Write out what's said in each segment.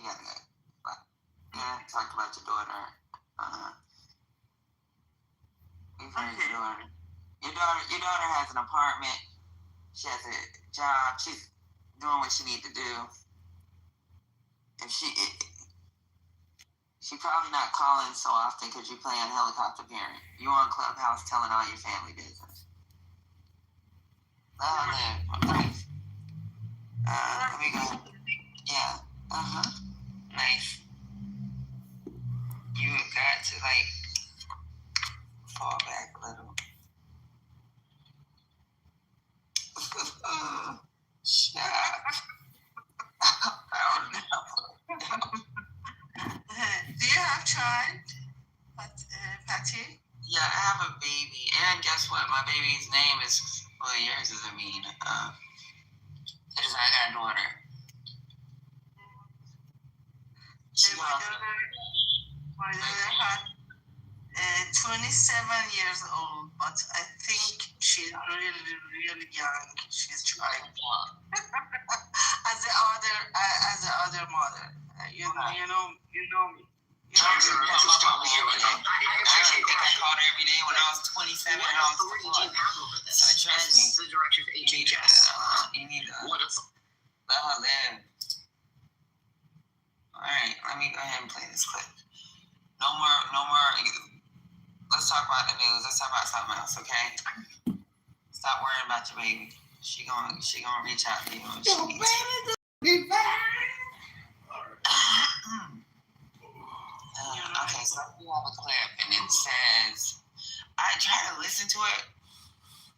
You gotta go. Yeah, talked about your daughter. We've heard your daughter. Your daughter has an apartment. She has a job. She's doing what she needs to do. If she probably not calling so often because you playing helicopter parent. You on Clubhouse telling all your family business. Oh, nice. Let me go. Yeah. Nice. You got to fall back a little. Shut up. I don't know. Do you have child, Patty? Yeah, I have a baby, and guess what? My baby's name is, well, yours is Amin. I got a daughter. My daughter had 27 years old, but I think she's really, really young. She's trying as the other mother. You know me. I actually think I called her every day when I was 27 and I was 4. So trust me. The director of HHS. You need to let her live. Alright, let me go ahead and play this clip. No more. Let's talk about the news. Let's talk about something else, okay? Stop worrying about your baby. She gonna reach out to you when she needs to. Okay, so we have a clip, and it says, I try to listen to it.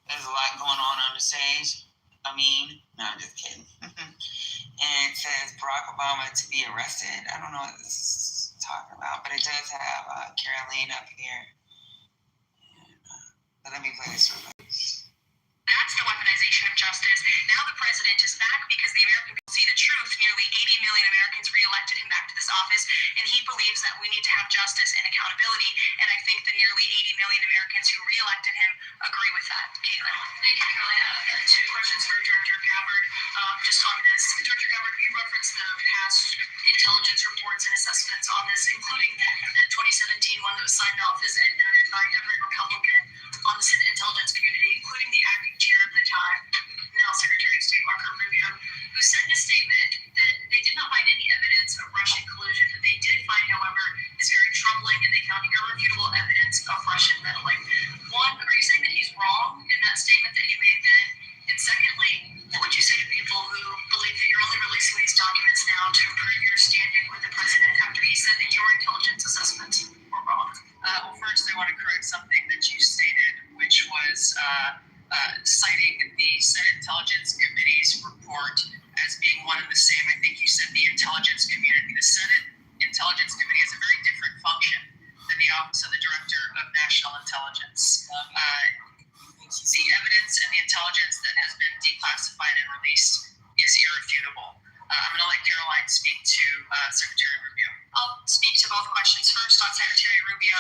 There's a lot going on the stage. I'm just kidding. And it says Barack Obama to be arrested. I don't know what this is talking about, but it does have Caroline up here. Let me play this real quick. That's the weaponization of justice. Now the president is back because the American people see the truth. Nearly 80 million Americans reelected him back to this office, and he believes that we need to have justice and accountability. And I think the nearly 80 million Americans who reelected him agree with that. Caitlin. Thank you, Caroline. 2 questions for Director Gabbard. Just on this. Director Gabbard, you referenced the past intelligence reports and assessments on this, including that 2017 one that was signed off as noted by every Republican on the Senate intelligence community, including the acting chair of the time, now Secretary of State Marco Rubio, who said in a statement that they did not find any evidence of Russian collusion. That they did find, however, is very troubling, and they found irrefutable evidence of Russian meddling. One, are you saying that he's wrong in that statement that he made then? And secondly, what would you say to people who believe that you're only releasing these documents now to improve your standing with the president after he said that your intelligence assessments were wrong? Well, first, I want to correct something that you stated, which was citing the Senate Intelligence Committee's report as being one and the same. I think you said the intelligence community. The Senate Intelligence Committee has a very different function than the Office of the Director of National Intelligence. The evidence and the intelligence that has been declassified and released is irrefutable. I'm going to let Caroline speak to Secretary Rubio. I'll speak to both questions. First, on Secretary Rubio,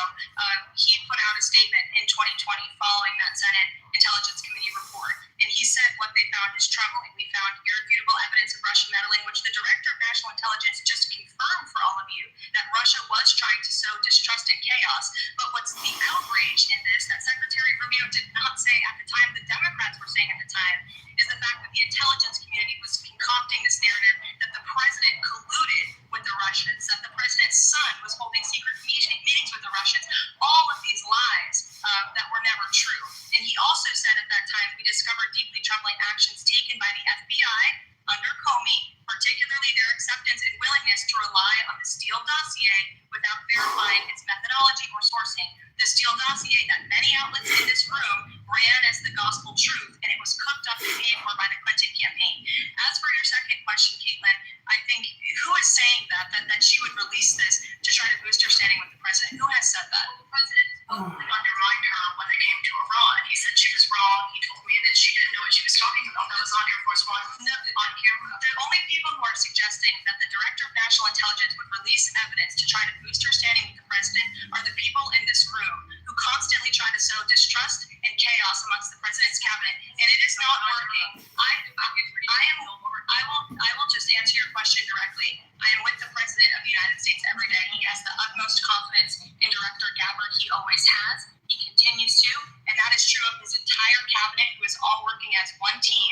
he put out a statement in 2020 following that Senate Intelligence Committee report, and he said what they found is troubling. We found irrefutable evidence of Russian meddling, which the Director of National Intelligence just confirmed for all of you, that Russia was trying to sow distrust and chaos. But what's the outrage in this that Secretary Rubio did not say at the time, the Democrats were saying at the time, is the fact that the intelligence community was concocting this narrative that the president colluded with the Russians, that the president's son was holding secret meetings with the Russians, all of these lies that were never true. And he also said at that time, we discovered deeply troubling actions taken by the FBI under Comey, particularly their acceptance and willingness to rely on the Steele dossier without verifying its methodology or sourcing. The Steele dossier that many outlets in this room ran as the gospel truth, and it was cooked up and paid for by the Clinton campaign. As for your second question, Caitlin, I think who is saying that she would release this to try to boost her standing with the president? Who has said that? The president undermined her when they came to Iran. He said she was wrong. He told me that she didn't know what she was talking about. That was on Air Force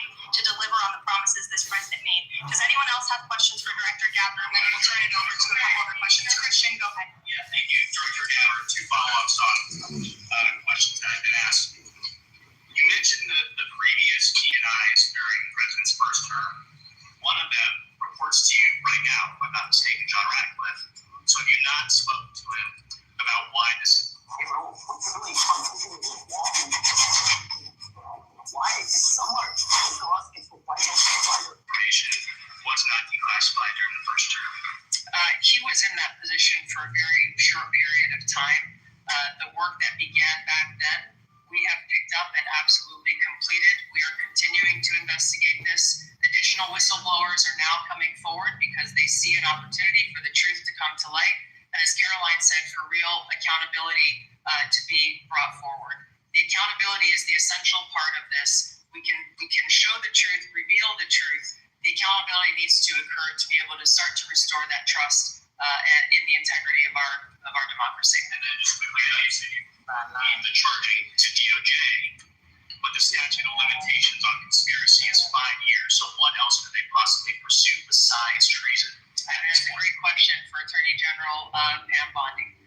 team to deliver on the promises this president made. Does anyone else have questions for Director Gabber? And then we'll turn it over to a couple other questions. Christian, go ahead. Yeah, thank you, Director Gabber. Two follow-ups on questions that have been asked. You mentioned the previous DNIs during the president's first term. One of them reports to you right now, if I'm not mistaken, John Ratcliffe. So have you not spoken to him about why this? Why is it so much? Information was not declassified during the first term. He was in that position for a very short period of time. The work that began back then, we have picked up and absolutely completed. We are continuing to investigate this. Additional whistleblowers are now coming forward because they see an opportunity for the truth to come to light. And as Caroline said, for real accountability to be brought forward. The accountability is the essential part of this. We can show the truth, reveal the truth. The accountability needs to occur to be able to start to restore that trust and in the integrity of our democracy. And then just quickly, I know you said you leave the charging to DOJ, but the statute of limitations on conspiracy is 5 years. So what else could they possibly pursue besides treason? That's a great question for Attorney General Pam Bondi.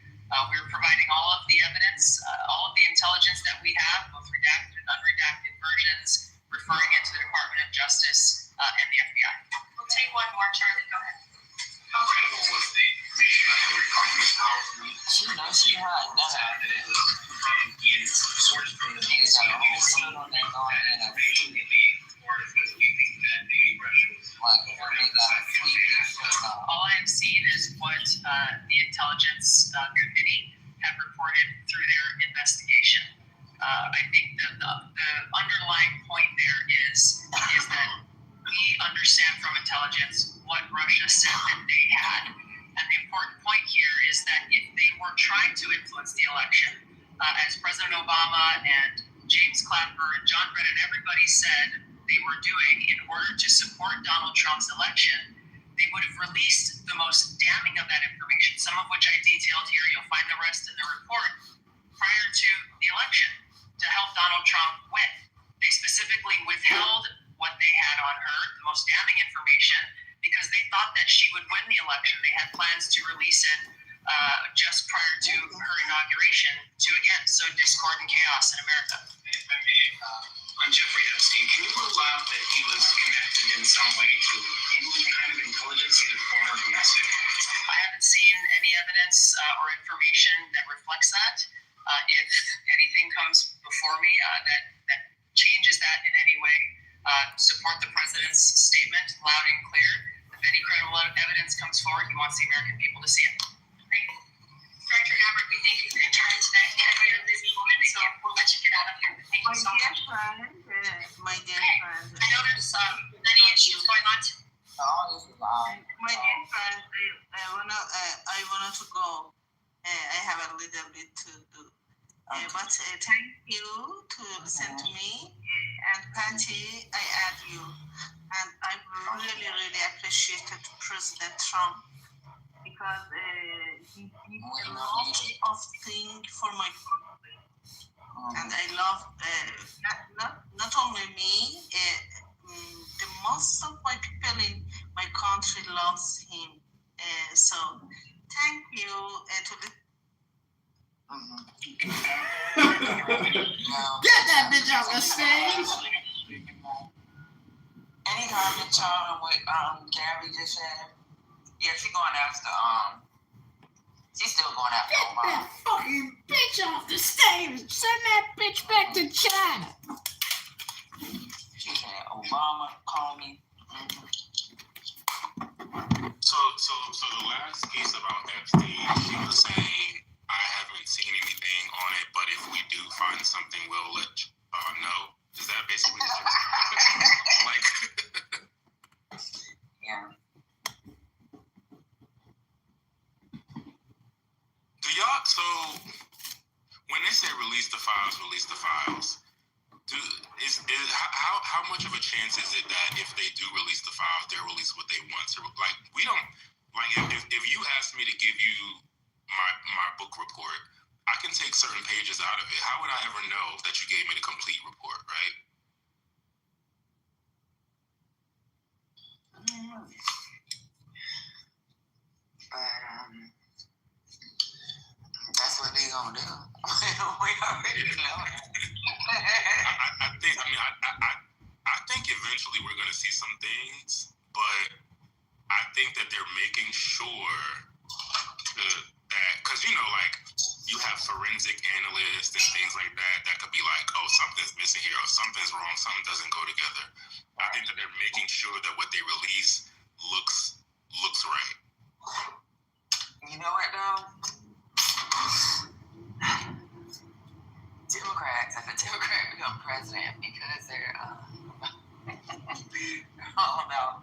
We're providing all of the evidence, all of the intelligence that we have, both redacted and unredacted versions, referring it to the Department of Justice and the FBI. We'll take one more. Charlie, go ahead. How credible was the information on Hillary Clinton's house? She knows she hot. That's how That it was sourced from the things that are all still on there going in a information or was leaving that Amy Russia was All I have seen is what the Intelligence Committee have reported through their investigation. I think the underlying point there is that we understand from intelligence what Russia said that they had. And the important point here is that if they were trying to influence the election, as President Obama and James Clapper and John Brennan, everybody said they were doing in order to support Donald Trump's election, they would have released the most damning of that information, some of which I detailed here. You'll find the rest in the report, prior to the election to help Donald Trump win. They specifically withheld what they had on her, the most damning information, because they thought that she would win the election. They had plans to release it just prior to her inauguration to, again, sow discord and chaos in America. If I may, on Jeffrey Epstein, can you rule out that he was connected in some way to any kind of intelligence, either former or domestic? I haven't seen any evidence or information that reflects that. If anything comes before me that changes that in any way, support the president's statement loud and clear. If any credible evidence comes forward, he wants the American people to see it. Great. Director Gabbard, we thank you for your time today. I know you're a busy woman, so we'll let you get out of here. But thank you so much. My dear friend, I know there's many issues going on. my dear friend, I wanted to go. I have a little bit to do. But thank you to listen to me. And Patty, I add you. And I really, really appreciated President Trump because he did a lot of things for my country. And I love not only me, the most of my people in my country loves him. So thank you to the Get that bitch off the stage! Any comment, y'all, on what Gabby just said? Yeah, she's going after, she's still going after Get Obama. that fucking bitch off the stage! Send that bitch back to China! She said, Obama, call me. So the last case about Epstein, she was saying, I haven't seen anything on it, but if we do find something, we'll let you know. Is that basically like? Yeah. Do y'all? So when they say release the files, how much of a chance is it that if they do release the files, they'll release what they want to? Like we don't. Like if you asked me to give you my book report, I can take certain pages out of it. How would I ever know that you gave me the complete report, right? But that's what they gonna do. We already know it. I think eventually we're gonna see some things, but I think that they're making sure that, because like you have forensic analysts and things like that could be like, oh, something's missing here, or something's wrong, something doesn't go together. I think that they're making sure that what they release looks right. You know what though? Democrats, if a Democrat become president, because they're all about,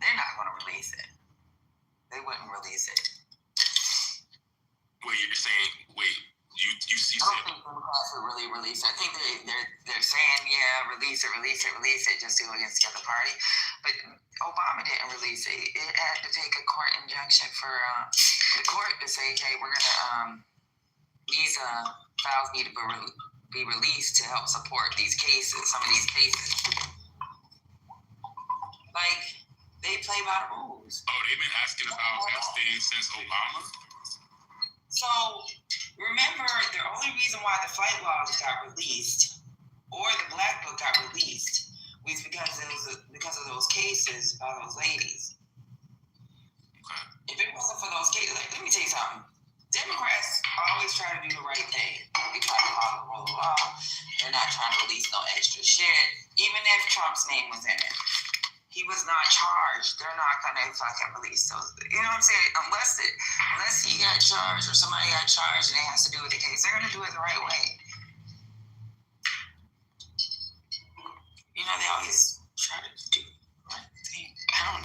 they're not going to release it. They wouldn't release it. Wait, you're saying, you I don't think Democrats would really release it. I think they're saying, yeah, release it, just to go against the other party. But Obama didn't release it. It had to take a court injunction for the court to say, hey, we're gonna these files need to be released to help support these cases. Some of these cases, like they play by the rules. Oh, they've been asking about Epstein since Obama. So remember, the only reason why the flight logs got released or the Black Book got released was because of those cases by those ladies. If it wasn't for those cases, like, let me tell you something. Democrats always try to do the right thing. They try to follow the rule of law. They're not trying to release no extra shit, even if Trump's name was in it. He was not charged. They're not gonna fucking release those. You know what I'm saying? Unless he got charged or somebody got charged and it has to do with the case, they're gonna do it the right way. You know, they always try to do the right thing. I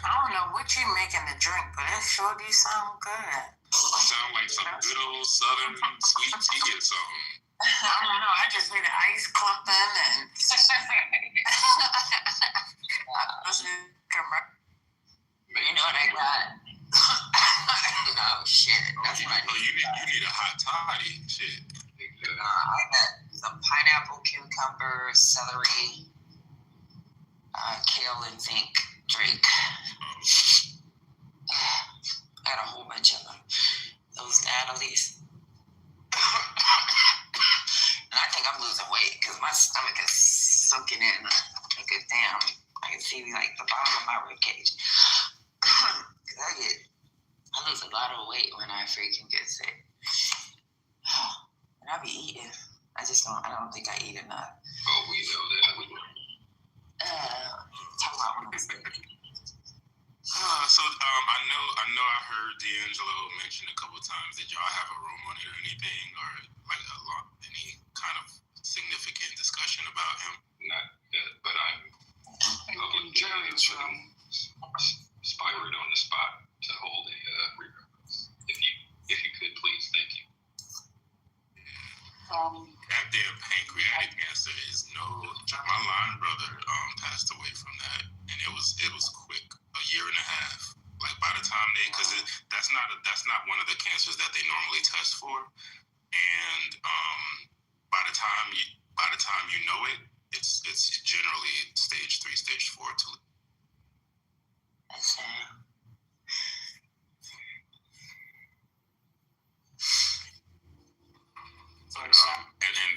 don't know what you're making to drink, but it sure do sound good. Sound like some good old Southern sweet tea or something. I don't know. I just hear the ice clumping and. But you know what I got? Oh shit! That's what I need. You need a hot toddy. Shit. I got some pineapple, cucumber, celery, kale, and zinc drink. I got a whole bunch of them. Those Natalie's. And I think I'm losing weight because my stomach is sunken in. Like a damn. I can see like the bottom of my rib cage. Because I lose a lot of weight when I freaking get sick. And I be eating. I don't think I eat enough. Oh, we know that. Talk about when I'm sick. So I heard D'Angelo mention a couple times that y'all have a room on it or anything, or like any kind of significant discussion about him. Not yet, but I'm publicly inspired on the spot to hold a remembrance. If you could, please, thank you. That damn pancreatic cancer is my line brother passed away from that, and it was quick, a year and a half. Like by the time because that's not one of the cancers that they normally test for, and by the time you know it, it's generally stage 3, stage 4 too. That's sad. And then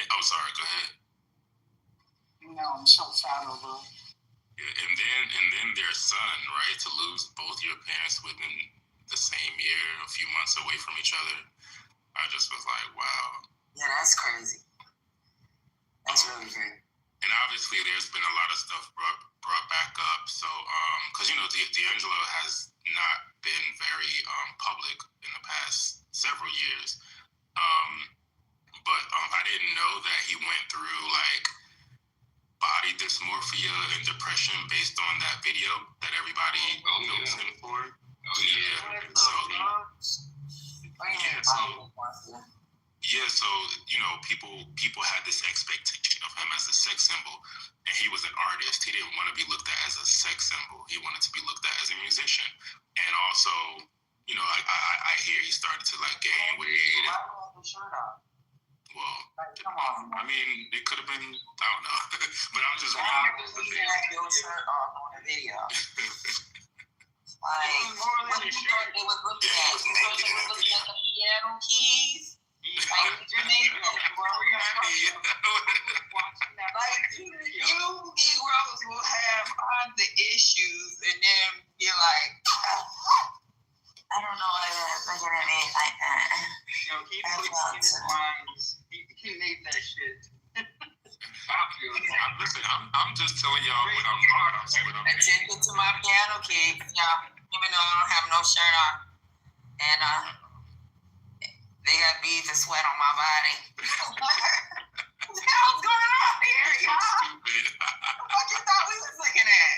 oh, sorry, go ahead. No, I'm so sad over. Yeah, and then their son, right, to lose both your parents within the same year, a few months away from each other. I just was like, wow. Yeah, that's crazy. That's really great. And obviously, there's been a lot of stuff brought back up. So, because D'Angelo has not been very public in the past several years. But I didn't know that he went through like body dysmorphia and depression based on that video that everybody knows him for. So people had this expectation of him as a sex symbol, and he was an artist. He didn't want to be looked at as a sex symbol. He wanted to be looked at as a musician. And also, I hear he started to like gain weight. Well, come on. I mean, it could have been, I don't know. But I'm just wondering. your shirt off on the video. Like, It was more than a shirt. it was looking at. You thought it was looking at the piano keys. Like, your neighbor, like, you Negroes will have all the issues and then be like, I don't know what it is looking at me like that. Yo, he put in his lines. He made that shit. Listen, I'm just telling y'all what I'm Attention to my piano keys, y'all. Even though I don't have no shirt on. And they got beads of sweat on my body. What the hell's going on here, y'all? What you thought we was looking at?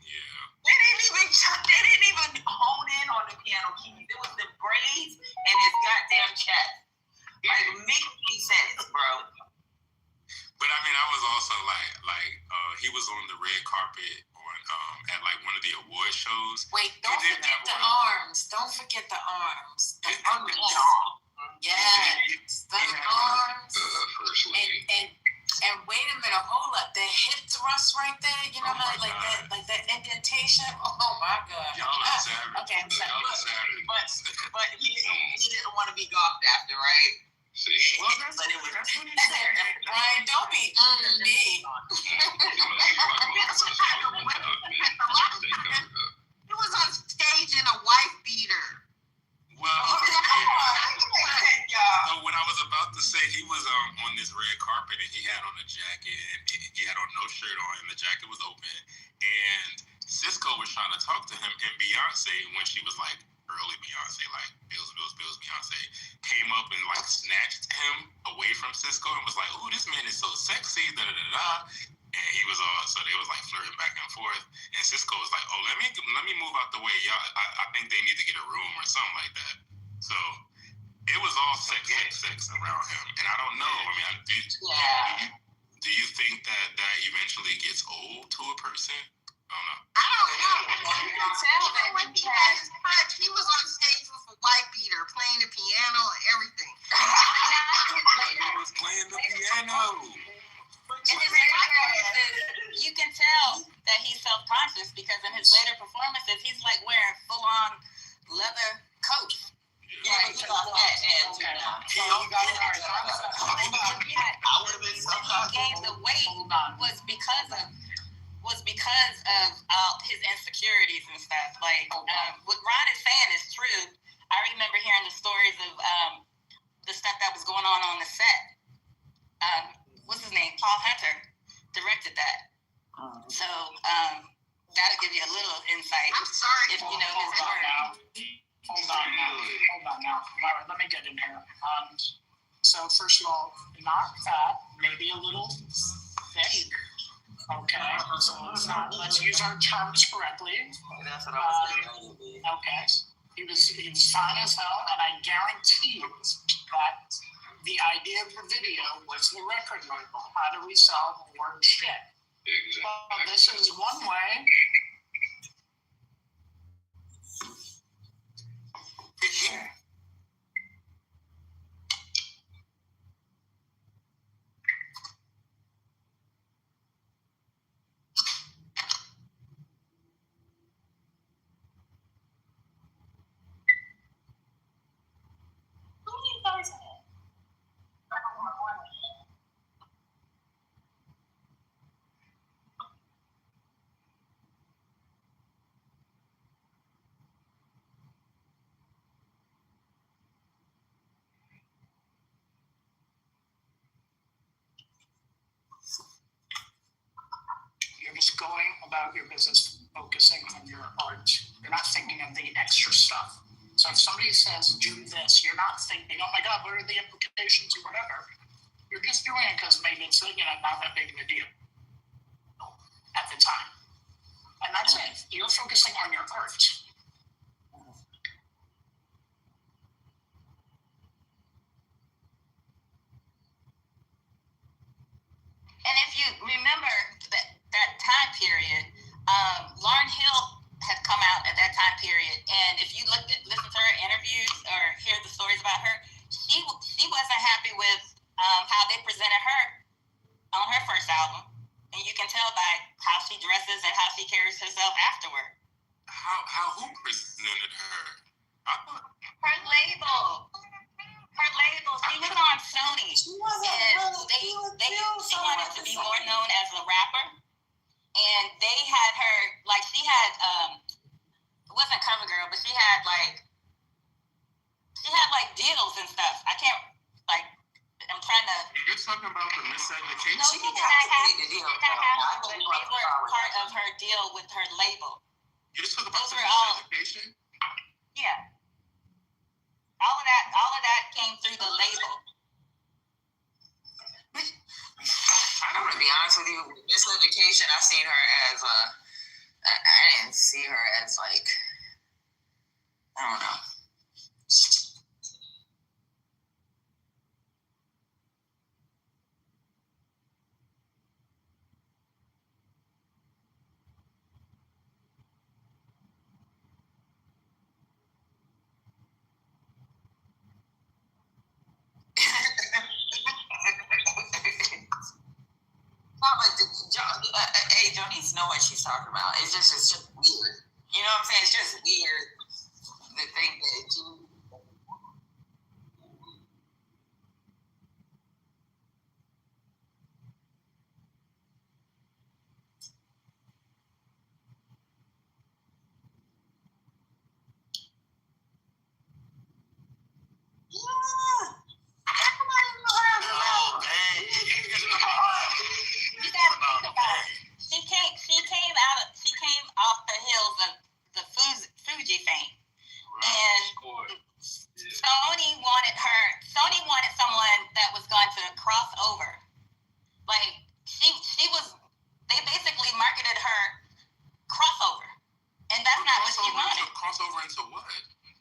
Yeah. They didn't even hone in on the piano keys. It was the braids and his goddamn chest. Like, make any sense, bro. But I mean, I was also like he was on the red carpet on at like one of the award shows. Wait, don't forget the arms. Don't forget the arms. The arms. Yes, the arms. First lady. And wait a minute, hold up. The hip thrust right there, you know, like that indentation. Oh my God. Y'all are savage. Okay, I'm sorry. Y'all are savage. But he didn't want to be golfed after, right? See, Well, that's what he said. Brian, don't be me. He was on stage in a wife beater. well, Y'all. so what I was about to say, he was on this red carpet and he had on a jacket and he had on no shirt on and the jacket was open. And Cisco was trying to talk to him, and Beyonce, when she was like early Beyonce, like Bills, Beyonce, came up and like snatched him away from Cisco and was like, "Ooh, this man is so sexy, da da da da." And he was so they was like flirting back and forth. And Cisco was like, "Oh, let me move out the way, y'all. I think they need to get a room or something like that." So it was all sex around him. And I don't know. I mean, do you think that eventually gets old to a person? I don't know. I don't know. You can tell that when he had his touch, he was on stage with a wife beater, playing the piano and everything. He was playing the piano. In his later performances, you can tell that he's self-conscious because in his later performances, he's like wearing full-on leather coats. Yeah, he got that and Okay. he gained the weight was because of his insecurities and stuff. Like what Ron is saying is true. I remember hearing the stories of the stuff that was going on the set. What's his name? Paul Hunter directed that. So that'll give you a little insight. I'm sorry. If you know his work. Hold on now. Laura, let me get in here. So first of all, not fat, maybe a little thick. Okay, so let's use our terms correctly. That's what I was saying. Okay, he was fine as hell, and I guarantee you that the idea of the video was the record label. How do we sell more shit? Exactly. Well, this is one way. You're just going about your business, focusing on your art. You're not thinking of the extra stuff. So if somebody says, do this, you're not thinking, oh my God, what are the implications or whatever. You're just doing it because maybe it's not that big of a deal at the time. And that's it. You're focusing on your art. And if you remember that time period, Lauryn Hill had come out at that time period, and if you listen to her interviews or hear the stories about her, she wasn't happy with how they presented her on her first album. And and you can tell by how she dresses and how she carries herself afterward. Who presented her? Her label. She was on Sony. She wanted to be more known as a rapper. And they had her, like, she had, it wasn't CoverGirl, but she had deals and stuff. I can't, like, I'm trying to. You're talking about the miseducation? No, she did not have to, but they were part of her deal with her label. You're talking about Those the were all. miseducation? Yeah. All of that came through the label. I'm gonna be honest with you. Miseducation, I seen her as I didn't see her as like, I don't know. Hey, Jonice know what she's talking about. It's just weird. You know what I'm saying? It's just weird to think that she. She came off the hills of the Fuji fame, and Sony wanted someone that was going to cross over. Like they basically marketed her crossover, and that's not what she wanted. Crossover into what?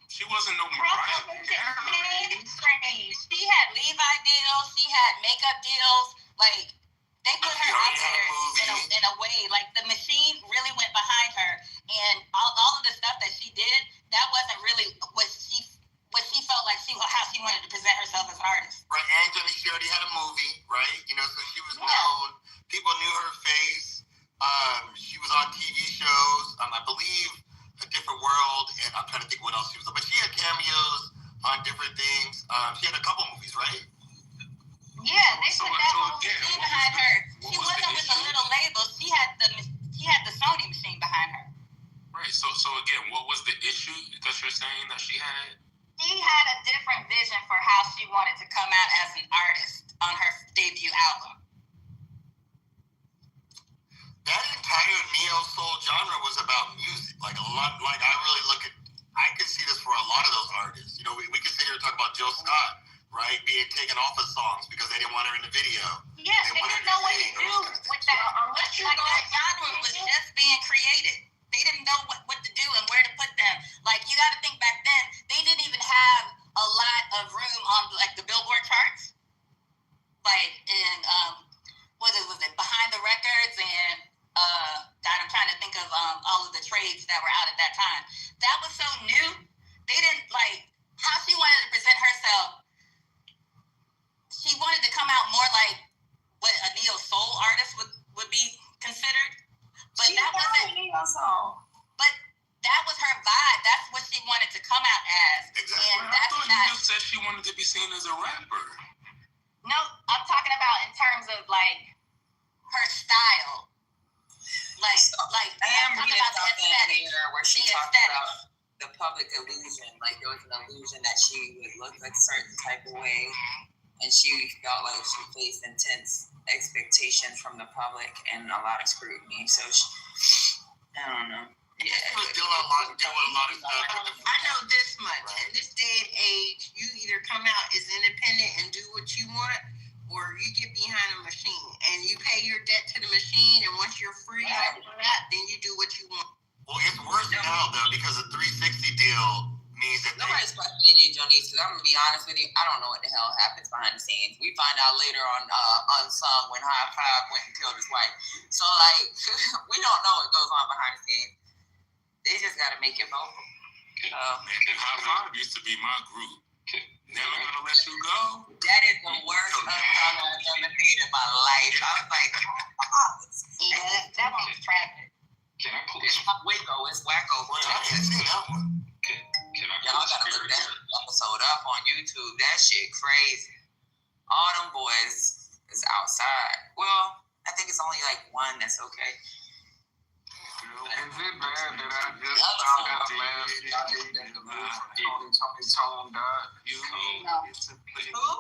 She wasn't no crossover into She had Levi deals. She had makeup deals. Like. They put her out there in a way, like the machine really went behind her, and all of the stuff that she did, that wasn't really what she felt like how she wanted to present herself as an artist. Right, and she already had a movie, right? You know, so she was known. People knew her face. She was on TV shows. I believe A Different World, and I'm trying to think what else she was on. But she had cameos on different things. She had a couple movies, right? Yeah, they put that whole machine behind her. She wasn't with a little label. She had the Sony machine behind her. Right. So again, what was the issue that you're saying that she had? She had a different vision for how she wanted to come out as an artist on her debut album. That entire neo soul genre was about music. Like a lot. Like I could see this for a lot of those artists. You know, we could sit here and talk about Jill Scott. Right, being taken off of songs because they didn't want her in the video. Yeah, they didn't know what to do with that. That genre was just being created. They didn't know what to do and where to put them. Like, you got to think back then, they didn't even have a lot of room on like the Billboard charts. Like, and was it Behind the Records and God, I'm trying to think of all of the trades that were out at that time. That was so new. They didn't like how she wanted to present herself. She wanted to come out more like what a neo soul artist would be considered, but that wasn't neo soul. But that was her vibe. That's what she wanted to come out as. Exactly. And that's I thought you just said she wanted to be seen as a rapper. No, I'm talking about in terms of like her style. Like I am reading something here where she talked about the public illusion. Like there was an illusion that she would look like a certain type of way. And she felt like she faced intense expectations from the public and a lot of scrutiny. So, I don't know. Yeah. She was doing a lot of stuff. I know this much. In this day and age, you either come out as independent and do what you want, or you get behind a machine and you pay your debt to the machine. And once you're free after that, then you do what you want. Well, it's worse now though because a 360 deal means that nobody's questioning you, Jonice, because I'm gonna be honest with you, I don't know what the hell happens behind the scenes. We find out later on Unsung when High Five went and killed his wife. So like we don't know what goes on behind the scenes. They just gotta make it vocal. High Five used to be my group. Never gonna let you go. That is the worst song I've ever made in my life. I was like, didn't see that one. Can I Y'all gotta look that episode up on YouTube. That shit crazy. All them boys is outside. Well, I think it's only like one that's okay. Is it bad that I just found out last week that the movie Tony Tone died? No.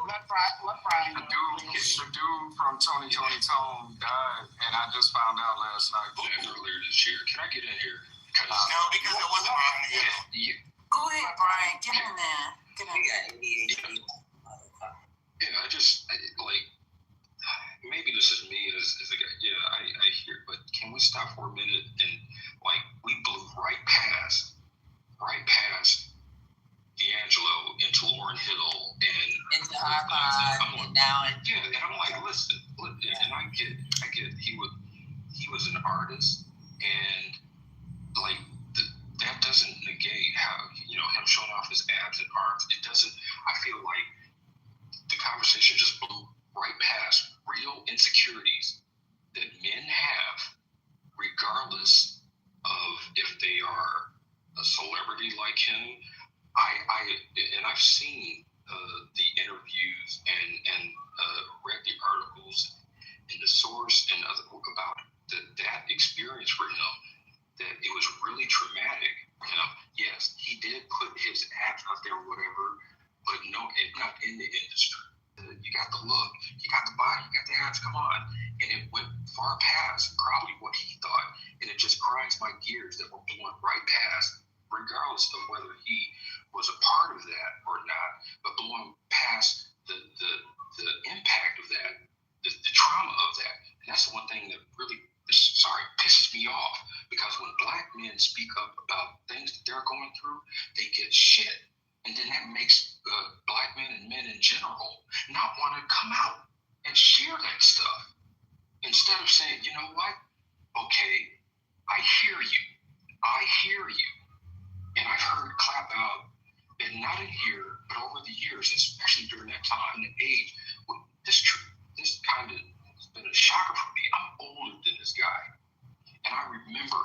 Let Brian The dude from Tony Tone died, and I just found out last night. Earlier this year. Can I get in here? No, because it wasn't on the Go ahead, Brian. Get in there. Get in there. Yeah, like, maybe this is me as a guy. Yeah, I hear, but can we stop for a minute and, like, we blew right past D'Angelo into Lauryn Hill and Into iPod and now and yeah, and I'm like, listen, and I get he was an artist, and like that doesn't negate how, you know, him showing off his abs and arms. It doesn't. I feel like the conversation just blew right past real insecurities that men have, regardless of if they are a celebrity like him. I've seen the interviews and read the articles in the Source and other about that experience for him. That it was really traumatic for him. Yes, he did put his abs out there or whatever, but no, not in the industry. You got the look, you got the body, you got the abs, come on. And it went far past probably what he thought. And it just grinds my gears that we're blowing right past, regardless of whether he was a part of that or not, but blowing past the impact of that, the trauma of that. And that's the one thing that really, pisses me off, because when black men speak up about things that they're going through, they get shit. And then that makes black men and men in general not want to come out and share that stuff. Instead of saying, you know what? Okay, I hear you. And I've heard clap out, and not in here, but over the years, especially during that time and age, this kind of has been a shocker for me. I'm older than this guy. And I remember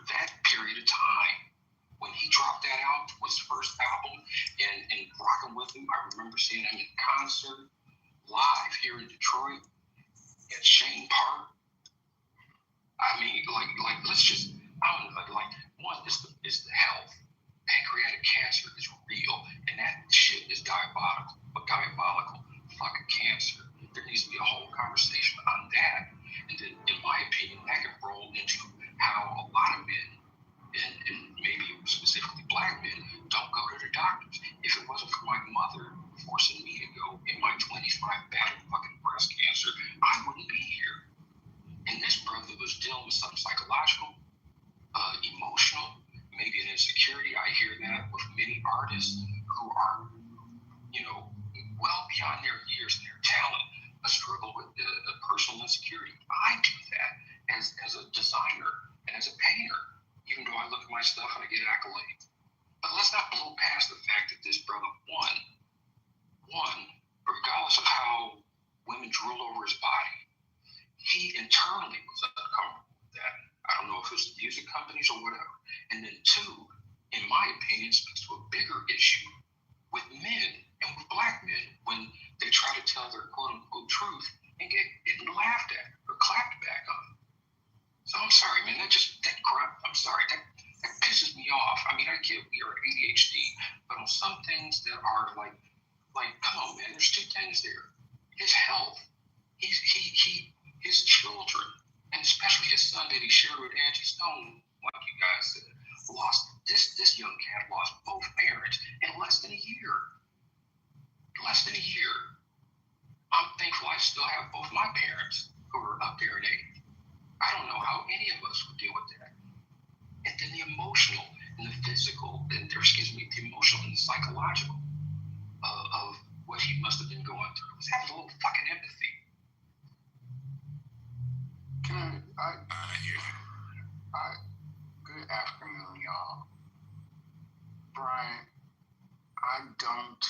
that period of time when he dropped that out, was his first album, and rocking with him. I remember seeing him in concert live here in Detroit at Shane Park. I mean, like let's just, I don't know, like, one is the health. Pancreatic cancer is real, and that shit is diabolical. Fucking cancer. There needs to be a whole conversation on that. And then, in my opinion, that could roll into how a lot of men, and maybe specifically black men, don't go to their doctors. If it wasn't for my mother forcing me to go in my 20s when I battled fucking breast cancer, I wouldn't be here. And this brother was dealing with something psychological, emotional, maybe an insecurity. I hear that with many artists who are, you know, well beyond their years and their talent, a struggle with a personal insecurity. I do that as a designer and as a painter, even though I look at my stuff and I get accolades. But let's not blow past the fact that this brother won, regardless of how women drool over his body. He internally was uncomfortable with that. I don't know if it was the music companies or whatever. And then two, in my opinion, speaks to a bigger issue with men and with black men when they try to tell their quote-unquote truth and get laughed at or clapped back on. So I'm sorry, man, that pisses me off. I mean, I get you're ADHD, but on some things that are like, come on, man, there's two things there. His health, his children, and especially his son that he shared with Angie Stone, like you guys said, this young cat lost both parents in less than a year. I'm thankful I still have both my parents who are up there in age. I don't know how any of us would deal with that. And then the emotional and the physical, the emotional and the psychological of what he must have been going through. Let's have a little fucking empathy. Good afternoon, y'all. Brian, I don't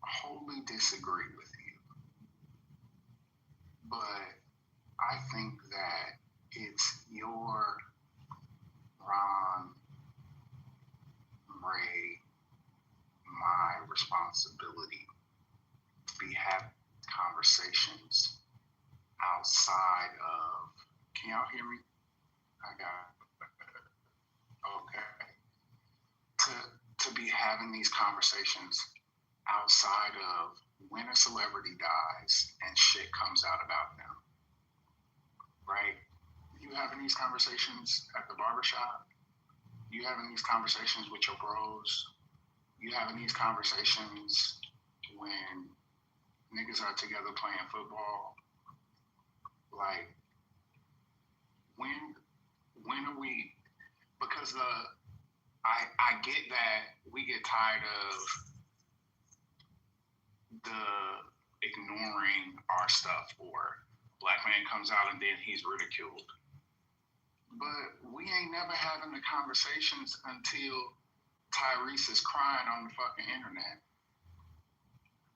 wholly disagree with you, but I think that it's your responsibility to be having conversations outside of, can y'all hear me? I got okay. To be having these conversations outside of when a celebrity dies and shit comes out about them, right? You having these conversations at the barbershop, you having these conversations with your bros, you having these conversations when niggas are together playing football. Like, when are we, because I get that we get tired of the ignoring our stuff, or black man comes out and then he's ridiculed. But we ain't never having the conversations until Tyrese is crying on the fucking internet.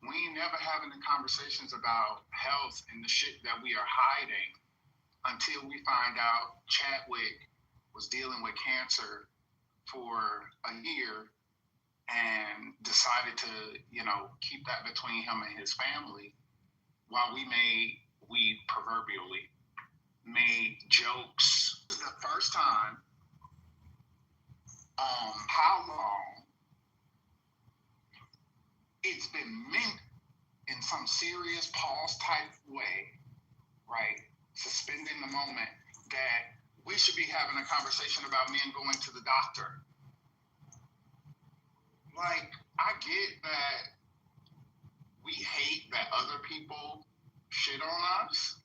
We ain't never having the conversations about health and the shit that we are hiding until we find out Chadwick was dealing with cancer for a year and decided to, keep that between him and his family, while we proverbially made jokes. This is the first time how long it's been meant in some serious pause type way, right? Suspending the moment, that we should be having a conversation about men going to the doctor. Like, I get that we hate that other people shit on us,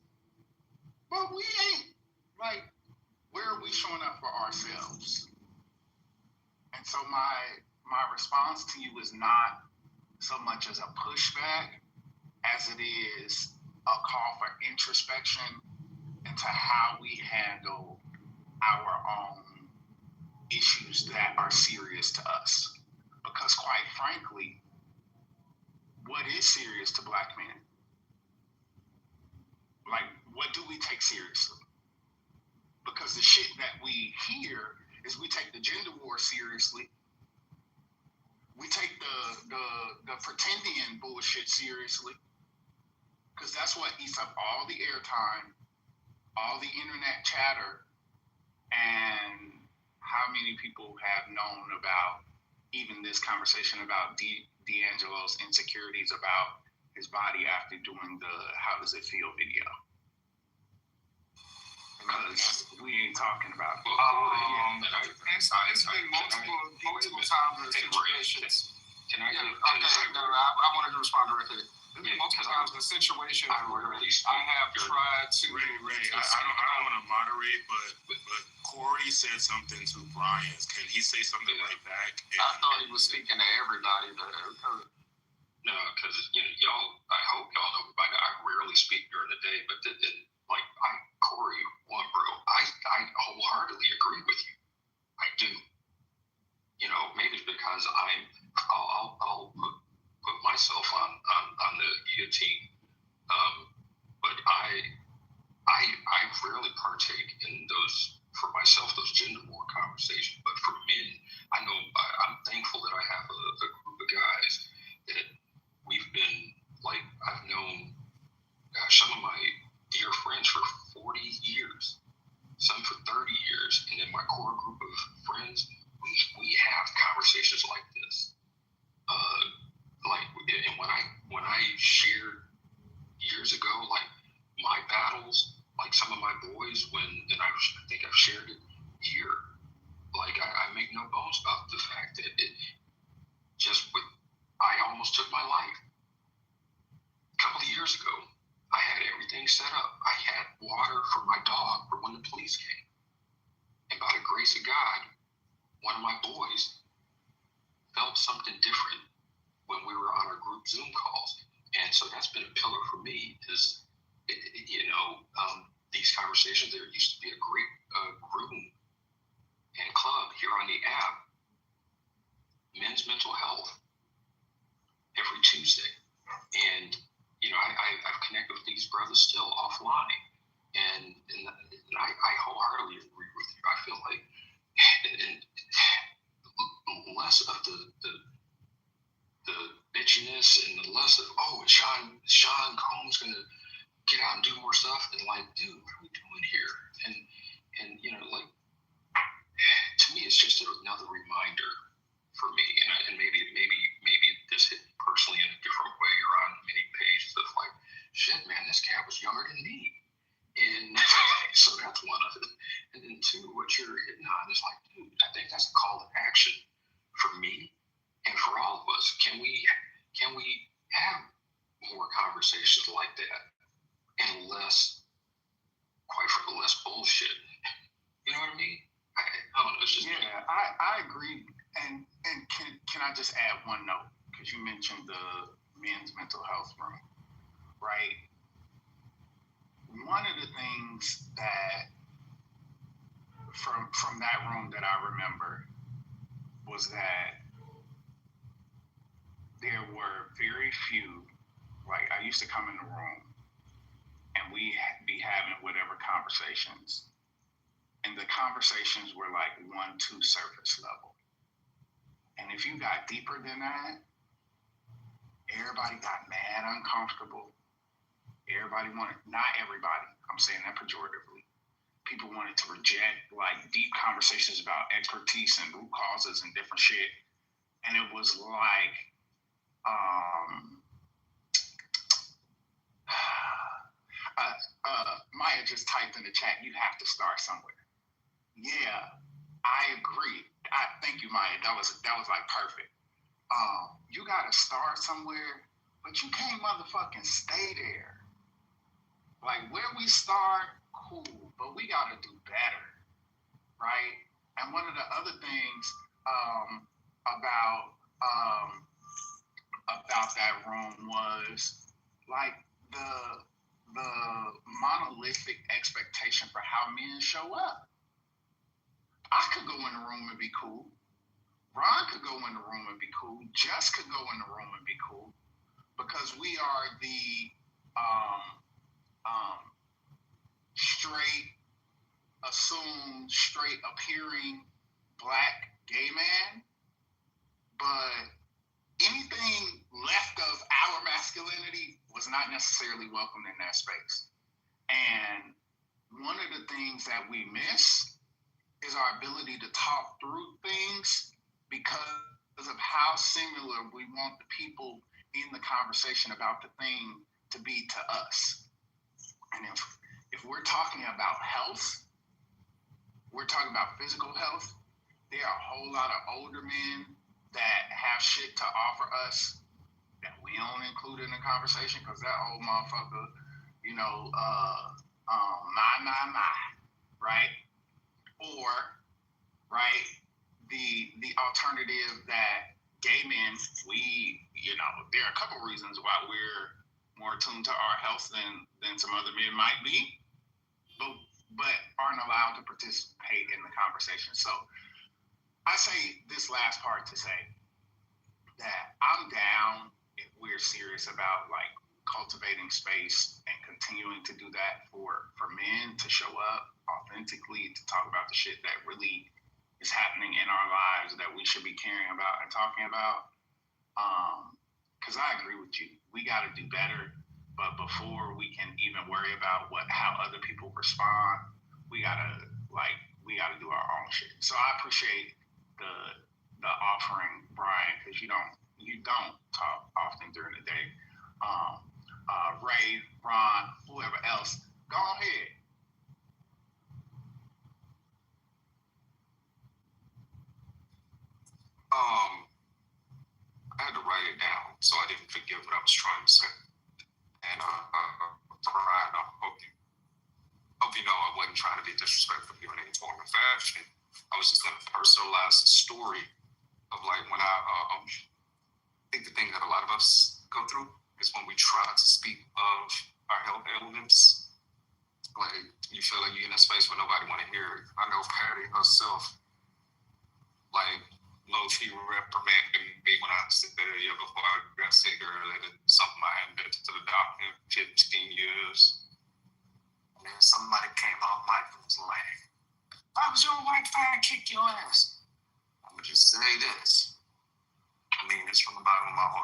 but we ain't, like, where are we showing up for ourselves? And so my response to you is not so much as a pushback as it is a call for introspection into how we handle our own issues that are serious to us. Because quite frankly, what is serious to black men? Like, what do we take seriously? Because the shit that we hear is we take the gender war seriously. We take the pretendian bullshit seriously. Because that's what eats up all the airtime, all the internet chatter, and how many people have known about even this conversation about D'Angelo's insecurities about his body after doing the How Does It Feel video. Because we ain't talking about it. It's been multiple times in situations. I wanted to respond directly. There's been multiple times in situations where I have tried to. Ray, I don't want to moderate, but Corey said something to Brian. Can he say something right back? I thought he was speaking to everybody. No, because y'all. I hope y'all know by now. I rarely speak during the day, but Corey, bro, I wholeheartedly agree with you. I do. Maybe it's because I'll put myself on the guillotine. But I rarely partake in those, for myself, those gender war conversations. But for men, I know I'm thankful that I have a group of guys that we've been, I've known, some of my dear friends for 40 years, some for 30 years. And in my core group of friends, we have conversations like this. And when I shared years ago, my battles, some of my boys, and I think I've shared it here, I make no bones about the fact that I almost took my life. A couple of years ago, I had everything set up. I had water for my dog for when the police came. And by the grace of God, one of my boys felt something different when we were on our group Zoom calls. And so that's been a pillar for me, is, these conversations. There used to be a great room and club here on the app, Men's Mental Health, every Tuesday. And, I've connected with these brothers still offline. And I wholeheartedly agree with you. I feel like less of the the bitchiness and the less of, oh, Sean Combs gonna get out and do more stuff, and like, dude, what are we doing here? And you know, like, to me, it's just another reminder for me, and maybe this hit personally in a different way or on many pages of like, shit, man, this cat was younger than me, and so that's one of it. And then two, what you're hitting on is like, dude, I think that's a call to action for me and for all of us. Can we have more conversations like that and less bullshit? You know what I mean? I don't know. It's just I agree. And can I just add one note? Because you mentioned the men's mental health room, right? One of the things that from that room that I remember was that there were very few, like I used to come in the room and we'd be having whatever conversations. And the conversations were like 1-2 surface level. And if you got deeper than that, everybody got mad uncomfortable. Everybody wanted, not everybody, I'm saying that pejoratively. People wanted to reject like deep conversations about expertise and root causes and different shit. And it was like, Maya just typed in the chat, you have to start somewhere. Yeah, I agree. Thank you, Maya. That was like perfect. You gotta start somewhere, but you can't motherfucking stay there. Like where we start, cool, but we gotta do better, right? And one of the other things about that room was like the monolithic expectation for how men show up. I could go in the room and be cool. Ron could go in the room and be cool. Jess could go in the room and be cool because we are the straight, assumed, straight appearing black gay man. But anything left of our masculinity was not necessarily welcome in that space. And one of the things that we miss is our ability to talk through things because of how similar we want the people in the conversation about the thing to be to us. And if we're talking about health, we're talking about physical health, there are a whole lot of older men that have shit to offer us that we don't include in the conversation because that old motherfucker, you know, right? Or, right, the alternative that gay men, there are a couple reasons why we're more attuned to our health than some other men might be, but aren't allowed to participate in the conversation. So I say this last part to say that I'm down if we're serious about like cultivating space and continuing to do that for men to show up authentically, to talk about the shit that really is happening in our lives that we should be caring about and talking about. Because I agree with you, we got to do better. But before we can even worry about how other people respond, we gotta do our own shit. So I appreciate the offering, Brian, because you don't talk often during the day. Ray, Ron, whoever else, go ahead. I had to write it down so I didn't forget what I was trying to say. And Brian, I hope you know I wasn't trying to be disrespectful in any form or fashion. I was just going to personalize the story of like when I think the thing that a lot of us go through is when we try to speak of our health ailments, like you feel like you're in a space where nobody want to hear it. I know Patty herself, like low-key reprimanded me when I said before I got sick earlier that something I hadn't been to the doctor in 15 years. And then somebody came off mic and was like, if I was your wife, I'd kick your ass. I'm going to just say this. I mean this from the bottom of my heart.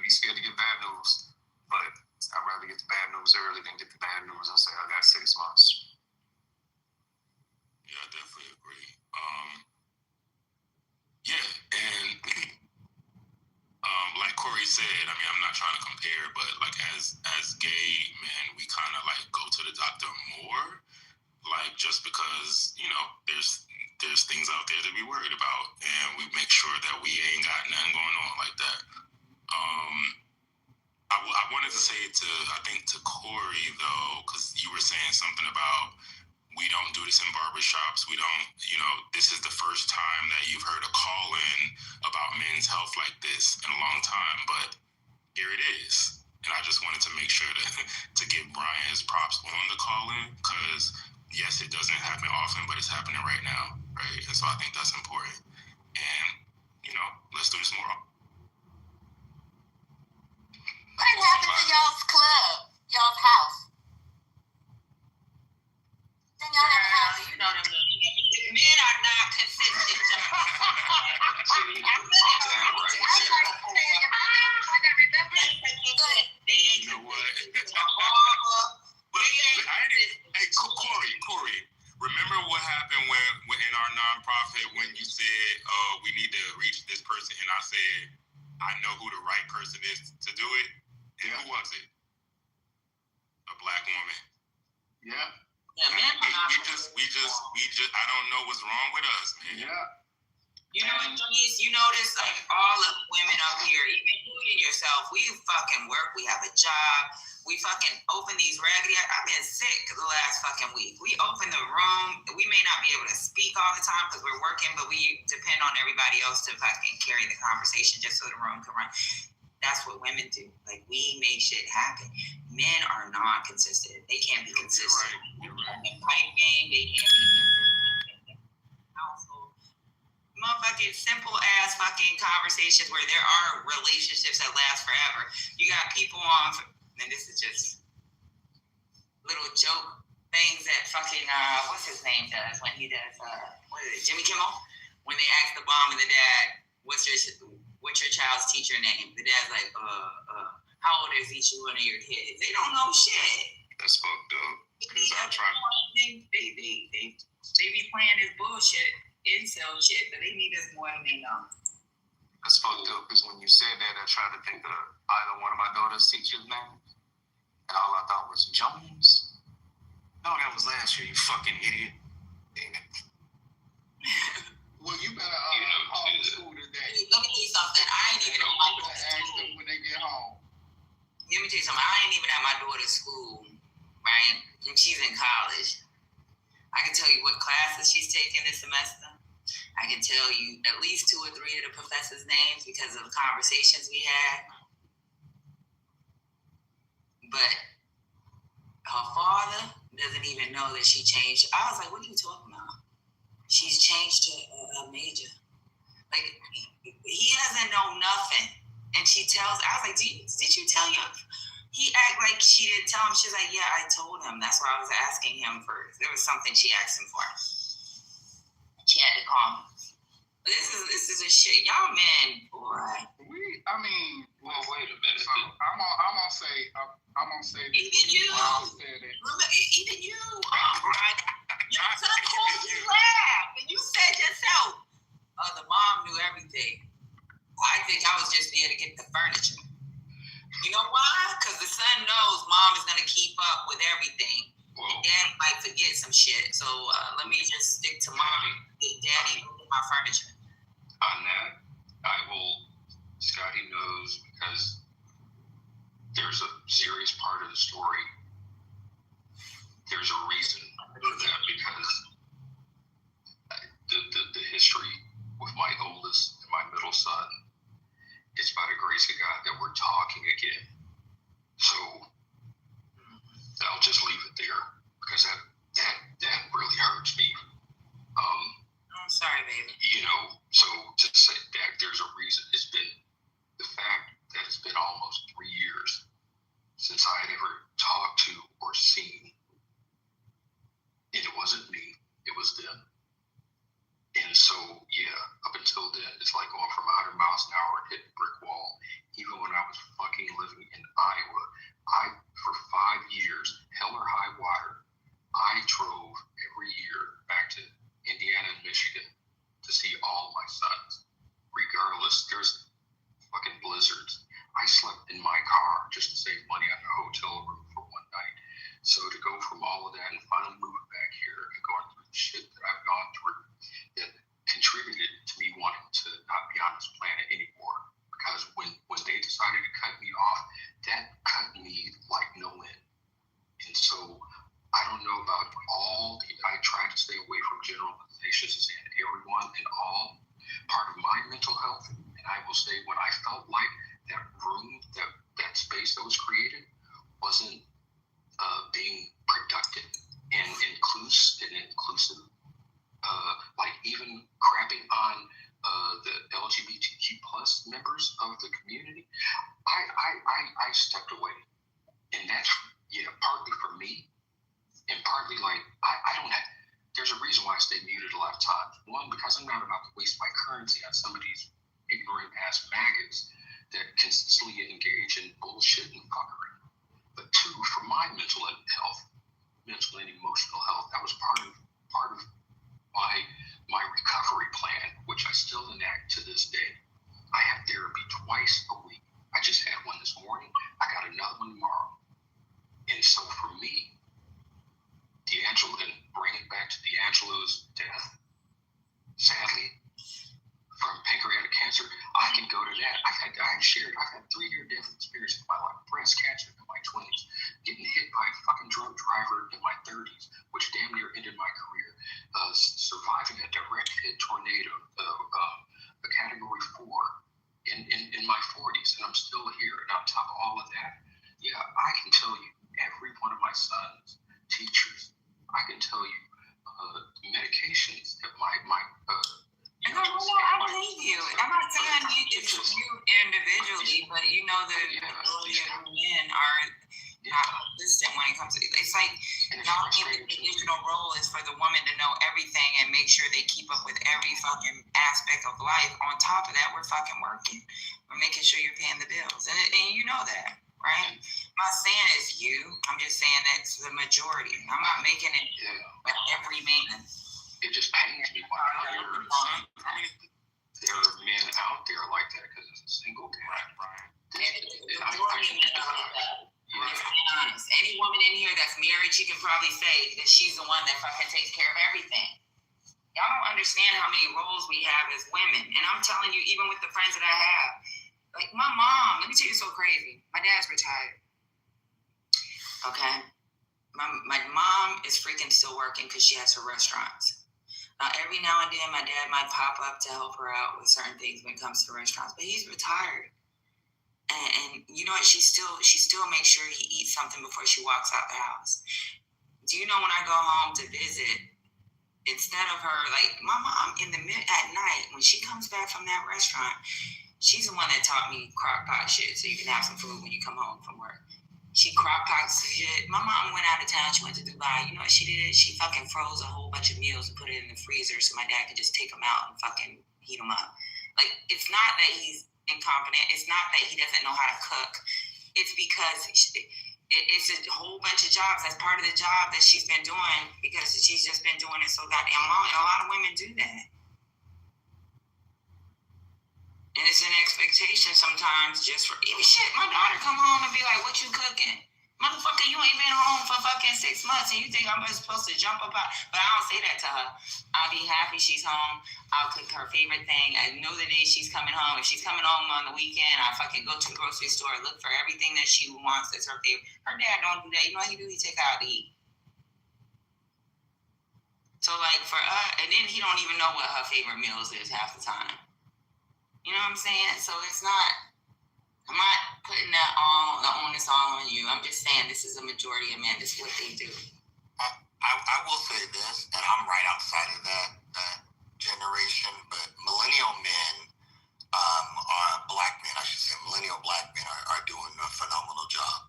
be scared to get bad news. But I'd rather get the bad news early than get the bad news and say I got 6 months. Yeah, I definitely agree. Yeah, and like Corey said, I mean, I'm not trying to compare, but like as gay men, we kind of like go to the doctor more, like just because there's things out there to be worried about, and we make sure that we ain't got nothing going on like that. I wanted to say to Corey though, because you were saying something about we don't do this in barbershops. We don't, this is the first time that you've heard a call in about men's health like this in a long time, but here it is. And I just wanted to make sure to give Brian his props on the call in, because yes, it doesn't happen often, but it's happening right now, right? And so I think that's important. And, let's do this more. What happened to y'all's club, y'all's house? Then y'all have a house. Girl, men are not consistent. You know what? Hey, Corey, remember what happened when in our nonprofit when you said, we need to reach this person, and I said, I know who the right person is to do it? And who was it? A Black woman. Yeah. Yeah, men are not. We just, I don't know what's wrong with us, man. Yeah. You know what, Denise? You notice like all of the women up here, even including yourself, we fucking work, we have a job, we fucking open these raggedy. I've been sick the last fucking week. We open the room. We may not be able to speak all the time because we're working, but we depend on everybody else to fucking carry the conversation just so the room can run. That's what women do. Like, we make shit happen. Men are not consistent. They can't be consistent. You're right. They can't be pipe game. They can't be consistent. Household. Motherfucking simple ass fucking conversations where there are relationships that last forever. You got people on, and this is just little joke things that fucking what's his name does when he does what is it, Jimmy Kimmel? When they ask the mom and the dad, what's your child's teacher name? The dad's like, how old is each one of your kids? They don't know shit. That's fucked up. Because I tried. They be playing this bullshit, incel shit, but they need us more than they know. That's fucked up, because when you said that, I tried to think of either one of my daughter's teachers' names, and all I thought was Jones. No, that was last year, you fucking idiot. Damn it. Well, you better call the school today. Let me tell you something. I ain't even at my daughter's Ask school. them when they get home. Let me tell you something. I ain't even at my daughter's school, right? And she's in college. I can tell you what classes she's taking this semester. I can tell you at least 2 or 3 of the professors' names because of the conversations we had. But her father doesn't even know that she changed. I was like, what are you talking about? She's changed her major. Like, he doesn't know nothing. And she tells, I was like, did you tell your... He act like she didn't tell him. She's like, yeah, I told him. That's why I was asking him for... There was something she asked him for. She had to call me. But this is a shit. Y'all men, boy. Well, wait a minute. So I'm gonna say this. Even you. Remember, even you. Right? Your son called you laugh. And you said yourself, the mom knew everything. I think I was just there to get the furniture. You know why? Because the son knows mom is going to keep up with everything. Well, Dad might forget some shit. So let me just stick to mom. Daddy, my furniture. on that, Scotty knows, because there's a serious part of the story. There's a reason for that, because the history with my oldest and my middle son, it's by the grace of God that we're talking again. So I'll just leave it there, because that really hurts me. I'm sorry, baby. So to say that there's a reason, it's been the fact that it's been almost 3 years since I had ever talked to or seen. And it wasn't me, it was them. And so, yeah, up until then, it's like going from 100 miles an hour and hitting a brick wall. Even when I was my car just to save money on a hotel room for one night. So to go from all of that and finally moving back here and going through the shit that I've gone through, that contributed to me wanting to not be on this planet anymore. Because when they decided to cut me off, that cut me like no end. And so I don't know about I try to stay away from generalizations and everyone and all. Part of my mental health, and I will say when I felt like that room, that space that was created wasn't being productive and inclusive, like even crapping on the LGBTQ plus members of the community, I stepped away. And that's partly for me, and partly like I don't have. There's a reason why I stay muted a lot of times. One, because I'm not about to waste my currency on some of these ignorant ass maggots that consistently engage in bullshit and fuckery. But two, for my mental health, mental and emotional health, that was part of my recovery plan, which I still enact to this day. I have therapy twice a week. I just had one this morning. I got another one tomorrow. And so for me, bringing back to D'Angelo's death, sadly, from pancreatic cancer, I can go to that. I've had 3 near-death experiences in my life. Breast cancer in my 20s, getting hit by a fucking drunk driver in my 30s, which damn near ended my career, surviving a direct hit tornado, a category 4 in my 40s, and I'm still here. And on top of all of that, I can tell you, every one of my sons, teachers, I can tell you medications that my I believe you. I'm not saying it's you individually, but the majority of men are not consistent when it comes to it's like not only the traditional role is for the woman to know everything and make sure they keep up with every fucking aspect of life. On top of that, we're fucking working. We're making sure you're paying the bills, and you know that. Right? I'm not saying it's you. I'm just saying it's the majority. I'm not making it like every man. It just pains me when I hear there are men out there like that because it's a single guy. Honest. Any woman in here that's married, she can probably say that she's the one that fucking takes care of everything. Y'all don't understand how many roles we have as women. And I'm telling you, even with the friends that I have, like my mom, let me tell you so crazy. My dad's retired. Okay? My mom is freaking still working because she has her restaurants. Every now and then, my dad might pop up to help her out with certain things when it comes to restaurants, but he's retired. And you know what? She still makes sure he eats something before she walks out the house. Do you know when I go home to visit, instead of her, like my mom at night, when she comes back from that restaurant, she's the one that taught me crock pot shit so you can have some food when you come home from work. She crock pots shit. My mom went out of town. She went to Dubai. You know what she did? She fucking froze a whole bunch of meals and put it in the freezer so my dad could just take them out and fucking heat them up. Like, it's not that he's incompetent. It's not that he doesn't know how to cook. It's because it's a whole bunch of jobs. That's part of the job that she's been doing because she's just been doing it so goddamn long. And a lot of women do that. And it's an expectation sometimes just for shit. My daughter come home and be like, "What you cooking? Motherfucker, you ain't been home for fucking 6 months and you think I'm supposed to jump up out?" But I don't say that to her. I'll be happy she's home. I'll cook her favorite thing. I know the day she's coming home. If she's coming home on the weekend, I fucking go to the grocery store, look for everything that she wants that's her favorite. Her dad don't do that. You know what he do? He take her out to eat. So like for us, and then he don't even know what her favorite meals is half the time. You know what I'm saying? So I'm not putting the onus on you. I'm just saying this is a majority of men. This is what they do. I will say this, and I'm right outside of that generation, but millennial men are black men, I should say, millennial black men are doing a phenomenal job.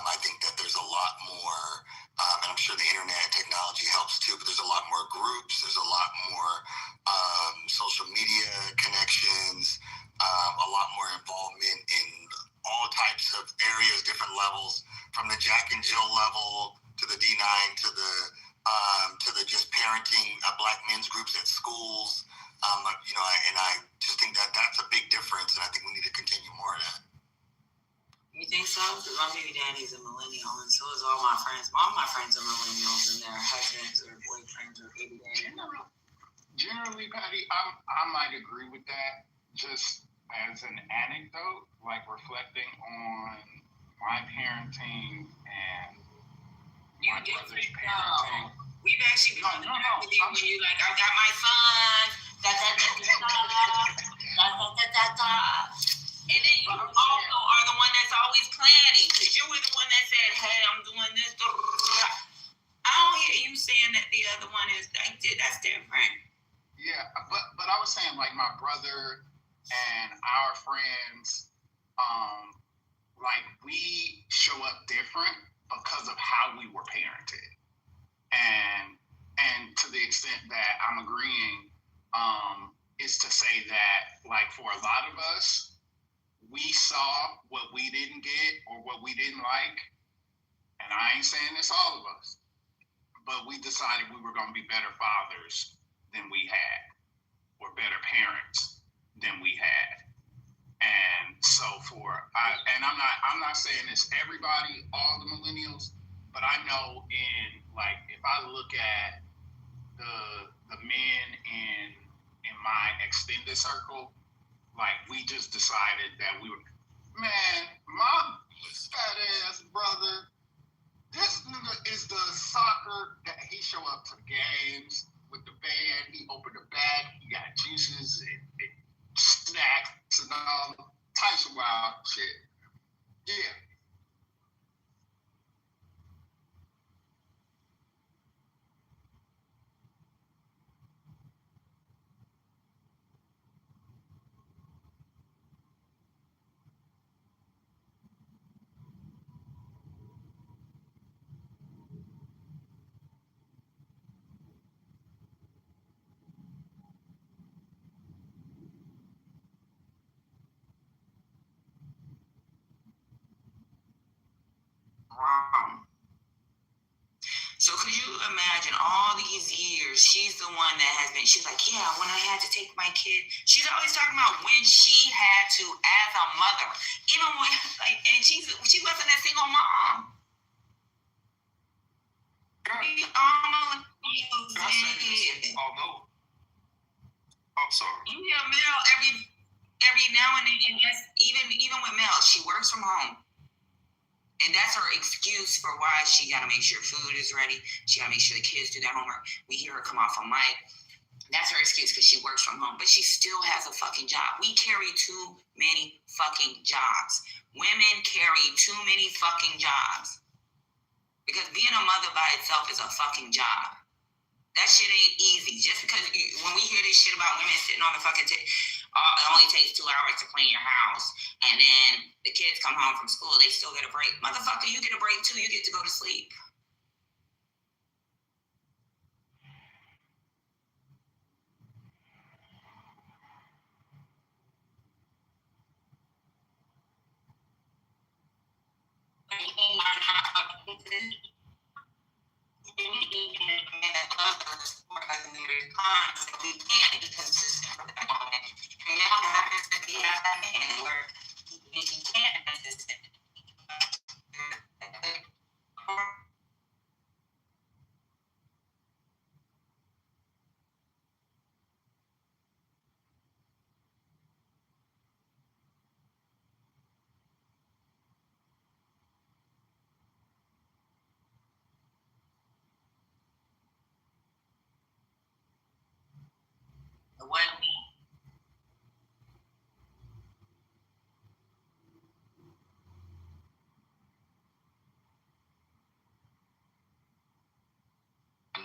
I think that there's a lot more, and I'm sure the internet technology helps too, but there's a lot more groups, there's a lot more social media connections, a lot more involvement in all types of areas, different levels, from the Jack and Jill level to the D9 to the just parenting black men's groups at schools. And I just think that that's a big difference, and I think we need to continue more of that. You think so? Because my baby daddy's a millennial, and so is all my friends. All my friends are millennials, and their husbands or boyfriends or baby daddies. Generally, Patty, I might agree with that. Just as an anecdote, like reflecting on my parenting and my brother's parenting. We've actually been with you when you like, I got my son. And then you also are the one that's always planning, because you were the one that said, hey, I'm doing this. I don't hear you saying that the other one is like, that's different. Yeah, but I was saying like my brother and our friends, like we show up different because of how we were parented. And to the extent that I'm agreeing, is to say that like for a lot of us, we saw what we didn't get or what we didn't like. And I ain't saying it's all of us, but we decided we were going to be better fathers than we had, or better parents than we had. And so I'm not saying it's everybody, all the millennials, but I know if I look at the men in my extended circle, like we just decided that my fat ass brother, this nigga is the soccer that he show up to the games with the band. He opened the bag. He got juices and snacks and all types of wild shit. Yeah. Wrong. So could you imagine all these years, she's the one that has been, she's like, yeah, when I had to take my kid, she's always talking about when she had to as a mother. Even when, like, and she wasn't a single mom. We almost Although, I'm sorry. you hear Mel every now and then, and that's even with Mel, she works from home. And that's her excuse for why she got to make sure food is ready. She got to make sure the kids do their homework. We hear her come off on mic. That's her excuse because she works from home. But she still has a fucking job. We carry too many fucking jobs. Women carry too many fucking jobs. Because being a mother by itself is a fucking job. That shit ain't easy. Just because when we hear this shit about women sitting on the fucking it only takes 2 hours to clean your house, and then the kids come home from school, they still get a break. Motherfucker, you get a break too. You get to go to sleep. We can't be consistent with that moment. And now it happens to be at that man where he can't be consistent.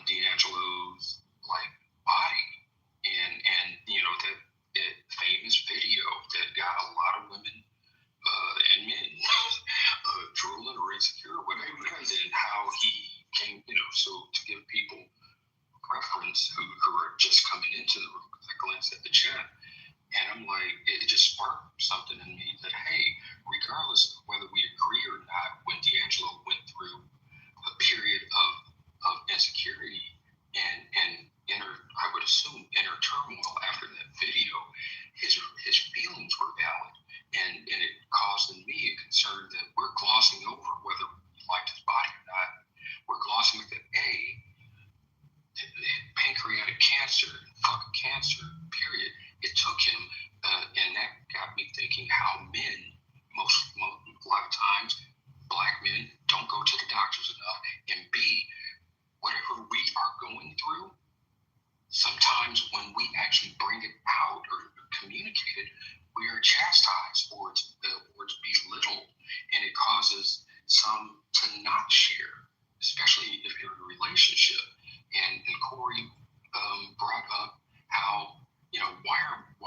D'Angelo's like body and you know that famous video that got a lot of women and men drooling or insecure or whatever, and how he came, you know, so to give people preference who are just coming into the room, because I glanced at the chat and I'm like, it just sparked something in me that, hey, regardless of whether we agree or not, when D'Angelo went through a period of insecurity and inner, I would assume, inner turmoil after that video, his feelings were valid, and it caused in me a concern that glossing over whether he liked his body or not. We're glossing over that pancreatic cancer, fucking cancer, period. It took him, and that got me thinking how men, a lot of times, black men don't go to the doctors enough, and B, whatever we are going through, sometimes when we actually bring it out or communicate it, we are chastised or it's belittled, and it causes some to not share, especially if you're in a relationship. And Corey brought up how, why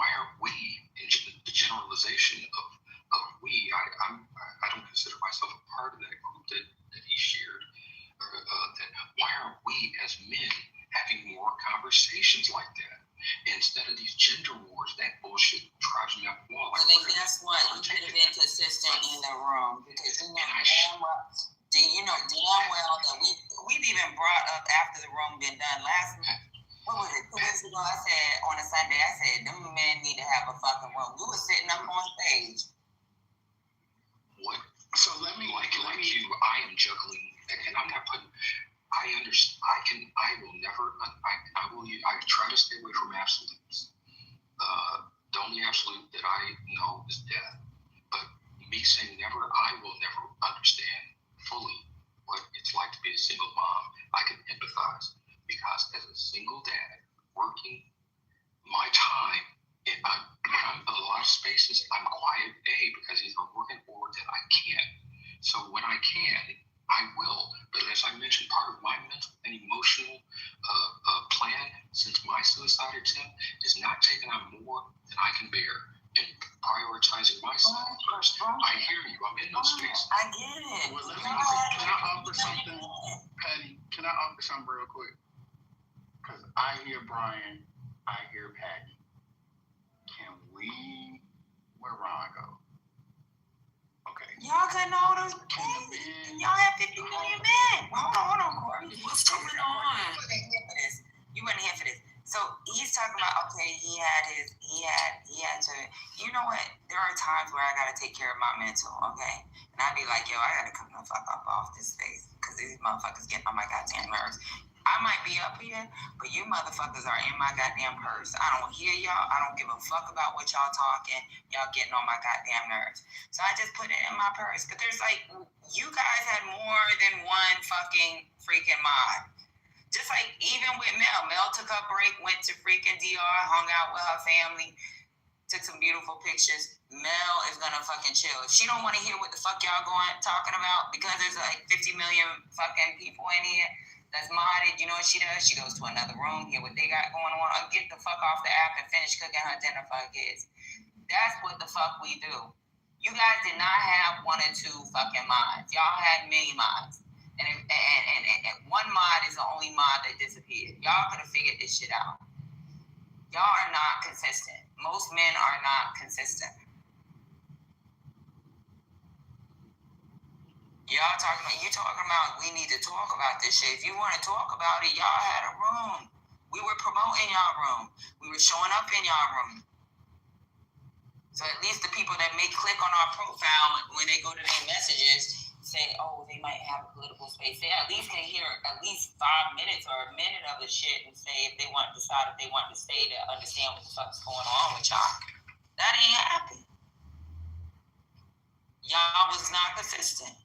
are we, in the generalization of we, I don't consider myself a part of that group that he shared, that why aren't we as men having more conversations like that? Instead of these gender wars, that bullshit drives me up the wall. Well, then guess what? You could have been consistent in the room because you know damn well that we've even brought up after the room been done last. What was it? 2 weeks ago, I said on a Sunday, I said them men need to have a fucking room. We were sitting up on stage. What? So let me like you, I am juggling, and I'm not putting. I understand. I will never. I try to stay away from absolutes. The only absolute that I know is death. But me saying never, I will never understand fully what it's like to be a single mom. I can empathize because as a single dad working, my time, when I'm in a lot of spaces, I'm quiet, because he's working or that I can't. So when I can, I will. But as I mentioned, part of my mental and emotional plan since my suicide attempt is not taking on more than I can bear and prioritizing myself first. I hear you. I'm in those spaces. I get it. Well, can I offer something, Patty? Can I offer something real quick? Because I hear Brian, I hear Patty. Can we? Where Ron go? Okay. Y'all couldn't hold those things. Y'all have 50 million men. Hold on, Corey. What's going on? You weren't here for this. So he's talking about, okay, he had to, you know what? There are times where I gotta take care of my mental, okay? And I'd be like, yo, I gotta come the fuck up off this space because these motherfuckers getting on my goddamn nerves. I might be up here, but you motherfuckers are in my goddamn purse. I don't hear y'all. I don't give a fuck about what y'all talking. Y'all getting on my goddamn nerves. So I just put it in my purse. But there's you guys had more than one fucking freaking mod. Just like even with Mel. Mel took a break, went to freaking DR, hung out with her family, took some beautiful pictures. Mel is gonna fucking chill. If she don't want to hear what the fuck y'all talking about, because there's 50 million fucking people in here that's modded, you know what she does? She goes to another room, hear what they got going on, or get the fuck off the app and finish cooking her dinner for her kids. That's what the fuck we do. You guys did not have 1 or 2 fucking mods. Y'all had many mods. And one mod is the only mod that disappeared. Y'all could have figured this shit out. Y'all are not consistent. Most men are not consistent. Y'all talking about we need to talk about this shit. If you want to talk about it, y'all had a room. We were promoting y'all room. We were showing up in y'all room. So at least the people that may click on our profile when they go to their messages say, oh, they might have a political space. They at least can hear at least 5 minutes or a minute of the shit and say if they want to decide if they want to stay to understand what the fuck's going on with y'all. That ain't happening. Y'all was not consistent.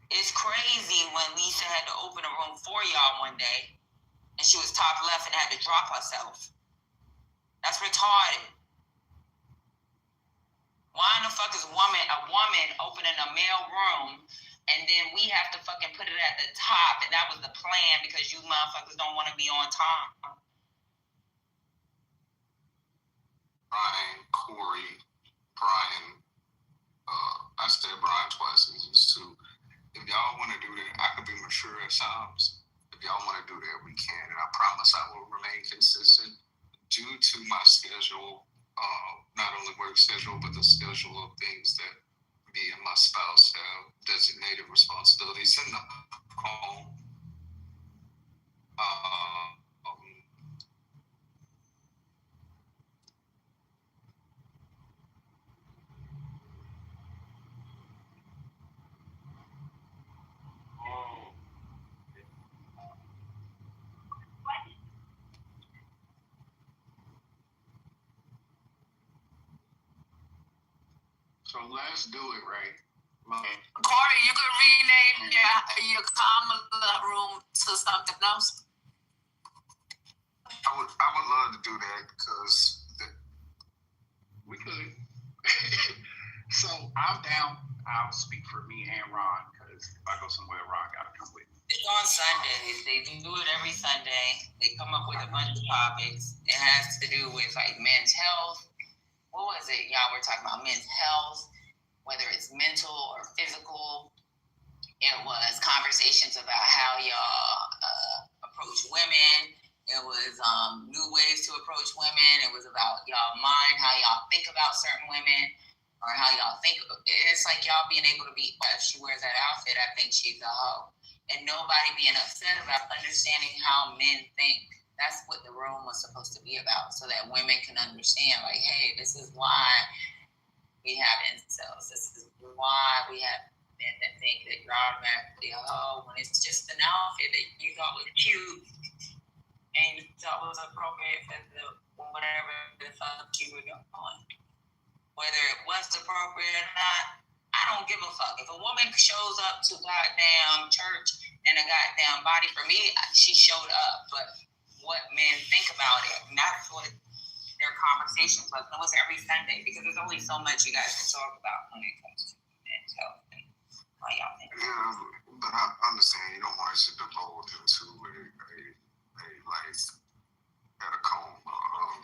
It's crazy when Lisa had to open a room for y'all one day and she was top left and had to drop herself. That's retarded. Why in the fuck is a woman opening a male room and then we have to fucking put it at the top and that was the plan because you motherfuckers don't want to be on time? Brian, Corey, Brian, I said Brian twice, and just 2. If y'all want to do that, I could be mature at times. If y'all want to do that, we can. And I promise I will remain consistent due to my schedule, not only work schedule, but the schedule of things that me and my spouse have designated responsibilities in the home. So let's do it, right? Like, Corey, you could rename your Kamala room to something else. I would love to do that because we could. So I'm down. I'll speak for me and Ron because if I go somewhere, Ron gotta come with me. It's on Sundays. They do it every Sunday. They come up with a bunch of topics. It has to do with like men's health. What was it? Y'all were talking about men's health, whether it's mental or physical. It was conversations about how y'all approach women. It was new ways to approach women. It was about y'all mind, how y'all think about certain women, or how y'all think. It's like y'all being able to be, if she wears that outfit, I think she's a hoe. And nobody being upset about understanding how men think. That's what the room was supposed to be about, so that women can understand, like, hey, this is why we have incels. This is why we have men that think that you're automatically a hoe when it's just an outfit that you thought was cute and you thought was appropriate for whatever the fuck you were doing. Whether it was appropriate or not, I don't give a fuck. If a woman shows up to goddamn church in a goddamn body, for me, she showed up. But what men think about it, and that's what their conversations was. And it was every Sunday because there's only so much you guys can talk about when it comes to men's health and how y'all think. Yeah, but I understand you don't want us to divulge into a like catacomb of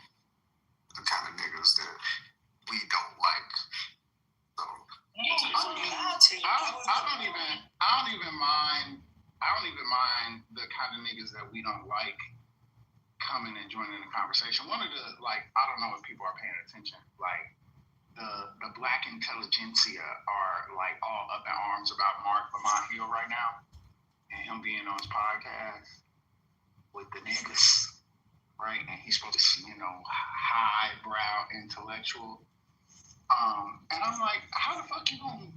the kind of niggas that we don't like. So I don't even mind the kind of niggas that we don't like coming and joining the conversation. One of the, like, I don't know if people are paying attention, like the black intelligentsia are like all up in arms about Mark Lamont Hill right now and him being on his podcast with the niggas, right? And he's supposed to be, highbrow intellectual. And I'm like, how the fuck you gonna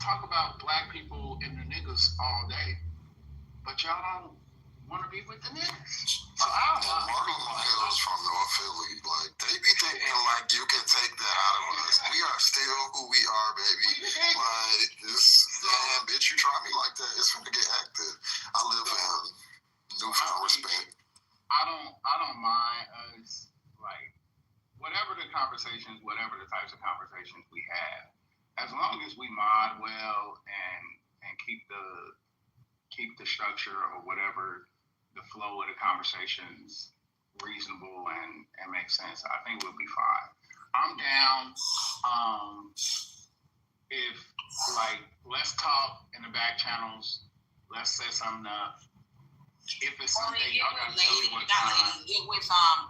talk about black people and the niggas all day, but y'all don't want to be with the niggas? So I don't know. Mark Lamont Hill is from North Philly. Like, they be thinking like you can take that out of us. We are still who we are, baby. Like, damn, bitch, you try me like that, it's gonna get active. I live in newfound respect. I don't mind us, like, whatever the conversations, whatever the types of conversations we have, as long as we mod well and keep the structure or whatever, the flow of the conversations reasonable and make sense, I think we'll be fine. I'm down. If, like, let's talk in the back channels, let's set something up. If it's Sunday, y'all gotta tell me what time.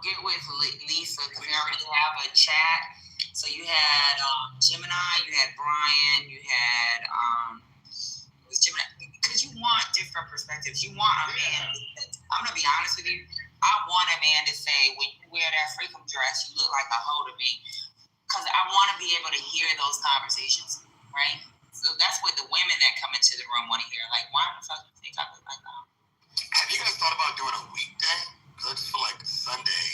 Get with Lisa, because we already have a chat. So you had Gemini, you had Brian, you had it was Gemini, because you want different perspectives. You want a man. I'm gonna be honest with you. I want a man to say, when you wear that freakum dress, you look like a hoe to me, because I want to be able to hear those conversations, right? So that's what the women that come into the room want to hear. Like, why the fuck do you think I look like that? Have you guys thought about doing a weekday? Because I just feel like Sunday,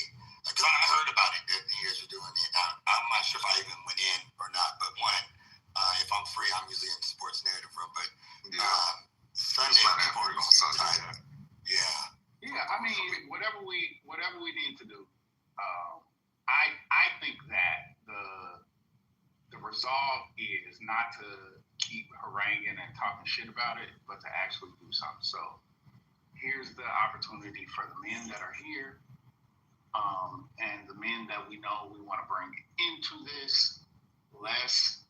because I heard about it that you guys are doing it. I'm not sure if I even went in or not, but one, if I'm free, I'm usually in the sports narrative room, but Sunday people are going so tight. Yeah, I mean, whatever we need to do. I think that the resolve is not to keep haranguing and talking shit about it, but to actually do something. So here's the opportunity for the men that are here, and the men that we know we want to bring into this. Let's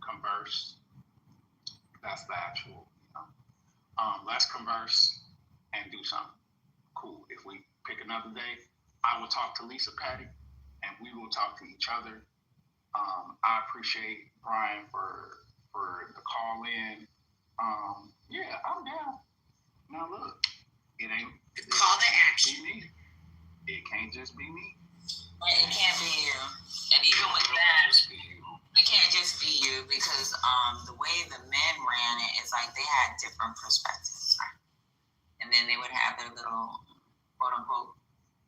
converse. That's the actual, let's converse and do something. Cool. If we pick another day, I will talk to Lisa Patty, and we will talk to each other. I appreciate Brian for the call in. Yeah, I'm down. Now look, it ain't call to action. Me. It can't just be me. It can't be you. And even with that, it can't just be you, because the way the men ran it is like they had different perspectives, right? And then they would have their little quote unquote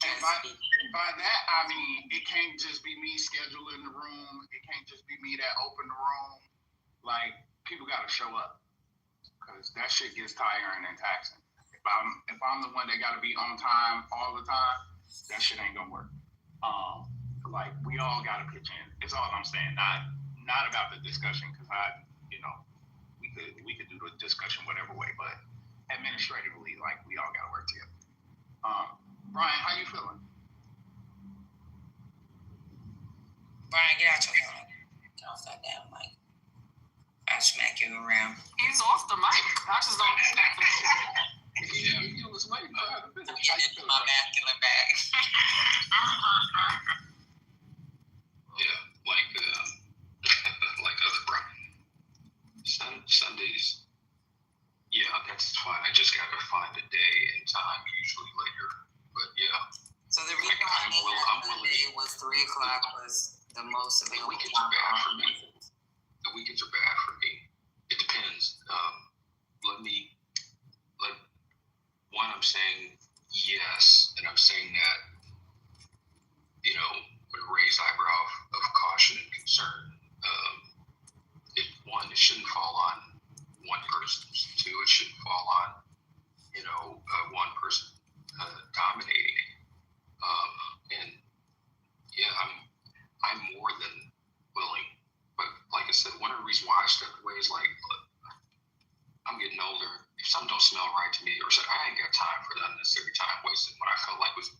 and By that, I mean, it can't just be me scheduling the room. It can't just be me that open the room. Like, people got to show up. Because that shit gets tiring and taxing. If I'm the one that got to be on time all the time, that shit ain't going to work. Like, we all got to pitch in. It's all I'm saying. Not about the discussion, because we could do the discussion whatever way, but administratively, like, we all got to work together. Brian, how you feeling? Brian, get out your phone. Get off that damn mic. I'll smack you around. He's off the mic. I just don't know. I'm getting my masculine bag. Yeah, like other Brian. Sundays, yeah, that's fine. I just gotta find a day and time, usually later. But yeah. So the reason why Sunday was 3 o'clock was the most The available weekends are time. bad for me. The weekends are bad for me. It depends. One, I'm saying yes, and I'm saying that, with a raised eyebrow of caution and concern. It shouldn't fall on one person. 2, it shouldn't fall on, one person dominating. And yeah, I'm more than willing. But like I said, one of the reasons why I stepped away is like, look, I'm getting older. If something don't smell right to me, or I ain't got time for the unnecessary time wasted when I felt like was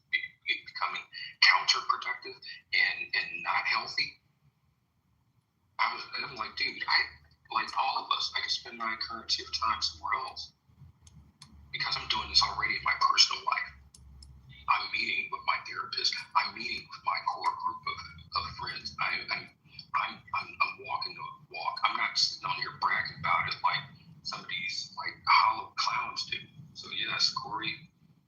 becoming counterproductive and not healthy. I'm like, dude, like all of us, I can spend my currency of time somewhere else because I'm doing this already in my personal life. I'm meeting with my therapist. I'm meeting with my core group of friends. I'm walking the walk. I'm not sitting on here bragging about it like some of these like hollow clowns do. So yes, Corey,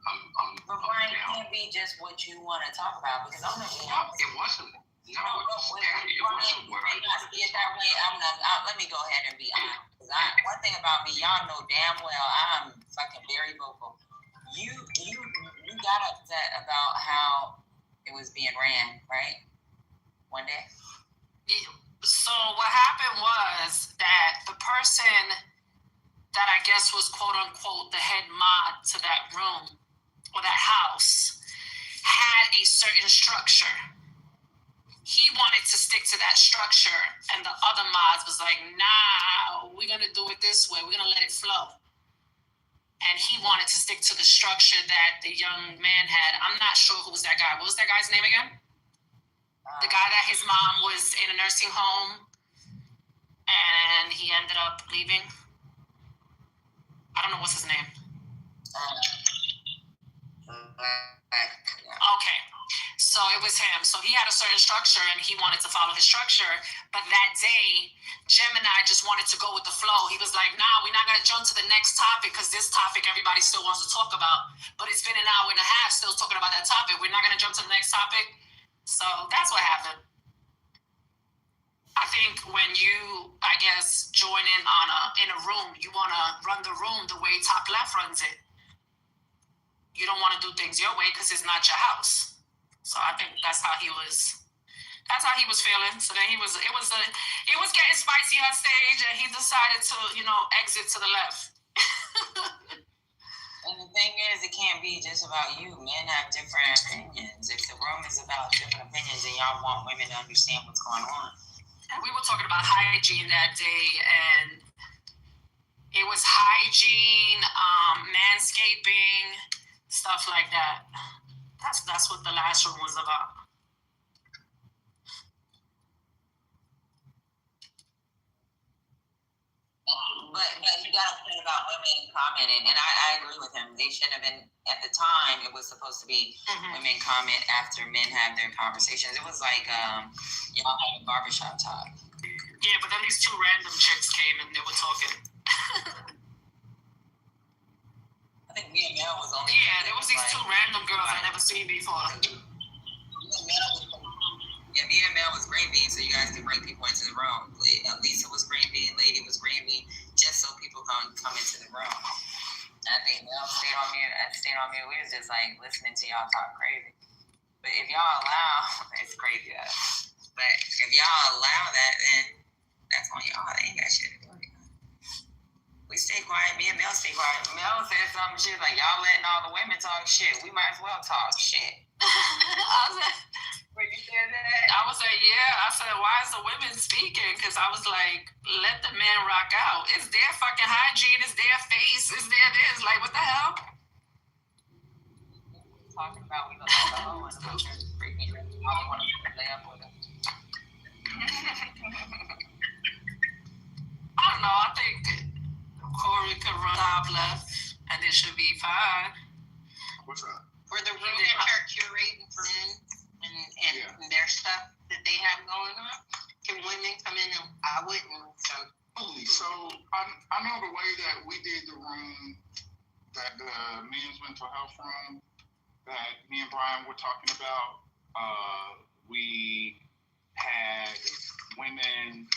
I'm But Brian, it down. can't be just what you want to talk about, because I'm not. It wasn't. No, it wasn't what I wanted to see it that way. Let me go ahead and be honest. Because one thing about me, y'all know damn well I'm fucking very vocal. You got upset about how it was being ran, right? One day. So what happened was that the person that I guess was quote unquote the head mod to that room or that house had a certain structure. He wanted to stick to that structure, and the other mods was like, nah, we're going to do it this way. We're going to let it flow. And he wanted to stick to the structure that the young man had. I'm not sure who was that guy. What was that guy's name again? The guy that his mom was in a nursing home, and he ended up leaving. I don't know what's his name. Okay. So it was him. So he had a certain structure and he wanted to follow his structure. But that day, Gemini just wanted to go with the flow. He was like, nah, we're not going to jump to the next topic because this topic everybody still wants to talk about. But it's been an hour and a half still talking about that topic. We're not going to jump to the next topic. So that's what happened. I think when you, I guess, join in in a room, you want to run the room the way top left runs it. You don't want to do things your way because it's not your house. So I think that's how he was feeling. So then it was getting spicy on stage, and he decided to, exit to the left. And the thing is, it can't be just about you. Men have different opinions. If the room is about different opinions, then y'all want women to understand what's going on. And we were talking about hygiene that day, and it was hygiene, manscaping, stuff like that. That's what the last room was about. But you got a point about women commenting, and I agree with him. They shouldn't have been, at the time, it was supposed to be women comment after men have their conversations. It was like y'all had a barbershop talk. Yeah, but then these 2 random chicks came and they were talking. I think me and Mel was only. Yeah, there was these 2 random girls I never seen before. Yeah, me and Mel was green bean, so you guys can bring people into the room. Lisa was green bean, Lady was green bean, just so people come into the room. I think Mel stayed on mute. We was just like listening to y'all talk crazy. But if y'all allow, it's crazy. But if y'all allow that, then that's on y'all. They ain't got shit to do with it. We stay quiet. Me and Mel stay quiet. Mel said something shit like, y'all letting all the women talk shit. We might as well talk shit. But you said that? I was like, yeah. I said, why is the women speaking? Because I was like, let the men rock out. It's their fucking hygiene. It's their face. It's their this. Like, what the hell? Talking about we look like a hoe and a bunch of freaking all they want to lay up with them. I don't know. I think Corey could run top left and it should be fine. What's up? For the room that you're curating for men and their stuff that they have going on, can women come in? And I wouldn't. So I know the way that we did the room, that the men's mental health room that me and Brian were talking about, we had women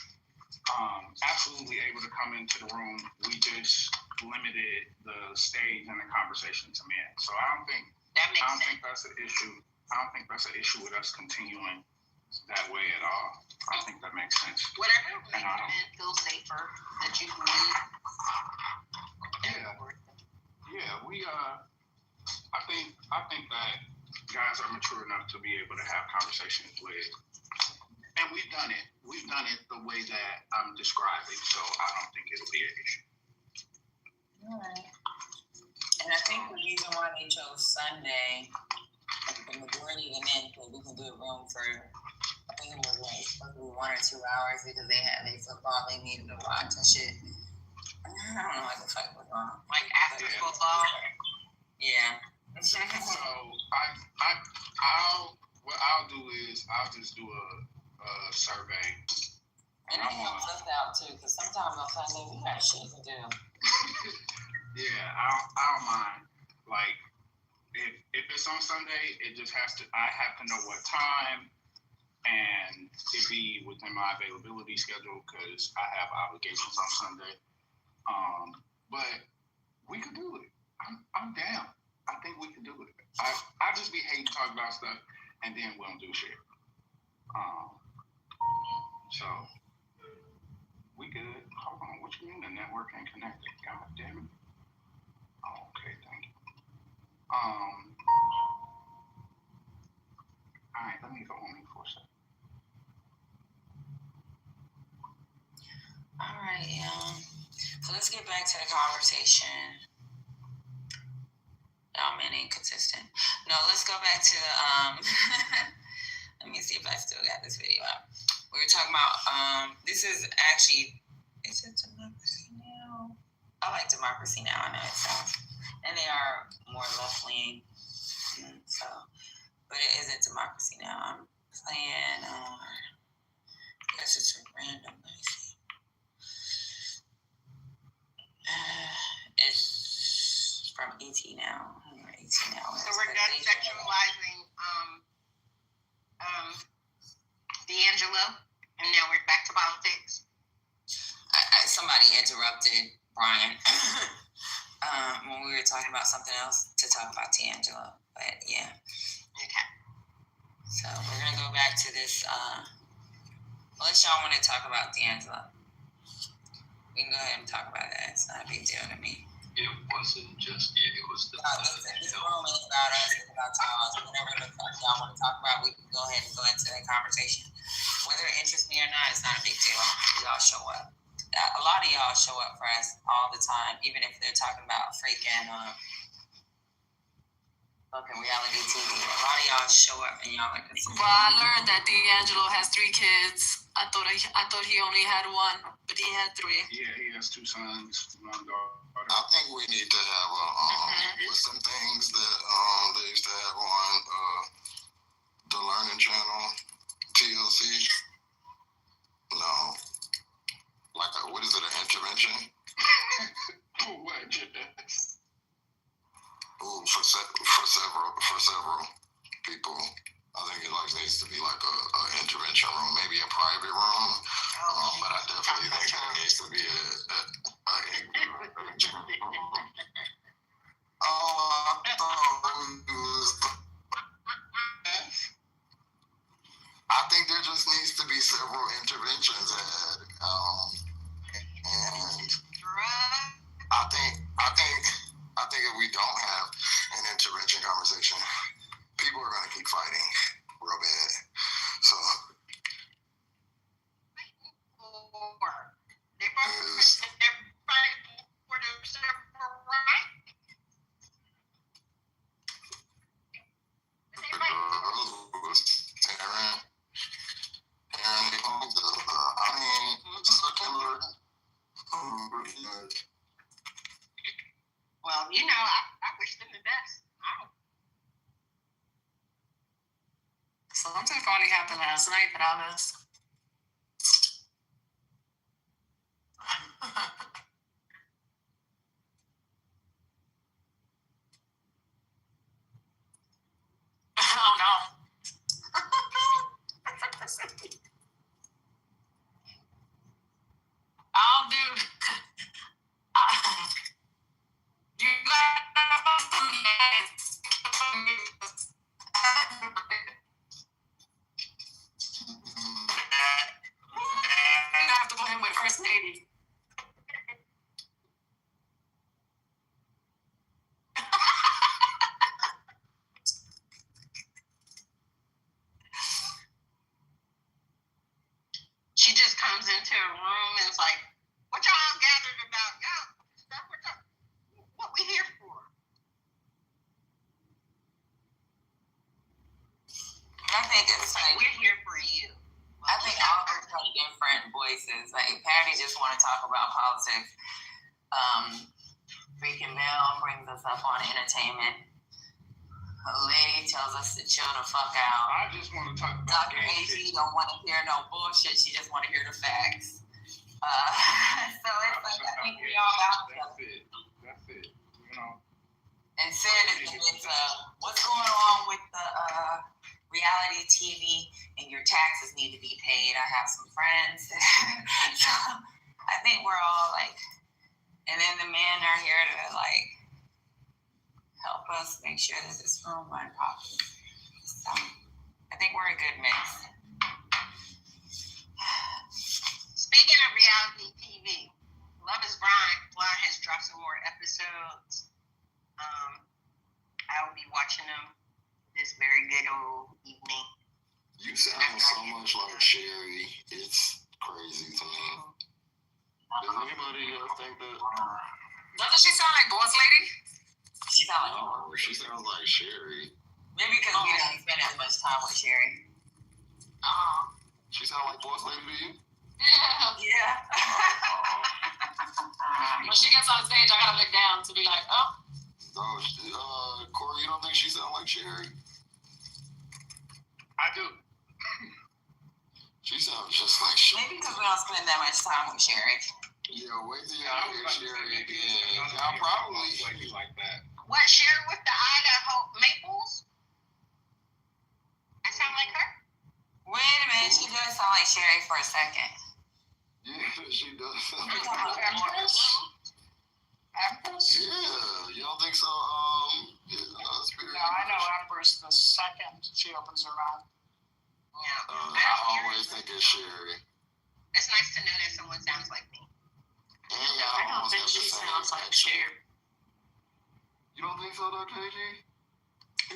absolutely able to come into the room. We just limited the stage and the conversation to men. So I don't think that's an issue. I don't think that's an issue with us continuing that way at all. I think that makes sense. Whatever makes men feel safer that you can leave. Yeah. We I think that guys are mature enough to be able to have conversations with, and we've done it. We've done it the way that I'm describing, so I don't think it'll be an issue. All right. And I think the reason why they chose Sunday, the majority of the men, because we can do a room for, I think it was like supposed to be 1 or 2 hours because they had their football they needed to watch and shit. I don't know what the fuck was wrong. Like after football? Yeah. So what I'll do is I'll just do a survey. And it helps us out too, because sometimes on Sunday we got shit to do. Yeah, I don't mind. Like, if it's on Sunday, it just has to. I have to know what time, and it be within my availability schedule because I have obligations on Sunday. But we could do it. I'm down. I think we can do it. I just be hating talking about stuff, and then we don't do shit. So we good. Hold on. What you mean the network ain't connected? God damn it. Oh, okay, thank you. All right, let me go on mute for a second. All right, so let's get back to the conversation. Y'all men ain't consistent. No, let's go back to let me see if I still got this video up. We were talking about this is actually, is it Democracy Now? I like Democracy Now, I know it sounds, and they are more left wing, so, but it isn't Democracy Now. I'm playing I guess it's random. Let me see. It's from ET Now. ET Now. So we're done sexualizing D'Angelo, and now we're back to politics. Somebody interrupted Brian when we were talking about something else to talk about D'Angelo, but yeah. Okay. So we're gonna go back to this. Unless y'all want to talk about D'Angelo, we can go ahead and talk about that. It's not a big deal to me. It wasn't just it was the This room is about us, it's about y'all. So whatever the fuck y'all want to talk about, we can go ahead and go into that conversation. Whether it interests me or not, it's not a big deal. Y'all show up. A lot of y'all show up for us all the time, even if they're talking about freaking fucking reality TV. A lot of y'all show up and y'all like this. Well, I learned that D'Angelo has 3 kids. I thought he only had 1, but he had 3. Yeah, he has 2 sons, 1 daughter. I think we need to have with some things that they used to have on the Learning Channel, TLC. No, like what is it? An intervention? What? Ooh, for several people. I think it needs to be like a intervention room, maybe a private room. But I definitely think there needs to be a intervention room. I thought it was interventions at, and I think if we don't have an intervention conversation, people are going to keep fighting real bad. So They're fighting for their civil rights. Well, you know, I wish them the best. Something probably happened last night that I missed. Oh no. I'll do. You got yes. I have to put him with First Lady. She just comes into a room and it's like, what y'all gathered about? Y'all, what we here for? I think it's like We're here for you. I think all of us have different voices. Like Patty just want to talk about politics. Freaking Mel brings us up on entertainment. A lady tells us to chill the fuck out. I just want to talk about Dr. AG don't want to hear no bullshit. She just want to hear the facts. So it's like I think we all out there. That's it. You know. And Sid is into what's going on with the reality TV and your taxes need to be paid. I have some friends. So I think we're all like, and then the men are here to like help us make sure that this room run properly. So I think we're a good mix. Speaking of reality TV, Love is Blind has dropped some more episodes. I will be watching them this very good old evening. you sound so much like Sherry. It's crazy to me. Does anybody else think that? Doesn't she sound like Boss Lady? She sounds like No, she sounds like Sherry. maybe because we don't spend as much time with Sherry. She sound like Boss Lady to you? Yeah. When she gets on stage, I gotta look down to be like, oh. Corey, you don't think she sound like Sherry? I do. She sounds just like Sherry. Maybe because we don't spend that much time with Sherry. Yeah, wait till y'all hear Sherry again. Y'all probably like that. What, Sherry with the Idaho Maples? I sound like her? Wait a minute, she does sound like Sherry for a second. Yeah, she does. Empress? Yeah, you don't think so? Spirit. No, I know Empress the second she opens her mouth. Yeah. I always think it's Sherry. It's nice to know that someone sounds like me. And I y'all don't almost think have the she same sounds like accent. Sherry. You don't think so, though, KG?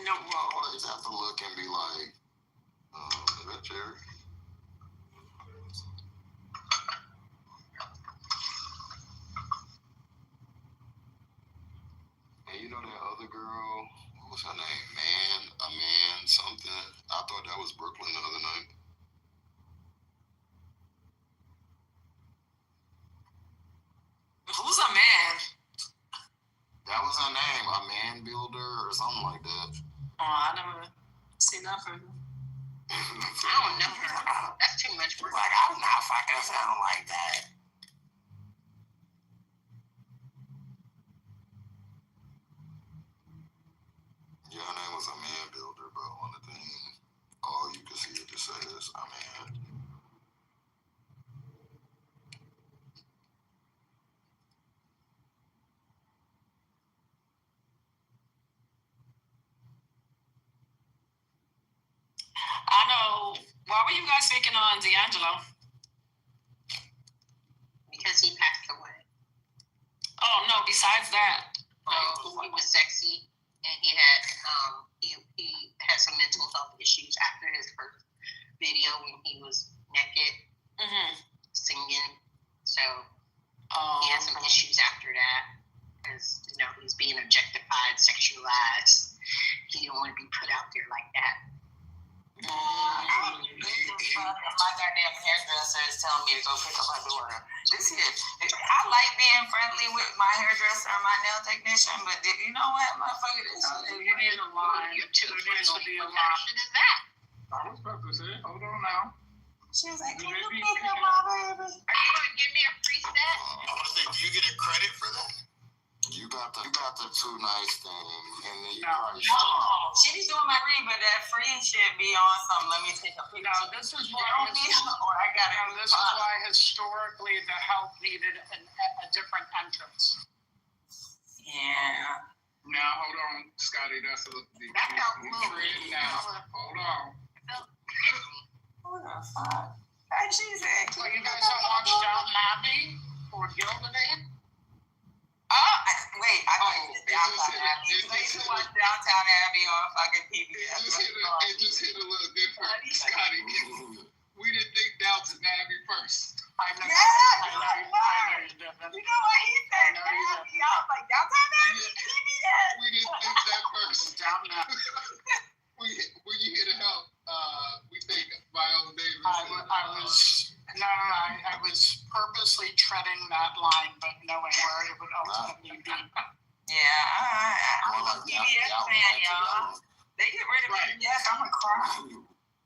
No. You always have to look and be like, is that Sherry? And you know that other girl, what was her name? A man something. I thought that was Brooklyn the other night. Who's a man? That was her name, a man builder or something like that. Oh, I never seen that person. I don't know her. That's too much for her. Like, I'm not fucking sound like that. Yeah, her name was a man builder, but on the thing, all you can see it just says a man. I know. Why were you guys speaking on D'Angelo? or what? Oh no! Besides that, He was sexy, and he had some mental health issues after his first video when he was naked singing. So he had some issues after that because he's being objectified, sexualized. He didn't want to be put out there like that. My goddamn hairdresser is telling me to go pick up my daughter. I like being friendly with my hairdresser and my nail technician, but you know what, motherfucker, you need a line. You too There needs to be a What line. shit is that? I was about to say, hold on now. she was like, can you pick up my baby? Are you gonna give me a free set? I want to say, do you get a credit for that? You got the too nice thing, and then you No. probably No, she be doing my ring, but that free shit be on something. Let me take a picture. No, this is why. Or I got it. This is why historically the health needed a different entrance. Yeah. Now, hold on, Scotty. That's a That felt good. now. Hold on. What the fuck? And she said, So you guys have watched Downton Abbey or Gildersleeve? Wait, I watched Downtown Abbey. I used to watch Downtown Abbey on fucking PBS. It just hit a little different, Scotty. We didn't think Downton Abbey first. I know. Yeah, I know you did. you know what he said? Abbey. I was like, Downtown Abbey, PBS. We didn't think that first. Downton Abbey. When you hear the help, we think Viola Davis. I was purposely treading that line, but knowing where it would ultimately be. Yeah, I'm a PBS fan, y'all. They get rid of PBS, I'm gonna cry.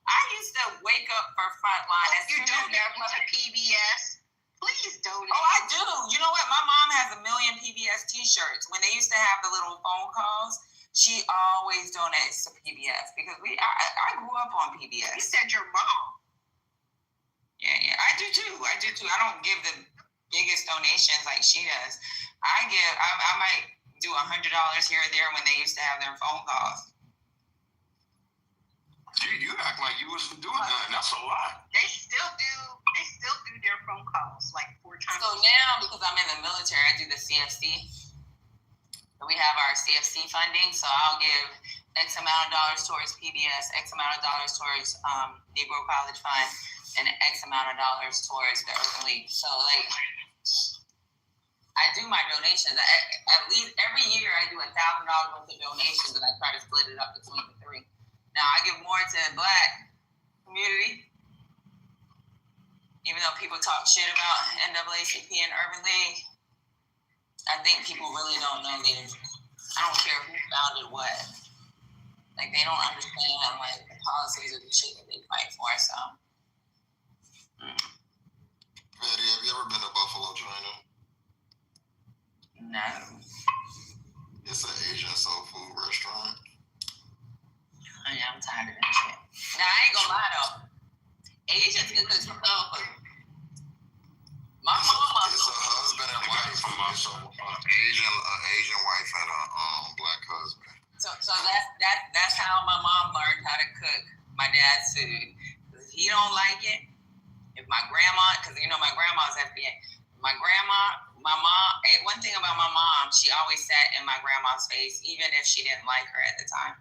I used to wake up for Frontline. If you donate to PBS, please donate. Oh, I do. You know what? My mom has a million PBS T-shirts. When they used to have the little phone calls, she always donates to PBS because I grew up on PBS. You said your mom. Yeah, I do too. I don't give the biggest donations like she does. I might do $100 here or there when they used to have their phone calls. You act like you wasn't doing that. That's a lot. They still do their phone calls like 4 times. So now, because I'm in the military, I do the CFC. We have our CFC funding, so I'll give X amount of dollars towards PBS, X amount of dollars towards Negro College Fund, and X amount of dollars towards the Urban League. So, like, I do my donations. At least every year I do $1,000 worth of donations, and I try to split it up between the 3. Now, I give more to the Black community, even though people talk shit about NAACP and Urban League. I think people really don't know I don't care who founded what. Like, they don't understand, like, the policies of the shit that they fight for, so. Patty, have you ever been to Buffalo China? No. It's an Asian soul food restaurant. I'm tired of that shit. Now, I ain't gonna lie, though. Asians can cook some soul food. My mama. It's a husband and wife. It's an Asian wife and a black husband. So that's how my mom learned how to cook my dad's food. If he don't like it, if my grandma, because you know my grandma's FBA, my mom, one thing about my mom, she always sat in my grandma's face, even if she didn't like her at the time,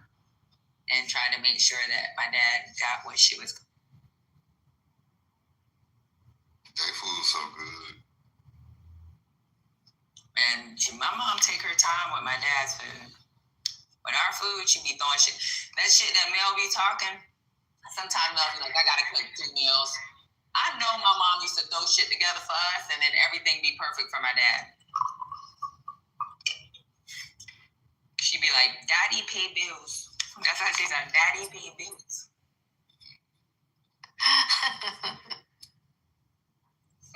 and tried to make sure that my dad got what she was. They food so good. And my mom take her time with my dad's food. With our food, she be throwing shit. That shit that Mel be talking, sometimes Mel be like, I gotta cook 2 meals. I know my mom used to throw shit together for us and then everything be perfect for my dad. She'd be like, Daddy pay bills. That's how she said, Daddy pay bills.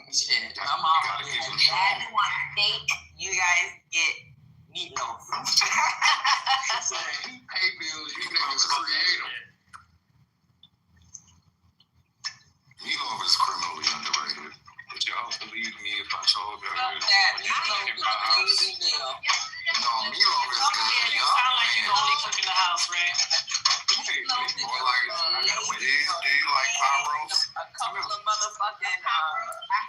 Shit, my mom would be like, Dad want steak, you guys get meatloaf. So he pay bills, you niggas create them. Meatloaf is criminally underrated. Would y'all believe me if I told y'all That meatloaf is a lazy meal. No, meatloaf is good. You sound like you only cook in the house, right? Or like, do you like pot roast? A couple of motherfucking I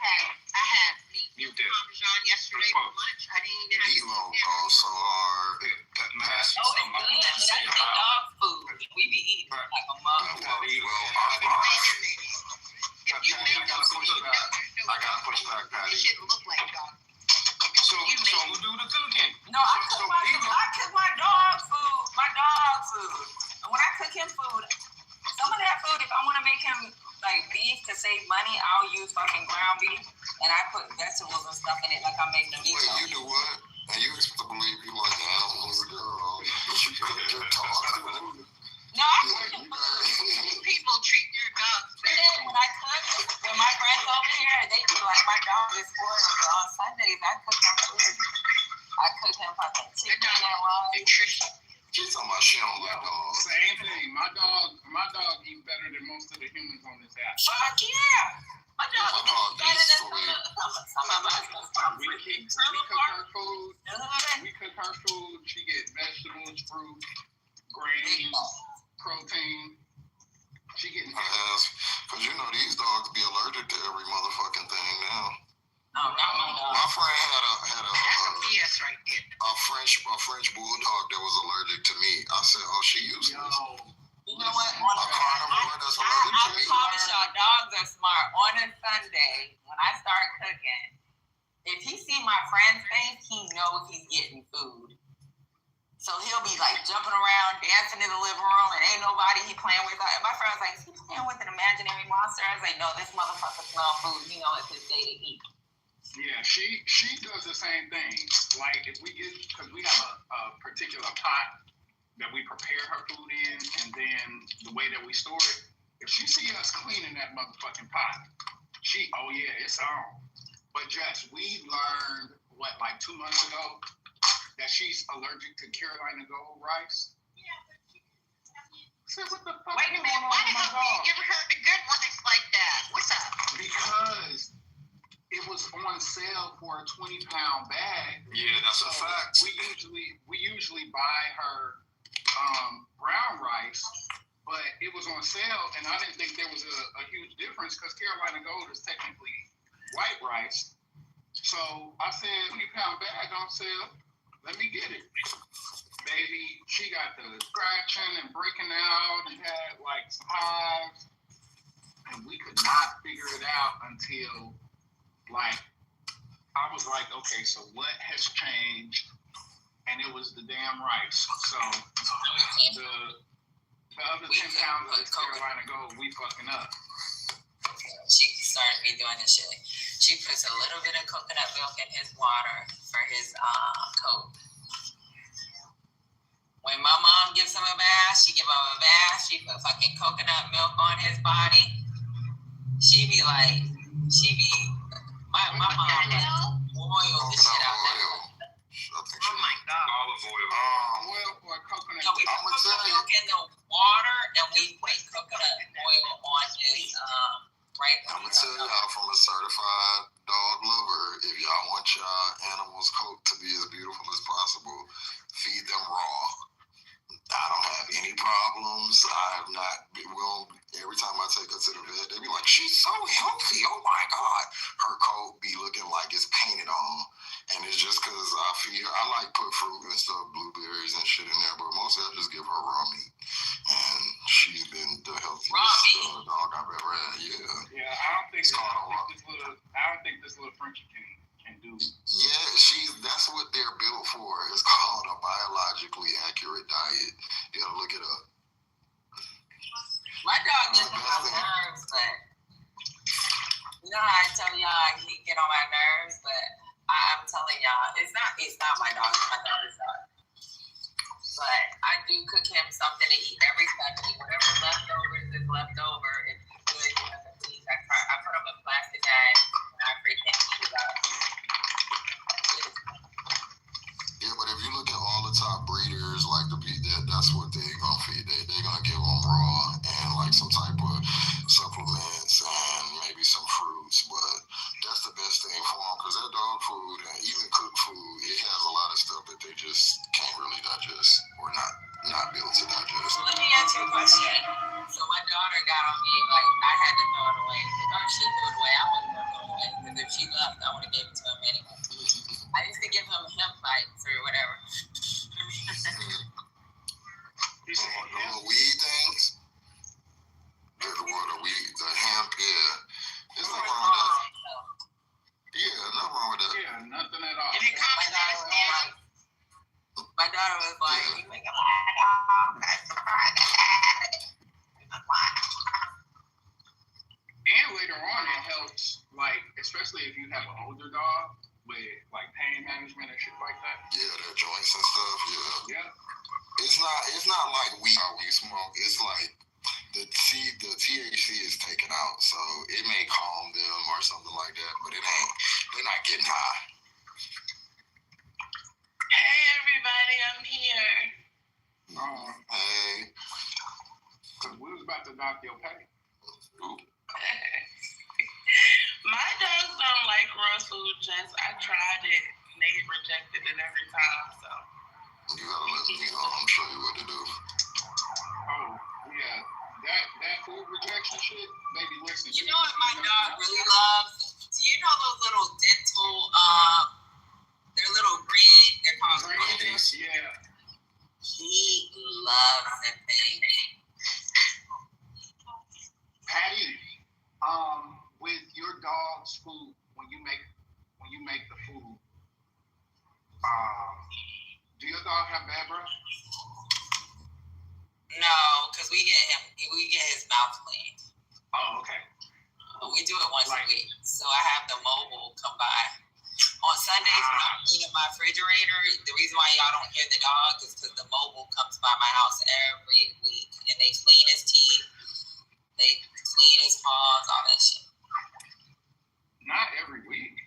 had Mute that. Parmesan yesterday for lunch. I didn't even have to Meatloaf goes so hard. That's dog food. We be eating like a mug. Wait a minute. If you make those I gotta push back, it Patty. shouldn't look like dog. So who do the cooking? No, I cook my dog food. My dog food. And when I cook him food, some of that food, if I want to make him like beef to save money, I'll use fucking ground beef, and I put vegetables and stuff in it like I make the meat. Wait, you do what? And you expect to believe you like animals, girl? You cook your dog. No, I cook him food. People treat their dogs And then when I cook, when my friends over here, they be like, my dog is spoiled. But on Sundays, I cook him food. I cook him fucking chicken and rice. She's talking about she don't like dogs. Same thing. My dog eat better than most of the humans on this app. Fuck yeah! My dog is better than some of us. We cook her food. We cook her food. She gets vegetables, fruit, grains, protein. She getting because you know these dogs be allergic to every motherfucking thing now. Oh, my friend had a BS right there. a French bulldog that was allergic to me. I said, oh, she useless. You know what? A carnivore that's allergic to me. I promise y'all, dogs are smart. On a Sunday, when I start cooking, if he see my friend's face, he knows he's getting food. So he'll be like jumping around, dancing in the living room, and ain't nobody he playing with. My friend was like, is he playing with an imaginary monster? I was like, no, this motherfucker smell food. He know it's his day to eat. Yeah, she does the same thing. Like if we get, because we have a particular pot that we prepare her food in, and then the way that we store it, if she see us cleaning that motherfucking pot, oh yeah, it's on. But Jess, we learned, like 2 months ago, that she's allergic to Carolina Gold rice. So what the fuck? Wait a minute, why the hell you give her the good ones like that? What's up? Because it was on sale for a 20-pound bag. Yeah, that's a fact. We usually buy her brown rice, but it was on sale, and I didn't think there was a huge difference because Carolina Gold is technically white rice. So I said, 20-pound bag on sale. Let me get it. Baby, she got the scratching and breaking out and had like some hives, and we could not figure it out until like I was like, okay, so what has changed? And it was the damn rice. So the other 10 pounds of this Carolina Gold, we fucking up. She started me doing this shit. She puts a little bit of coconut milk in his water for his coat. When my mom gives him a bath, she give him a bath. She put fucking coconut milk on his body. My mom boil the shit out there. Oh my God. Olive oil. Oil or coconut. No, we put coconut milk in the water and we put coconut oil on his right. I'm gonna tell y'all from a certified dog lover, if y'all want y'all animals' coat to be as beautiful as possible, feed them raw. I don't have any problems. I have not. Every time I take her to the vet, they be like, "She's so healthy. Oh my God." Her coat be looking like it's painted on, and it's just because I feed her. I like put fruit and stuff, blueberries and shit in there, but mostly I just give her raw meat, and she's been the healthiest dog I've ever had. Yeah, I don't think this little Frenchie can do. Yeah, that's what they're built for. It's called a biologically accurate diet. You gotta look it up. My dog gets on my nerves, but you know how I tell y'all he get on my nerves, but I'm telling y'all, it's not my dog, it's my daughter's dog. But I do cook him something to eat every Sunday. Whatever leftovers is left over. If he's good, I put him in plastic bags and I freaking eat it up. Yeah, but if you look at all the top breeders, like that's what they're gonna feed. They're gonna give them raw and like some type of supplements and maybe some fruits. But that's the best thing for them because that dog food and even cooked food, it has a lot of stuff that they just can't really digest or not built to digest. Let me ask you a question. So my daughter got on me like I had to throw it away. Or she threw it away. I wasn't gonna throw it away because if she left, I would have gave it to him anyway. I used to give him hemp bites or whatever. The little weed things. The weed, the hemp, yeah. There's nothing wrong with that. Yeah, nothing wrong with that. Yeah, nothing at all. And it comes out. My daughter was like, "You make a lot of And later on, it helps, like, especially if you have an older dog with, like, pain management and shit like that. Yeah, their joints and stuff, yeah. Yeah. It's not like weed we smoke. It's like the THC is taken out, so it may calm them or something like that, but they're not getting high. Hey everybody, I'm here. Hey. Because we was about to knock your pay. Ooh. My dogs don't like raw food, Jess. I tried it and they rejected it every time, so. You gotta let me know. I'm show you what to do. Oh, yeah. That food rejection shit, baby, listen. You know what my dog really loves? Do you know those little dental, they're little green, they're called greens? Yeah. He loves them things. Patty, with your dog's food, when you make the food, do your dog have bad breath? No, because we get his mouth cleaned. Oh, okay. We do it once a week. So I have the mobile come by. On Sundays when I'm cleaning my refrigerator, the reason why y'all don't hear the dog is because the mobile comes by my house every week and they clean his teeth, they clean his paws, all that shit. Not every week.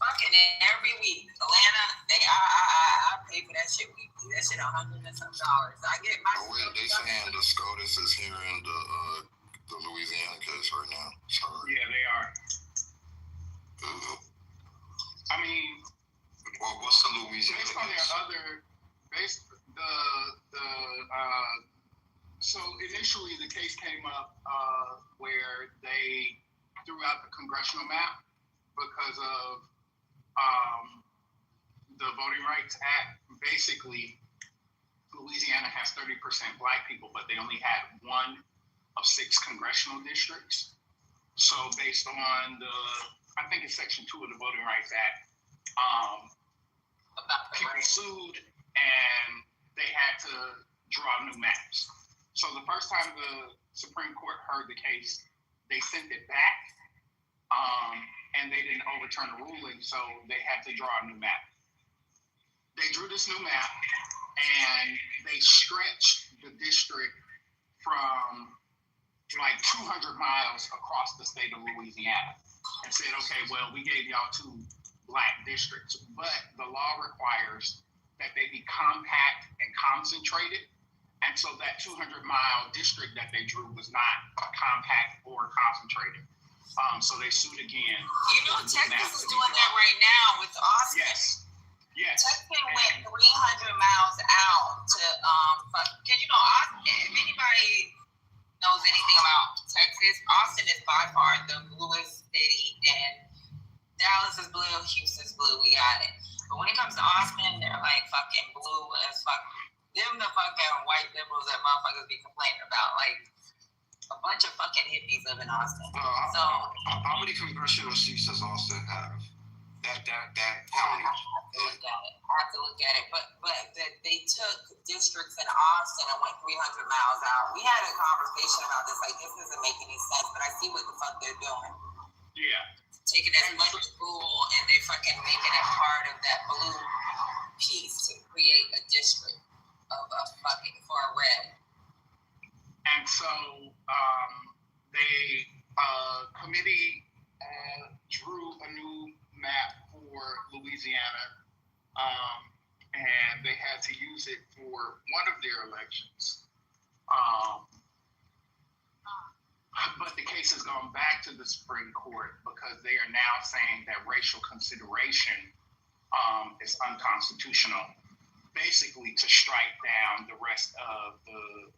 Fucking every week. Atlanta, I pay for that shit weekly. That shit $100 and some. I get my they saying the SCOTUS is hearing the Louisiana case right now. Sorry. Yeah, they are. I mean, Well, what's the Louisiana based on their case? so initially the case came up where they threw out the congressional map because of the Voting Rights Act. Basically, Louisiana has 30% black people, but they only had 1 of 6 congressional districts. So based on I think it's Section 2 of the Voting Rights Act, people sued and they had to draw new maps. So the first time the Supreme Court heard the case, they sent it back, and they didn't overturn the ruling, so they had to draw a new map. They drew this new map, and they stretched the district from like 200 miles across the state of Louisiana and said, okay, well, we gave y'all 2 black districts, but the law requires that they be compact and concentrated. And so that 200-mile district that they drew was not compact or concentrated. So they sued again. You know, Texas is doing that right now with Austin. Yes. Texas went 300 miles out to, because you know, Austin, if anybody knows anything about Texas, Austin is by far the bluest city, and Dallas is blue, Houston's blue, we got it. But when it comes to Austin, they're like fucking blue as fuck. Them the fucking white liberals that motherfuckers be complaining about, like a bunch of fucking hippies live in Austin. So how many congressional seats does Austin have? That I county. have to look at it. But they took districts in Austin and went 300 miles out. We had a conversation about this. Like, this doesn't make any sense, but I see what the fuck they're doing. Yeah. Taking as much rule and they fucking making it part of that blue piece to create a district of a fucking for a red. And so committee drew a new map for Louisiana, and they had to use it for one of their elections. But the case has gone back to the Supreme Court because they are now saying that racial consideration is unconstitutional, basically to strike down the rest of the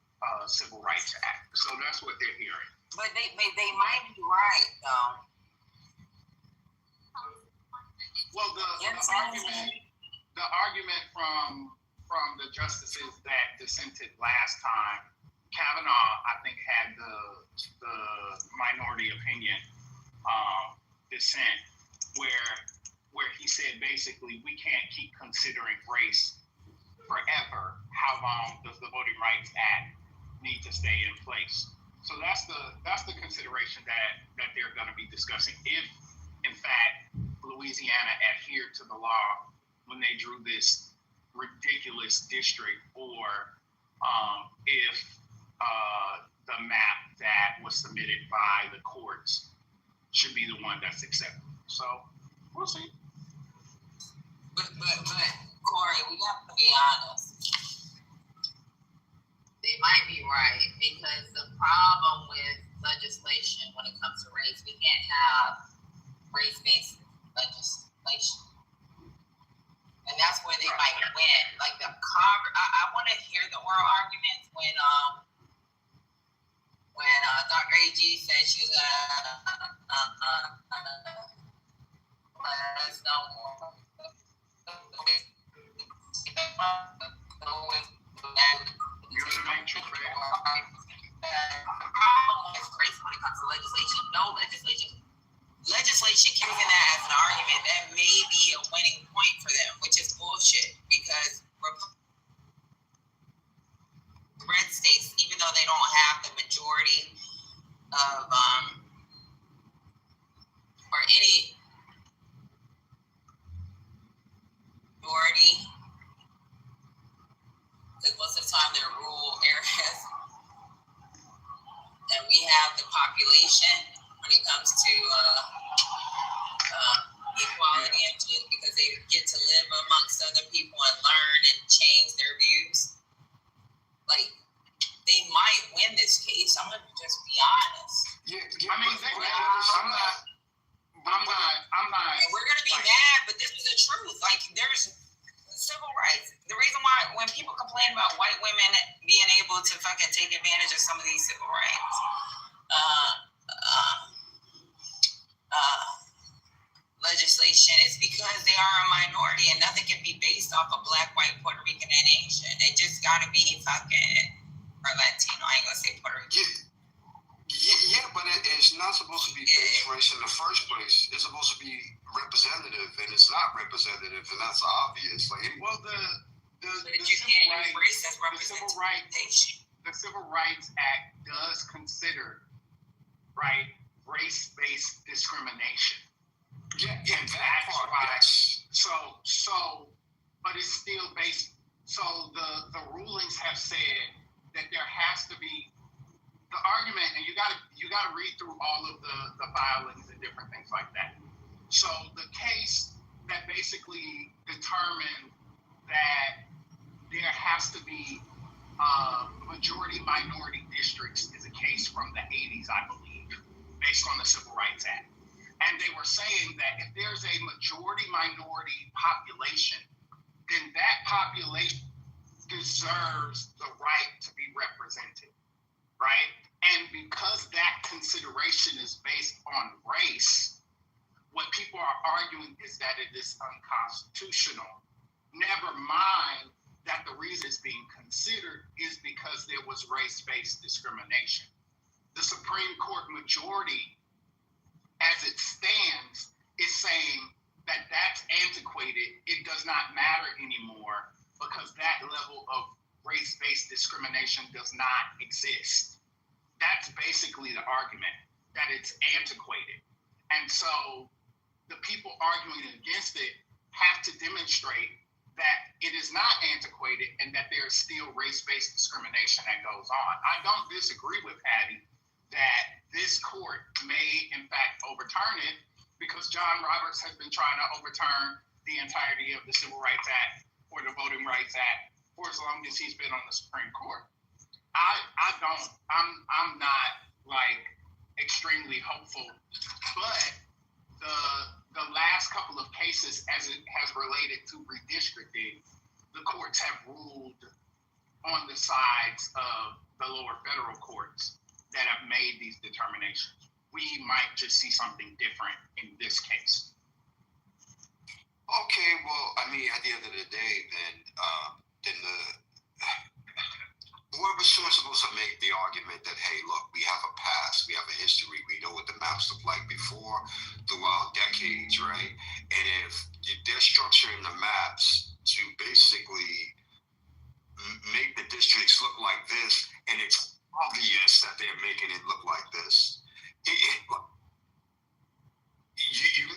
Civil Rights Act. So that's what they're hearing. But they might be right, though. Well, the argument from the justices that dissented last time, Kavanaugh, I think, had the minority opinion dissent, where he said basically we can't keep considering race forever. How long does the Voting Rights Act need to stay in place? So that's the consideration that they're going to be discussing if, in fact, Louisiana adhered to the law when they drew this ridiculous district, or if the map that was submitted by the courts should be the one that's accepted. So we'll see. But Corey, we have to be honest. They might be right, because the problem with legislation when it comes to race, we can't have race-based legislation. And that's where they might win. Like I want to hear the oral arguments when Dr. A.G. said she was let us know more. You're the matrix, right? The problem with race when it comes to legislation, no legislation can even as an argument that may be a winning point for them, which is bullshit, because red states, even though they don't have the majority of or any majority, because most of the time they're rural areas, and we have the population when it comes to equality and shit, because they get to live amongst other people and learn and change their views. Like, they might win this case. I'm gonna just be honest. I'm not. And we're gonna be mad, but this is the truth. Like, there's civil rights. The reason why when people complain about white women being able to fucking take advantage of some of these civil rights, legislation is because they are a minority, and nothing can be based off of Black, white, Puerto Rican, and Asian. It just gotta be fucking, or Latino. I ain't gonna say Puerto Rican. Yeah, but it's not supposed to be based race in the first place. It's supposed to be representative, and it's not representative, and that's obvious. Like, well, the Civil Rights Act does consider, right, race-based discrimination. Yeah, that part. Yes. So, but it's still based. So the rulings have said that there has to be the argument, and you gotta read through all of the filings and different things like that. So the case that basically determined that there has to be majority minority districts is a case from the 80s, I believe, based on the Civil Rights Act. And they were saying that if there's a majority minority population, then that population deserves the right to be represented, right? And because that consideration is based on race, what people are arguing is that it is unconstitutional. Never mind that the reason it's being considered is because there was race-based discrimination. The Supreme Court majority, as it stands, is saying that that's antiquated. It does not matter anymore because that level of race-based discrimination does not exist. That's basically the argument, that it's antiquated. And so the people arguing against it have to demonstrate that it is not antiquated and that there is still race-based discrimination that goes on. I don't disagree with Patty that this court may, in fact, overturn it because John Roberts has been trying to overturn the entirety of the Civil Rights Act or the Voting Rights Act for as long as he's been on the Supreme Court. I'm not like extremely hopeful, but the last couple of cases as it has related to redistricting, the courts have ruled on the sides of the lower federal courts that have made these determinations. We might just see something different in this case. mean, at the end of the day, then whoever's supposed to make the argument that, hey, look, we have a past, we have a history, we know what the maps look like before, throughout decades, right? And if they're structuring the maps to basically make the districts look like this, and it's obvious that they're making it look like this,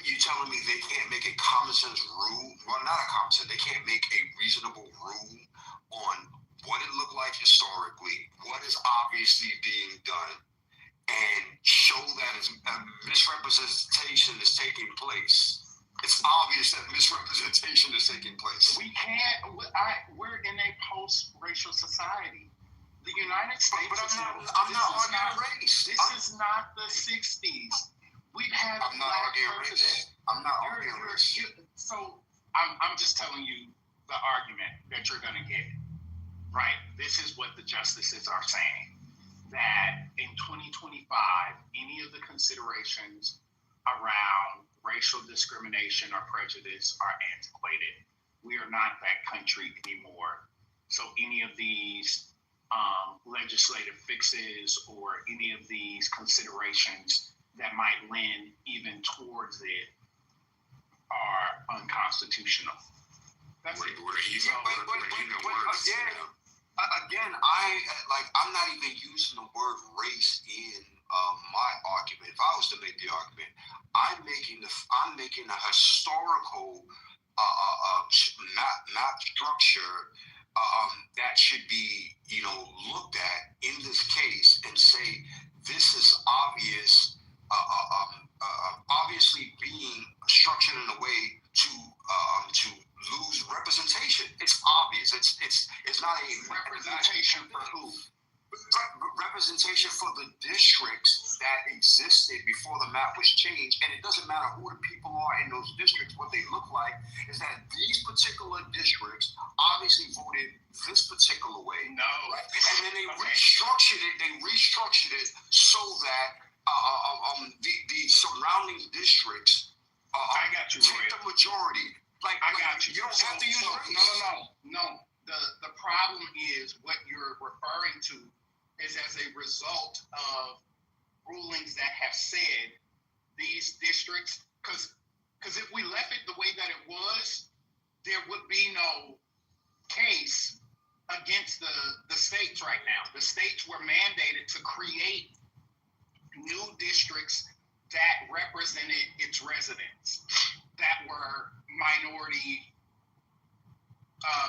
you telling me they can't make a common sense rule? Well, not a common sense. They can't make a reasonable rule on what it looked like historically, what is obviously being done, and show that a misrepresentation is taking place. It's obvious that misrepresentation is taking place. We can't. We're in a post-racial society. The United States. But I'm not arguing race. This is not the '60s. We've had. I'm not arguing race. I'm not arguing race. So I'm just telling you the argument that you're going to get. Right. This is what the justices are saying. That in 2025, any of the considerations around racial discrimination or prejudice are antiquated. We are not that country anymore. So any of these legislative fixes or any of these considerations that might lend even towards it are unconstitutional. That's it. Again, I'm not even using the word race in my argument. If I was to make the argument, I'm making a historical map structure that should be, looked at in this case and say this is obvious, obviously being structured in a way to lose representation. It's obvious. It's not a representation for who? Representation for the districts that existed before the map was changed, and it doesn't matter who the people are in those districts. What they look like is that these particular districts obviously voted this particular way. No, right? And then they restructured it. They restructured it so that the surrounding districts I got you, take the majority. I got you. You don't have to use race. No. The problem is what you're referring to is as a result of rulings that have said these districts, because if we left it the way that it was, there would be no case against the states right now. The states were mandated to create new districts that represented its residents, that were minority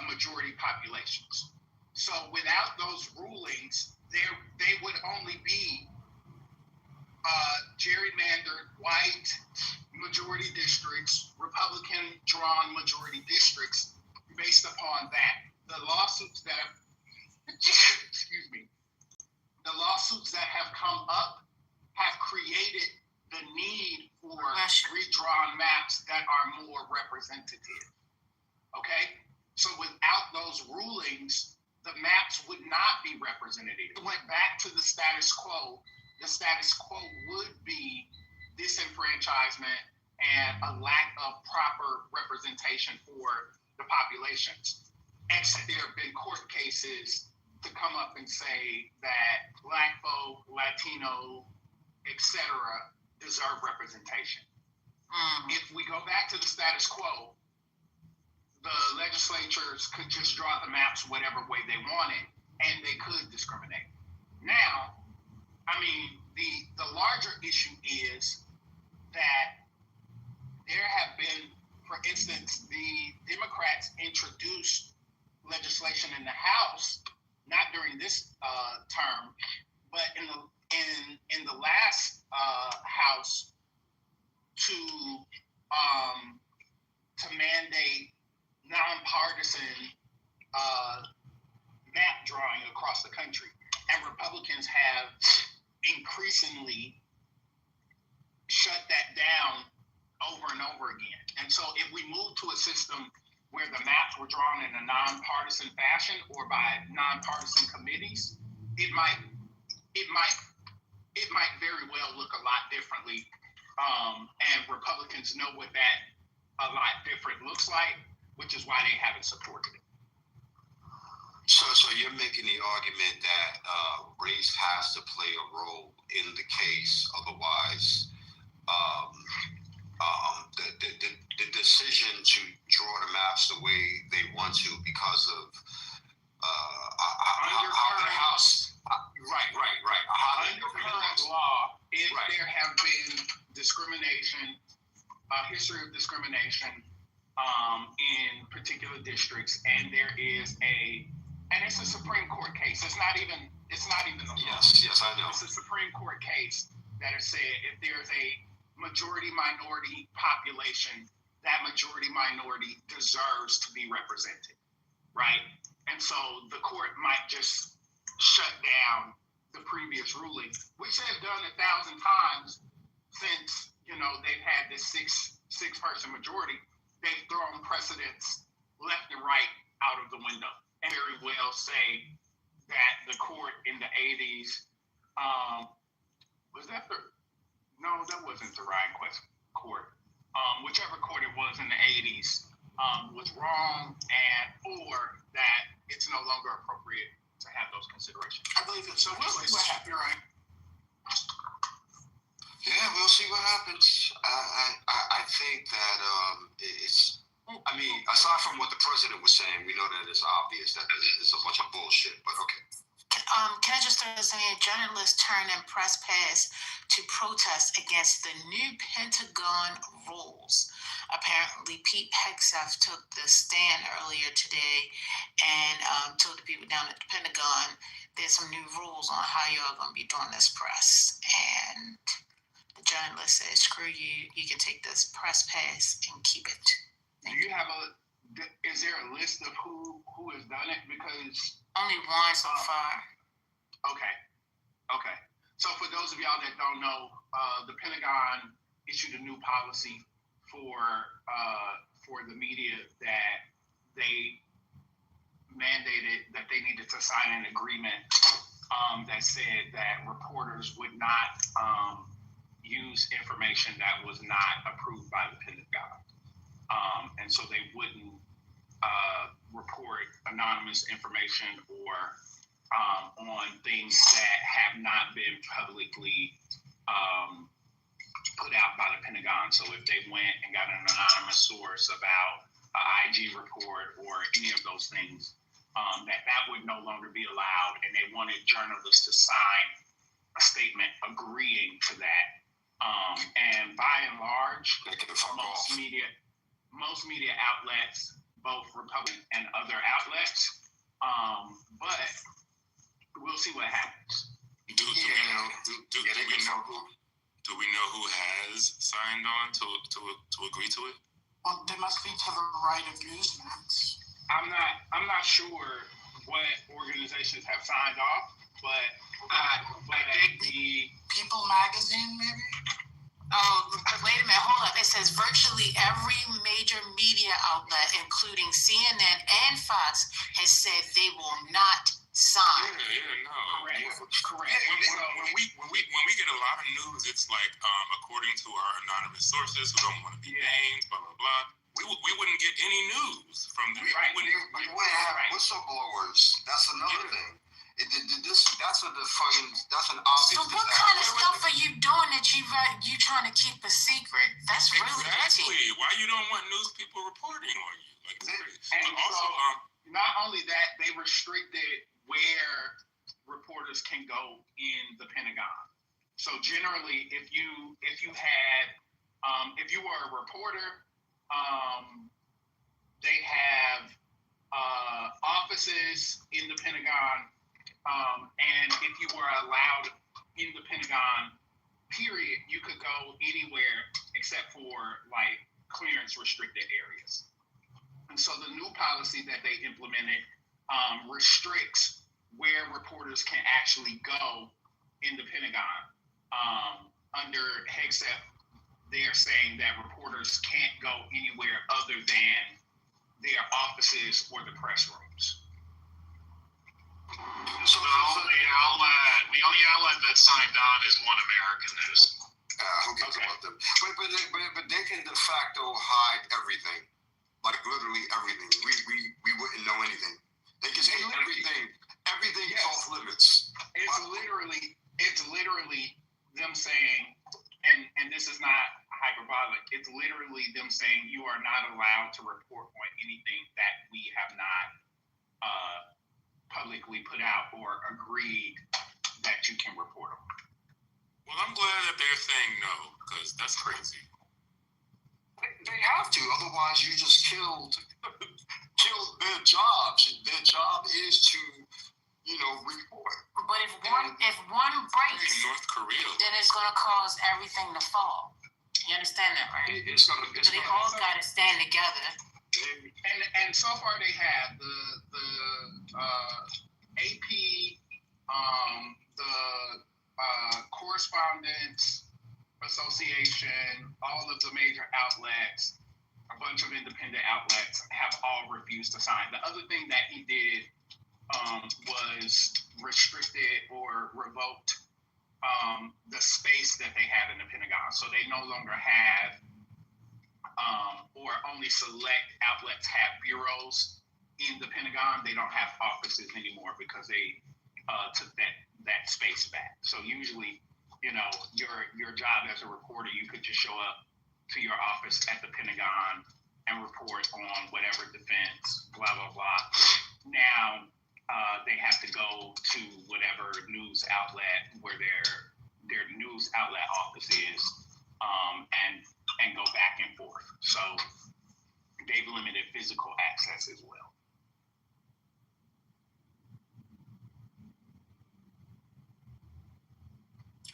majority populations. So without those rulings, they would only be gerrymandered white majority districts, Republican drawn majority districts based upon that. The lawsuits that have, the lawsuits that have come up have created the need for redrawn maps that are more representative. Okay? So without those rulings, the maps would not be representative. It went back to the status quo. The status quo would be disenfranchisement and a lack of proper representation for the populations. Except there have been court cases to come up and say that Black folk, Latino, etc. deserve representation. If we go back to the status quo, the legislatures could just draw the maps whatever way they wanted, and they could discriminate. Now, I mean, the larger issue is that there have been, for instance, the Democrats introduced legislation in the House, not during this term, but in the last House to mandate nonpartisan map drawing across the country. And Republicans have increasingly shut that down over and over again. And so if we move to a system where the maps were drawn in a nonpartisan fashion or by nonpartisan committees, it might very well look a lot differently. And Republicans know what that a lot different looks like. which is why they haven't supported it. So you're making the argument that race has to play a role in the case, otherwise, the decision to draw the maps the way they want to because of how the House. Right. Under current law, if there have been discrimination, history of discrimination in particular districts, and there is and it's a Supreme Court case. It's not even the law. Yes, I know. It's a Supreme Court case that has said if there's a majority minority population, that majority minority deserves to be represented, right? And so the court might just shut down the previous ruling, which they've done 1,000 times since, they've had this six person majority. They've thrown precedents left and right out of the window, and very well say that the court in the 80s, that wasn't the Ryan Quest court. Whichever court it was in the 80s was wrong, or that it's no longer appropriate to have those considerations. I believe it's so. We'll see what happens, right? Yeah, we'll see what happens. I think that it's. I mean, aside from what the president was saying, we know that it's obvious that it's a bunch of bullshit. But okay. Can I just throw this in here? Journalists turned in press pass to protest against the new Pentagon rules. Apparently, Pete Hegseth took the stand earlier today and told the people down at the Pentagon there's some new rules on how y'all going to be doing this press. And the journalist said, screw you, you can take this press pass and keep it. Is there a list of who has done it? Because only one so far. Okay. So for those of y'all that don't know, the Pentagon issued a new policy for the media that they mandated that they needed to sign an agreement that said that reporters would not use information that was not approved by the Pentagon. And so they wouldn't report anonymous information or on things that have not been publicly put out by the Pentagon. So if they went and got an anonymous source about an IG report or any of those things, that would no longer be allowed. And they wanted journalists to sign a statement agreeing to that. And by and large, most media outlets, both Republican and other outlets, but we'll see what happens. Do we know who has signed on to agree to it? Well, they must be to the right of Newsmax. I'm not sure what organizations have signed off, but the People Magazine, maybe. Oh, wait a minute, hold up. It says virtually every major media outlet, including CNN and Fox, has said they will not sign. Correct. When we get a lot of news, it's like according to our anonymous sources who don't want to be named, blah blah blah. We wouldn't get any news from them. We wouldn't have whistleblowers. That's another thing. That's an obvious. So what kind of stuff are you doing that you trying to keep a secret? That's really exactly why you don't want news people reporting on you. And also, not only that, they restricted where reporters can go in the Pentagon. So generally, if you were a reporter, they have offices in the Pentagon. And if you were allowed in the Pentagon, period, you could go anywhere except for like clearance restricted areas. And so the new policy that they implemented restricts where reporters can actually go in the Pentagon. Under Hegseth, they're saying that reporters can't go anywhere other than their offices or the press rooms. So the only outlet that signed on is One American News. Who cares about them? But they can de facto hide everything. Like literally everything. We wouldn't know anything. They can say everything. Everything is off limits. It's literally them saying, and this is not hyperbolic. It's literally them saying you are not allowed to report on anything that we have not publicly put out or agreed that you can report on. Well, I'm glad that they're saying no, because that's crazy. They have to, otherwise you just killed their jobs. Their job is to, report. But if one breaks, North Korea, then it's gonna cause everything to fall. You understand that, right? So they all gotta stand together. And so far they have the AP, the Correspondents Association, all of the major outlets, a bunch of independent outlets have all refused to sign. The other thing that he did was restricted or revoked the space that they had in the Pentagon. So they no longer have, or only select outlets have bureaus in the Pentagon. They don't have offices anymore because they took that space back. So usually, your job as a reporter, you could just show up to your office at the Pentagon and report on whatever defense, blah, blah, blah. Now, they have to go to whatever news outlet where their news outlet office is, and go back and forth. So they've limited physical access as well.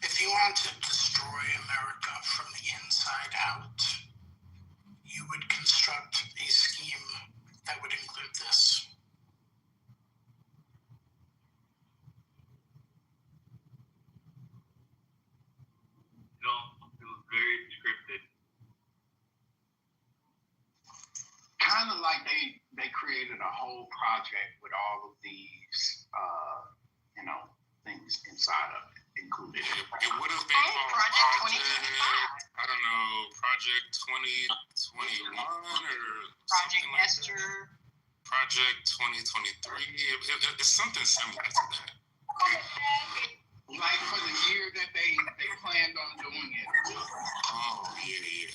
If you want to destroy America from the inside out, you would construct a scheme that would include this. It was very scripted. Kind of like they created a whole project with all of these, things inside of it included. It would have been called Project 2025. I don't know, Project 2021 or Project like Esther. Project 2023. It's something similar to that. Like for the year that they planned on doing it. Oh, yeah.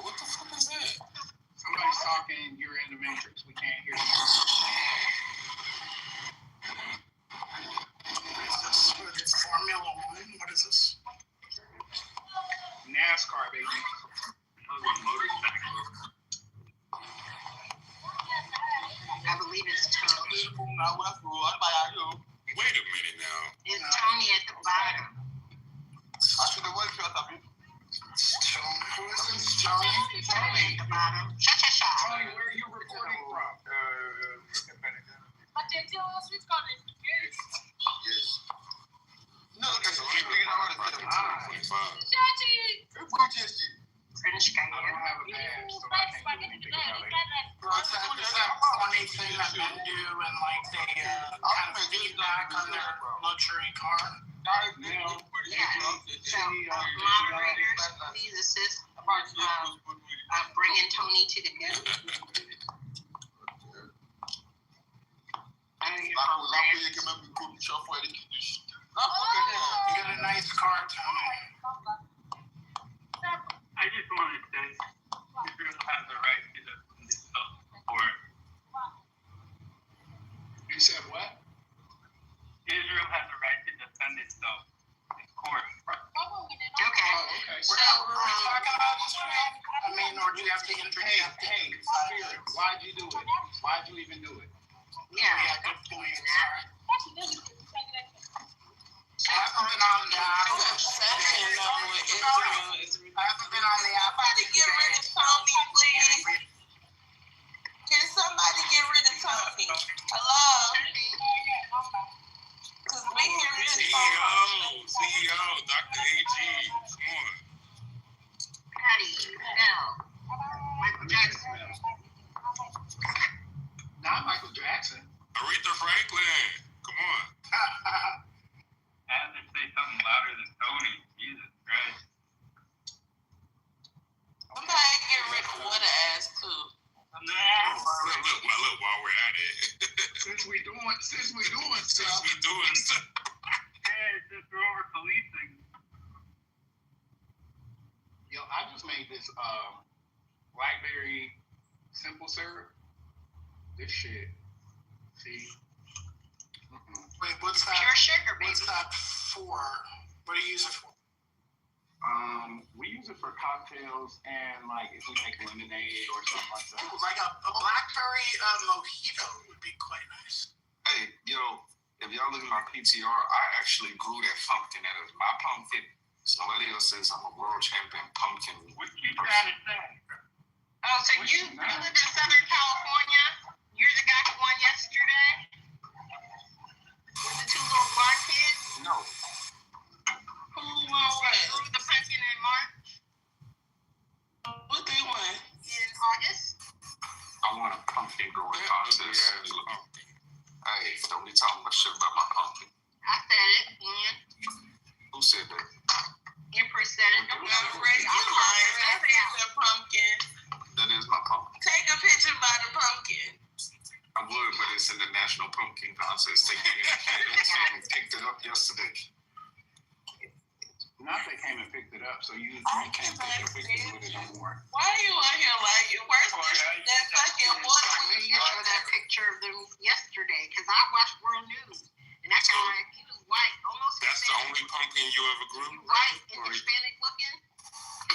What the fuck is that? Somebody's talking, you're in the Matrix, we can't hear you. What is this? Formula One? What is this? NASCAR, baby. I believe it's Tony. Wait a minute now. It's Tony at the bottom. Who is this? Tony? Tony at the bottom. Cha-cha-cha. Tony, where are you recording from? No, that's the only thing I want to say. British guy. I don't have a badge, so I can't do anything about it. It's that funny thing that men do and like they kind of feedback on their luxury car. So, moderators, please assist bringing Tony to the group. You got a nice car, Tony. I just want to say, Israel has the right to defend itself, or You said what? Israel has the right to defend itself in court. Okay. Oh, okay. Were we talking about this, man? I mean, or do you have to interject? Hey, Spirit, why'd you do it? Why'd you even do it? Yeah, good point. Sorry. I haven't been on the app. I haven't been on the app. Somebody get rid of Tony, please. Can somebody get rid of Tony? Hello? Because we hear this CEO, Dr. AG, come on. How do you know? Michael Jackson. Not Michael Jackson. Aretha Franklin, come on. I have to say something louder than Tony. Jesus Christ. Since we doing stuff. Yeah, just over policing. Yo, I just made this blackberry simple syrup. This shit. See? Wait, what's that? Pure sugar, baby. What's that for? What do you use it for? We use it for cocktails and like if we make lemonade or something like that. Like a blackberry mojito would be quite nice. Hey, yo, if y'all look at my PTR, I actually grew that pumpkin. That is my pumpkin. Somebody else says I'm a world champion pumpkin. What you trying to say? Oh, so you live in Southern California? You're the guy who won yesterday? With the two little blonde kids? No. Who won what? Who the pumpkin in March? What they won? In August? I want a pumpkin growing contest. Hey, don't be talking about shit about my pumpkin. I said it, man. Who said that? Empress said it. I'm afraid you lying. That is a pumpkin. That is my pumpkin. Take a picture by the pumpkin. I would, but it's in the National Pumpkin Contest. They came and picked it up yesterday. Not they came and picked it up, so you can't take a picture with it no more. Why are you on here like you worse than that fucking water? You showed that picture of them yesterday, because I watched World News, and that guy, he was white, almost That's the only pumpkin you ever grew? white and Hispanic looking.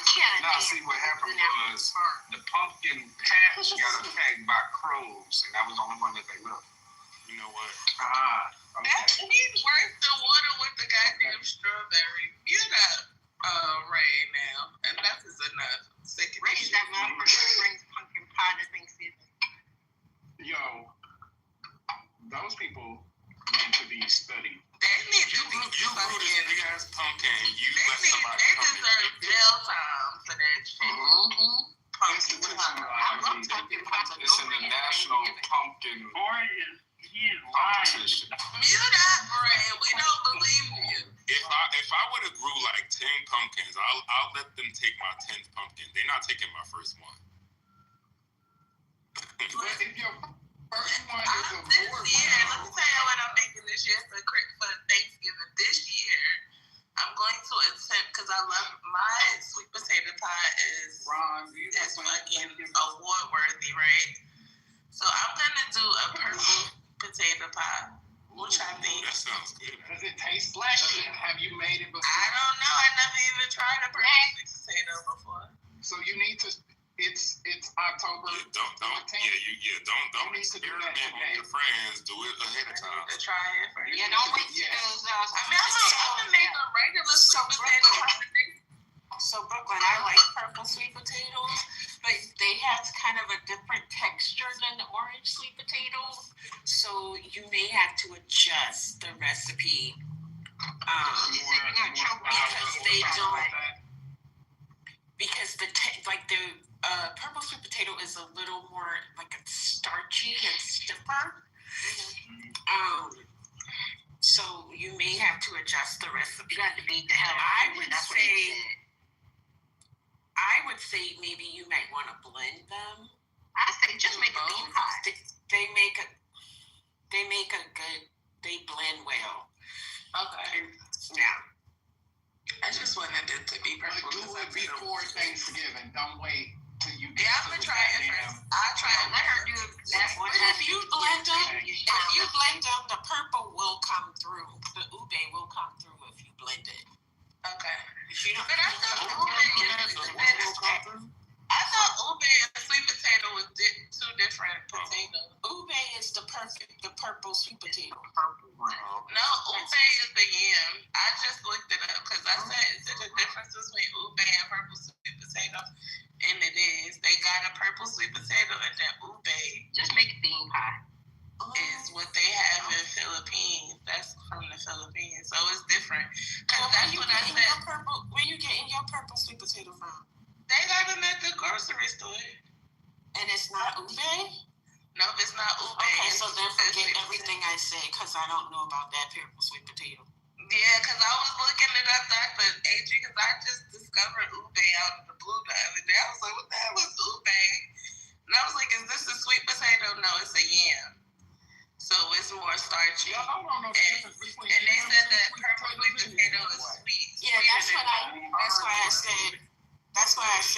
He had a Now, dance see, what happened in that was park. the pumpkin patch got attacked by crows, and that was the only one that they left. You know what? That's he's worse than water with the goddamn strawberry. Mute up, Ray now. Enough is enough. Sick of Ray's that motherfucker who brings pumpkin pie to Thanksgiving. Yo, those people need to be studied. They need to You be grew this big ass pumpkin. You let somebody they come deserve and jail time for that shit. Pumpkin pie. I love pumpkin pie. It's in the National Pumpkin He is Competition. Mute up, Ray. We don't believe you. If I would have grew like 10 pumpkins, I'll let them take my 10th pumpkin. They're not taking my first one. But if your first one is a This year, let me tell you what I'm making this year for Thanksgiving. This year, I'm going to attempt, because I love my sweet potato pie is fucking award worthy, right? So I'm gonna do a purple potato pie, which I think. That sounds good. Does it taste like it? Have you made it before? I don't know. I never even tried a purple sweet potato before. So you need to. It's October. Yeah, don't experiment with your friends. Do it ahead of time. To try it first. Yeah, don't wait till those. I mean, I'm gonna make a regular sweet potato pie. So Brooklyn, I like purple sweet potatoes, but they have kind of a different texture than the orange sweet potatoes. So you may have to adjust the recipe because the purple sweet potato is a little more like it's starchy and stiffer. So you may have to adjust the recipe. You got to beat the hell out of it. That's what he said. I would say maybe you might want to blend them. I say just make a bean pie. They blend well. Okay. Yeah. I just wanted it to be purple. Do it before Thanksgiving. Don't wait till you get I'm gonna try it first. I'll try it. Let her do it. That's what If you blend them, the purple will come through. The ube will come through if you blend it. Okay. If you don't, But I thought ube and sweet potato was two different potatoes. ube is the purple sweet potato. purple one. No, ube is the yam. I just looked it up because I said, is there a difference between ube and purple sweet potato? And it is. They got a purple sweet potato and then ube. Just make a bean pie. Is what they have in Philippines. That's from the Philippines, so it's different. Cause that's what I said. Where you getting your purple sweet potato from? They got them at the grocery store. And it's not ube? No, it's not ube. Okay, so then forget everything I say because I don't know about that purple sweet potato. Yeah, because I was looking it up, Dr. AG, because I just discovered ube out of the blue the other day. I was like, what the hell is ube? And I was like, is this a sweet potato? No, it's a yam. So it's more starchy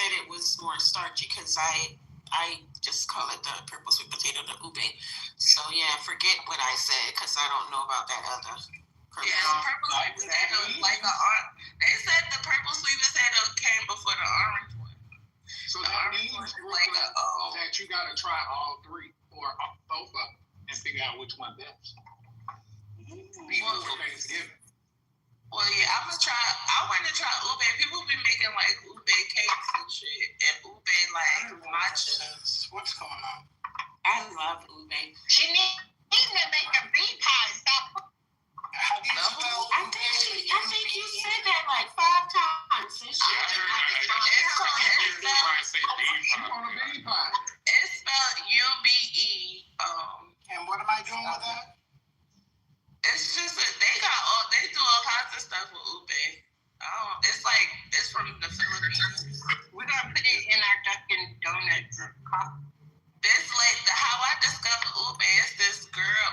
said it was more starchy because I just call it the purple sweet potato, the ube. So yeah, forget what I said because I don't know about that other. Purple sweet potato is like they said the purple sweet potato came before the orange one. So that means that you gotta try all three or both of them and figure out which one best. Before Thanksgiving. Well, yeah, I want to try ube. People be making like ube cakes and shit, and ube like matcha. What's going on? I love ube. She needs to make a bee pie. Stop. How do you spell I think you said that like 5 times this year. It's spelled UBE. And what am I doing with that? It's just they do all kinds of stuff with ube. It's from the Philippines. We're gonna put it in our Dunkin' Donuts coffee. How I discovered ube is this girl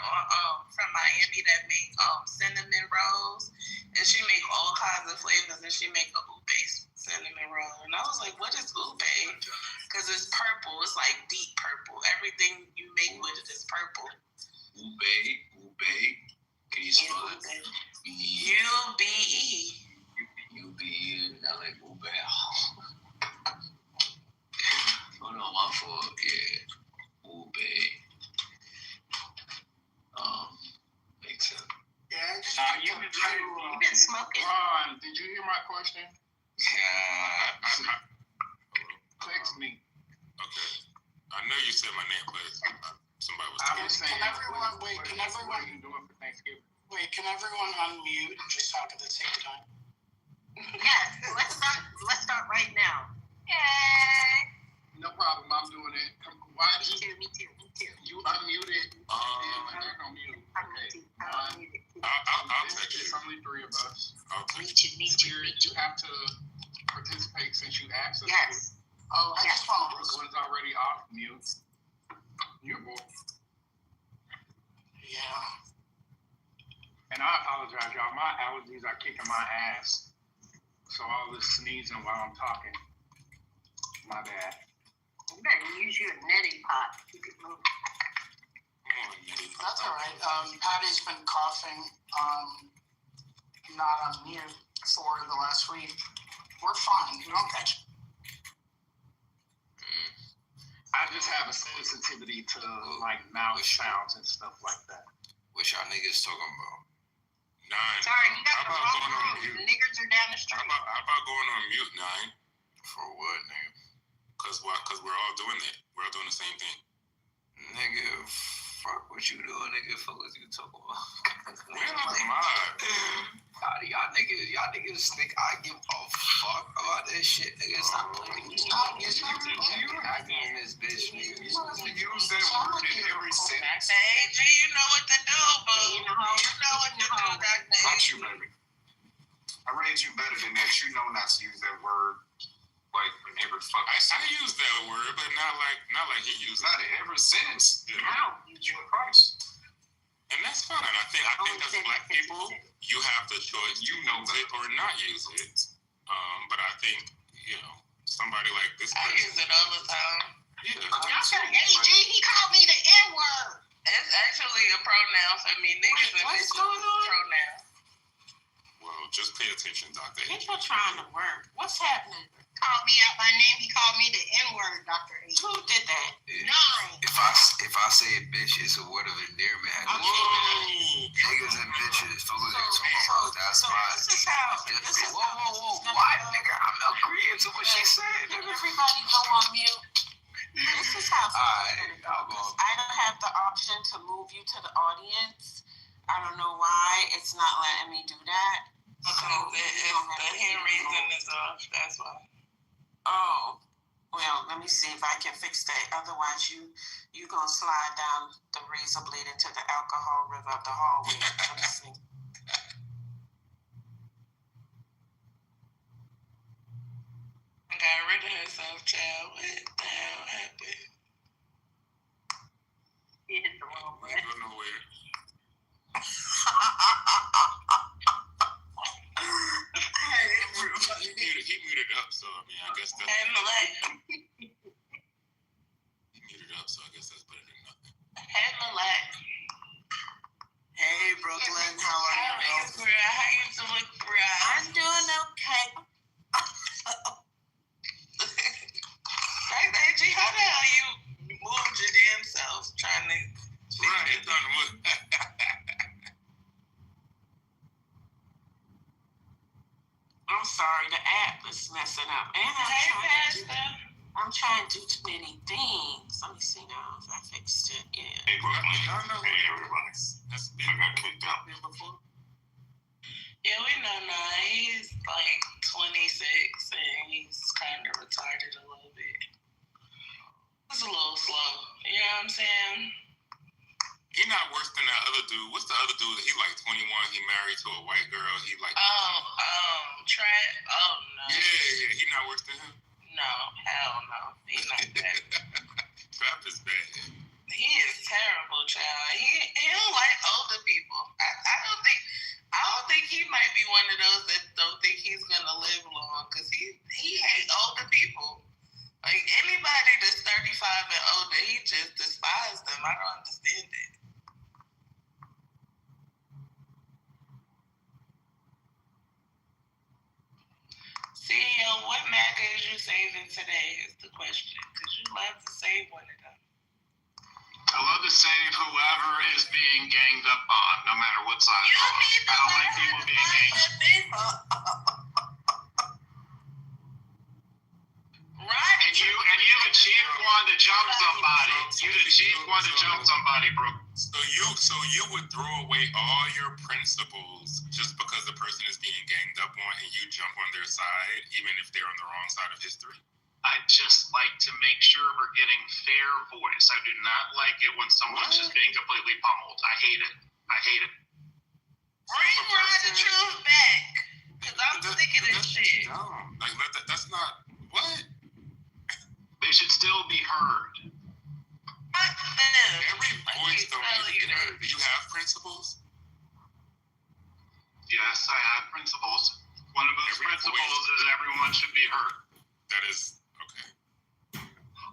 from Miami that make cinnamon rolls, and she make all kinds of flavors, and she make a ube cinnamon roll, and I was like, what is ube? Because it's purple. It's like deep purple. Everything you make with it is purple. Ube. Can you spell it? UBE. UBE. I like ube. Oh no, my fault. Yeah. Ube. Makes sense. Yeah, You've been smoking. Ron, did you hear my question? Yeah. Text me. Okay. I know you said my name, but somebody was I talking. was saying, Can everyone wait? what Can are everyone you doing for Thanksgiving? wait? Can everyone unmute and just talk at the same time? Yes. Let's start right now. Yay. No problem. I'm doing it. Why did you? Me too. You unmuted. I'm not mute. Okay. I'll text It's you. only 3 of us. I'll Me text you. too. You have to participate since you asked us. Yes. Oh, I just want to. Brooklyn's already off mute. You boy. Yeah. And I apologize, y'all. My allergies are kicking my ass. So all this sneezing while I'm talking. My bad. You better use your neti pot. Keep it moving. Come on, Nitty. That's all right. Patty's been coughing, not on mute for the last week. We're fine. We don't catch it. I just have a sensitivity to like mouth sounds and stuff like that. What y'all niggas talking about? 9. Sorry, you got How the about wrong going on room. mute? The niggers are down the street. How about going on mute, 9? For what, nigga? Cause we're all doing it. We're all doing the same thing. Nigga, fuck what you doing, nigga. Fuck what you talking about. We're not live. Y'all niggas think I give a fuck about this shit, nigga. Stop playing. Stop acting in this bitch, nigga. You use that word in every sentence. Hey, G, you know what to do, boo. You know what to do, Dr. Not you, baby. I raised you better than that. You know not to use that word like in every fucking I sentence. use that word, but not like he used Not it. in every sentence. Yeah. Now, use your Christ. And that's fine. I think as black people, you have the choice to use it or not use it. But I think, somebody like this I person. use it all the time. Yeah. Y'all said, hey, G, he called me the N-word. It's actually a pronoun for me. Niggas and What's bitches going is on? pronoun. Well, just pay attention, Doctor. People trying to work. What's happening? Called me out my name. He called me the N-word, Dr. H. Who did that? 9. If I say bitch, it's a word of endearment. Niggas and bitches, fuck what you talking about. That's fine. This is Whoa. Why, nigga? I'm agreeing to what she said, nigga. Everybody go on mute. This is how Alright, I'll go. I don't have the option to move you to the audience. I don't know why it's not letting me do that. Because the hand raising is off. That's why. Oh, well, let me see if I can fix that. Otherwise, you gonna slide down the razor blade into the alcohol river of the hallway. Let me see. Got rid of herself, child. What the hell happened? You hit the wrong We button. go nowhere. He muted up. up, so I mean, I guess that's. Hey, Malek. He muted up, so I guess that's better than nothing. Hey, Malek. Hey, Brooklyn, how are you? How you doing, Bri? I'm doing okay. Hey, AG, how the hell you moved your damn self trying to... Right, I'm sorry, the app is messing up. And I'm trying to do too many things. Let me see now if I fixed it. Yeah. Hey, Brooklyn. Y'all know Hey, everybody. That's I got kicked out. before. Yeah, we know now. He's like 26 and he's kind of retarded a little bit. It's a little slow. You know what I'm saying? He not worse than that other dude. What's the other dude? He like 21. He married to a white girl. He like. Trap. Oh, no. Yeah. He not worse than him. No, hell no. He's not that. Trap is bad. He is terrible, child. He don't like older people. I don't think he might be one of those that don't think he's gonna live long, because he hates older people. Like anybody that's 35 and older, he just despises them. I don't understand it. CEO, what MAGA is you saving today is the question, because you love to save one of them. I love to save whoever is being ganged up on, no matter what side. You need to I don't learn like how people to being find ganged the people. Right. And you the chief one to jump somebody. You the chief one to jump somebody, bro. So you would throw away all your principles just because the person is being ganged up on, and you jump on their side, even if they're on the wrong side of history? I just like to make sure we're getting fair voice. I do not like it when someone's just being completely pummeled. I hate it. Bring Rod the Truth back, because I'm sick of this shit. Dumb. Like that's not what. They should still be heard. Every voice don't need to be heard. Do you have principles? Yes, I have principles. One of those principles is everyone should be heard. That is okay.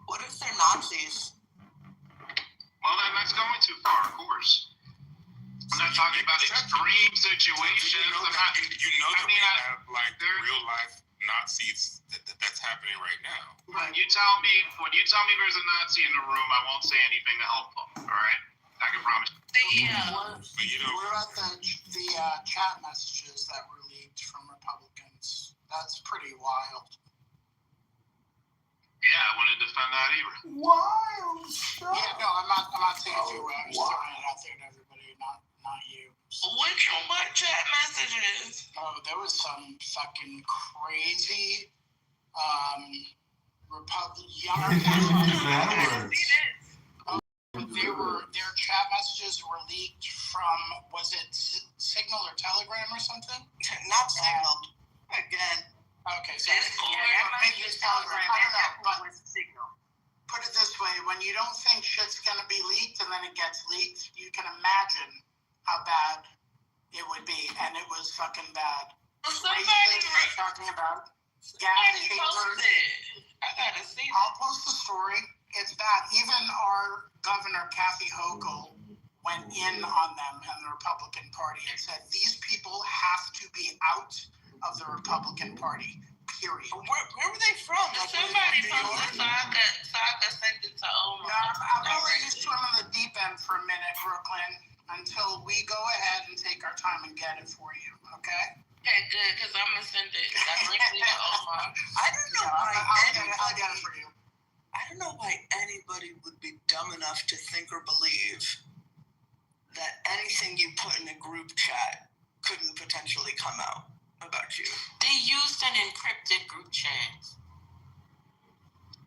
What if they're Nazis? Well, then that's going too far, of course. I'm not talking about extreme situations. You know that we have like real life Nazis that's happening right now. When you tell me there's a Nazi in the room, I won't say anything to help them. All right, I can promise. But you know, What about the chat messages that were leaked from Republicans? That's pretty wild. Yeah, I wouldn't defend that either. Wild stuff. Yeah, no, I'm not saying you. I'm just throwing it out there to everybody, not you. Which one? What chat messages? Oh, there was some fucking crazy Their chat messages were leaked from, was it Signal or Telegram or something? Not Signal. Again. Okay, so maybe it's Telegram. I don't know, but Signal. Put it this way, when you don't think shit's gonna be leaked and then it gets leaked, you can imagine how bad it would be, and it was fucking bad. Somebody was talking about gas chambers. I gotta see. I'll post the story. It's bad. Even our governor, Kathy Hochul, went in on them and the Republican Party and said these people have to be out of the Republican Party. Period. Where were they from? Somebody posted, so I could send it to Omar. No, I'm gonna just swim on the deep end for a minute, Brooklyn, until we go ahead and take our time and get it for you, okay? Okay, good, because I'm going to send it directly to Omar. I don't know why I'll get it for you. I don't know why anybody would be dumb enough to think or believe that anything you put in a group chat couldn't potentially come out about you. They used an encrypted group chat.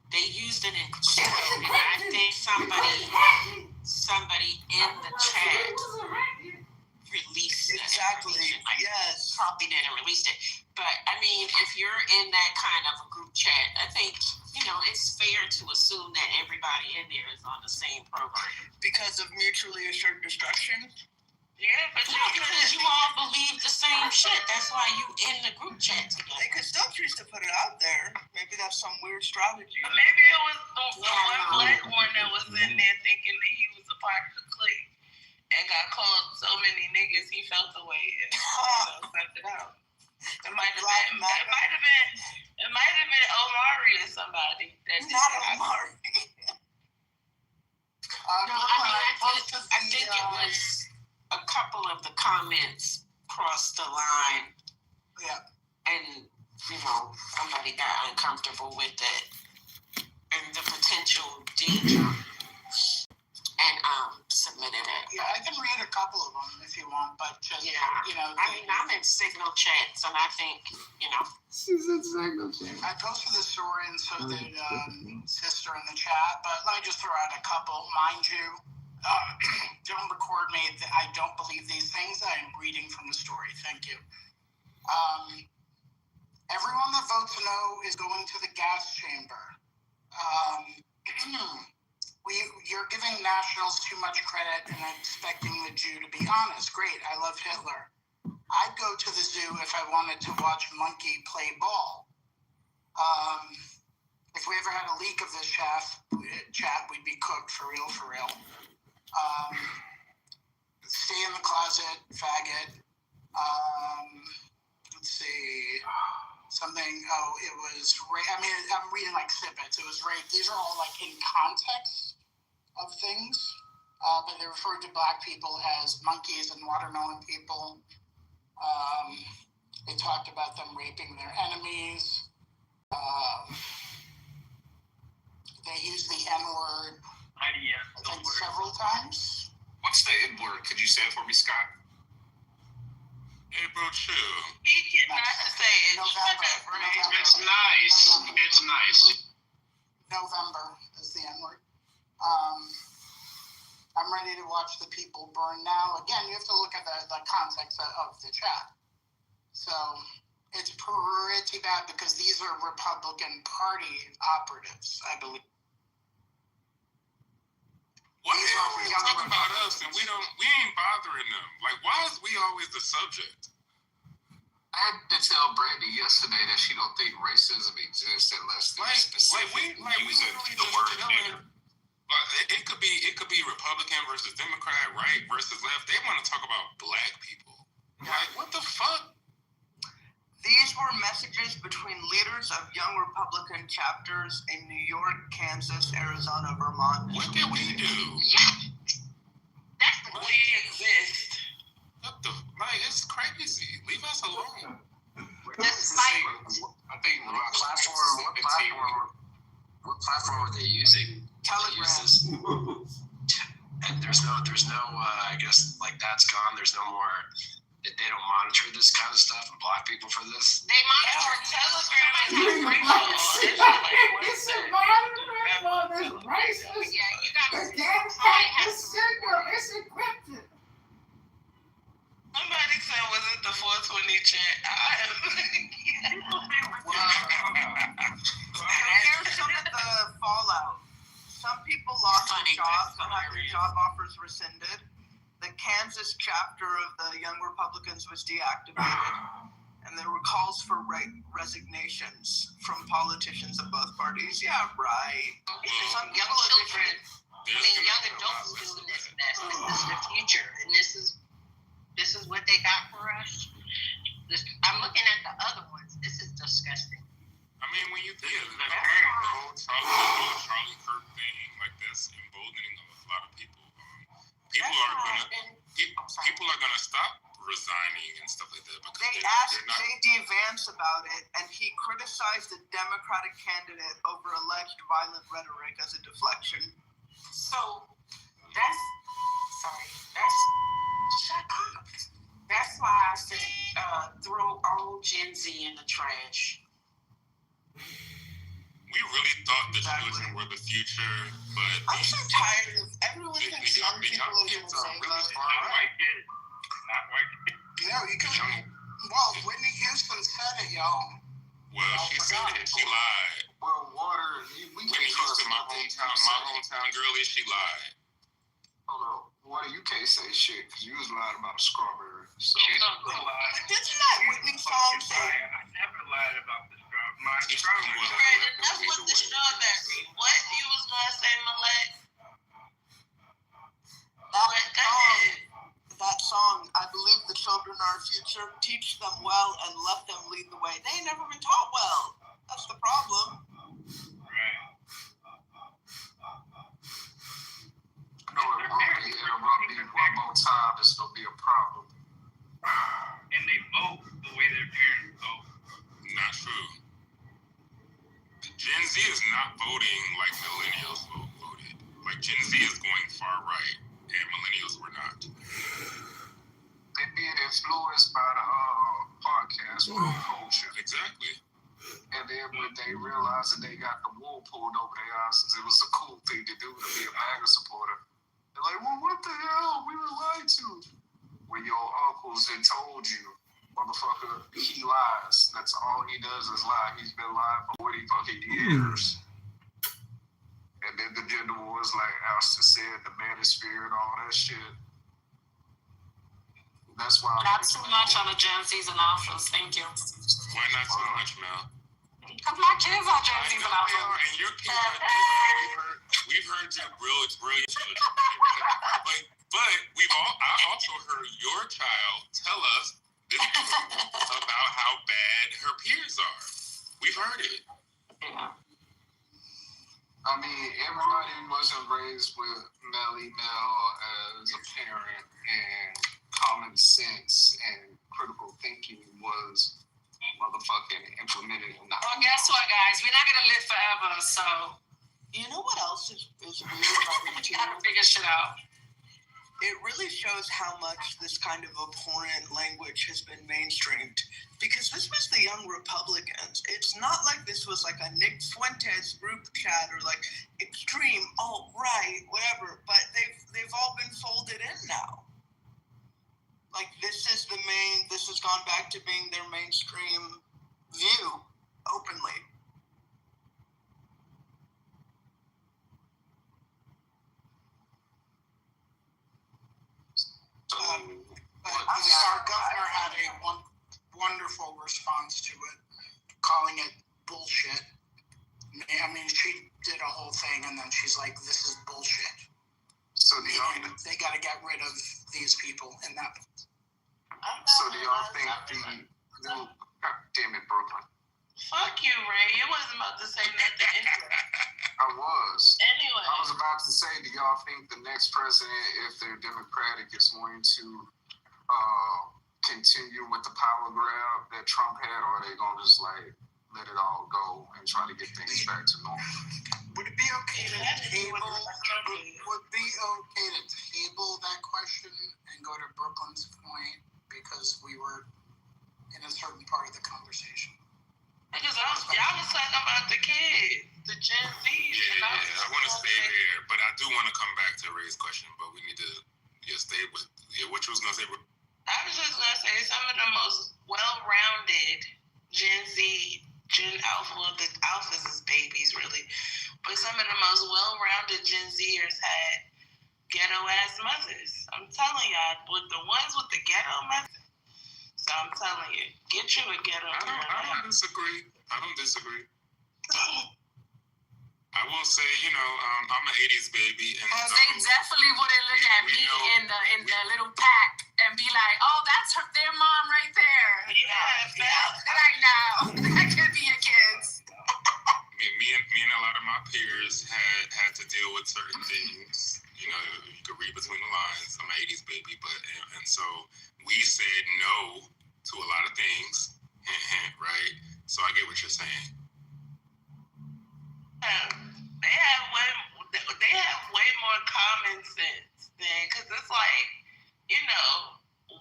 They used an encrypted. I think somebody in the chat released it. Exactly. Yes. Probably didn't release it. But I mean, if you're in that kind of a group chat, I think, it's fair to assume that everybody in there is on the same program. Because of mutually assured destruction? Yeah, but because you all believe the same shit. That's why you in the group chat together. They could still choose to put it out there. Maybe that's some weird strategy. Maybe it was the one black one that was in there thinking that he was a part of the clique and got called so many niggas he felt the way and sent it out. It might have been Omari or somebody. Not Omari. I think it was a couple of the comments crossed the line. Yeah. And, somebody got uncomfortable with it and the potential danger and submitted it. Yeah, I can read a couple of them if you want, but just, I'm in Signal chats, and I think, She's in Signal chat. I posted the story and so did sister in the chat, but let me just throw out a couple. Mind you, don't record me. I don't believe these things. I am reading from the story. Thank you. Everyone that votes no is going to the gas chamber. You're giving nationals too much credit and expecting the Jew to be honest. Great, I love Hitler. I'd go to the zoo if I wanted to watch monkey play ball. If we ever had a leak of this chat, we'd be cooked for real. Stay in the closet, faggot. Let's see. Something, it was rape. I mean, I'm reading like snippets. It was rape. These are all like in context of things, but they referred to black people as monkeys and watermelon people. They talked about them raping their enemies. They used the N-word, I think, several times. What's the N-word? Could you say it for me, Scott? Hey, bro, chill. He cannot say it. It's nice. November is the N-word. I'm ready to watch the people burn now. Again, you have to look at the context of the chat. So it's pretty bad because these are Republican Party operatives, I believe. Why they always talk about us and we ain't bothering them? Like, why is we always the subject? I had to tell Brandy yesterday that she don't think racism exists unless there's specific using the word nigger. It could be Republican versus Democrat, right versus left. They want to talk about black people. Like, what the fuck? These were messages between leaders of young Republican chapters in New York, Kansas, Arizona, Vermont. What did we do? That's the way it exists. What the? Like, it's crazy. Leave us alone. I think what platform are they using? Telegram. And there's no I guess like that's gone. There's no more. They don't monitor this kind of stuff and block people for this. They monitor Telegram and It's a monitor, it's racist. Yeah, you got to. It's encrypted. Somebody said, was it the 420 chat? Here's some of the fallout. Some people lost their jobs and had their job offers rescinded. The Kansas chapter of the Young Republicans was deactivated, and there were calls for resignations from politicians of both parties. Yeah, right. Some young children, young adults doing this mess. This is the future, and this is what they got for us. I'm looking at the other ones. This is disgusting. I mean, when you think of the whole Charlie Kirk thing, like that's emboldening a lot of people. People are gonna stop resigning and stuff like that because they asked J.D. Vance about it, and he criticized the Democratic candidate over alleged violent rhetoric as a deflection. So that's why I said throw all Gen Z in the trash. We really thought the children were the future, but I'm so tired of everyone thinks young people are going to say Not white kids. You can. Well, Whitney Houston said it, y'all. Well, she said it. She lied. Well, Whitney Houston, my hometown girlie, she lied. Hold on. What Ronnie, you can't say shit because you was lying about a strawberry. So. Didn't that Whitney song say? I never lied about the strawberry. My Right, strawberry. enough with the strawberry. What you was gonna say, Millette? That song, I believe the children are our future. Teach them well and let them lead the way. They ain't never been taught well. That's the problem. Right. No, it won't be interrupting one more time. This will be a problem. And they vote the way their parents vote. Not true. Gen Z is not voting like millennials voted. Like Gen Z is going far right, and millennials were not. They're being influenced by the podcast culture. Exactly. And then when they realized that they got the wool pulled over their eyes, since it was a cool thing to do to be a MAGA supporter, they're like, well, what the hell? We were lied to. When your uncles had told you, motherfucker, he lies. That's all he does is lie. He's been lying for 40 fucking years. And then the gender wars, like Alistair said, the manosphere and all that shit. That's why. Not too much on the Gen Z's and Alphas. Thank you. Why not so much, Mel? Because my kids are Gen Z's and Alphas. And your kids are we've heard your brilliant children. But I also heard your child tell us this about how bad her peers are. We've heard it. Yeah. I mean, everybody wasn't raised with Melly Mel as a parent, and common sense and critical thinking was motherfucking implemented in the Well, guess what, guys? We're not gonna live forever, so You know what else is weird about we it too? gotta figure shit out. It really shows how much this kind of abhorrent language has been mainstreamed. Because this was the Young Republicans. It's not like this was like a Nick Fuentes group chat or like extreme alt-right, whatever. But they've all been folded in now. Like this has gone back to being their mainstream view openly. Our governor had a wonderful response to it, calling it bullshit. I mean, she did a whole thing, and then she's like, "This is bullshit." So do y'all they got to get rid of these people, and that. So do y'all think God damn it, Brooklyn? Fuck you, Ray. You wasn't about to say nothing anyway. I was. Anyway. I was about to say, do y'all think the next president, if they're Democratic, is going to continue with the power grab that Trump had, or are they going to just like let it all go and try to get things back to normal? Would it be okay to table? Would be okay to table that question and go to Brooklyn's point because we were in a certain part of the conversation? Because y'all was talking about the kids, the Gen Z's. Yeah, I want to stay there, but I do want to come back to Ray's question, but we need to stay with what you was going to say. I was just going to say some of the most well-rounded Gen Z, Gen Alpha, the Alphas is babies, really. But some of the most well-rounded Gen Zers had ghetto-ass mothers. I'm telling y'all, with the ones with the ghetto mothers. So I'm telling you, get you a ghetto. I don't disagree. I will say, I'm an 80s baby. And they definitely wouldn't look at me in the little pack and be like, oh, that's their mom right there. Yeah, right now. That could be your kids. Me and a lot of my peers had to deal with certain things. You could read between the lines. I'm an 80s baby, and so we said no to a lot of things, right? So I get what you're saying. They have way more common sense because it's like,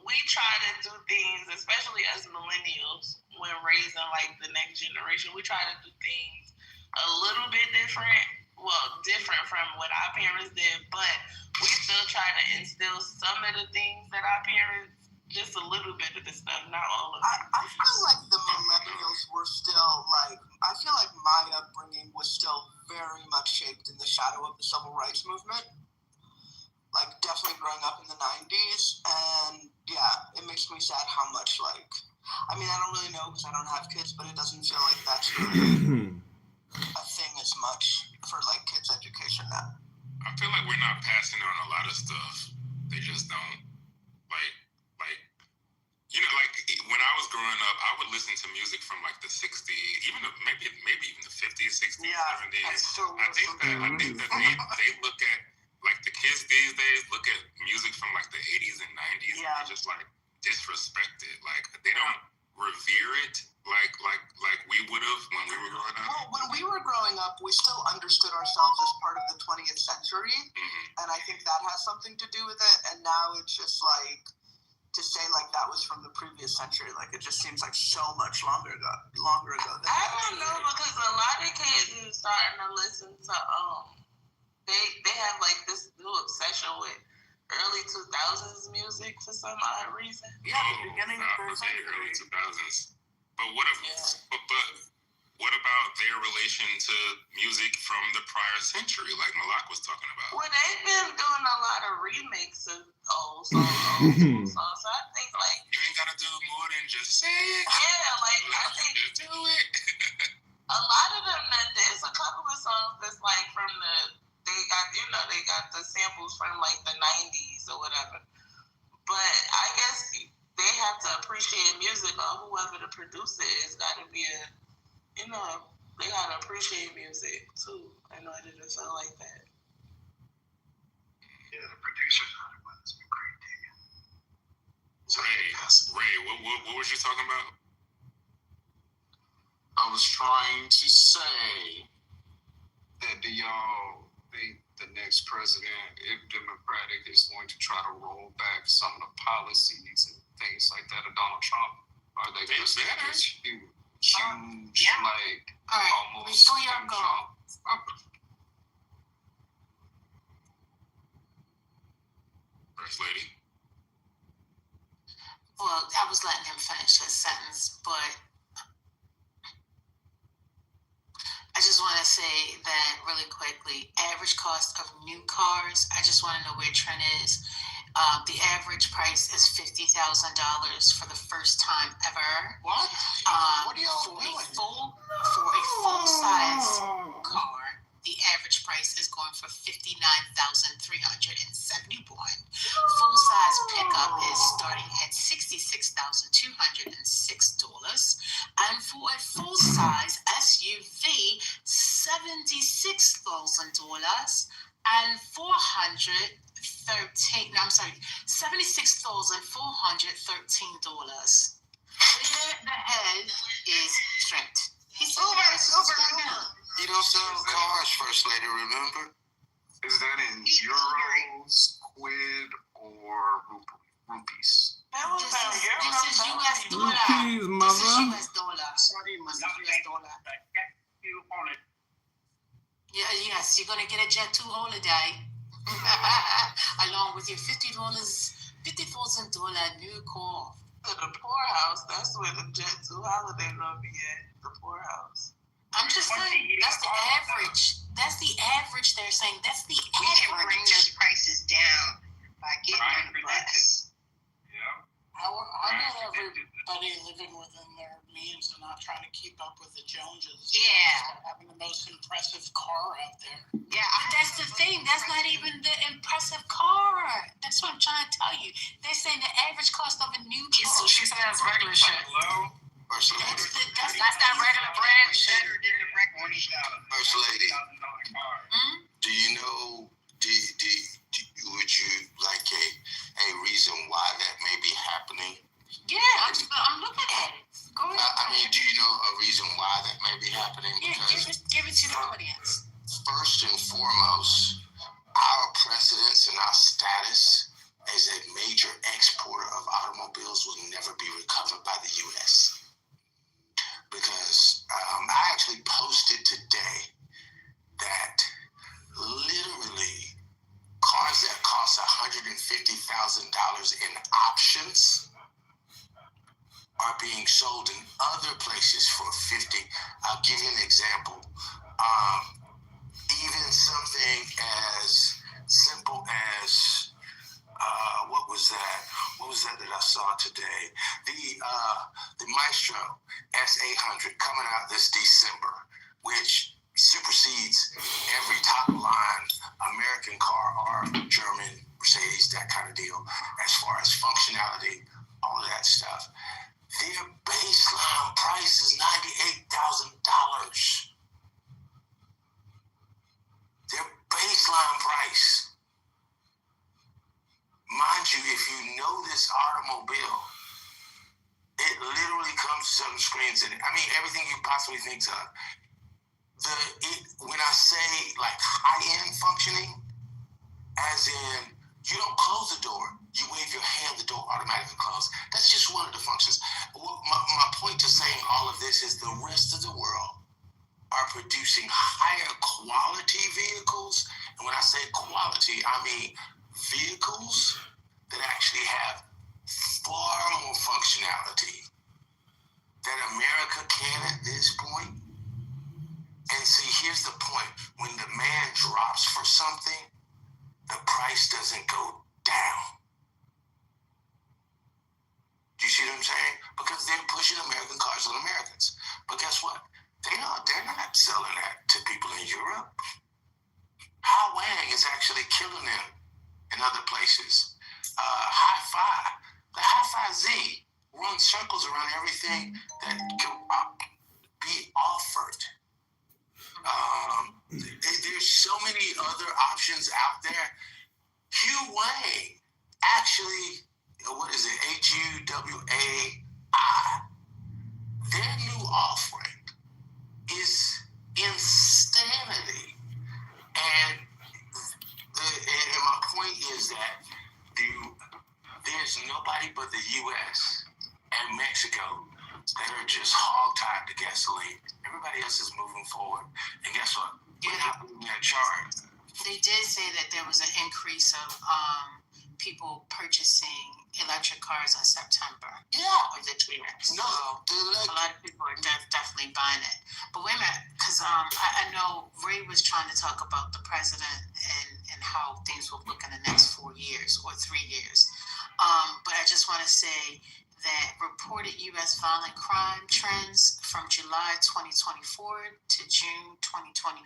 we try to do things, especially as millennials, when raising like the next generation, we try to do things a little bit different from what our parents did, but we still try to instill some of the things that our parents, just a little bit of the stuff, not all of it. I feel like the millennials were still I feel like my upbringing was still very much shaped in the shadow of the civil rights movement. like definitely growing up in the 90s, and yeah, it makes me sad how much like, I mean, I don't really know because I don't have kids, but it doesn't feel like that's really a thing as much for like kids' education now. I feel like we're not passing on a lot of stuff. They just don't like you know, like when I was growing up, I would listen to music from like the 60s, even maybe even the 50s, 60s, 70s. I think that they look at like the kids these days look at music from like the 80s and 90s and they just like disrespect it. Like they don't revere it like we would have when we were growing up. Well, when we were growing up, we still understood ourselves as part of the 20th century, and I think that has something to do with it. And now it's just like, to say like that was from the previous century, like it just seems like so much longer ago than I don't know, because a lot of kids are starting to listen to they have like this new obsession with early 2000s music for some odd reason. Yeah, the beginning of the early 2000s. But what if what about their relation to music from the prior century, like Malak was talking about? Well, they've been doing a lot of remakes of old songs. So I think like you ain't gotta do more than just say it. Yeah, like I think just do it. A lot of them, there's a couple of songs that's like from they got the samples from like the 90s or whatever. But I guess they have to appreciate music, or whoever the producer is got to be they got to appreciate music too in order to feel like that. Yeah, the producers are the ones that's been great digging. Ray, what was you talking about? I was trying to say that do y'all think the next president, if Democratic, is going to try to roll back some of the policies and things like that of Donald Trump? Are they going to say this huge, like, all right, almost before y'all go, First Lady? well, I was letting him finish his sentence, but I just want to say that really quickly, average cost of new cars, I just want to know where Trent is. The average price is $50,000 for the first time ever. What? What are y'all doing? For a full-size car, the average price is going for $59,371. Full-size pickup is starting at $66,206. And for a full-size SUV, $76,413. $76,413. Where the hell is Trent? He's Uber. You don't sell cars, First Lady, remember? Is that in euros, quid, or rupees? This is US dollar. Rupees, mother. This is US dollar. Sorry, US dollar. Yeah, yes, you're gonna get a Jet2 holiday. Along with your $50,000 new car. To the poorhouse, that's where the Jet2 holiday gonna be at. The poorhouse. I'm just saying, that's the average. That's the average they're saying. That's the average. We can bring those prices down by getting on the bus. I know everybody living within their means and not trying to keep up with the Joneses. Yeah. Having the most impressive car out there. Yeah, but that's the thing. That's not even the impressive car. That's what I'm trying to tell you. They're saying the average cost of a new car. She said that's regular shit. That's that regular brand shit. First Lady, do you know, would you like a reason why that may be happening? Yeah, I'm looking at it. Go ahead. I mean, do you know a reason why that may be happening? Yeah, give it to the audience. First and foremost, our precedence and our status as a major exporter of automobiles will never be recovered by the U.S. Because I actually posted today that literally cars that cost $150,000 in options are being sold in other places for $50,000. I'll give you an example. Even something as simple as top line American car or German Mercedes, that kind of deal, as far as functionality, all of that stuff. Their baseline price is $98,000. Their baseline price. Mind you, if you know this automobile, it literally comes to some screens in it. I mean, everything you possibly think of. When I say like high-end functioning, as in you don't close the door, you wave your hand, the door automatically closes. That's just one of the functions. My point to saying all of this is the rest of the world are producing higher quality vehicles. And when I say quality, I mean vehicles that actually have far more functionality than America can at this point. And see, here's the point. When demand drops for something, the price doesn't go down. Do you see what I'm saying? Because they're pushing American cars on Americans. But guess what? They're not selling that to people in Europe. Wang is actually killing them in other places. Hi-Fi, the Hi-Fi Z runs circles around everything that can be offered. There's so many other options out there. Huawei, actually, what is it? HUWAI. Their new offering is insanity. And my point is that there's nobody but the U.S. and Mexico that are just hog-tied to gasoline. Everybody else is moving forward. And guess what? We're not moving that chart. They did say that there was an increase of people purchasing electric cars in September. Yeah. Of this year. So a lot of people are definitely buying it. But wait a minute, because I know Ray was trying to talk about the president and how things will look in the next 4 years or 3 years. But I just want to say that reported U.S. violent crime trends from July 2024 to June 2025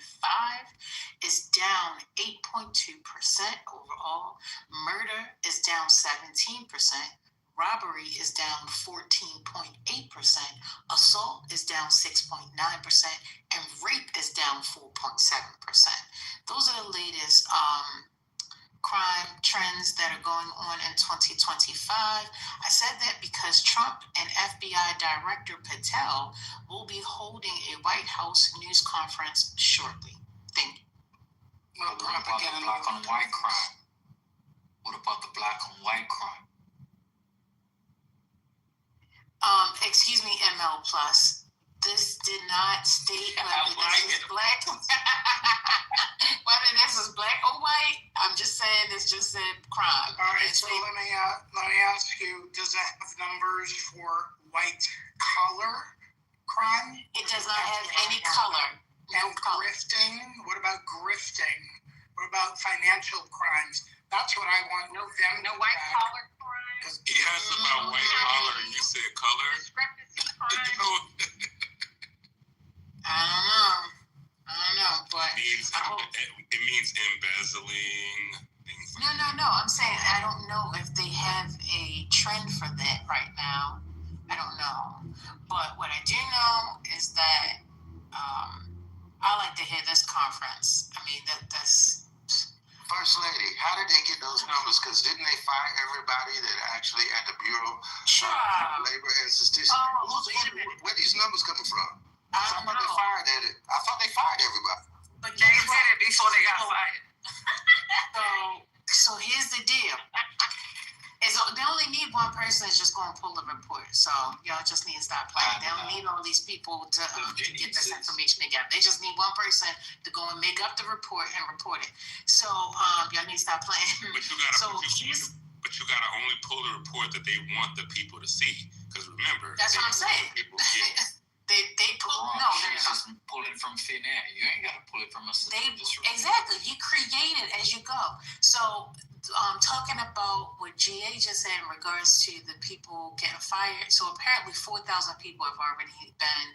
is down 8.2% overall. Murder is down 17%. Robbery is down 14.8%. Assault is down 6.9%. And rape is down 4.7%. Those are the latest crime trends that are going on in 2025. I said that because Trump and FBI Director Patel will be holding a White House news conference shortly. Thank you. What about the black on white crime? What about the black on white crime? Excuse me, ML Plus. This did not state whether this is black. Whether this is black or white. I'm just saying this just said crime. All right, so let me ask you, does it have numbers for white collar crime? It does not have any color. No color. Grifting? What about grifting? What about financial crimes? That's what I want. No white collar crime. He asked about white collar and you said color. Discrepancy crime. I don't know, but it means embezzling. Things like no. I'm saying I don't know if they have a trend for that right now. I don't know, but what I do know is that I like to hear this conference. I mean, that's. First Lady, how did they get those numbers? Because didn't they fire everybody that actually at the Bureau of Labor and Statistics? Where these numbers coming from? I don't know. I thought they fired everybody. But they did it before they got fired. So here's the deal. They only need one person that's just going to pull the report. So y'all just need to stop playing. They don't need all these people to get this information together. They just need one person to go and make up the report and report it. So y'all need to stop playing. But you gotta only pull the report that they want the people to see. Because remember, that's what I'm saying. They pull they're just pulling from thin air. You ain't gotta pull it from a system. Exactly. You create it as you go. So talking about what GA just said in regards to the people getting fired. So apparently 4,000 people have already been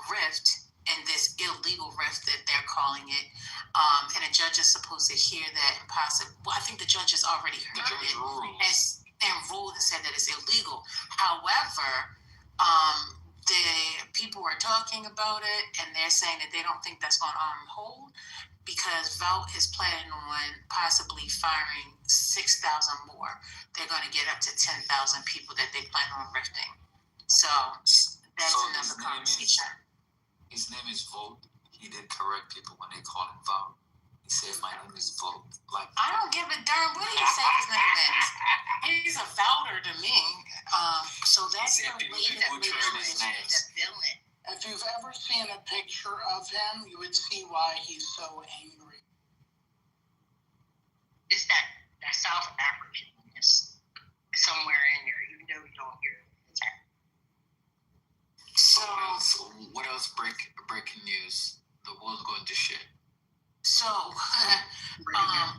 riffed in this illegal rift that they're calling it. And a judge is supposed to hear that and possibly. Well, I think the judge has already heard it and ruled and said that it's illegal. However, the people are talking about it, and they're saying that they don't think that's going on hold because VOUT is planning on possibly firing 6,000 more. They're going to get up to 10,000 people that they plan on arresting. So that's another conversation. His name is Vote. He did correct people when they call him VOUT. He said, "My name is Vote." Like, I don't give a darn what he say his name is. He's a vouter to me. So that's the way that we villain. If you've ever seen a picture of him, you would see why he's so angry. It's that South Africanness somewhere in there, even though you don't hear it. So what else? Breaking news. The world's going to shit. So,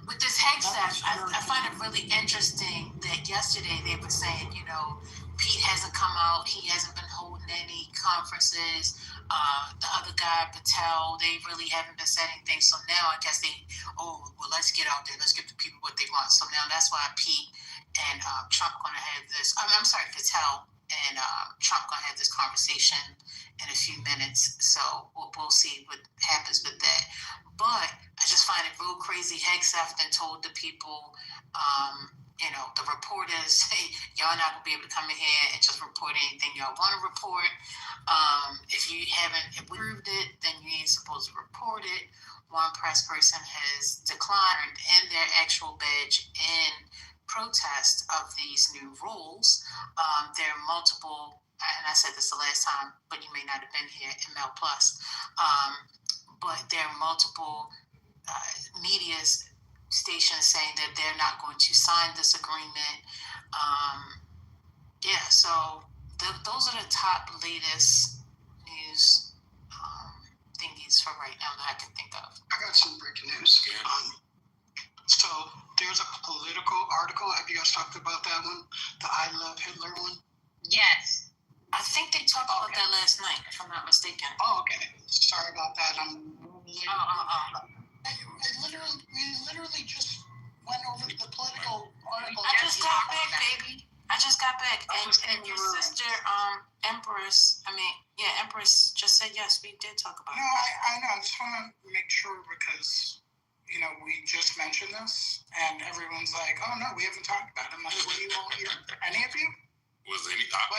with this Hegseth, I find it really interesting that yesterday they were saying, Pete hasn't come out, he hasn't been holding any conferences. The other guy, Patel, they really haven't been saying anything. So now I guess let's get out there, let's give the people what they want. So now that's why Pete and Trump going to have this. Patel and Trump going to have this conversation in a few minutes. So we'll see what happens with that. But I just find it real crazy. Hegseth then told the people, the reporters, hey, y'all not gonna be able to come in here and just report anything y'all want to report. If you haven't approved it, then you ain't supposed to report it. One press person has declined in their actual badge in protest of these new rules. There are multiple, and I said this the last time, but you may not have been here, ML Plus. But there are multiple media stations saying that they're not going to sign this agreement. So those are the top latest news thingies for right now that I can think of. I got some breaking news. So there's a political article. Have you guys talked about that one? The I Love Hitler one? Yes. I think they talked about that last night, if I'm not mistaken. Oh, okay. Sorry about that. We literally just went over the political article. I just got back, baby. I just got back. And your sister, Empress just said yes, we did talk about it. No, I know. I just want to make sure because, we just mentioned this and everyone's like, oh, no, we haven't talked about it. I'm like, well, you won't hear any of you? Was any? I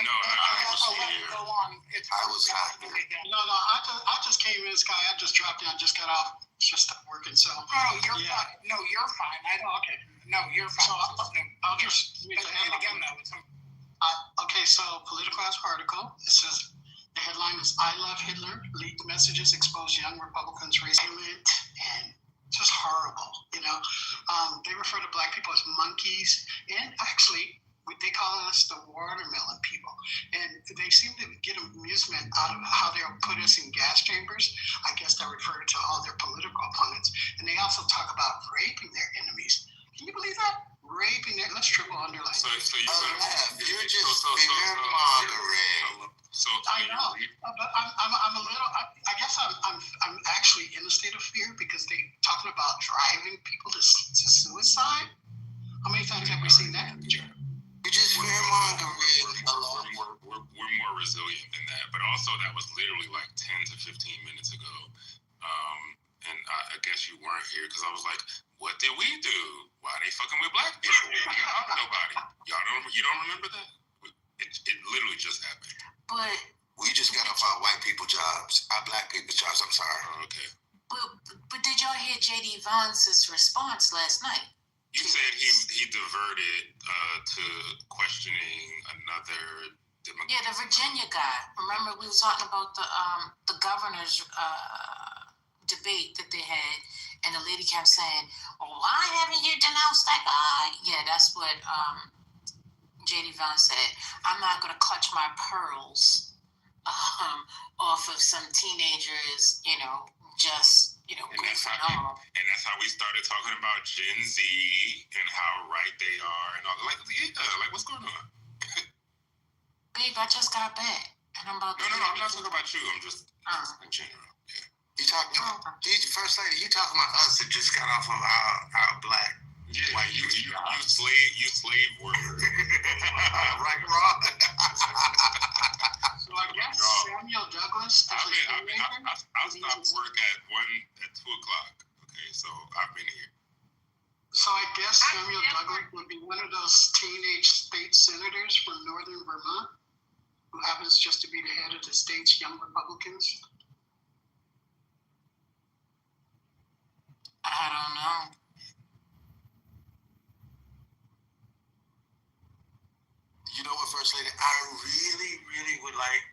was here. Go on. I was not. No, I just came in, Sky. I just dropped in. I just got off. It's just stopped working. So. Oh, you're fine. No, you're fine. Okay. No, you're fine. So I'll just read the headline again, though. Okay, so Political article. It says the headline is "I Love Hitler." Leaked messages expose young Republicans racism and just horrible. They refer to black people as monkeys, and actually. They call us the watermelon people. And they seem to get amusement out of how they'll put us in gas chambers. I guess they refer to all their political opponents. And they also talk about raping their enemies. Can you believe that? Raping their, let's triple underline. So you you're just fear-mongering. I know, but I'm a little. I guess I'm actually in a state of fear because they talking about driving people to suicide. How many times have we seen that? You just fear-mongering. We're more resilient than that, but also that was literally like 10 to 15 minutes ago. And I guess you weren't here because I was like, what did we do? Why are they fucking with black people? Nobody. You don't remember that? It literally just happened. But we just got off our white people jobs, our black people jobs. I'm sorry. Okay. But did y'all hear J.D. Vance's response last night? You said he diverted to questioning another Democrat. Yeah, the Virginia guy. Remember we were talking about the governor's debate that they had, and the lady kept saying, "Oh, why haven't you denounced that guy?" Yeah, that's what J.D. Vance said. I'm not going to clutch my pearls off of some teenagers, just. And that's how we started talking about Gen Z and how right they are and all. Like what's going on? Babe, I just got back, and I'm about. No, I'm not talking about you. I'm just in general. Yeah. First lady, you talking about us that just got off of our black. Yeah, like you slave worker. Right, wrong. So I guess Samuel Douglas. I stopped work at 2:00. Okay, so I've been here. So I guess Samuel Douglas would be one of those teenage state senators from northern Vermont who happens just to be the head of the state's Young Republicans. I don't know. You know what, First Lady? I really, really would like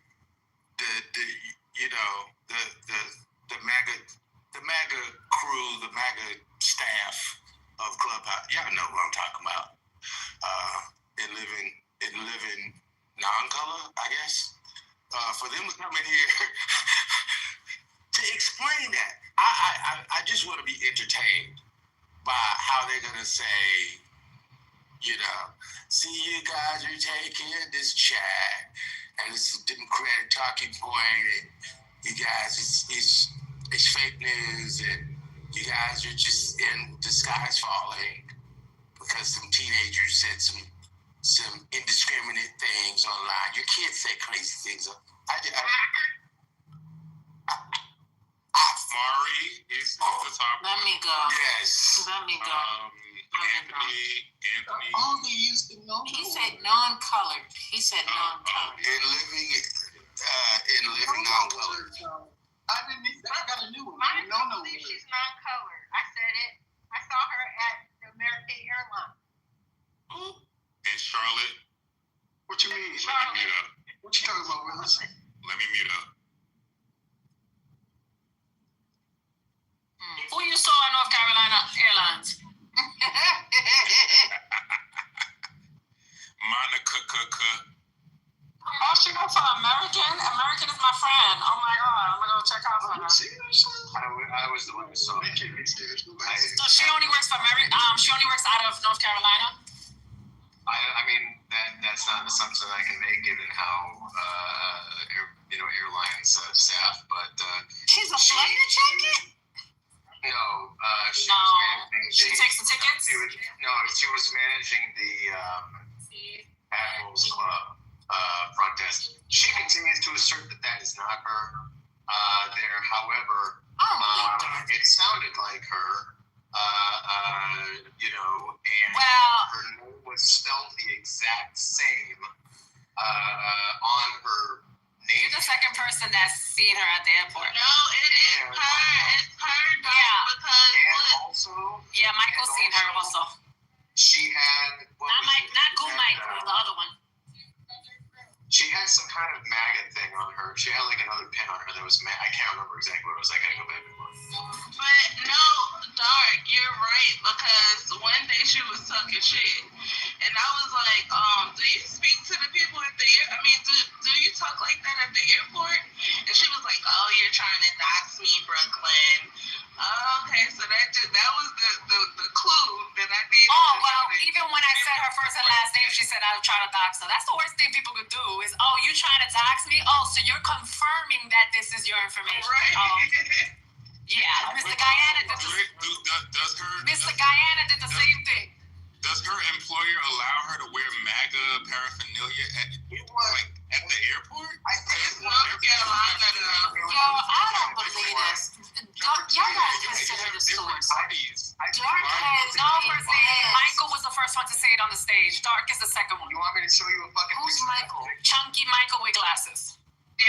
the MAGA crew, the MAGA staff of Clubhouse. Y'all know what I'm talking about. In living non-color, I guess. For them to come in here to explain that. I just want to be entertained by how they're gonna say, see you guys are taking this chat, and it's a Democratic talking point, and you guys, it's fake news, and you guys are just in the sky's falling because some teenagers said some indiscriminate things online. Your kids say crazy things. Mari is the top. Let me go. Yes. Let me go. Anthony. Oh, they used the no. He said non-colored. He said non-colored. In living non-colored. I got a new one. I No. believe she's non-colored. I said it. I saw her at the American Airlines. And Charlotte. What you mean? Let me mute up. What you talking about, Willis? Let me mute up. Who you saw at North Carolina Airlines? Monica. Oh, she go for American? American is my friend. Oh my God. I'm gonna go check out for her. I was the one who saw it. So she only works for she only works out of North Carolina? I mean, that's not an assumption I can make given how, airlines staff, but she's a flight attendant? No, she was managing she takes the tickets? She was managing the Admirals Club front desk. She continues to assert that is not her there. However, it sounded like her, and her name was spelled the exact same on her name. You're the second person that's seen her at the airport. No, it is her. It's her, dog, because Michael's seen her also. She had not Goo Michael, the other one. She had some kind of MAGA thing on her. She had like another pin on her that was I can't remember exactly what it was. I gotta go back and look. But no, Dark, you're right, because one day she was talking shit. And I was like, do you speak to the people at the airport? I mean, do you talk like that at the airport? And she was like, oh, you're trying to dox me, Brooklyn. Okay, so that was the clue that I did. Oh, well, even when I said her first and last name, she said I was trying to dox her. That's the worst thing people could do is, oh, you trying to dox me? Oh, so you're confirming that this is your information. Right. Yeah, Mr. Guyana did Mr. Guyana did the same thing. Does her employer allow her to wear MAGA paraphernalia at the airport? I think it's North Carolina, though. Yo, I don't believe this. Y'all gotta consider the source. Dark has Michael was the first one to say it on the stage. Dark is the second one. You want me to show you a fucking Who's Michael? Chunky Michael with glasses. Yeah,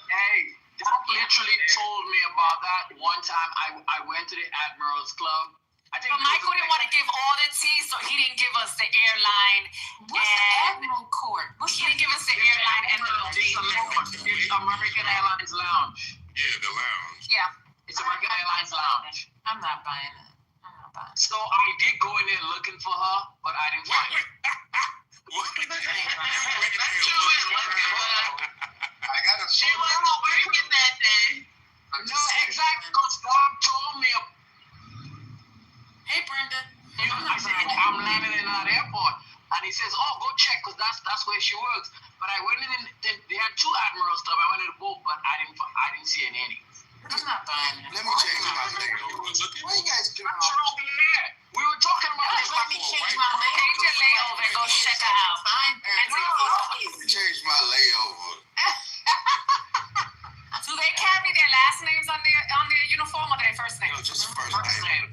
Hey, Doc literally told me about that one time. I went to the Admirals Club. But Michael didn't want to give all the tea, so he didn't give us the airline. What's the Admiral Court? He didn't give us the airline and It's American Airlines Lounge. Yeah, the lounge. Yeah. It's American Airlines Lounge. I'm not buying it. So I did go in there looking for her, but I didn't find her. She wasn't working that day. No, exactly, because Bob told me. Hey, Brenda. I said, I'm landing in that airport. And he says, oh, go check, because that's where she works. But I went in, they had two Admiral stuff. I went in the both, but I didn't see any. I'm not buying it. Let me change my layover. What you guys doing? We were talking about this. Let me change my layover. Change your layover and go check it out. Change my layover. Do they carry their last names on their uniform or their first name? No, just the first name.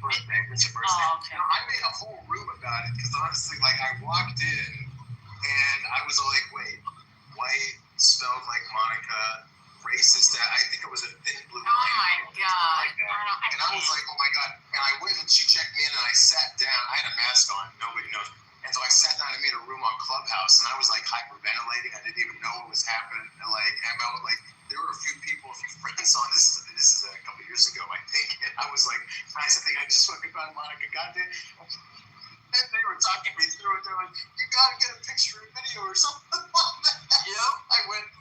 It's your first name. Oh, okay. You know, I made a whole room about it because honestly, like I walked in and I was like, wait, white spelled like Monica, racist. I think it was a thin blue line. Oh my God. Like that. And I was like, oh my God. And I went and she checked me in and I sat down. I had a mask on. Nobody knows. And so I sat down and made a room on Clubhouse and I was like hyperventilating. I didn't even know what was happening. And like, there were a few people, a few friends on this is a couple years ago, I think. And I was like, guys, I think I just fucking found Monica. Goddamn. And they were talking me through it. They're like, you gotta get a picture or video or something like that. Yep. I went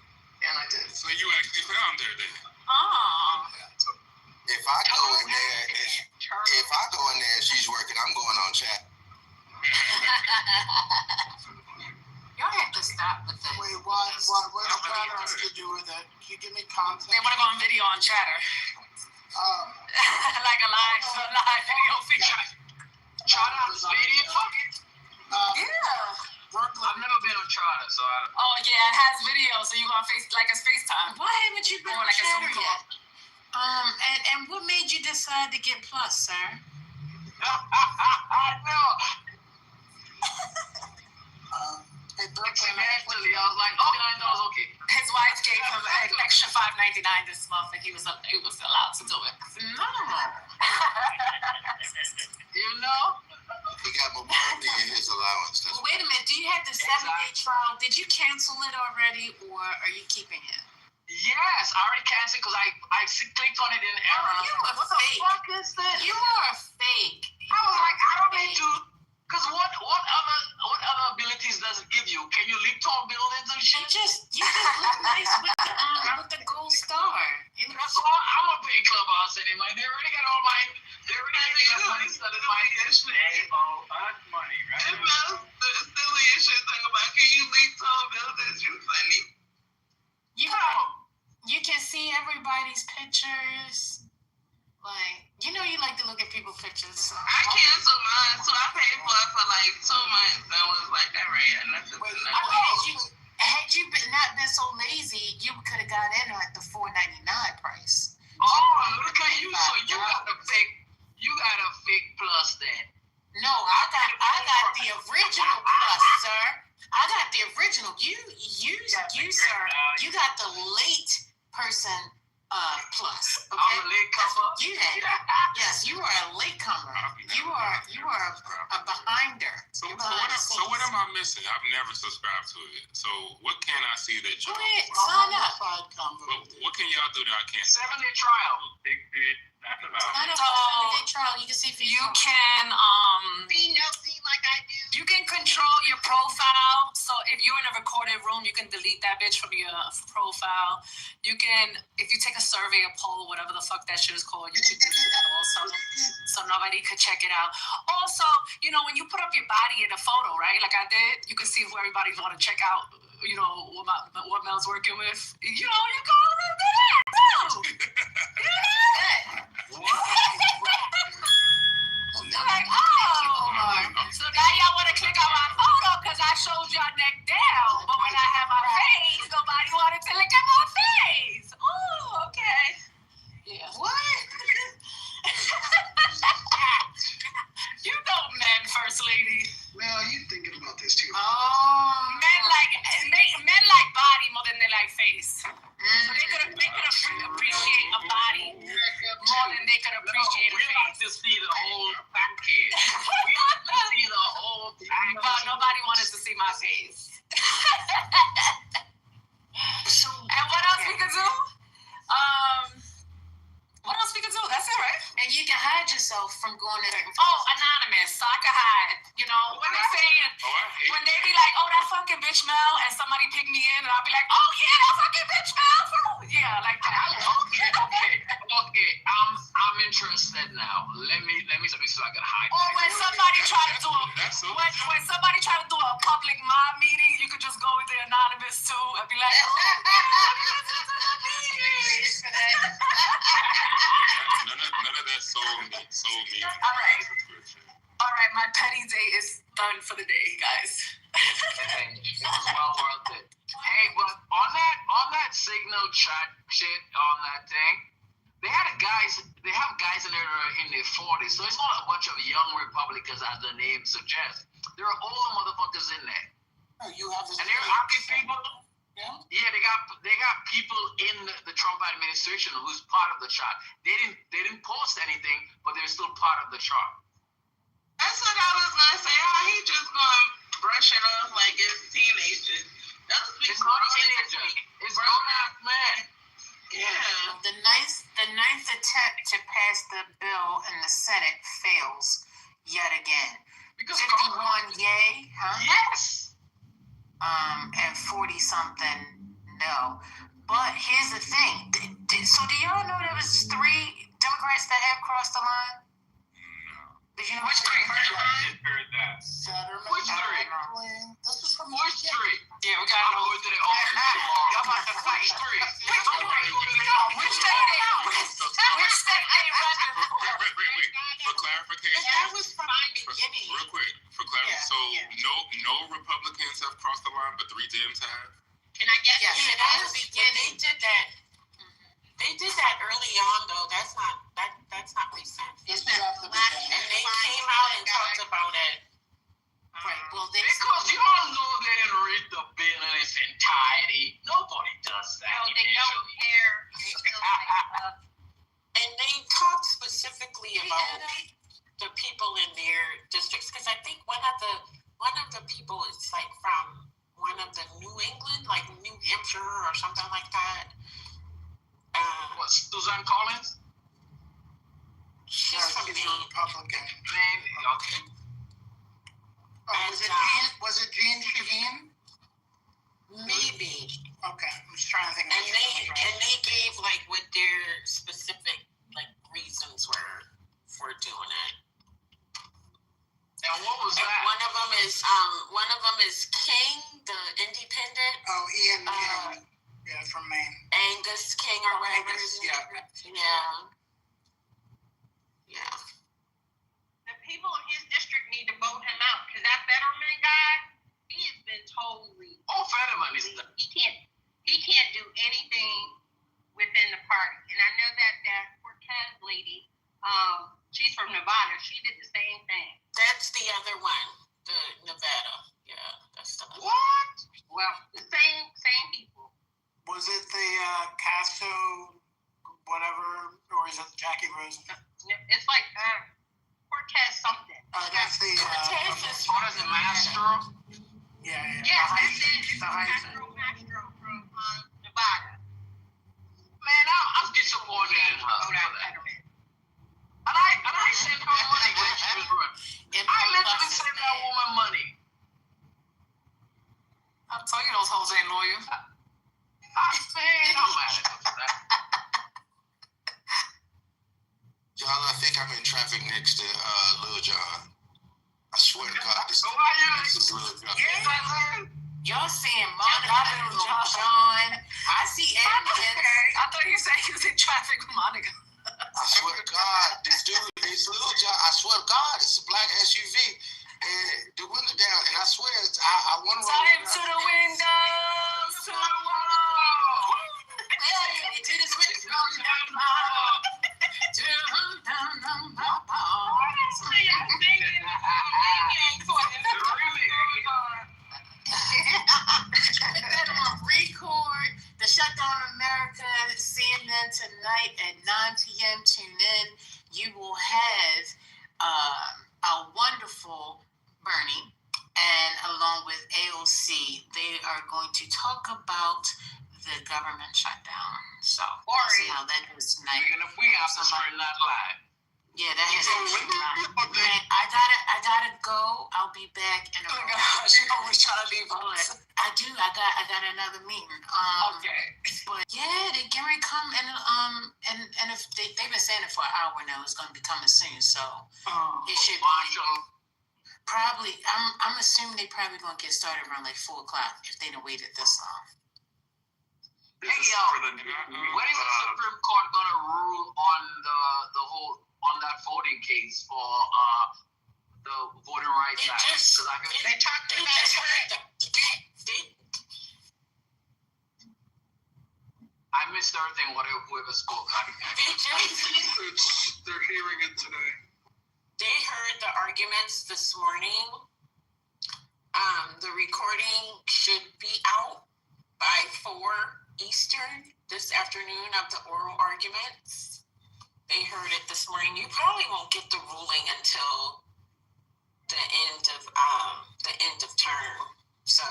and I did. So you actually found her then? Oh. If I go in there and she's working, I'm going on chat. Y'all have to stop with that. Wait, what does Chatter have to do with it? Can you give me context? They want to go on video on Chatter. Like a live video feature. Chatter's video? Yeah. I've never been on Chatter, so I don't. Oh yeah, it has video, so you go on like it's FaceTime. Why haven't you been Or on like a Zoom Chatter call. yet? And what made you decide to get Plus, sir? No. Accidentally, I was like, oh, $9, okay. His wife gave him an extra $5.99 this month, and he was allowed to do it. No. You know? He got mobility in his allowance. Well, wait a minute. Do you have the 7-day trial? Did you cancel it already, or are you keeping it? Yes, I already canceled because I clicked on it in error. Oh, you are what fake. The fuck is this? You are fake. I was like, I don't need to. Because what other abilities does it give you? Can you leap tall buildings and shit? You just look nice with the gold star. That's all. I'm a big clubhouse anyway. They already got all my. They already got money set in my. They owe us money, right? The silliest shit thing about can you leap tall buildings? You funny. You can see everybody's pictures. Like, you like to look at people's pictures. I canceled mine, so I paid for it for like 2 months. I was like, that right. Had you not been so lazy, you could have got in at the $4.99 price. Oh, look at you! So you got a fake Plus then? No, I got the original Plus, sir. I got the original. You, sir. You got the late person Plus. Okay? I'm a late comer. Yes, you are a late comer. You are a behinder. So what am I missing? I've never subscribed to it. So what can I see that you? Go ahead, sign up. What can y'all do that I can't? 7-day trial. Big dude. Sign up for a 7-day trial. You can see for You can Be nosy like I do. You can control your profile. So if you're in a recorded room, you can delete that bitch from your profile. You can, if you take a survey, a poll, whatever the fuck that shit is called, you can delete that also, so nobody could check it out. Also, when you put up your body in a photo, right? Like I did, you can see who everybody want to check out. What Mel's working with. You go do that too. They're like, so now y'all want to click on my photo because I showed y'all neck down, but when I have my face, nobody wanted to look at my face. Oh, okay. Yeah. What? You know men, First Lady. Well, you thinking about this too. Men like body more than they like face. So they could appreciate a body more than they could appreciate a face. We like to see the whole package. We like to see the whole package. Well, nobody wanted to see my face. And what else we could do? What else we could do? That's it, right? And you can hide yourself from going to certain anonymous, so I can hide. When they saying, when they be like, oh, that fucking bitch Mel, and somebody pick me in, and I'll be like, oh yeah, that fucking bitch Mel. Yeah, like that. Okay. Okay, I'm interested now. Let me see if I can hide. Or when somebody try to do That's so when somebody try to do a public mob meeting, you could just go with the anonymous too and be like, None of that sold me. All right, my petty day is done for the day, guys. Hey, it was well worth it. Hey, but on that signal chat shit on that thing, they have guys in there that are in their 40s, so it's not a bunch of young Republicans as the name suggests. There are older motherfuckers in there. Oh, you have this. And they're happy people. Yeah. Yeah, they got people in the Trump administration who's part of the chart. They didn't post anything, but they're still part of the chart. That's what I was gonna say. How he just gonna brush it off like it's teenagers? It's not teenagers. It's grown-ass men. Yeah. The ninth attempt to pass the bill in the Senate fails yet again. Because 51 yay, huh? Yes. And 40 something no. But here's the thing. So do y'all know there was 3 Democrats that have crossed the line? Did you know Which 3? I just heard that. Which 3? This is from Which 3? Yeah, we gotta know. Go to the office tomorrow. Y'all about to fight. Which 3? Which state they running? Wait. For clarification. That was from the beginning. Real quick, for clarification. So no Republicans have crossed the line, but 3 Dems have? Can I get Yes. yeah, that was beginning. They did that early on though. That's not recent. This is after the beginning. And they came out and talked about it. Right. Well, Because y'all know they didn't read the bill in its entirety. Nobody does that. No, they don't care. And they talked specifically about the people in their districts because I think one of the people is like from one of the New England, like New Hampshire or something like that. What, Suzanne Collins? She's from She's a Maine. Republican. Maine? Okay. Was it Jean Shaheen? Maybe. Okay, I'm just trying to think. And they gave like what their specific like reasons were for doing it. And what was And that? one of them is King, the independent. Oh, Ian. Yeah, from Maine. Angus King or whatever. Angus, Yeah. The people in his district need to vote him out because that Fetterman guy, he has been totally. Oh, Fetterman is the. He can't do anything within the party, and I know that Cortez lady, she's from Nevada. She did the same thing. That's the other one, the Nevada. Yeah, that's the other. What? Well, the same people. Was it the Casso, whatever, or is it Jackie Rose? It's like Cortez something. That's the. Cortez is What is it, Mastro? Yeah. Yes, that's it. The hyphen. Mastro from Nevada. Man, I'm disappointed in her. Oh, that Fetterman. And I sent her money when she was running. I literally sent that woman money. I'll tell you those hoes ain't loyal. Man, I'm mad at that. Y'all, I think I'm in traffic next to Lil John. I swear to God, this is Lil John. Y'all seeing Monica, John. I see evidence. I thought you said he was in traffic with Monica. I swear to God, this dude, it's Lil John. I swear to God, it's a black SUV. And the window down, and I swear, I wonder Tell him to the windows, to the wall. Hey, to the switch. Record the Shutdown America, CNN tonight at 9 p.m. Tune in. You will have a wonderful Bernie, and along with AOC, they are going to talk about the government shutdown. So we'll see how that goes tonight. And if we have to learn that line. Yeah, that has I gotta go. I'll be back in a She always trying to leave. I do. I got another meeting. Okay. But yeah, they get ready to come and if they've been saying it for an hour now, it's gonna be coming soon. So it should be probably. I'm assuming they probably gonna get started around like 4:00 if they don't wait it this long. Hey when is the Supreme Court gonna rule on the whole on that voting case for the Voting Rights Act? They talked about it. I missed everything. Whoever spoke. They're hearing it today. They heard the arguments this morning. The recording should be out by 4 Eastern this afternoon of the oral arguments. They heard it this morning. You probably won't get the ruling until the end of term. So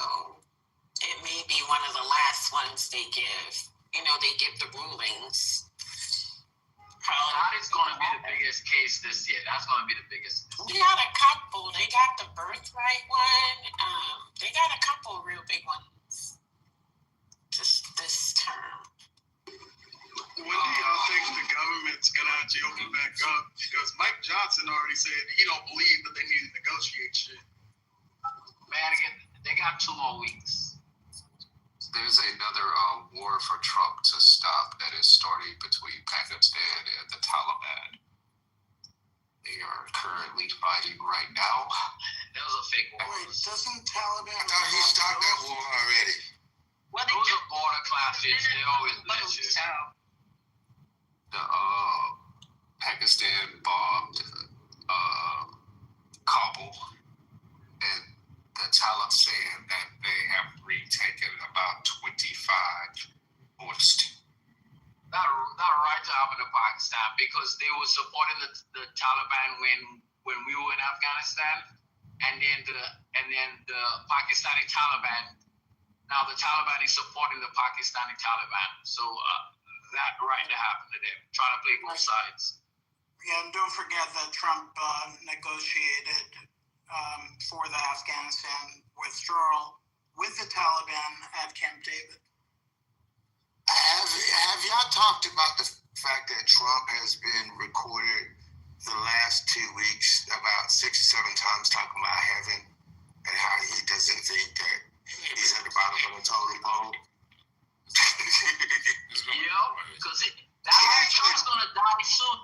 it may be one of the last ones they give. They give the rulings. That is going to be the biggest case this year. That's going to be the biggest. They got a couple. They got the birthright one. They got a couple real big ones just this term. When do y'all think the government's going to actually open back up? Because Mike Johnson already said he don't believe that they need to negotiate shit. Man, they got 2 more weeks. There's another war for Trump to stop that is starting between Pakistan and the Taliban. They are currently fighting right now. That was a fake war. Wait, doesn't Taliban? I thought he stopped that war already. Well, those are border clashes. They always do that shit. The Pakistan bombed Kabul, and the Taliban saying that they have retaken about 25 posts. That right to happen in Pakistan because they were supporting the Taliban when we were in Afghanistan, and then the Pakistani Taliban. Now the Taliban is supporting the Pakistani Taliban, so that right to happen to them. Trying to play both sides. Yeah, and don't forget that Trump negotiated for the Afghanistan withdrawal with the Taliban at Camp David. Have y'all talked about the fact that Trump has been recorded the last 2 weeks about 6 or 7 times talking about heaven and how he doesn't think that he's at the bottom of the totem pole? Because Trump's gonna die soon.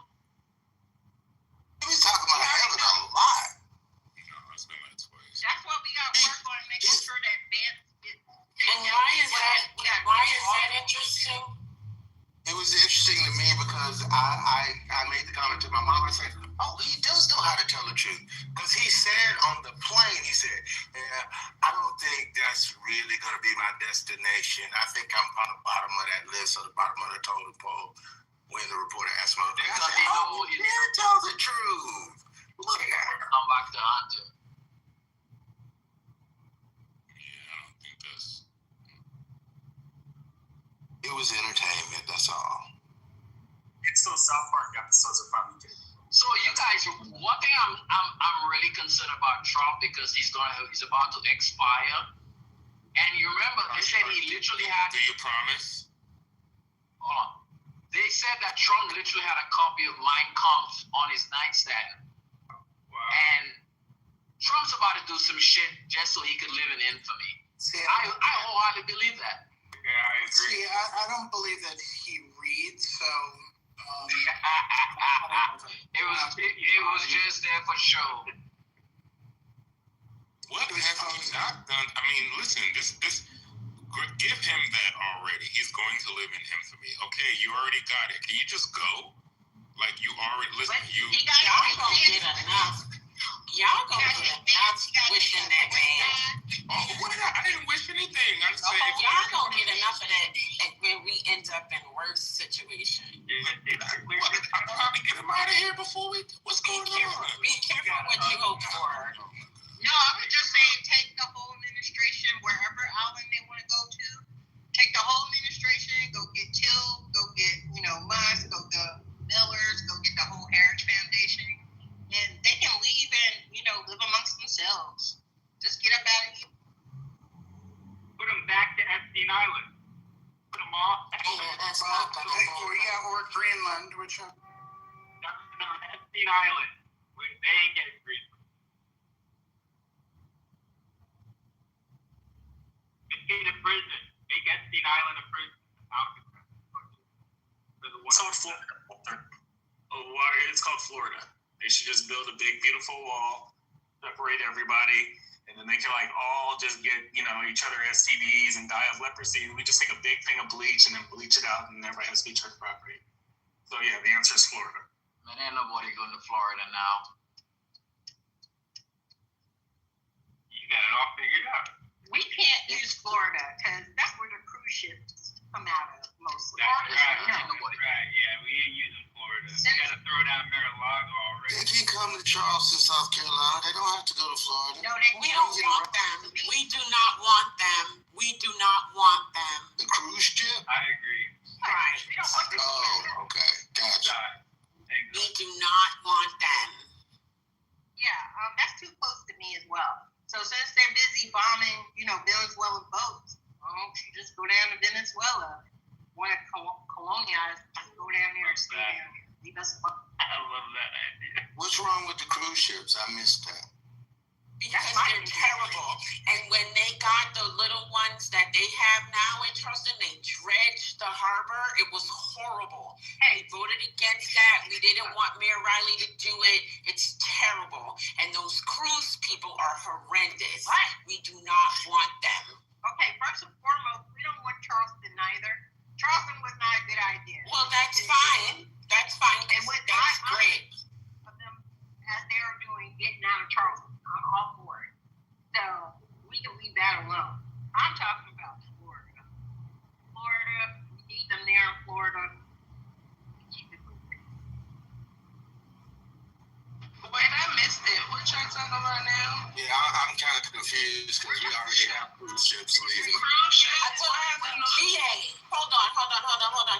He was talking about heaven a lot. That's what we got to work on, making sure that Vance gets. And why is that interesting? It was interesting to me because I made the comment to my mom. I said, "Oh, he does know how to tell the truth." Because he said on the plane, he said, "Yeah, I don't think that's really going to be my destination. I think I'm on the bottom of that list or the bottom of the totem pole." When the reporter asked my dad, I said, "Oh, he did tell the truth. Look at her." Come back to Hunter. It was entertainment, that's all. It's those South Park episodes are finally good. So you guys, one thing I'm really concerned about Trump because he's about to expire. And you remember they said he literally had. Do you promise? Hold on. They said that Trump literally had a copy of Mein Kampf on his nightstand. Wow. And Trump's about to do some shit just so he could live in infamy. See, I wholeheartedly believe that. Yeah, I agree. See, I don't believe that he reads, so. It was just there for show. What has he not done? I mean, listen, this give him that already. He's going to live in infamy. Okay, you already got it. Can you just go? Like you already listen. Y'all gonna get enough. Y'all gonna get enough wishing that man. Oh, what? I didn't wish anything. I said y'all gonna get enough of that when we end up in worse situation. I'll probably get him out of here before we. What's going on? Be careful what you hope for. No, I was just saying take the whole administration wherever island they want to go to. Take the whole administration, go get Till, go get, Musk, go get Millers, go get the whole Heritage Foundation. And they can leave and, live amongst themselves. Just get up out of here. Put them back to Epstein Island. Put them off. Oh or Greenland, which No, Epstein Island. They ain't getting Greenland. Get a prison. Make Epstein Island a prison. It's called Florida. It's called Florida. They should just build a big, beautiful wall, separate everybody, and then they can like all just get, each other STDs and die of leprosy. We just take a big thing of bleach and then bleach it out, and everybody has to be church property. So yeah, the answer is Florida. Man, ain't nobody going to Florida now. You got it all figured out. We can't use Florida because that's where the cruise ships come out of mostly. That's right. Yeah, we ain't using Florida. We got to throw down Mar-a-Lago already. They can come to Charleston, South Carolina. They don't have to go to Florida. No, We don't want them. We do not want them. We do not want them. The cruise ship? I agree. Right. We don't want them. Oh, okay. Gotcha. We do not want them. Yeah, that's too close to me as well. So since they're busy bombing, Venezuelan boats, you just go down to Venezuela. Want to colonize, go down there and stay down there. Leave us alone. I love that idea. What's wrong with the cruise ships? I missed that. Because they're terrible. And when they got the little ones that they have now in Charleston, they dredged the harbor. It was horrible. We voted against that. We didn't want Mayor Riley to do it. It's terrible. And those cruise people are horrendous. We do not want them. Okay, first and foremost, we don't want Charleston either. Charleston was not a good idea. Well, that's fine. That's fine. And what that's great. Of them, as they were doing, getting out of Charleston. I'm all for it. So we can leave that alone. I'm talking about Florida. Florida, we need them there in Florida. Keep it moving. Wait, I missed it. What y'all talking about now? Yeah, I'm kind of confused because we already have cruise ships leaving. Cruise ships? GA, hold on.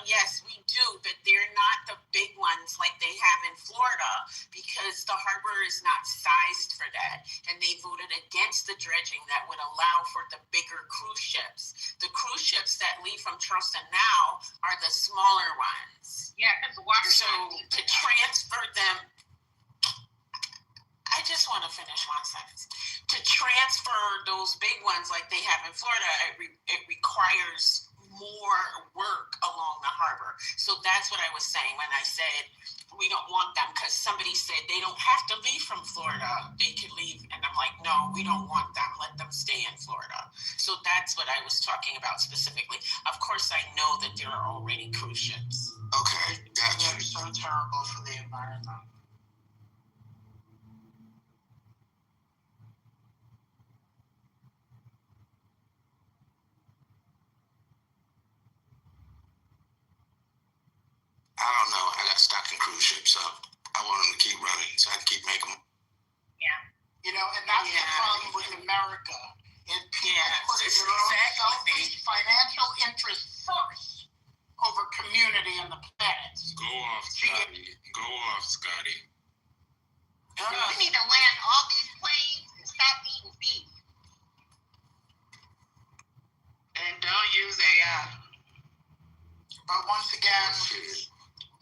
Yes, we do, but they're not the big ones like they have in Florida because the harbor is not sized for that. And they voted against the dredging that would allow for the bigger cruise ships. The cruise ships that leave from Charleston now are the smaller ones. Yeah, because the water. So to transfer them, I just want to finish one sentence. To transfer those big ones like they have in Florida, it requires more work along the harbor. So that's what I was saying when I said we don't want them, because somebody said they don't have to leave from Florida. They could leave. And I'm like, no, we don't want them. Let them stay in Florida. So that's what I was talking about specifically. Of course, I know that there are already cruise ships. Okay, gotcha. they're so terrible for the environment. I don't know. I got stuck in cruise ships, so I want them to keep running, so I can keep making them. Yeah. And that's the problem with America. If people put their own selfish financial interest first over community and the planet. Go off, Scotty. Go off, Scotty. We need to land all these planes and stop eating beef. And don't use AI. But once again,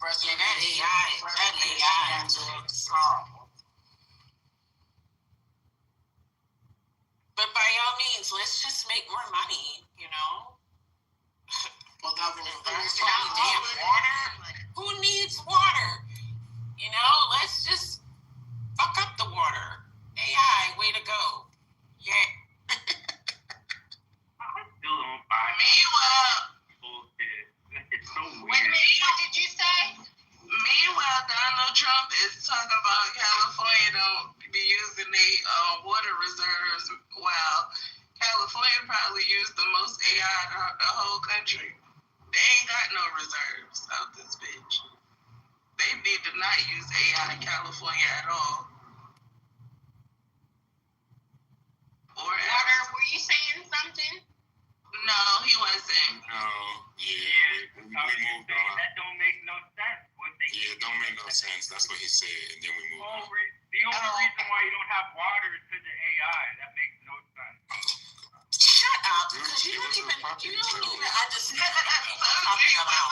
that AI is horrible. But by all means, let's just make more money, Well, that will damn water. Who needs water? Let's just fuck up the water. AI, way to go. Yeah. I still don't buy it. Bullshit. It's so weird. Wait a minute, what did you say? Meanwhile, Donald Trump is talking about California don't be using their water reserves. While California probably used the most AI in the whole country. They ain't got no reserves out this bitch. They need to not use AI in California at all. Water, were you saying something? No, he wasn't. No, yeah, we moved on. That don't make no sense. Yeah, it don't make no sense. That's what he said, and then we moved on. The only reason why you don't have water is because of AI. That makes no sense. Shut up, because you don't even understand what you're talking about.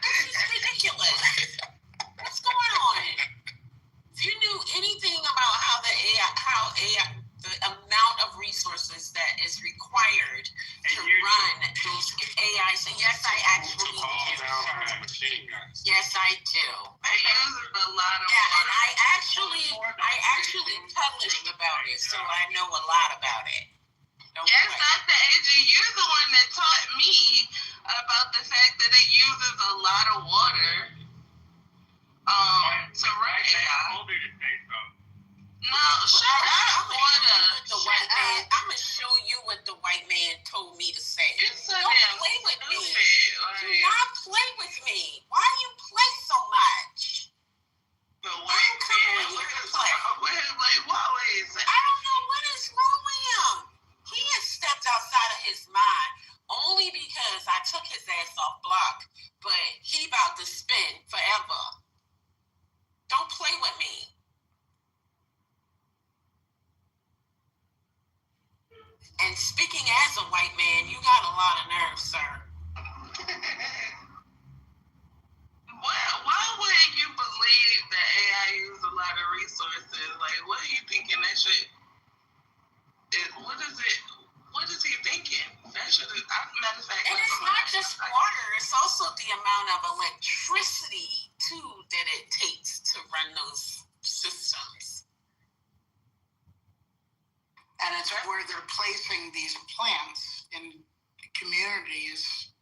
This is ridiculous. published about it, so I know a lot about it. Yes, Dr. AG, you're the one that taught me about the fact that it uses a lot of water to run AI. No, shut up, water. I'm gonna show you what the white man told me to say. Don't play with me. Do not play with me. Why you play so much? The white man, look at Wallace. I don't know what is wrong with him. He has stepped outside of his mind only because I took his ass off block, but he about to spin forever. Don't play with me. And speaking as a white man, you got a lot of nerve, sir. Why would you believe that AI uses a lot of resources? Like, what are you thinking that shit? What is he thinking? That should, matter of fact, and it's not just water, it's also the amount of electricity, too, that it takes to run those systems. And it's where they're placing these plants in communities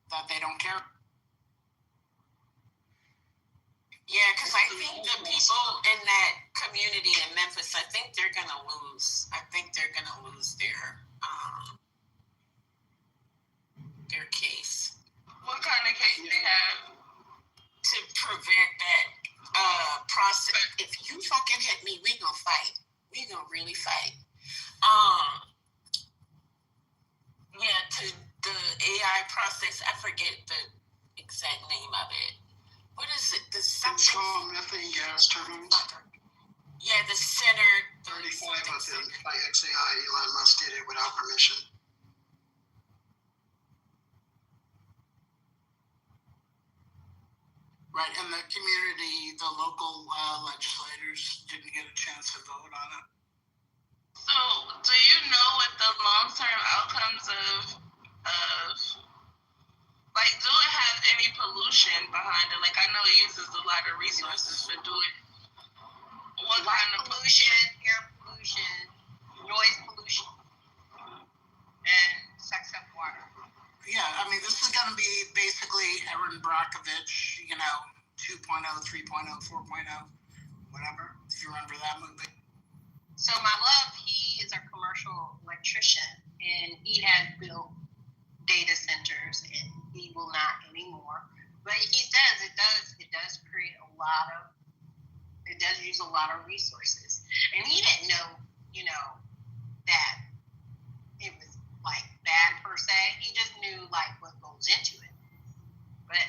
that they don't care. Yeah, because I think the people in that community in Memphis, I think they're going to lose. I think they're going to lose their case. What kind of case they have? To prevent that process. If you fucking hit me, we going to fight. We going to really fight. Yeah, to the AI process, I forget the exact name of it. What is it? The something. It's called methane gas turbines. Yeah, the Center 35 of them by XAI. Elon Musk did it without permission. Right, and the community, the local legislators didn't get a chance to vote on it. So, do you know what the long-term outcomes of like, do it have any pollution behind it? Like, I know it uses a lot of resources for doing. What kind of pollution, air pollution, noise pollution, and sex up water. Yeah, I mean, this is going to be basically Erin Brockovich, 2.0, 3.0, 4.0, whatever, if you remember that movie. So my love, he is a commercial electrician, and he has built data centers, and he will not anymore. But he says it does create it does use a lot of resources. And he didn't know, that it was like bad per se. He just knew like what goes into it. But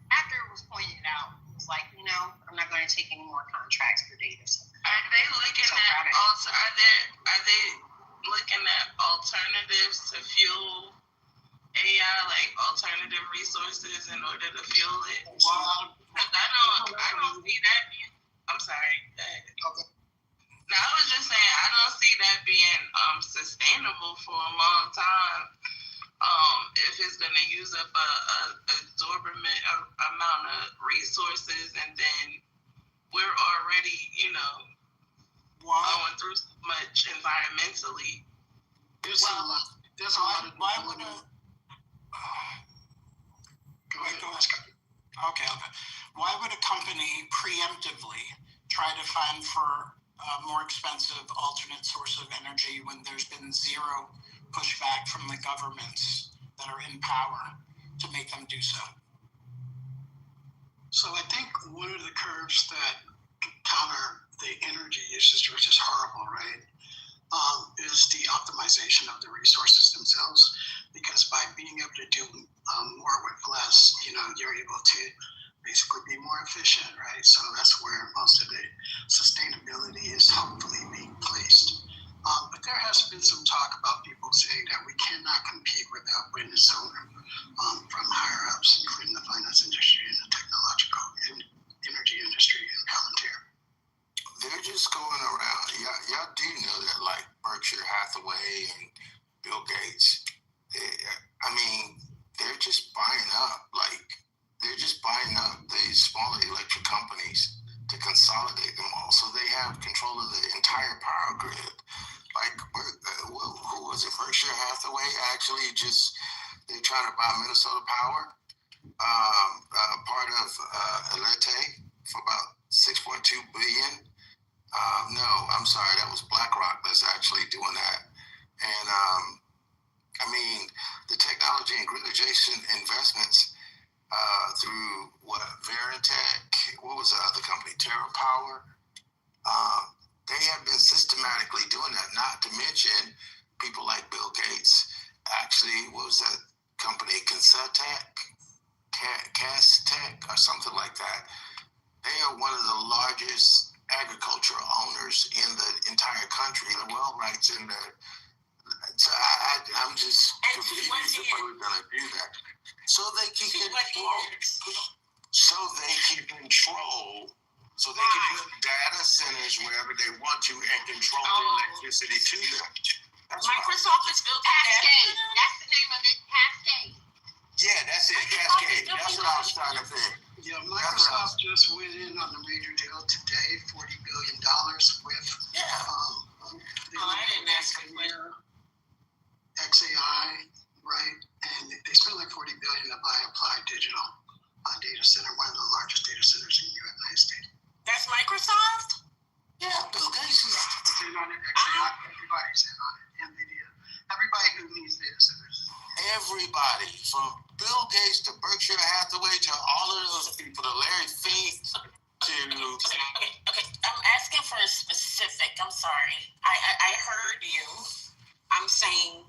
after it was pointed out, it was like, I'm not going to take any more contracts for data centers. Are they looking at alternatives to fuel AI, like alternative resources in order to fuel it? Well, I don't see that being. I'm sorry. Okay. No, I was just saying I don't see that being sustainable for a long time. If it's going to use up a exorbitant amount of resources, and then we're already, going through so much environmentally. There's a lot. Why would a Why would a company preemptively try to find for a more expensive alternate source of energy when there's been zero pushback from the governments that are in power to make them do so? So I think one of the curves that counter the energy usage, which is horrible, right, is the optimization of the resources themselves. Because by being able to do more with less, you're able to basically be more efficient, right? So that's where most of the sustainability is hopefully being placed. But there has been some talk about people saying that we cannot compete without wind and solar from higher ups, including the finance industry and the technological energy industry in Palantir. They're just going around. Y'all do know that, like Berkshire Hathaway and Bill Gates, they're just buying up. They're just buying up these smaller electric companies to consolidate them all. So they have control of the entire power grid. Like, who was it? Berkshire Hathaway actually they're trying to buy Minnesota Power, part of Elete for about $6.2 billion. No, I'm sorry, that was BlackRock that's actually doing that. And I mean, the technology and grid adjacent investments through Veritech, what was the other company? TerraPower. They have been systematically doing that, not to mention people like Bill Gates. Actually, what was that company? Castech or something like that. They are one of the largest agricultural owners in the entire country. The well rights in there. So I'm just confused if we were going to do that. So they keep control. So they can put data centers wherever they want to and control the electricity to them. That's Microsoft is building Cascade. That's the name of it. Cascade. Yeah, that's it. Cascade. That's what I was trying to think. Yeah, Microsoft just went in on the major deal today, $40 billion with I didn't ask you. XAI, right? And they spent like $40 billion to buy Applied Digital data center, one of the largest data centers in the United States. That's Microsoft? Yeah, Bill Gates is in on it. XAI, everybody's in on it. NVIDIA, everybody who needs data centers. Everybody, from Bill Gates to Berkshire Hathaway to all of those people, to Larry Fink to... Okay, I'm asking for a specific. I'm sorry. I heard you. I'm saying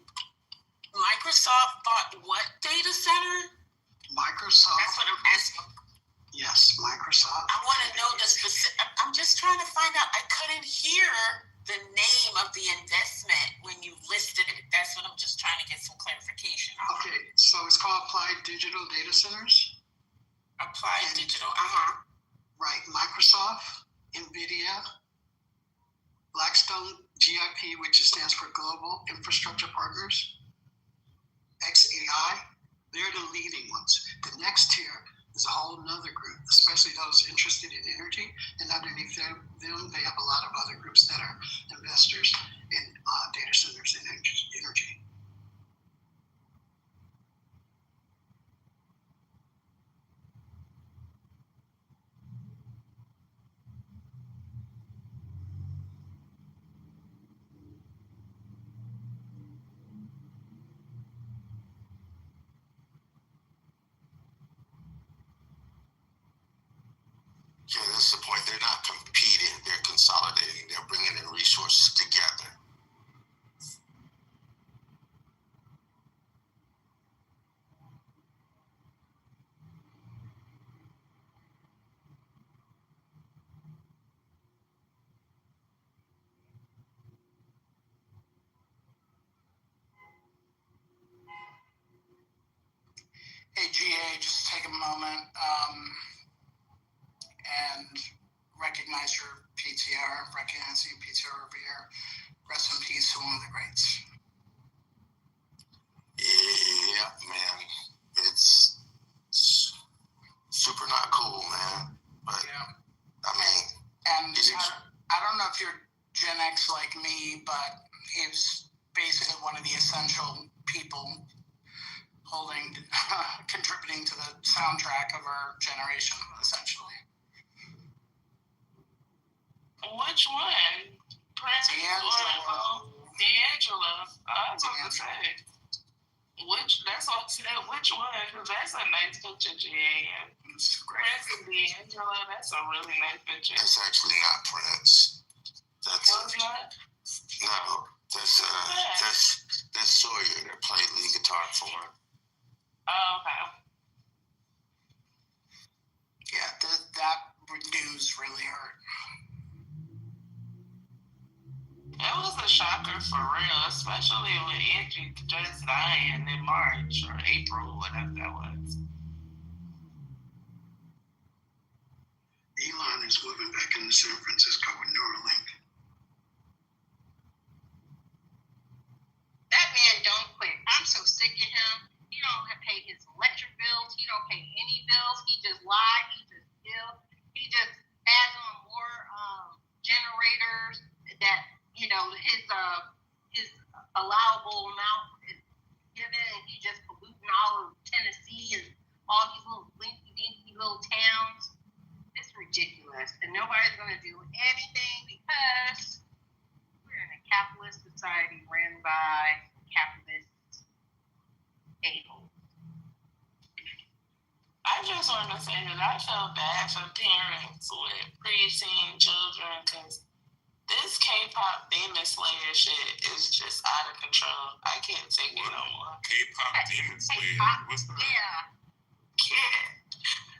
Microsoft bought what data center? Microsoft. That's what I'm asking. Yes, Microsoft. I want to know the specific. I'm just trying to find out. I couldn't hear the name of the investment when you listed it. That's what I'm just trying to get some clarification on. Okay, so it's called Applied Digital Data Centers. Applied Digital, Right, Microsoft, NVIDIA, Blackstone, GIP, which stands for Global Infrastructure Partners, XAI, they're the leading ones. The next tier is a whole nother group, especially those interested in energy, and underneath them, they have a lot of other groups that are investors in data centers and energy. Yeah, that's the point. They're not competing. They're consolidating. They're bringing in resources together. Hey, GA, just take a moment and recognize your PTR, recognizing PTR over here. Rest in peace to one of the greats. Yeah, man. It's super not cool, man. But, I mean... And I don't know if you're Gen X like me, but he's basically one of the essential people contributing to the soundtrack of our generation, essentially. Which one? Prince or D'Angelo? I was about to say. That's what I said. Which one? Because that's a nice picture, GA. Prince and D'Angelo, that's a really nice picture. That's actually not Prince. That's not? No. That's Sawyer that played lead guitar for him. Oh, okay. Yeah, that news really hurt. It was a shocker for real, especially with Angie just dying in March or April, whatever that was. Elon is moving back into San Francisco with Neuralink. That man don't quit. I'm so sick of him. He don't pay his electric bills. He don't pay any bills. He just lies. He just steals. He just adds on more generator his allowable amount is given, and he just polluting all of Tennessee and all these little blinky dinky little towns. It's ridiculous, and nobody's going to do anything because we're in a capitalist society ran by capitalist a-holes. I just want to say that I feel bad for parents with preteen children because this K-pop Demon Slayer shit is just out of control. I can't take it no more. K-pop Demon Slayer? What's that? Yeah.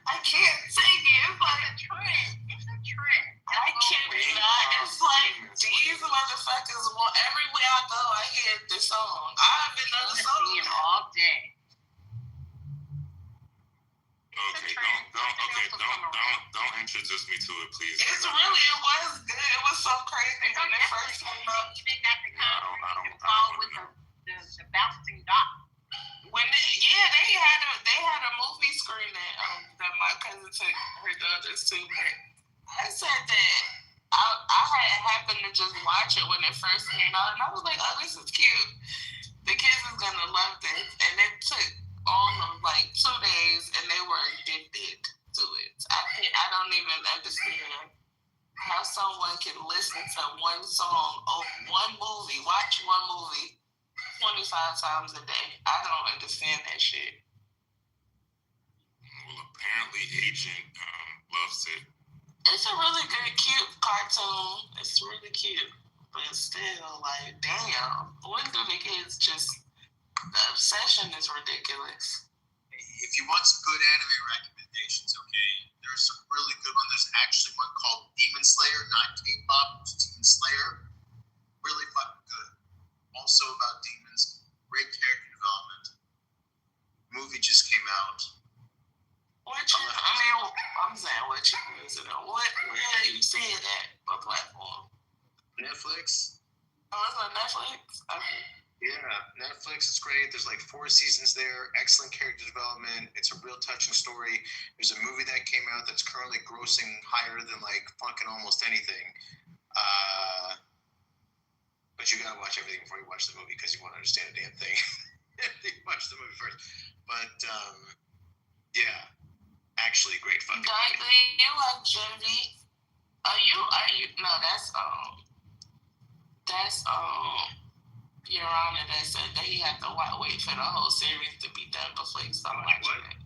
I can't take it. It's like a trend. It's a trend. I cannot. It's like these motherfuckers want everywhere I go. I hear this song. I've been on the song all day. Don't introduce me to it, please. It was good. It was so crazy when it first came up. Even got the concert with the bouncing dot. They had a movie screening that my cousin took her daughters to. But I said that I had happened to just watch it when it first came out, and I was like, oh, this is cute. The kids is gonna love this, and it took all of like 2 days, and they were addicted to it. I don't even understand how someone can listen to one song or one movie, watch one movie 25 times a day. I don't understand that shit. Well, apparently Agent loves it. It's a really good, cute cartoon. It's really cute. But still, like, damn, when do the kids just... The obsession is ridiculous. If you want some good anime recommendations, okay, there's some really good ones. There's actually one called Demon Slayer, not K-pop, Demon Slayer. Really fucking good. Also about demons, great character development. Movie just came out. I'm saying, what channel is it on? Where are you seeing that? What platform? Netflix. Oh, it's on Netflix? Okay. Yeah, Netflix is great. There's like 4 seasons there. Excellent character development. It's a real touching story. There's a movie that came out that's currently grossing higher than like fucking almost anything. But you gotta watch everything before you watch the movie because you won't understand a damn thing. You watch the movie first. But yeah, actually great fucking movie. You like Genevieve? Are you? No, that's Your Honor that said that he had to wait for the whole series to be done before he started watching it.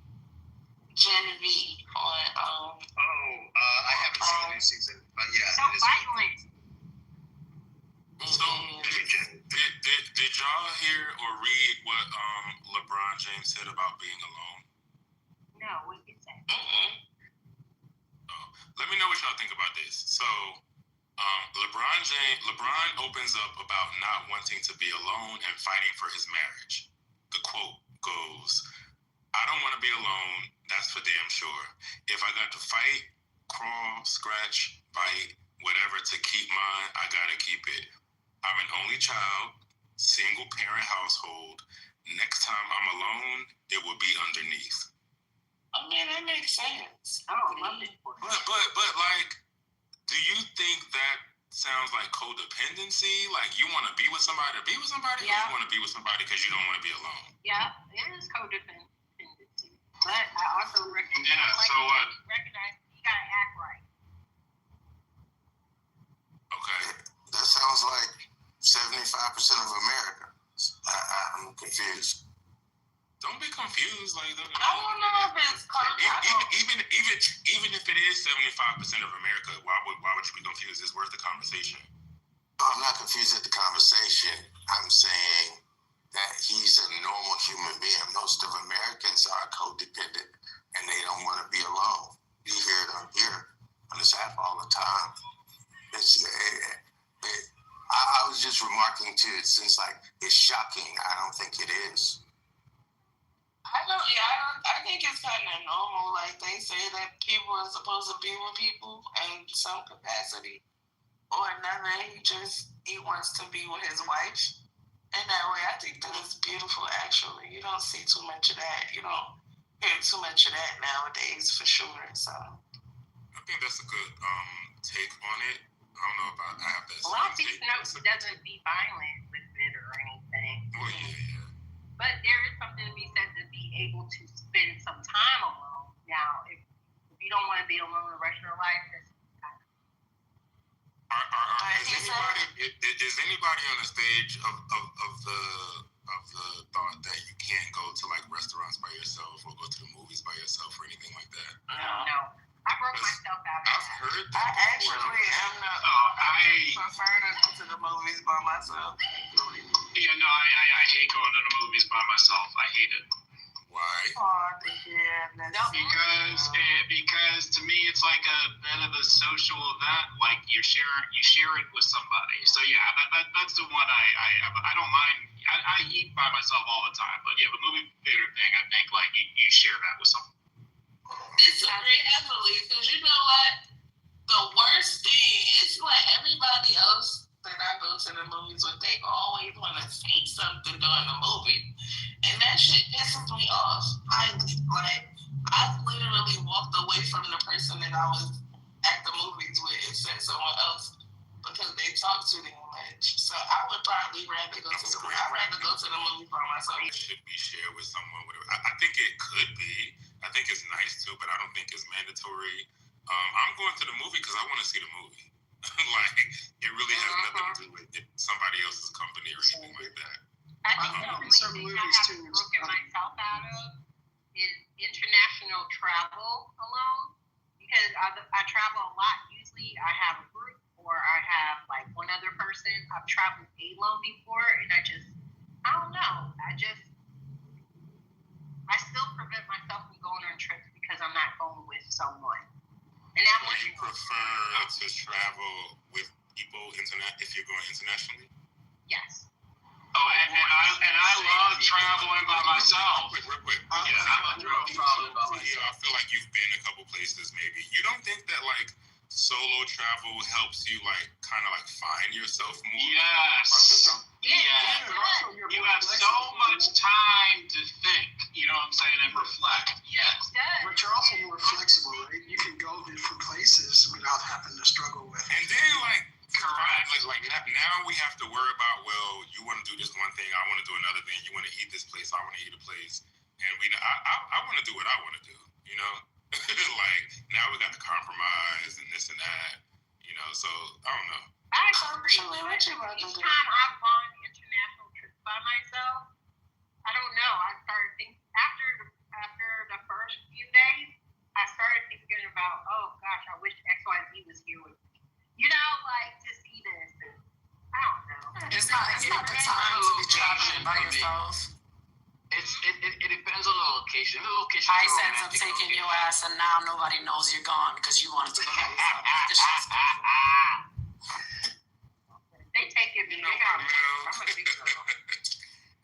Genevieve on I haven't seen the new season, but yeah. So violent. So did y'all hear or read what LeBron James said about being alone? No, what is that? Let me know what y'all think about this. So LeBron opens up about not wanting to be alone and fighting for his marriage. The quote goes, "I don't want to be alone, that's for damn sure. If I got to fight, crawl, scratch, bite, whatever to keep mine, I gotta keep it. I'm an only child, single parent household. Next time I'm alone, it will be underneath." I mean, that makes sense. I don't love it. But like, do you think that sounds like codependency? Like you want to be with somebody to be with somebody, yeah. Or you want to be with somebody because you don't want to be alone? Yeah, it is codependency. But I also recognize, recognize you gotta act right. Okay. That sounds like 75% of America. I'm confused. Don't be confused. Like, I don't know if it's even if it is 75% of America, why would you be confused? It's worth the conversation. I'm not confused at the conversation. I'm saying that he's a normal human being. Most of Americans are codependent, and they don't want to be alone. You hear it on here on this app all the time. I was just remarking to it since like it's shocking. I don't think it is. I think it's kind of normal. Like they say that people are supposed to be with people in some capacity or another. He wants to be with his wife. In that way, I think that is beautiful. Actually, you don't see too much of that. You don't hear too much of that nowadays, for sure. So I think that's a good take on it. I don't know about I have that. Well, I don't think doesn't be violent with it or anything. Oh, yeah. But there is something to be said to be able to spend some time alone. Now, if you don't want to be alone the rest of your life, is anybody on the stage of the thought that you can't go to like restaurants by yourself or go to the movies by yourself or anything like that? No. I broke myself out. I've heard that. I actually am not. I prefer to go to the movies by myself. Yeah, no, I hate going to the movies by myself. I hate it. Why? Because to me it's like a bit of a social event. Like you share it with somebody. So yeah, that's the one I don't mind. I eat by myself all the time, but yeah, the movie theater thing, I think like you share that with someone. Disagree heavily because you know what? The worst thing is like everybody else that I go to the movies with, they always want to say something during the movie, and that shit pisses me off. I literally walked away from the person that I was at the movies with and said someone else because they talk too damn much. So I would probably rather go to the movie. I'd rather go to the movie by myself. It should be shared with someone. I think it could be. I think it's nice too, but I don't think it's mandatory. I'm going to the movie because I want to see the movie. Like, it really has nothing to do with somebody else's company or anything like that. I think the only thing I have broken myself out of is international travel alone. Because I travel a lot. Usually I have a group or I have like one other person. I've traveled alone before and I don't know. I still prevent myself from going on trips because I'm not going with someone. And so you prefer to travel with people if you're going internationally? Yes. Oh, and I love traveling by myself. Real quick. Yeah, I love traveling by myself. I feel like you've been a couple places maybe. You don't think that like solo travel helps you like kind of like find yourself more? Yes. Yeah. You have so much time to think, you know what I'm saying, and reflect. Yes. But you're also more flexible, right? You can go different places without having to struggle with. And then like, correct. Like now we have to worry about, well, you want to do this one thing, I want to do another thing. You want to eat this place, I want to eat a place, and I want to do what I want to do. You know, like now we got to compromise and this and that. You know, so I don't know. I agree. Each time I've gone international trips by myself, I don't know. I started thinking after the first few days, I started thinking about, oh gosh, I wish XYZ was here with me. You know, like to see this. I don't know. It's not the time to be traveling by yourself. It depends on the location. The location. I said I'm taking your ass, and now nobody knows you're gone because you wanted to go. They take it.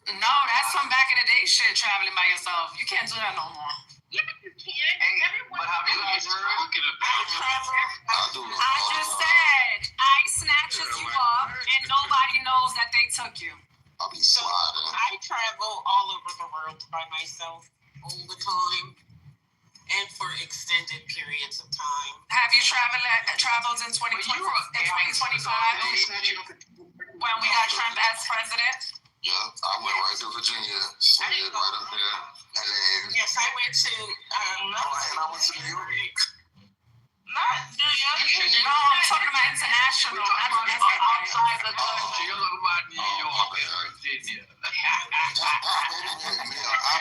No, that's some back in the day shit. Traveling by yourself, you can't do that no more. Yeah, you can. Everyone. But have you guys talking about? I just said I snatches you up, and nobody knows that they took you. I'll be So sliding. I travel all over the world by myself all the time and for extended periods of time. Have you traveled in 2025 when we had Trump as president? Yeah, I went right to Virginia, slid right up there, and then Yes, I went to and I went to New York. not New York. No, I'm talking about international. Outside the country, you're talking about New York and Virginia. I'm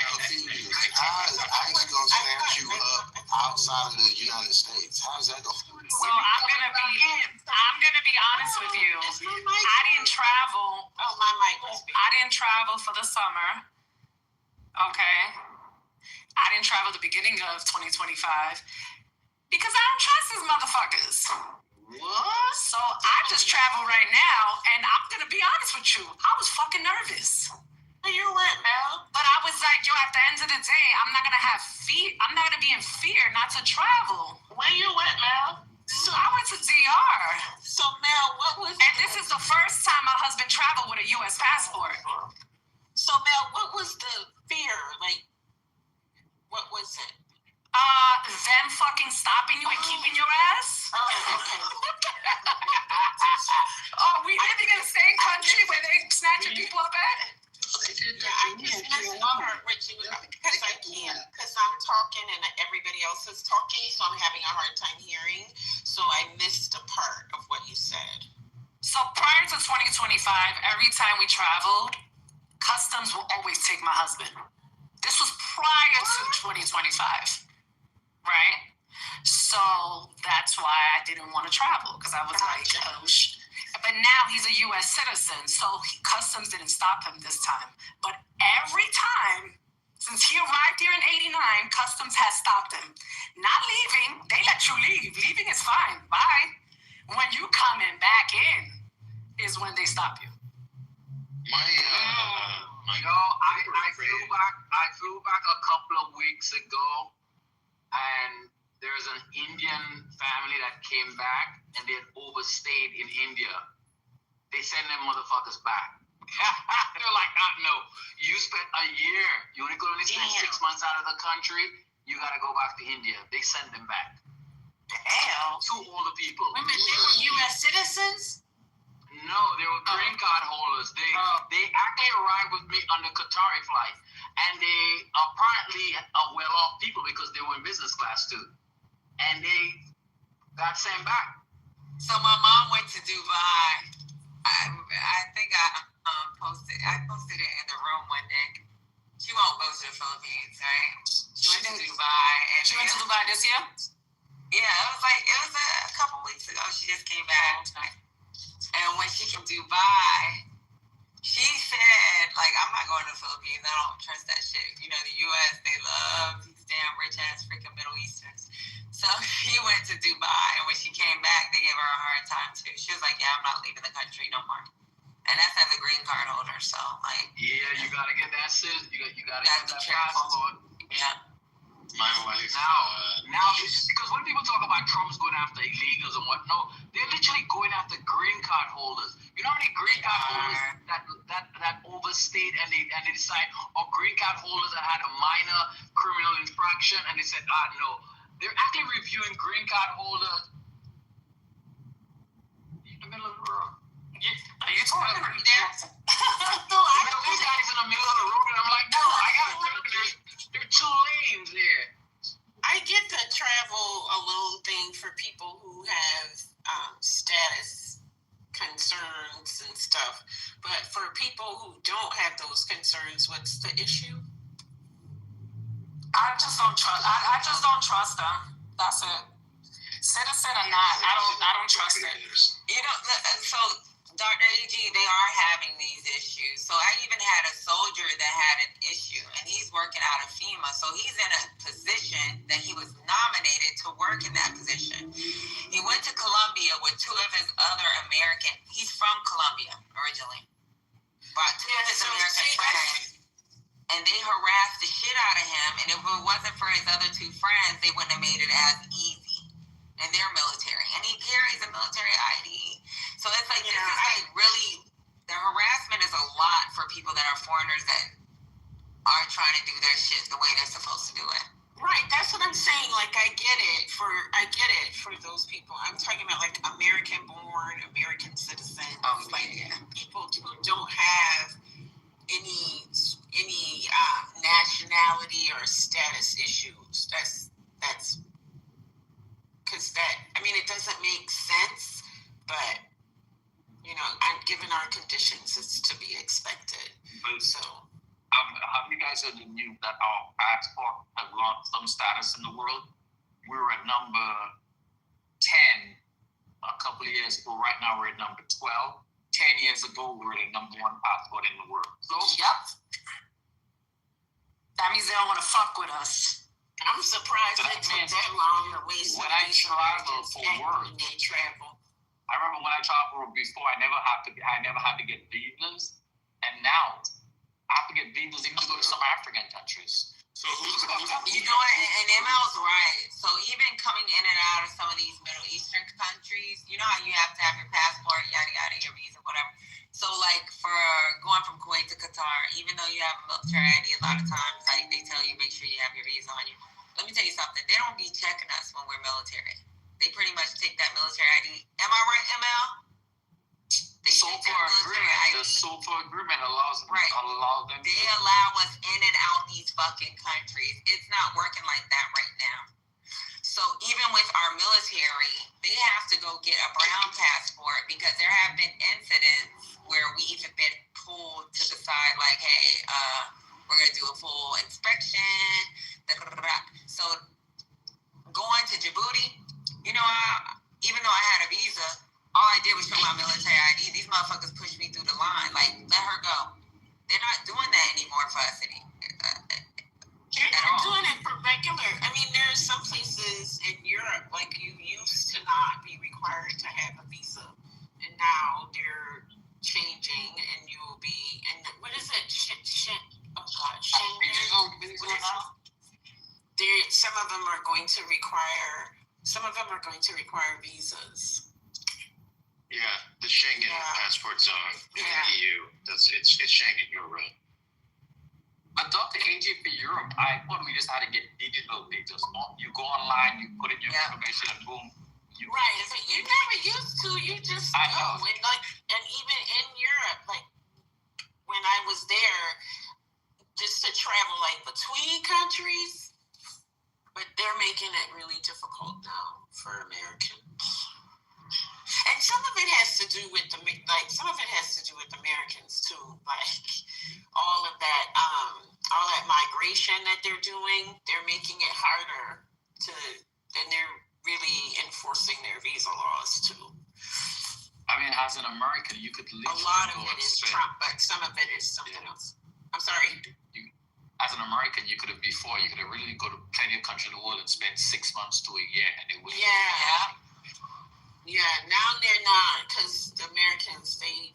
confused. How is it gonna snatch you up outside of the United States? How does that go? So I'm gonna be honest with you. I didn't travel. Oh, my mic was I didn't travel for the summer. Okay. I didn't travel the beginning of 2025 because I don't trust these motherfuckers. What? So I just travel right now, and I'm gonna be honest with you. I was fucking nervous. You went, Mel. But I was like, yo, at the end of the day, I'm not gonna have fear. I'm not gonna be in fear not to travel. When you went, Mel? So I went to DR. So, Mel, what was... And this is the first time my husband traveled with a U.S. passport. So, Mel, what was the fear? Like, what was it? Them fucking stopping you and keeping your ass. Oh, okay. Oh, we really gonna say 2025, every time we traveled, customs will always take my husband. This was prior to 2025, right? So that's why I didn't want to travel, because I was like, oh, but now he's a U.S. citizen, so customs didn't stop him this time. But every time, since he arrived here in '89, customs has stopped him. Not leaving, they let you leave. Leaving is fine, bye. When you coming back in is when they stop you. I flew back a couple of weeks ago, and there's an Indian family that came back, and they had overstayed in India. They send them motherfuckers back. They're like, no, you spent a year. You only spend 6 months out of the country. You gotta go back to India. They send them back. Damn. 2 older people. Women, they were U.S. citizens? No, they were green card holders. They actually arrived with me on the Qatari flight, and they apparently are well-off people because they were in business class too, and they got sent back. So my mom went to Dubai. I think I posted it in the room one day. She won't go to the Philippines, right? She went to Dubai. And she went to Dubai this year? Yeah, it was a couple weeks ago. She just came back. And when she came to Dubai, she said, like, I'm not going to the Philippines. I don't trust that shit. You know, the U.S., they love these damn rich-ass freaking Middle Easterns. So she went to Dubai, and when she came back, they gave her a hard time, too. She was like, yeah, I'm not leaving the country no more. And that's as a green card holder, so, like... Yeah, you gotta get that you gotta get that passport. Yeah. My wife. Now, because when people talk about Trump's going after illegals and what, no, they're literally going after green card holders. You know how many green card holders that overstayed and they decide, or green card holders that had a minor criminal infraction and they said, no. They're actually reviewing green card holders in the middle of the road. Are you talking about there? Those guys in the middle of the road, and I'm like, no, I gotta tell you, there are 2 lanes there. I get the travel alone thing for people who have status concerns and stuff, but for people who don't have those concerns, what's the issue? I just don't trust them. That's it. Citizen or not, I don't trust it. You know, so Dr. AG, they are having these issues. So I even had a soldier that had an issue, and he's working out of FEMA. So he's in a position that he was nominated to work in that position. He went to Colombia with 2 of his other he's from Colombia originally, but 2 of his American friends, and they harassed the shit out of him. And if it wasn't for his other 2 friends, they wouldn't have made it as easy. And they're military, and he carries a military ID. So it's like, this is like really, the harassment is a lot for people that are foreigners that are trying to do their shit the way they're supposed to do it. Right, that's what I'm saying. Like, I get it for those people. I'm talking about like American-born, American citizens, people who don't have any nationality or status issues. That's because it doesn't make sense, but you know, given our conditions, it's to be expected. So, have you guys heard the news that our passport has lost some status in the world? We were at number 10 a couple of years ago. Right now, we're at number 12. 10 years ago, we were the number 1 passport in the world. So, yep. That means they don't want to fuck with us. I'm surprised it took that long to waste. When I travel for work, I remember when I traveled before, I never had to get visas, and now I have to get visas even to go to some African countries. So who's you know what? And ML's right. So even coming in and out of some of these Middle Eastern countries, you know how you have to have your passport, yada yada, your visa, whatever. So like for going from Kuwait to Qatar, even though you have a military ID, a lot of times like they tell you make sure you have your visa on you. Let me tell you something. They don't be checking us when we're military. They pretty much take that military ID. Am I right, ML? The SOFA agreement allows them. They allow us in and out these fucking countries. It's not working like that right now. So even with our military, they have to go get a brown passport because there have been incidents going to require, some of them are going to require visas. Yeah, the Schengen passport zone in the EU. It's Schengen. You're right. But Dr. AJ for Europe, I thought we just had to get digital visas. You go online, you put in your information, and boom. Right, but you never used to. You just go. And even in Europe, like when I was there, just to travel like between countries, but they're making it really difficult now for Americans. And some of it has to do with Americans too, like all that migration that they're doing. They're making it harder and they're really enforcing their visa laws too. I mean, as an American, you could literally a lot of it is Trump, but some of it is something else. I'm sorry. As an American, you could have really go to plenty of countries in the world and spend 6 months to a year, and it would. Yeah. Now they're not, because the Americans they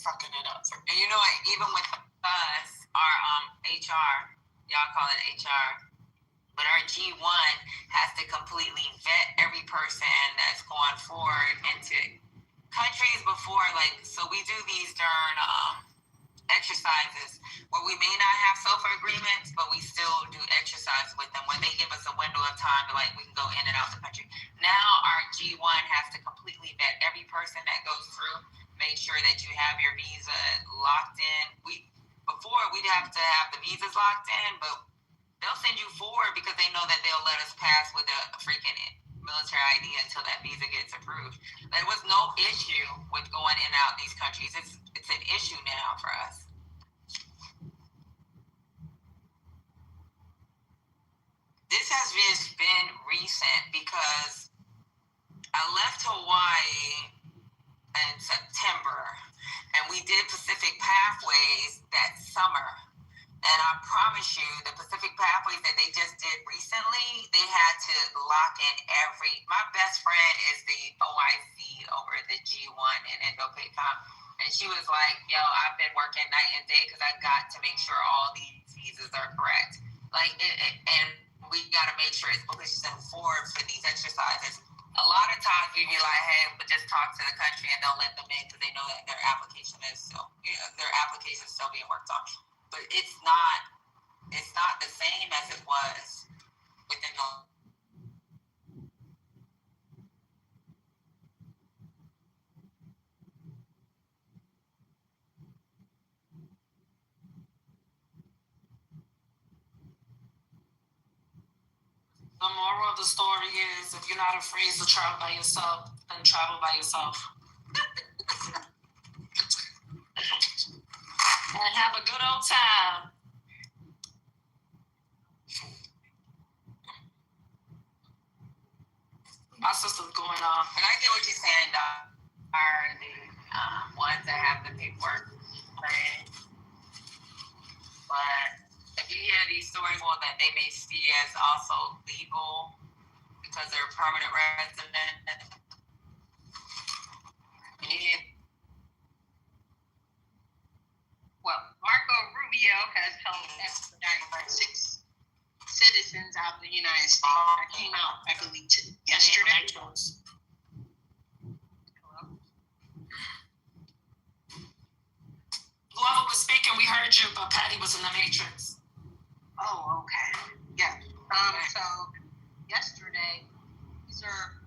fucking it up. And you know what? Even with us, our HR, y'all call it HR, but our G1 has to completely vet every person that's going forward into countries before, like, so we do these during exercises where we may not have SOFA agreements, but we still do exercise with them when they give us a window of time to, like, we can go in and out the country. Now our G1 has to completely vet every person that goes through, make sure that you have your visa locked in. Before we'd have to have the visas locked in, but they'll send you forward because they know that they'll let us pass with a freaking military ID until that visa gets approved. There was no issue with going in and out these countries. It's an issue now for us. This has just been recent because I left Hawaii in September and we did Pacific Pathways that summer. And I promise you, the Pacific Pathways that they just did recently, they had to lock in my best friend is the OIC over the G1 in Indo-PACOM. And she was like, yo, I've been working night and day because I got to make sure all these visas are correct. Like, and we got to make sure it's pushing forward for these exercises. A lot of times we be like, hey, but just talk to the country and don't let them in because they know that their application is still being worked on. But it's not the same as it was within the. The moral of the story is, if you're not afraid to travel by yourself, then travel by yourself. And have a good old time. My sister's going off. And I get what you're saying, Doc. Are the ones that have the paperwork, right? But if you hear these stories, well, that they may see as also legal because they're a permanent resident. Well, Marco Rubio has helped expedite 6 citizens out of the United States. That came out, I believe, yesterday. Whoever was speaking, we heard you, but Patty was in the Matrix. Oh, okay. Yeah. So yesterday, these are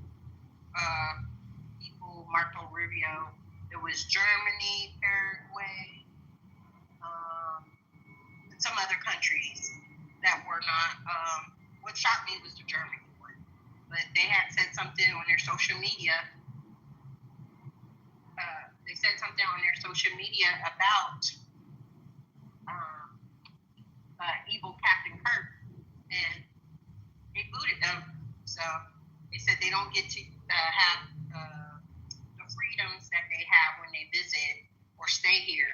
people, Marco Rubio. It was Germany, Paraguay, and some other countries that were not. What shocked me was the Germany one, but they had said something on their social media. They said something on their social media about evil Captain Kirk, and they booted them. So they said they don't get to have the freedoms that they have when they visit or stay here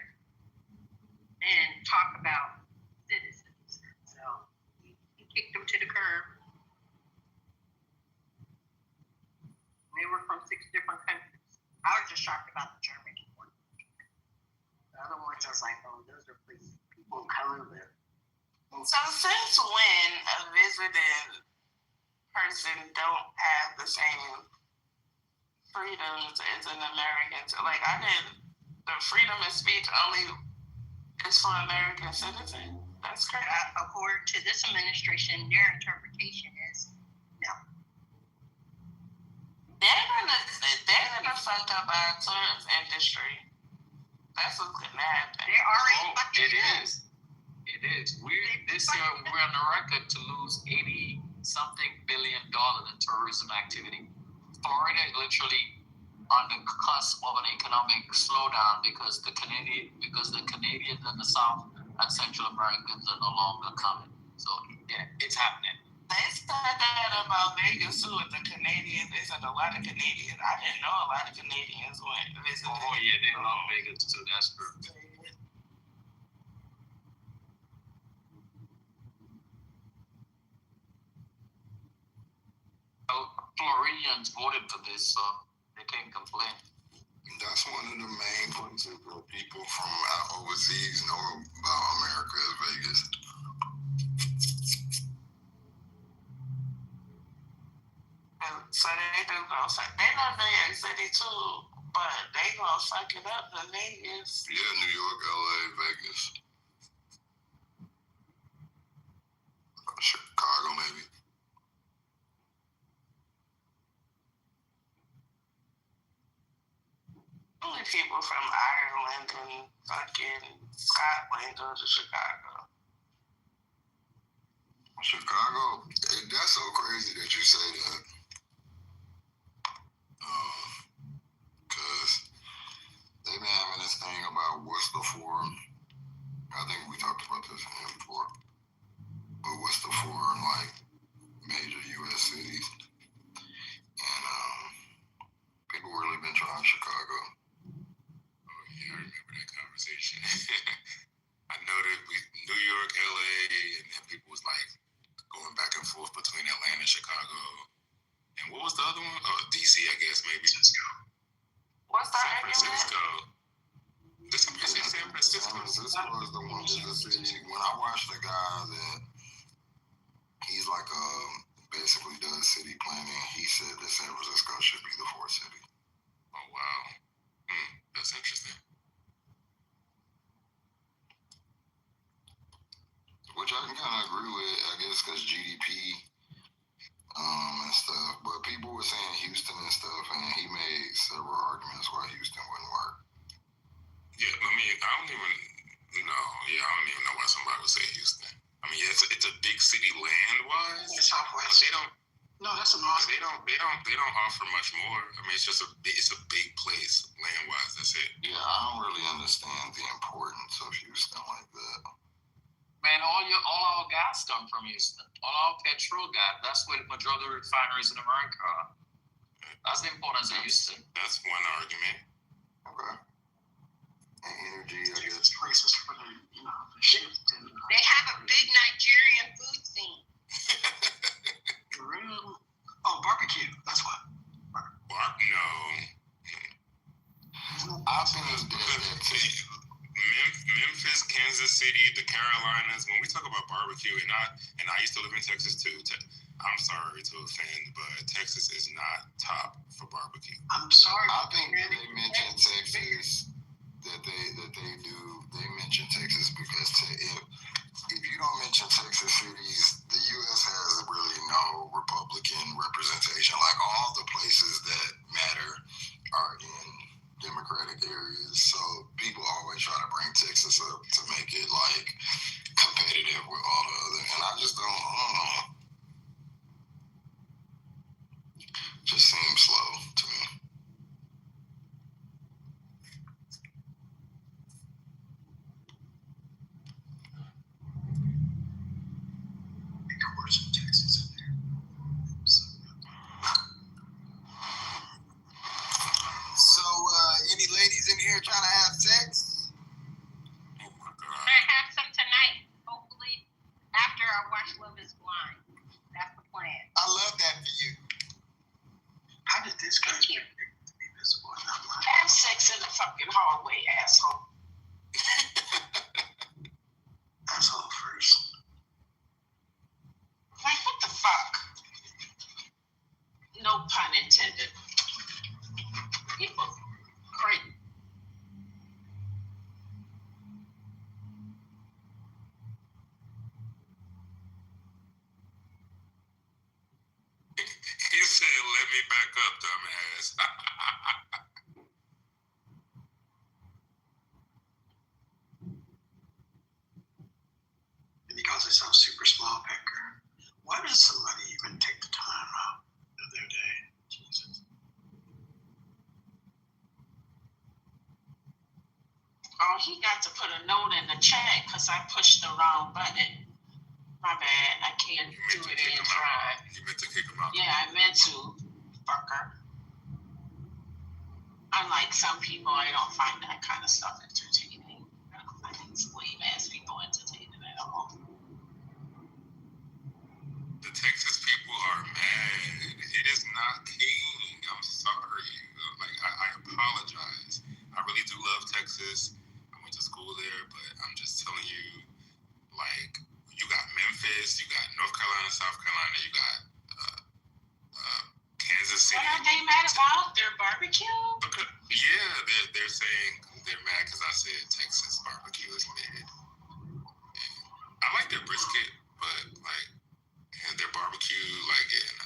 and talk about citizens. So he kicked them to the curb. They were from 6 different countries. I was just shocked about the Germany one. The other ones, I was like, oh, those are places people of color live. So since when a visiting person don't have the same freedoms as an American? So like the freedom of speech only is for American citizens? That's correct. According to this administration, their interpretation is no. They're gonna fuck up our tourism industry. That's what's gonna happen. They're already fucking it is. It is. This year we're on the record to lose $80-something billion in tourism activity. Florida literally on the cusp of an economic slowdown because the Canadians in the South and Central Americans are no longer coming. So yeah, it's happening. They said that about Vegas too with the Canadians. They said a lot of Canadians. I didn't know a lot of Canadians went visiting. Oh yeah, they love Vegas too. That's true. Floridians voted for this, so they can't complain. That's one of the main places that people from overseas know about America is Vegas. So they do go suck. They know New York City too, but they gonna fuck it up in Vegas. Yeah, New York, LA, Vegas. Chicago, maybe. Only people from Ireland and fucking Scotland go to Chicago. Chicago, that's so crazy that you say that. Because they've been having this thing about what's the forum. I think we talked about this before. But what's the forum, like, major U.S. cities? And people really been trying Chicago. Oh, yeah, I remember that conversation. I know that New York, LA, and then people was like going back and forth between Atlanta and Chicago. And what was the other one? Oh, DC, I guess, maybe. What's the San argument? Francisco. Did somebody say San Francisco? San Francisco is the one in the city. When I watched the guy that he's like basically does city planning, he said that San Francisco should be the fourth city. Oh, wow. That's interesting. Which I can kind of agree with, I guess, because GDP and stuff. But people were saying Houston and stuff, and he made several arguments why Houston wouldn't work. Yeah, I mean, I don't even know why somebody would say Houston. I mean, yeah, it's a big city land-wise. The Southwest. But they don't. No, that's a loss. They don't offer much more. I mean, it's a big place land-wise. That's it. Yeah, I don't really understand the importance of Houston like that. Man, all our gas come from Houston. All our petrol gas. That's where the majority of the refineries in America are. That's the importance of Houston. That's one argument. Okay. And energy, I guess. It's places for the, the shift. And, They have a big Nigerian food scene. Oh, barbecue. That's what. No. I think Memphis, Kansas City, the Carolinas. When we talk about barbecue, and I used to live in Texas too. I'm sorry to offend, but Texas is not top for barbecue. I'm sorry. I think they mentioned Texas. They mention Texas because if you don't mention Texas cities, the U.S. has really no Republican representation. Like all the places that matter are in Democratic areas. So people always try to bring Texas up to make it like competitive with all the other. And I just don't know. Just seems slow to me. Some Texas in there. So, any ladies in here trying to have sex? Oh my God. I have some tonight, hopefully, after I watch Love is Blind. That's the plan. I love that for you. How did this guy get to be visible? Have sex in the fucking hallway, asshole. Asshole first. because I'm super small picker. Why does somebody even take the time out of their day? Jesus. Oh, he got to put a note in the chat because I pushed the wrong button. My bad. I can't do it and try. You meant to kick him out. Yeah, I meant to. Fucker. Unlike some people, I don't find that kind of stuff entertaining. I don't find these lame ass people entertaining at all. The Texas people are mad. It is not king. I'm sorry. Like, I apologize. I really do love Texas. I went to school there, but I'm just telling you, like, you got Memphis, you got North Carolina, South Carolina, you got Kansas City. What are they mad about? Their barbecue? Okay. Yeah, they're saying they're mad because I said Texas barbecue is mid. I like their brisket, but like, and their barbecue, like, yeah, no.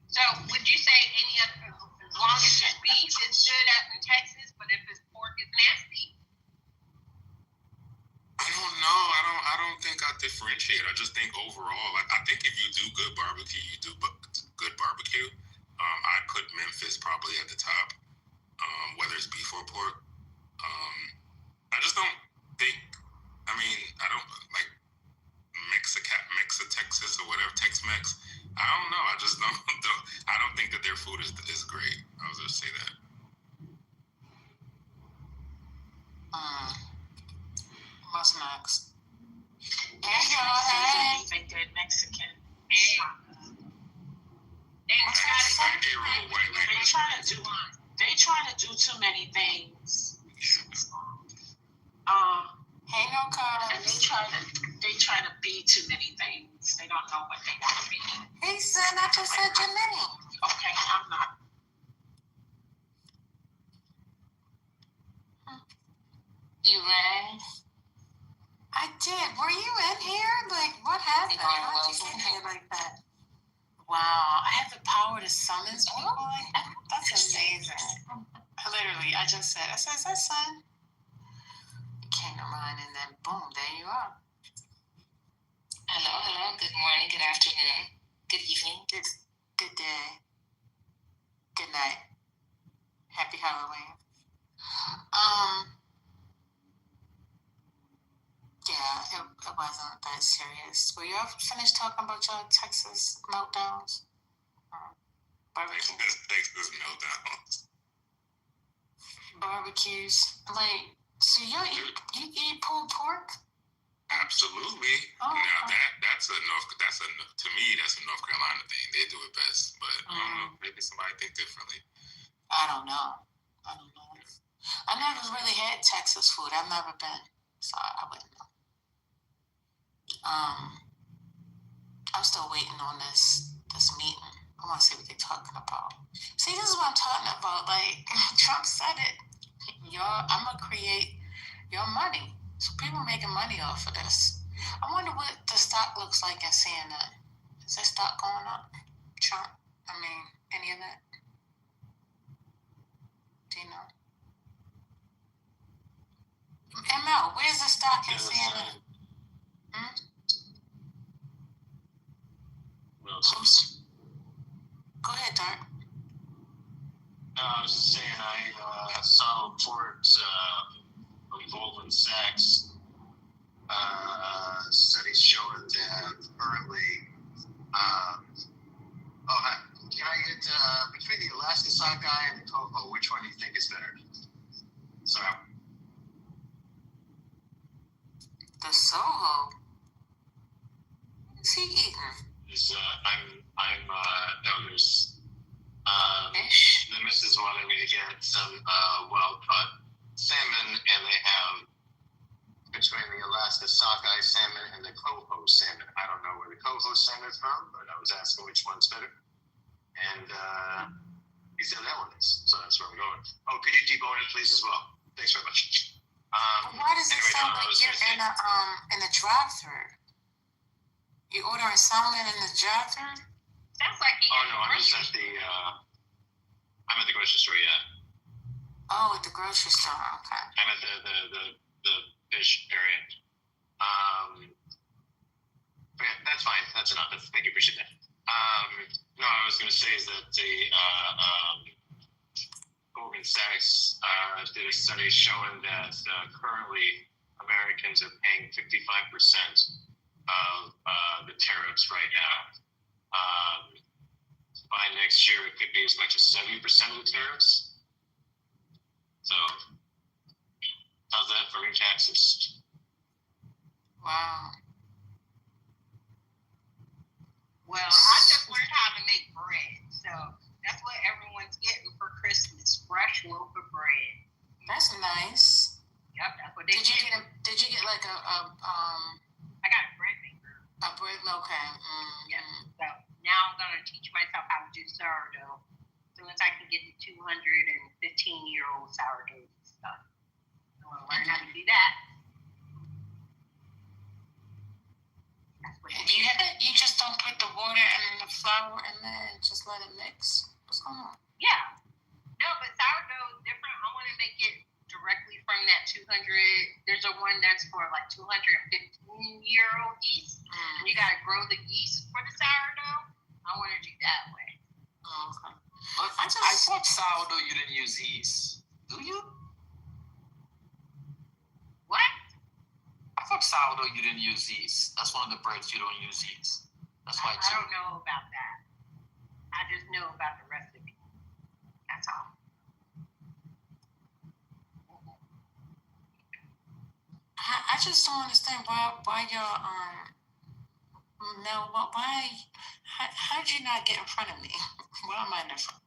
So would you say any of, as long as it's beef is good out in Texas, but if it's pork, it's nasty? I don't know. I don't think I differentiate. I just think overall, like, I think if you do good barbecue, you do good barbecue. I'd put Memphis probably at the top, whether it's beef or pork. I just don't think. I mean, I don't like Mexa Texas or whatever, Tex-Mex. I don't know. I just don't. I don't think that their food is great. I'll just say that. What's next? Hey, y'all. Hey. Think good Mexican. Hey. They trying to do too many things. Hey, no comment. And they try to be too many things. They don't know what they want to be. He said, I just said your name. Okay, I'm not. You rang? I did. Were you in here? Like, what happened? How did you get here like that? Wow, I have the power to summon people like that? That's amazing. Literally, I just said, is that son? It came to mind, and then boom, there you are. Hello. Good morning, good afternoon, good evening. Good day. Good night. Happy Halloween. Yeah, it wasn't that serious. Were you all finished talking about your Texas meltdowns? Texas meltdowns. Barbecues. Like, so you eat pulled pork? Absolutely. Oh, now that's a to me that's a North Carolina thing. They do it best, but I don't know. Maybe somebody think differently. I don't know. I never really had Texas food. I've never been, so I wouldn't know. I'm still waiting on this meeting. I want to see what they're talking about. See, this is what I'm talking about. Like, Trump said it. I'm gonna create your money. So people are making money off of this. I wonder what the stock looks like in CNN. Is that stock going up? Trump? I mean, any of that? Do you know? ML, where's the stock in CNN? Go ahead, Dart. No, I was just saying I saw reports of Goldman Sachs studies showing that currently, can I get between the Alaska sockeye and the coho, which one do you think is better? Sorry. The Soho. What is he eating? There's fish. The missus wanted me to get some well-caught salmon, and they have between the Alaska sockeye salmon and the coho salmon. I don't know where the coho salmon is from, but I was asking which one's better, and he said that one is. So that's where I'm going. Oh, could you debone it, please, as well? Thanks very much. Why does it sound like you're in a drive-thru? You ordering salmon in the drive-thru? Sounds like I'm just at the I'm at the grocery store, yeah. Oh, at the grocery store, okay. I'm at the the fish area. Okay, that's fine. That's enough. Thank you. Appreciate that. No, I was going to say is that the Goldman Sachs did a study showing that currently Americans are paying 55% of the tariffs right now. By next year, it could be as much as 70% of the tariffs. So, how's that for your taxes? Wow. Well, I just learned how to make bread, so that's what everyone's getting for Christmas: fresh loaf of bread. That's nice. Yep, that's what they Did you get like a I got a bread maker. A bread? Okay. Yeah. So now I'm gonna teach myself how to do sourdough. As soon as I can get the 215-year-old sourdough stuff, I want to learn how to do that. You just don't put the water and the flour in there and just let it mix? What's going on? Yeah. No, but sourdough is different. I want to make it directly from that 200. There's a one that's for like 215-year-old yeast. And you got to grow the yeast for the sourdough. I want to do that way. Oh, okay. I thought sourdough you didn't use yeast. Do you? What? I thought sourdough you didn't use yeast. That's one of the breads you don't use yeast. That's why I don't know about that. I just know about the recipe. That's all. I just don't understand why y'all no, why how'd you not get in front of me? Why am I in front?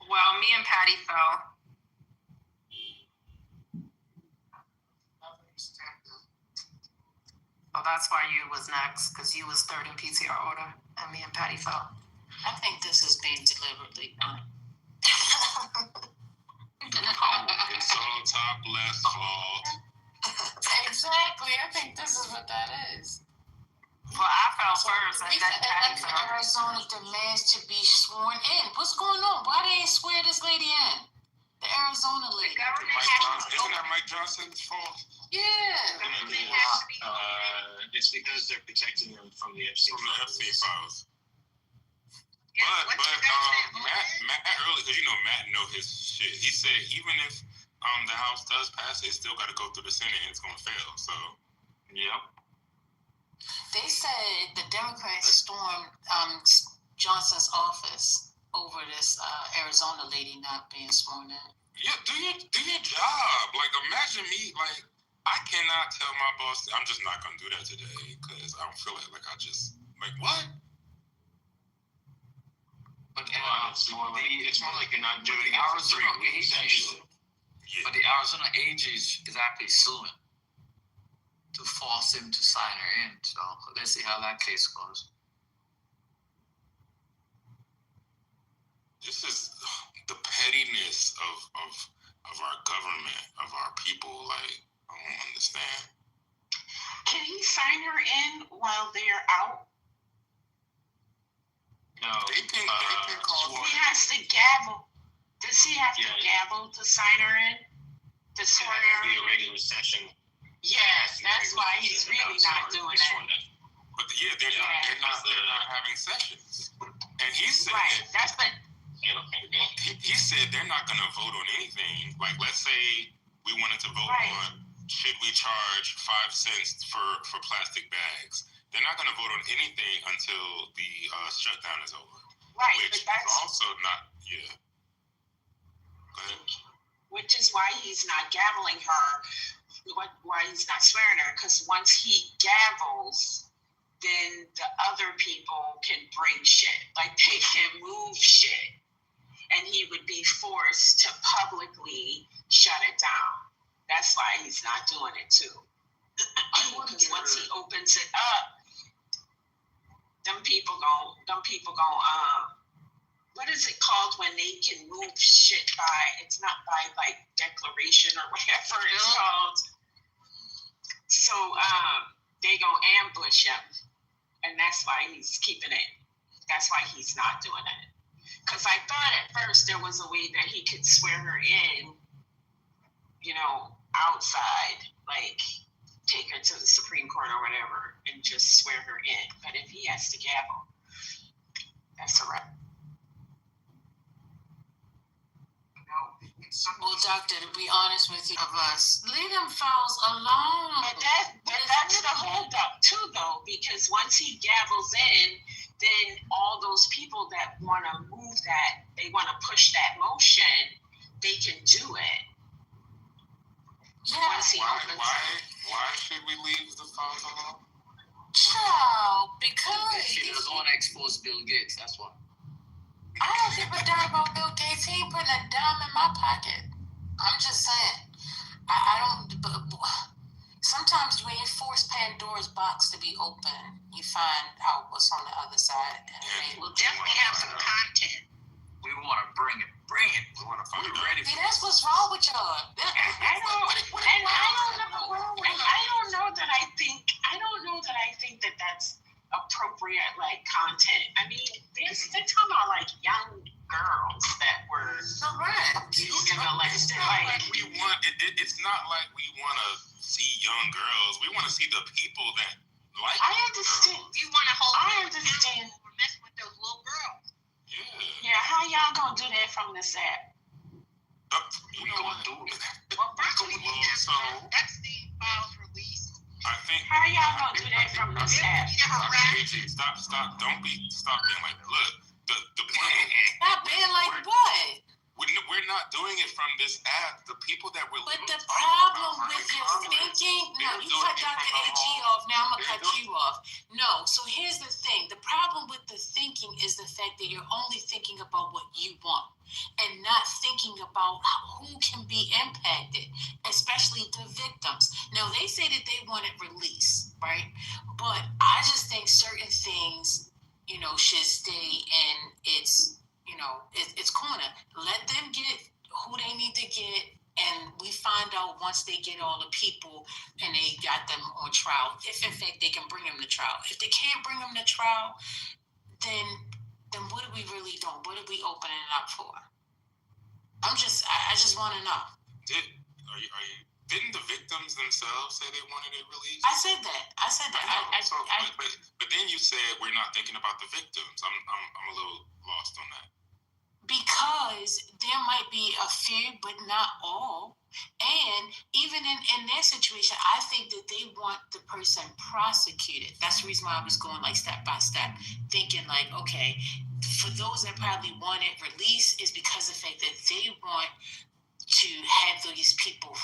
Well, me and Patty fell. Oh, that's why you was next, because you was third in PCR order, and me and Patty fell. I think this is being deliberately done. It's all top left fault. Exactly. I think this is what that is. Well, I fell first, and then Patty Lisa, fell. Arizona demands to be sworn in. What's going on? Why they ain't swear this lady in? The Arizona lady. Isn't that Mike Johnson's fault? Yeah. It's because they're protecting them from the Epstein files. But Matt earlier, because Matt know his shit. He said even if the House does pass it, it's still got to go through the Senate and it's gonna fail. So, yep. They said the Democrats stormed Johnson's office over this Arizona lady not being sworn in. Yeah, do your job. Like, imagine me. Like, I cannot tell my boss I'm just not gonna do that today because I don't feel like I just like what. But it's more like you're not doing the Arizona AG. But the Arizona AG is actually suing to force him to sign her in. So let's see how that case goes. This is the pettiness of our government, of our people. Like, I don't understand. Can he sign her in while they're out? No. He has to gavel. Does he have to gavel to sign her in? To swear her in? The regular session. Yes, that's why he's really not doing that. But they're not having sessions. And he said, right, that's what. He said they're not going to vote on anything. Like, let's say we wanted to vote on should we charge 5 cents for plastic bags. They're not going to vote on anything until the shutdown is over. Right, which but that's is also not, Go ahead. Which is why he's not gaveling her, why he's not swearing her, because once he gavels, then the other people can bring shit. Like, they can move shit. And he would be forced to publicly shut it down. That's why he's not doing it too. Because once he opens it up, them people gon' what is it called when they can move shit by? It's not by like declaration or whatever it's called. So they gon' ambush him, and that's why he's keeping it. That's why he's not doing it. Because I thought at first there was a way that he could swear her in outside, like take her to the Supreme Court or whatever and just swear her in. But if he has to gavel, that's a wrap. Well, doctor, to be honest with you, of us, leave them fouls alone. But that's the holdup too, though, because once he gavels in, then all those people that want to move that, they want to push that motion, they can do it. Yeah. Why should we leave the fouls alone? Child, because She doesn't want to expose Bill Gates. That's why. I don't give a damn about Bill Gates. He ain't putting a dime in my pocket. I'm just saying. I don't. Sometimes when you force Pandora's box to be open, you find out what's on the other side. And we'll definitely have some content. We want to bring it. Bring it. We want to find it ready. See, that's what's wrong with y'all. I don't know that I think that that's appropriate, like, content. I mean, they're talking about, like, young girls that were elected. It's not like we want to see young girls. We want to see the people that like. I understand. Girls. You want to hold. I understand. Mess with those little girls. Yeah. How y'all gonna do that from this app? We gonna do it. Well, firstly, that's the files release. I think. How y'all gonna do that from this app? Stop! Stop being like. Look, the plan. Stop being like what? We're not doing it from this app. The people that we're. But the problem with your thinking, no, you cut Dr. AG off. Now I'm gonna cut you off. No. So here's the thing. The problem with the thinking is the fact that you're only thinking about what you want and not thinking about who can be impacted, especially the victims. Now they say that they want it released, right? But I just think certain things, should stay in its corner. Let them get who they need to get, and we find out once they get all the people and they got them on trial, if in fact they can bring them to trial. If they can't bring them to trial, then what are we really doing? What are we opening it up for? I just want to know. Didn't the victims themselves say they wanted it released? I said that. But then you said we're not thinking about the victims. I'm a little lost on that. Because there might be a few, but not all. And even in their situation, I think that they want the person prosecuted. That's the reason why I was going like step by step, thinking like, okay, for those that probably want it released is because of the fact that they want to have these people,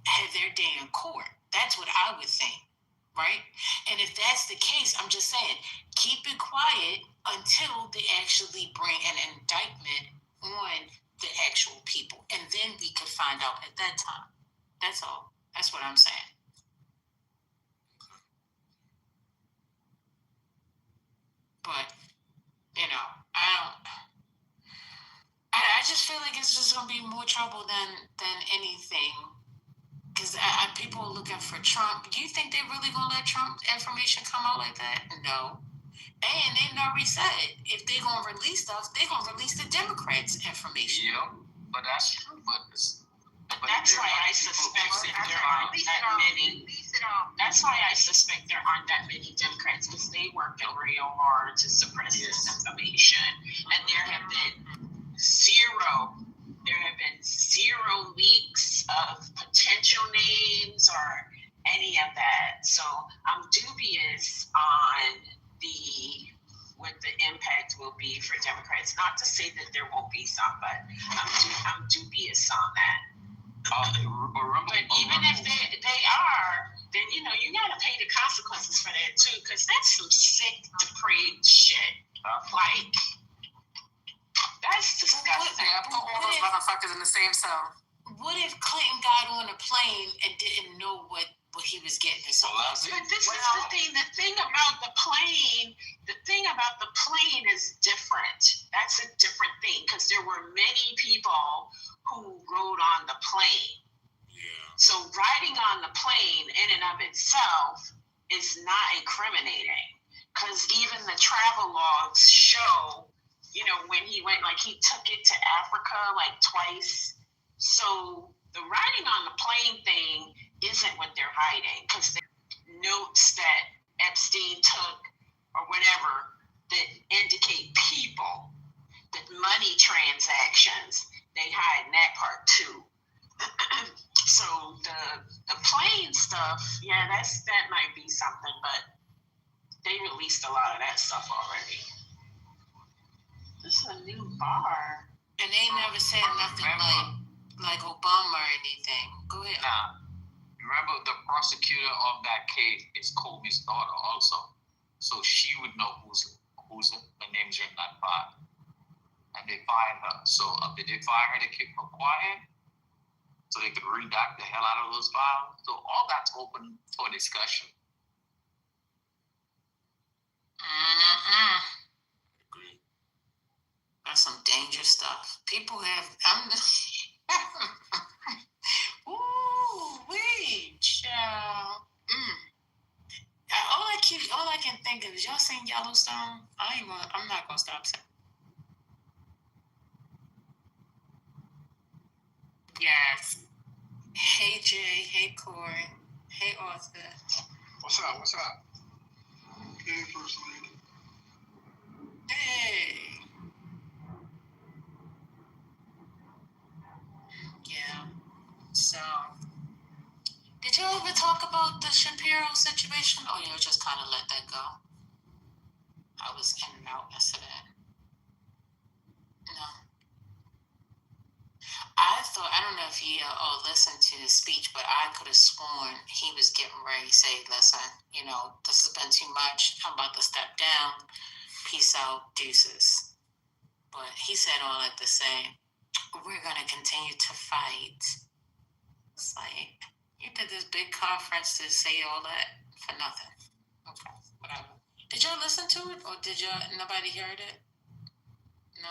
have their day in court. That's what I would think, right? And if that's the case, I'm just saying, keep it quiet until they actually bring an indictment on the actual people. And then we could find out at that time. That's all. That's what I'm saying. But, I just feel like it's just going to be more trouble than anything. Because people are looking for Trump. Do you think they're really going to let Trump information come out like that? No. And they've already said if they're going to release stuff, they're going to release the Democrats' information. Yeah, but that's true. But that's why I suspect that there aren't that many. That's why I suspect there aren't that many Democrats, because they worked real hard to suppress this information. And there have been zero leaks of potential names or any of that. So I'm dubious on what the impact will be for Democrats. Not to say that there won't be some, but I'm dubious on that. But even if they are, then you gotta pay the consequences for that too, because that's some sick, depraved shit. Like, that's disgusting. Put all those motherfuckers in the same cell. What if Clinton got on a plane and didn't know what he was getting? But this is the thing. The thing about the plane is different. That's a different thing, because there were many people who rode on the plane. Yeah. So riding on the plane in and of itself is not incriminating, because even the travel logs show, when he went, like he took it to Africa like twice. So the writing on the plane thing isn't what they're hiding, because the notes that Epstein took or whatever that indicate people, that money transactions, they hide in that part too. So the plane stuff, yeah, that might be something, but they released a lot of that stuff already. This is a new bar. And they never said nothing like Obama or anything. Go ahead. Nah, remember the prosecutor of that case is Comey's daughter also, so she would know who's the names are in that file, and they fired her. So did they fire her to keep her quiet, so they could redact the hell out of those files? So all that's open for discussion. That's some dangerous stuff. People have. Ooh, wait, child. All I can think of is y'all seen Yellowstone. I'm not gonna stop saying. Yes. Hey Jay. Hey Corey. Hey Arthur. What's up? Hey, First Lady. Hey. Yeah. So, did you ever talk about the Shapiro situation, or you just kind of let that go? I was in and out yesterday. No. I don't know if you all listened to the speech, but I could have sworn he was getting ready to say, listen, this has been too much. I'm about to step down. Peace out, deuces. But he said all at the same, we're going to continue to fight. It's like, you did this big conference to say all that for nothing. Okay, whatever. Did y'all listen to it, or nobody heard it? No?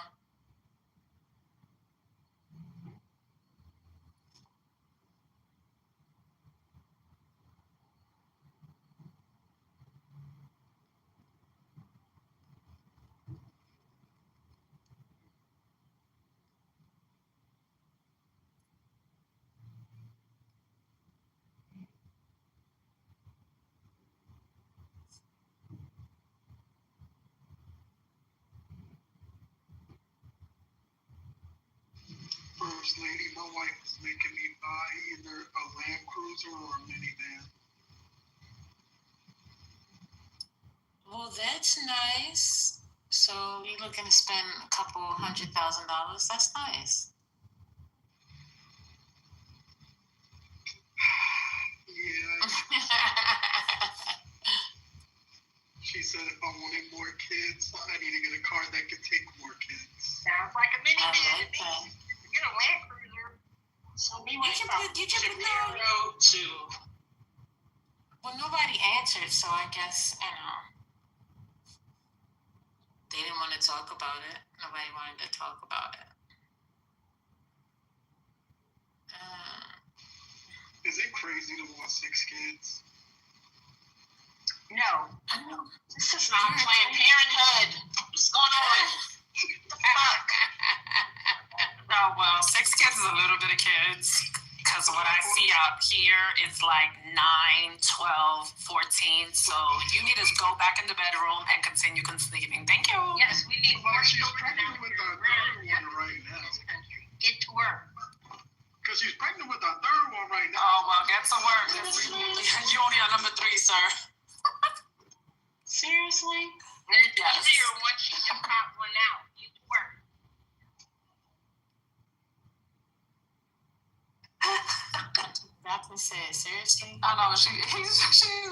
First Lady, my wife is making me buy either a Land Cruiser or a minivan. Well, that's nice. So you're looking to spend a couple $100,000. That's nice. Yeah. She said if I wanted more kids, I need to get a car that could take more kids. Sounds like a minivan to me. Get a Land Cruiser. So we went from Shapiro to. Well, nobody answered, so I guess, they didn't want to talk about it. Nobody wanted to talk about it. Is it crazy to want 6 kids? No. I know. This is not Planned Parenthood. What's going on? Fuck. Oh, well, 6 kids is a little bit of kids. Because what I see out here is like 9, 12, 14. So you need to go back in the bedroom and continue conceiving. Thank you. Yes, we need more She's children. pregnant with our third one right now. Get to work. Because she's pregnant with our third one right now. Oh, well, get to work. You only are number 3, sir. Seriously? And it's easier once you just pop one out. Get to work. Daphne said, seriously? I know, she's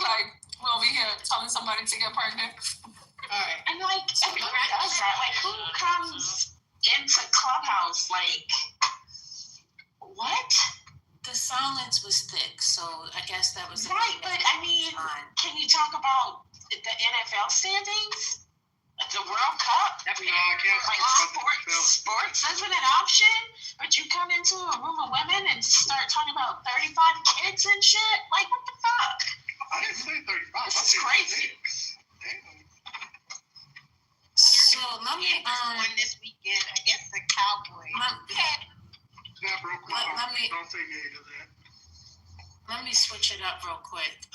like, we'll be here telling somebody to get pregnant. All right. And like, everybody does that. Like, who comes into Clubhouse? Like, what? The silence was thick, so I guess that was right. But I mean, can you talk about the NFL standings? The World Cup? Sports isn't an option, but you come into a room of women and start talking about 35 kids and shit? Like, what the fuck? I didn't say 35. This is crazy. So let me won this weekend against the Cowboys. Snap real quick. Let me- Don't say yay to that. Let me switch it up real quick.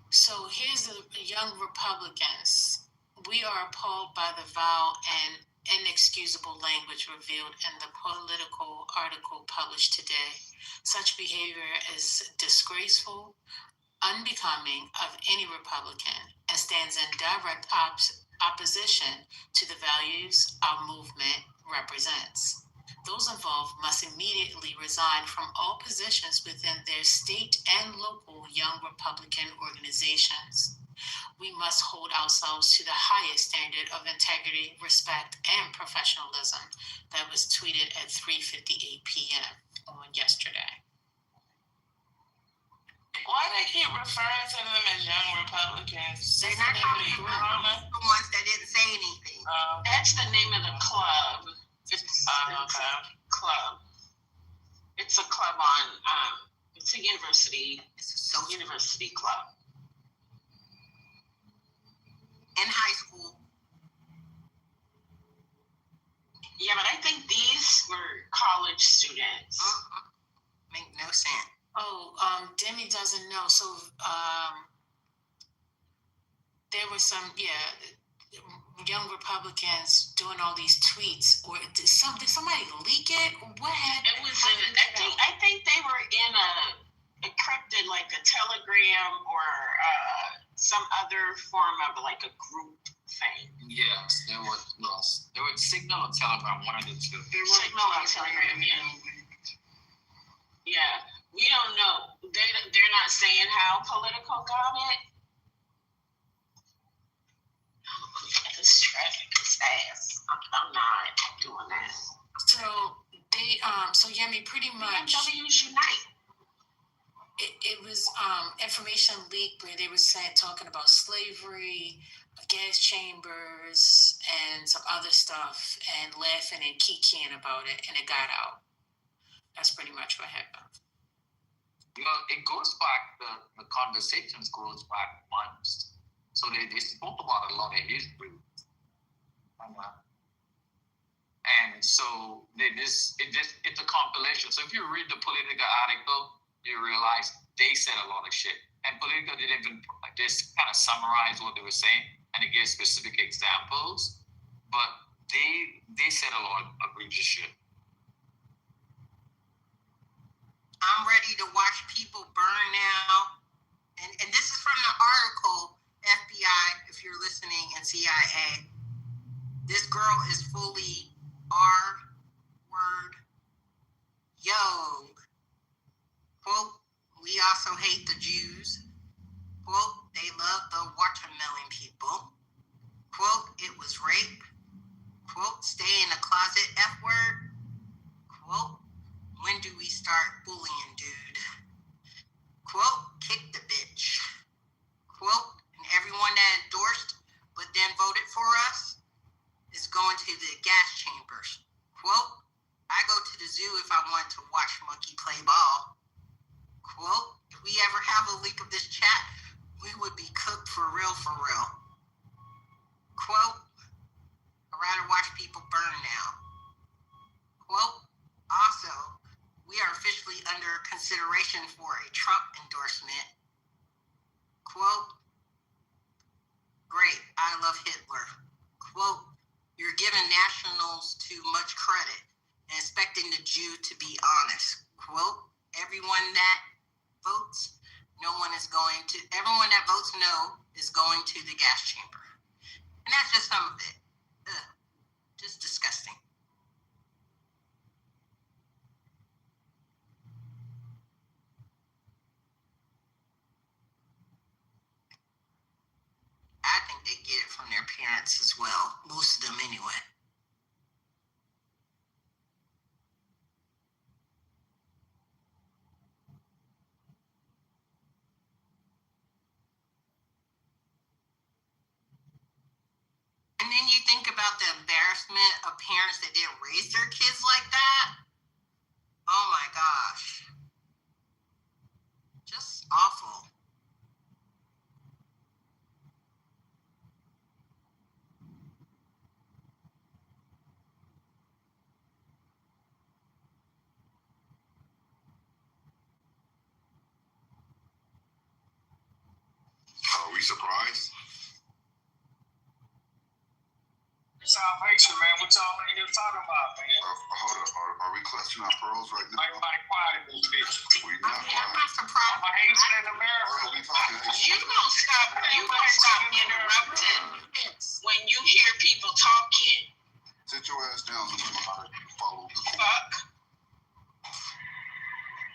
So here's the young Republicans. We are appalled by the vile and inexcusable language revealed in the political article published today. Such behavior is disgraceful, unbecoming of any Republican, and stands in direct opposition to the values our movement represents. Those involved must immediately resign from all positions within their state and local young Republican organizations. We must hold ourselves to the highest standard of integrity, respect, and professionalism. That was tweeted at 3:58 p.m. on yesterday. Why they keep referring to them as young Republicans? They're not talking about the ones that didn't say anything. That's the name of the club. It's club. It's a club on. It's a university. It's a university club. In high school. Yeah, but I think these were college students. Make no sense. Oh, Demi doesn't know. So there were some, young Republicans doing all these tweets. Or did somebody leak it? What happened? It was. I think they were in a encrypted, like a Telegram or some other form of like a group thing. Yes, there was Signal or Telegram, one of the two. Signal or Telegram, yeah. We don't know. They're not saying how political got it. This traffic is fast. I'm not doing that. So they, Yemi, pretty much. BMWs unite. It was information leaked where they were talking about slavery, gas chambers, and some other stuff, and laughing and kikiing about it, and it got out. That's pretty much what happened. It goes back, the conversations goes back months. So they spoke about a lot of history. And so it's a compilation. So if you read the Politico article, you realize they said a lot of shit. And Politico didn't even just kind of summarize what they were saying and they gave specific examples. But they said a lot of egregious shit. I'm ready to watch people burn now. And this is from the article, FBI, if you're listening, and CIA. This girl is fully R-word. Yo. Quote, we also hate the Jews. Quote, they love the watermelon people. Quote, it was rape. Quote, stay in the closet, F-word. Quote, when do we start bullying, dude? Quote, kick the bitch. Quote, and everyone that endorsed but then voted for us is going to the gas chambers. Quote, I go to the zoo if I want to watch monkey play ball. Quote, if we ever have a leak of this chat, we would be cooked for real, for real. Quote, I'd rather watch people burn now. Quote, also, we are officially under consideration for a Trump endorsement. Quote, great, I love Hitler. Quote, you're giving nationals too much credit and expecting the Jew to be honest. Quote, everyone that votes no is going to the gas chamber. And that's just some of it. Ugh, just disgusting. I think they get it from their parents as well. Most of them anyway. And then you think about the embarrassment of parents that didn't raise their kids like that. Oh my gosh. Just awful. you surprised? Salvation, man. What y'all in here talking about, man? Hold up. Are we clutching our pearls right now? Everybody quiet in this bitch. We not I'm not surprised. I'm a Haitian in America. we talking You gonna stop interrupting when you hear people talking. Sit your ass down so you know how to follow the court. Fuck.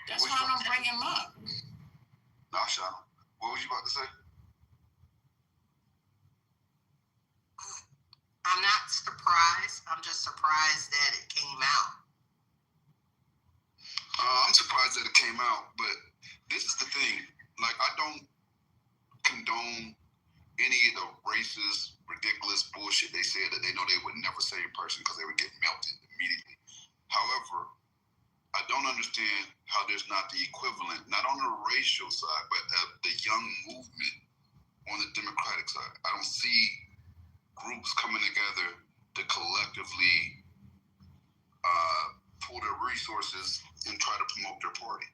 That's why I don't bring him up. Nah, Shadow. What was you about to say? I'm not surprised. I'm just surprised that it came out. I'm surprised that it came out, but this is the thing. Like, I don't condone any of the racist, ridiculous bullshit they said that they know they would never say in person because they would get melted immediately. However, I don't understand how there's not the equivalent, not on the racial side, but the young movement on the Democratic side. I don't see groups coming together to collectively pull their resources and try to promote their party.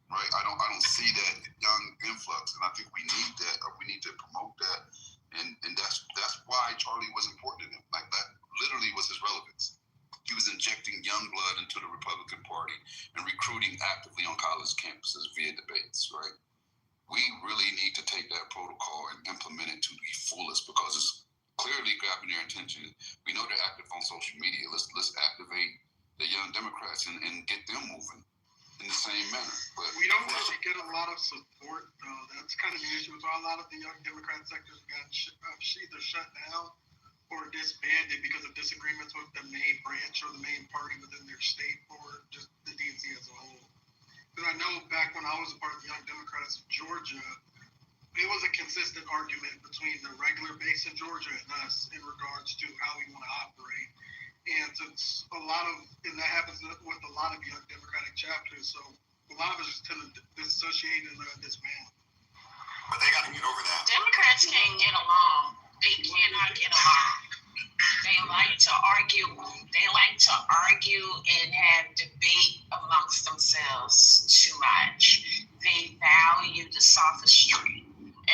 Right? I don't see that young influx, and I think we need that, or we need to promote that, and that's why Charlie was important to them. Like, that literally was his relevance. He was injecting young blood into the Republican Party and recruiting actively on college campuses via debates. Right? We really need to take that protocol and implement it to the fullest because it's clearly grabbing their attention. We know they're active on social media. Let's activate the young Democrats and get them moving in the same manner. But we don't really get a lot of support, though. That's kind of the issue. A lot of the young Democrat sectors got either shut down or disbanded because of disagreements with the main branch or the main party within their state or just the DNC as a whole. Because I know back when I was a part of the Young Democrats of Georgia, it was a consistent argument between the regular base in Georgia and us in regards to how we want to operate. And since and that happens with a lot of young Democratic chapters, so a lot of us just tend to dissociate and disband. But they got to get over that. Democrats can't get along. They cannot get along. They like to argue. They like to argue and have debate amongst themselves too much. They value the sophistry.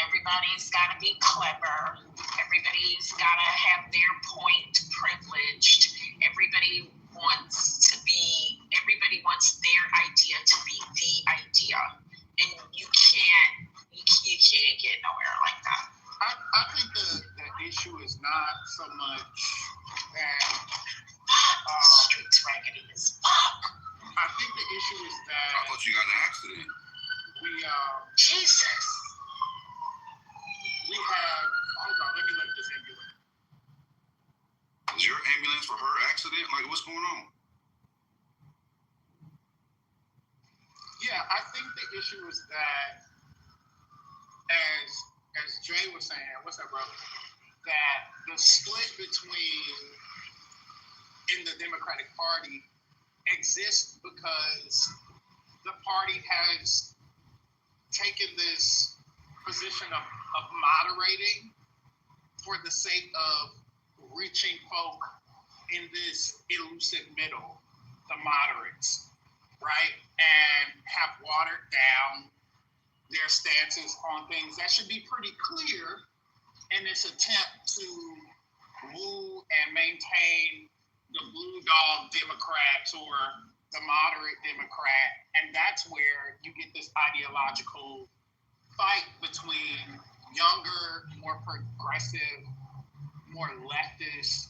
Everybody's got to be clever. Everybody's got to have their point privileged. Everybody wants their idea to be the idea. And you can't get nowhere like that. I think the issue is not so much that streets raggedy as fuck. I think the issue is that I thought you got in an accident. Jesus. We have, hold on, let me let this ambulance. Is your ambulance for her accident? Like, what's going on? Yeah, I think the issue is that, as Jay was saying, what's up, brother? That the split in the Democratic Party exists because the party has taken this position of moderating for the sake of reaching folk in this elusive middle, the moderates, right? And have watered down their stances on things that should be pretty clear in this attempt to woo and maintain the blue dog Democrats or the moderate Democrat. And that's where you get this ideological fight between younger, more progressive, more leftist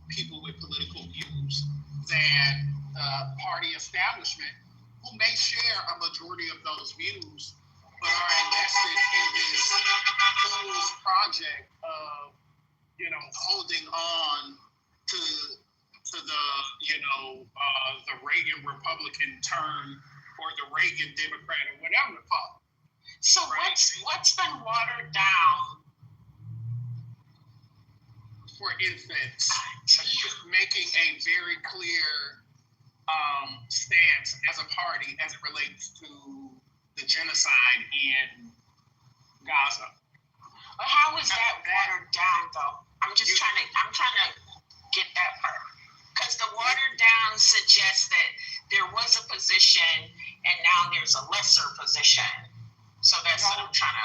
people with political views than the party establishment, who may share a majority of those views, but are invested in this fool's project of, holding on to the, the Reagan Republican turn or the Reagan Democrat or whatever the fuck. So what's been watered down? For instance, making a very clear stance as a party as it relates to the genocide in Gaza. But how is that watered down, though? I'm trying to get that part. Because the watered down suggests that there was a position and now there's a lesser position. So that's what I'm trying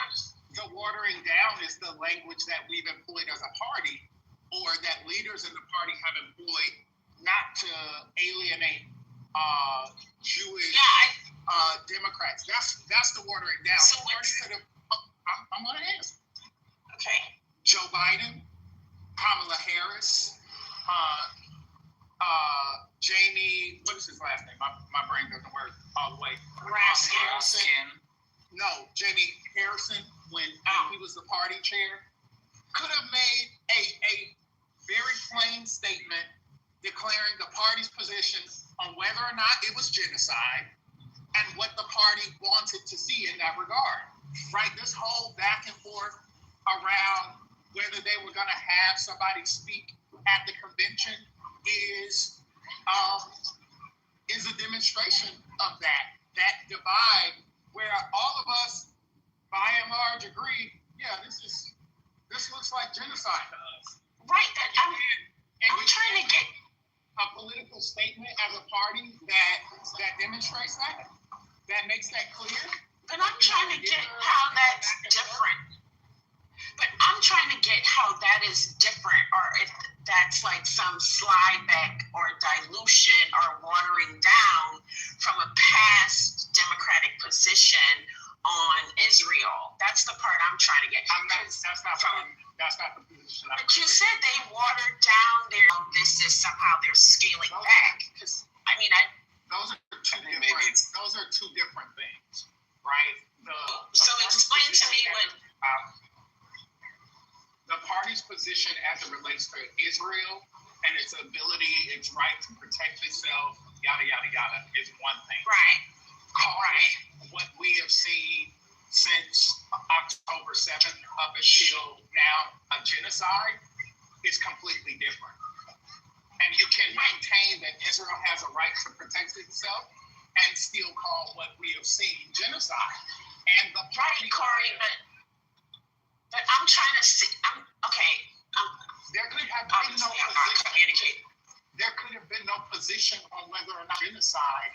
to. the watering down is the language that we've employed as a party, or that leaders in the party have employed, not to alienate Jewish Democrats. That's the watering down. So the party could have. I'm going to answer. Okay. Joe Biden, Kamala Harris, Jamie. What is his last name? My brain doesn't work all the way. Raskin. No, Jamie Harrison, when he was the party chair, could have made a very plain statement declaring the party's position on whether or not it was genocide and what the party wanted to see in that regard. Right? This whole back and forth around whether they were going to have somebody speak at the convention is a demonstration of that divide, where all of us, by and large, agree, this looks like genocide to us. Right. I'm trying to get a political statement as a party that demonstrates that makes that clear. But I'm trying to get how that's different. But I'm trying to get how that is different, or if that's like some slide back or dilution or watering down from a past Democratic position on Israel. That's the part I'm trying to get. That's not the position. But you said they watered down this is somehow they're scaling back. Because those are two different things, right? So explain to me what the party's position as it relates to Israel and its ability, its right to protect itself, yada yada yada, is one thing. Right. Calling what we have seen since October 7th up until now a genocide is completely different. And you can maintain that Israel has a right to protect itself and still call what we have seen genocide. And the party, Corey, but I'm trying to see. There could have been no position. There could have been no position on whether or not genocide,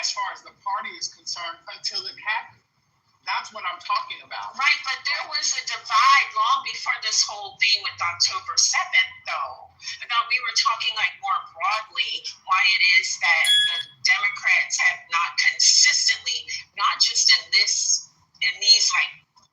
as far as the party is concerned, until it happened. That's what I'm talking about. Right, but there was a divide long before this whole thing with October 7th, though. Now, we were talking more broadly why it is that the Democrats have not consistently, not just in these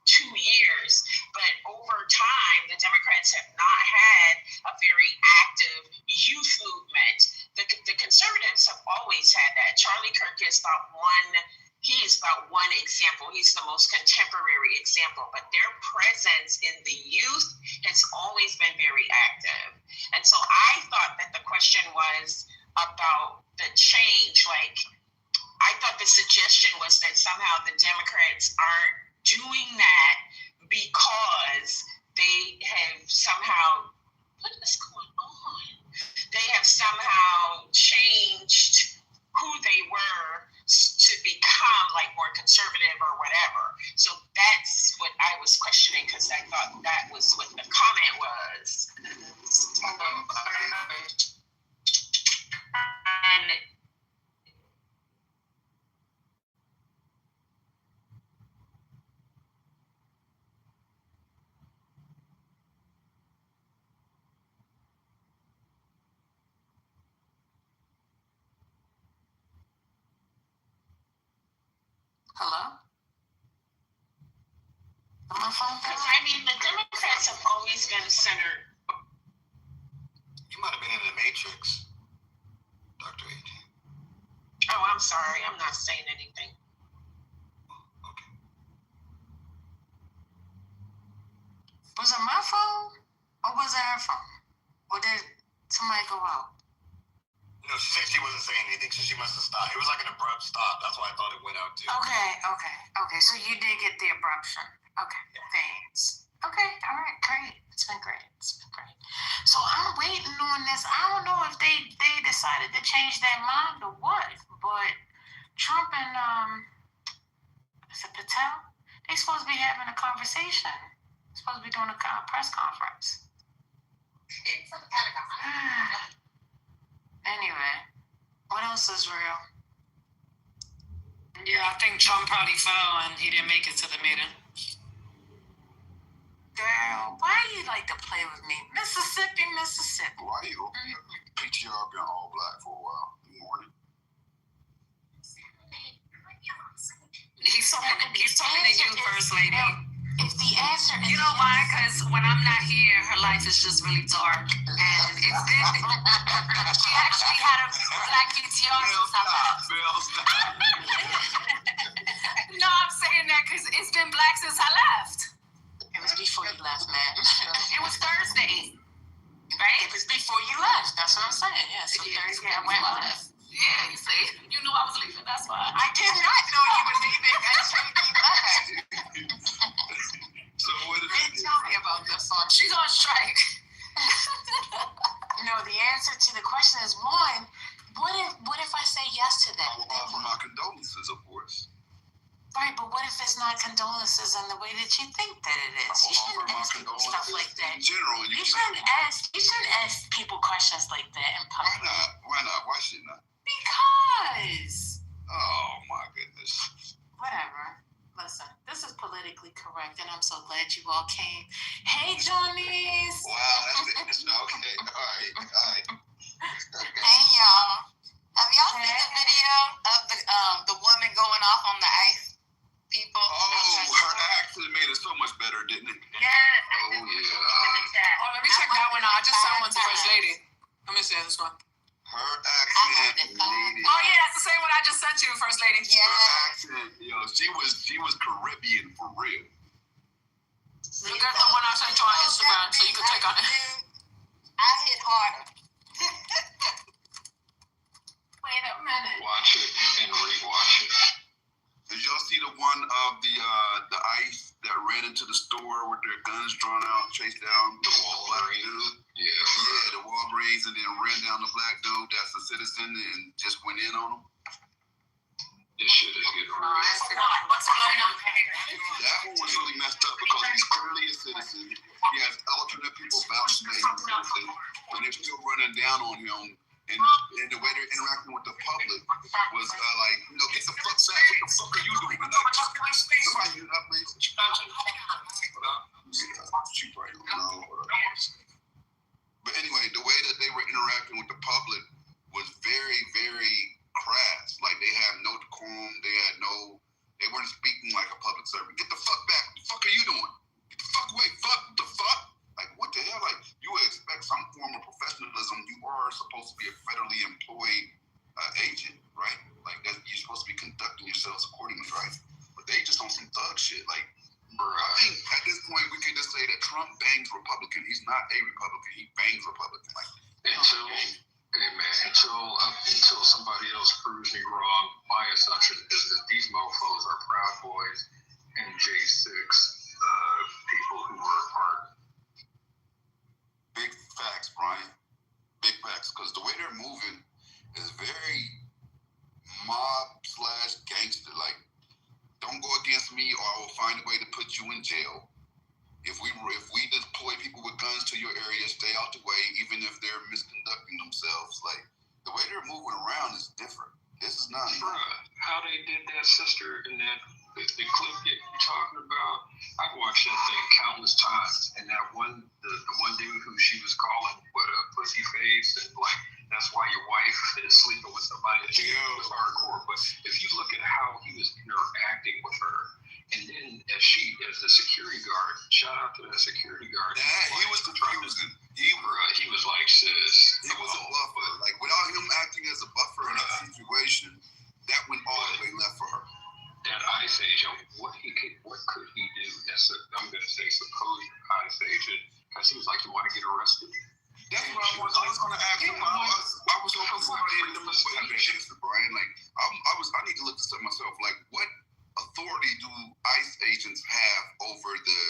2 years, but over time, the Democrats have not had a very active youth movement. The conservatives have always had that. Charlie Kirk is about one example. He's the most contemporary example, but their presence in the youth has always been very active. And so I thought that the question was about the change. I thought the suggestion was that somehow the Democrats aren't doing that because they have somehow, what is going on? They have somehow changed who they were to become more conservative or whatever. So that's what I was questioning, because I thought that was what the comment was. Hello? Because the Democrats have always been centered. You might have been in the Matrix, Dr. AJ. Oh, I'm sorry. I'm not saying anything. Okay. Was it my phone or was it her phone? Or did somebody go out? No, she said she wasn't saying anything, so she must have stopped. It was like an abrupt stop. That's why I thought it went out too. Okay. So you did get the abruption. Okay, thanks. Okay, all right, great. It's been great. So I'm waiting on this. I don't know if they decided to change their mind or what, but Trump and is it Patel? They supposed to be having a conversation. They're supposed to be doing a press conference. Anyway, what else is real? Yeah, I think Trump probably fell and he didn't make it to the meeting. Girl, why you like to play with me? Mississippi. Why you PTR been all black for a while? Good morning. He's talking to you, First Lady. If the answer is You know why? Because when I'm not here, her life is just really dark. And it's been... She actually had a black PTR since I left. No, I'm saying that because it's been black since I left. It was before you left, man. It was Thursday, right? It was before you left. That's what I'm saying. Yeah, so Thursday I went left. Yeah, you see, you knew I was leaving. That's why. I did not know you were leaving until you left. So what did They tell me about this one. She's on strike. No, the answer to the question is one. What if I say yes to that? I will offer my condolences, of course. Right, but what if it's not condolences in the way that you think that it is? You shouldn't ask people stuff like that. In general, You shouldn't ask people questions like that in public. Why not? Why shouldn't I? Because. Oh my goodness. Whatever. Listen, this is politically correct, and I'm so glad you all came. Hey, Johnnies. Wow, that's okay. All right. Hey y'all. Have y'all seen the video of the woman going off on the ice people? Her accent made it so much better, didn't it? Yes. Oh yeah. Oh, let me check that one out. I just sent one to First Lady. Let me see this one. Her accent made it. Oh yeah, that's the same one I just sent you, First Lady. Yeah. Her accent, she was Caribbean for real. Look at the one I sent you on Instagram so you can take on it. I hit harder. Wait a minute. Watch it and rewatch it. Did y'all see the one of the ICE that ran into the store with their guns drawn out, chased down the black dude? Yeah, the Walgreens, and then ran down the black dude that's a citizen and just went in on him? This shit is getting real. That one was really messed up because he's clearly a citizen. He has alternate people vouching that he's a citizen, and they're still running down on him. And the way they're interacting with the public was like, get the fuck back. What the fuck are you doing? Like, somebody do that, please. She probably don't know. But anyway, the way that they were interacting with the public was very, very crass. Like, they had no decorum. They weren't speaking like a public servant. Get the fuck back. What the fuck are you doing? Get the fuck away. Fuck. What the fuck? Like, what the hell? Like, you would expect some form of professionalism. You are supposed to be a federally employed agent, right? Like, you're supposed to be conducting yourselves accordingly, right? But they just on some thug shit. Like, I think at this point we could just say that Trump bangs Republican. He's not a Republican. He bangs Republican. Like, until somebody else proves me wrong, my assumption is that these mofos are Proud Boys and J6 people who were a part. Big facts, Brian. Big facts. Because the way they're moving is very mob/gangster. Like, don't go against me or I will find a way to put you in jail. If we deploy people with guns to your area, stay out the way, even if they're misconducting themselves. Like, the way they're moving around is different. This is not. Bruh, how they did that sister in that the clip that you're talking about, I've watched that thing countless times. And that one, the one dude who she was calling a pussy face, and like, that's why your wife is sleeping with somebody. She was hardcore. But if you look at how he was interacting with her, and then as the security guard, shout out to that security guard. Yeah, he was like, sis. He was a buffer. Like, without him acting as a buffer in that situation, that went all the way left for her. That ice agent, what could he do? I'm going to say supposed ice agent, because he was like, you want to get arrested? That's what I was going to ask him. I was hoping somebody in the movie would have an answer, Brian. Like, I need to look this up myself. Like, what authority do ICE agents have over the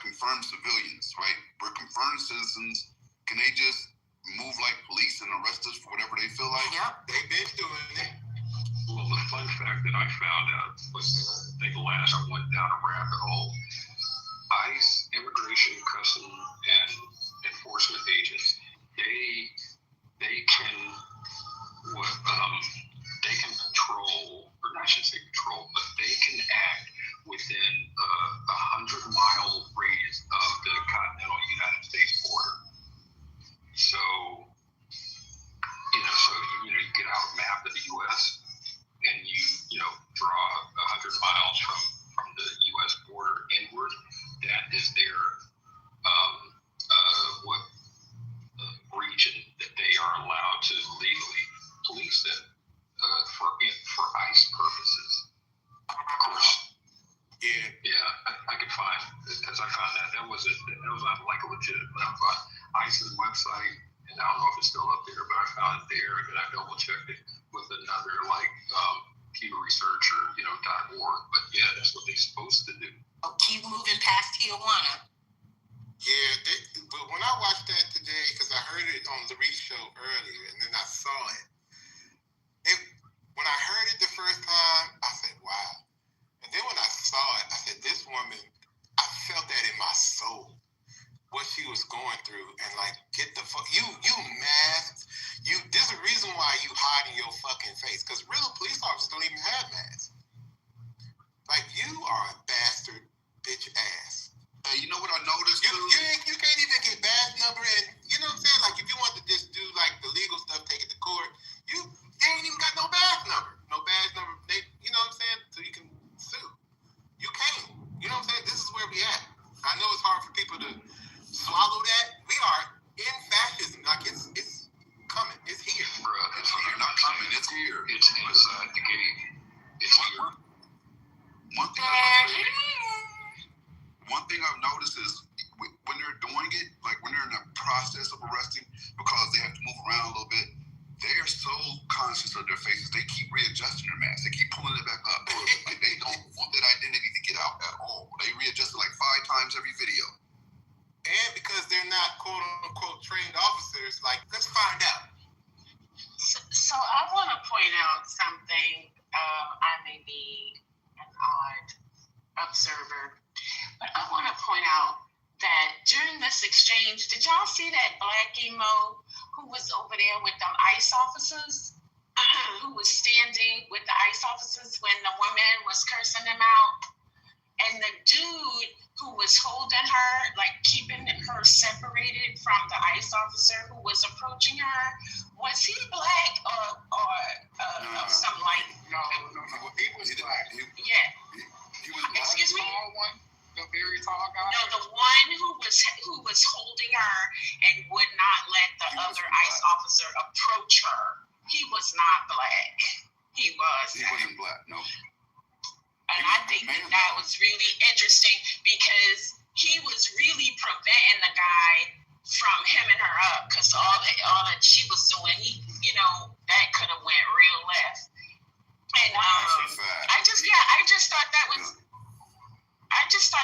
confirmed civilians, right? We're confirmed citizens. Can they just move like police and arrest us for whatever they feel like? Yep. They've been doing it. Well, the fun fact that I found out was, I think last I went down a rabbit hole. ICE, Immigration, Customs, and Enforcement agents, they can control, or I should say control, but they can act within a 100-mile website, and I don't know if it's still up there, but I found it there, and I double checked it with another Pew Research or .org. But yeah, that's what they're supposed to do. Oh, keep moving past Tijuana. Yeah, but when I watched that today, because I heard it on the show earlier, and then I saw it. When I heard it the first time, I said, wow. And then when I saw it, I said, this woman, I felt that in my soul, what she was going through. And like, get the fuck, you masked. There's a reason why you hiding your fucking face, because real police officers don't even have masks. Like, you are a bastard bitch ass. Hey, you know what I noticed too? You can't even get badge number, and you know what I'm saying? Like, if you want to just do like the legal stuff, take it to court, you ain't even got no badge number. You know what I'm saying? So you can sue. You can't. You know what I'm saying? This is where we at. I know it's hard for people to swallow that. We are in fascism. Like, it's coming. It's here. Bruh, it's here. Not coming. It's here. It's inside the gate. It's here. One thing I've noticed is when they're doing it, like when they're in the process of arresting, because they have to move around a little bit, they are so conscious of their faces. They keep readjusting their mask. They keep pulling it back up. Like, they don't want that identity to get out at all. They readjust it like 5 times every video. And because they're not quote unquote trained officers, like, let's find out. So I want to point out something. I may be an odd observer, but I want to point out that during this exchange, did y'all see that black emo who was over there with them ICE officers? Who was standing with the ICE officers when the woman was cursing them out? And the dude who was holding her, like keeping her separated from the ICE officer who was approaching her, was he black or of some light? No, he was black. Yeah. He was black. Excuse me? The very tall guy? No, the one who was holding her and would not let the other ICE officer approach her. He was not black. He wasn't black, no. And I think that was really interesting because he was really preventing the guy from hemming her up, because all that she was doing, that could have went real left. And I just thought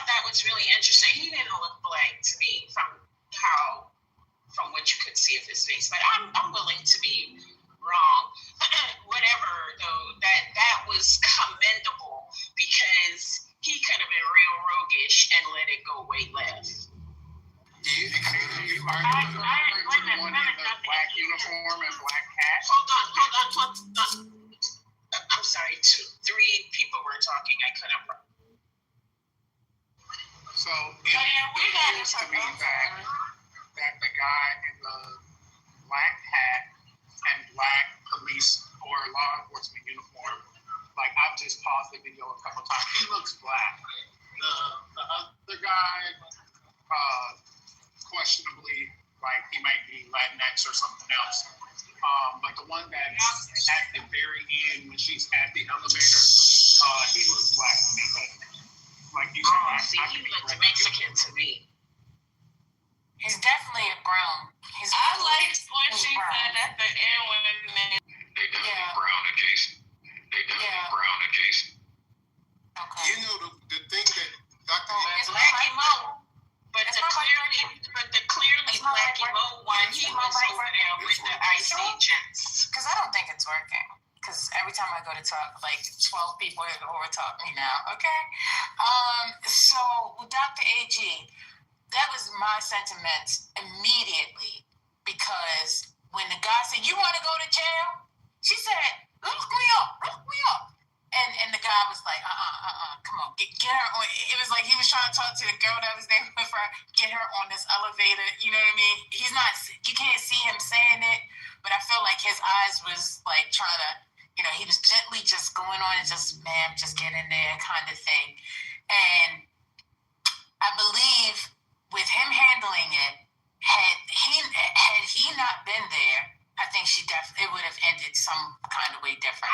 that was really interesting. He didn't look black to me from what you could see of his face, but I'm willing to be wrong. Whatever though, that was commendable because he could have been real roguish and let it go way left. Black uniform and black hat. Hold on. I'm sorry, 3 people were talking. I couldn't. So it appears to me that the guy in the black hat and black police or law enforcement uniform, like I've just paused the video a couple times, he looks black. The other guy, questionably, like he might be Latinx or something else. But the one that's at the very end when she's at the elevator, he looks black to me. Like you said, he looked Mexican to me. He's definitely a brown. I liked what she said at the end when they definitely brown adjacent. Brown adjacent. Okay. You know the thing that Dr. It's Blacky Mo, but the clearly Blacky Mo one, he was over there with the ICE agents. Because I don't think it's working. Because every time I go to talk, like 12 people are overtalk me now. Okay. So Dr. AG, that was my sentiment immediately, because when the guy said, "You want to go to jail?" She said, look me up. And the guy was like, come on, get her on. It was like he was trying to talk to the girl that was there with her, get her on this elevator. You know what I mean? You can't see him saying it, but I feel like his eyes was like trying to, he was gently just going on and just, ma'am, just get in there kind of thing. And I believe with him handling it, had he not been there, I think it would have ended some kind of way different.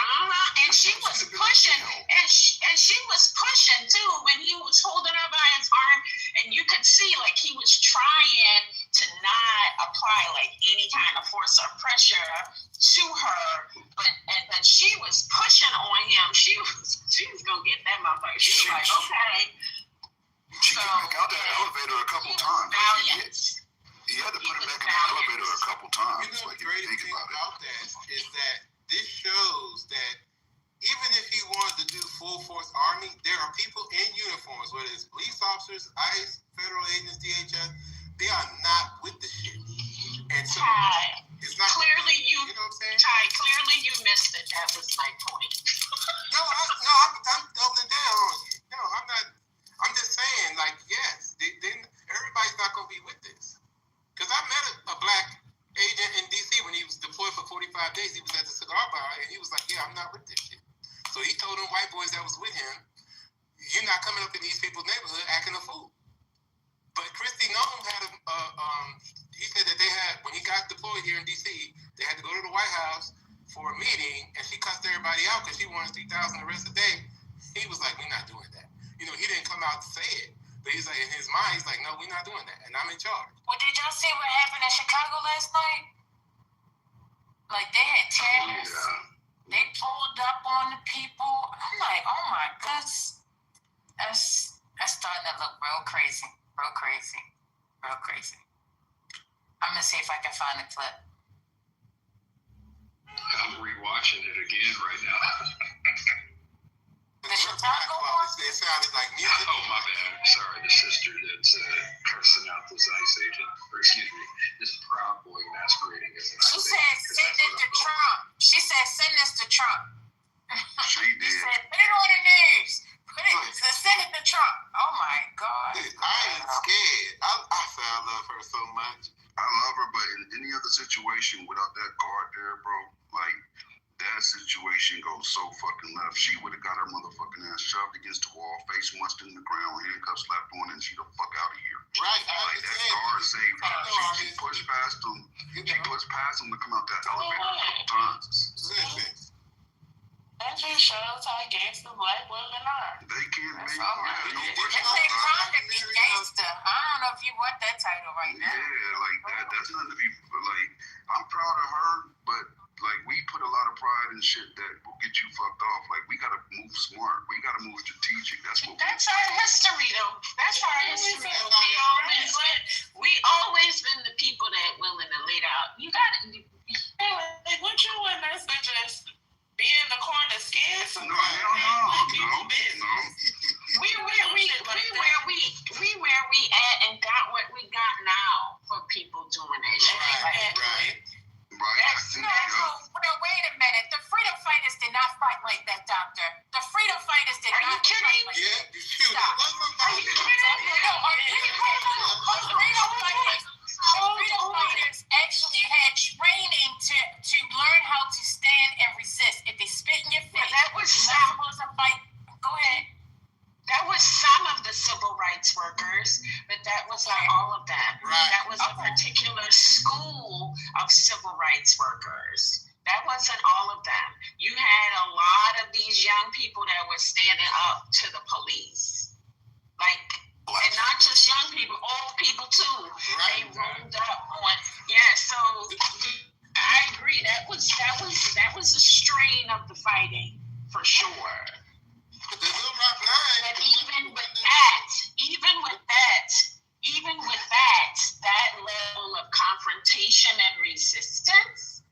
And she was pushing, and she was pushing too when he was holding her by his arm, and you could see like he was trying to not apply like any kind of force or pressure to her, but she was pushing on him. She was gonna get that motherfucker. She was like, okay. She came back out that elevator a couple times. He had to put him back in the elevator a couple times. You know, the great thing about that is that this shows that even if he wanted to do full force army, there are people in uniforms, whether it's police officers, ICE, federal agents, DHS, they are not with the shit. And so it's not clearly you know what I'm saying? Ty, clearly you missed it. That was my point. I'm doubling down on you. No, I'm not. I'm just saying, like, yes, everybody's not gonna be with this. Because I met a black agent in DC when he was deployed for 45 days. He was at the cigar bar and he was like, yeah, I'm not with this shit. So he told them white boys that was with him, you're not coming up in these people's neighborhood acting a fool. But Christy Noem had he said that they had, when he got deployed here in DC, they had to go to the White House for a meeting and she cussed everybody out because she wanted 3,000 arrests a day. He was like, we're not doing that. You know, he didn't come out to say it. But he's like, in his mind, he's like, no, we're not doing that. And I'm in charge. Well, did y'all see what happened in Chicago last night? Like, they had terrorists. They pulled up on the people. I'm like, oh my goodness. That's starting to look real crazy. Real crazy. Real crazy. I'm going to see if I can find the clip. I'm rewatching it again right now. The Chicago one? It sounded like music. Oh, my bad. Sorry, the sister that's cursing out this ICE agent, or excuse me, this Proud Boy masquerading as an She ICE said, agent. send it to Trump. She said, send this to Trump. She He said, put it on the news. Send it to Trump. Oh, my God. I ain't scared. I say I love her so much. I love her, but in any other situation without that guard there, bro, like, that situation goes so fucking left. She would have got her motherfucking ass shoved against the wall, face munched in the ground, handcuffs slapped on, and she the fuck out of here. Right. Like, that guard saved her. She pushed past him. She pushed past him to come out that elevator a couple times. That just shows how gangster black women are. They can't make no question about it. It's a crime to be gangster. I don't know if you want that title right now. Yeah, like, that's nothing to be, like, I'm proud of her, but like, we put a lot of pride in shit that will get you fucked off. Like, we gotta move smart. We gotta move strategic. That's our history, though. That's our history. We always been the people that willing to lay out. You gotta. Like, what you want us to just be in the corner scared? No, hell no. We where we at and got what we got now for people doing that shit. Right. No, wait a minute. The freedom fighters did not fight like that, Doctor. The freedom fighters did not fight like that. Stop. Are you kidding? Freedom fighters actually had training to learn how to stand and resist. If they spit in your face, that was you're not supposed to fight. Go ahead. That was some of the civil rights workers, but that was not all of them. Right. That was a particular school of civil rights workers. That wasn't all of them. You had a lot of these young people that were standing up to the police. Like, and not just young people, old people too. Right. They rolled up on, so I agree. That was a strain of the fighting, for sure. But even with that level of confrontation and resistance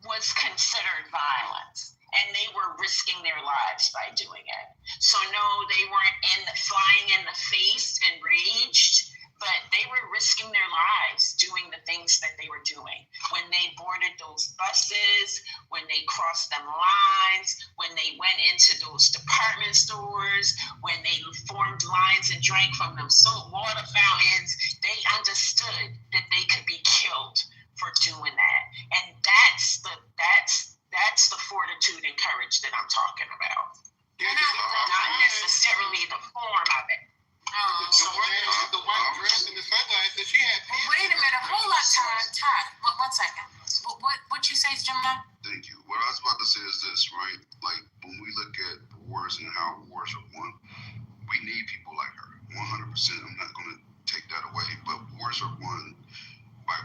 was considered violence, and they were risking their lives by doing it. So no, they weren't flying in the face, enraged, but they were risking their lives doing the things that they were doing. When they boarded those buses, when they crossed them lines, when they went into those department stores, when they formed lines and drank from them salt water fountains, they understood that they could be killed for doing that. And that's the fortitude and courage that I'm talking about. Not necessarily the form of it. The white dress and the sunglasses, she had pants. Wait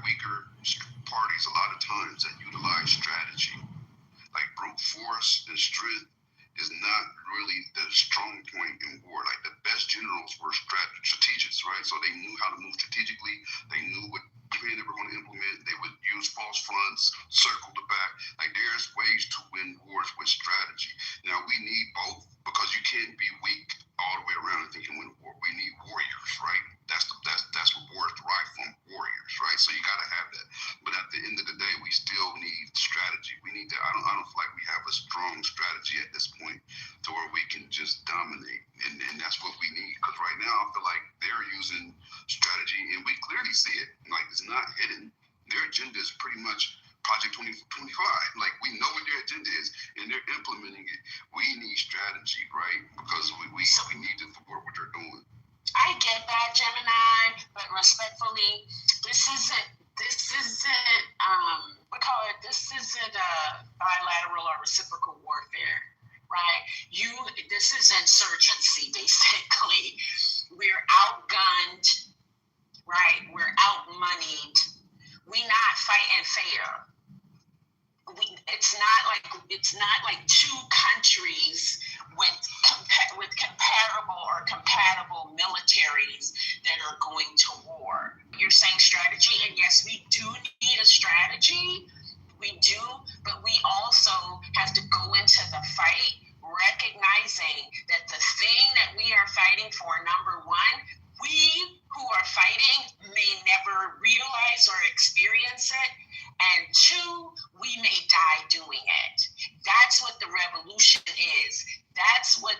weaker parties a lot of times that utilize strategy. Like brute force and strength is not really the strong point in war. Like the best generals were strategists, right? So they knew how to move strategically. They knew what plan they were going to implement. They would use false fronts, circle the back. Like there's ways to win wars with strategy. Now we need both because you can't be weak all the way around and think you win a war. We need warriors, right? That's what war is derived from, warriors, right? So you got to have that. But at the end of the day, we still need strategy. We need to. I don't feel like we have a strong strategy at this point to where we can just dominate, and that's what we need. Because right now, I feel like they're using strategy, and we clearly see it. Like it's not hidden. Their agenda is pretty much Project 2025. Like we know what their agenda is, and they're implementing it. We need strategy, right? Because we need to support what they're doing. I get that, Gemini, but respectfully, this isn't this isn't bilateral or reciprocal warfare, right? This is insurgency, basically. We're outgunned, right? We're outmoneyed. We not fighting fair. It's not like two countries with comparable or compatible militaries that are going to war. You're saying strategy, and yes, we do need a strategy. We do, but we also have to go into the fight recognizing that the thing that we are fighting for, number one, we who are fighting may never realize or experience it, and two, we may die doing it. That's what the revolution is. That's what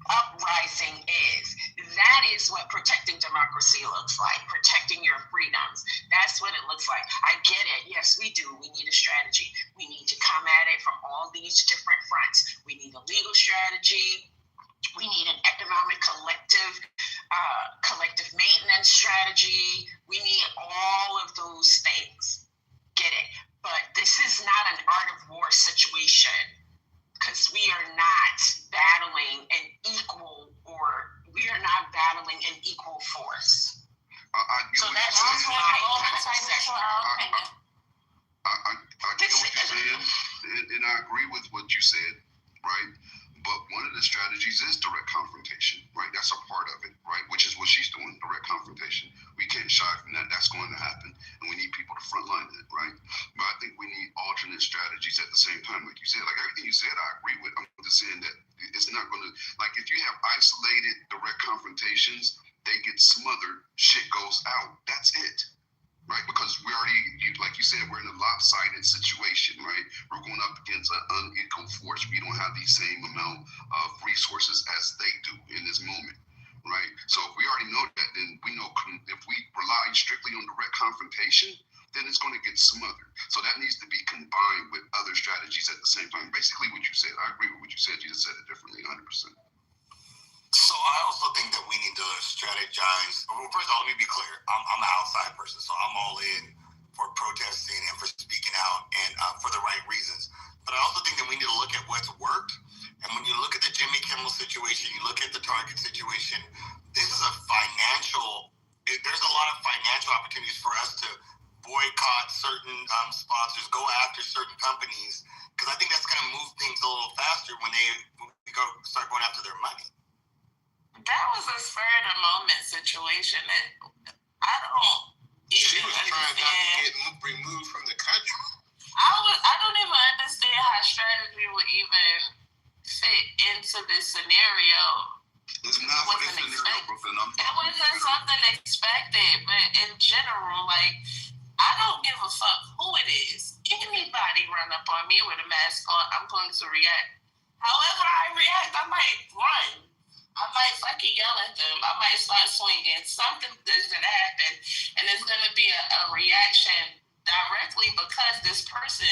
uprising is. That is what protecting democracy looks like, protecting your freedoms. That's what it looks like. I get it. Yes, we do. We need a strategy. We need to come at it from all these different fronts. We need a legal strategy. We need an economic collective maintenance strategy. We need all of those things. Get it? But this is not an art of war situation, because we are not battling an equal force. So that's my opinion. I get what you're saying, and I agree with what you said, right? But one of the strategies is direct confrontation, right? That's a part of it, right? Which is what she's doing, direct confrontation. We can't shy from that. That's going to happen, and we need people to frontline it, right? But I think we need alternate strategies at the same time. Like you said, like everything you said, I agree with. I'm just saying that it's not going to, like if you have isolated direct confrontations, they get smothered, shit goes out. That's it. Right, because we already, like you said, we're in a lopsided situation, right? We're going up against an unequal force. We don't have the same amount of resources as they do in this moment, right? So if we already know that, then we know if we rely strictly on direct confrontation, then it's going to get smothered. So that needs to be combined with other strategies at the same time. Basically what you said, I agree with what you said. You just said it differently, 100%. So I also think that we need to strategize. Well, first of all, let me be clear. I'm an outside person, so I'm all in for protesting and for speaking out and for the right reasons. But I also think that we need to look at what's worked. And when you look at the Jimmy Kimmel situation, you look at the Target situation, this is there's a lot of financial opportunities for us to boycott certain sponsors, go after certain companies, because I think that's going to move things a little faster when we start going after their money. That was a spur of the moment situation. I don't She even was trying not to understand. get removed from the country. I don't even understand how strategy would even fit into this scenario. It's not for this scenario, Brooklyn. It wasn't something expected, but in general, like, I don't give a fuck who it is. Anybody run up on me with a mask on, I'm going to react. However I react, I might run. I might fucking yell at them. I might start swinging. Something is going to happen, and it's going to be a reaction directly because this person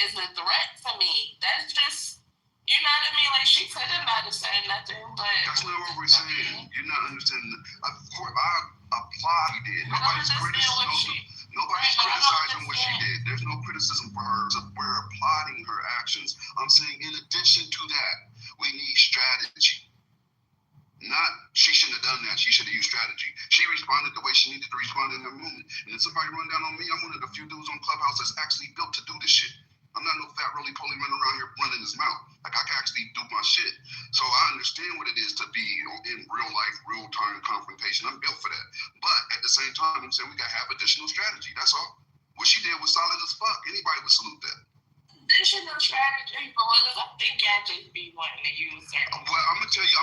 is a threat to me. That's just, you know what I mean? Like, she could have not said nothing, but... That's not what we're saying. You're not understanding. Of course, I applaud you did. Nobody's criticizing what she did. There's no criticism for her. So we're applauding her actions. I'm saying in addition to that, we need strategy. Not, she shouldn't have done that. She should have used strategy. She responded the way she needed to respond in that moment. And if somebody run down on me, I'm one of the few dudes on Clubhouse that's actually built to do this shit. I'm not no fat roly-poly running around here running his mouth. Like, I can actually do my shit. So I understand what it is to be in real life, real time confrontation. I'm built for that. But at the same time, I'm saying we got to have additional strategy. That's all. What she did was solid as fuck. Anybody would salute that. Additional strategy, because I think y'all just be wanting to use that. Well, I'm gonna tell you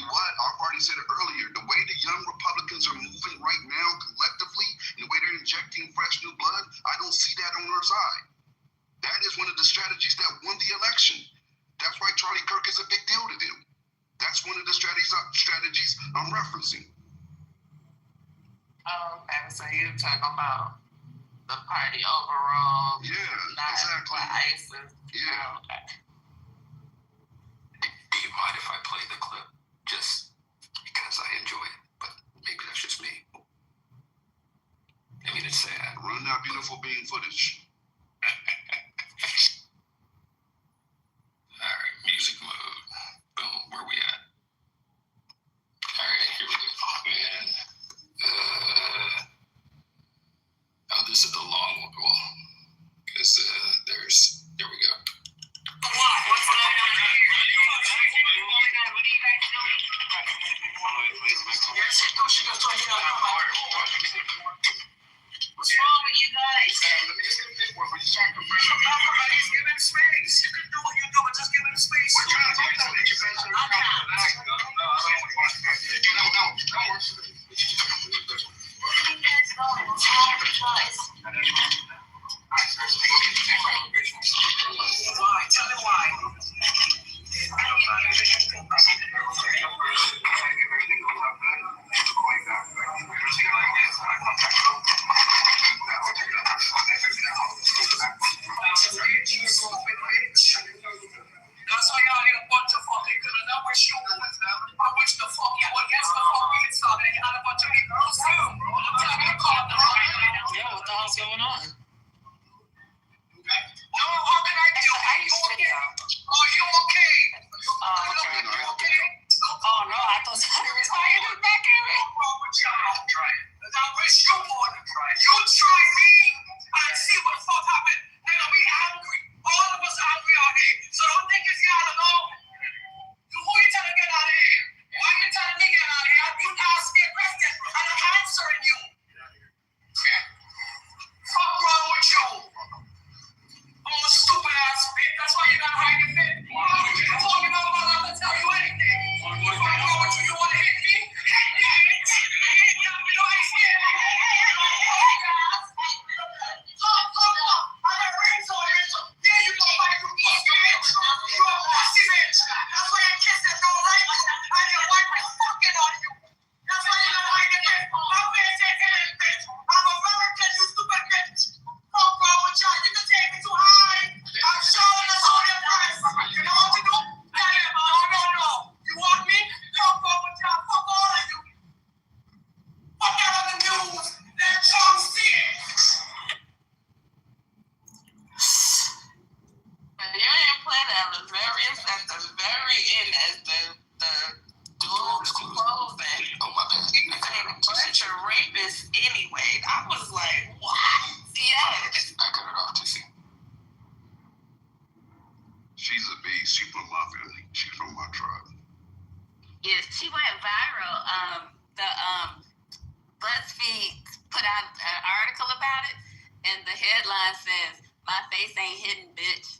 what. Our party said it earlier. The way the young Republicans are moving right now, collectively, and the way they're injecting fresh new blood, I don't see that on our side. That is one of the strategies that won the election. That's why Charlie Kirk is a big deal to them. That's one of the strategies I'm referencing. Oh, okay. So you're talking about the party overall. Yeah, not exactly. ISIS. Yeah. Okay. Do you mind if I play the clip? Just because I enjoy it, but maybe that's just me. I mean, it's sad. Run that beautiful bean footage. All right, music mode. Boom, where we at? All right, here we go. Oh, man. This is the long one. Well, because there we go. What's wrong with you guys? Nobody's giving space. You can do what you're doing, just give it space. We're trying to talk about it. You guys are why? Tell me why. That's why y'all need a bunch of fucking good. I wish you would. I wish the fuck you would. Guess the fuck we get started. You got a bunch of people too. Yeah, what the hell's going on? No, how can I do? Are you okay? Are you okay? Oh no, I thought somebody was hiding in the back of it. I wish you would. You try me and see what the fuck happened. Nigga, we angry. All of us angry out here. So don't think it's y'all alone. Who you telling to get out of here? Why you telling me get out of here? You asked me a question and I'm answering you. Fuck wrong with you? Oh, stupid ass bitch. That's why you gotta hide your fit. You told me no one else to tell you anything. Fuck wrong with you? You wanna hit me? Hit me. You know I scared. Yeah, you go fight with me, bitch. You a pussy bitch. That's why I kiss it don't like you. And your wife is fucking on you. That's why you gotta hide your fit. My face ain't hitting, bitch. I'm American, you stupid bitch. Fuck wrong with y'all? You can take me too high. I'm showing us all your price. You know what to do? Tell him, no. You want me? Fuck wrong with y'all? Fuck all of you. Fuck out of the news. Let Trump see it. You ain't playing that was very at the very end as the dude was closing. Oh, my bad. You said a bunch of rapists anyway. I was like, what? Yes. I cut it off to see. She's a beast. She's from my family. She's from my tribe. Yes, she went viral. The BuzzFeed put out an article about it, and the headline says, "My face ain't hidden, bitch."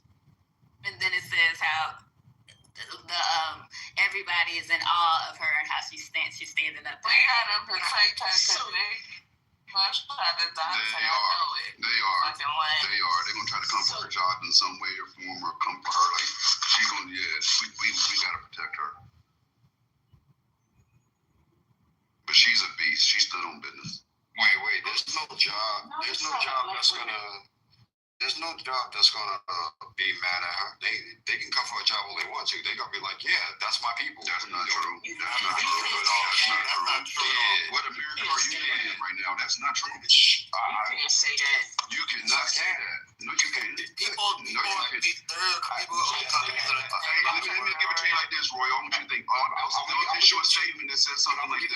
And then it says how the everybody is in awe of her and how she's standing up. They had them protect her because they must try to die. They are. They're gonna try to comfort her child in some way or form, or comfort her. Like she's gonna. Yeah, we gotta protect her. But she's a beast. She stood on business. Wait. There's no job that's gonna be mad at her. They can come for a job all they want to. They gonna be like, yeah, that's my people. That's not true. That's not true at all. That's not true at all. What America are you living in right now? That's not true. You can't say that. You cannot say that. No, you can't. Let me give it to you like this, Roy. I want you to think. I'll issue a statement that says something like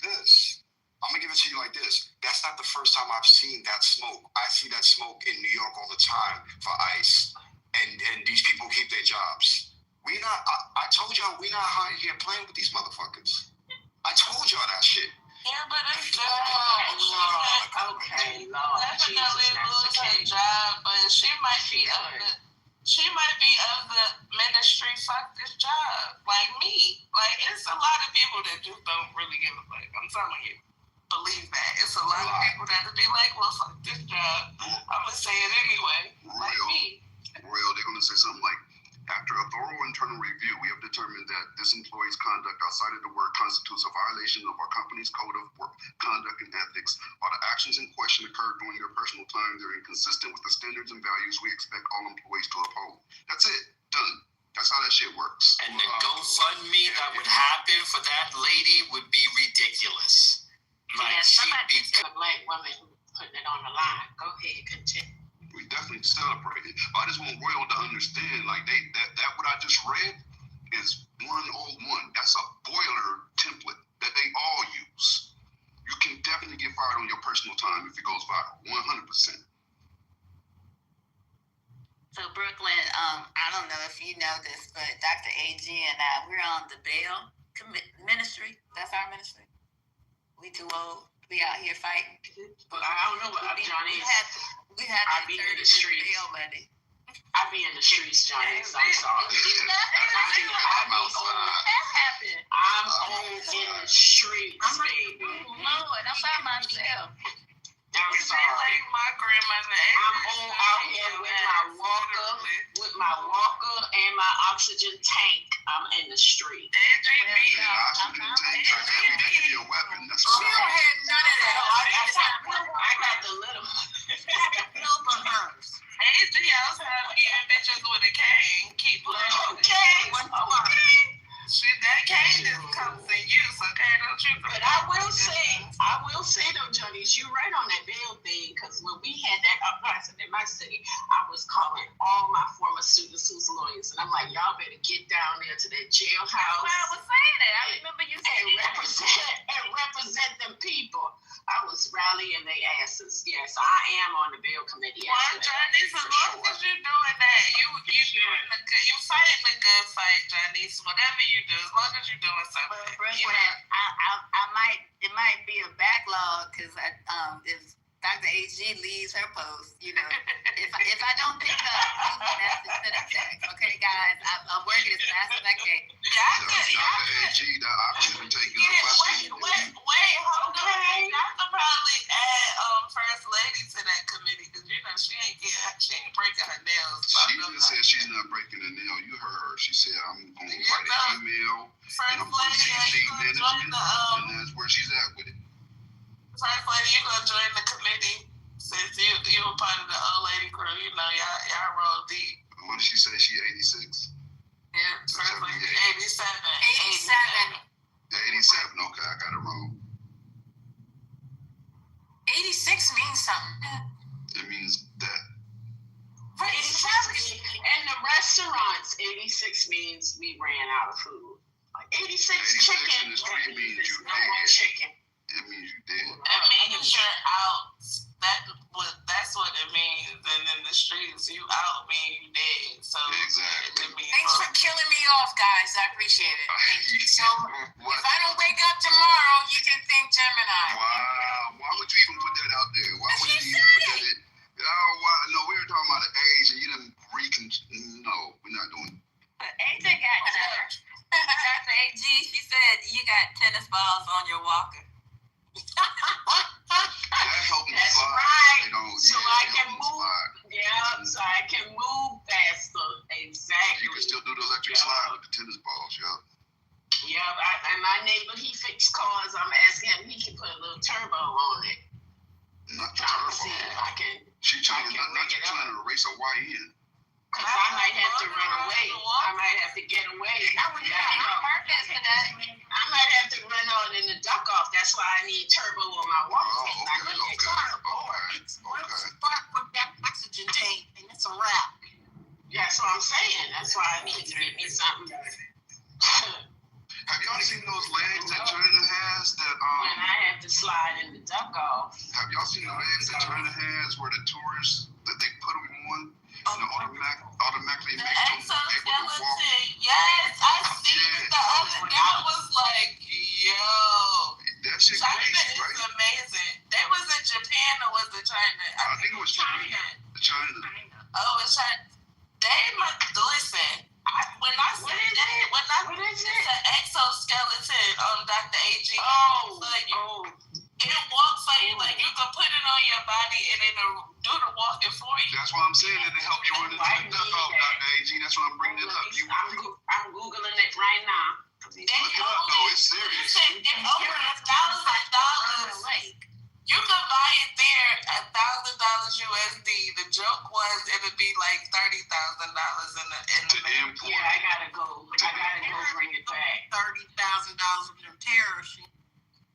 this. I'm gonna give it to you like this. That's not the first time I've seen that smoke. I see that smoke in New York all the time for ICE, and these people keep their jobs. I told y'all we not out here playing with these motherfuckers. I told y'all that shit. Yeah, but it's just okay, Lord. Definitely lose her job, but she might be of the ministry. Fuck this job, like me. Like it's a lot of people that just don't really give a fuck. I'm telling you, believe that. It's a lot of people that would be like, well, fuck this job. I'm gonna say it anyway. Like me. Royal, they're gonna say something like, after a thorough internal review, we have determined that this employee's conduct outside of the work constitutes a violation of our company's code of work conduct and ethics. While the actions in question occurred during their personal time, they're inconsistent with the standards and values we expect all employees to uphold. That's it. Done. That's how that shit works. And the GoFundMe that would happen for that lady would be ridiculous. Like she'd be a black woman who putting it on the line. Go ahead, continue. We definitely celebrate it. I just want Royal to understand, like that what I just read is 101. That's a boiler template that they all use. You can definitely get fired on your personal time if it goes viral. 100%. So Brooklyn, I don't know if you know this, but Dr. AG and I, we're on the Bail ministry. That's our ministry. We too old. We out here fighting. But I don't know what Johnny is. We had I be in the streets. bail money. I be in the streets, Johnny. So I'm sorry. I'm on in the streets, baby. Lord, I'm by myself. I'm sorry. Like my grandmother. I'm on out here with my walker and my oxygen tank. I'm in the street. Oxygen tank turns everything into a weapon. That's what don't have none of that. I got the little. AG also have even bitches with a cane. Keep playing. Okay. Shit, that cane just comes in use, okay? Don't you? But I will say though, Johnny, you right on that bail thing, because when we had that uprising in my city, I was calling all my former students who's lawyers, and I'm like, y'all better get down there to that jailhouse. I was saying it. I remember you saying represent them people. I was rallying their asses. Yes, I am on the bail committee. Well, Johnny, as long as you're doing that, you fighting the good fight, Johnny. Whatever you do, as long as you're doing something. It might be a backlog because if Dr. AG leaves her post, if I don't pick up, that's just an attack. Okay, guys, I'm working as fast as I can. Dr. AG, the oxygen tank is a weapon. Wait, hold on. Y'all could probably add First Lady to that committee because she ain't breaking her nails. She just said she's not breaking a nail. You heard her. She said, I'm going to write an email. First Lady, management, and that's where she's at with it. First Lady, you gonna join the committee since you were part of the old lady crew. Y'all roll deep. What did she say? She 86? Yeah, First Lady 87. 87. Okay, I got it wrong. 86 means something. It means that. Right, 86. In the restaurants, 86 means we ran out of food. Like 86 chicken. In the street means you no more chicken. It means you dead. It means you're out. That's what it means. And in the streets, you out mean you dead. So exactly. Thanks for killing me off, guys. I appreciate it. Thank you. So if I don't wake up tomorrow, you can thank Gemini. Wow. Why would you even put that out there? Why would you even put that in? No, we were talking about the age and you didn't no, we're not doing it. But AJ got Dr. AG, she said you got tennis balls on your walker. That helped me That's slide. right. So I can move. Yeah, so I can move faster. Exactly. You can still do the electric slide with the tennis balls, Yeah, and my neighbor, he fixed cars. I'm asking him, he can put a little turbo on it. Not the turbo. See if I can. She's trying to race a YN. Because I might have to run away. I might have to get away. I might have to run on in the duck off. That's why I need turbo on my walker. Spark with that oxygen tank, and it's a wrap. That's what I'm saying. That's why I need to get me something. Have y'all seen those legs that China has? That when I have to slide Have y'all seen the bags that China has where the tourists that they put them on and automatically The makes them able to walk? exoskeleton. Yes, I seen it the other day. I was like, yo. That shit China crazy, is right? amazing. They was in Japan or was it China? I think it was China. Oh, it's China. They must listen. When I said the exoskeleton, Dr. AG, it walks for you, like you can put it on your body and it'll do the walking for you. That's why I'm saying that they help you run into the duck off, Dr. AG. That's what I'm bringing it up. I'm Googling it right now. Look it up, though. It's serious. It's over $1,000. You can buy it there at $1,000 USD. The joke was it would be like $30,000 in the import. Yeah, I gotta go bring it back. $30,000 from terrorist.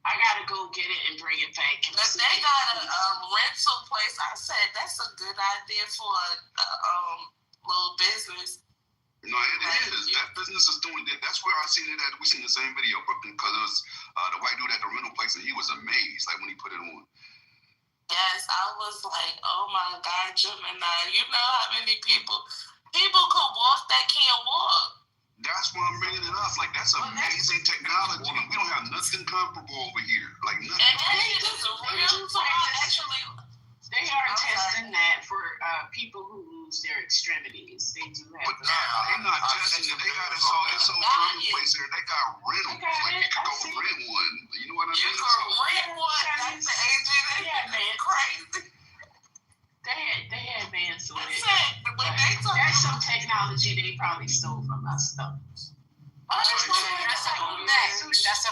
I gotta go get it and bring it back. But they got a rental place. I said that's a good idea for a little business. No, it is. That business is doing that. That's where I seen it at. We seen the same video, Brooklyn, because it was the white dude at the rental place, and he was amazed, like when he put it on. Yes, I was like, oh my God, Gemini. You know how many people could walk that can't walk. That's why I'm bringing it up. Like, that's amazing technology. We don't have nothing comparable over here. Like, nothing. And that shit is real. So actually, they are testing that for people who lose their extremities. They do have. But they're not testing it. They got it so rental place there. They got rentals. Like, you can go rent one. You know what I mean? You can rent one. That's the agent. Yeah, man, crazy. They had bands with it. That's some technology they probably stole from us, though. That's a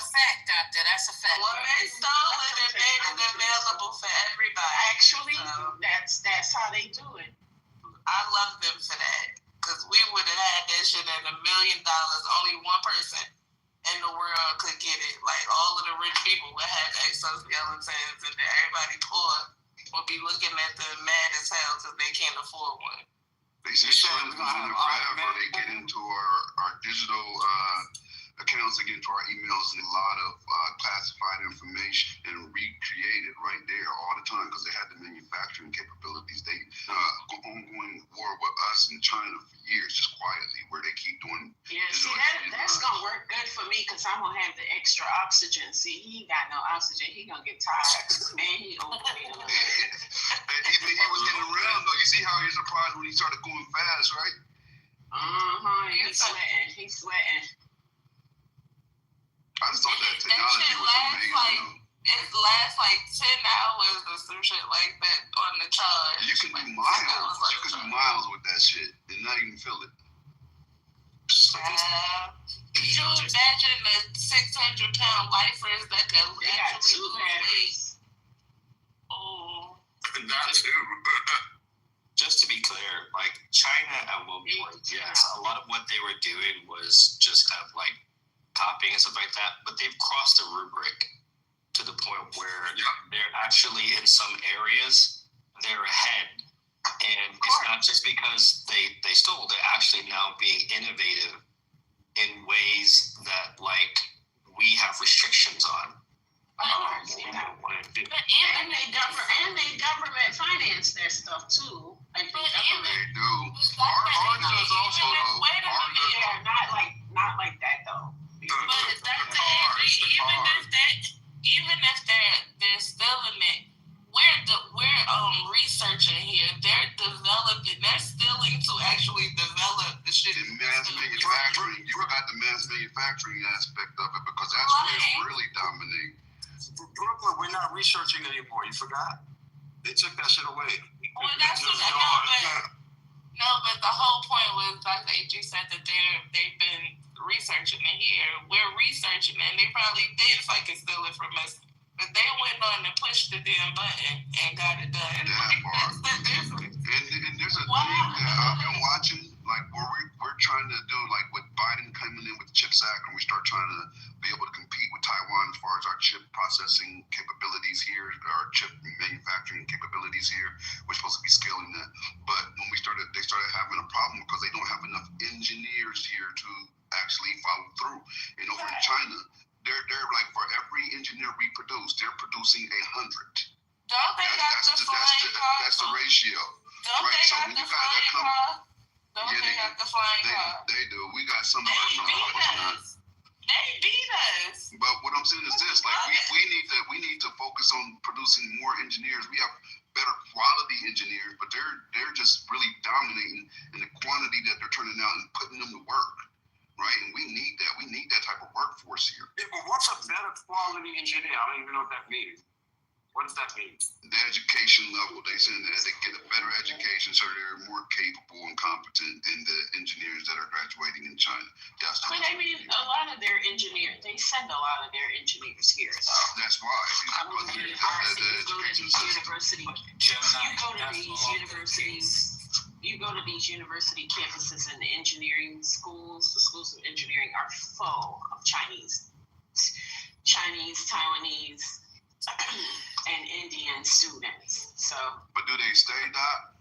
fact, doctor. That's a fact. Well, they stole it and made it available for everybody. Actually, that's how they do it. I love them for that. Because we would have had that shit at $1 million. Only one person in the world could get it. Like, all of the rich people would have exoskeletons, and then everybody poor would be looking at them mad as hell because they can't afford one. They say China's been doing it forever. They get into our digital accounts, they get into our emails, and a lot of classified information and recreate it right there all the time because they had the manufacturing capabilities. They ongoing war with us in China for years, just quietly, where they keep doing. Yeah, see that's gonna work good for me because I'm gonna have the extra oxygen. See, he ain't got no oxygen. He gonna get tired, and he overweight. He was getting around though. You see how he's surprised when he started going fast, right? He's sweating. He's sweating. I just thought that technology was amazing. It lasts like 10 hours or some shit like that on the charge. You can do miles. You can do miles with that shit and not even feel it. Could you imagine the 600-pound lifers that could actually lose weight? Oh. Not too. Just to be clear, like China at one point, yes, a lot of what they were doing was just kind of like copying and stuff like that, but they've crossed the rubric to the point where they're actually in some areas they're ahead, and it's not just because they stole. They're actually now being innovative in ways that like we have restrictions on. And they government finance their stuff too. They do. Ours does also though. Yeah, not like that though. But even if they're stealing it, we're researching here. They're developing. They're stealing to actually develop the shit. The mass manufacturing. You forgot the mass manufacturing aspect of it because that's where it's really dominating. Brooklyn, we're not researching anymore. You forgot? They took that shit away. Well, that's what I know. No, but the whole point was, like you said, that they've been researching it here. We're researching it, and they probably did fucking steal it from us. But they went on and pushed the damn button and got it done. That part. And there's a thing that I've been watching, like where we're trying to do, like with Biden coming in with the CHIPS Act, and we start trying to be able to compete with Taiwan as far as our chip processing capabilities here, our chip manufacturing capabilities here. We're supposed to be scaling that. But when they started having a problem because they don't have enough engineers here to actually follow through. And over in China, they're like, for every engineer we produce, they're producing 100. The ratio. Don't Right, they so have when the you guys are flying coming, car? Don't yeah, they have the flying car? they do. We got some of They our beat not. us. They beat us. But what I'm saying is this: like we need to focus on producing more engineers. We have better quality engineers, but they're just really dominating in the quantity that they're turning out and putting them to work, right? And we need that. We need that type of workforce here. Yeah, but what's a better quality engineer? I don't even know what that means. What does that mean? The education level, they saying that they get a better education, so they're more capable and competent than the engineers that are graduating in China. That's But I mean, a lot of their engineers, they send a lot of their engineers here. So that's why. I would be honest, you go to these universities, you go to these university campuses and the engineering schools, the schools of engineering are full of Chinese, Taiwanese, and Indian students. So, but do they stay, Doc?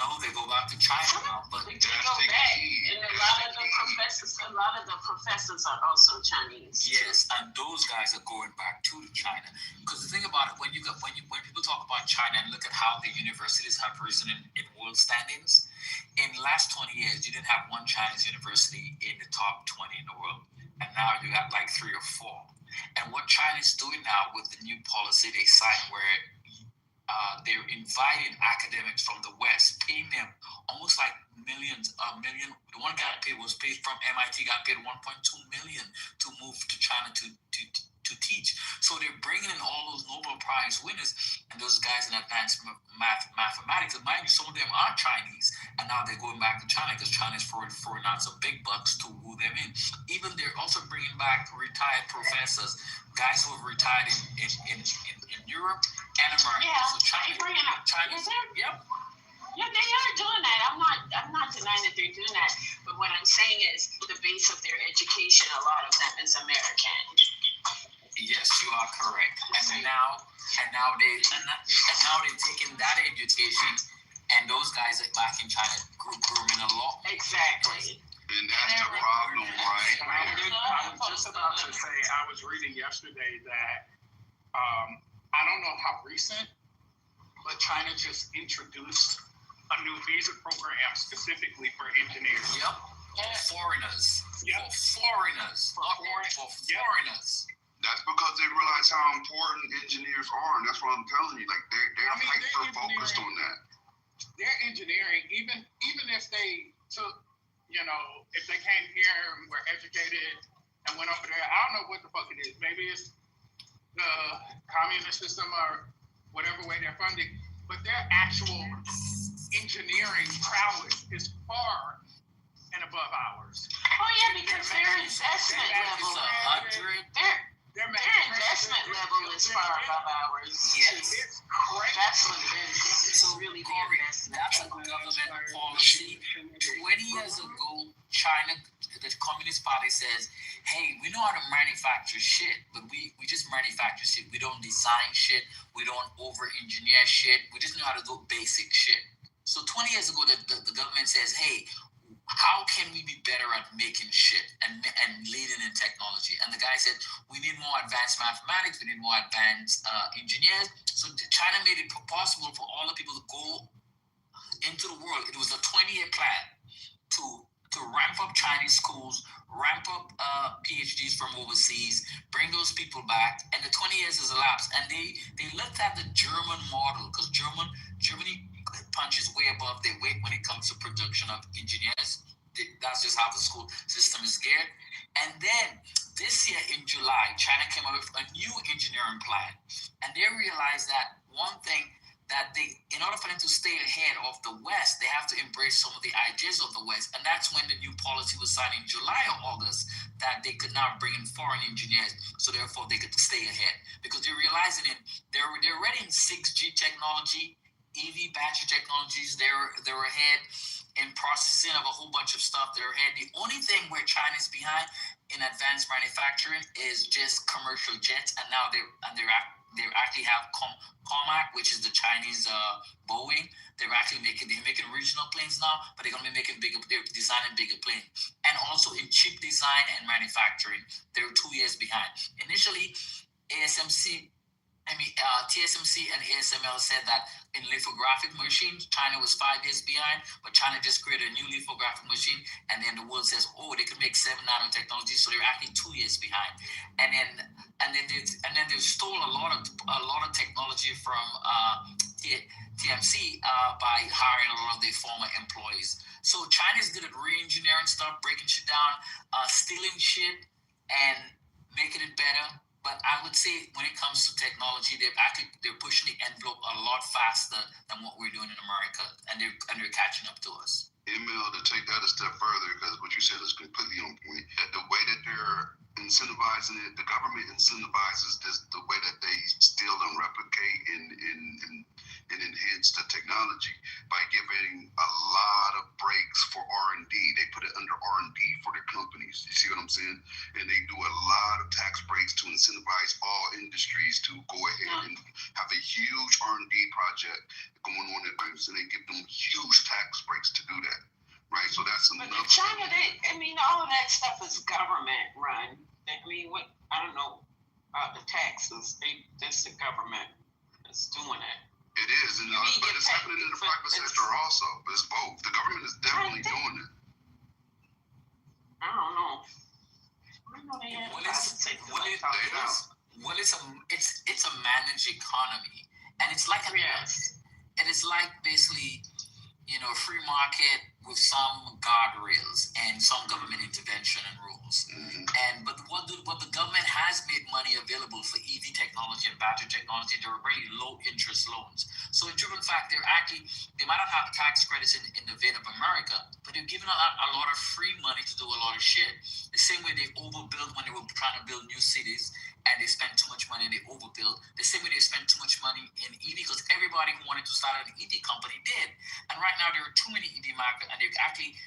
No, they go back to China now. But they go back, and a lot of the professors are also Chinese. Yes, and those guys are going back to China. Because the thing about it, when people talk about China and look at how the universities have risen in world standings, in the last 20 years, you didn't have one Chinese university in the top 20 in the world, and now you have like 3 or 4. And what China is doing now with the new policy they signed, where they're inviting academics from the West, paying them almost like millions. The one guy was paid from MIT, got paid $1.2 million to move to China to teach. So they're bringing in all those Nobel Prize winners and those guys in advanced mathematics. And mind you, some of them are Chinese, and now they're going back to China because China's throwing out some big bucks to woo them in. Even they're also bringing back retired professors, guys who have retired in Europe and America. Yeah, so China, Yeah, they are doing that. I'm not denying that they're doing that. But what I'm saying is the base of their education, a lot of them is American. Yes, you are correct. And now they're taking that education, and those guys are back in China grooming a lot. Exactly. And that's the problem, right? I was just about to say, I was reading yesterday that I don't know how recent, but China just introduced a new visa program specifically for engineers. Yep. For foreigners. Yep. For foreigners. That's because they realize how important engineers are, and that's what I'm telling you. Like they're hyper focused on that. Their engineering, even if they took, if they came here and were educated and went over there, I don't know what the fuck it is. Maybe it's the communist system or whatever way they're funding, but their actual engineering prowess is far and above ours. Oh yeah, because their investment level, their investment level is far above ours. Yes. It's crazy. That's what it is. It's really the investment. That's a government policy. 20 years ago, China, the Communist Party says, hey, we know how to manufacture shit, but we just manufacture shit. We don't design shit. We don't over-engineer shit. We just know how to do basic shit. So 20 years ago, the government says, hey, how can we be better at making shit and leading in technology? And the guy said, we need more advanced mathematics, we need more advanced engineers. So China made it possible for all the people to go into the world. It was a 20-year plan to ramp up Chinese schools, ramp up PhDs from overseas, bring those people back, and the 20 years has elapsed. And they looked at the German model, because Germany punches way above their weight when it comes to production of engineers. That's just how the school system is geared. And then this year in July, China came up with a new engineering plan. And they realized that one thing, that in order for them to stay ahead of the West, they have to embrace some of the ideas of the West. And that's when the new policy was signed in July or August, that they could now bring in foreign engineers, so therefore they could stay ahead. Because they're realizing they're already in 6G technology, EV battery technologies, they're ahead in processing of a whole bunch of stuff. They're ahead. The only thing where China's behind in advanced manufacturing is just commercial jets, and now they actually have Comac, which is the Chinese Boeing. They're making regional planes now, but they're gonna be they're designing bigger planes. And also in chip design and manufacturing, they're 2 years behind. Initially, ASMC TSMC and ASML said that in lithographic machines, China was 5 years behind, but China just created a new lithographic machine, and then the world says, oh, they could make 7 nano technology, so they're actually 2 years behind. And then they stole a lot of technology from TMC by hiring a lot of their former employees. So China's good at re-engineering stuff, breaking shit down, stealing shit, and making it better. But I would say when it comes to technology, they're pushing the envelope a lot faster than what we're doing in America, and they're catching up to us. Emil, to take that a step further, because what you said is completely on point. The way that they're incentivizing it, the government incentivizes this the way that they steal and replicate and enhance the technology by giving a lot of breaks for R&D. They put it under R&D for their companies. You see what I'm saying? And they do a lot of tax breaks to incentivize all industries to go ahead and have a huge R&D project going on at times, and they give them huge tax breaks to do that. Right, so that's another. But in China, all of that stuff is government run. I mean, I don't know about the taxes. That's the government that's doing it. It is, but it's happening in the private sector also. It's both. The government is definitely doing it. I don't know. It's a managed economy, and it's like basically, free market with some guardrails and some government intervention and rules. But what the government has made money available for EV technology and battery technology, they're very low interest loans. So in true fact, they might not have tax credits in the vein of America, but they're giving a lot of free money to do a lot of shit. The same way they overbuilt when they were trying to build new cities, and they spent too much money and they overbuilt. The same way they spent too much money in EV, because everybody who wanted to start an EV company did. And right now there are too many EV markets, and they're actually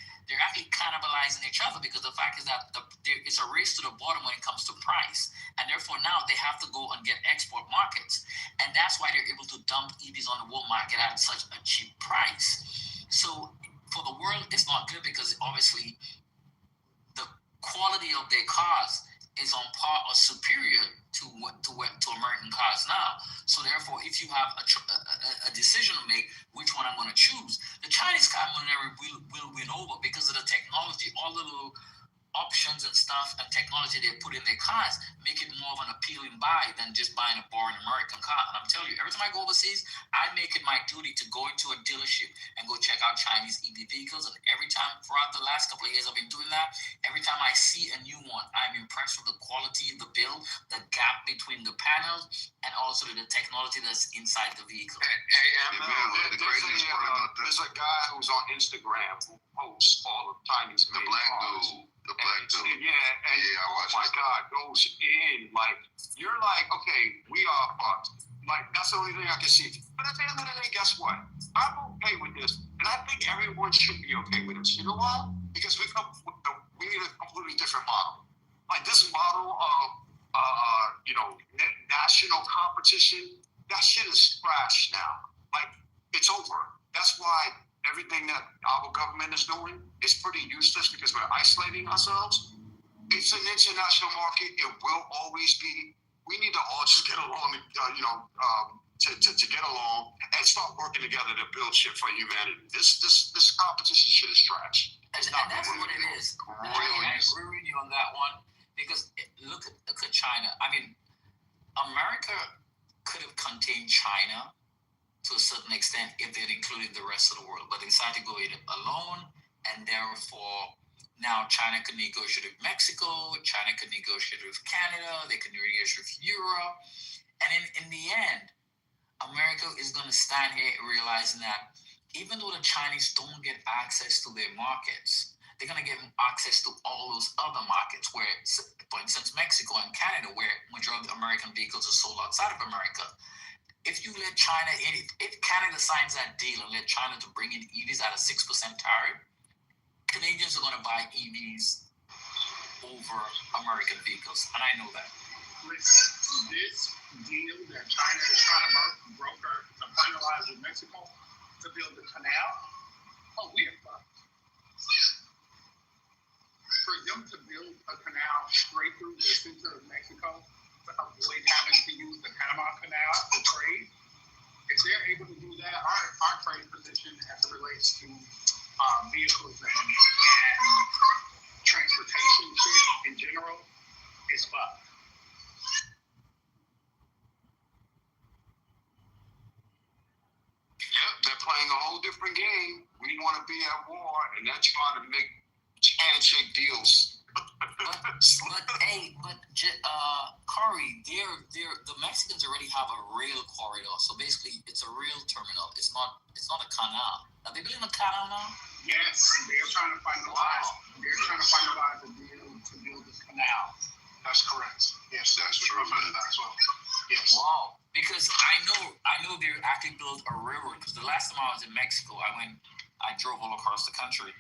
cannibalizing each other, because the fact is that it's a race to the bottom when it comes to price, and therefore now they have to go and get export markets, and that's why they're able to dump EVs on the world market at such a cheap price. So for the world, it's not good, because obviously the quality of their cars is on par or superior to American cars now. So therefore, if you have a decision to make which one I'm going to choose, the Chinese car will win over, because of the technology, all the little options and stuff and technology they put in their cars make it more of an appealing buy than just buying a boring American car. And I'm telling you, every time I go overseas, I make it my duty to go into a dealership and go check out Chinese EV vehicles. And every time throughout the last couple of years I've been doing that, every time I see a new one, I'm impressed with the quality of the build, the gap between the panels, and also the technology that's inside the vehicle. There's a guy who's on Instagram who posts all the Chinese the black dude. The black dude. Yeah, I watch my God, goes in like, you're like, okay, we are fucked. Like, that's the only thing I can see. But at the end of the day, guess what? I'm okay with this, and I think everyone should be okay with this. You know why? Because we need a completely different model. Like this model of national competition, that shit is trash now. Like, it's over. That's why everything that our government is doing is pretty useless, because we're isolating ourselves. It's an international market. It will always be. We need to all just get along, to get along and start working together to build shit for humanity. This competition shit is trash. And that's what it is. I agree with you on that one, because look at China. I mean, America could have contained China to a certain extent if they'd included the rest of the world, but they decided to go it alone, and therefore now China could negotiate with Mexico, China could negotiate with Canada, they could negotiate with Europe, and in the end, America is going to stand here realizing that even though the Chinese don't get access to their markets, they're going to get access to all those other markets where, for instance, Mexico and Canada, where majority of American vehicles are sold outside of America. If you let China in, if Canada signs that deal and let China to bring in EVs at a 6% tariff, Canadians are going to buy EVs over American vehicles, and I know that. Listen, this deal that China is trying to broker to finalize with Mexico to build the canal, we're fucked. For them to build a canal straight through the center of Mexico avoid having to use the Panama Canal to trade. If they're able to do that, our trade position as it relates to vehicles and transportation shit in general is fucked. Yep, they're playing a whole different game. We want to be at war, and they're trying to make handshake deals. Corey, the Mexicans already have a rail corridor, so basically it's a rail terminal. It's not a canal. Are they building a canal now? Yes, they're trying to finalize. They're trying to finalize a deal to build this canal. That's correct. Yes, that's true. That's well. Yes. Wow. Because I know they actually built a railroad. Because the last time I was in Mexico, I drove all across the country.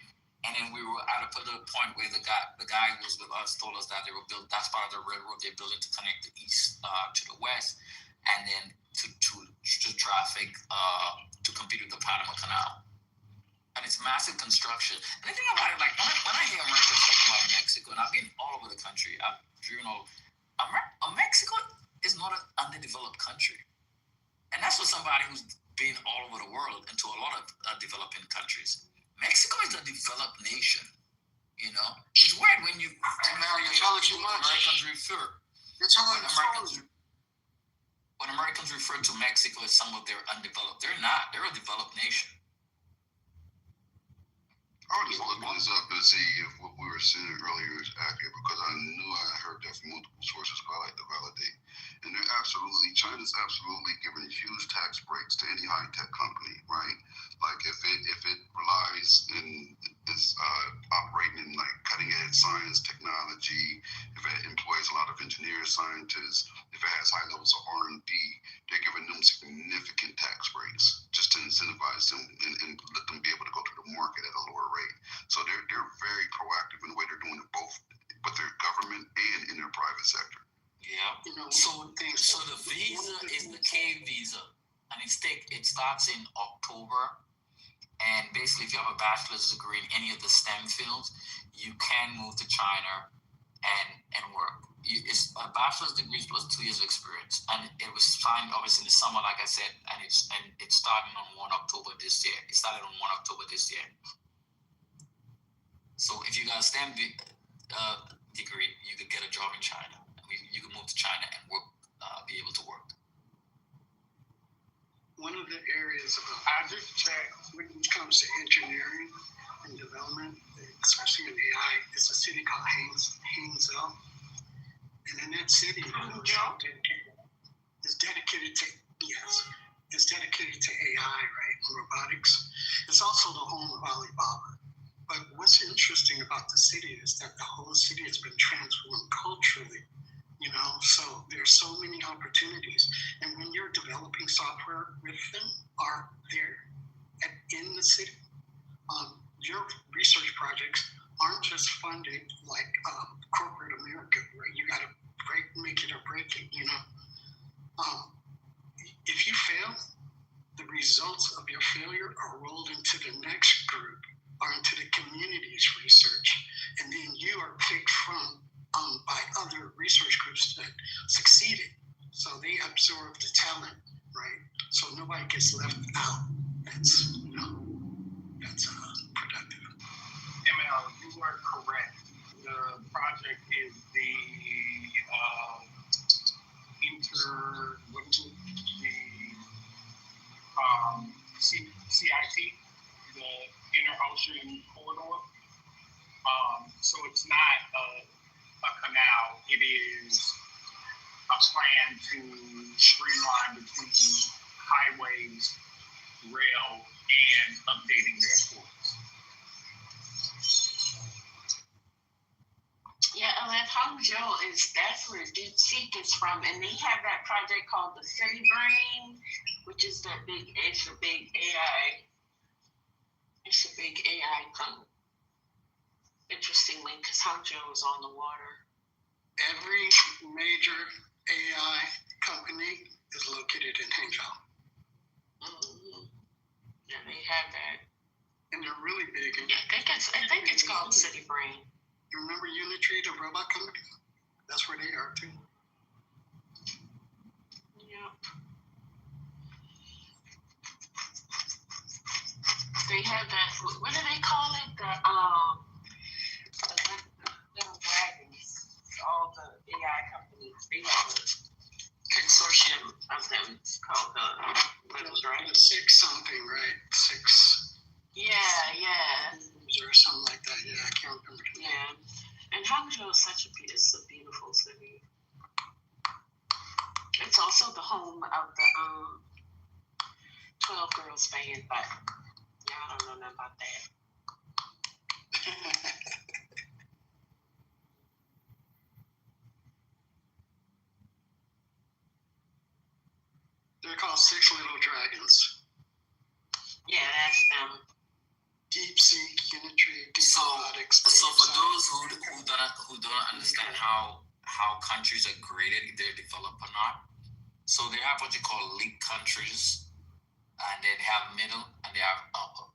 And then we were at a point where the guy was with us told us that they were built. That's part of the railroad they're building to connect the east to the west, and then to traffic to compete with the Panama Canal. And it's massive construction. And the thing about it, like when I hear Americans talk about Mexico, and I've been all over the country, I've driven all. Mexico is not an underdeveloped country, and that's for somebody who's been all over the world and to a lot of developing countries. Mexico is a developed nation, you know. It's weird when you Americans refer to Mexico as some of their undeveloped. They're not. They're a developed nation. I was just looking this up to see if what we were saying earlier is accurate because I knew I heard that from multiple sources, but I like to validate. And China's absolutely giving huge tax breaks to any high-tech company, right? Like if it relies in is operating in like cutting-edge science, technology, if it employs a lot of engineers, scientists, if it has high levels of R&D, they're giving them significant tax breaks just to incentivize them and let them be able to go to the market at a lower rate. So they're very proactive in the way they're doing it both with their government and in their private sector. Yeah. So the visa is the K visa, and it starts in October. And basically, if you have a bachelor's degree in any of the STEM fields, you can move to China and work. It's a bachelor's degree plus 2 years of experience, and it was signed obviously in the summer, like I said, and it's starting on 1 October this year. It started on 1 October this year. So if you got a STEM degree, you could get a job in China. You could move to China and work, be able to work. One of the areas I just checked when it comes to engineering and development, especially in AI, is a city called Hangzhou. And in that city, it's dedicated to AI, right, and robotics. It's also the home of Alibaba. But what's interesting about the city is that the whole city has been transformed culturally. You know, so there's so many opportunities. And when you're developing software with them, are there in the city, your research projects aren't just funded like corporate America, where you got to make it or break it, you know. If you fail, the results of your failure are rolled into the next group or into the community's research. And then you are picked from by other research groups that succeeded. So they absorb the talent, right? So nobody gets left out. That's productive. ML, you are correct. The project is the CIT, the Inter-Ocean Corridor. So it's not a canal. It is a plan to streamline between highways, rail, and updating their ports. Yeah, and that Hangzhou that's where DeepSeek is from, and they have that project called the City Brain, which is it's a big AI thing. Interestingly, because Hangzhou is on the water. Every major AI company is located in Hangzhou. Mm-hmm. Yeah, they have that. And they're really big. I think it's called City Brain. You remember Unitree, the robot company? That's where they are too. They have that. What do they call it? The little dragons. All the AI companies. They have a consortium of them. It's called the Little Dragons. 6 something, right? 6. Yeah. Or something like that. Yeah, I can't remember. Yeah. And Hangzhou is such a beautiful city. It's also the home of the 12 Girls band, but yeah, I don't know nothing about that. They're called 6 Little Dragons. Yeah, that's them. Deep sea unitary, deep robotics. So for those who don't understand how countries are created, if they're developed or not, so they have what you call elite countries, and then they have middle and they have upper.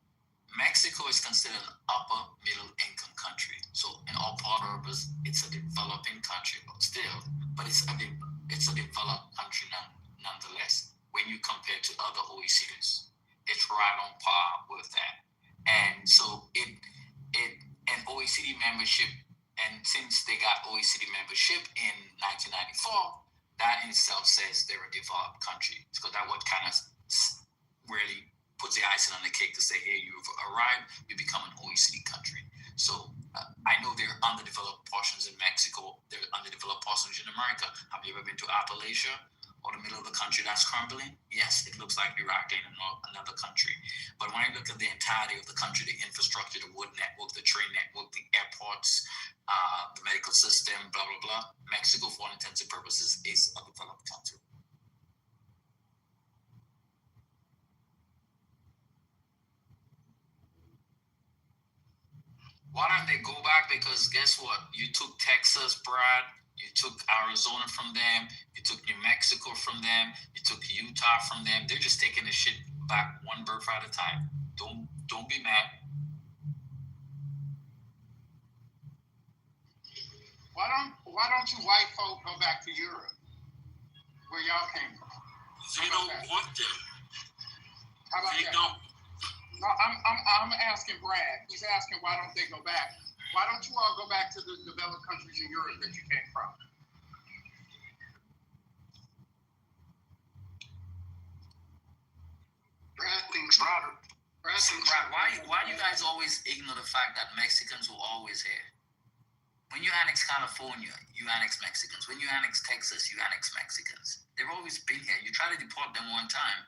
Mexico is considered an upper middle income country. So in all purposes, it's a developing country, but it's a developed country nonetheless. When you compare to other OECDs, it's right on par with that. And so an OECD membership, and since they got OECD membership in 1994, that in itself says they're a developed country. Because that what kind of really puts the icing on the cake to say, hey, you've arrived, you become an OECD country. So I know there are underdeveloped portions in Mexico, there are underdeveloped portions in America. Have you ever been to Appalachia or the middle of the country that's crumbling? Yes, it looks like you're acting in another country. But when I look at the entirety of the country, the infrastructure, the wood network, the train network, the airports, the medical system, blah, blah, blah, Mexico, for all intents and purposes, is a developed country. Why don't they go back? Because guess what? You took Texas, Brad. You took Arizona from them. You took New Mexico from them. You took Utah from them. They're just taking the shit back one birth at a time. Don't be mad. Why don't you white folk go back to Europe, where y'all came from? They don't want them. How about they that? don't. No, I'm asking Brad. He's asking why don't they go back? Why don't you all go back to the developed countries in Europe that you came from? Brad thinks. Brad, why you guys always ignore the fact that Mexicans were always here? When you annex California, you annex Mexicans. When you annex Texas, you annex Mexicans. They've always been here. You try to deport them one time,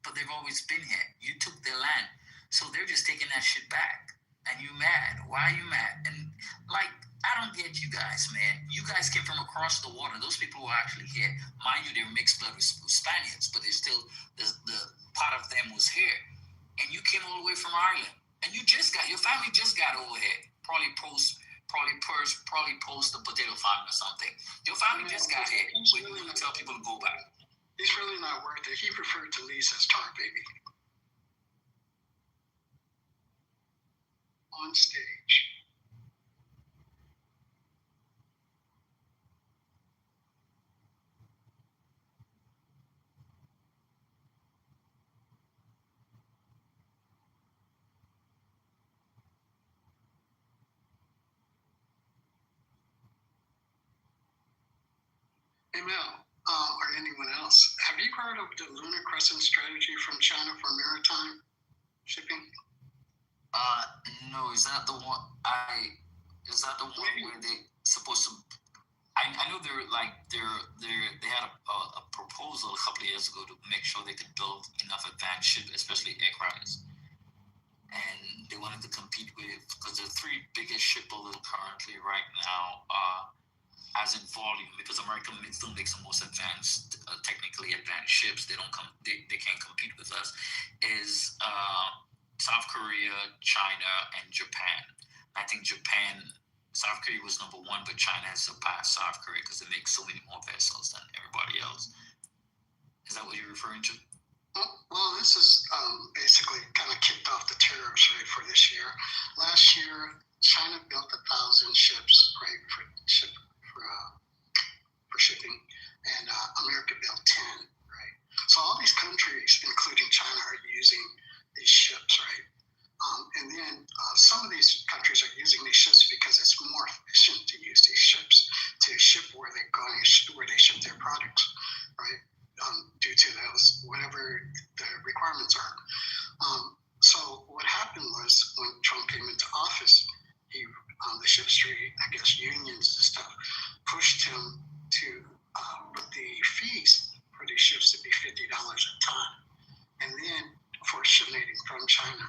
but they've always been here. You took their land. So they're just taking that shit back. And you mad. Why are you mad? And like, I don't get you guys, man. You guys came from across the water. Those people were actually here. Mind you, they're mixed blood with Spaniards, but they're still, the part of them was here. And you came all the way from Ireland. And your family just got over here. Probably post the potato farm or something. Your family just got here. But you want to tell people to go back. He's really not worth it. He referred to Lisa as tar baby. On stage. Hey Mel, or anyone else, have you heard of the Lunar Crescent strategy from China for maritime shipping? No, is that the one where they supposed to? I know they had a proposal a couple of years ago to make sure they could build enough advanced ships, especially aircrafts, and they wanted to compete with, because the 3 biggest shipbuilders currently right now, as in volume, because America still makes the most advanced, technically advanced ships. They can't compete with us. Is South Korea, China, and Japan. I think South Korea was number 1, but China has surpassed South Korea because they make so many more vessels than everybody else. Is that what you're referring to? Well, this is basically kind of kicked off the tariffs, right, for this year. Last year, China built 1,000 ships, right, for shipping, and America built 10. So all these countries, including China, are using these ships, right? And then some of these countries are using these ships because it's more efficient to use these ships to ship where they're going, where they ship their products, right? Due to those, whatever the requirements are. So what happened was when Trump came into office, he, the ship street, I guess unions and stuff, pushed him to put the fees for these ships to be $50 a ton. And then for shipping from China.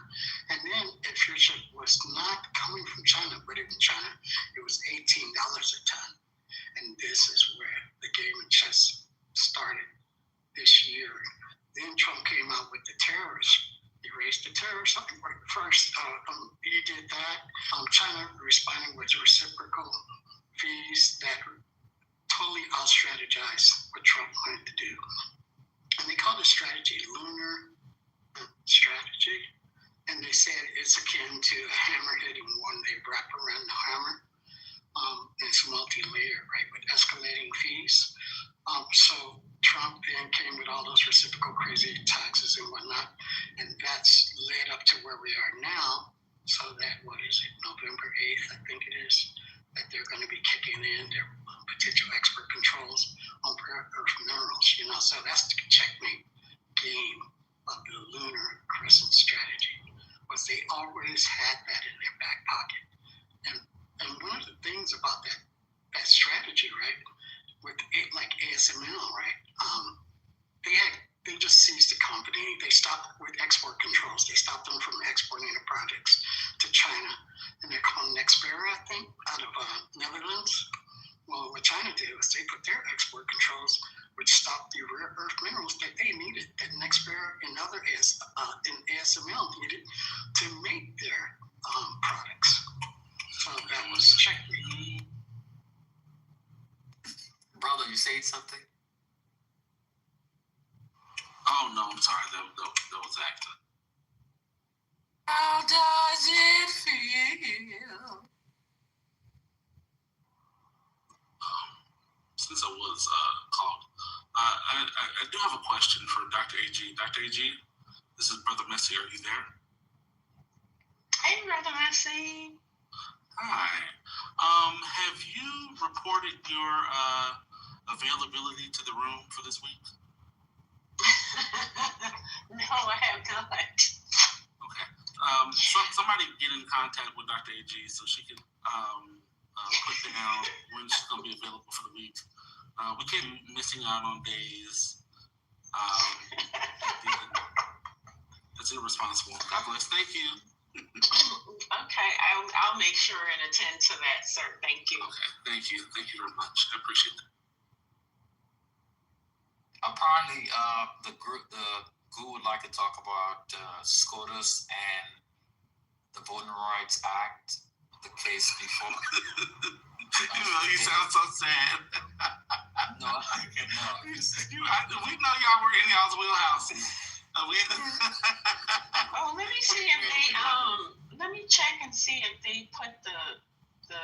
And then if your ship was not coming from China, but in China, it was $18 a ton. And this is where the game of chess started this year. Then Trump came out with the tariffs. He raised the tariffs up first. He did that. China responding with reciprocal fees that totally out-strategized what Trump wanted to do. And they called the strategy lunar strategy. And they said it's akin to a hammer hitting one they wrap around the hammer. It's multi-layered, right, with escalating fees. So Trump then came with all those reciprocal crazy taxes and whatnot, and that's led up to where we are now. So that, what is it, November 8th, I think it is, that they're going to be kicking in their potential export controls on rare earth minerals, you know. So that's the checkmate game of the lunar crescent strategy. Was they always had that in their back pocket. And one of the things about that strategy, right, with it, like ASML, right, they just seized the company. They stopped with export controls. They stopped them from exporting their products to China. And they're called Nexpera, I think, out of Netherlands. Well, what China did was they put their export controls, which stopped the rare earth minerals that they needed, that Nexpera and other ASML needed to make their products. So that was checkmate. Brother, you saying something? Oh no, I'm sorry. That was acting. How does it feel? Since I was called, I do have a question for Dr. AG. Dr. AG, this is Brother Messi. Are you there? Hey, Brother Messi. Hi. Have you reported your availability to the room for this week? No, I have not. Okay. Somebody get in contact with Dr. AG so she can put down when she's going to be available for the week. We keep missing out on days. That's irresponsible. God bless. Thank you. Okay, I'll make sure and attend to that, sir. Thank you. Okay, thank you. Thank you very much. I appreciate that. Apparently, the group would like to talk about SCOTUS and the Voting Rights Act, the case before. You sound so sad. No, I cannot. We know y'all were in y'all's wheelhouse. Oh, let me see if they let me check and see if they put the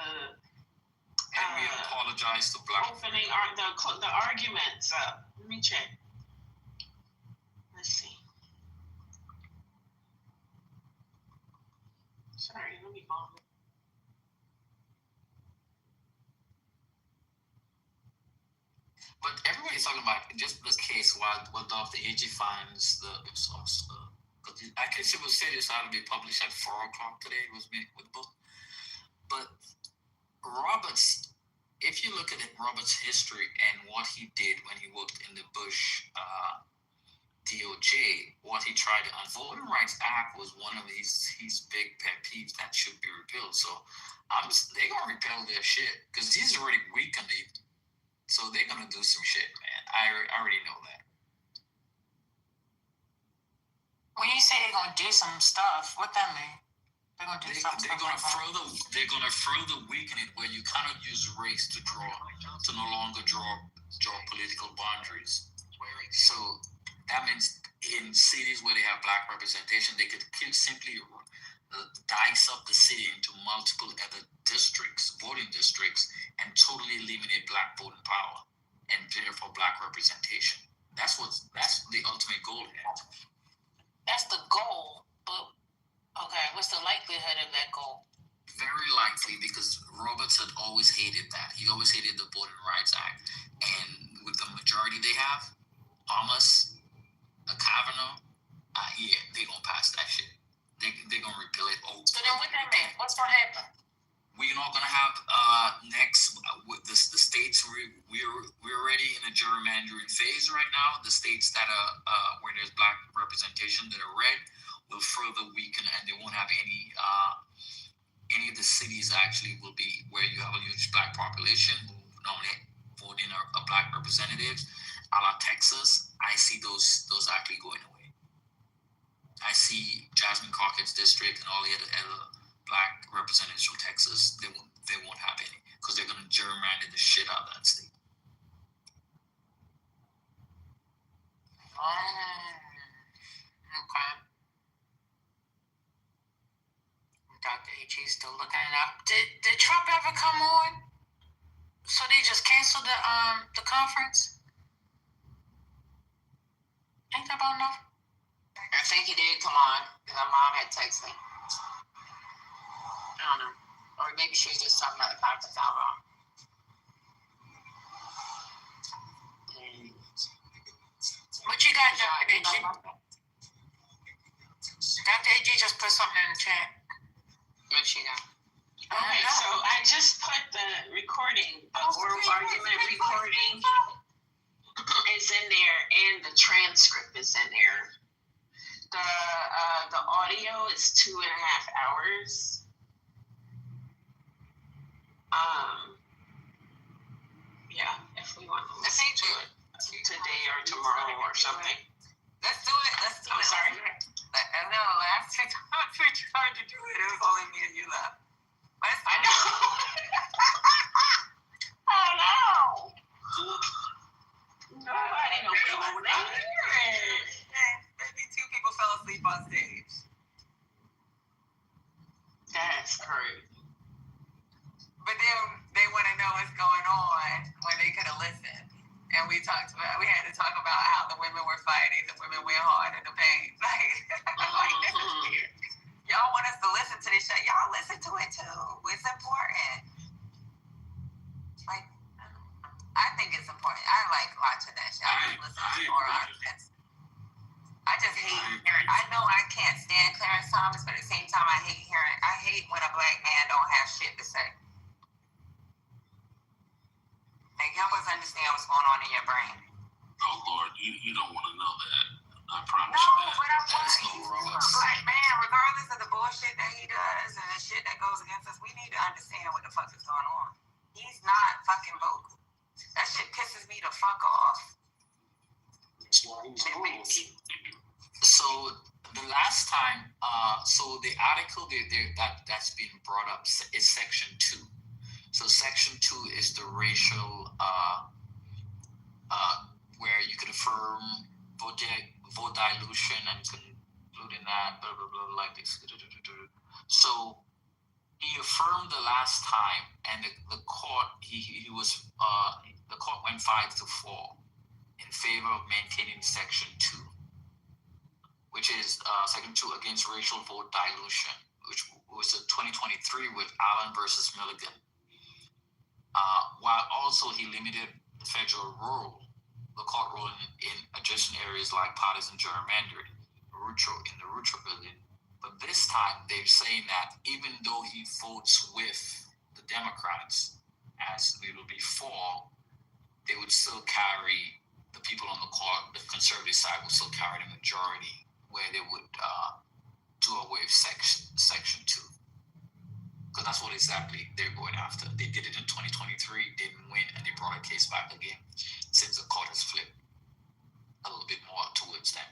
and we apologize to Black opening the arguments up. Let me check. Let's see. Sorry, let me go. But everybody's talking about just this case what Dr. AG finds the I guess it was said it's ought to be published at 4 o'clock today. It was made with book. But Roberts, if you look at Roberts' history and what he did when he worked in the Bush DOJ, what he tried to Voting Rights Act was one of his big pet peeves that should be repealed. So they're gonna repeal their shit because he's already weakened it. So they're gonna do some shit, man. I already know that. When you say they're gonna do some stuff, what that mean? They're gonna do something. They're gonna further weaken it where you cannot use race to no longer draw political boundaries. So that means in cities where they have black representation, they could simply dice up the city into multiple other voting districts, and totally eliminate black voting power and therefore black representation. That's the ultimate goal here. That's the goal, but okay, what's the likelihood of that goal? Very likely, because Roberts had always hated that. He always hated the Voting Rights Act. And with the majority they have, Thomas, Kavanaugh, yeah, they're going to pass that shit. They're going to repeal it. So then what that mean? What's going to happen? We're not going to have next, with the states, we're already in a gerrymandering phase right now. The states that are, where there's black representation that are red will further weaken, and they won't have any of the cities actually will be where you have a huge black population who normally vote in a black representatives. A la Texas, I see those actually going away. I see Jasmine Crockett's district and all the other black representatives from Texas, they won't have any because they're going to gerrymander the shit out of that state. Okay. Dr. AG still looking it up. Did Trump ever come on? So they just canceled the conference? Ain't that about enough? I think he did come on because my mom had texted me. I don't know. Or maybe she was just talking about the conference out wrong. What you got, Dr. AG? Dr. AG just put something in the chat. What she got? Okay, so I just put the recording, the oral argument recording is in there, and the transcript is in there. The audio is 2.5 hours. Yeah, if we want to listen to it today or tomorrow or something. Let's do it. I'm sorry. I know, last time we tried to do it, it was only me and you left. I know. Oh no. Nobody knows what they hear it. Maybe 2 people fell asleep on stage. That's crazy. But then they want to know what's going on when they could have listened. And we had to talk about how the women were fighting, the women went hard in the pain. Like this is weird. Y'all want us to listen to this shit. Y'all listen to it too. It's important. Like, I think it's important. I like watching that shit. I listen to more arguments. I just hate hearing. I know I can't stand Clarence Thomas, but at the same time, I hate when a black man don't have shit to say. Like, help us understand what's going on in your brain. Oh Lord, you don't want to know that. I promise No, you that. but I'm like, he's a black man, regardless of the bullshit that he does and the shit that goes against us, we need to understand what the fuck is going on. He's not fucking vocal. That shit pisses me the fuck off. That's why he's rules. So the last time, so the article that's been brought up is Section 2. So Section 2 is the racial, where you could affirm vote dilution and conclude in that, blah, blah, blah, like this. So he affirmed the last time, and the court, the court went 5-4 in favor of maintaining Section 2, which is Section 2 against racial vote dilution, which was a 2023 with Allen versus Milligan. While also he limited the federal role, the court role in adjacent areas like partisan gerrymandering, in the Rucho building. But this time they're saying that even though he votes with the Democrats, as it will be 4, they would still carry the people on the court, the conservative side would still carry the majority, where they would do away with Section 2. Because that's what exactly they're going after. They did it in 2023, didn't win, and they brought a case back again since the court has flipped a little bit more towards them.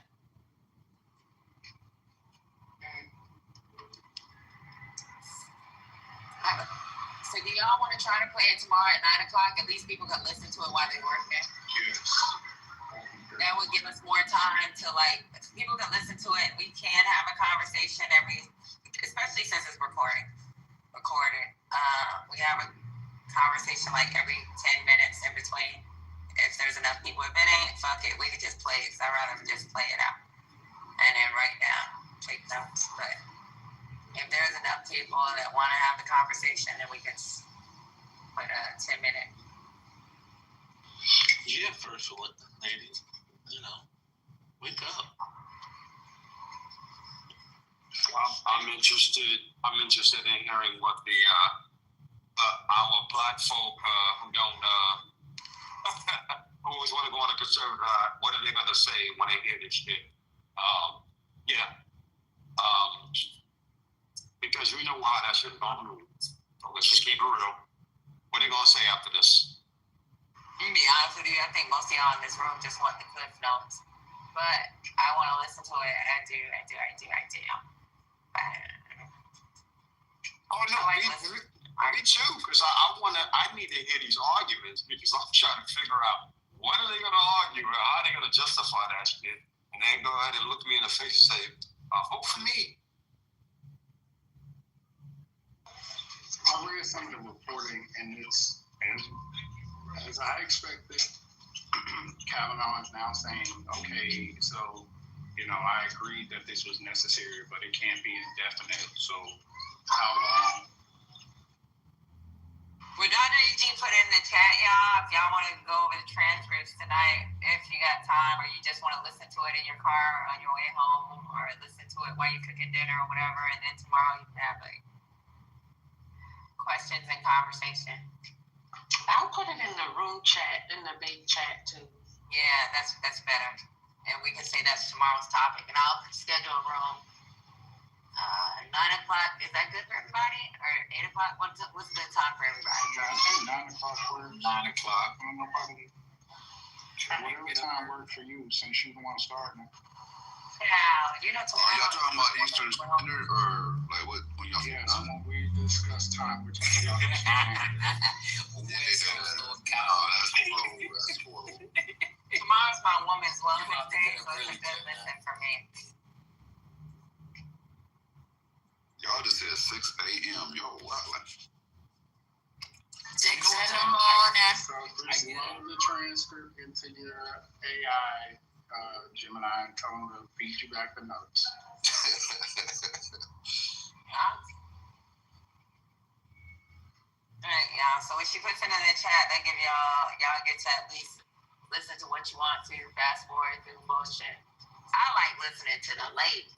So do y'all want to try to play it tomorrow at 9 o'clock? At least people can listen to it while they're working. Yes. That would give us more time to, like, people can listen to it. We can have a conversation especially since it's recorded. We have a conversation like every 10 minutes in between. If if there's enough people. If it ain't, fuck it, we could just play it. I'd rather just play it out and then write down, take notes. But if there's enough people that want to have the conversation, then we can put a 10-minute. Yeah, first lady, wake up. I'm interested in hearing what the our black folk who don't who always want to go on a conservative what are they gonna say when they hear this shit? Because we know why that shit gonna move. So let's just keep it real. What are they gonna say after this? To be honest with you, I think most of y'all in this room just want the cliff notes. But I want to listen to it. I do. Oh no, me too. Because I need to hear these arguments because I'm trying to figure out what are they going to argue or how are they going to justify that shit, and then go ahead and look me in the face and say, "Vote for me." I read some of the reporting, and it's as I expected. Kavanaugh is now saying, okay, so, I agree that this was necessary, but it can't be indefinite. So how long? Well, Dr. AG put in the chat, y'all, if y'all want to go over the transcripts tonight, if you got time, or you just want to listen to it in your car on your way home, or listen to it while you're cooking dinner or whatever, and then tomorrow you can have questions and conversation. I'll put it in the room chat, in the big chat too. Yeah, that's better. And we can say that's tomorrow's topic. And I'll schedule a room. 9 o'clock. Is that good for everybody? Or 8 o'clock? What's the good time for everybody? I think 9 o'clock works. 9 o'clock. Whatever time works for you, since you the one starting. Yeah, tomorrow. Y'all talking about Eastern Standard or like what? When y'all so when we discuss time, we're talking about that's cool. Tomorrow's my woman's wellness day, so it's a good listen for me. Y'all just said 6 a.m. Yo, wow. 6 in the morning. So just load the transcript into your AI, Gemini, and tell them to feed you back the notes. Alright, y'all. So when she puts it in the chat, that give y'all get to at least listen to what you want to, fast forward through bullshit. I like listening to the ladies.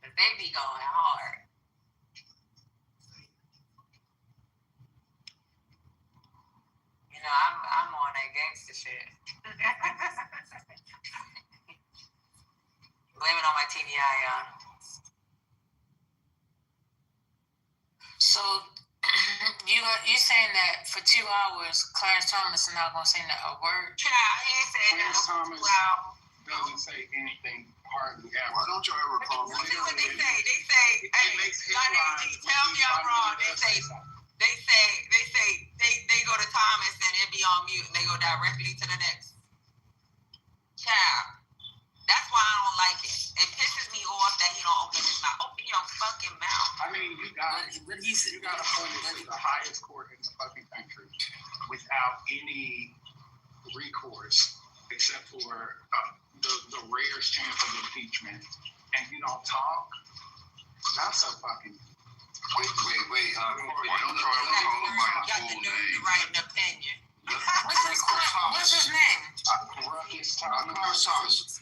Cause they be going hard. I'm on that gangster shit. Blame it on my TBI, y'all. So you saying that for 2 hours, Clarence Thomas is not gonna say a word? Yeah, he ain't saying that for 2 hours. Doesn't say anything hardly ever. Why don't y'all ever call me? This is what they say. They say, hey, tell me I'm wrong. They go to Thomas and it be on mute and they go directly to the next. Child. That's why I don't like it. It pisses me off that he don't open his mouth. Open your fucking mouth. I mean, you got to point it to the highest court in the fucking country without any recourse except for the rarest chance of impeachment, and you don't talk. That's a fucking. Wait. Why don't y'all ever call him by his full name? To write an opinion. What's his name? Clarence Thomas. His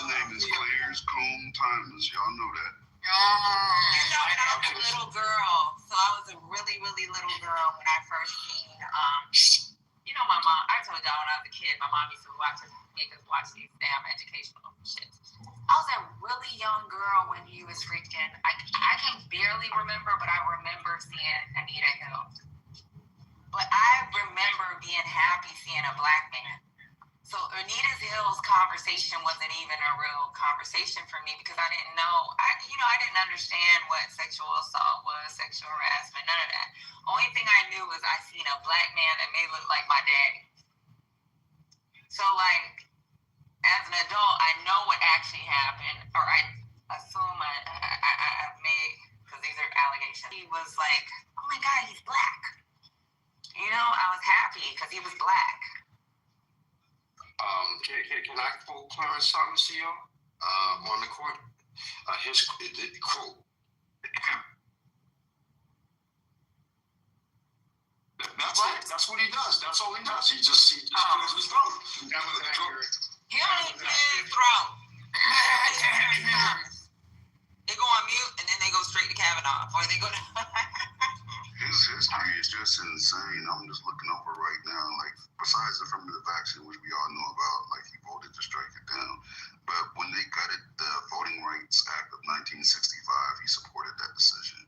name is Clarence Thomas. Y'all know that. I was a little girl. So I was a really, really little girl when I first seen, my mom, I told y'all when I was a kid, my mom used to make us watch these damn educational shit. I was a really young girl when he was freaking, I can barely remember, but I remember seeing Anita Hill. But I remember being happy seeing a black man. So Anita Hill's conversation wasn't even a real conversation for me because I didn't know, I didn't understand what sexual assault was, sexual harassment, none of that. Only thing I knew was I seen a black man that may look like my daddy. So like, as an adult, I know what actually happened, or I assume I made, because these are allegations. He was like, oh my God, he's black. You know, I was happy because he was black. Can I quote Clarence Thomas to y'all on the court? His quote. That's what he does. That's all he does. He just clears his throat. He only clears his throat. They go on mute and then they go straight to Kavanaugh, or they go to. His history is just insane. I'm just looking over right now. Like, besides the affirmative action, which we all know about, like he voted to strike it down. But when they gutted the Voting Rights Act of 1965, he supported that decision.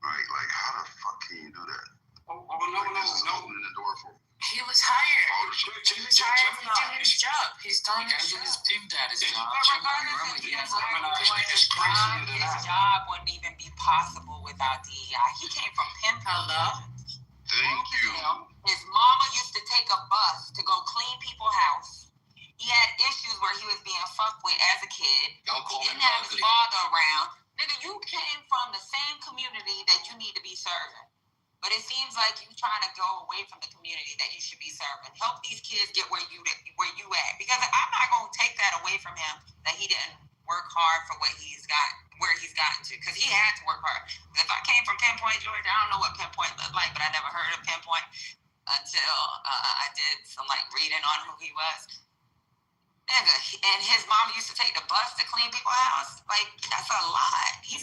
Right? Like, how the fuck can you do that? No. Opening the door for. He was hired. He was hired to do his job. He's done his job. His team dad is job. But regardless if he was hired to do his job wouldn't even be possible without DEI. He came from Pennsylvania. Thank you. His mama used to take a bus to go clean people's house. He had issues where he was being fucked with as a kid. He didn't have his father around. Nigga, you came from the same community that you need to be serving. But it seems like you're trying to go away from the community that you should be serving. Help these kids get where you at. Because I'm not going to take that away from him, that he didn't work hard for what where he's gotten to. Because he had to work hard. If I came from Pinpoint, Georgia, I don't know what Pinpoint looked like, but I never heard of Pinpoint until I did some reading on who he was. Nigga, and his mom used to take the bus to clean people's house. That's a lot. He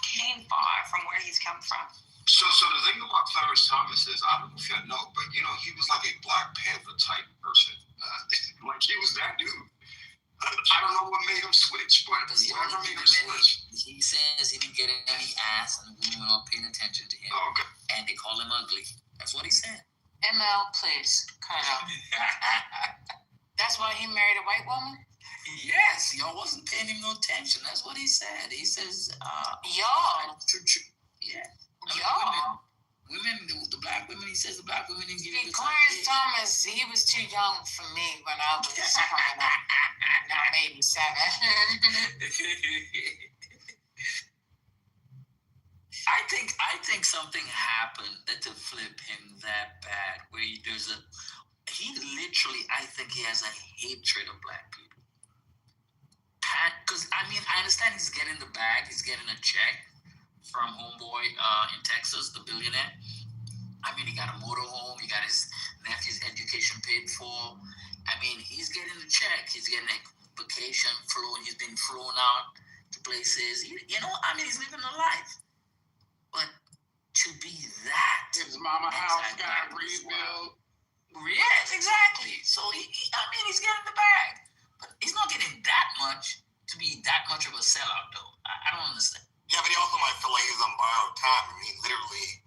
came far from where he's come from. So the thing about Clarence Thomas is, I don't know if you know, but he was like a Black Panther type person. He was that dude. I don't know what made him switch, but whatever made him switch. He says he didn't get any ass and the women were not paying attention to him. Oh, okay. And they call him ugly. That's what he said. ML, please, cut it out. That's why he married a white woman? Yes, y'all wasn't paying him no attention. That's what he said. He says, y'all. Yeah. Y'all. Women, the black women, he says the black women didn't give him Clarence Thomas, he was too young for me when I was coming up. Now maybe 7. I think something happened to flip him that bad. Where he literally, I think he has a hatred of black people. Because I understand he's getting the bag, he's getting a check from homeboy in Texas, the billionaire. He got a motorhome, he got his nephew's education paid for. He's getting a check, he's getting a vacation, he's been flown out to places. He's living a life. But to be that, his mama house got rebuilt. Yes, exactly. So he's getting the bag, but he's not getting that much to be that much of a sellout, though. I don't understand. Yeah, but he also might feel like he's on borrowed time. He literally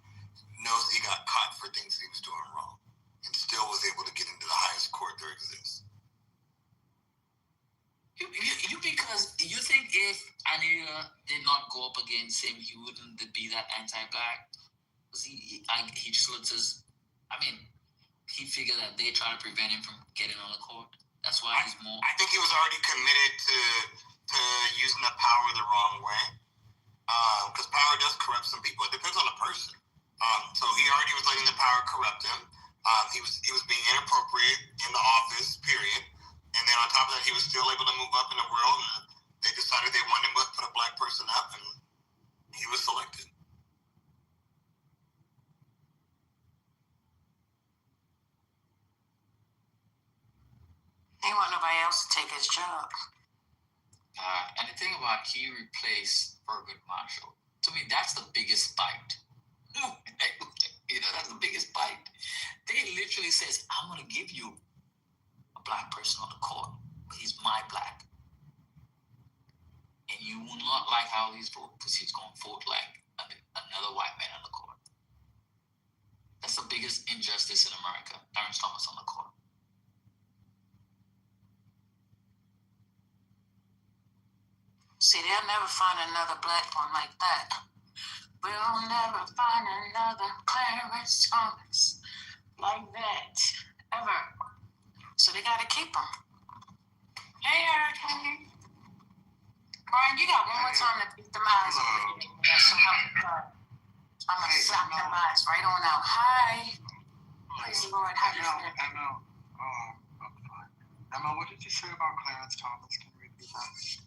knows he got caught for things he was doing wrong and still was able to get into the highest court there exists. Because you think if Anita did not go up against him, he wouldn't be that anti-black? Because he just looks as, he figured that they try to prevent him from getting on the court. That's why he's more. I think he was already committed to using the power the wrong way. Because power does corrupt some people. It depends on the person. So he already was letting the power corrupt him. He was being inappropriate in the office, period. And then on top of that, he was still able to move up in the world. And they decided they wanted to put a black person up, and he was selected. He want nobody else to take his job. And the thing about he replaced Thurgood Marshall, to me, that's the biggest fight. That's the biggest fight. They literally says, I'm going to give you a black person on the court. He's my black. And you will not like how he's voting because he's going to vote like another white man on the court. That's the biggest injustice in America. Clarence Thomas on the court. See, they'll never find another black one like that. We'll never find another Clarence Thomas like that, ever. So they gotta keep him. Hey, Eric, hey. Brian, you got one more time to beat them eyes over here. I'm gonna slap them eyes right on out. Hi. Praise the Lord. How you feeling? Emma, I'm fine. Emma, what did you say about Clarence Thomas? Can you repeat that?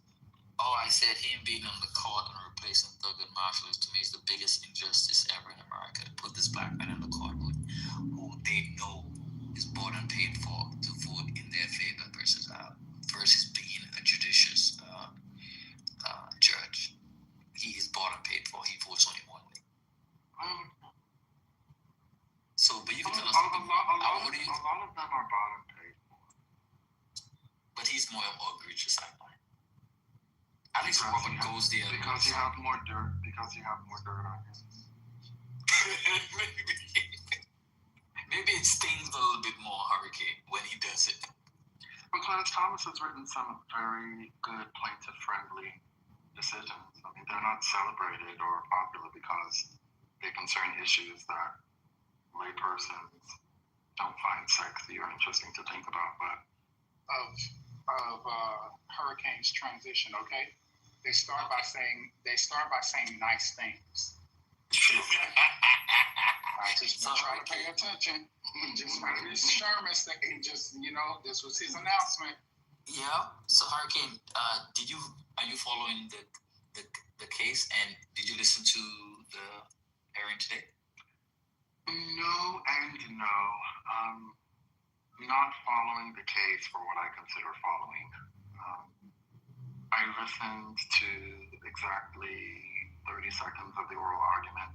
Oh, I said him being on the court and replacing Thurgood Marshall is, to me, is the biggest injustice ever in America. To put this black man on the court who they know is bought and paid for to vote in their favor versus being a judicious judge. He is bought and paid for. He votes only one way. So, but you can tell us a lot of them are bought and paid for. But he's more egregious, I find. At least Robert goes there. Because you have more dirt. Because you have more dirt on you. Maybe it stings a little bit more, Hurricane, when he does it. But Clarence Thomas has written some very good plaintiff-friendly decisions. I mean, they're not celebrated or popular because they concern issues that laypersons don't find sexy or interesting to think about. But of Hurricane's transition, okay? They start by saying nice things. I just try to pay attention. Just like this Sherman saying, this was his announcement. Yeah. So Hurricane, are you following the case, and did you listen to the airing today? No and no. Not following the case for what I consider following. I listened to exactly 30 seconds of the oral argument.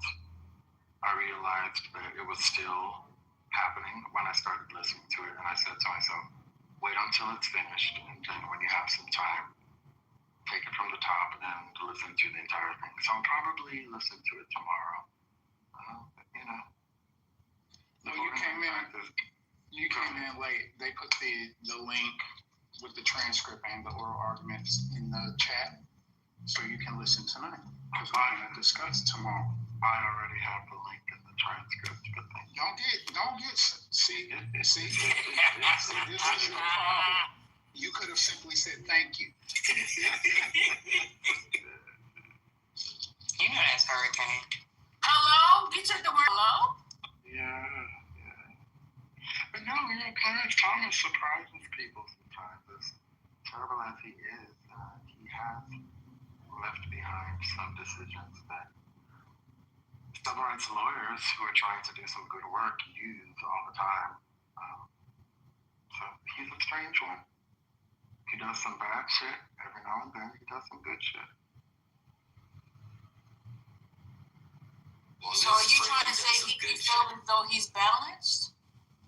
I realized that it was still happening when I started listening to it, and I said to myself, wait until it's finished, and then when you have some time, take it from the top and listen to the entire thing. So I'll probably listen to it tomorrow. No, you came in late. They put the link with the transcript and the oral arguments in the chat, so you can listen tonight. Because we're going to discuss tomorrow. I already have the link in the transcript. But see, this is your problem. You could have simply said thank you. You know that's Hurricane. Hello? You took the word hello? Yeah. But no, Clarence Thomas surprises people sometimes. As terrible as he is, he has left behind some decisions that civil rights lawyers who are trying to do some good work use all the time. So he's a strange one. He does some bad shit every now and then. He does some good shit. So are you trying to say he feels as though he's balanced?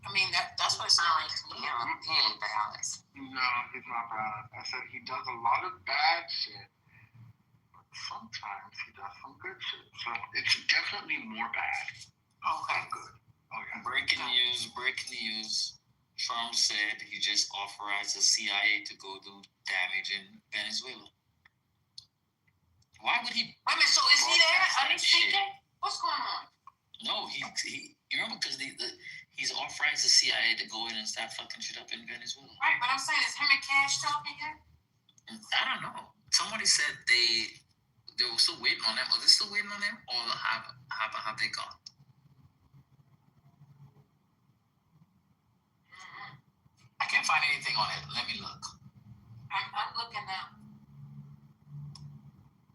I mean, that's what it sounds like to me. He ain't balanced. No, he's not balanced. I said he does a lot of bad shit, but sometimes he does some good shit. So it's definitely more bad. Okay. Good. Okay. Breaking news. Trump said he just authorized the CIA to go do damage in Venezuela. Why would he? Wait a minute, so is he there? Are they speaking? What's going on? No, he you remember because he's authorized the CIA to go in and start fucking shit up in Venezuela. Right, but I'm saying, is him and Cash talking yet? I don't know. Somebody said they were still waiting on them. Are they still waiting on them, or have they gone? I can't find anything on it. Let me look. I'm looking now.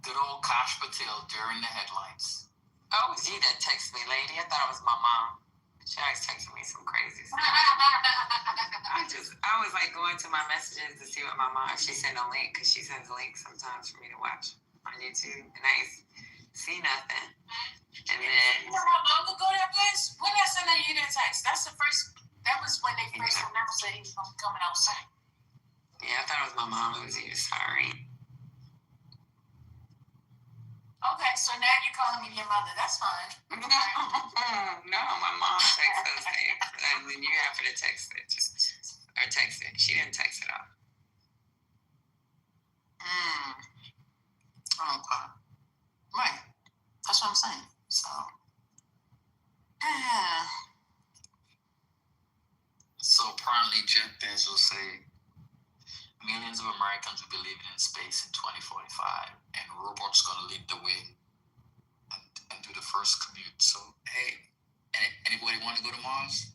Good old Kash Patel during the headlines. Oh, it was you that texted me, lady. I thought it was my mom. She always texting me some crazy stuff. I was like going to my messages to see what my mom, she sent a link, because she sends a link sometimes for me to watch on YouTube, and I see nothing. And then. You know how long ago that was? When I sent you that text? That was when they first announced that he was going to be coming outside. Yeah, I thought it was my mom. It was you. Sorry. Okay, so now you're calling me your mother. That's fine. No, my mom texted us, and then you have to text it. Or text it. She didn't text it off. Okay. Right. That's what I'm saying. So. So apparently Jeff Bezos say millions of Americans will be living in space in 2045, and robots going to lead the way and do the first commute. So, hey, anybody want to go to Mars?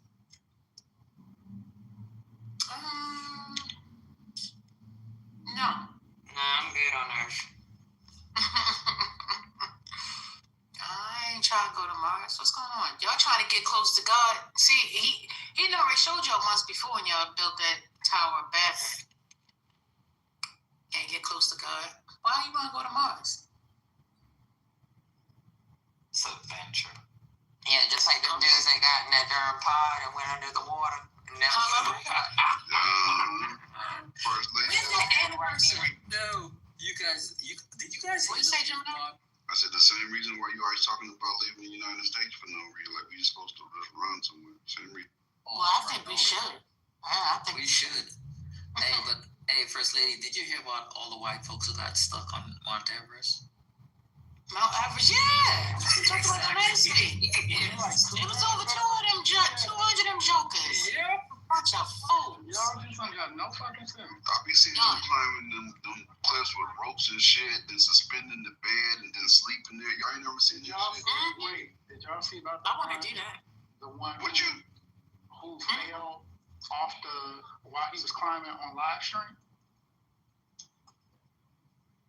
No. Nah, I'm good on Earth. I ain't trying to go to Mars. What's going on? Y'all trying to get close to God? See, he already showed y'all once before when y'all built that Tower of Babel. Can't get close to God. Why you want to go to Mars? It's an adventure. Yeah, just like them dudes that got in that darn pod and went under the water. And never First lady. Where's that anniversary? No, did you guys? What you say, Gemini? I said the same reason why you always talking about leaving the United States for no reason. Like we just supposed to just run somewhere. Same reason. Well, I think we should. I think We should. Hey, First Lady, did you hear about all the white folks who got stuck on Mount Everest? Mount Everest, yeah. We talked about that last week. It was over 200 of them jokers. Yeah. Bunch of fools. Y'all just ain't got no fucking sense. I be seeing them climbing them cliffs with ropes and shit, then suspending the bed and then sleeping there. Y'all ain't never seen that Y'all shit. wait, did y'all see about I want to do that. the one What you? who fell off while he was climbing on live stream?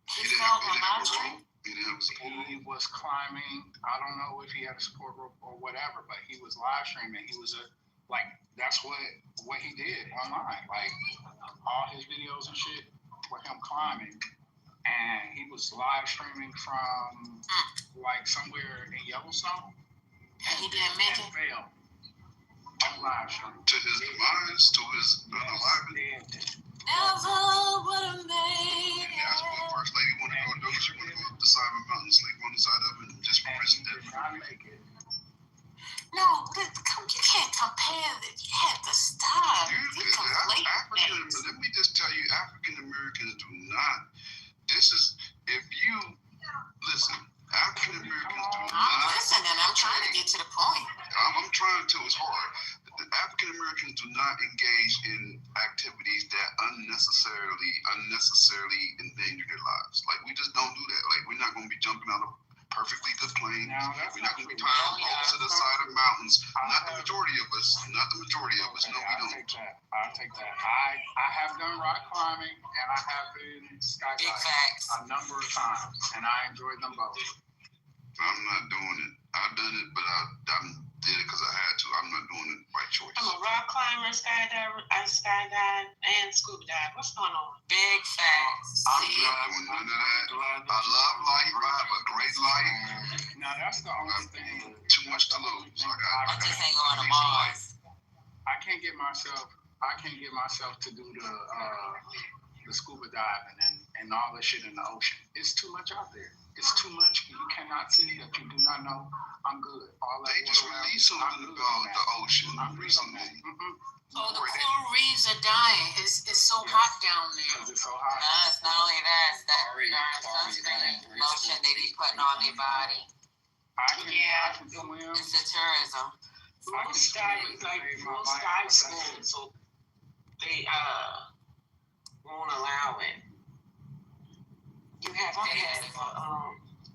He fell on live stream? He didn't have a support rope. He was climbing. I don't know if he had a support rope or whatever, but he was live streaming. He was that's what he did online. Like all his videos and shit were him climbing, and he was live streaming from like somewhere in Yellowstone. And he didn't make it. Failed on live stream. To his demise, to his unaliveness. Never would have made And that's what First Lady want to go do. She want to go up the side of the mountain, sleep on the side of it, and just prison death. No, you can't compare it. You have to stop. Let me just tell you, African Americans do not. If you listen, African Americans do not. I'm listening. I'm trying to get to the point. I'm trying to. It's hard. The African Americans do not engage in activities that unnecessarily endanger their lives. Like we just don't do that. Like we're not going to be jumping out of perfectly good planes. We're not going to be tying ropes to the side of mountains. Not the majority of us. Not the majority of us. No, we don't. I'll take that. I have done rock climbing and I have been skydiving a number of times, and I enjoyed them both. I'm not doing it. I've done it, but I did it because I had to. I'm not doing it by choice. I'm a rock climber, skydiver, I skydive, and scuba dive. What's going on? Big facts. I'm not doing none of that. I love life. I have a great life. Now that's the only thing. Too much to lose. I just ain't going to Mars. I can't get myself to do the scuba diving and all this shit in the ocean. It's too much out there. It's too much. You cannot see that you do not know. I'm good. They just released something about the ocean recently. Oh, the coral reefs are dying. It's so hot down there. It's so hot. No, it's not only that. It's that sunscreen lotion they be putting on their body. I can swim. It's the tourism. Most dive schools, so they won't allow it. You have to have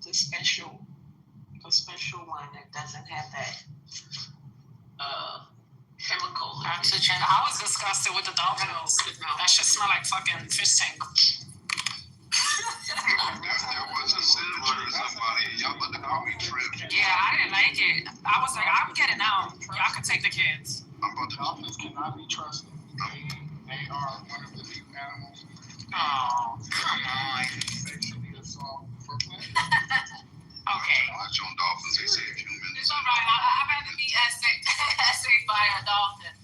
the special one that doesn't have that chemical. Oxygen. I was disgusted with the dolphins. That shit smell like fucking fish tank. There was a senator or somebody, y'all let the army trip. Yeah, I didn't like it. I was like, I'm getting out. Y'all can take the kids. Dolphins cannot be trusted. They are one of the few animals. Oh, come on. Sexually assault for pleasure. Okay. Watch on dolphins, they save humans. It's alright. I'd rather be essayed by a dolphin.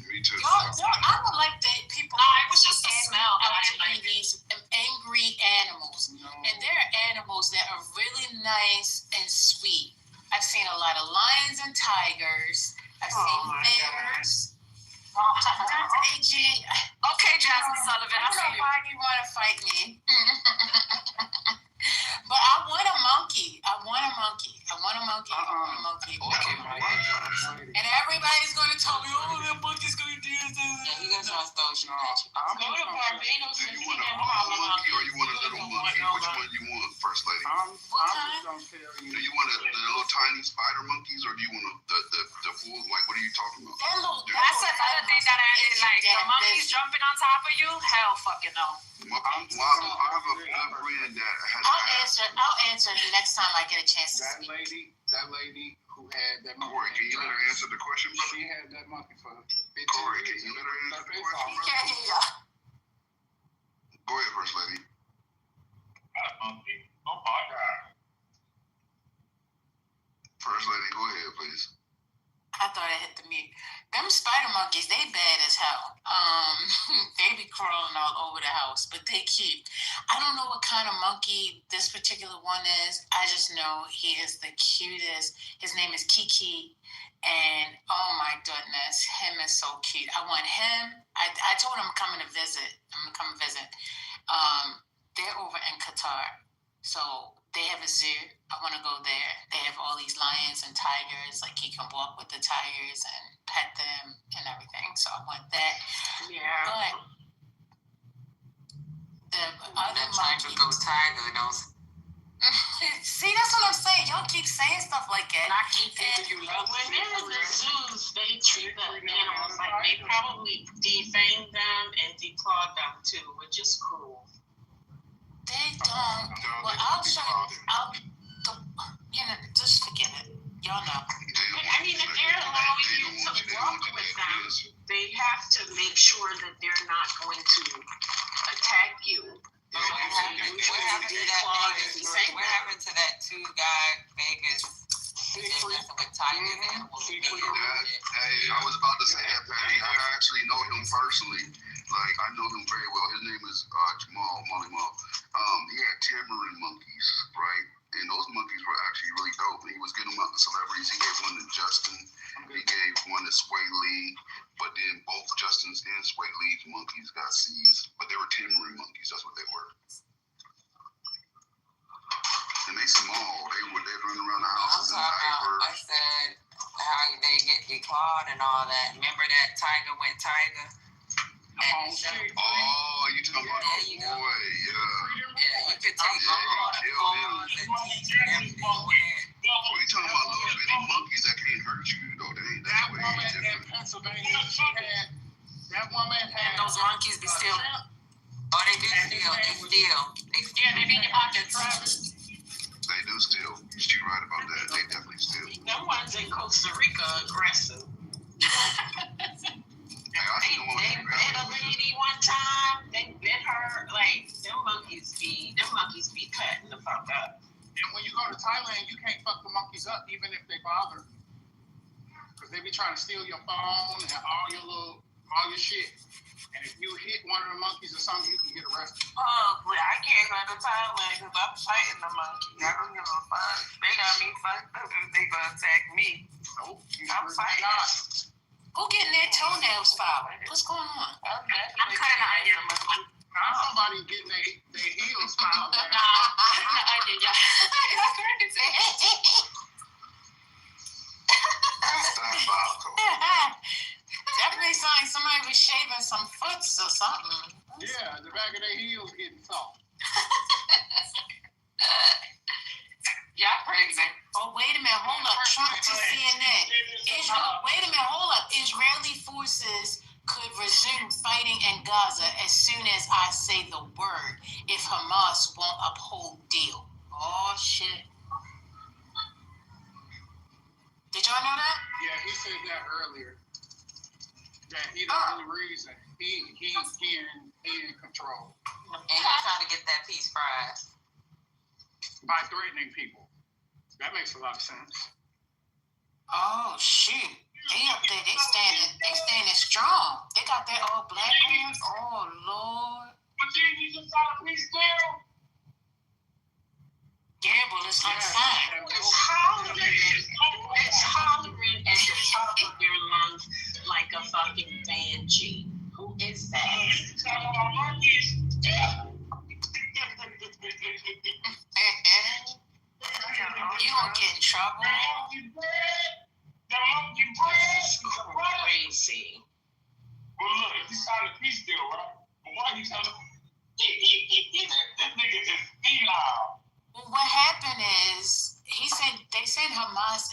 Me too. I don't like that people. It was just the smell that I didn't like. These angry animals, and there are animals that are really nice and sweet. I've seen a lot of lions and tigers. I've seen bears. Okay, Jasmine Sullivan. I don't know why you want to fight me. But I want a monkey. And everybody's going to tell me, oh, that monkey's going to do this. Yeah, you guys want those. Go to Barbados Do you want a big monkey or you want a little monkey? Which one you want first? First Lady? I'm just gonna tell you. Do you want the little tiny spider monkeys, or do you want the full? Like, what are you talking about? That's another thing that I didn't like. The monkeys jumping on top of you? Hell fucking no. I have a friend that has. I'll answer next time I get a chance to speak. That lady who had that monkey. Corey, can you let her answer the question, brother? She had that monkey for 15 Corey, years. can you let her answer the question? He can't hear ya. Go ahead, First Lady. That monkey. Oh my God. First Lady, go ahead, please. I thought I hit the mute. Them spider monkeys, they bad as hell. They be crawling all over the house, but they cute. I don't know what kind of monkey this particular one is. I just know he is the cutest. His name is Kiki, and oh my goodness, him is so cute. I want him. I told him I'm coming to visit. I'm gonna come visit. They're over in Qatar, so they have a zoo. I want to go there. They have all these lions and tigers. Like, you can walk with the tigers and pet them and everything. So I want that. Yeah. But the other Tiger monkey. goes tiger, don't. See, that's what I'm saying. Y'all keep saying stuff like that. And I keep thinking you love When they're in the zoos, they treat the animals like they probably defang them and declaw them too, which is cruel. They don't. Well, I'll show just forget it. Y'all know. I mean, if they're allowing you to walk with them, they have to make sure that they're not going to attack you. What happened to that two guy Vegas? Hey, I was about to say that, Patty. I actually know him personally. Like, I know him very well. His name is Jamal Molly Mo. He had tamarin monkeys, right? And those monkeys were actually really dope. And he was getting them out to celebrities. He gave one to Justin. He gave one to Sway Lee. But then both Justin's and Sway Lee's monkeys got seized. But they were tamarin monkeys. That's what they were. And they small. They running around the houses in diapers. I said how they get declawed and all that. Remember that tiger went tiger? Oh, you talking about the boy? Yeah, you could take all the paws and teeth and everything. Well, you talking about little bitty monkeys that can't hurt you, though. That woman in Pennsylvania, that woman had those monkeys be still. Oh, they do steal. Yeah, they be in your pockets. They do steal. She's right about that. They definitely steal. Them ones in Costa Rica aggressive. They bit a lady one time. They bit her. Like, them monkeys be cutting the fuck up. And when you go to Thailand, you can't fuck the monkeys up, even if they bother. Because they be trying to steal your phone and all your shit. And if you hit one of the monkeys or something, you can get arrested. Oh, but I can't go to Thailand because I'm fighting the monkey. I don't give a fuck. They got me fucked up if they gonna attack me. Nope. I'm fighting. Who getting their toenails filed? What's going on? I'm cutting the onion. Somebody getting their heels filed. I'm cutting the onion, y'all. That's crazy. Definitely sound like somebody was shaving some foots or something. Yeah, the back of their heels getting soft. Y'all crazy. Oh, wait a minute. Hold up. Trump to CNN. Wait a minute. Hold up. Israeli forces could resume fighting in Gaza as soon as I say the word if Hamas won't uphold deal. Oh, shit. Did y'all know that? Yeah, he said that earlier. That he the only reason he in control. And he's trying to get that peace prize. By threatening people. That makes a lot of sense. Oh shoot. They up there, they standing strong. They got that all black ones. Oh Lord. But then you just got a peace deal. Yeah, well it's like fine. It's hollering at the top of your lungs like a fucking banshee. Who is that? You gonna get in trouble. Crazy. Well, look, if you sign a peace deal, right? But why you telling this nigga is penile? Well,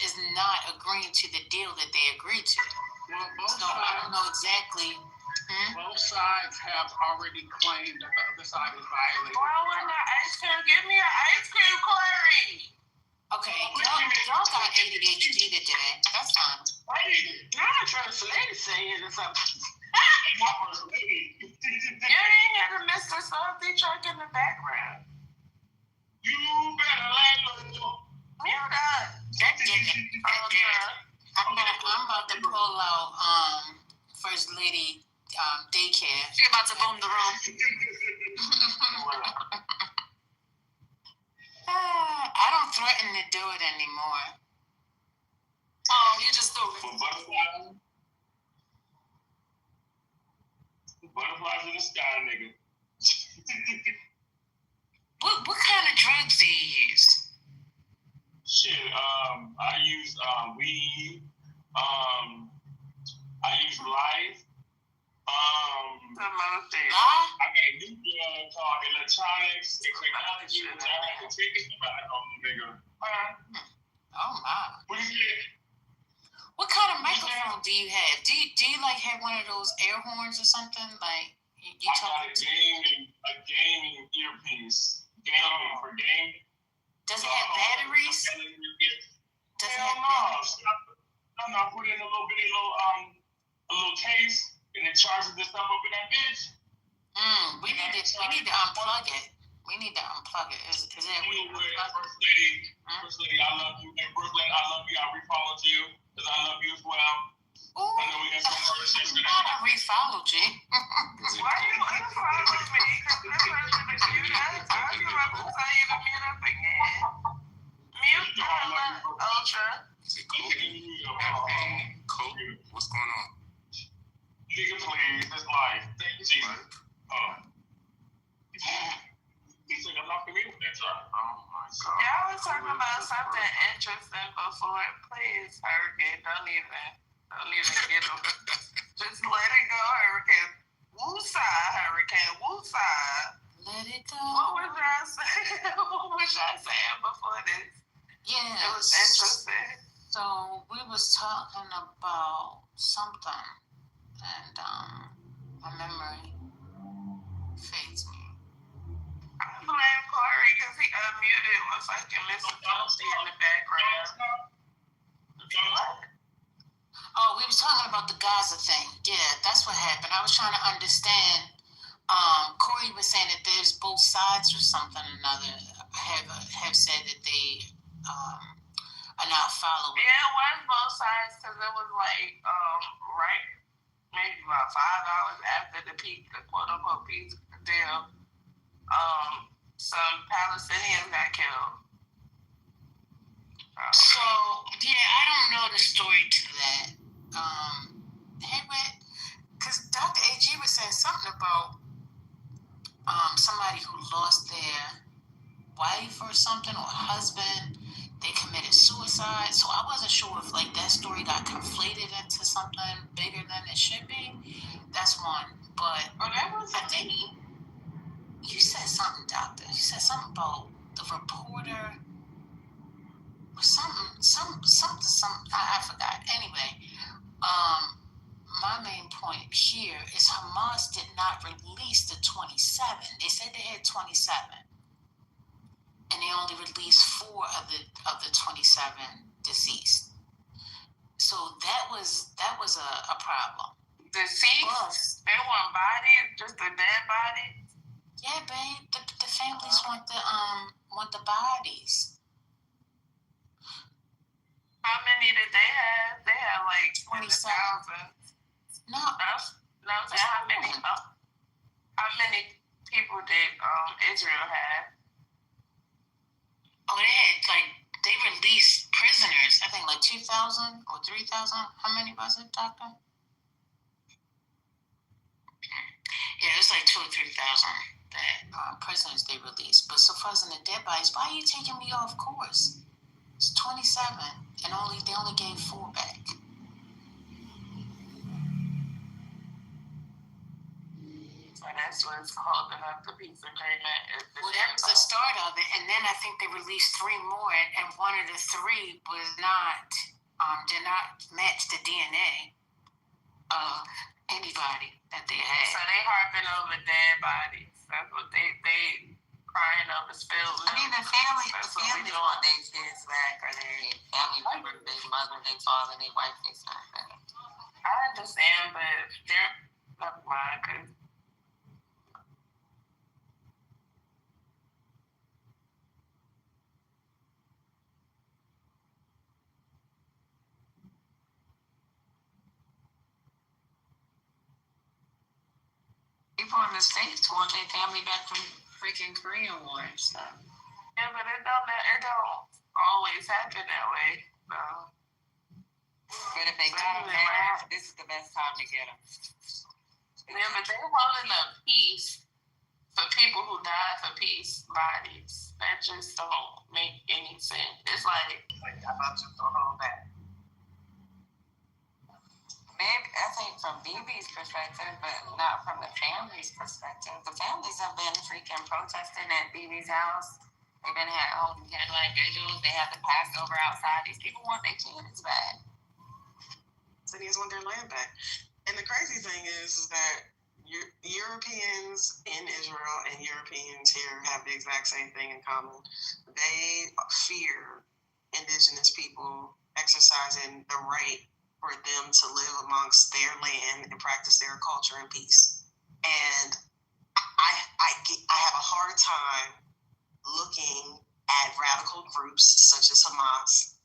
is not agreeing to the deal that they agreed to. Well, both So I don't know exactly. Both sides have already claimed that the other side is violating. Why wouldn't the ice cream? Give me an ice cream, Corey. Okay, y'all got ADHD today. That's fine. Now I'm trying to say it or something. You ain't hear the Mr. Salty truck in the background. You better let go. Mute up. That did it. That did it. I'm about to pull out First Lady daycare. She about to boom the room. I don't threaten to do it anymore. Oh, you just do it. Butterflies in the sky, nigga. What kind of drugs do you use? Shit, I use weed. I use life. I got a new drug called electronics technology, which I have to take it back on, nigga. Oh my. What is it? What kind of microphone do you have? Do you like have one of those air horns or something? Like you I got a gaming earpiece. Gaming for gaming. Does it have batteries? Does it have batteries? No, put it in a little case and it charges this stuff up in that bitch. We need to unplug it. We need to unplug it. Is it anyway, First Lady, I love you. And Brooklyn, I love you. I refollowed you because I love you as well. Ooh, I know we had some words yesterday. I refollowed you. Why you unfollowing me? Because this person is you guys. I was about to tell you to mute up again. Mute up, Ultra. Kobe, what's going on? Nigga, please, it's life. Thank you, Jesus. He said, I'm not familiar with that child. Oh my God. Y'all was talking about something interesting before. Please, Hurricane, don't even get them. Just let it go, Hurricane. Woosah, Hurricane. Woosah. Let it go. What was y'all saying? What was y'all saying before this? Yeah. It was interesting. So we was talking about something, and my memory fades me. I blame Corey because he unmuted with fucking Mr. Salty in the background. Oh, we was talking about the Gaza thing. Yeah, that's what happened. I was trying to understand. Corey was saying that there's both sides or something or another have said that they are not following. Yeah, it was both sides because it was like right maybe about $5 after the quote unquote peace deal. Some Palestinians got killed. So yeah, I don't know the story to that. Because Dr. AG was saying something about somebody who lost their wife or something or husband. They committed suicide. So I wasn't sure if like that story got conflated into something bigger than it should be. That's one. But I think you said something, Doctor. You said something about the reporter. Something. I forgot. Anyway, my main point here is Hamas did not release the 27. They said they had 27, and they only released 4 of the 27 deceased. So that was a problem. Deceased? They want bodies, just a dead body? Yeah, babe. The families want the bodies. How many did they have? They had like 27. No. How many people did Israel have? Oh, they released prisoners. I think like 2,000 or 3,000. How many was it, Doctor? Yeah, it was like 2,000 or 3,000 that prisoners they released. But so far as in the dead bodies, why are you taking me off course? It's 27, and they only gave 4 back. So that's what's holding up the peace agreement. Well, that was the start of it, and then I think they released 3 more, and one of the 3 was not did not match the DNA of anybody that they had. So they harping over dead bodies. That's what they crying over spilled milk. I mean, the family want their kids back, or their family member, their mother, their father, their wife, they not back. I understand, but they're never mind, 'cause people in the States want their family back from freaking Korean War and stuff. yeah, but it don't always happen that way. So. But if they come back, this is the best time to get them. Yeah, but they're holding up peace for people who died for peace bodies. That just don't make any sense. It's like I'm about to hold back. Maybe I think from BB's perspective, but not from the family's perspective. The families have been freaking protesting at BB's house. They've been holding candlelight vigils. They have the Passover outside. These people want their kids back. Cities want their land back. And the crazy thing is that Europeans in Israel and Europeans here have the exact same thing in common. They fear indigenous people exercising the right for them to live amongst their land and practice their culture in peace. And I have a hard time looking at radical groups such as Hamas,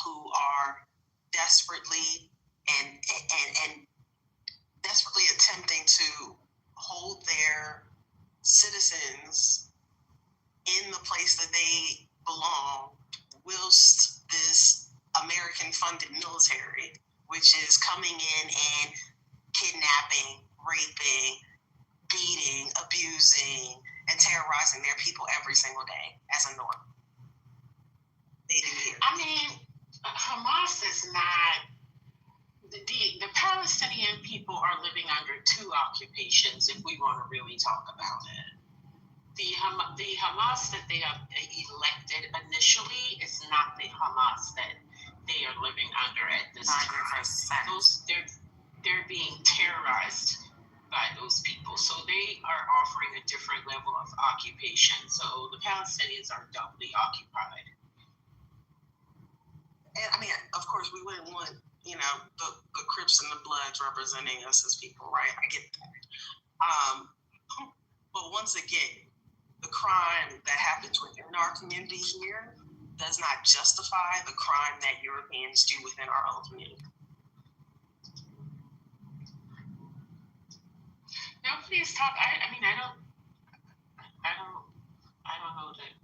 who are desperately and desperately attempting to hold their citizens in the place that they belong, whilst this American-funded military, which is coming in and kidnapping, raping, beating, abusing, and terrorizing their people every single day as a norm. They do here. I mean, Hamas is not. The Palestinian people are living under 2 occupations, if we want to really talk about it. The Hamas that they have elected initially is not the Hamas that they are living under at this time. They're being terrorized by those people. So they are offering a different level of occupation. So the Palestinians are doubly occupied. And I mean, of course, we wouldn't want, the Crips and the Bloods representing us as people, right? I get that. But once again, the crime that happens within our community here does not justify the crime that Europeans do within our own community. Nobody's talk. I don't know that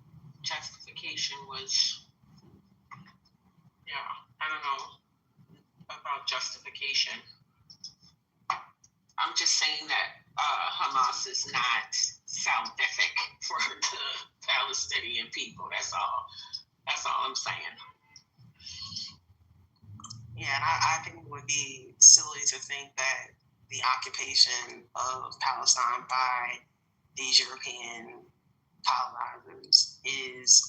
justification was. Yeah, I don't know about justification. I'm just saying that Hamas is not salvific for the Palestinian people. That's all I'm saying. Yeah, and I think it would be silly to think that the occupation of Palestine by these European colonizers is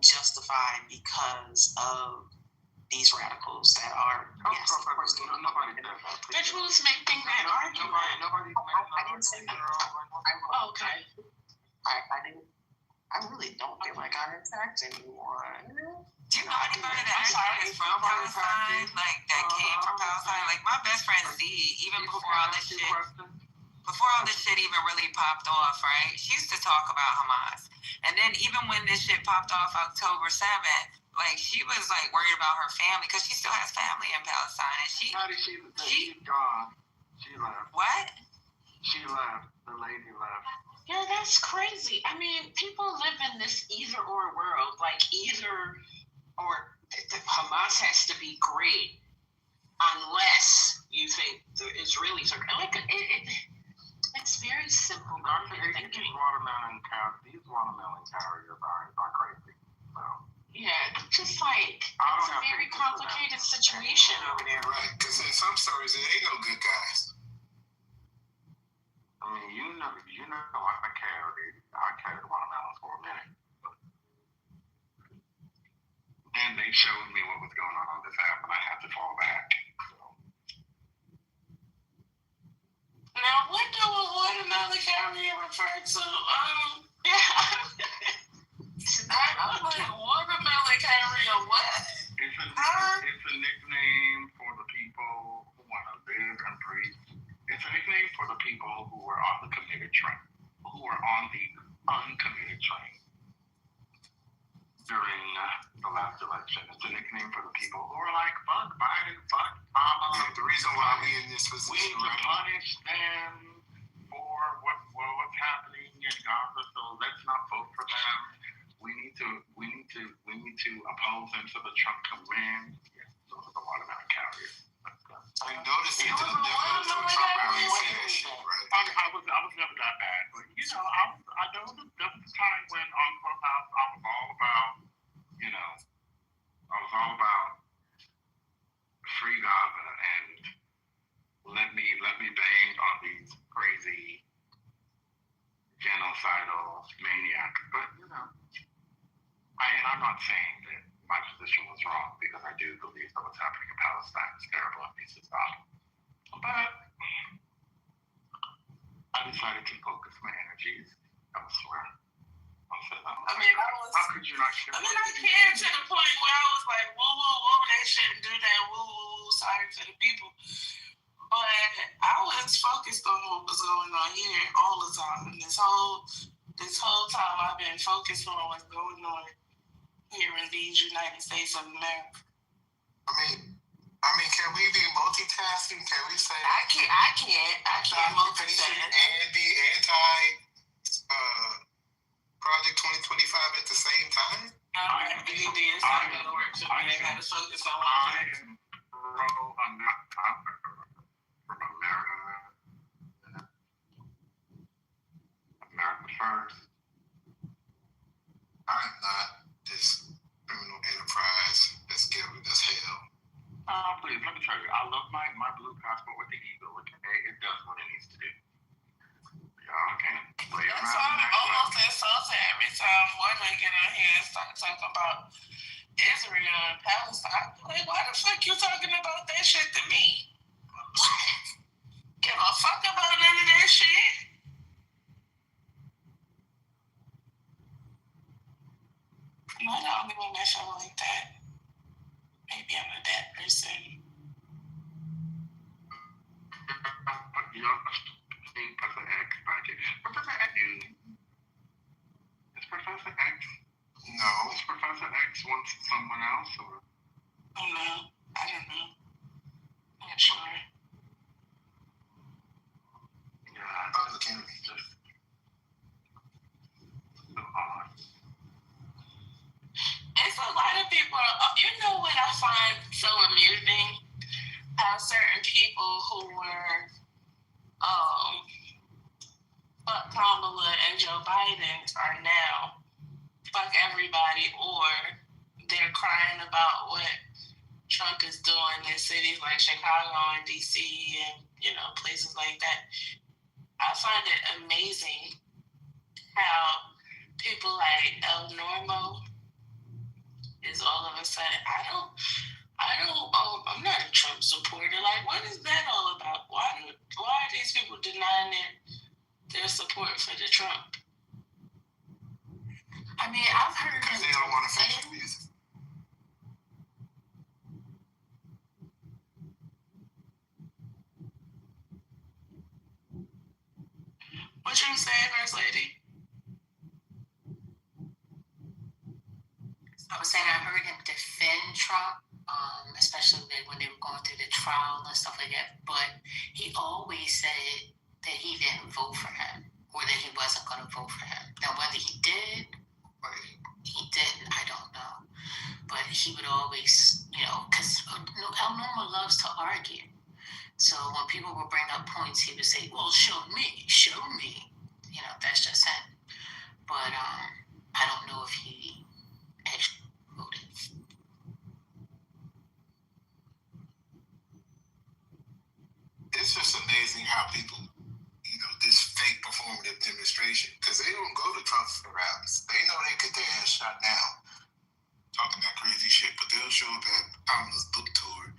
justified because of these radicals that are. Yes, of course, nobody. But who's making that argument? Nobody. I didn't say that. Okay. I really don't feel like I attacked anyone. Do you know anybody that actually is from Palestine? Like, that came from Palestine? Like, my best friend Z, even before all this shit even really popped off, right? She used to talk about Hamas. And then even when this shit popped off October 7th, like, she was, like, worried about her family, because she still has family in Palestine. And she's gone. She left. What? She left. The lady left. Yeah, that's crazy. I mean, people live in this either-or world. Like, either or Hamas has to be great unless you think the Israelis are. Like, it's very simple. These watermelon carriers are crazy. So. Yeah, it's just like, it's a very complicated situation over there. Right, because in some stories, it ain't no good guys. I mean, you know, I carried watermelons for a minute. Then they showed me what was going on this app, and I had to fall back. Now, what do a watermelon carrier refer to? I'm like, watermelon carrier what? It's a nickname for the people who want to live and breathe. It's a nickname for the people who were on the committed train, who were on the uncommitted train during the last election. It's a nickname for the people who are like, fuck Biden, fuck Obama. The reason why we in this position, we need to punish them for what's happening in Gaza, so let's not vote for them. We need to oppose them so the Trump can win. Yes, those are the watermelon carriers. I noticed it. Trump rally saying that shit, right? I was never that bad, but you know, there was a time when on Clubhouse I was all about free Gaza and let me bang on these crazy genocidal maniacs. But you know, I'm not saying that my position was wrong, because I do believe that what's happening in Palestine is terrible and needs to stop. But I decided to focus my energies elsewhere. How could you not share? I came to the point where I was like, woo, woo, woo, they shouldn't do that, woo, woo, woo, sorry to the people. But I was focused on what was going on here all the time. This whole time I've been focused on what's going on here in these United States of America. I mean, can we be multitasking? Can we say I can't multitask and be anti Project 2025 at the same time? I am from America first. I am not this criminal enterprise that's giving us hell. Please, let me tell you, I love my blue passport with the eagle. Okay, it does what it needs to do. Y'all can't play around. That's why I'm almost insulted every time women get on here and start talking about Israel and Palestine. I'm like, why the fuck you talking about that shit to me? Give a fuck about none of that shit. Am I the only one that feel like that? Maybe I'm not that person. Professor X back here. Professor X is Professor X? No. Is Professor X wants someone else, or? Oh no, I don't know. Not sure. Yeah, Public Enemy just so odd. It's a lot of people. You know what I find so amusing? How certain people who were fuck Kamala and Joe Biden are now fuck everybody, or they're crying about what Trump is doing in cities like Chicago and DC and places like that. I find it amazing how people like El Normo is all of a sudden, I'm not a Trump supporter. Like, what is that all about? Why are these people denying their support for the Trump? I mean, I've heard because they don't want to finish the music. What you saying, First Lady? I was saying I heard him defend Trump, especially when they were going through the trial and stuff like that. But he always said that he didn't vote for him, or that he wasn't going to vote for him. Now, whether he did or he didn't, I don't know. But he would always, because El Normo loves to argue. So when people would bring up points, he would say, well, show me. That's just him. But I don't know if he actually voted. It's just amazing how people, this administration, because they don't go to Trump rallies. They know they get their ass shot down talking that crazy shit, but they'll show up at Kamala's book tour,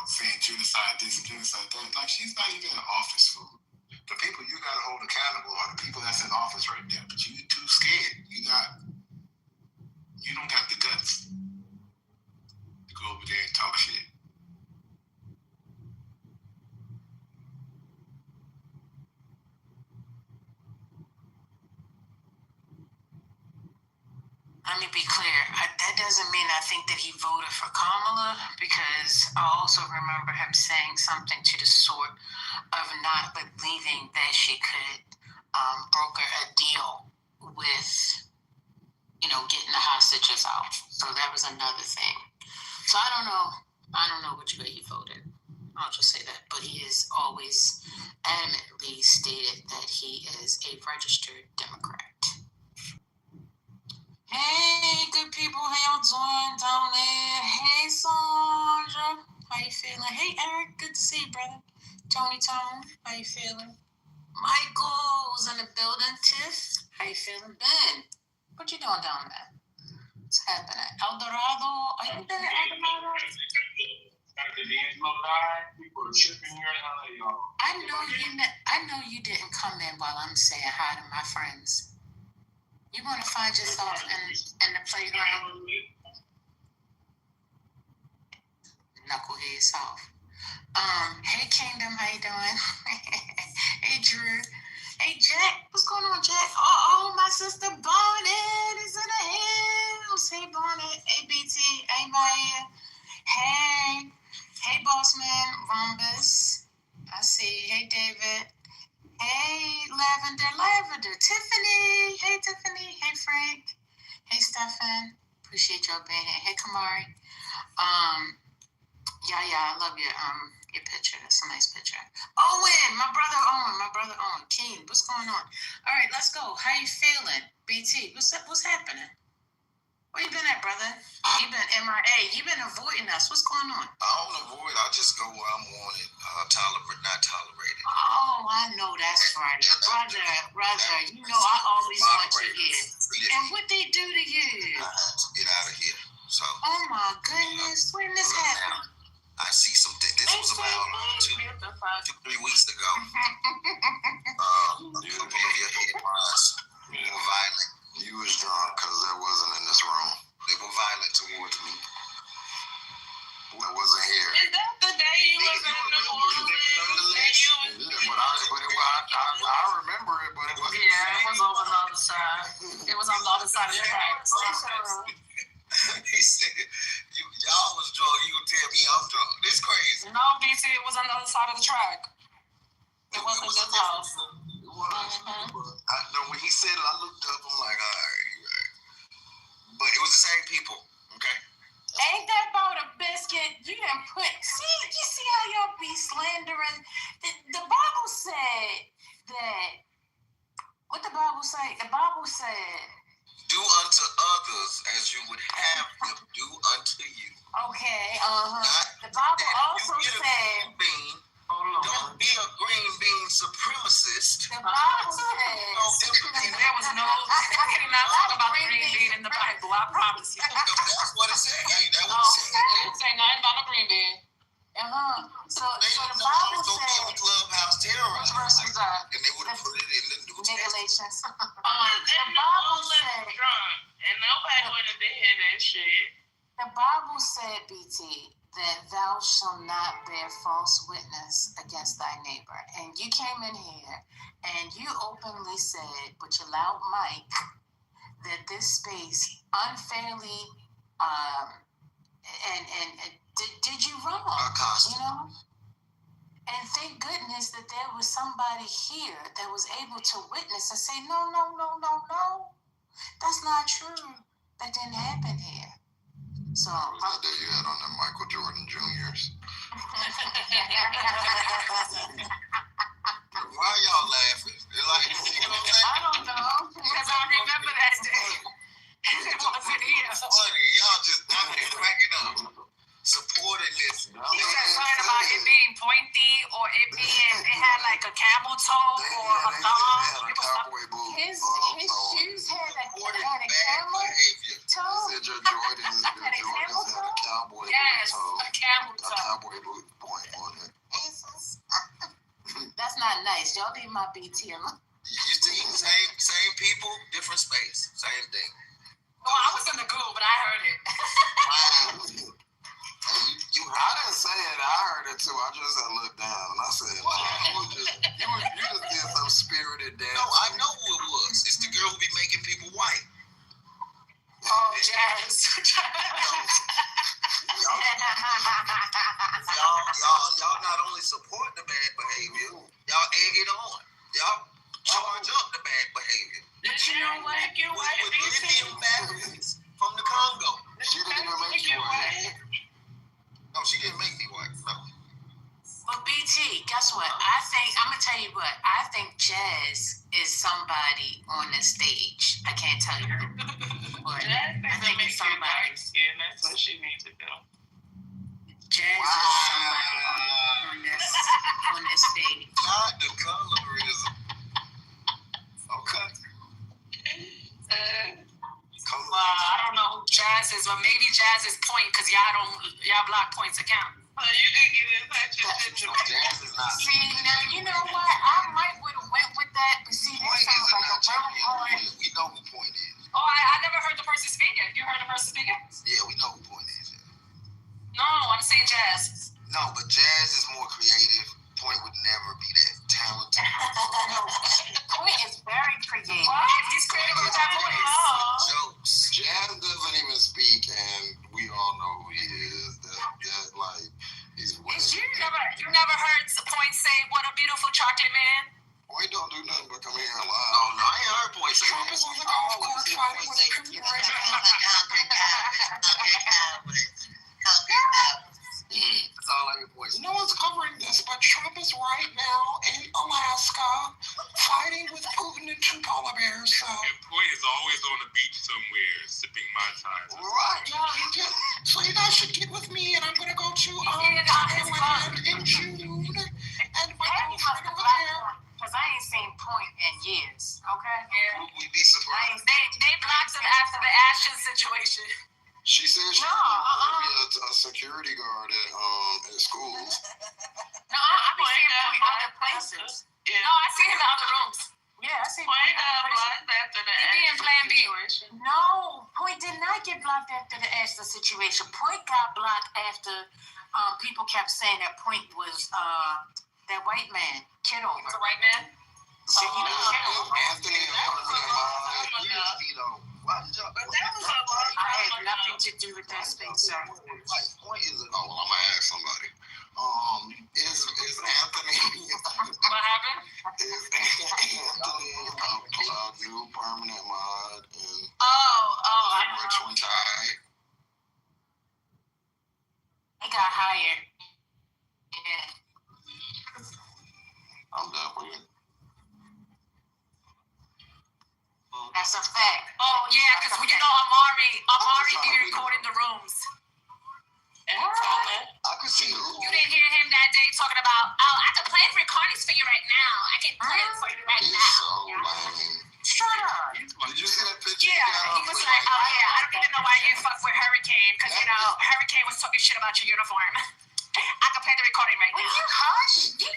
saying genocide this and genocide that. Like, she's not even in office, fool. The people you gotta hold accountable are the people that's in office right now, but you too scared. You don't got the guts to go over there and talk shit. Let me be clear. That doesn't mean I think that he voted for Kamala, because I also remember him saying something to the sort of not believing that she could broker a deal with, getting the hostages out. So that was another thing. So I don't know which way he voted. I'll just say that. But he has always adamantly stated that he is a registered Democrat. Hey, good people, how y'all doing down there? Hey, Sandra, how you feeling? Hey, Eric, good to see you, brother. Tony, how you feeling? Michael's in the building. Tiff, how you feeling? Ben, what you doing down there? What's happening? Eldorado, are you there, Eldorado? I know you didn't come in while I'm saying hi to my friends. You want to find yourself in the playground? Knucklehead soft. Hey Kingdom, how you doing? Hey Drew. Hey Jack, what's going on, Jack? Oh, my sister Bonnet is in the house. Hey Bonnet. Hey BT. Hey Maya. Hey Bossman Rhombus. I see. Hey David. Hey, Lavender, Tiffany. Hey, Tiffany. Hey, Frank. Hey, Stefan. Appreciate y'all being here. Hey, Kamari. I love your picture. That's a nice picture. Owen, my brother Owen. King, what's going on? All right, let's go. How you feeling? BT, what's up? What's happening? Where you been at, brother? You been MIA. You been avoiding us. What's going on? I don't avoid. I just go where I'm wanted. Not tolerated. Oh, I know that's right. Brother, I always want you here. And what they do to you? I had to get out of here. So. Oh my goodness, when this happened? I see something. This was about 2-3 weeks ago. A couple of your headlines were violent. You was drunk because that wasn't in this room. They were violent towards me. I wasn't here. Is that the day you was in the But I remember it, but it wasn't. Yeah, it was over the other side. It was on the other side of the tracks. He said, y'all was drunk. You gonna tell me I'm drunk? This crazy. No, BT, it was on the other side of the track. It wasn't this house. It was. When he said it, I looked up. I'm like, all right, you're right. But it was the same people. Okay. Ain't that about a biscuit? You didn't put. You see how y'all be slandering? The Bible said that. What the Bible say? The Bible said, do unto others as you would have them do unto you. Okay, The Bible also said, don't be a green bean supremacist. The Bible said, there was no, I cannot talk about green bean in the Bible, I promise you. That's what it said. Hey, that was it. It didn't say nothing about a green bean. So the Bible said, Clubhouse terrorism. And they would have put it in the New Testament. The Bible said, and nobody would have did that shit. The Bible said, BT, that thou shalt not bear false witness against thy neighbor. And you came in here and you openly said with your loud mic that this space unfairly did you wrong, you know? And thank goodness that there was somebody here that was able to witness and say, no, that's not true. That didn't happen here. So that day you had on them Michael Jordan Juniors. Why are y'all laughing? Like, I don't know, because I remember that day. It wasn't here. Funny, y'all just out here cracking up, supporting this. He said something about it being pointy or it had like a camel toe or a thong cowboy boot. His on. shoes had a Reported camel behavior. toe. They said your Jordans had a cowboy Yes, toe. a camel A toe. cowboy boot point on it. That's not nice. Y'all need my BT. You see, same people, different space, same thing. Well, I was in the group, but I heard it. Wow. You I didn't say it. I heard it too. I just had looked down and I said, you just did some spirited dance. No, I know who it was. It's the girl who be making people white. Oh, Jazz. Y'all not only support the bad behavior, y'all egg it on. Y'all charge up the bad behavior. Did you know what? With lithium batteries from the Congo. She didn't even make you white. No, she didn't make me white. No. But BT, guess what? I'm gonna tell you what. I think Jazz is somebody on the stage. I can't tell you. But I think it's somebody. That's what she needs to do. Jazz is somebody on this stage. Not the colorism. Okay. I don't know who Jazz is, but maybe Jazz is Point because y'all block Point's account. You didn't get in touch with Jazz is not. See, now you know what? I might would have went with that, but see, that sounds like a brown boy. We know who Point is. Oh, I never heard the person speaking. You heard the person speaking? Yeah, we know who Point is. No, I'm saying Jazz. No, but Jazz is more creative. Point would never be that talented. Point is very creative. What? He's creative with that voice. Jokes. Jazz doesn't even speak, and we all know who he is. That like, he's You never heard Point say, "What a beautiful chocolate man"? Point don't do nothing but come here and lie. Oh, no, I ain't heard Point say Trump that. is on the golf course fighting with That's all I hear Point say. No one's covering this, but Trump is right now in Alaska fighting with Putin and two polar bears. So. And Point is always on the beach somewhere sipping Mai Tai. Right. Yeah, so you guys should get with me, and I'm gonna go to Thailand in June, and my girlfriend over there. Because I ain't seen Point in years, okay? Yeah. We'd be surprised. They blocked him after the Ashton situation. She said she was gonna be a security guard at schools. No, I be seeing Point other places. Yeah. No, I see him in other rooms. Yeah, I see Point got Point blocked after the He be in Plan B. situation. No, Point did not get blocked after the Ashton situation. Point got blocked after people kept saying that Point was that white man, Kitover. It's a white man? So he was Kitover. Anthony Why did y'all? But that was a long I time had ago. nothing to do with that space, sir. Point is a. Oh, well, I'm gonna ask somebody. Is Anthony? What happened? Is Anthony a new permanent mod in I know. Richmond High? He got hired. Yeah. I'm done with it. That's a fact. Oh, yeah, because you know Amari be recording the rooms. I could see who. You didn't hear him that day talking about, I can play recordings for you right now. I can play it for you right He's now. so lame. Shut up. Did you see that picture? Yeah, he was like, oh yeah, I don't even know why you didn't fuck with Hurricane, because Hurricane was talking shit about your uniform. I can play the recording right now. Will you hush? You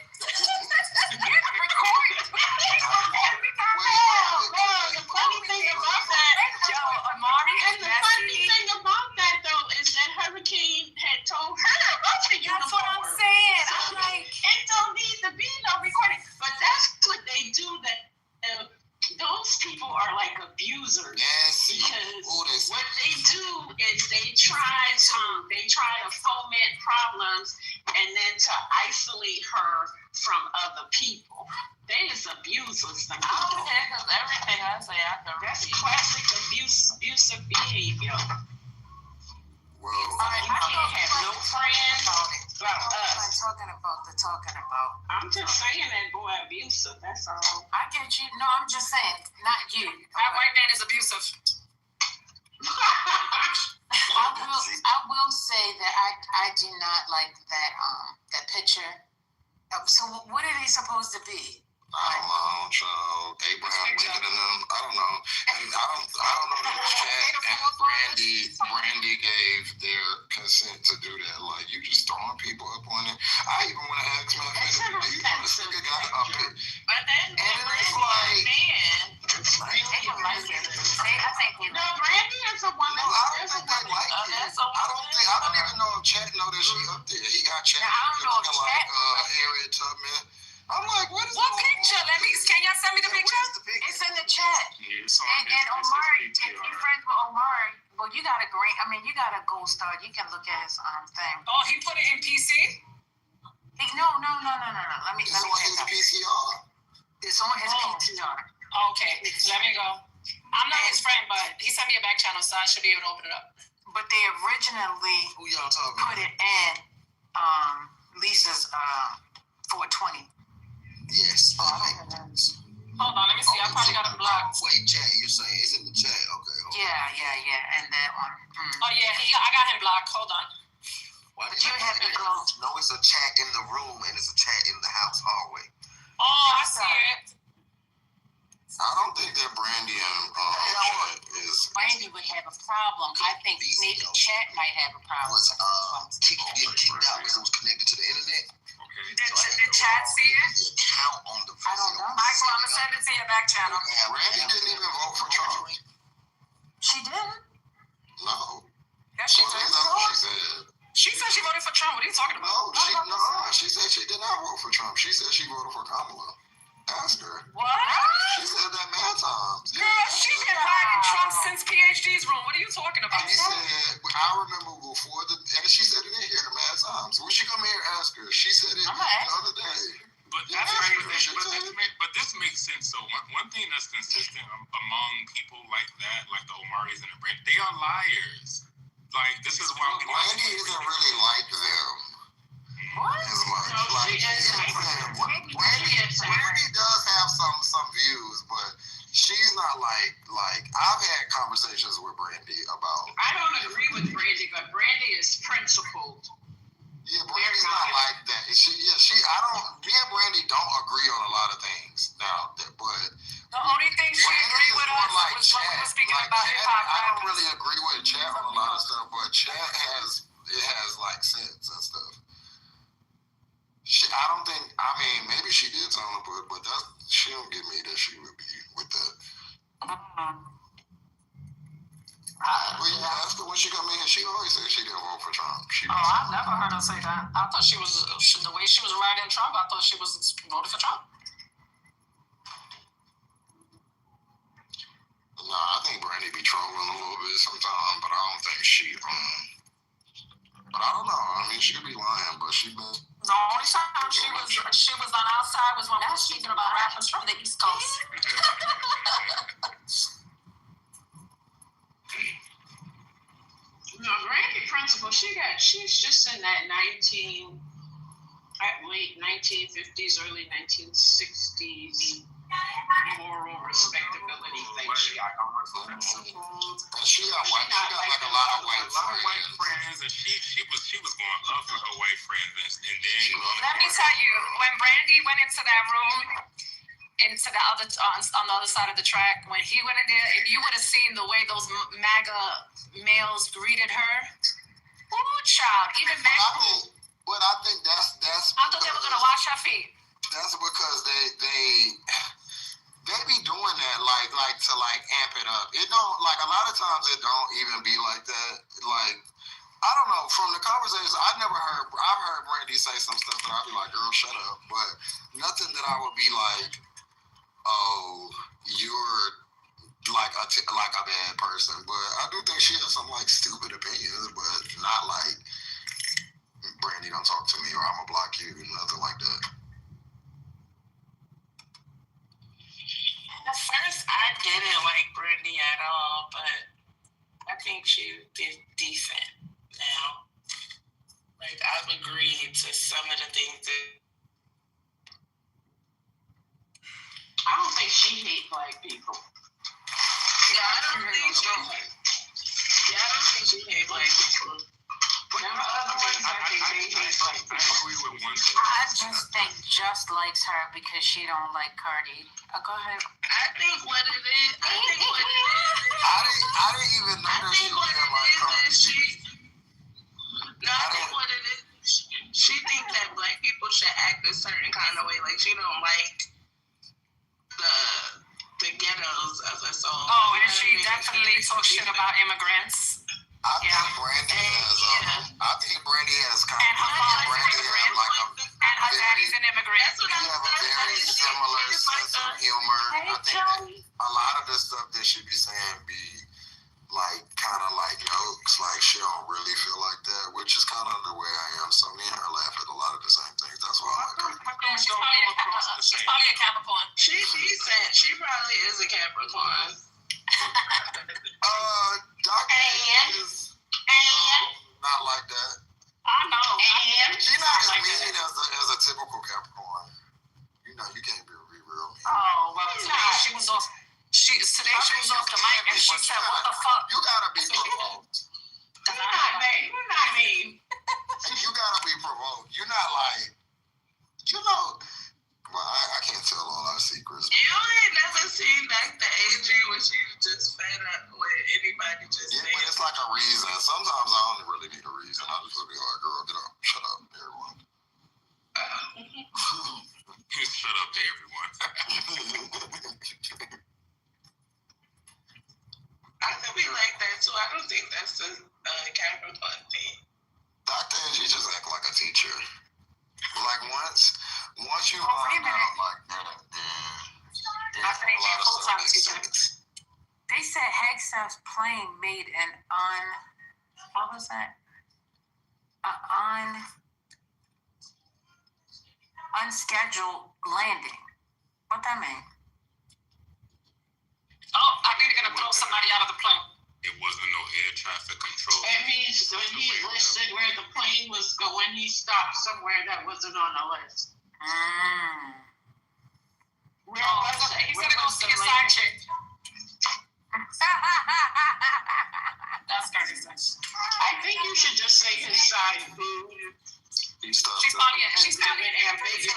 record. The funny thing about that, Yo, Amari and the funny thing about that though is that Hurricane had told her about the uniform. That's what I'm saying. I'm like, it don't need to be no recording, but that's what they do. That those people are like abusers. Nasty. Because what they do is they try to foment problems and then to isolate her from other people. They is abusers. I don't care because everything I say I can That's repeat. classic abusive behavior. Well, I can't have no friends about us. Talking about. I'm just saying that boy abusive. That's all. I get you. No, I'm just saying, not you. that white man is abusive. I will say that I do not like that picture. So what are they supposed to be? I don't know, child. Abraham song And Omari, if you're friends with Omari, well, you got a gold star. You can look at his thing. Oh, he put it in PC? No. Let me It's on his PCR. It's on his PTR. Okay, let me go. I'm not his friend, but he sent me a back channel, so I should be able to open it up. But they originally Who y'all talking put it in Lisa's 420. Yes. Hold on, let me see. I probably got it blocked. Wait, chat, you're saying it's in the chat. Okay. Yeah. And that one. Oh, yeah, I got him blocked. Hold on. Why did You have to go. No, it's a chat in the room and it's a chat in the house hallway. Oh, I see it. I don't think that Brandy and Chat is. Brandy would have a problem. I think maybe Chat might have a problem. Was getting kicked out because it was connected to the internet. Did Chat see it? The account on the I don't know. Michael, I'm going to send it to your back channel. Brandy didn't even vote for Trump. She did? No. Yes, she Well, did. that's what she said. She said she voted for Trump. What are you talking about? No, she said she did not vote for Trump. She said she voted for Kamala. Ask her. What? She said that mad times. Girl, she's been riding Trump since PhD's room. What are you talking about? She said, I remember before and she said it in here the mad times. When she come here, ask her. She said it the other day. But that's crazy. But this makes sense. So one thing that's consistent among people like that, like the Omaris and the Brandy, they are liars. Like this is why Brandy isn't really like them. What? As much. Brandy does have some views, but she's not like I've had conversations with Brandy about. I don't agree with Brandy, but Brandy is principled. Yeah, Brandy's not like that. Me and Brandy don't agree on a lot of things now, but the only thing she agreed with us was when we were speaking about hip-hop. I don't really agree with Chat on a lot of stuff, but Chat has like sense and stuff. I don't think. I mean, maybe she did tell him, but she don't give me that she would be with that. Well, you asked her when she come in. She always said she didn't vote for Trump. I've never heard her say that. I thought she was the way she was riding Trump. I thought she was voting for Trump. No, I think Brandy be trolling a little bit sometimes, but I don't think she. But I don't know. I mean, she could be lying, but she been. The only time she was on our side was when we were speaking about rappers from the East Coast. No, Brandy Principal, she's just in that late 1950s, early 1960s moral respectability thing she got going for her. And she got like a lot of white friends, and she was going up for her white friends, and then let me tell you, when Brandy went into that room, into the other on the other side of the track, when he went in there, if you would have seen the way those MAGA males greeted her, ooh, child, even MAGA. But I think that's. I thought they were gonna wash her feet. That's because they be doing that like to amp it up. It don't a lot of times it don't even be like that. Like I don't know, from the conversations I've heard Brandy say some stuff that I'd be like, girl, shut up. But nothing that I would be like, oh, you're like a bad person. But I do think she has some stupid opinions, but not like Brandy, don't talk to me or I'm gonna block you, nothing like that. At first, I didn't like Brandy at all, but I think she did decent now. I've agreed to some of the things that. I don't think she hates black people. I don't think she hates black people. I just think Just likes her because she don't like Cardi. Go ahead. I think what it is. I didn't even know that she didn't like Cardi. I think what it is. She thinks that black people should act a certain kind of way. Like she don't like the ghettos as a soul. Oh, and she definitely talks shit about immigrants. I think Brandy has. I think Brandy has. And her father is an immigrant. And her daddy's an immigrant. We have a very similar sense of humor. I think that a lot of the stuff that she be saying be like kind of like jokes, like she don't really feel like that, which is kind of the way I am. So me and her laugh at a lot of the same things. That's why I like her. She's probably a Capricorn. She said she probably is a Capricorn. Dr. is not like that. I know. She's not as mean as a typical Capricorn. You know, you can't be real mean. Oh, well, today she was off. Today she was off the mic and she said, "What the fuck?" You gotta be provoked. You're not mean. You gotta be provoked. You're not like, you know. Well, I can't tell all our secrets. You ain't never seen like the AG when she just fed up with anybody just yeah, but it's like a reason. Sometimes I don't really need a reason. I just be like, girl, get up. Shut up, everyone. Shut up to everyone. I could be like that too. I don't think that's a Capricorn thing. Dr. Angie just act like a teacher. Like once you find out like that, I think a full-time teacher. They said Hagstaff's plane made an what was that? Unscheduled landing. What that mean? Oh, I think they're gonna throw somebody out of the plane. It wasn't no air traffic control. And when he listed where the plane was going, he stopped somewhere that wasn't on the list. He's gonna go see a side chick. That's crazy. I think you should just say his side, boo. He stopped. She's probably ambitious.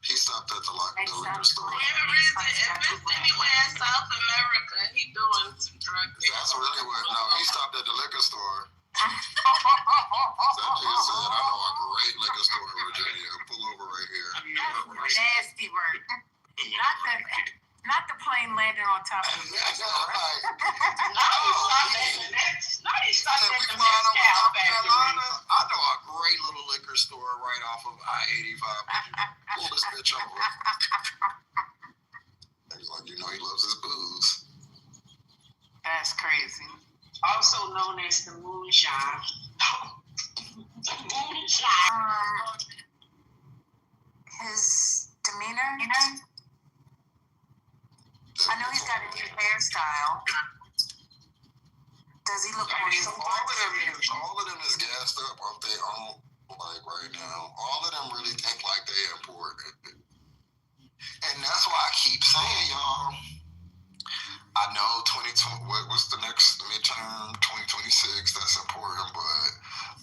He stopped at the liquor store. If it's anywhere in South America, he doing some drug deals. That's really what. No, he stopped at the liquor store. That nigga said, "I know a great liquor store in Virginia. Pull over right here." Nasty word. Not the plane landing on top of you. No, he stopped at the Mezcal factory. I know a great little liquor store right off of I-85. Pull this bitch over. He's like, you know, he loves his booze. That's crazy. Also known as the moonshine. Moonshine. His demeanor, I know he's got a new hairstyle. Does he look more all of them is gassed up off their own, like right now. All of them really think like they important. And that's why I keep saying, y'all, I know 2020, what's the next midterm, 2026, that's important, but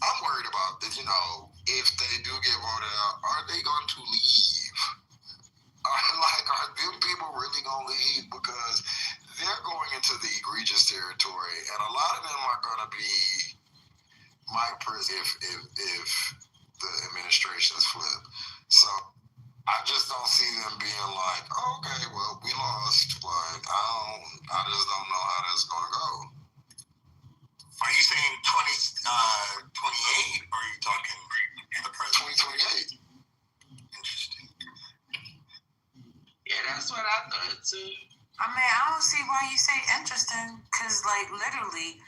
I'm worried about that, you know, if they do get voted out, are they going to leave? Are them people really going to leave? Because they're going into the egregious territory, and a lot of them are going to be Mike Prince if the administration's flipped. So I just don't see them being like, okay, well, we lost. Like, I just don't know how that's going to go. Are you saying 28, or are you talking the president? 2028. Interesting. Yeah, that's what I thought too. I mean, I don't see why you say interesting, because, like, literally,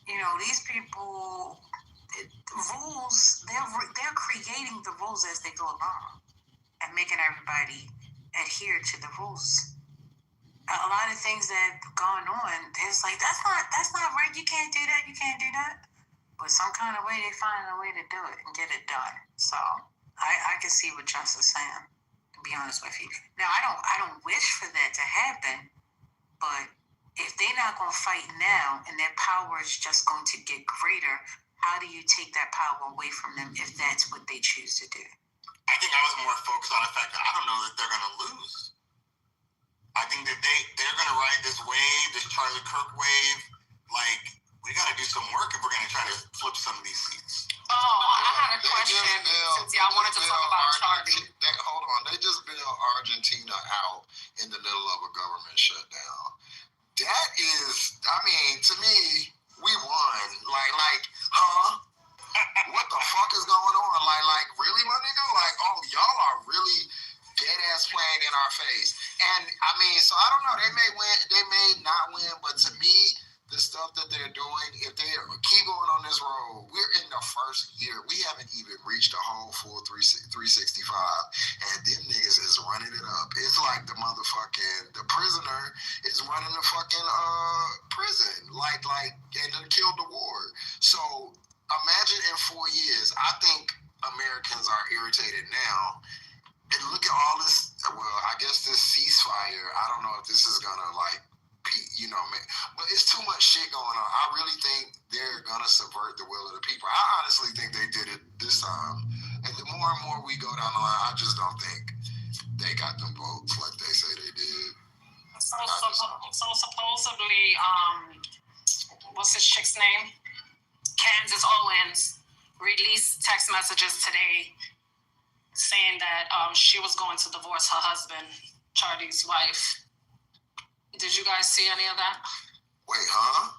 you know, these people, rules, they're creating the rules as they go along and making everybody adhere to the rules. A lot of things that have gone on, it's like, that's not right, you can't do that. But some kind of way they find a way to do it and get it done. So I can see what Justin's saying, to be honest with you. Now, I don't wish for that to happen, but if they're not going to fight now and their power is just going to get greater, how do you take that power away from them if that's what they choose to do? I think I was more focused on the fact that I don't know that they're going to lose. I think that they're going to ride this wave, this Charlie Kirk wave. Like, we got to do some work if we're going to try to flip some of these seats. Oh, I had a question since y'all wanted to talk about Charlie. Hold on, they just bailed Argentina out in the middle of a government shutdown. That is, I mean, to me, we won. Like, huh? What the fuck is going on? Like, really? me, my nigga? Like, oh, y'all are really dead ass playing in our face. And I mean, so I don't know. They may win, they may not win, but to me, the stuff that they're doing, if they keep going on this road, we're in the first year. We haven't even reached a whole full 365, and them niggas is running it up. It's like the prisoner is running the fucking prison, like, and then killed the ward. So imagine in 4 years, I think Americans are irritated now. And look at all this, well, I guess this ceasefire, I don't know if this is gonna but it's too much shit going on. I really think they're gonna subvert the will of the people. I honestly think they did it this time. And the more and more we go down the line, I just don't think they got them votes like they say they did. So supposedly, what's this chick's name? Candace Owens released text messages today saying that she was going to divorce her husband, Charlie's wife. Did you guys see any of that? Wait, huh?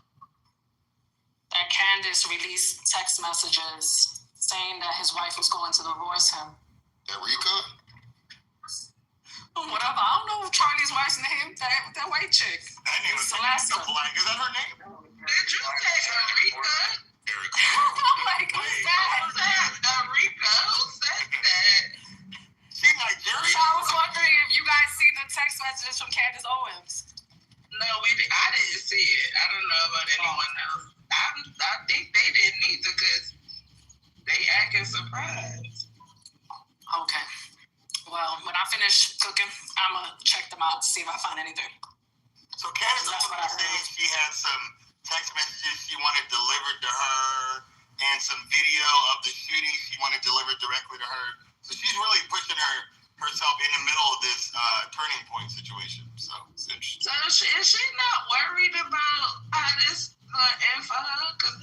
That Candace released text messages saying that his wife was going to divorce him. Erika? Whatever. I don't know Charlie's wife's name. That white chick. That name is Celeste. Is that her name? Did you say Erika? Erika. I'm like, who's that? Erika? Who said that? She's Nigerian. So I was wondering if you guys see the text messages from Candace Owens. No, I didn't see it. I don't know about anyone else. I think they didn't either because they acting surprised. Okay. Well, when I finish cooking, I'm going to check them out to see if I find anything. So Candace Owens said she had some text messages she wanted delivered to her and some video of the shooting she wanted delivered directly to her. So she's really pushing herself in the middle of this turning point situation. So it's interesting. So is she not worried about how this end for her? Because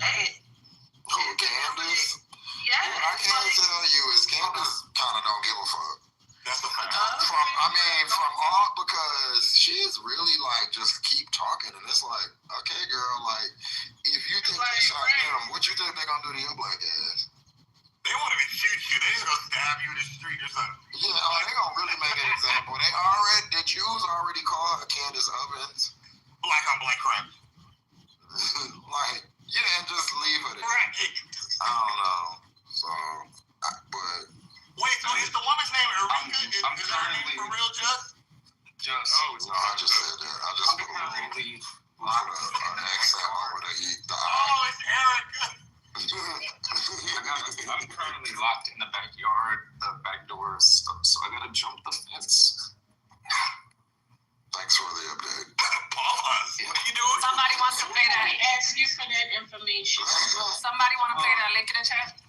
Candace? Yeah. What I can tell you is Candace kind of don't give a fuck. That's a fact. From all, because she's really like, just keep talking. And it's like, okay, girl, like, if you think they shot them, what you think they're going to do to your black ass? They won't even shoot you. They just gonna stab you in the street or something. Yeah, they gonna really make an example. The Jews already call her Candace Owens. Black on black crime. Like, yeah, and just leave her there. Right. I don't know. So, but. Wait, so is the woman's name Erika? Is her name for real, Just? No, I just said that. I just put an accent over the I. Oh, it's Erica. I'm currently locked in the backyard. The back door is stuck, so I gotta jump the fence. Thanks for the update. Pause. What are you doing? Somebody wants to play that. Ask you for that information. Somebody want to play that link in the chat?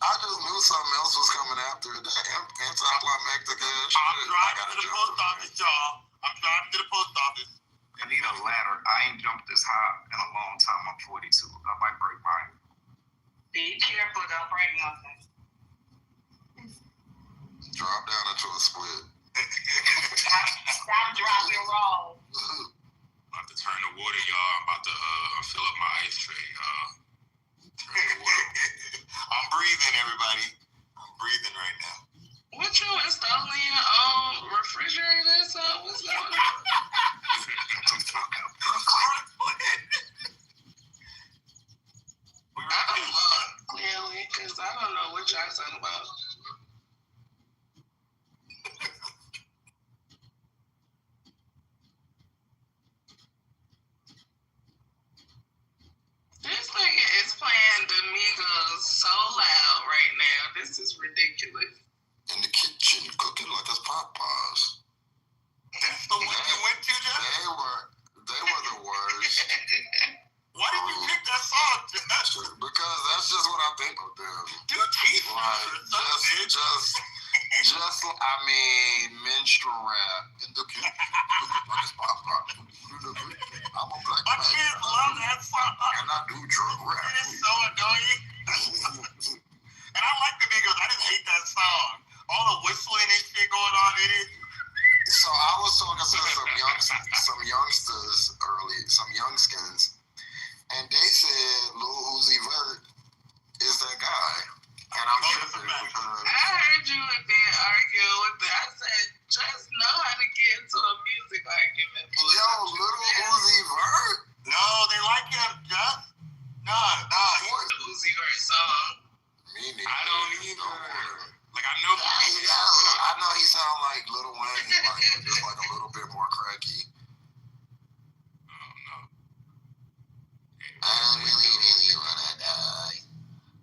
I just knew something else was coming after that anticlimactic ass shit. I'm driving to the post office, y'all. I'm driving to the post office. I need a ladder. I ain't jumped this high in a long time. I'm 42. I might break mine. Be careful, don't break nothing. Drop down into a split. Stop dropping roll. I'm about to turn the water, y'all. I'm about to fill up my ice tray. Turn the water. I'm breathing, everybody. I'm breathing right now. What you installing your own refrigerator? So what's up? Clearly, because I don't know what y'all talking about. This nigga is playing the Migos so loud right now. This is ridiculous. In the kitchen, cooking like it's Popeyes. That's the one you went to, Jeff? They were the worst. Why did you pick that song, Jeff? Because that's just what I think of them. Dude, Jesus. Minstrel rap in the kitchen. Like it's Popeyes. I'm a black man. My kids love that song. And I do drug rap. It is so annoying. And I like the Migos. I just hate that song. All the whistling and shit going on in it. So I was talking to some youngsters early, some youngskins, and they said Lil Uzi Vert is that guy. And I'm tripping because I heard you and then argue with it. I said, just know how to get into a music argument. yo, Little Uzi Vert. No, they like him, Jeff. What Uzi Vert song? Me neither. I don't either. Like I know. I know he sound like Lil Wayne, like just like a little bit more cracky.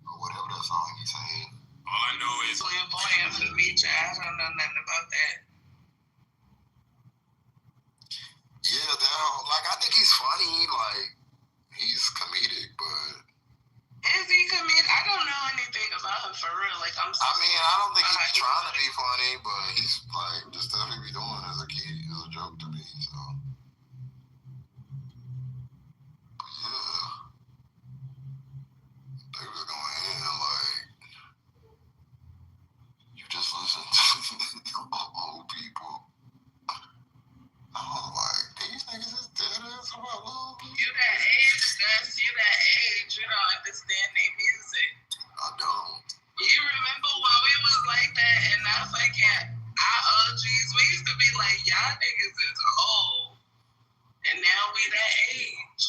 Or whatever that song he's saying. All I know is Flamboyant for me, child. I don't know nothing about that. Yeah, like I think he's funny, like he's comedic, but is he comedic? I don't know anything about him for real. Like I don't think he's trying to be funny, but he's like the stuff he be doing is a joke to me. So yeah, they was going in like you just listen to old people. I was like, these niggas is dead ass about love. You that age, Gus. You that age. You don't understand their music. I don't. You remember when we was like that and I fucking our OGs, we used to be like, y'all niggas is old. And now we that age.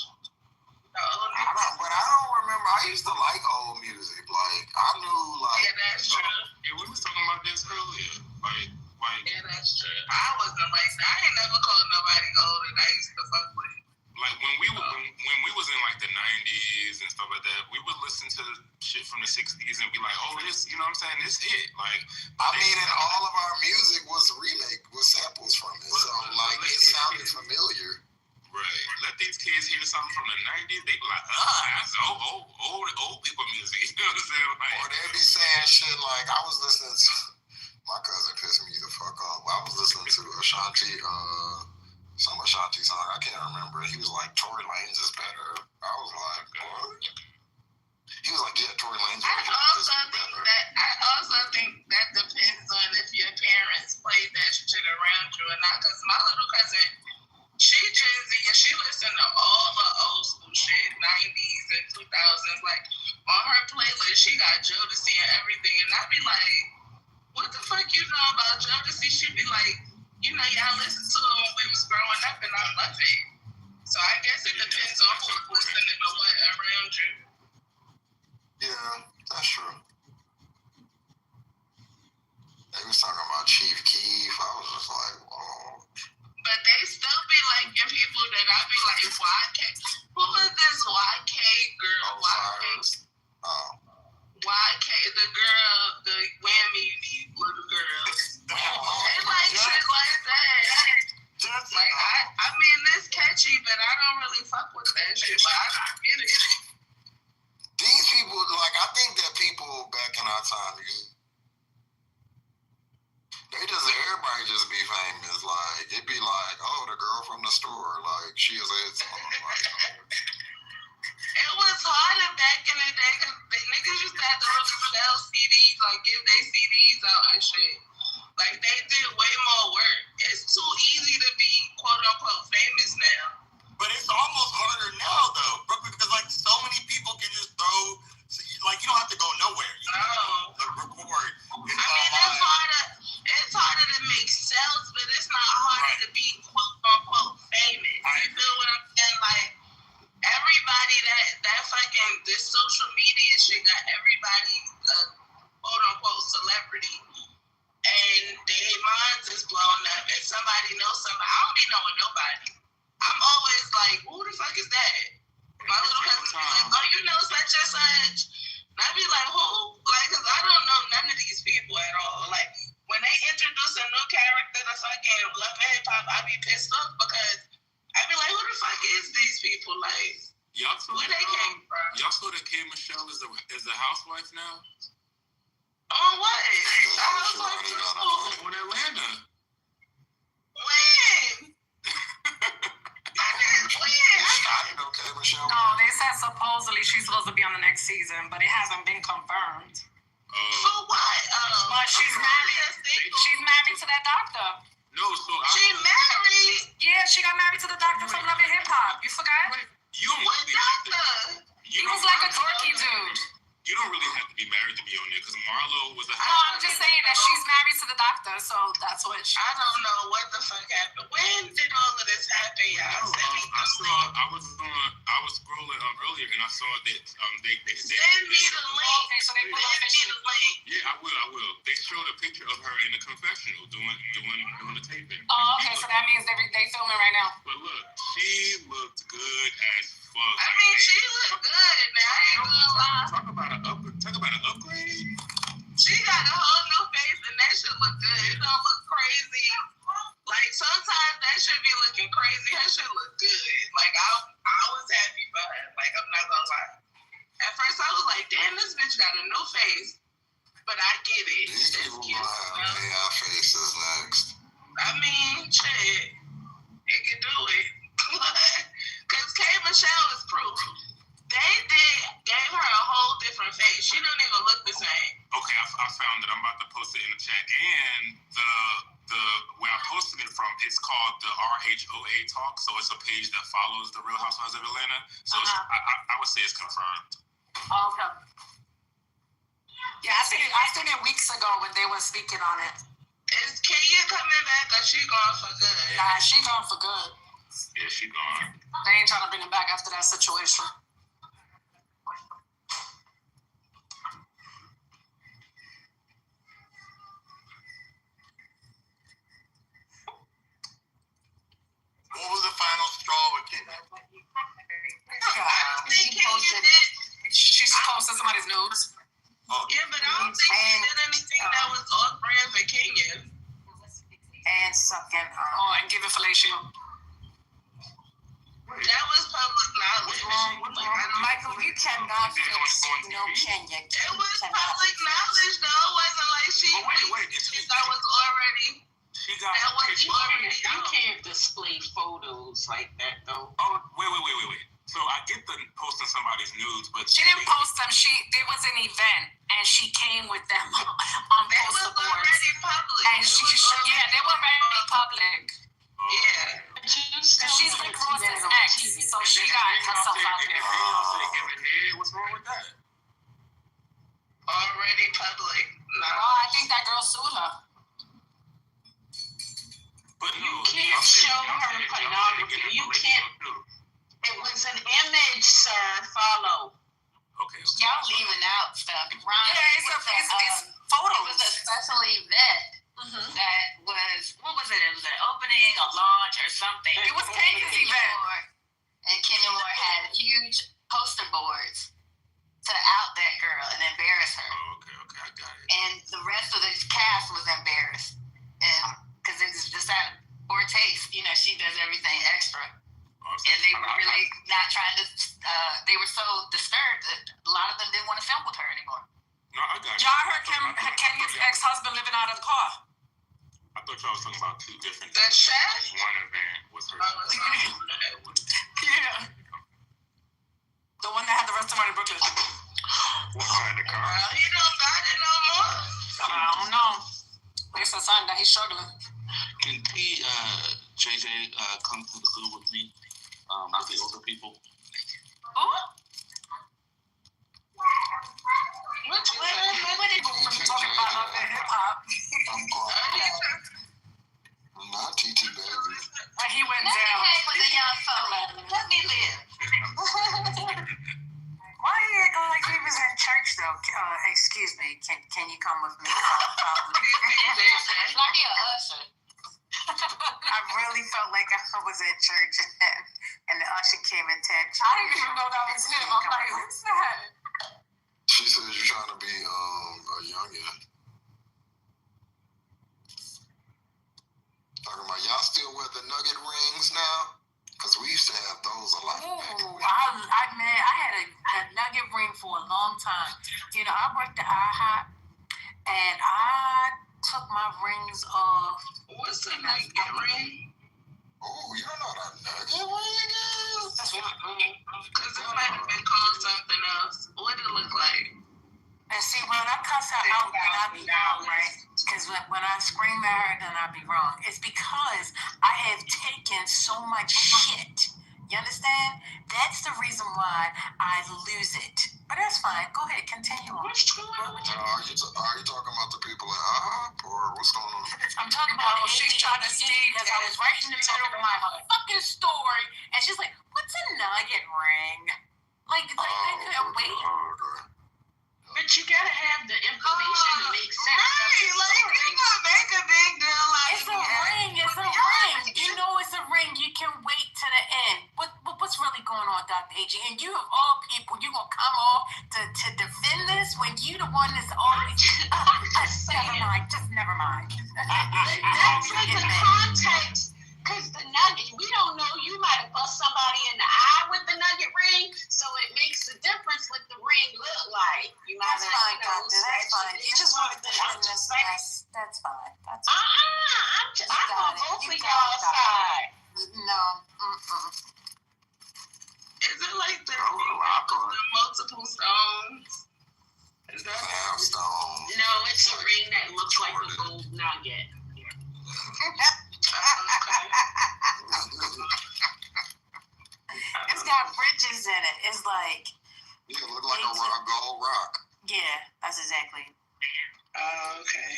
But I don't remember. I used to like old music. Like I knew like yeah, that's true. Yeah, we was talking about this earlier. Like yeah, that's true. I wasn't like that. I ain't never called nobody old and I used to fuck with. Like when we was in like the 90s and stuff like that, we would listen to shit from the 60s and be like, oh, this, you know what I'm saying, this it. Like I mean, and all of our music was samples from it. So like it sounded familiar. Right. Let these kids hear something from the 90s, they be like, that's old people music. You know what I'm saying? Like, or they be saying shit like, I was listening to, my cousin pissed me the fuck off. I was listening to Ashanti, some Ashanti song, I can't remember. He was like, Tory Lanez is better. I was like, what? He was like, yeah, Tory Lanez is better. I also think that depends on if your parents played that shit around you or not. Because my little cousin, she Gen Z and she listened to all the old school shit, 90s and 2000s. Like on her playlist, she got Jodeci and everything. And I'd be like, what the fuck you know about Jodeci? She'd be like, you know, y'all listened to him when we was growing up and I love it. So I guess it depends on who's listening to what around you. Yeah, that's true. They was talking about Chief Keef. I was just like, whoa. But they still be liking people that I be like, YK. Who is this YK girl? YK, the girl, the whammy little girls. They like shit like that. Like, I mean, it's catchy, but I don't really fuck with that shit. But I get it. These people, like, I think that people back in our time, everybody just be famous. Like, it'd be like, oh, the girl from the store, like, she is a hit song. It was harder back in the day because the niggas used to have to really sell CDs, like give their CDs out and shit. Like they did way more work. It's too easy to be quote unquote famous now. But it's almost harder now though, because like so many people can just throw, like you don't have to go nowhere. You know, like record. It's harder to make sales, but it's not harder to be quote unquote famous. You feel what I'm saying? Like everybody that fucking this social media shit got everybody quote unquote celebrity, and their minds is blown up, and somebody knows somebody. I don't be knowing nobody. I'm always like, who the fuck is that? My little cousin be like, oh, you know such and such. And I be like, who? Like, cause I don't know none of these people at all. Like, when they introduce a new character to fucking Love and Hip Hop, I be pissed off because I be like, who the fuck is these people? Like, where they came from? Y'all saw that K. Michelle is a housewife now? Oh, what? A housewife in Atlanta. When? No, they said supposedly she's supposed to be on the next season, but it hasn't been confirmed. For what? But she's married. She's married to that doctor. No, so she married? Yeah, she got married to the doctor from Love and Hip Hop. You forgot? You don't what doctor? He was like a dorky dude. You don't really have to be married to be on there because Marlo was a. No, I'm just saying that she's married to the doctor, so that's what she. I don't know what the fuck happened. When did all of this happen, y'all? I was scrolling earlier and I saw that they send me the link. Okay, so they put the link. Yeah, I will. They showed a picture of her in the confessional doing the taping. Oh, okay, so that means they filming right now. But look, she looked good as fuck. I mean, she looked good, man. I ain't gonna lie. Talk about an upgrade. She got a whole new face and that shit look good. It don't look crazy. Like sometimes that should be looking crazy. Her shit look good. Like I was happy for her. Like I'm not gonna lie. At first I was like, damn, this bitch got a new face. But I get it. These people gonna have AI faces next. I mean, shit. It can do it. Cause K. Michelle is proof. They gave her a whole different face. She don't even look the same. Okay, I found it. I'm about to post it in the chat. And the where I posted it from, it's called the RHOA Talk. So it's a page that follows the Real Housewives of Atlanta. So I would say it's confirmed. Okay. Yeah, I seen it weeks ago when they were speaking on it. Is Kenya coming back or she gone for good? Nah, she gone for good. Yeah, she gone. They ain't trying to bring him back after that situation. What was the final straw with Kenya? I don't think Kenya did. She's posted somebody's nudes. Yeah, but I don't think she did anything that was off brand for Kenya. And sucking and giving fellatio. That was public knowledge. Michael, you cannot fix no Kenya. It was public knowledge, though. It wasn't like she. That was already. That was already. You can't display photos like that, though. Oh, wait. So I get the posting somebody's nudes, but she didn't post them. There was an event, and she came with them on poster boards. Already public. And they were already public. Yeah. She's Rick Ross's ex, so she got herself out there. What's wrong with that? Already public. I think that girl sued her. But you can't show her pornography. You can't. It was an image, sir. Follow. Okay. Y'all leaving out stuff. Ron, yeah, it's photos. It was a special event that was, what was it? It was an opening, a launch, or something. It was Kenya's event. And Kenya Moore had huge poster boards to out that girl and embarrass her. Okay, I got it. And the rest of the cast was embarrassed. And because it's just that poor taste, she does everything extra. And they were really not trying to, they were so disturbed that a lot of them didn't want to film with her anymore. No, I got it. Y'all heard Kenya's ex-husband living out of the car. I thought y'all was talking about two different The chef? One event was her. Yeah. The one that had the restaurant in Brooklyn. What kind of car? He don't got it no more. I don't know. It's a sign that he's struggling. Can JJ come to the Zoom with me? With the older people. What you talking about hip hop? Not TT Baby. When he went down. With the young fella. Let me live. Why are you acting like we was in church though? Excuse me. Can you come with me? Like a usher. I really felt like I was at church and the usher came and tapped. I didn't even know that was him. I'm like, who's that? She said you're trying to be a youngin. Talking about y'all still wear the nugget rings now? Because we used to have those a lot. I had a nugget ring for a long time. I worked at IHOP and I took my rings off. What's a nugget ring? Oh, you don't know what a nugget ring is? Because it might have been called something else. What did it look like? And see, when I cuss her out, then I be wrong, right? Because when I scream at her, then I be wrong. It's because I have taken so much shit You understand? That's the reason why I lose it. But that's fine. Go ahead, continue on. Are you talking about the people at IHOP or what's going on? I'm talking about she's trying to see because I was right in the middle of my fucking story, and she's like, "What's a nugget ring?" Like they couldn't wait. But you gotta have the information to make sense. Right, like you're gonna make a big deal out It's a ring. It's a ring. You know it's a ring. You can wait to the end. What's really going on, Dr. AG? And you of all people, you gonna come off to defend this when you the one that's always never mind. Just never mind. That's like the context. Because the nugget, we don't know, you might have bust somebody in the eye with the nugget ring, so it makes a difference what the ring look like. You might That's fine, doctor. That's fine. You just wanted to defend this mess. That's fine. That's fine. I'm on both of y'all's side. No. Is it like the multiple stones? Is that stones? No, it's a ring that looks like a gold nugget. It's got bridges in it. It's like it look like a gold rock. Yeah, that's exactly. Okay.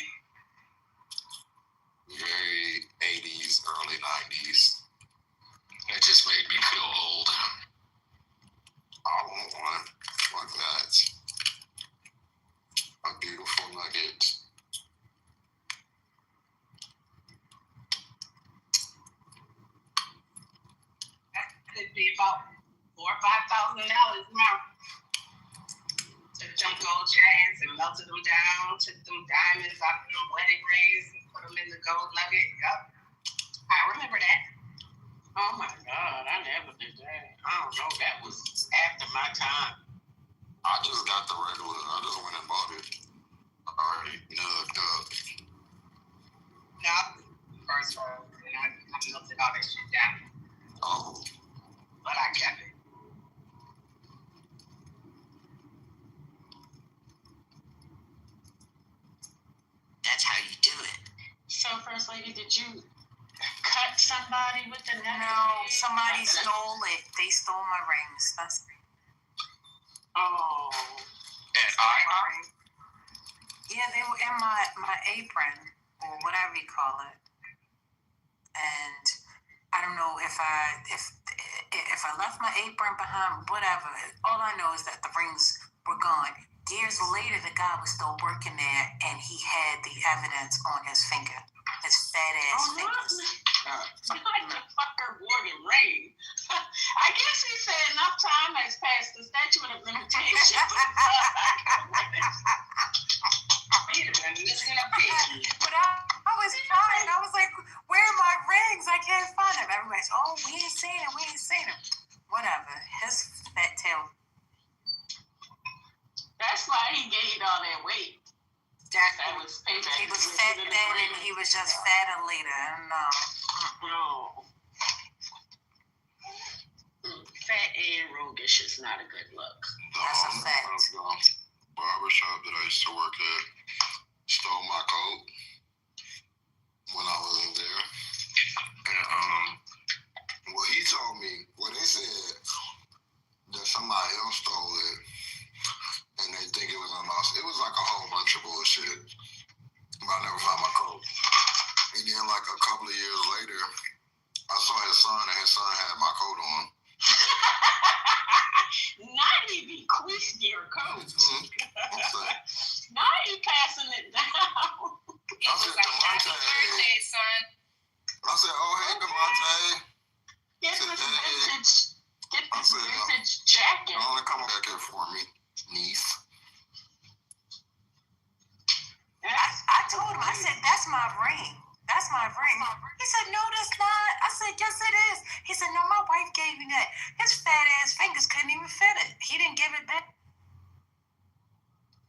Very 80s, early 90s. It just made me feel old. I want one. Fuck that. A beautiful nugget. Could be about $4,000 or $5,000 now. Took them gold chains and melted them down, took them diamonds out of them wedding rings and put them in the gold nugget. Yup. I remember that. Oh my God, I never did that. I don't know, that was after my time. I just got the regular, I just went and bought it. Already nugged up. No, first of all, and I melted all that shit down. Oh. But I kept it. That's how you do it. So, First Lady, did you cut somebody with the nugget? No, somebody stole it. They stole my rings. That's. Oh. And I. Yeah, they were in my apron or whatever you call it, and I don't know if I left my apron behind, whatever. All I know is that the rings were gone. Years later, the guy was still working there, and he had the evidence on his finger, his fat ass fingers. Not the fucker wore the ring. I guess he said enough time has passed the statute of limitations. But I was trying. I was like, where are my rings? I can't find them. Everybody's, oh, we ain't seen them. Whatever. His fat tail. That's why he gained all that weight. That was payback. He was fat then and he was just fatter later. No. Fat and roguish is not a good look. That's a fact. Barbershop that I used to work at stole my coat when I wasn't there. And well, he told me, well, they said that somebody else stole it and they think it was unlost. It was like a whole bunch of bullshit. But I never found my coat. And then like a couple of years later, I saw his son and his son had my coat on. Not even bequeathed your coat. Now you passing it down. I said, Demonte. Birthday, son. I said, oh, hey, Demonte. Get this vintage jacket. I want to come back here for me, niece. I told him, I said, that's my ring. That's my ring. He said, no, that's not. I said, yes, it is. He said, no, my wife gave me that. His fat ass fingers couldn't even fit it. He didn't give it back.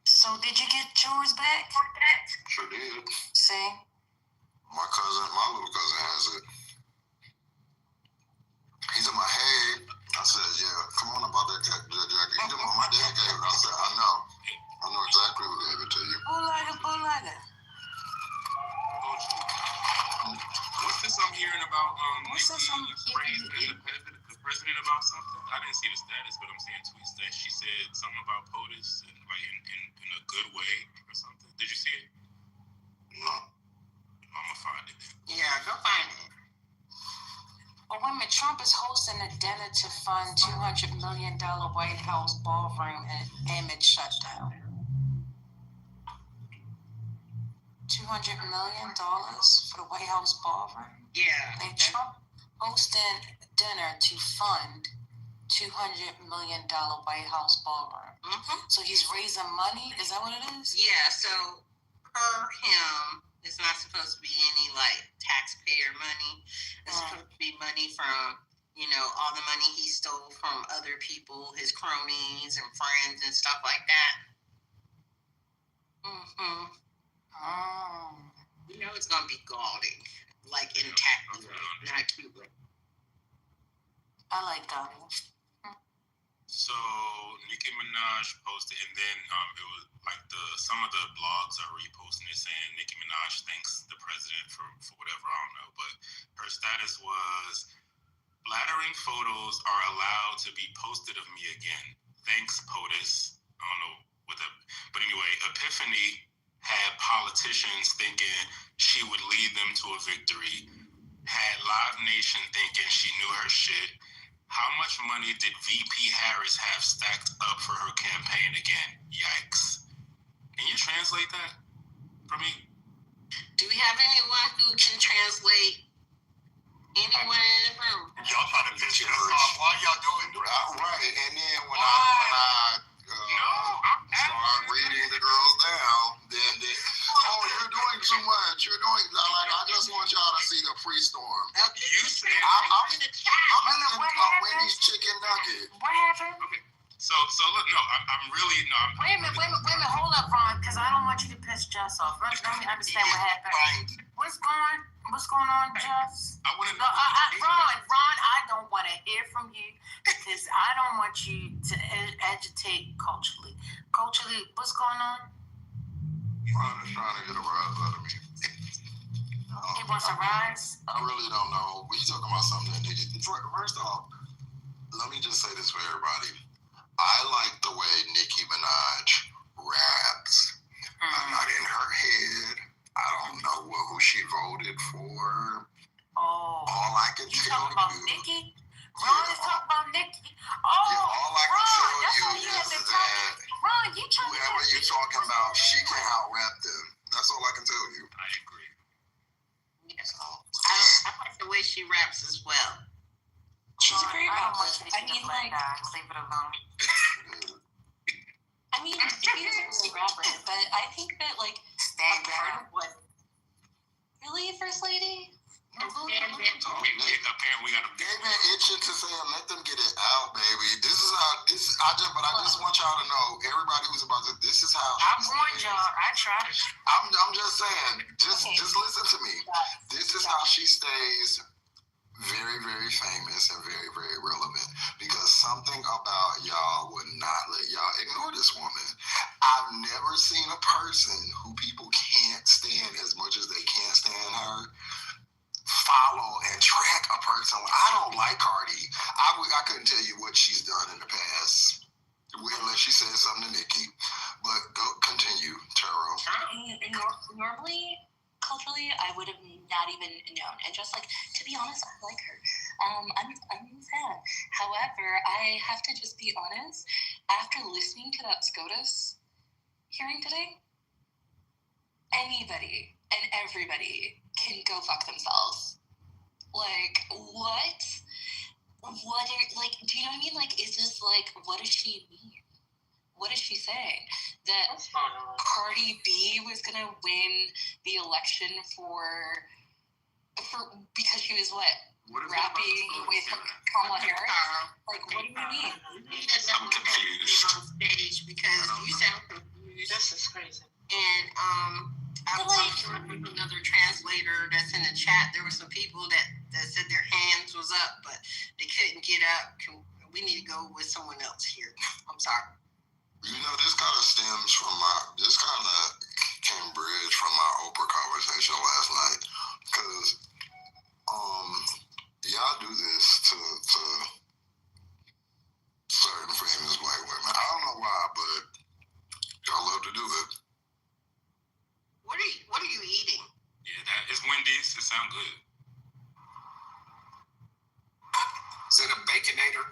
So did you get yours back? Sure did. See? My little cousin has it. He's in my head. I said, yeah, come on about that jacket. He's in my dad gave it. I said, I know. I know exactly who gave it to you. Bootlegger. What's this I'm hearing about? What's this? The president said something about POTUS and like in a good way or something. Did you see it? No. I'ma find it. Yeah, go find it. Well, women, Trump is hosting a dinner to fund $200 million White House ballroom and image shutdown. $200 million for the White House ballroom? Yeah. And Trump hosting dinner to fund $200 million White House ballroom. Mm-hmm. So he's raising money? Is that what it is? Yeah, so per him, it's not supposed to be any like taxpayer money. It's supposed to be money from, you know, all the money he stole from other people, his cronies and friends and stuff like that. Mm-hmm. Oh. You know it's gonna be gaudy, like in tax, not cute. I like that. So Nicki Minaj posted, and then it was like some of the blogs are reposting it saying Nicki Minaj thanks the president for whatever, I don't know, but her status was flattering photos are allowed to be posted of me again. Thanks, POTUS. I don't know what that, but anyway, Epiphany had politicians thinking she would lead them to a victory. Had Live Nation thinking she knew her shit. How much money did VP Harris have stacked up for her campaign again? Yikes. Can you translate that for me? Do we have anyone who can translate? Anyone in the room? Y'all trying to pitch us off while y'all doing it. Right, and then when I start reading the girls down, then you're doing too much. You're doing like I just want y'all to see the free storm. You said I'm in a Wendy's chicken nugget. What happened? Okay. So look, no, I'm really no. Wait a minute, hold up, Ron, because I don't want you to piss Jess off. Let me understand what happened. What's going on, Jess? I want to know. Ron, I don't want to hear from you because I don't want you to agitate culturally. Culturally, what's going on? Ron is trying to get a rise out of me. He wants a rise? I really don't know. We talking about something that nigga. First off, let me just say this for everybody. I like the way Nicki Minaj raps. I'm not in her head. I don't know who she voted for. Oh. All I can you tell talking about you. Nicki? Ron is talking about Nicki. Oh, yeah, all I can tell you is that Ron, you whoever you're talking about, she can out-rap them. That's all I can tell you. I agree. Yes. I like the way she raps as well. She's a great rapper. I mean, like, leave it alone. I mean, Nicki is a great rapper, but I think that, like, stand part of what. Really, First Lady? We got a They've been itching to say it. Let them get it out, baby. I just want y'all to know, everybody who's about to. This is how. I warned y'all. I tried. I'm just saying. Just listen to me. This is how she stays very, very famous and very, very relevant, because something about y'all would not let y'all ignore this woman. I've never seen a person who people can't stand as much as they can't stand her follow and track a person. I don't like Cardi. I couldn't tell you what she's done in the past, unless she said something to Nicki. But go continue, Taro. Normally, culturally, I would have not even known. And just like, to be honest, I like her. I'm a fan. However, I have to just be honest. After listening to that SCOTUS hearing today, anybody and everybody can go fuck themselves. Like, what? Do you know what I mean? Like, is this like, what does she mean? What is she saying? That Cardi B was gonna win the election for because she was rapping with Kamala Harris? Like, what do you mean? I'm confused. On stage because you sound confused. This is crazy. And I'm sure another translator that's in the chat. There were some people that said their hands was up, but they couldn't get up. We need to go with someone else here. I'm sorry. You know, this kind of stems from came bridge from my Oprah conversation last night, because y'all do this to certain famous white women. I don't good. Is it a Baconator?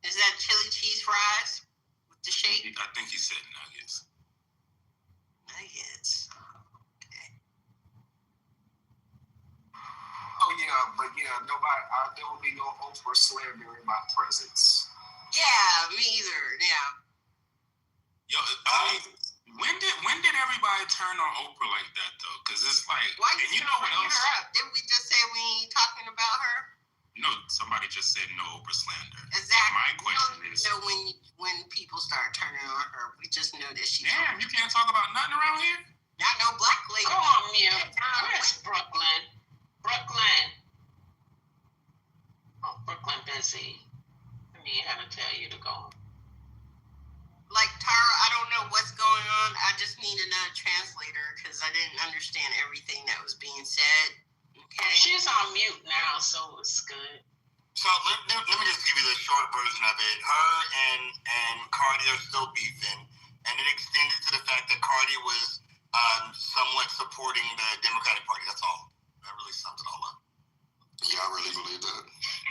Is that chili cheese fries with the shake? I think he said nuggets. Nuggets. Oh yeah, but nobody. There will be no Oprah slander in my presence. Yeah, me either. Yeah. Yo, when did everybody turn on Oprah like that though? Because it's like, why and you know what else? Her up? Didn't we just say we ain't talking about her? No, somebody just said no Oprah slander. Exactly. My question is, know when people start turning on her, we just know that she. Damn, you can't talk about nothing around here. Not no black lady. Go on mute. Where's Brooklyn? Brooklyn. Oh, Brooklyn busy. I mean, how to tell you to go. Like, Tara, I don't know what's going on. I just need another translator because I didn't understand everything that was being said. Okay. She's on mute now, so it's good. So let me just give you the short version of it. Her and Cardi are still beefing, and it extended to the fact that Cardi was somewhat supporting the Democratic Party. That's all. That really sums it all up. Y'all really believe that?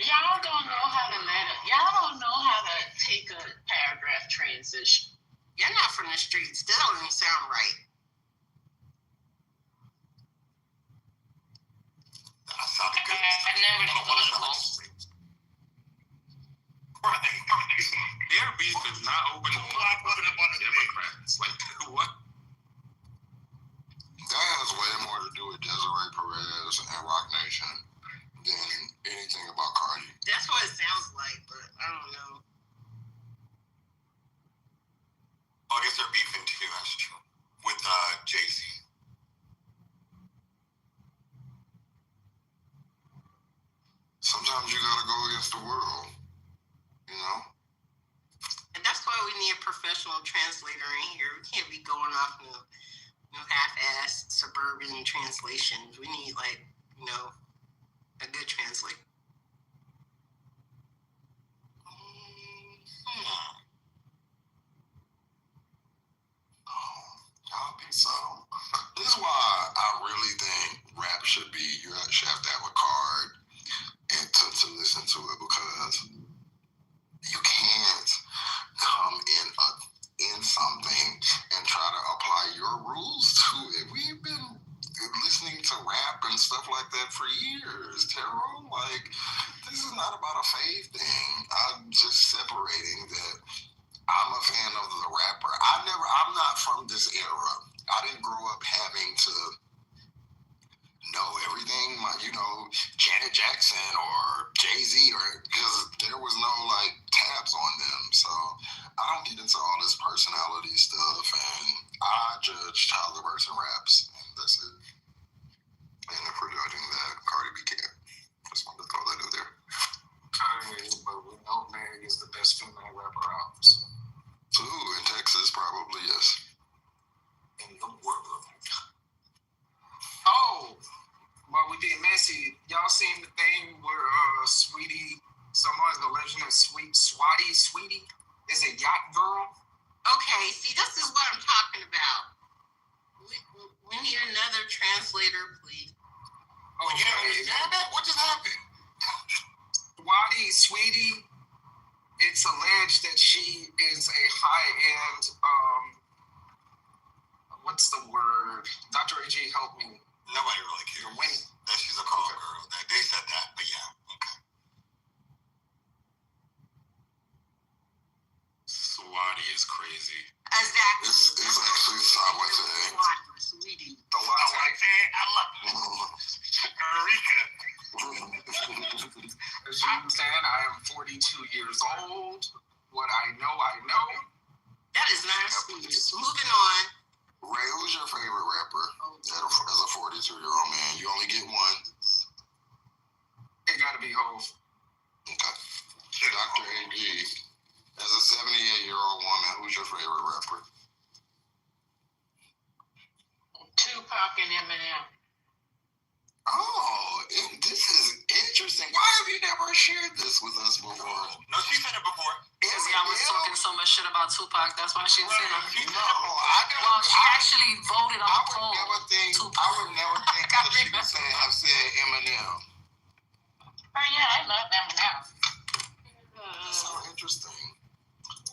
Y'all don't know how to y'all don't know how to take a paragraph transition. You're not from the streets. Still don't even sound right. That sounded good. I never don't want to sound like Their beef is not open to Democrats. Like, what? That has way more to do with Desiree Perez and Rock Nation than anything about Cardi. That's what it sounds like, but I don't know. I guess they're beefing too, that's true. With Jay-Z. Sometimes you gotta go against the world, you know? And that's why we need a professional translator in here. We can't be going off no half-assed suburban translations. We need, like, a good translator. Y'all be so. This is why I really think rap should be, you should have to have a card and to listen to it, because you can't come in something and try to apply your rules to it. We've been listening to rap and stuff like that for years, Terrell. Like, this is not about a faith thing. I'm just separating that I'm a fan of the rapper. I'm not from this era. I didn't grow up having to know everything, Janet Jackson or Jay-Z, because there was no tabs on them. So I don't get into all this personality stuff, and I judge how the person raps, and that's it. And if we're judging that, Cardi B can't. Just wanted to throw that out there. Kanye, but we know Meg is the best female rapper out. So in Texas, probably, yes. In the world. Oh, but we did Messi. Y'all seen the thing where Sweetie, someone's alleging that Sweetie is a yacht girl? Okay, see, this is what I'm talking about. We need another translator, please. Oh, you don't understand that? What just happened? Sweetie, it's alleged that she is a high-end, what's the word? Dr. AG, help me. Nobody really cares that she's a call girl. They said that, but yeah, okay. Swati is crazy. Exactly. It's actually Sawate. Sweetie. The latte. I love Eureka. As you understand, I am 42 years old. What I know. That is not sweet. Moving on. Ray, who's your favorite rapper? As a 42-year-old man, you only get one. It gotta be Hov. Okay. Dr. AG, as a 78-year-old woman, who's your favorite rapper? Tupac and Eminem. Oh, this is interesting. Why have you never shared this with us before? No, she said it before. because y'all was talking so much shit about Tupac. That's why she didn't say nothing. No, I never. Well, she actually voted on the poll. I would never think that she would have said Eminem. Oh yeah, I love Eminem. That's so interesting.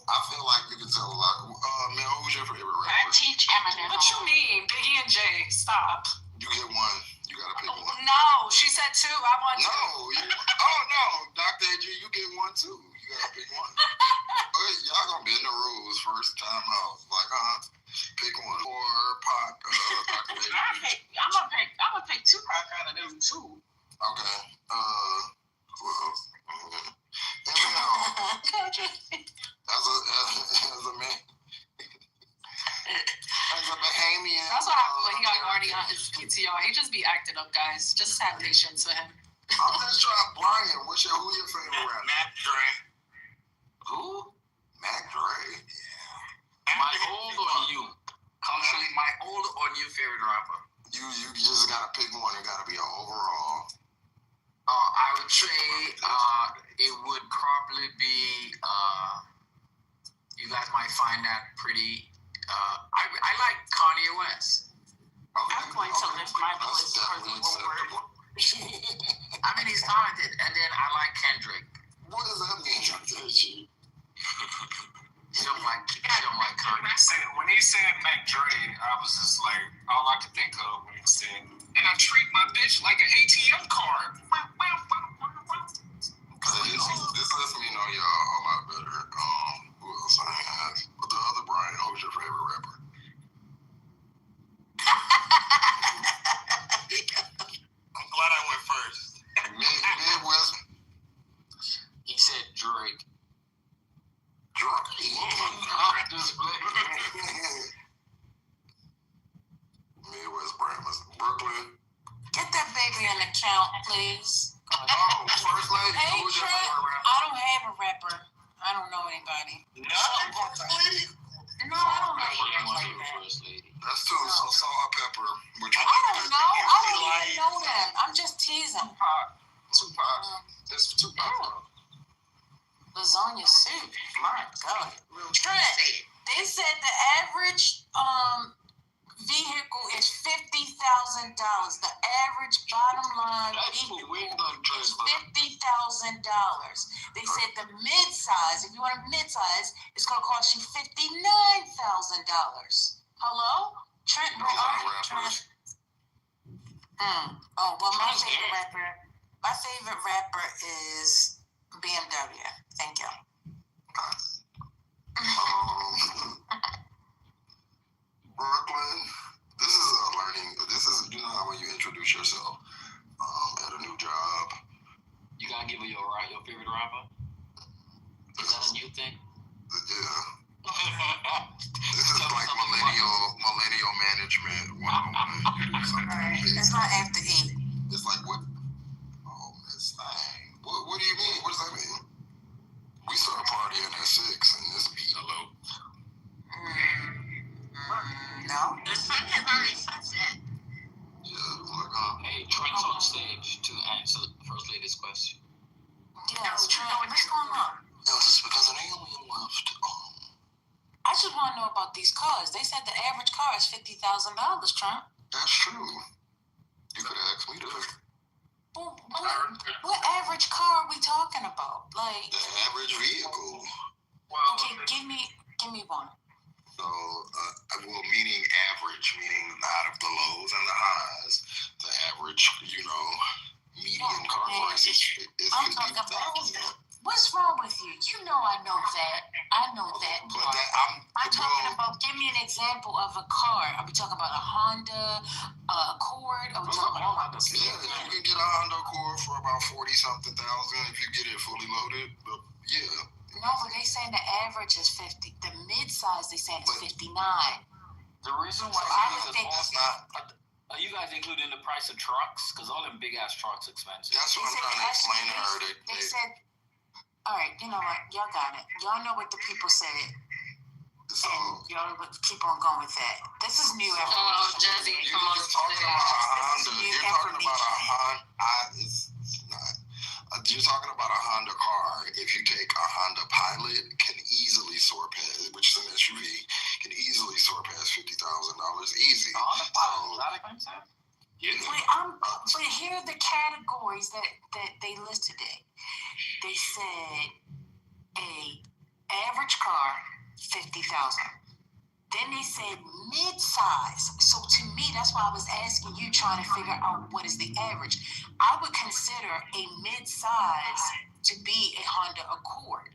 I feel like you can tell a lot. Mel, who's your favorite rapper? I teach Eminem. What you mean? Biggie and Jay, stop. You get one. You gotta pick one. No, she said two. I want two. No, Dr. AG, you get one too. You gotta pick one. Y'all gonna bend the rules first time out. Like, pick one. Or Pac, Dr. AG. I'm gonna pick Tupac out of them two. Okay. Who else? Eminem. As a man. As a Bahamian. That's what happened when he got Marty on his PTR. He just be acting up, guys. Just have patience with him. I'm just trying. Brian, who your favorite rapper? Mac Dre. Who? Mac Dre. My old or new? Culturally, my old or new favorite rapper? You just gotta pick one. It gotta be an overall. I would say it would probably be. You guys might find that pretty. I like Kanye West. I'm going to lift my voice for the word. I mean, he's talented, and then I like Kendrick. What does that mean, Dr. AG? You don't like Kanye. When he said Mac Dre, I was just like, all I could think of when he said, and I treat my bitch like an ATM card. This lets me know y'all a lot better. Who else I have? But the other Brian, who's your favorite rapper? I'm glad I went first. Midwest. He said Drake. Midwest Brahmas. Brooklyn. Get that baby an account, please. First lady. Hey, Who's your Trent. favorite rapper? I don't have a rapper. I don't know anybody. No, I don't know anybody like that. that's too. So salt and pepper. I don't know. I don't even know them. I'm just teasing. Tupac. It's Tupac. Lasagna soup. My God. Trent, they said the average vehicle is $50,000. The average bottom line vehicle is $50,000. They said the mid-size, if you want a mid-size, it's going to cost you $59,000. Hello? Trent, where are you? Trent? Oh, well, my favorite rapper is BMW. Thank you. Brooklyn. You know how when you introduce yourself at a new job. You gotta give her your favorite rapper? Is that a new thing? Yeah. This is like millennial management 101. It's not after 8. It's like what? Oh, Miss Thing. What do you mean? What does that mean? We start partying at 6 and this beat. Hello. No. The sun has already sunset. Hey, Trent's on stage to answer the First Lady's question. Yes, Trent, what's going on? No, it's because an alien left. I just want to know about these cars. They said the average car is $50,000, Trent. That's true. You could have asked me that. What average car are we talking about? Like the average vehicle. Okay, give me one. So, meaning average, meaning out of the lows and the highs, the average, median car price is I'm talking about. What's wrong with you? You know I know that. I know that. But I'm talking about. Give me an example of a car. Are we talking about a Honda Accord? Are we talking about a Honda? Yeah, you can get a Honda Accord for about 40-something thousand if you get it fully loaded. But yeah. No, but they saying the average is 50. The mid-size they saying is 59. The reason why are you guys including the price of trucks? Because all them big ass trucks expensive. That's what I'm trying to explain to her. They said, all right, you know what? Y'all got it. Y'all know what the people said. So y'all keep on going with that. This is new information. You're talking about a Honda. You're talking about a Honda. It's not. A You're talking about a Honda car. If you take a Honda Pilot, can easily soar past, which is an SUV, can easily soar past $50,000 easy. Honda Pilot, that expensive? But here are the categories that they listed it. They said a average car, 50,000. Then they said mid-size. So to me, that's why I was asking you, trying to figure out what is the average. I would consider a mid-size to be a Honda Accord,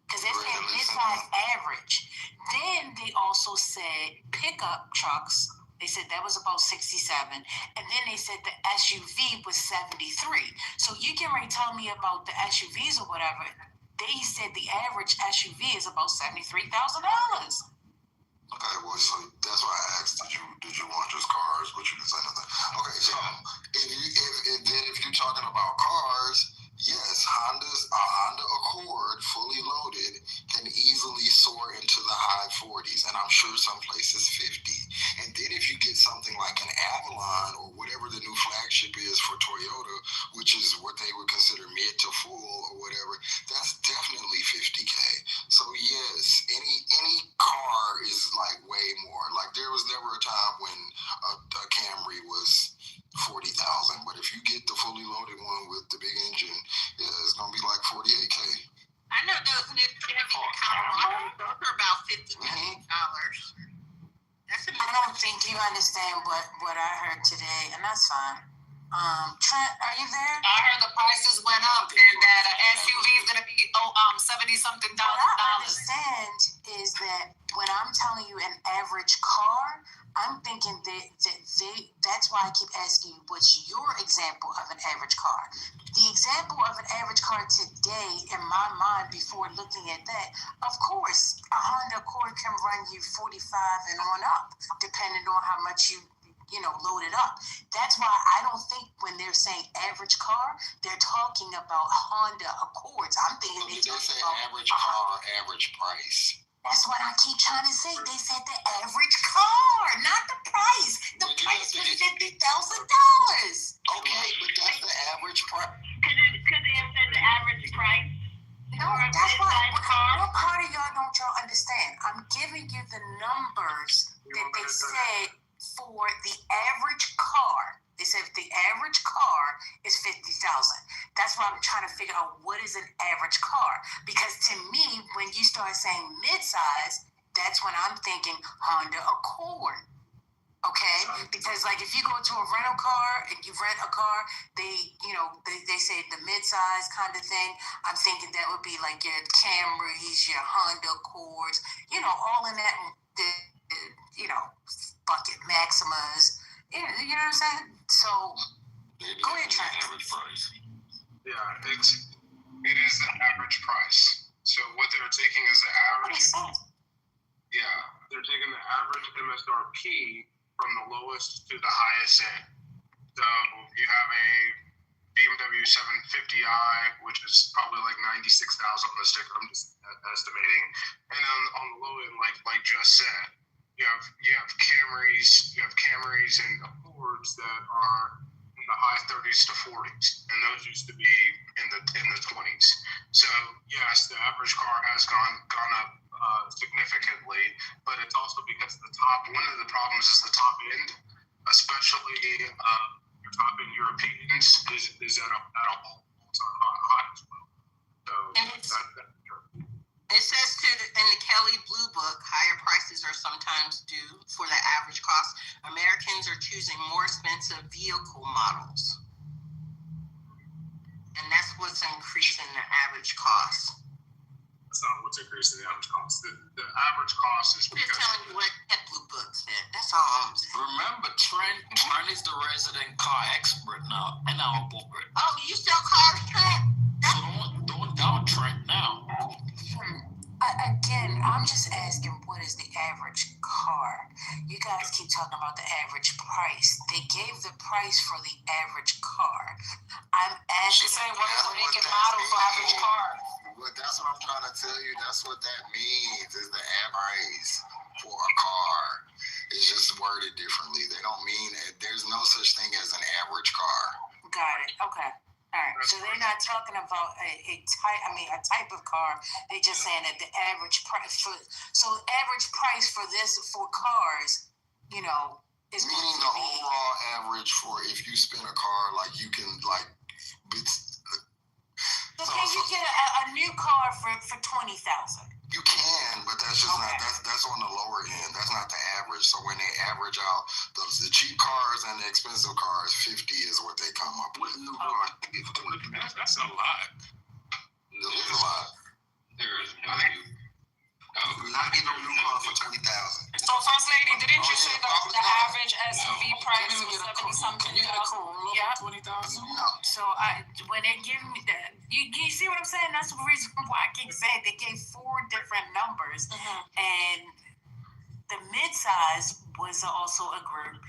because they said mid-size average. Then they also said pickup trucks. They said that was about 67. And then they said the SUV was 73. So you can already tell me about the SUVs or whatever. They said the average SUV is about $73,000. Okay, well, so that's why I asked, did you want just cars, but you didn't say nothing. Okay, so if you're talking about cars, yes, a Honda Accord fully loaded can easily soar into the high 40s, and I'm sure some places 50. And then if you get something like an Avalon or whatever the new flagship is for Toyota, which is what they would consider mid to full or whatever, that's definitely 50K. So yes, any car is like way more. Like there was never a time when a Camry was 40,000, but if you get the fully loaded one with the big engine, yeah, it's gonna be like 48K. I know those new Chevy Colorados, those are about $50 million. I don't think you understand what I heard today, and that's fine. Trent, are you there? I heard the prices went up and that an SUV is going to be $70-something thousand. What I understand is that when I'm telling you an average car, I'm thinking that's why I keep asking you, what's your example of an average car? The example of an average car today, in my mind, before looking at that, of course, a Honda Accord can run you 45 and on up, depending on how much you load it up. That's why I don't think when they're saying average car, they're talking about Honda Accords. I'm thinking they say average car, average price. That's what I keep trying to say. They said the average car, not the price. The price was $50,000. Okay, but that's the average price. Could they have said the average price? No, that's why. What part of y'all understand? I'm giving you the numbers that they said for the average car. They said the average car is 50,000. That's why I'm trying to figure out what is an average car. Because to me, when you start saying mid-size, that's when I'm thinking Honda Accord. Okay? Because like if you go to a rental car and you rent a car, they say the mid-size kind of thing. I'm thinking that would be like your Camrys, your Honda Accords, all in that, bucket Maximas. You know what I'm saying? So, go ahead, Trent. Average price. Yeah, it is the average price. So what they're taking is the average. Yeah, they're taking the average MSRP from the lowest to the highest end. So you have a BMW 750i, which is probably like 96,000 on the sticker. I'm just estimating. And on the low end, like just said, you have Camrys and Accords that are in the high 30s to 40s, and those used to be in the 20s. So yes, the average car has gone up significantly, but it's also because one of the problems is the top end, especially your top end Europeans is at a all-time high as well. So it says too that in the Kelly Blue Book, higher prices are sometimes due for the average cost. Americans are choosing more expensive vehicle models, and that's what's increasing the average cost. That's not what's increasing the average cost. The average cost is because... Just telling you what that Blue Book said. That's all I'm saying. Remember, Trent is the resident car expert now in our board. Oh, you sell cars, Trent? So don't doubt Trent now. Again, I'm just asking, what is the average car? You guys keep talking about the average price. They gave the price for the average car. I'm asking... She's saying what make and model for average car. But that's what I'm trying to tell you. That's what that means, is the average for a car. It's just worded differently. They don't mean it. There's no such thing as an average car. Got it. Okay. All right, so they're not talking about a type of car. They're just saying that the average price for cars, you know, is meaning the overall average for if you spin a car, like you can like. So can you get a new car for $20,000? You can, but that's just not that's on the lower end. That's not the average. So when they average out the cheap cars and the expensive cars, 50 is what they come up with. That's a lot. It is a lot. There is no not even a new car for $20,000. So First Lady, didn't you say the average SUV price was $70-something? Can you get a Corolla for $20,000? No. So when they give me that, you see what I'm saying? That's the reason why I keep saying they gave 4 different numbers, and the midsize was also a group,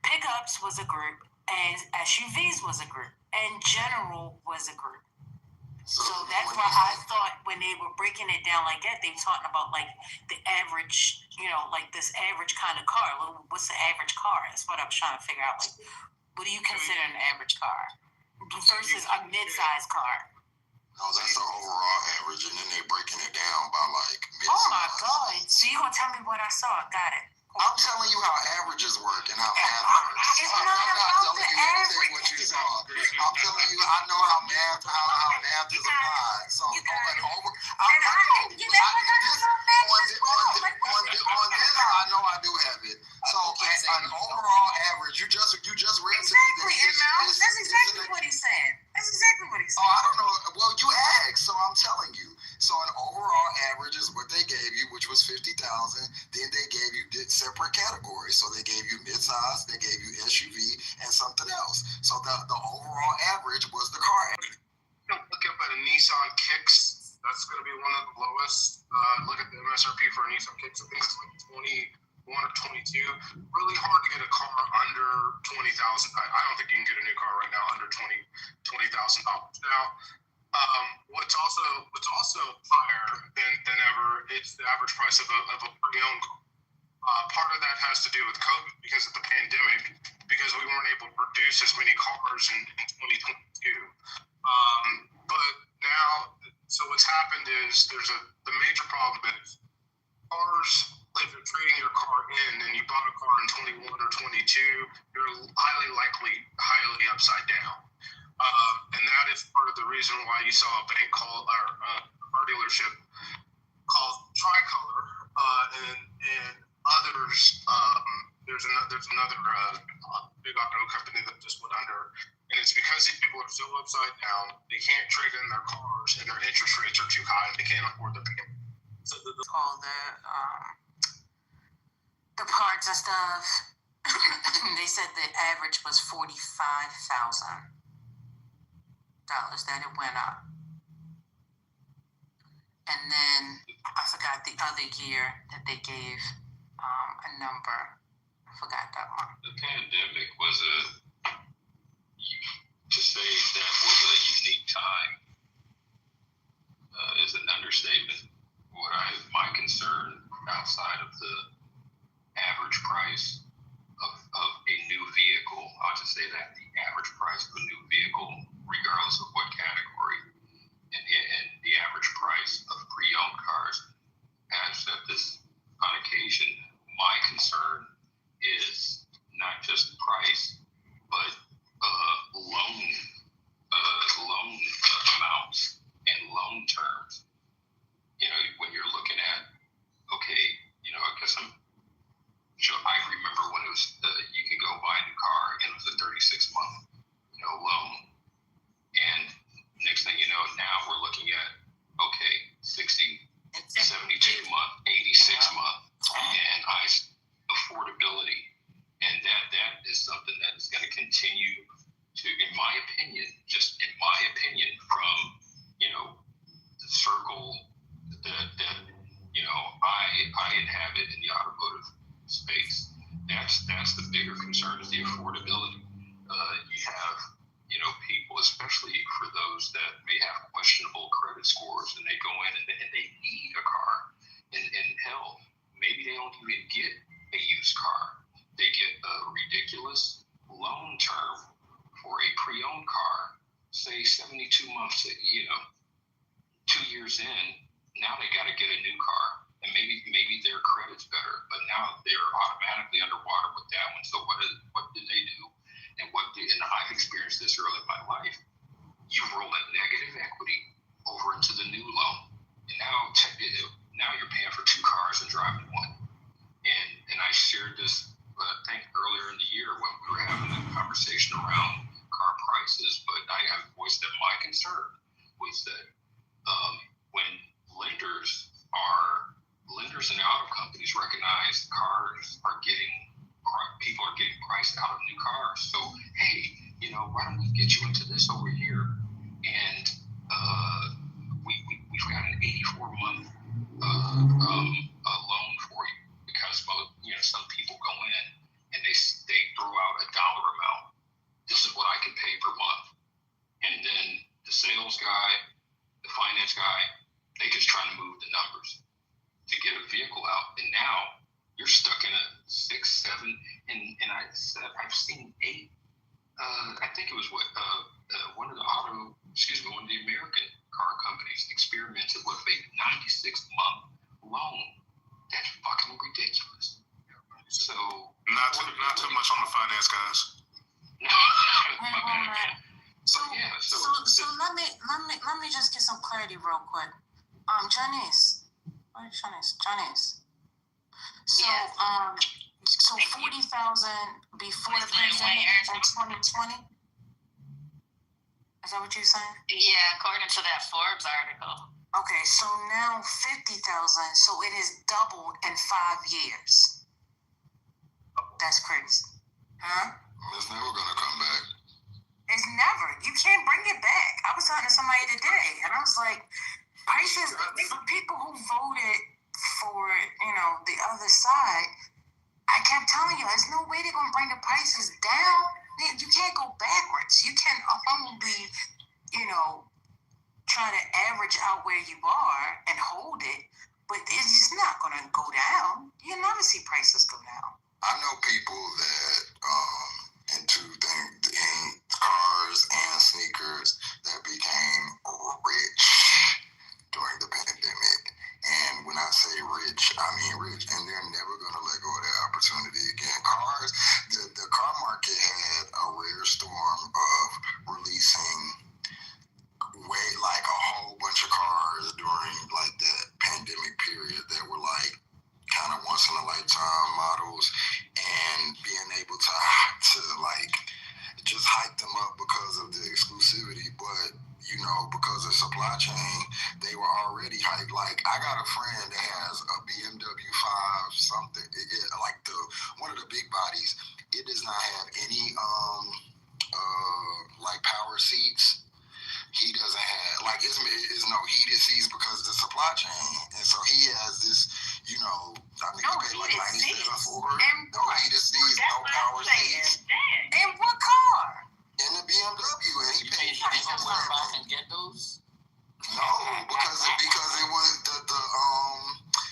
pickups was a group, and SUVs was a group, and general was a group. So that's why I thought when they were breaking it down like that, they were talking about like the average, you know, like this average kind of car. What's the average car? That's what I was trying to figure out. Like, what do you consider an average car versus a mid-size car? No, that's the overall average, and then they're breaking it down by like mid-size. Oh my God! So you gonna tell me what I saw? Got it. I'm telling you how averages work and how math works. It's not about the average. What you saw. I'm telling you, I know how math is applied. So on this, I know I do have it. So an overall average, you just read to me that That's exactly what he's saying. That's exactly what he's saying. Oh, I don't know. Well, you asked, so I'm telling you. So an overall average is what they gave you, which was 50,000. Then they gave you separate categories. So they gave you midsize, they gave you SUV, and something else. So the overall average was the car average. Look up at a Nissan Kicks. That's going to be one of the lowest. Look at the MSRP for a Nissan Kicks. I think it's like 21 or 22. Really hard to get a car under 20,000. I don't think you can get a new car right now under $20,000. Now, what's also higher than ever is the average price of a pre-owned car. Part of that has to do with COVID because of the pandemic, because we weren't able to produce as many cars in 2022. But now, so what's happened is the major problem is cars, if you're trading your car in and you bought a car in 21 or 22, you're highly upside down. And that is part of the reason why you saw a bank call our dealership called Tricolor, and others. There's another big auto company that just went under, and it's because these people are so upside down, they can't trade in their cars, and their interest rates are too high, and they can't afford the payment. So all the parts and stuff. They said the average was $45,000 that it went up. And then I forgot the other year that they gave a number. I forgot that one. The pandemic was to say that was a unique time is an understatement. My concern outside of the average price of a new vehicle, I'll just say that the average price of a new vehicle, regardless of what category, and the average price of pre-owned cars, I've said this on occasion, my concern is not just price, but loan amounts and loan terms. You know, when you're looking at, okay, you know, I guess I'm sure I remember when it was, you could go buy a new car and it was a 36-month, loan. And next thing you know, now we're looking at, okay, 60, 72-month, 86-month, and affordability. And that is something that is going to continue to, in my opinion, from, the circle that I inhabit in the automotive space. That's the bigger concern is the affordability. You have, people, especially for those that may have questionable credit scores, and they go in and they need a car. And hell, maybe they don't even get a used car. They get a ridiculous loan term for a pre-owned car, say 7 years in, now they got to get a new car, and maybe their credit's better, but now they're automatically underwater with that one. So what did they do? And I've experienced this early in my life. You roll a negative equity over into the new loan, and now you're paying for 2 cars and driving one. And I shared this, I think, earlier in the year when we were having a conversation around car prices, but I have voiced that my concern was that when lenders and auto companies recognize people are getting priced out of new cars. So, hey, why don't we get you into this over here? And we've got an 84-month loan for you, because some people go in and they throw out a dollar amount. This is what I can pay per month. And then the sales guy, the finance guy, they just trying to move the numbers to get a vehicle out. And now you're stuck in a 6, 7, and I've seen 8. I think it was one of the American car companies experimented with a 96-month loan. That's fucking ridiculous. So not too much on the finance guys. So let me just get some clarity real quick. Janice. Where's Janice? So so 40,000 before the pandemic in 2020? Is that what you're saying? Yeah, according to that Forbes article. Okay, so now 50,000, so it has doubled in 5 years. That's crazy. Huh? It's never gonna come back. It's never. You can't bring it back. I was talking to somebody today, and I was like, prices, people who voted for, the other side, I kept telling you, there's no way they're going to bring the prices down. You can't go backwards. You can only, try to average out where you are and hold it, but it's just not going to go down. You'll never see prices go down. I know people that in cars and sneakers that became rich during the pandemic. And when I say rich, I mean rich, and they're never going to let go of that opportunity again. Cars, the car market had a rare storm of releasing like a whole bunch of cars during like that pandemic period that were like kind of once in a lifetime models, and being able to like just hike them up because of the exclusivity. But because of supply chain, they were already hyped. Like, I got a friend that has a BMW 5 something, like one of the big bodies. It does not have any like power seats. He doesn't have, like, it's no heated seats because of the supply chain. And so he has this, he paid like $97 for it. No heated seats, no power seats. In what car? In the BMW, and he paid. You can go back and get those? No, because it was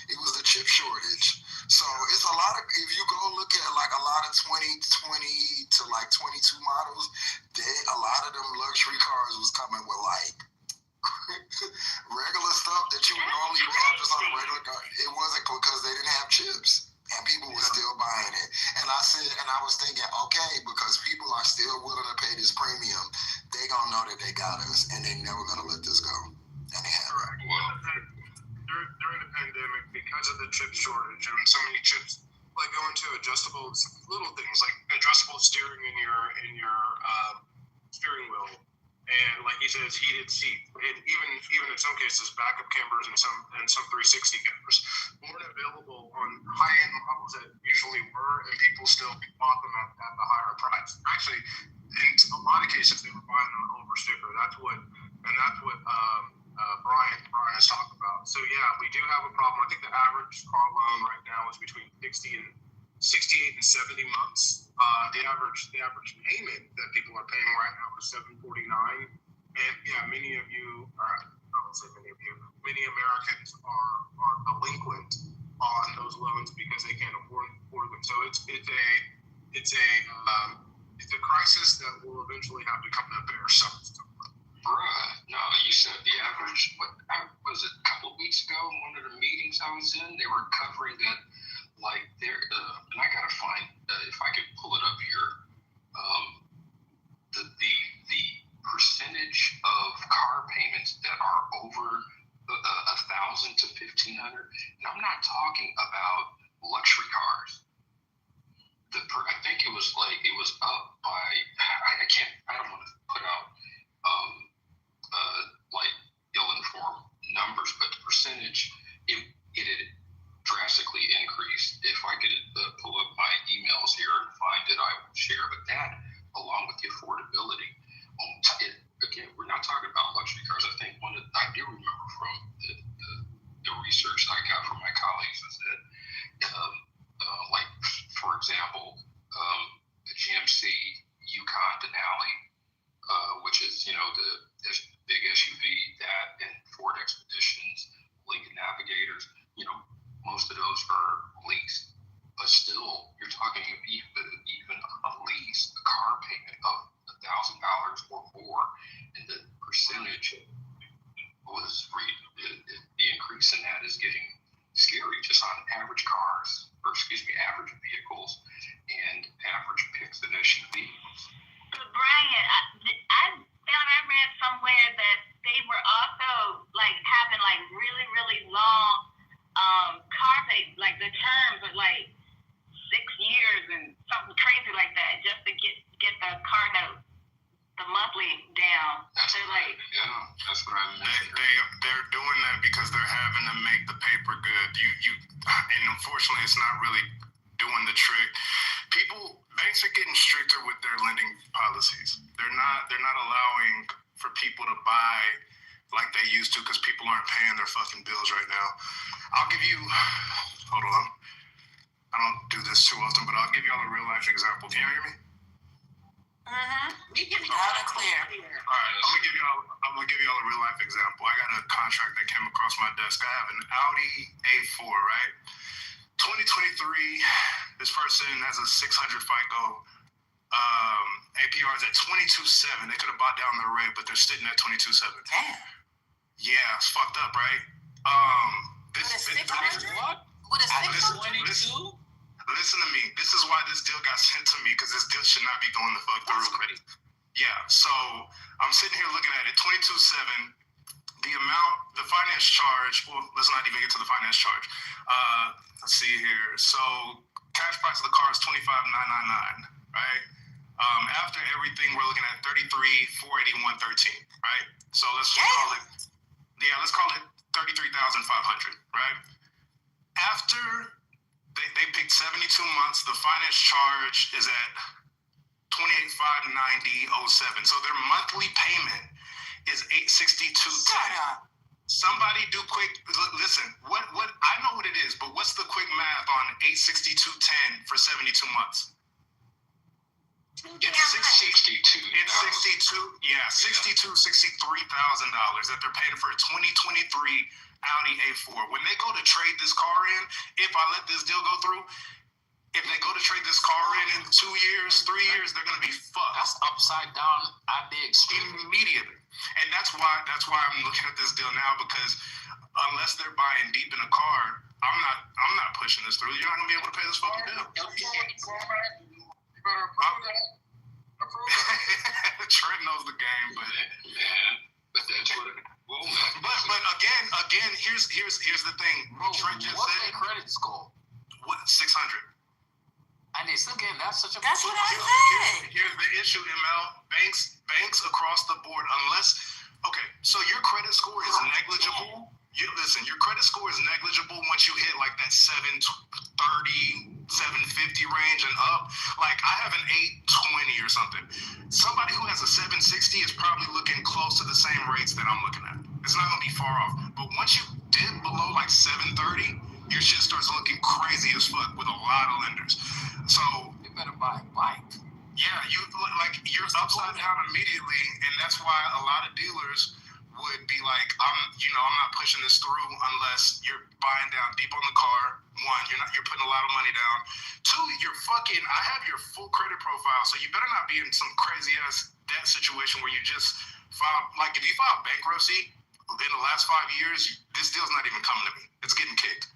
it was the chip shortage. So it's a lot of, if you go look at like a lot of 2020 to like 22 models, a lot of them luxury cars was coming with like regular stuff that you would normally have just on a regular car. It wasn't because they didn't have chips. And people were still buying it. And I was thinking, okay, because people are still willing to pay this premium, they gonna know that they got us, and they never gonna let this go. And they have. Correct. Well, during the pandemic, because of the chip shortage and so many chips, like going to adjustable little things like adjustable steering in your steering wheel, and like he says, heated seat, and even in some cases, backup cameras and some 360 cameras weren't available on high-end models that usually were, and people still bought them at the higher price. Actually, in a lot of cases, they were buying them over sticker. That's what Brian has talked about. So yeah, we do have a problem. I think the average car loan right now is between 68 and 70 months. The average payment that people are paying right now is $749. And yeah, many Americans are delinquent on those loans because they can't afford them. So it's a crisis that will eventually have to come to bear some. Bruh, no, you said the average, what was it, was in, they were covering that, like, and I gotta find, if I could pull it up here, the percentage of car payments that are over 1,000 to 1,500, and I'm not talking about luxury cars. I think it was up by, I don't want to put out like ill-informed numbers, but the percentage, it had drastically increased. If I could pull up my emails here and find it, I would share. But that, along with the affordability, again, we're not talking about luxury cars. I think I do remember from the research that I got from my colleagues is that, like, for example, the GMC Yukon Denali, which is, the big SUV, that, and Ford Expeditions, Lincoln Navigators, most of those are leased. But still, you're talking even a lease, a car payment of $1,000 or more, and the percentage was the increase in that is getting scary just on average cars, average vehicles and average picks and SUVs. Brian, I read somewhere that they were also like having like really, really long car pay, like the terms of like 6 years and something crazy like that, just to get the car note, the monthly down. That's what I meant. They're doing that because they're having to make the paper good. And unfortunately, it's not really doing the trick. Banks are getting stricter with their lending policies. They're not allowing for people to buy like they used to because people aren't paying their fucking bills right now. Hold on. I don't do this too often, but I'll give y'all a real life example. Can you hear me? We can loud and clear. All right, I'm gonna give y'all a real life example. I got a contract that came across my desk. I have an Audi A4, right? 2023. This person has a 600 FICO. APR is at 22.7. They could have bought down their rate, but they're sitting at 22.7. Damn. Yeah, it's fucked up, right? Listen to me. This is why this deal got sent to me, because this deal should not be going the fuck through. Yeah, so I'm sitting here looking at it, 22.7. The amount, the finance charge, well, let's not even get to the finance charge. Let's see here. So cash price of the car is $25,999, right? After everything, we're looking at $33,481.13, right? So let's just call it, let's call it $33,500, right? After they picked 72 months, the finance charge is at $28,590.07. So their monthly payment is $862.10. Somebody do quick. Listen, what I know what it is, but what's the quick math on $862.10 for 72 months? It's $63,000 that they're paying for a 2023 Audi A4. When they go to trade this car in, if I let this deal go through, if they go to trade this car in 2 years, 3 years, they're gonna be fucked. That's upside down at the extreme. Immediately. And that's why I'm looking at this deal now, because unless they're buying deep in a car, I'm not pushing this through. You're not gonna be able to pay this fucking bill. Trent knows the game, but that's what it will. But again, here's the thing. Trent just what's said their credit score? What 600? And it's again, that's such a. That's what I said. Here's the issue, ML. Banks across the board, okay, so your credit score is negligible. Your credit score is negligible once you hit like that 730, 750 range and up. Like I have an 820 or something. Somebody who has a 760 is probably looking close to the same rates that I'm looking at. It's not gonna be far off. But once you dip below like 730, your shit starts looking crazy as fuck with a lot of lenders. So you better buy a bike. Yeah, you're upside down immediately, and that's why a lot of dealers would be like, I'm not pushing this through unless you're buying down deep on the car. One, you're putting a lot of money down. Two, I have your full credit profile, so you better not be in some crazy ass debt situation where you just file, like if you file bankruptcy within the last 5 years, this deal's not even coming to me. It's getting kicked.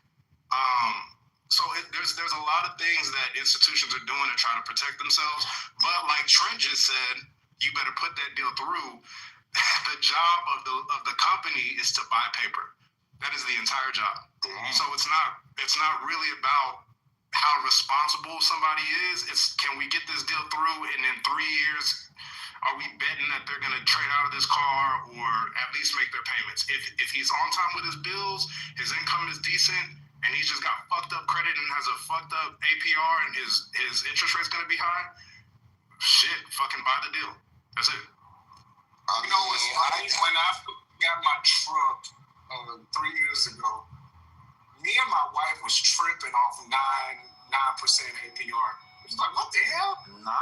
So there's a lot of things that institutions are doing to try to protect themselves. But like Trent just said, you better put that deal through. The job of the company is to buy paper. That is the entire job. So it's not really about how responsible somebody is. It's, can we get this deal through, and in 3 years, are we betting that they're going to trade out of this car or at least make their payments? If he's on time with his bills, his income is decent, and he's just got fucked up credit and has a fucked up APR, and his interest rate's going to be high, shit, fucking buy the deal. That's it. You know what's funny? When I got my truck 3 years ago, me and my wife was tripping off 9% APR. It was like, what the hell? 9? 9.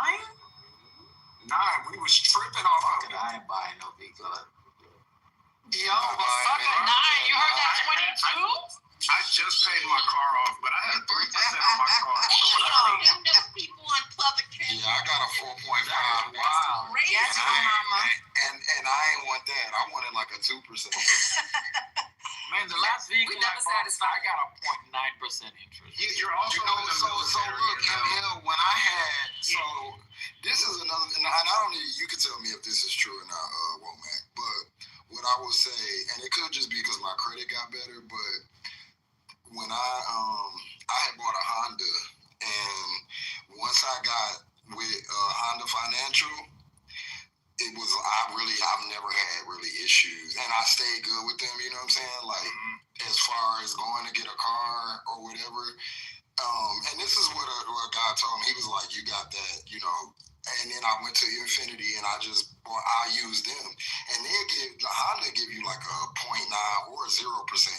We was tripping off of it. I ain't buying no vehicle. Yo, but fucking 9. You heard that 22? I just paid my car off, but I had 3% on my car. You know people on public transit. Yeah, I got a 4.5. Wow. Yes, mama. And I ain't want that. I wanted like a 2%. Man, the last vehicle I bought, I got a 0.9% interest. You're also so look, when I had, so this is another, and I don't need, you can tell me if this is true or not, Womack, but what I will say, and it could just be because my credit got better, but when I had bought a Honda, and once I got with Honda Financial, it was, I've never had really issues, and I stayed good with them, you know what I'm saying? Like, as far as going to get a car or whatever, and this is what a guy told me. He was like, you got that, you know, and then I went to Infinity and I used them, and the Honda give you like a 0.9 or 0%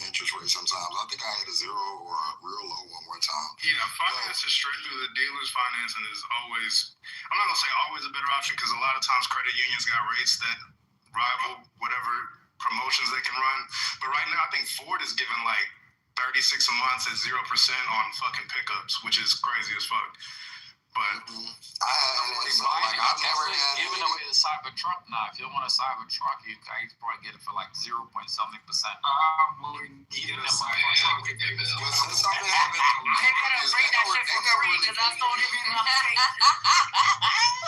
interest rate sometimes. I think I had a 0 or a real low one more time. Yeah, finance is straight through the dealers. Financing is always, I'm not gonna say always a better option, because a lot of times credit unions got rates that rival whatever promotions they can run. But right now, I think Ford is giving like 36 a month at 0% on fucking pickups, which is crazy as fuck. But I've never had giving away the Cybertruck now. If you want a Cybertruck, you can probably get it for like 0. something percent. I wouldn't get a Cybertruck. They gotta bring that shit for free, because that's the only reason I'm saying.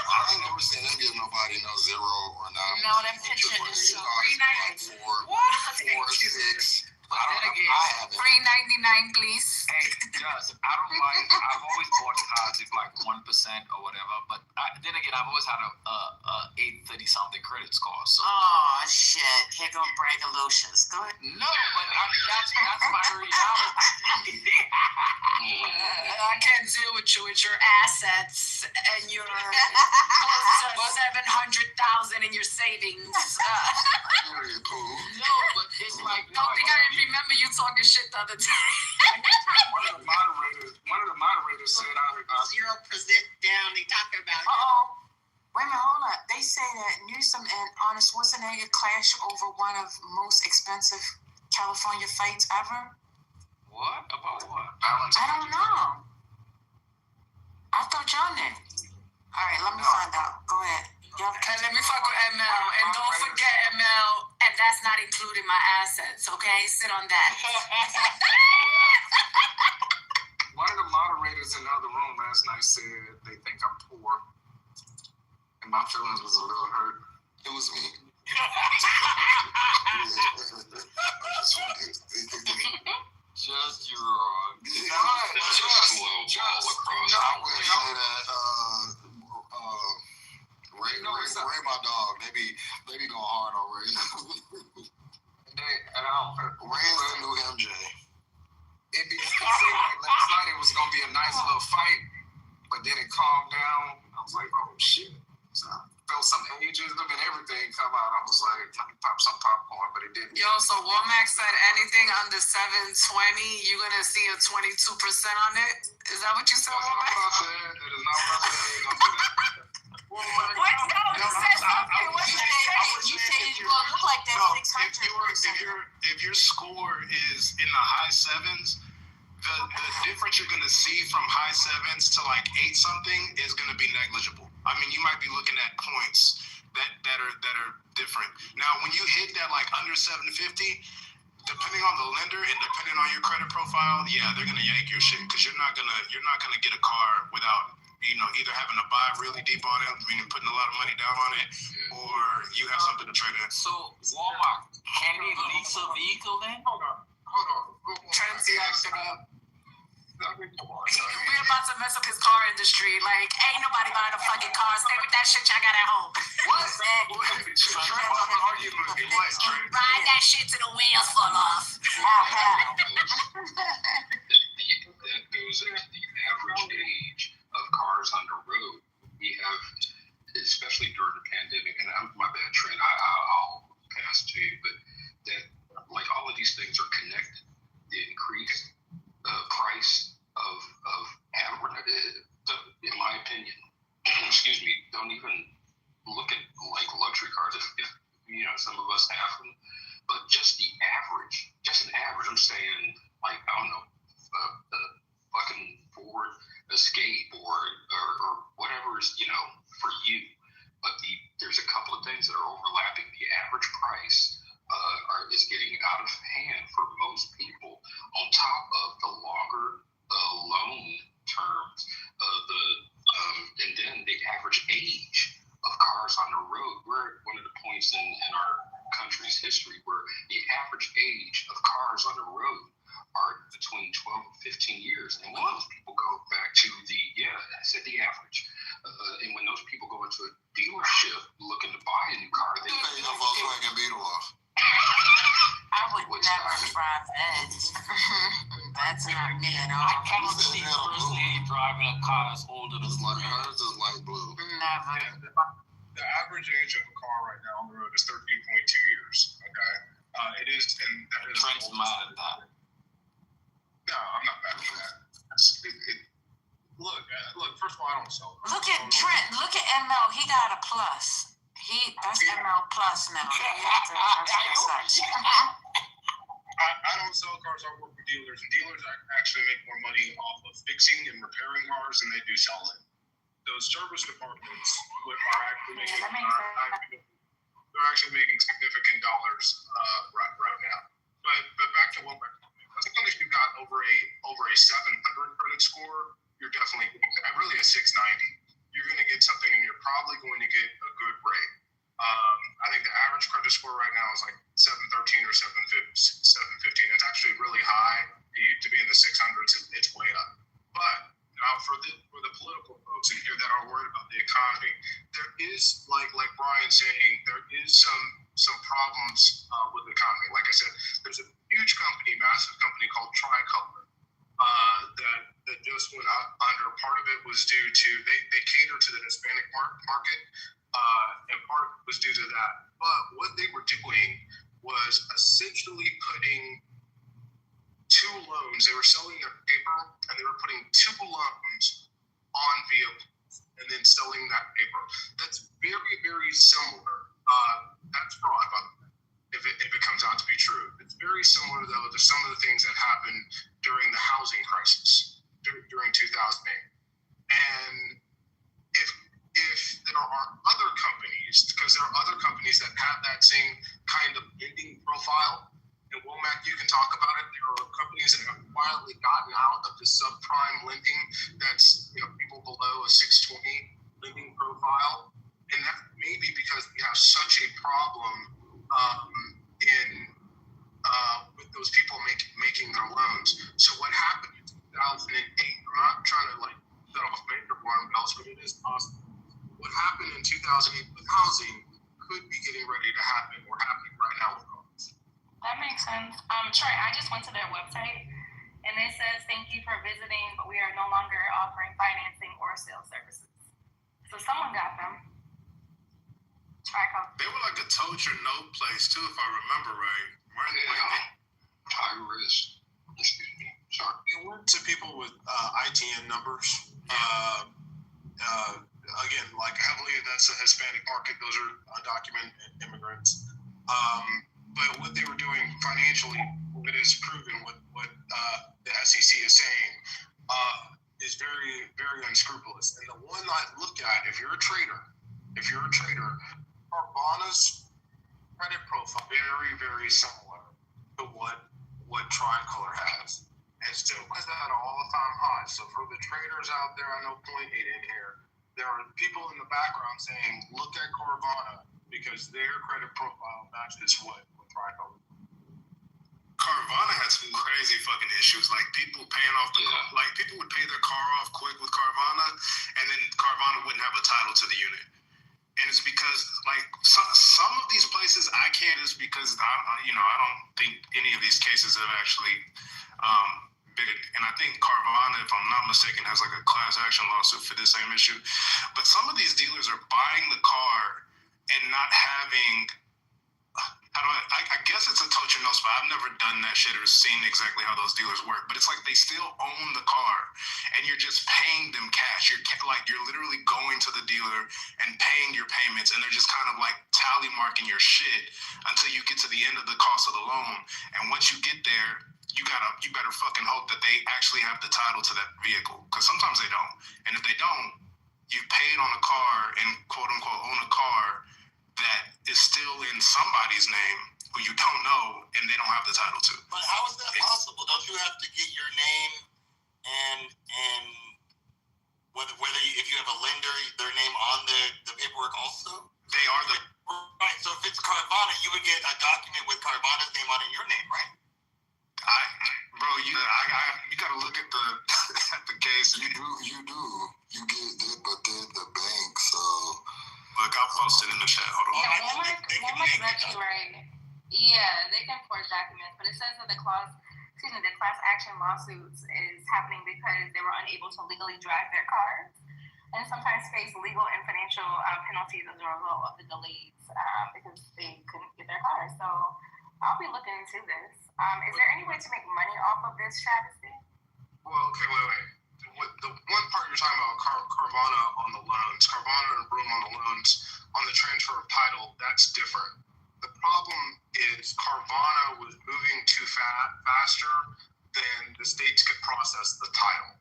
I ain't never seen them give nobody no 0 or 9. No, them picture is so $3.99. 4, 6. I haven't. $3.99, please. Hey, just, I don't like, I've always bought cars with like 1% or whatever, but then again, I've always had a 830 something credit score. So. Oh, shit. Here go braggalocious. Go ahead. No, but I mean, that's my reality. I can't deal with you with your assets and your close to $700,000 in your savings. Very cool. No, but it's like, don't think I remember you talking shit the other time. One of the moderators said, 0% down. They talking about. Wait a minute, hold up. They say that Newsom and Arnold Schwarzenegger clash over one of most expensive California fights ever. What? About what? I don't know. I thought y'all knew. All right, let me find out. Go ahead. And let me fuck with ML. And don't forget ML, and that's not including my assets, okay? Sit on that. One of the moderators in the other room last night said they think I'm poor. And my feelings was a little hurt. It was me. Just you wrong. I would say that Ray, my dog, they be going hard on Ray. Ray is the new MJ. It seemed like last night it was gonna be a nice little fight, but then it calmed down. I was like, oh shit. So I felt some ageism and everything come out. I was like, let me pop some popcorn, but it didn't. Yo, so Womack said anything under 720, you're gonna see a 22% on it? Is that what you said, Womack? That is not what I said. Don't do that. What? No, you said something. What did you say? You gonna look like that 600. If your score is in the high 7s, the difference you're gonna see from high 7s to like 8 something is gonna be negligible. I mean, you might be looking at points that are different. Now, when you hit that like under 750, depending on the lender and depending on your credit profile, yeah, they're gonna yank your shit because you're not gonna get a car without either having to buy really deep on it, meaning putting a lot of money down on it, or you have something to trade in. So Walmart, can they lease a vehicle then? Hold on. Tracy acted up. We're We're about to mess up his car industry. Like, ain't nobody buying a fucking car. Stay with that shit y'all got at home. Ride that shit till the wheels fall off. That goes into the average age of cars on the road. We have, especially during the pandemic, and my bad, Trent, I'll pass to you, but that, like, all of these things are connected. The increased price of average, in my opinion, excuse me, don't even look at like luxury cars if some of us have them, but just an average, I'm saying, like, I don't know, the fucking Ford Escape or whatever is, for you. But there's a couple of things that are overlapping. The average price is getting out of hand for most people, on top of the longer loan terms, and then the average age of cars on the road. We're at one of the points in our country's history where the average age of cars on the road are between 12 and 15 years. And when those people go back to I said the average. And when those people go into a dealership looking to buy a new car, they pay your Volkswagen Beetle off. I would never drive that. That's not me at all. I cannot see personally driving a car that's older than hers is light blue. Never. The average age of a car right now on the road is 13.2 years. Okay, it is, and that is. Trent's mad at that. No, I'm not mad at that. Look. First of all, I don't sell cars. Look at Trent. Look at ML. He got a plus. That's ML plus now. I don't sell cars. I work with dealers, and dealers actually make more money off of fixing and repairing cars than they do selling. Those service departments are actually making. They're actually making significant dollars right now. But back to what we're talking about. As long as you got over a 700 credit score, you're definitely really a 690. You're going to get something, and you're probably going to get a good rate. I think the average credit score right now is like 713 or 715. It's actually really high. It used to be in the 600s, and it's way up. But now for the political folks in here that are worried about the economy, there is, like Brian's saying, there is some problems with the economy. Like I said, there's a huge company, massive company called Tricolor that just went under. Part of it was due to they cater to the Hispanic market, and part of it was due to that. But what they were doing was essentially putting two loans. They were selling their paper, and they were putting two loans on vehicles and then selling that paper. That's very, very similar. That's fraud, by the way, if it comes out to be true. It's very similar, though, to some of the things that happened during the housing crisis during 2008. And if there are other companies, because there are other companies that have that same kind of lending profile, and Womack, you can talk about it. There are companies that have quietly gotten out of the subprime lending that's people below a 620 lending profile. And that may be because we have such a problem with those people making their loans. So what happened in 2008, I'm not trying to set off major alarm bells, but it is possible. What happened in 2008 with housing could be getting ready to happen or happening right now with cars. That makes sense. Trey, I just went to their website and it says, "Thank you for visiting, but we are no longer offering financing or sales services." So someone got them. They were like a told your no place too, if I remember right. High risk. Excuse me. Sorry. We went to people with ITN numbers. Again, like heavily, that's the Hispanic market. Those are undocumented immigrants. But what they were doing financially, it is proven what the SEC is saying, is very, very unscrupulous. And the one I look at, if you're a trader, Carvana's credit profile very, very similar to what what Tricolor has. And still was at an all-time high. So for the traders out there, I know Point 8 in here, there are people in the background saying, look at Carvana because their credit profile matches what Tricolor. Carvana had some crazy fucking issues, like people paying off the car, like people would pay their car off quick with Carvana, and then Carvana wouldn't have a title to the unit. And it's because, like, some of these places I can't, is because I don't think any of these cases have actually been. And I think Carvana, if I'm not mistaken, has like a class action lawsuit for the same issue. But some of these dealers are buying the car and not having. I guess it's a touch and no spot. I've never done that shit or seen exactly how those dealers work, but it's like they still own the car and you're just paying them cash. You're literally going to the dealer and paying your payments, and they're just kind of like tally marking your shit until you get to the end of the cost of the loan. And once you get there, you better fucking hope that they actually have the title to that vehicle, because sometimes they don't. And if they don't, you've paid on a car and quote unquote own a car that is still in somebody's name who you don't know and they don't have the title to. But how is that possible? Don't you have to get your name and whether if you have a lender, their name on the paperwork also? They are the right. So if it's Carvana, you would get a document with Carvana's name on it, your name, right? You gotta look at the at the case. You do. You get that, but then the bank. So look, I'll post it in the chat. Hold on. Yeah, Walmart's actually right. Yeah, they can forge documents, but it says that the class action lawsuits is happening because they were unable to legally drive their cars, and sometimes face legal and financial penalties as a result of the delays because they couldn't get their cars. So I'll be looking into this. Is there any way to make money off of this travesty? Well, okay, wait. The one part you're talking about, Carvana on the loans, Carvana and Broom on the loans, on the transfer of title, that's different. The problem is Carvana was moving too faster than the states could process the title.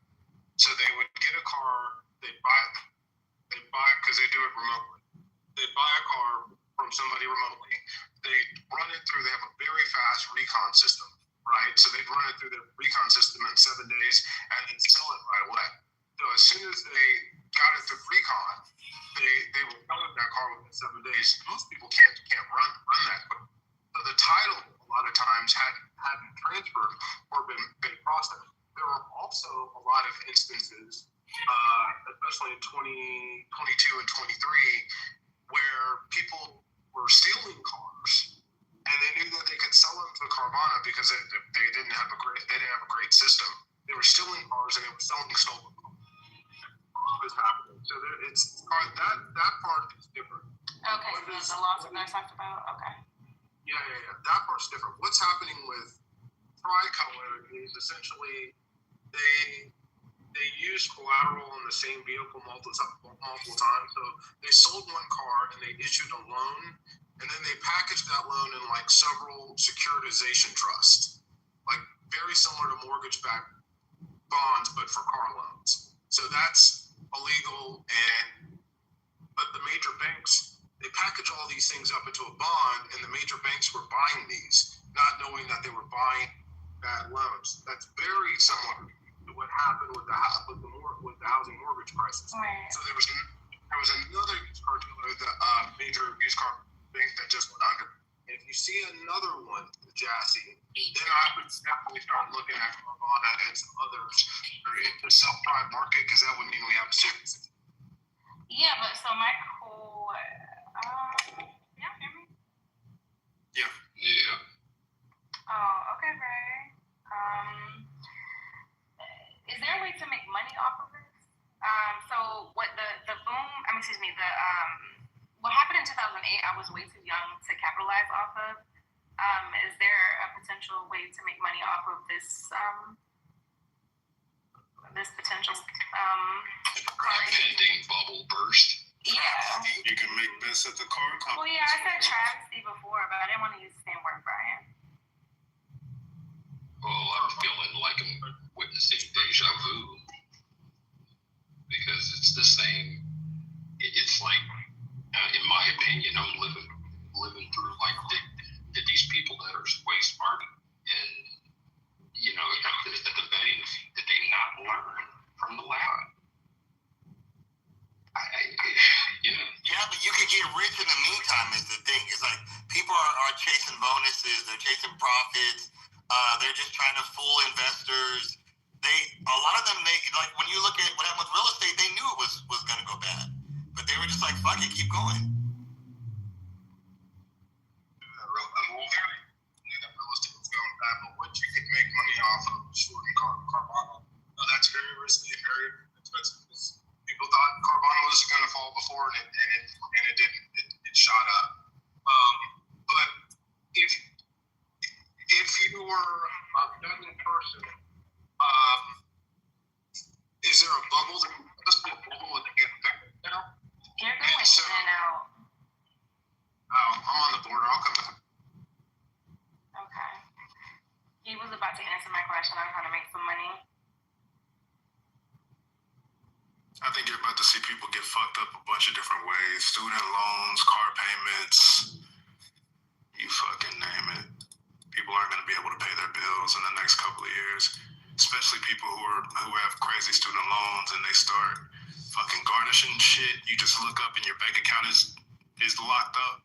So they would get a car, they'd buy because they do it remotely. They'd buy a car from somebody remotely. They run it through, they have a very fast recon system, right? So they'd run it through the recon system in 7 days and then sell it right away. So as soon as they got it through recon, they were selling that car within 7 days. Most people can't run that quick. So the title a lot of times hadn't transferred or been processed. There were also a lot of instances, especially in 2022 and 23, where people were stealing cars and they knew that they could sell them to Carvana because they didn't have a great system. They were stealing cars and they were selling stolen cars. All this happening. So that part is different. Okay, so the lawsuit I talked about. Okay. Yeah. That part's different. What's happening with Tricolor is essentially they use collateral on the same vehicle multiple times. So they sold one car and they issued a loan, and then they packaged that loan in like several securitization trusts, like very similar to mortgage-backed bonds, but for car loans. So that's illegal. But the major banks, they package all these things up into a bond, and the major banks were buying these, not knowing that they were buying bad loans. That's very similar to what happened with the housing mortgage crisis. Right. So there was another used car dealer, the major used car bank that just went under. And if you see another one, Jassy, then I would definitely start looking at Carvana and some others in the subprime market, because that would mean we have a serious. Yeah, but so my whole yeah, hear me? Yeah. Oh, okay, Ray. Is there a way to make money off of this? So what what happened in 2008, I was way too young to capitalize off of. Is there a potential way to make money off of this potential pending bubble burst? Yeah. You can make bets at the car company. Well, yeah, I said travesty before, but I didn't want to use the same word, Brian. Well, I'm feeling like I'm witnessing deja vu, because it's the same. It's like, in my opinion, I'm living through like these people that are way smart and bonuses. They're chasing profits. They're just trying to fool investors. A lot of them, like when you look at what happened with real estate, they knew it was going to go bad, but they were just like, "Fuck it, keep going." Real estate was going bad, but what you could make money off of shorting Carvana. That's very risky and very expensive. People thought Carvana was going to fall before, and it didn't. It shot up. But if you were a young person, is there a bubble that must be a bubble at the end now? You're going in and out. I'm on the border. I'll come back. Okay. He was about to answer my question on how to make some money. I think you're about to see people get fucked up a bunch of different ways. Student loans, car payments, you fucking name it. People aren't going to be able to pay their bills in the next couple of years, especially people who have crazy student loans and they start fucking garnishing shit. You just look up and your bank account is locked up.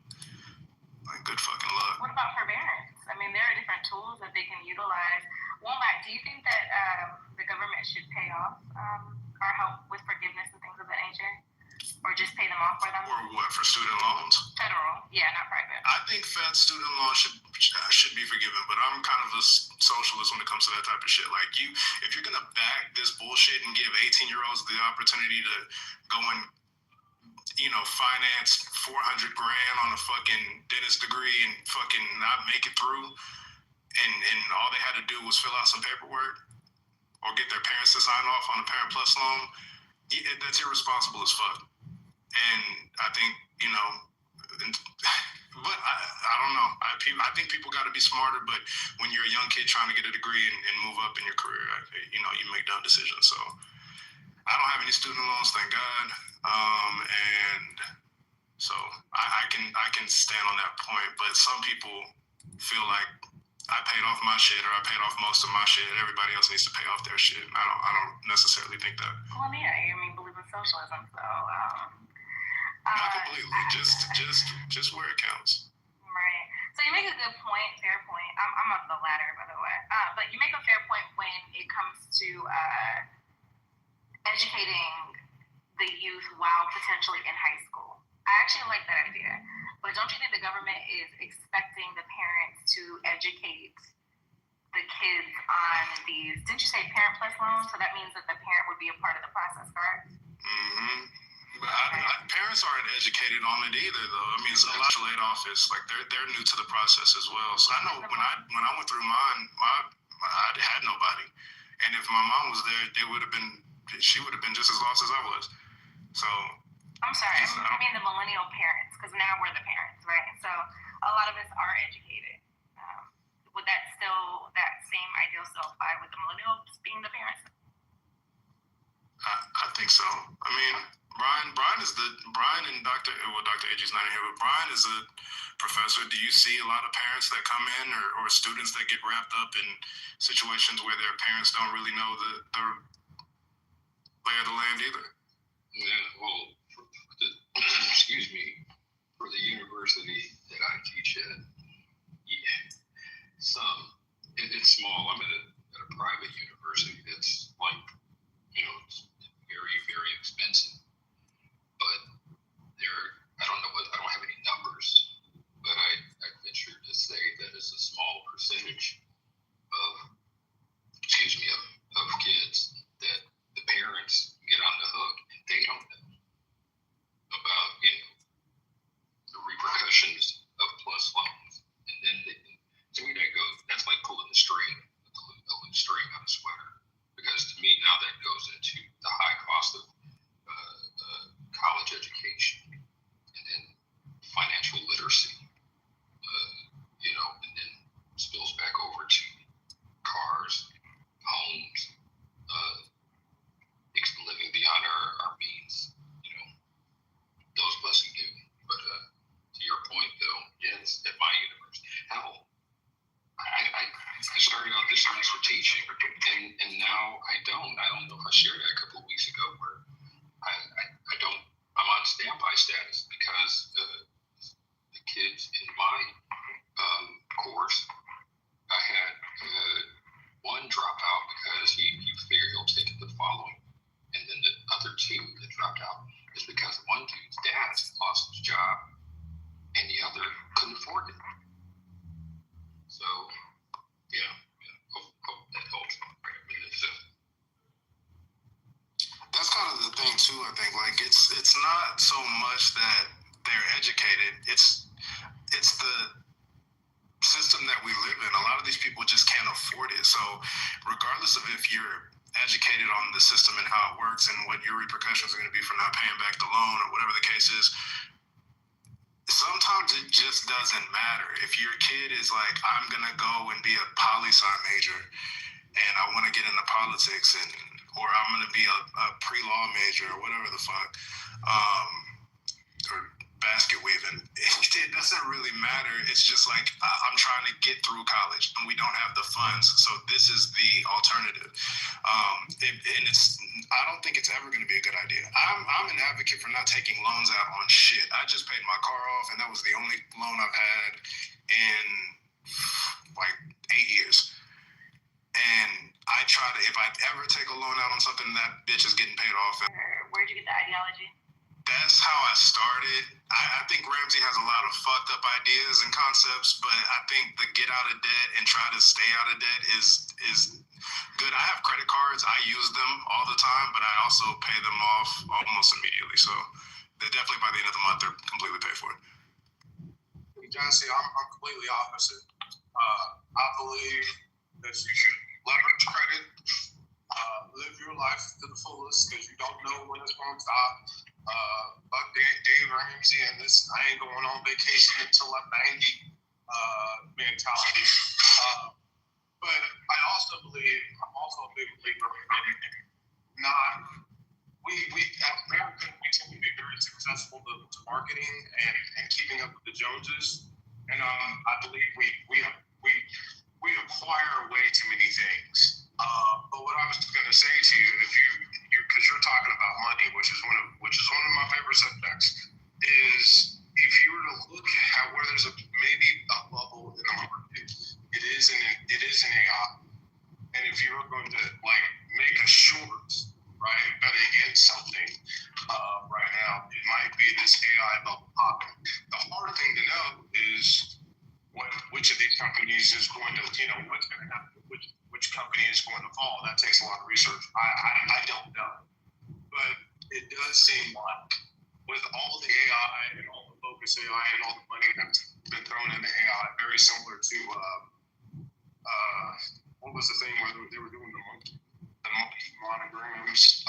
Like, good fucking luck. What about forbearance? I mean, there are different tools that they can utilize. Womack, do you think that the government should pay off or help with forgiveness and things of that nature? Or just pay them off for them? Or what, for student loans? Federal, yeah, not private. I think Fed student loans should be forgiven, but I'm kind of a socialist when it comes to that type of shit. Like, if you're gonna back this bullshit and give 18-year-olds the opportunity to go and, finance $400,000 on a fucking dentist degree and fucking not make it through, and all they had to do was fill out some paperwork or get their parents to sign off on a Parent Plus loan, that's irresponsible as fuck. And I think, but I don't know. I think people got to be smarter, but when you're a young kid trying to get a degree and move up in your career, you make dumb decisions. So I don't have any student loans, thank God. And so I can stand on that point, but some people feel like I paid off my shit, or I paid off most of my shit. Everybody else needs to pay off their shit. I don't necessarily think that. Well, yeah, believe in socialism, so. Not completely, just where it counts. Right. So you make a good point, fair point. I'm up the ladder, by the way. But you make a fair point when it comes to educating the youth while potentially in high school. I actually like that idea. But don't you think the government is expecting the parents to educate the kids on these, didn't you say Parent Plus loans? So that means that the parent would be a part of the process, correct? Mm-hmm. But parents aren't educated on it either, though. I mean, it's a lot of late office. Like, they're new to the process as well. So I know when I went through mine, I had nobody. And if my mom was there, she would have been just as lost as I was. So I'm sorry, I mean the millennial parents, because now we're the parents, right? So a lot of us are educated. Would that same ideal still apply with the millennials being the parents? I think so. I mean, Brian and Dr. Ag's not in here, but Brian is a professor. Do you see a lot of parents that come in or students that get wrapped up in situations where their parents don't really know the lay of the land either? Yeah, well, excuse me, for the university that I teach at, it's small. I'm at a private university that's like, it's very, very expensive. But I don't have any numbers, but I venture to say that it's a small percentage of kids that the parents get on the hook and they don't know about, the repercussions of plus loans. And then to me that's like pulling a loose string on a sweater. Because to me now that goes into the high cost of college education and then financial literacy, and then spills back over to cars, homes, living beyond our means, those of us who do. But to your point, though, yes, at my university, hell, I started out this semester teaching, and now I don't know if I shared that a couple of weeks ago, where I'm on standby status because the kids in my course, I had one drop out because he figured he'll take it the following. And then the other two that dropped out is because one dude's dad lost his job and the other couldn't afford it. So, yeah, hope that helps. That's kind of the thing too. I think like it's not so much that they're educated. It's the system that we live in. A lot of these people just can't afford it. So regardless of if you're educated on the system and how it works and what your repercussions are going to be for not paying back the loan or whatever the case is, sometimes it just doesn't matter. If your kid is like, I'm going to go and be a poli-sci major and I want to get into politics or I'm going to be a pre-law major or whatever the fuck, or basket weaving, it doesn't really matter. It's just like, I'm trying to get through college and we don't have the funds. So this is the alternative. I don't think it's ever going to be a good idea. I'm an advocate for not taking loans out on shit. I just paid my car off and that was the only loan I've had in like 8 years. And I try to, if I ever take a loan out on something, that bitch is getting paid off. Where'd you get the ideology? That's how I started. I think Ramsey has a lot of fucked up ideas and concepts, but I think the get out of debt and try to stay out of debt is good. I have credit cards. I use them all the time, but I also pay them off almost immediately. So they're definitely by the end of the month, they're completely paid for. John, see, I'm completely opposite. I believe that you should leverage credit, live your life to the fullest because you don't know when it's going to stop. Fuck Dave Ramsey and this, I ain't going on vacation until I'm 90 mentality. But I also believe, I'm also a big believer in we as Americans, we tend to be very successful to marketing and keeping up with the Joneses. And I believe we acquire way too many things. But what I was going to say to you, because you're talking about money, which is one of my favorite subjects, is if you were to look at where there's maybe a bubble in the market, it is an AI. And if you were going to like make a short, right, bet against something right now, it might be this AI bubble popping. The hard thing to know is which of these companies is going to, what's going to happen, which company is going to fall. That takes a lot of research. I don't know. But it does seem like with all the AI and all the focus AI and all the money that's been thrown into AI, very similar to, what was the thing where they were doing the monkey monograms?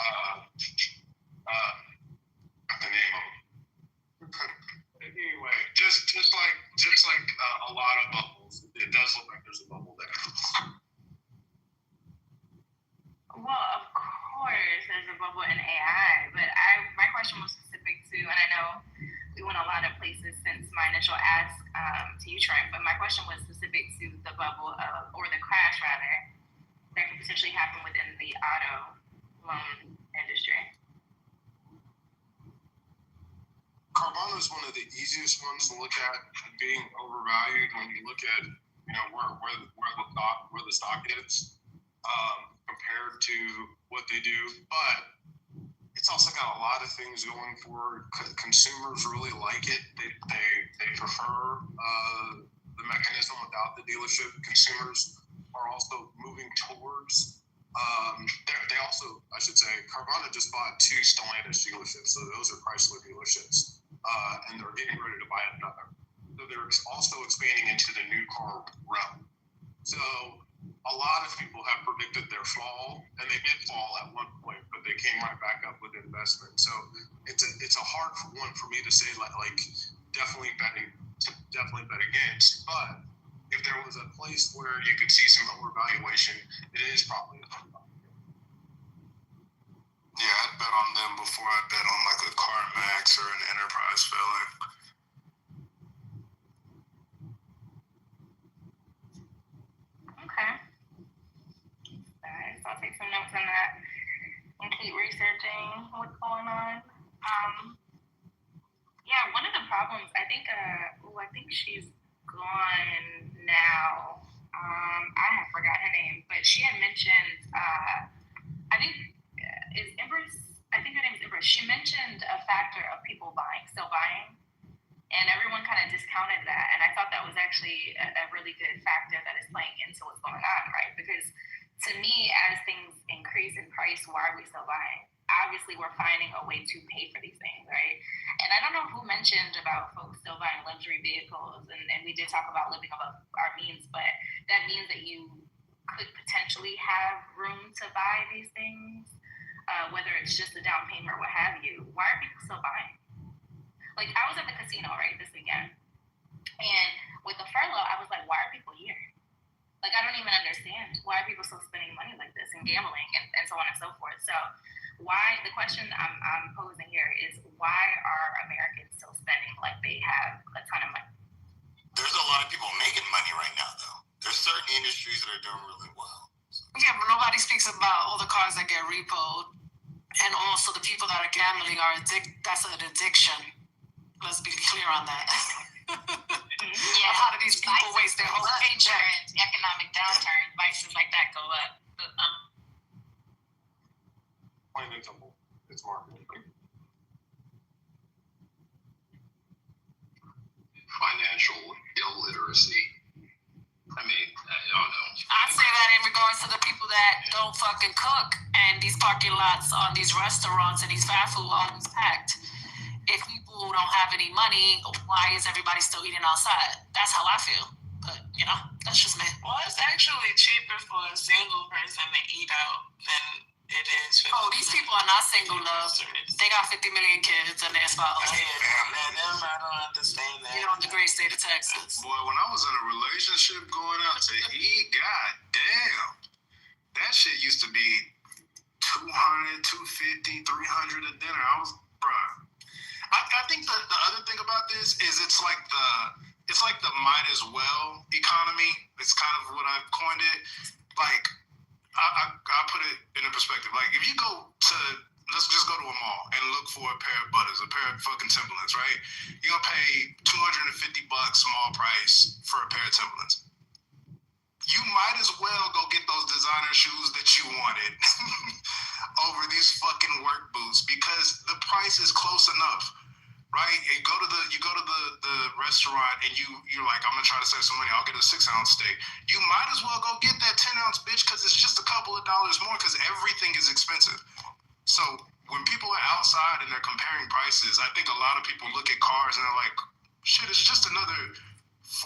The name of them. Anyway, just like a lot of bubbles, it does look like there's a bubble there. Well, of course, there's a bubble in AI, but my question was specific to, and I know we went a lot of places since my initial ask to you, Trent, but my question was specific to the bubble or the crash rather that could potentially happen within the auto loan industry. Carvana is one of the easiest ones to look at being overvalued when you look at where the stock is compared to what they do, but it's also got a lot of things going for it. Consumers really like it. They prefer the mechanism without the dealership. Consumers are also moving towards. They also, I should say, Carvana just bought 2 Stellantis dealerships, so those are Chrysler dealerships. And they're getting ready to buy another. So they're also expanding into the new car realm. So a lot of people have predicted their fall, and they did fall at one point, but they came right back up with investment. So it's a hard one for me to say like definitely bet against. But if there was a place where you could see some overvaluation, it is probably. Yeah, I'd bet on them before I bet on like a CarMax or an Enterprise failing. Okay. Alright, so I'll take some notes on that and keep researching what's going on. Yeah, one of the problems, I think she's gone now. I have forgot her name, but she had mentioned, I think, is Empress? I think her name is Empress. She mentioned a factor of people still buying, and everyone kind of discounted that. And I thought that was actually a really good factor that is playing into what's going on, right? Because to me, as things increase in price, why are we still buying? Obviously, we're finding a way to pay for these things, right? And I don't know who mentioned about folks still buying luxury vehicles, and we did talk about living above our means, but that means that you could potentially have room to buy these things, whether it's just a down payment or what have you. Why are people still buying? Like, I was at the casino, right, this weekend, and with the furlough, I was like, why are people here? Like, I don't even understand why are people still spending money like this and gambling and so on and so forth. So why, the question I'm posing here is, why are Americans still spending like they have a ton of money? There's a lot of people making money right now, though. There's certain industries that are doing really well. Yeah, but nobody speaks about all the cars that get repoed, and also the people that are gambling that's an addiction. Let's be clear on that. Yeah, how do these people waste their whole paycheck? Economic downturn, vices like that go up. Plain and simple, it's marketing. Financial illiteracy. I mean, I don't know. I say that in regards to the people that don't fucking cook, and these parking lots on these restaurants and these fast food always packed. If people don't have any money, why is everybody still eating outside? That's how I feel. But, that's just me. Well, it's actually cheaper for a single person to eat out than it is for... Oh, these people are not single, love. They got 50 million kids and they're spouse. Them, I don't understand that. You're on the great state of Texas. Boy, when I was in a relationship going out to eat, god damn, that shit used to be $200, $250, $300 a dinner. I was, bruh. I think the other thing about this is it's like the might as well economy. It's kind of what I've coined it. Like, I put it in a perspective. Like, if you go to, let's just go to a mall and look for a pair of butters, a pair of fucking Timberlands, right? You're gonna pay $250 small price for a pair of Timberlands. You might as well go get those designer shoes that you wanted over these fucking work boots, because the price is close enough, right? You go to the restaurant and you're like, I'm gonna try to save some money. I'll get a 6-ounce steak. You might as well go get that 10-ounce bitch, because it's just a couple of dollars more, because everything is expensive. So when people are outside and they're comparing prices, I think a lot of people look at cars and they're like, shit, it's just another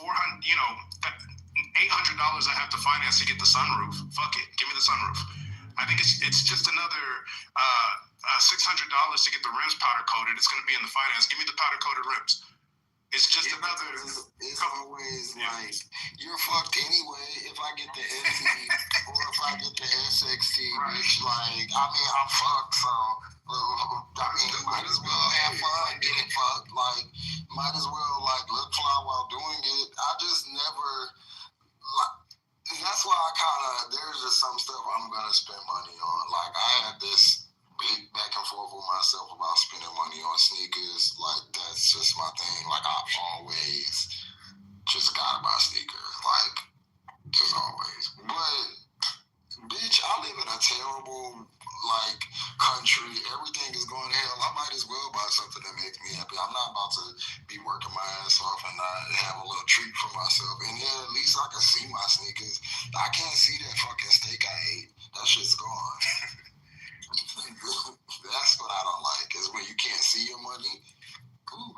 $400, $800 I have to finance to get the sunroof. Fuck it, give me the sunroof. I think it's just another $600 to get the rims powder coated. It's going to be in the finance. Give me the powder coated rims. It's just another. It's always like, you're fucked anyway if I get the SE or if I get the SXT. Right. Which, like, I mean, I'm fucked, so I mean, might as well have fun getting fucked. Like, might as well like look fly while doing it. I just never. That's why there's just some stuff I'm gonna spend money on. Like, I had this big back and forth with myself about spending money on sneakers. Like, that's just my thing. Like, I've always just gotta buy sneakers. Like, just always. But, bitch, I live in a terrible, like, country. Everything is going to hell. I might as well buy something that makes me happy. I'm not about to be working my ass off and not have a little treat for myself. And then at least I can see my sneakers. I can't see that fucking steak I ate. That shit's gone. That's what I don't like, is when you can't see your money. Ooh.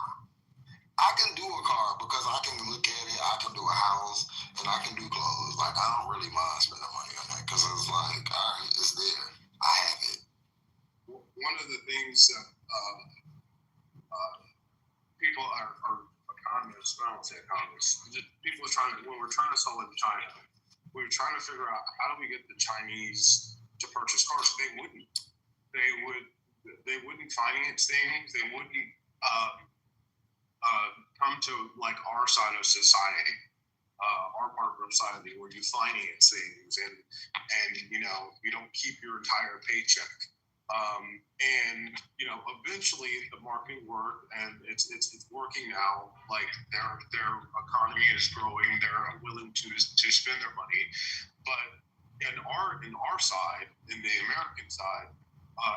I can do a car because I can look at it, I can do a house, and I can do clothes. Like, I don't really mind spending money on that, because it's like, all right, it's there. I have it. One of the things that people are economists, I don't say economists, people are trying to, when we're trying to sell in China, we were trying to figure out how do we get the Chinese to purchase cars. They wouldn't finance things. They wouldn't come to like our side of society, our part of society, where you finance things and you don't keep your entire paycheck. And eventually the marketing worked, and it's working now. Like their economy is growing, they're willing to spend their money. But in our side, in the American side,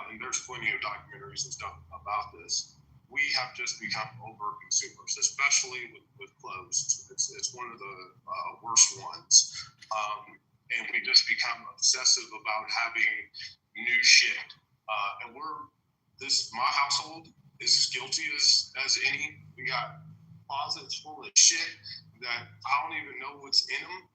and there's plenty of documentaries and stuff about this, we have just become over consumers, especially with clothes. It's one of the worst ones, and we just become obsessive about having new shit. And my household is as guilty as any. We got closets full of shit that I don't even know what's in them.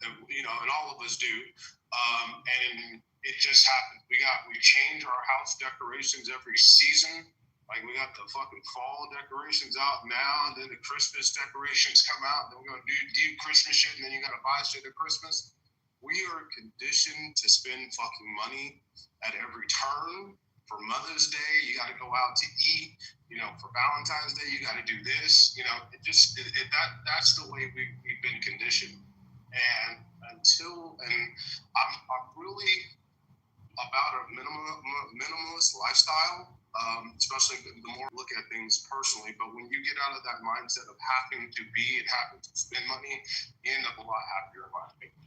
And all of us do. And it just happened. We change our house decorations every season. Like we got the fucking fall decorations out now, and then the Christmas decorations come out, and then we're gonna do Christmas shit, and then you gotta buy shit at Christmas. We are conditioned to spend fucking money at every turn. For Mother's Day, you got to go out to eat. For Valentine's Day, you got to do this. That's the way we've been conditioned. And I'm really about a minimalist lifestyle, especially the more I look at things personally. But when you get out of that mindset of having to be and having to spend money, you end up a lot happier in my opinion.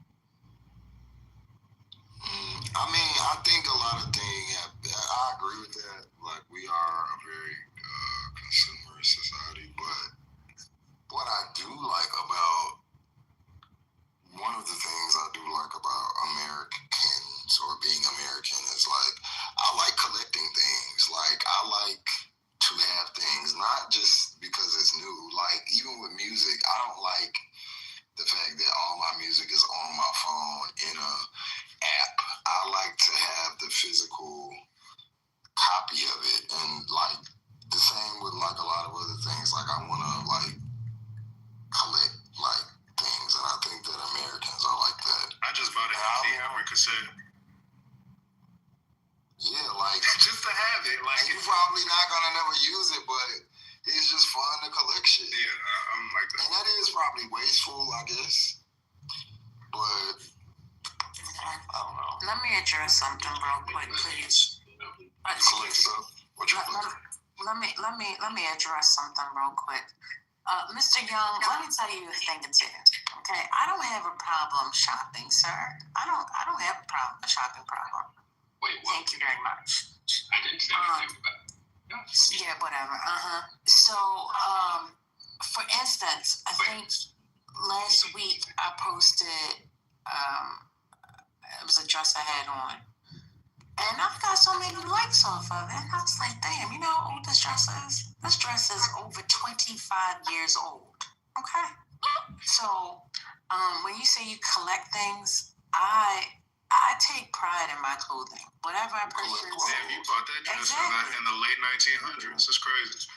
I think a lot of things, I agree with that. Like, we are a very consumerist society, but what I do like about, one of the things I do like about Americans or being American is like, I like collecting things. Like, I like to have things, not just because it's new. Like, even with music, I don't like the fact that all my music is on my phone in a app. I like to have the physical copy of it, and like the same with like a lot of other things. Like I want to like collect like things, and I think that Americans are like that. I just bought an hour cassette. Yeah, like just to have it. Like, and you're probably not gonna never use it, but it's just fun to collect shit. Yeah, I'm like that. And that is probably wasteful, I guess. But I don't know. Let me address something real quick, please. Let me address something real quick. Mr. Young, let me tell you a thing or two. Okay, I don't have a problem shopping, sir. I don't have a shopping problem. Wait, what? Thank you very much. I didn't say anything about it. Yeah, whatever. So, for instance, I think last week I posted, it was a dress I had on, and I've got so many likes off of it. And I was like, damn, you know how old this dress is? This dress is over 25 years old. Okay? So, when you say you collect things, I take pride in my clothing. Whatever I purchase. Damn, you bought that dress in the late 1900s. That's crazy.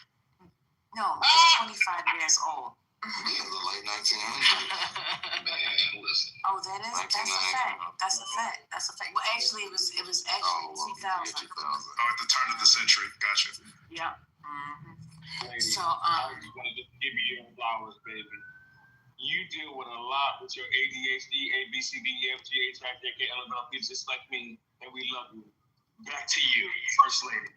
No, it's 25 years old. Yeah, the late 1900s. Man, listen. Oh, that's a fact. That's a fact. Well, actually, it was actually 2000. At the turn of the century. Gotcha. Yeah. Lady, So, I just wanted to give you your flowers, baby. You deal with a lot with your ADHD, ABCDEFG, HIJK, LMNOP, just like me, and we love you. Back to you, First Lady.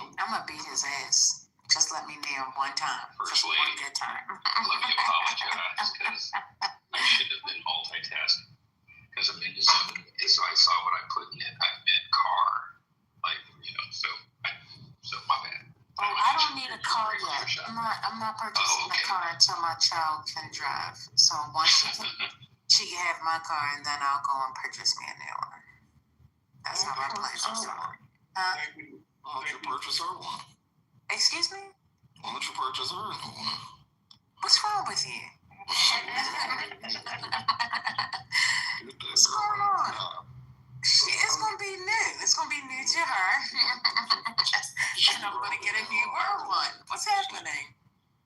I'm gonna beat his ass. Just let me near him one time. First Lady. One good time. Let me apologize because I should have been multitasking. Because I saw what I put in it. I meant car. Like, so my bad. Oh, I don't need a car yet. I'm not purchasing a car until my child can drive. So once she can have my car, and then I'll go and purchase me a new one. That's how my plans are going. Why don't you purchase her one? Excuse me? Why don't you purchase her a new one? What's wrong with you? What's going on? It's gonna be new. It's gonna be new to her. And I'm gonna get a new one. What's happening?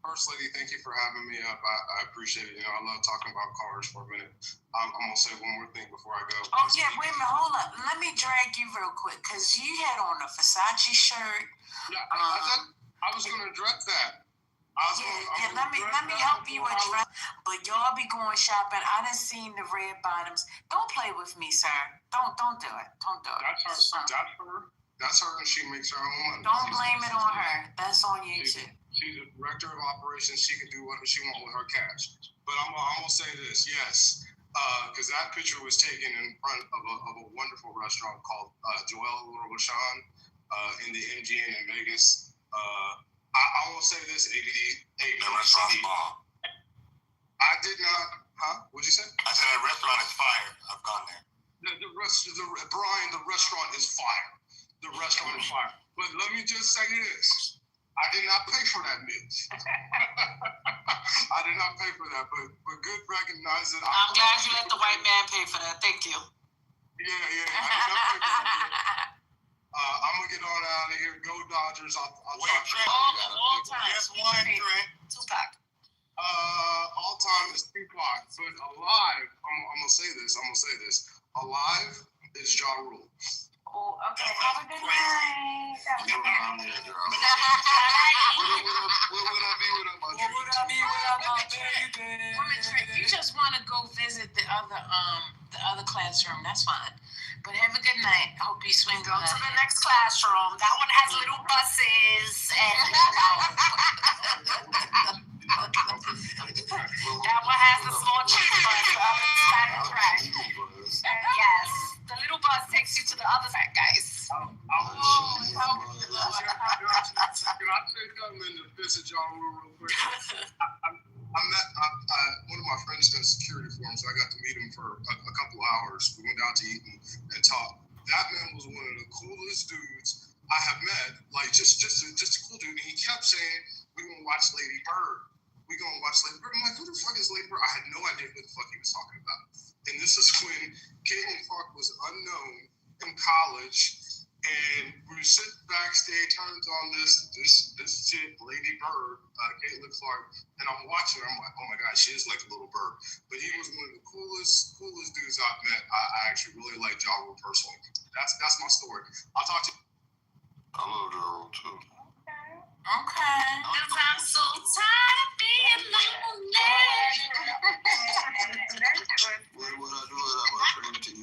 First Lady, thank you for having me up. I appreciate it. I love talking about cars for a minute. I'm gonna say one more thing before I go. Oh yeah, wait a minute, hold up. Let me drag you real quick, because you had on a Versace shirt. Yeah, I was gonna address that. Let me help you address. But y'all be going shopping. I done seen the red bottoms. Don't play with me, sir. Don't do it. Don't do it. That's her, and she makes her own money. Don't blame it on her. That's on you too. She's a director of operations. She can do whatever she wants with her cash. But I'm gonna say this, yes, because that picture was taken in front of a wonderful restaurant called Joel Rochon in the MGM in Vegas. I will say this, ABD. The restaurant's bomb. I did not. Huh? What'd you say? I said that restaurant is fire. I've gone there. Brian, the restaurant is fire. The restaurant is fire. But let me just say this. I did not pay for that meal. I did not pay for that, but good recognize it. I'm glad you let the white man pay for that. Thank you. Yeah. I did not pay for that. I'm going to get on out of here. Go Dodgers. I'll talk to you. All time. Yes, one, Trent. Tupac. All time is Tupac, but alive, I'm going to say this. Alive is Ja Rule. Oh, okay. Have a good night. What would I be without my baby? You just want to go visit the other classroom. That's fine. But have a good night. I hope you swing Go to the next classroom. That one has little buses and that one has the small cheese bus, the other side of the track. Yes, the little bus takes you to the other side, guys. Can I say something to visit y'all real quick? I met one of my friends does security for him, so I got to meet him for a couple hours. We went out to eat and talk. That man was one of the coolest dudes I have met. Like just a cool dude. And he kept saying, "We're gonna watch Lady Bird. We're gonna watch Lady Bird." I'm like, "Who the fuck is Lady Bird?" I had no idea who the fuck he was talking about. And this is when Caitlin Clark was unknown in college. And we sit backstage, turns on this chick, Lady Bird, Caitlin Clark, and I'm watching her. I'm like, oh my God, she is like a little bird. But he was one of the coolest dudes I've met. I actually really like Ja Rule personally. That's my story. I'll talk to you. I love Ja Rule too. Okay. Because I'm so tired of being lonely. What would I do without my Trinity?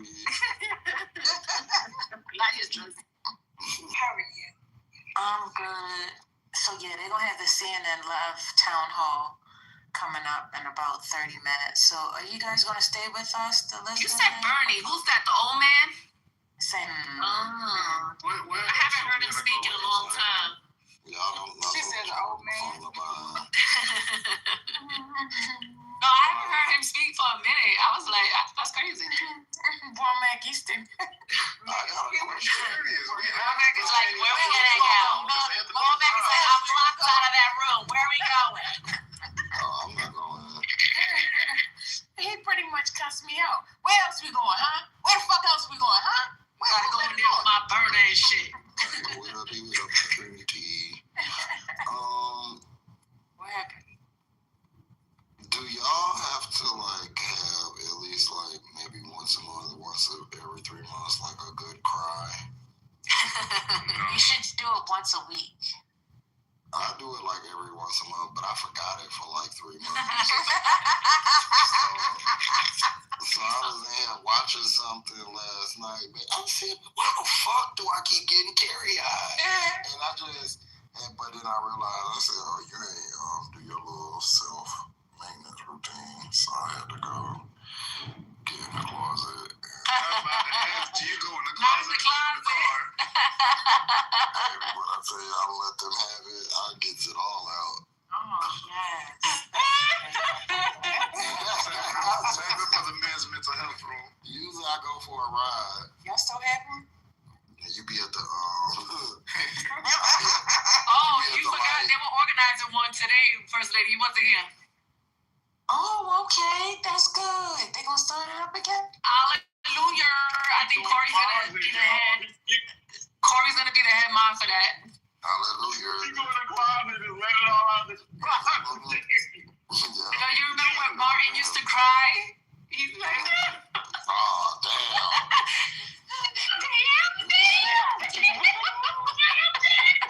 Not his dress. How are you? I'm good. So yeah, they're gonna have the CNN Live town hall coming up in about 30 minutes. So are you guys gonna stay with us to listen? You said Bernie. Who's that? The old man? Same. I haven't heard him speak in a long time. She said the old man. No, I haven't heard him speak for a minute. I was like, that's crazy. Poor Mac Easton. It's like, where we gonna go? Paul Mac is like, I'm locked out of that room. Where are we going? I'm not going. He pretty much cussed me out. Where else we going, huh? Where the fuck else we going, huh? Gotta go in there with my burner and shit. What would I be without my Trinity? What happened? Do y'all have to have at least maybe once a month, every 3 months, a good cry? You should do it once a week. I do it every once a month, but I forgot it for 3 months. So I was there watching something last night, man. I said, why the fuck do I keep getting teary-eyed? But then I realized, I said, oh, you ain't do your little self-maintenance routine. So I had to go get in the closet. You go in the closet, in the car. Baby, when I tell you I let them have it, I get it all out. Oh, yes. I'll save it for the men's mental health room. Usually I go for a ride. Y'all still have one? And you be at the You forgot they were organizing one today, First Lady. You wasn't here. Oh, okay. That's good. They gonna start it up again? Hallelujah. I think Corey's gonna be the head. Corey's gonna be the head mom for that. Hallelujah. You go in the closet and let it all out. You remember when Martin used to cry? He's like, oh, damn.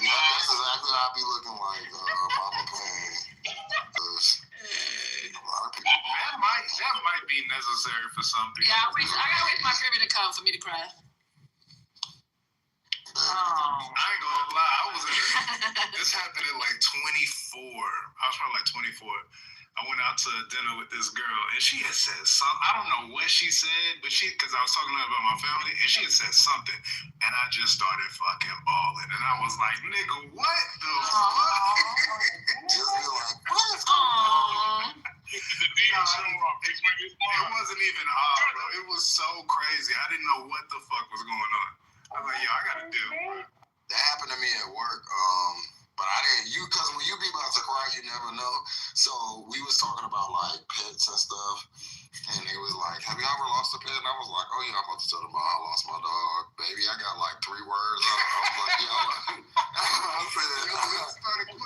Yeah, that's exactly how I be looking like, Mama Pain. come for me to cry. I ain't gonna lie. This happened at like 24. I was probably like 24. I went out to dinner with this girl, and she had said something. I don't know what she said, but because I was talking to her about my family, and she had said something, and I just started fucking bawling, and I was like, nigga, what the fuck? What is going on? It wasn't even hard, bro. It was so crazy. I didn't know what the fuck was going on. I was like, yo, I gotta deal. That happened to me at work. But I didn't, because when you be about to cry, you never know. So we was talking about like pets and stuff. And they was like, have you ever lost a pet? And I was like, oh yeah, I'm about to tell them I lost my dog. Baby, I got like 3 words. I was like, yo.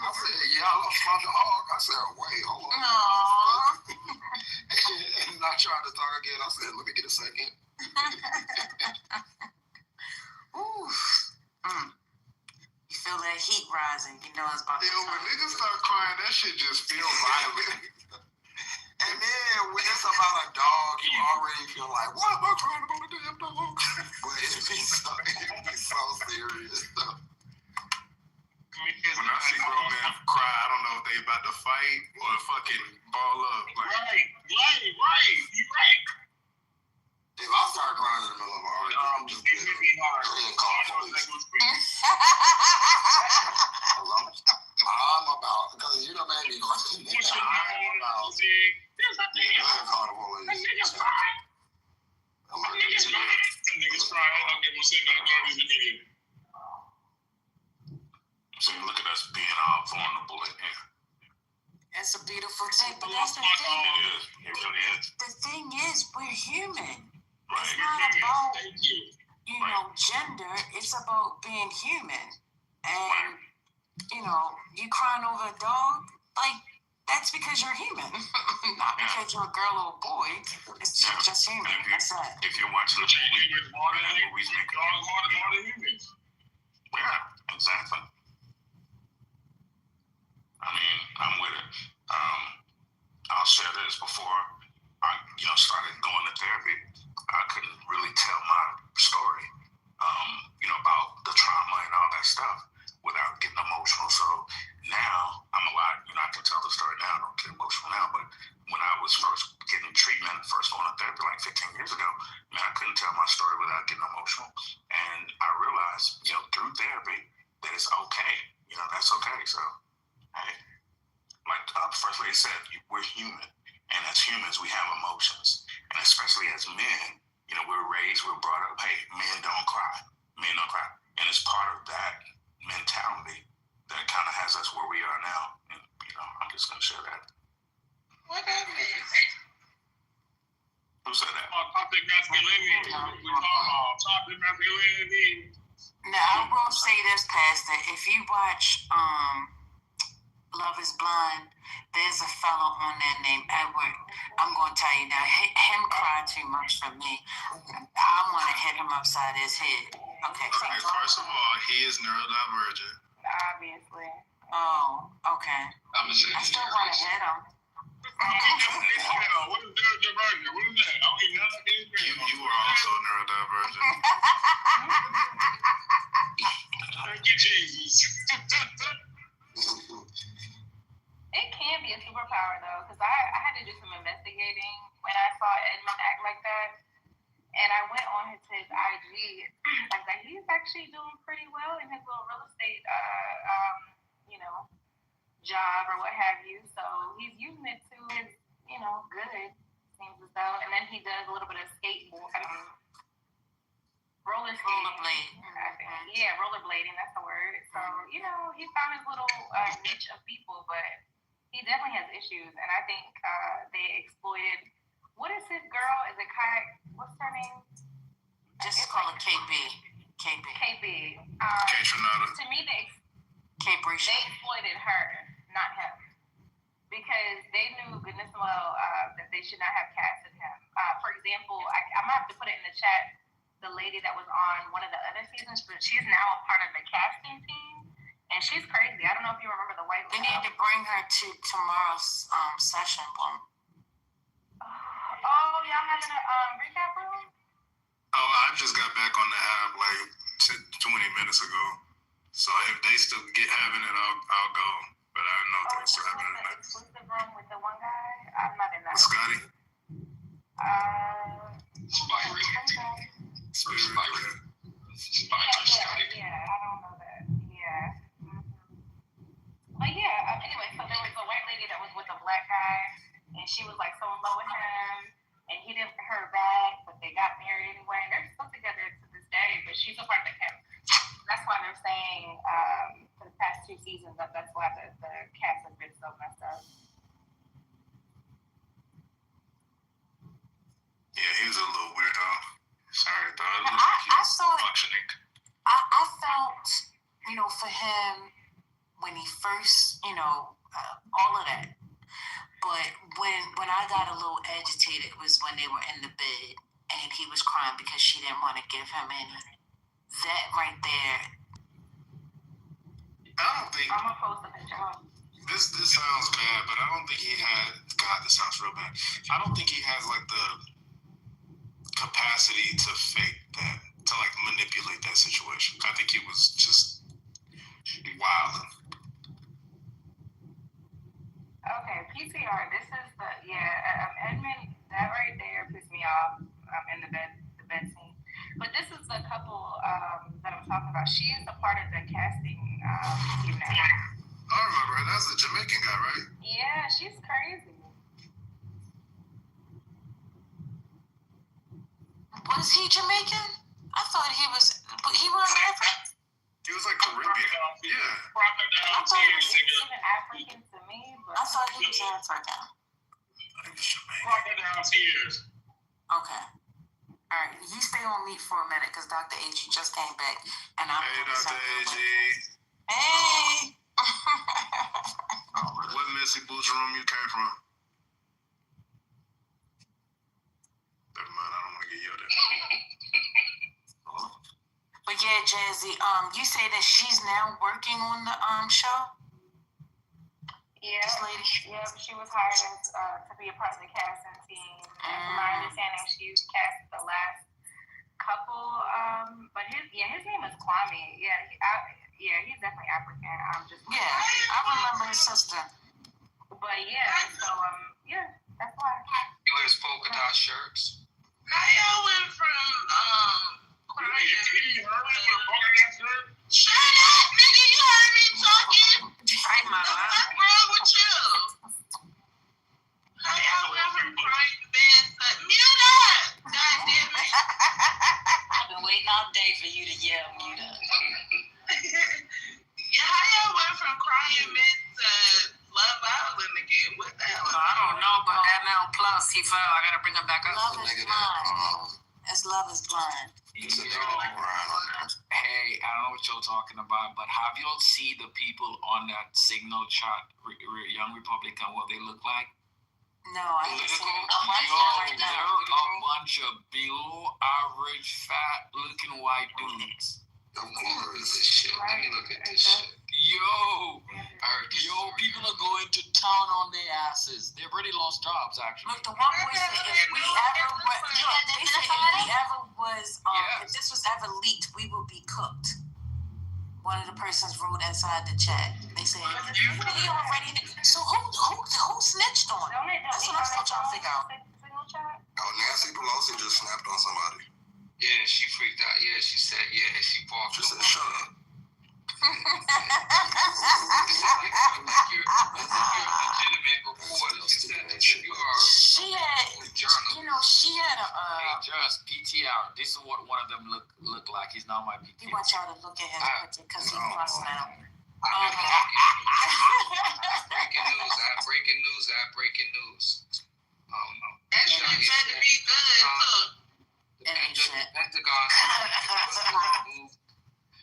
I said, yeah, I lost my dog. I said, wait, hold on. And I tried to talk again. I said, let me get a second. You feel that heat rising, you know it's about to when niggas start crying, that shit just feels violent. And then when it's about a dog, you already feel like, why am I crying about a damn dog? But it be so serious though. When I see grown men cry, I don't know if they about to fight or fucking ball up. Like, Right. You right. If I start crying in the middle of an argument, I'm just going to call police. I'm about, because you done made me question it. I'm about, call the police. Niggas crying. Okay, we'll say that garbage immediately. So look at us being all vulnerable in here. That's a beautiful thing, but that's the thing. It is. It really is. The thing is, we're human. Right. It's not about, you know, gender. It's about being human. And, you know, you crying over a dog, like, that's because you're human. Not because you're a girl or a boy. It's just human. That's it. If you're watching the movies make humans. Yeah, exactly. I mean, I'm with it. I'll share this. Before I, started going to therapy, I couldn't really tell my story, about the trauma and all that stuff without getting emotional. So now I'm a lot, I can tell the story now. I don't get emotional now, but when I was first getting treatment, first going to therapy like 15 years ago, I couldn't tell my story without getting emotional. And I realized, through therapy, that it's okay. That's okay. So, hey, like the First Lady said, we're human. And as humans, we have emotions. And especially as men, we're brought up, hey, men don't cry. Men don't cry. And it's part of that mentality that kind of has us where we are now. And, I'm just going to share that. What that means? Who said that? Toxic masculinity. We talk about toxic masculinity. Now, I will say this, Pastor. If you watch Love is Blind, there's a fellow on there named Edward. I'm going to tell you now, him cry too much for me. I want to hit him upside his head. Okay. First of all, he is neurodivergent. Obviously. Oh, okay. I still want to hit him. What is neurodivergent? What is that? You are also neurodivergent. Thank you, Jesus. It can be a superpower though, because I had to do some investigating when I saw Edmund act like that, and I went on his IG. I was like, he's actually doing pretty well in his little real estate, job or what have you. So he's using it to his, good. Seems as though, and then he does a little bit of skateboard. Rollerblading. Yeah, rollerblading, that's the word. So, he found his little niche of people, but he definitely has issues. And I think they exploited, what is his girl? Is it what's her name? Just call it KB. KB. To me, they exploited her, not him. Because they knew goodness well that they should not have casted him. For example, I'm going to have to put it in the chat, the lady that was on one of the other seasons, but she's now a part of the casting team, and she's crazy. I don't know if you remember the white lady. We need to bring her to tomorrow's session, Blum. Oh, y'all having a recap room? Oh, I I just got back on the app like 20 minutes ago. So if they still having it, I'll go. But I don't know if they're still having it. Exclusive room with the one guy? I'm not in that. Scotty? Spyri. Yeah, I don't know that. Yeah. But yeah, anyway, so there was a white lady that was with a black guy, and she was like so in love with him, and he didn't pay her back, but they got married anyway, and they're still together to this day, but she's a part of the cast. That's why they're saying for the past 2 seasons that's why the cast has been so messed up. Yeah, he was a little weirdo. Sorry, though. I saw it. Functioning. I felt, for him when he first, all of that. But when I got a little agitated was when they were in the bed and he was crying because she didn't want to give him any. That right there. I don't think. I'm gonna post a picture of him. This sounds bad, but I don't think he had. God, this sounds real bad. I don't think he has like the capacity to fake that, to like manipulate that situation. I think he was just wild. Okay, PCR. This is the Edmund. That right there pissed me off. In the bed scene. But this is the couple that I'm talking about. She is a part of the casting team now. I remember her. That's the Jamaican guy, right? Yeah, she's crazy. Was he Jamaican? I thought he was. He was African. He was like Caribbean. Yeah. I thought he was even African to me, but I thought he was African. Crocodile tears. Okay. All right, you stay on mute for a minute because Dr. AG just came back, and I'm. Hey, Dr. AG. Hey. What messy boots room you came from? Never mind, I don't want to get yelled at. But yeah, Jazzy, you say that she's now working on the show? Yeah, she was hired as to be a part of the casting team. And from my understanding, she's cast the last couple. But his name is Kwame. He's definitely African. I remember his sister. But that's why. He wears polka dot shirts. How y'all went from Shut up, nigga! You heard me talking. What's wrong with you? How y'all went from crying to bed to mute up? God damn it! I've been waiting all day for you to yell mute up. How y'all went from crying men to Love Island again? What the hell? I don't know, but ML Plus, he fell. I gotta bring him back up. Love is blind. As love is blind. Hey, I don't know what y'all talking about, but have y'all seen the people on that signal chat, Young Republican, what they look like? No, I haven't seen it. I'm watching Yo, it right now. they're a bunch of below average, fat looking white dudes. Of course. This shit. Let me look at this shit. Yo, people are going to town on their asses. They've already lost jobs, actually. Look, the one boy said if this was ever leaked, we would be cooked. One of the persons wrote inside the chat. They said, he already did. So who snitched on him? That's what I'm still trying to figure out. Oh, Nancy Pelosi just snapped on somebody. Yeah, she freaked out. Yeah, she said, she walked. She said, shut up. As if you're a legitimate reporter. She said that if you are she had a Hey, just PTR. This is what one of them look like. He's not my PTR. He wants y'all to look at his picture because he's lost now. Breaking news. Oh no. That shit better be good too.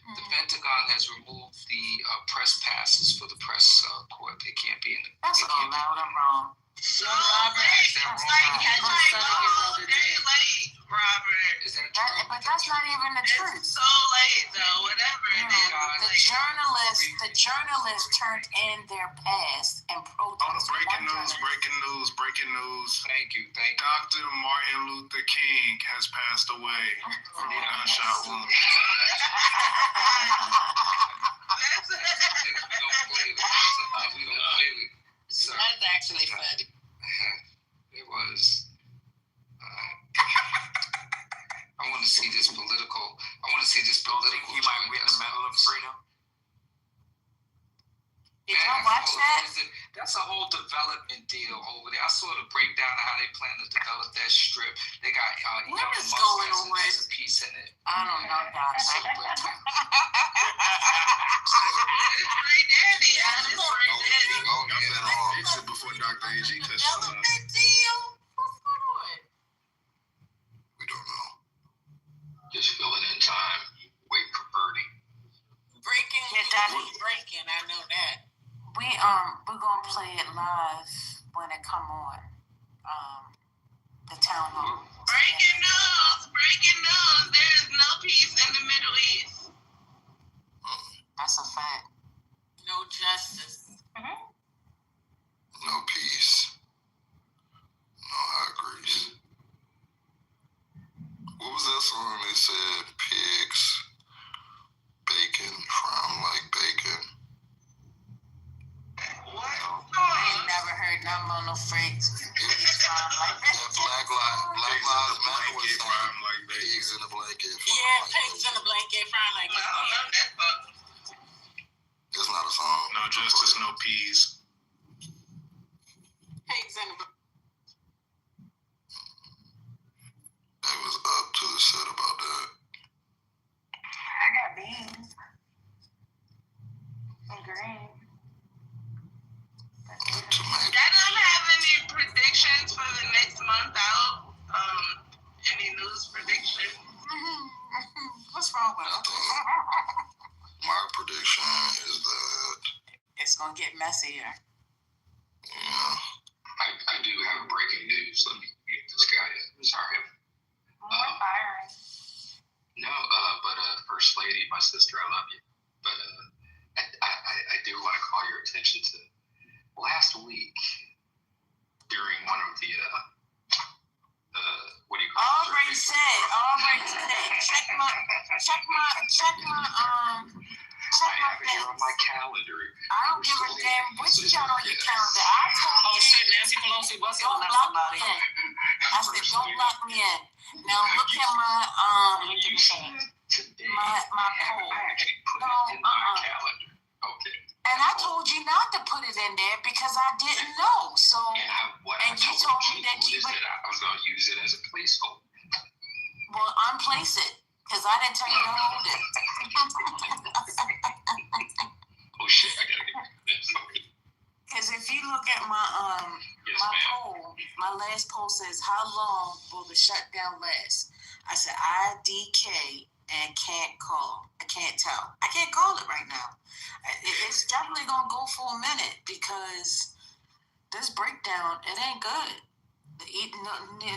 The Pentagon has removed the press passes for the press corps. They can't be in the. That's all loud and wrong. So, it's like you might go a whole day late, Robert. Is that true? But But that's not even the truth. It's so late though. Whatever it is. The journalists turned in their past and protested. Breaking news. Thank you. Dr. Martin Luther King has passed away from a gunshot wound. That's actually funny. It was. I want to see this political. He might win the Medal of Freedom. Did y'all watch that? That's a whole development deal over there. I saw the breakdown of how they plan to develop that strip. They got what is going on with a piece in it. I don't know, Doc. Before Dr. AG touches on it. We don't know. Just fill it in time. Wait for Birdie. Breaking, I know that. We're gonna play it live when it come on. The town hall. Breaking news! There is no peace in the Middle East. That's a fact. No justice. No peace. No high grease. What was that song they said? Pigs, bacon, frying like bacon. I ain't never heard nothing about no freaks. Black Lives Matter was frying like pigs in a blanket. Yeah, pigs in a blanket, frying like bacon. It's not a song. No justice, no peas. Pigs in a blanket. They was up to the set about that. I got beans. And green. I don't have any predictions for the next month out. Any news predictions? What's wrong with it? My prediction is that it's gonna get messier. Yeah. I do have breaking news. Let me get this guy in. Sorry. No, but First Lady, my sister, I love you. But I do want to call your attention to last week during one of the what do you call it? Already said. Check my here on my calendar. I don't give a damn what you got on your calendar. I told you. Shit, Nancy Pelosi was don't lock me in. I said don't lock me in. Now look at my my poll. Okay. And I told you not to put it in there because I didn't know. So and you told me that you would. I was going to use it as a placeholder. Well, unplace it because I didn't tell you to hold it. Oh shit! I gotta get this. Because if you look at my my poll, my last poll says, "How long will the shutdown last?" I said, "IDK and can't call. I can't tell. I can't call it right now. It's definitely gonna go for a minute because this breakdown, it ain't good.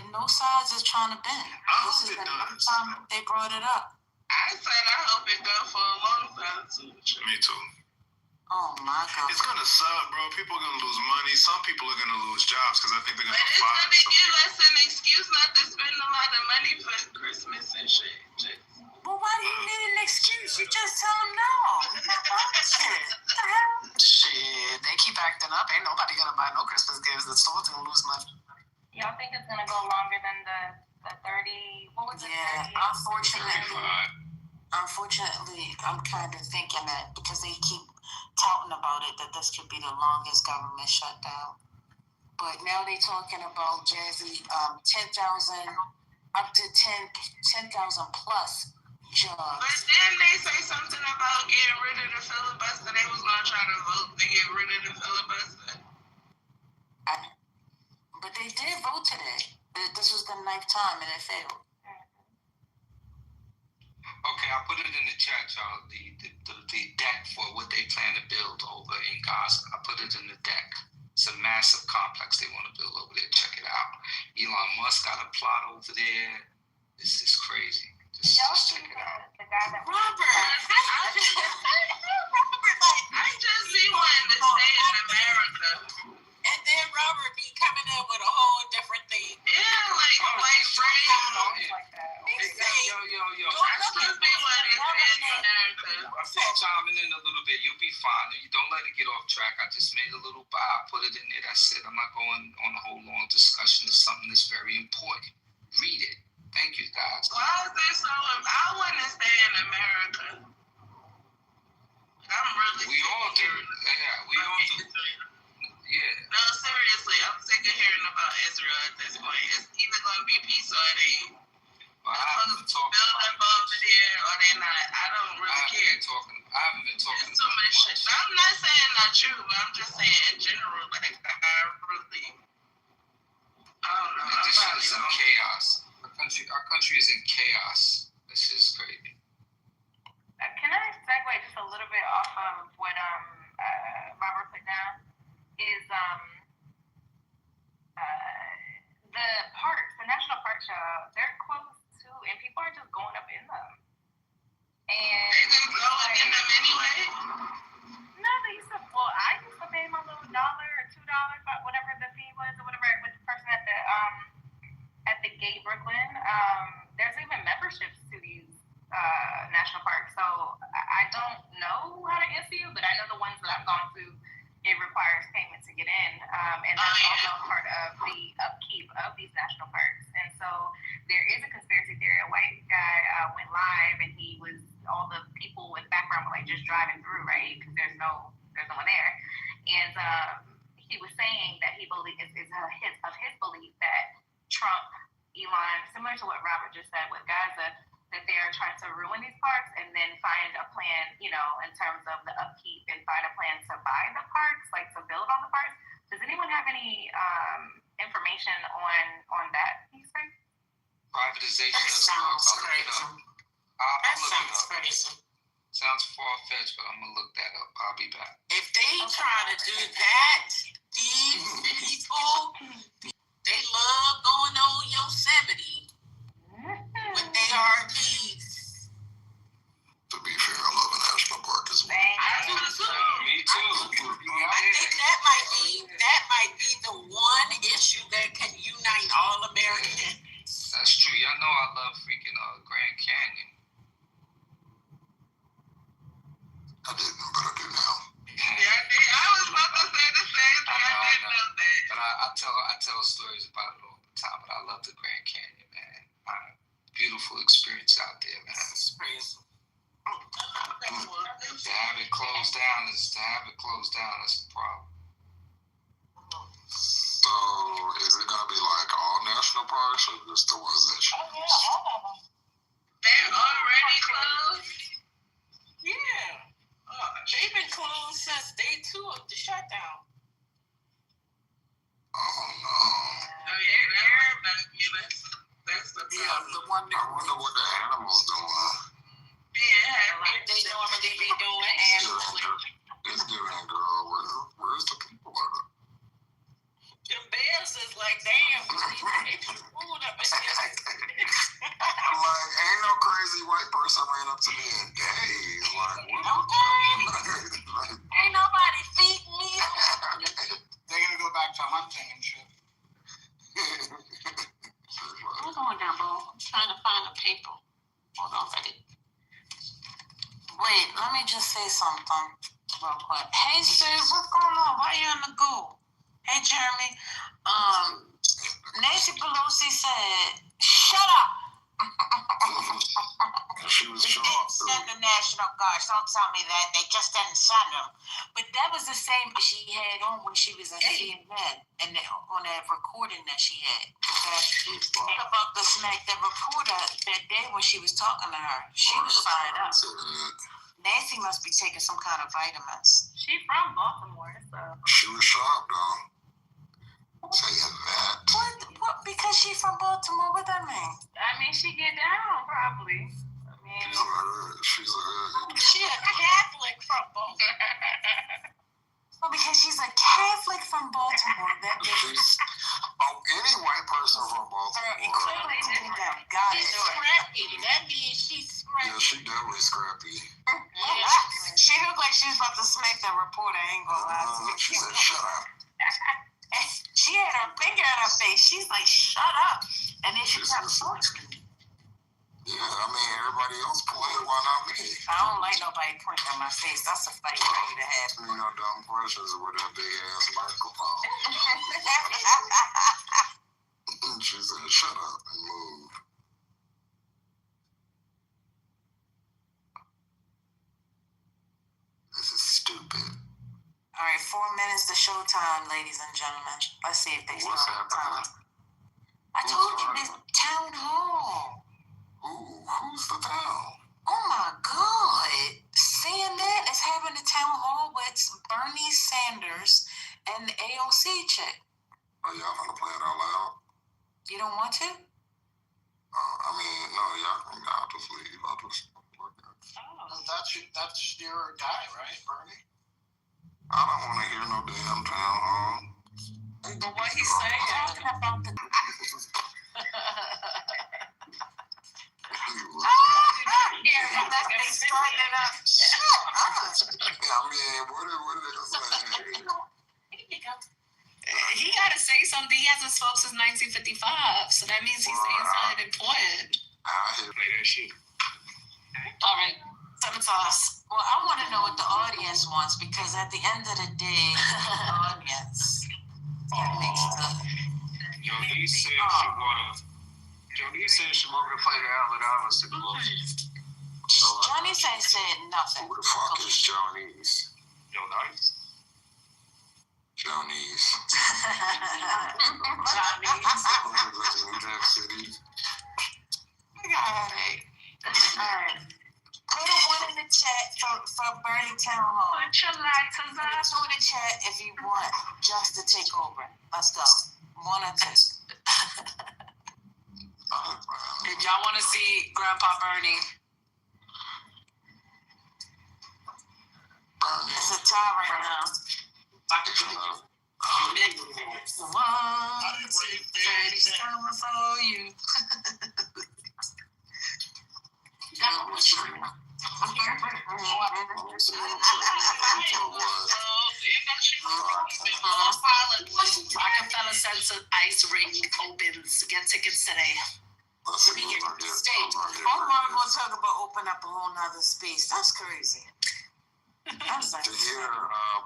No sides is trying to bend. This is the first time they brought it up. I said I hope it goes for a long time too. Me too. Oh my God. It's gonna suck, bro. People are gonna lose money. Some people are gonna lose jobs because I think they're gonna But it's fire gonna some give us an excuse not to spend a lot of money for Christmas and shit. Well, why do you need an excuse? You just tell them no. You're not buying shit. What the hell? Shit, they keep acting up. Ain't nobody gonna buy no Christmas gifts. The store's gonna lose money. Y'all think it's gonna go longer than the 30? What was it? Yeah, unfortunately, I'm kind of thinking that because they keep touting about it that this could be the longest government shutdown. But now they talking about Jazzy, 10,000 up to 10,000 plus jobs. But then they say something about getting rid of the filibuster. They was gonna try to vote to get rid of the filibuster. But they did vote today. This was the 9th time and it failed. Okay, I put it in the chat, y'all. The deck for what they plan to build over in Gaza. I put it in the deck. It's a massive complex they want to build over there. Check it out. Elon Musk got a plot over there. This is crazy. This I just be wanting to stay in America. And then Robert be coming in with a whole different thing. Yeah, like Ray. Yo. I just be wanting to stay in America. I'm chiming in a little bit. You'll be fine. You don't let it get off track. I just made a little bow, put it in there. That's it. I'm not going on a whole long discussion. It's something that's very important. Read it. Thank you, guys. Why is this so? I want to stay in America. I'm really. We all do. Yeah, we all do. Yeah. No, seriously, I'm sick of hearing about Israel at this point. It's either going to be peace or it ain't. Well, I haven't been talking build up over there or they not. I don't really care. I haven't been talking. It's too much shit. I'm not saying not you, but I'm just saying in general. Like I really, I don't know. This shit is in chaos. Our country is in chaos. This is crazy. Can I segue just a little bit off of what Robert put down? Is the parks, the national parks, they're closed too, and people are just going up in them. And they just going in them anyway. No, they used to. Well, I used to pay my little $1 or $2, whatever the fee was, or whatever, with the person at the gate, Brooklyn. There's even memberships to these national parks. So I don't know how to answer you, but I know the ones that I've gone to, it requires payment to get in, and that's also part of the upkeep of these national parks. And so there is a conspiracy theory. A white guy went live, and all the people with background were like just driving through, right? Because there's no one there. And he was saying that he believes is of his belief that Trump, Elon, similar to what Robert just said with Gaza, that they are trying to ruin these parks and then find a plan, in terms of the upkeep, and find a plan to buy the parks, like to build on the parks. Does anyone have any information on that piece? Privatization that sounds crazy. That sounds crazy. Sounds far-fetched, but I'm going to look that up. I'll be back. If they try to do that, these people, they love going on Yosemite with their RVs. To be fair, I love a national park as well. Me too. I think that might be the one issue that can unite all Americans. That's true. Y'all know I love freaking Grand Canyon. I didn't, but I do now. Yeah, I was about to say the same thing. I didn't know that. But I tell stories about it all the time. But I love the Grand Canyon, man. Beautiful experience out there, man. It's crazy. To have it closed down is that's the problem. So is it gonna be like all national parks or just the ones that you? Oh yeah, all of them. They're already closed. Yeah. They've been closed since day 2 of the shutdown. Oh no. That's the problem. Yeah, the one. I wonder what the animals doing. Like they normally be doing animals. It's giving, girl. Where's the people at? The bears is like, damn, they put food up in here. I'm like, ain't no crazy white person ran up to me and gay. Like, what? Okay. Ain't nobody feeding me. They're gonna go back to hunting and shit. What's going down, bro? I'm trying to find a paper. Hold on, ready. Wait, let me just say something real quick. Hey, sis, what's going on? Why you on the go? Hey, Jeremy. Nancy Pelosi said, "Shut up." She was They didn't send the National Guards. Don't tell me that. They just didn't send them. But that was the same she had on when she was in CNN and on that recording that she had. Think about the reporter that day when she was talking to her. She was fired up. Nancy must be taking some kind of vitamins. She from Baltimore, so. She was shocked, though. Saying that. What? Because she from Baltimore? What that mean? I mean, she get down probably. She's She a Catholic from Baltimore. Well, because she's a Catholic from Baltimore. Any white person from Baltimore. She's scrappy. That means she's scrappy. Yeah, she definitely scrappy. She looked like she was about to smack that reporter. I ain't gonna lie to you. She said, "Shut up." She had her finger in her face. She's like, "Shut up!" And then she kept talking. Yeah, I mean, everybody else pointing. Why not me? I don't like nobody pointing at my face. That's a fight ready to have. You know, dumb questions with that big ass microphone. She said, "Shut up and move." This is stupid. All right, 4 minutes to showtime, ladies and gentlemen. Let's see if they What's start happening? time. I told you this town hall. Who's the town? Oh my God. CNN is having a town hall with Bernie Sanders and the AOC chick. Are y'all gonna play it out loud? You don't want to? I mean, no, y'all just leave. I'll just look at it. That's your guy, right, Bernie? I don't want to hear no damn town hall. But what he's saying, Talking about the they starting it up. I mean, what are they gonna say? he got to say something. He hasn't spoken since 1955, so that means he's saying something important. I hear Play that shit. All right, seven toss. Well, I want to know what the audience wants because at the end of the day, the audience makes the. Jonice said she wanted to play the Allen Iverson close. Johnny ain't said nothing. Who the fuck is Jonice? Jonice? Jonice. New Jack City. I got it. All right. Put a one in the chat for Bernie Town Hall. Put your lighters Put a two in the chat if you want just to take over. Let's go. One or two. If y'all want to see Grandpa Bernie. It's a tie right now. 1, 2, 3, coming for you. Rockefeller Center Ice Rink opens. Get tickets today. I'm not going to talk about open up a whole nother space. That's crazy. That's like to hear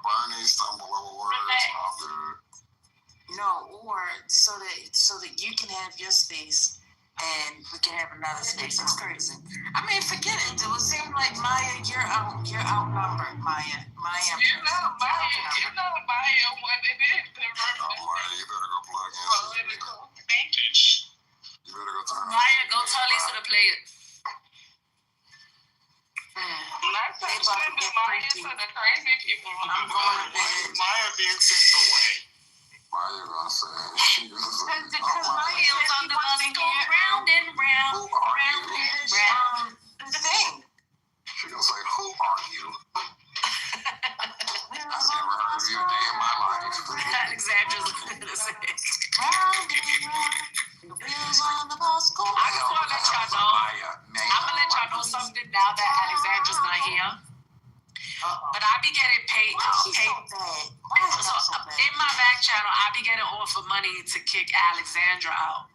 Bernie stumble over words off the. No, or so that you can have your space and we can have another space. That's crazy. I mean, forget it. It would seem like Maya, you're outnumbered, Maya. You know Maya what it is. Maya, you better go plug in. Political advantage. You better go turn. Maya, go tell Lisa to play it. Not to send Maya to the crazy people. I'm going to bed. Maya being sent away. Maya gonna say she gonna say. Because Maya is on the Go round and round. Who are you? The thing. She gonna say, "Who are you?" I've never heard of you a day in my life. Alexandra's gonna say. The wheels on the bus go. I just want to let y'all know. I'm gonna let y'all know something now that Alexandra's not here. But I be getting paid. So in my back channel, I be getting offered money to kick Alexandra out.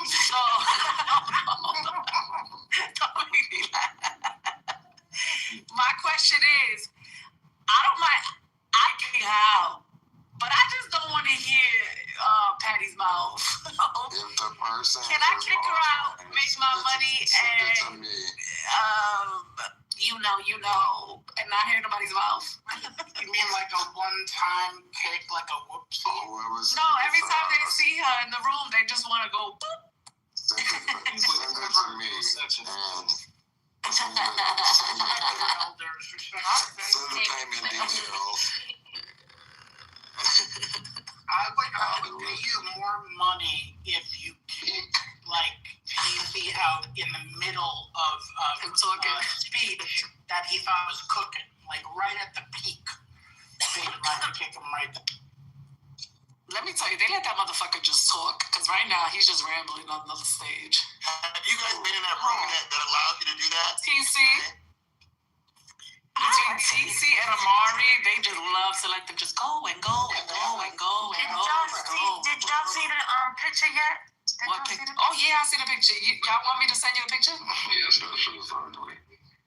So don't make me laugh. My question is, I don't mind. I kick her out, but I just don't want to hear Patty's mouth. If the person Can I kick her out, make my money, and you know, and not hear nobody's mouth? You mean like a one-time kick, like a whoopsie? No, every time they see her in the room, they just want to go boop. Send it to me. Send the payment details. I would pay you more money if you kick like Casey out in the middle of speech that he thought was cooking, like right at the peak. They'd like to kick him right there. Let me tell you, they let that motherfucker just talk. Because right now, he's just rambling on another stage. Have you guys been in that room that allows you to do that? TC? Between TC and Amari, they just love to let them just go and go and go and go and go and go. Did y'all see the picture yet? What picture? Oh, yeah, I see the picture. Y'all want me to send you the picture? Yes, absolutely.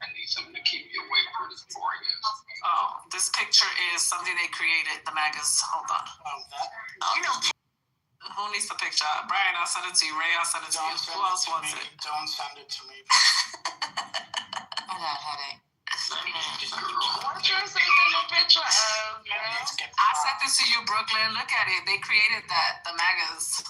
I need something to keep me awake for this boring ass. Oh, this picture is something they created, the magas. Hold on. You know, who needs the picture? Brian, I'll send it to you. Ray, I'll send it to you. Who else wants it? Don't send it to me. I got a headache. What you sending the picture of, man? I sent this to you, Brooklyn. Look at it. They created that, the magas.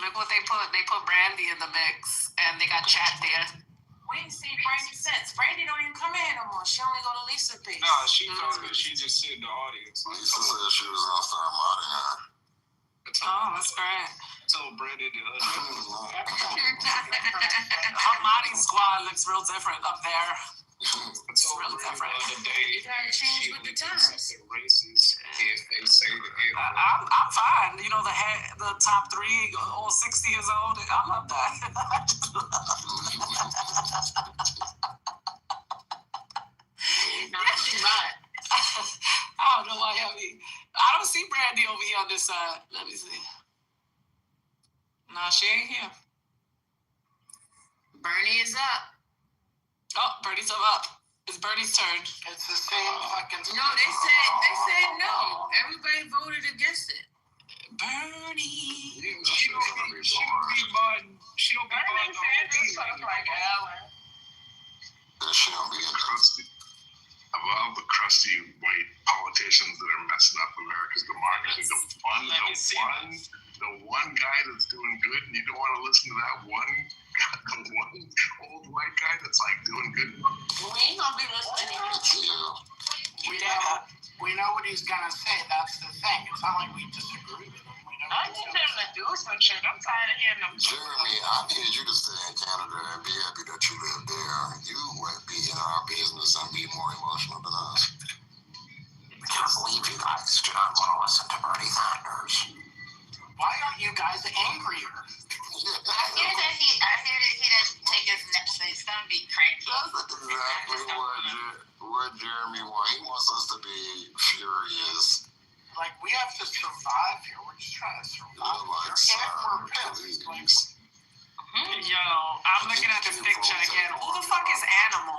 Look what they put. They put Brandy in the mix, and they got chat there. We ain't seen Brandy since. Brandy don't even come in no more. She only go to Lisa's piece. No, she just sit in the audience. Lisa said she was gonna start modding her. Oh, that's great. Told Brandy the other Her modding squad looks real different up there. It's real different. You gotta change with the times. Racist if they say that. I'm fine. You know, the top 3, all 60 years old. I love that. I don't know why I don't see Brandy over here on this side. Let me see. No, she ain't here. Bernie is up. Oh, Bernie's up. It's Bernie's turn. It's the same fucking. No, they said no. Everybody voted against it. Bernie. She don't be buying the whole thing. Like Alan. She don't be in crusty. Of all the crusty white politicians that are messing up America's democracy, the one guy that's doing good, and you don't want to listen to that one old white guy that's like doing good. We ain't gonna be listening to you. We know what he's gonna say. That's the thing. It's not like we disagree with him. I need him to do some shit. I'm tired of hearing them. Jeremy, I need you to stay in Canada and be happy that you live there. You would be in our business and be more emotional than us. I can't believe you guys do not want to listen to Bernie Sanders. Why aren't you guys angrier? I hear that he doesn't take his Netflix. He's gonna be cranky. That's exactly what Jeremy wants. He wants us to be furious. Like, we have to survive here. We're just trying to survive. Yo, I'm looking at this picture again. Who the fuck is Animal?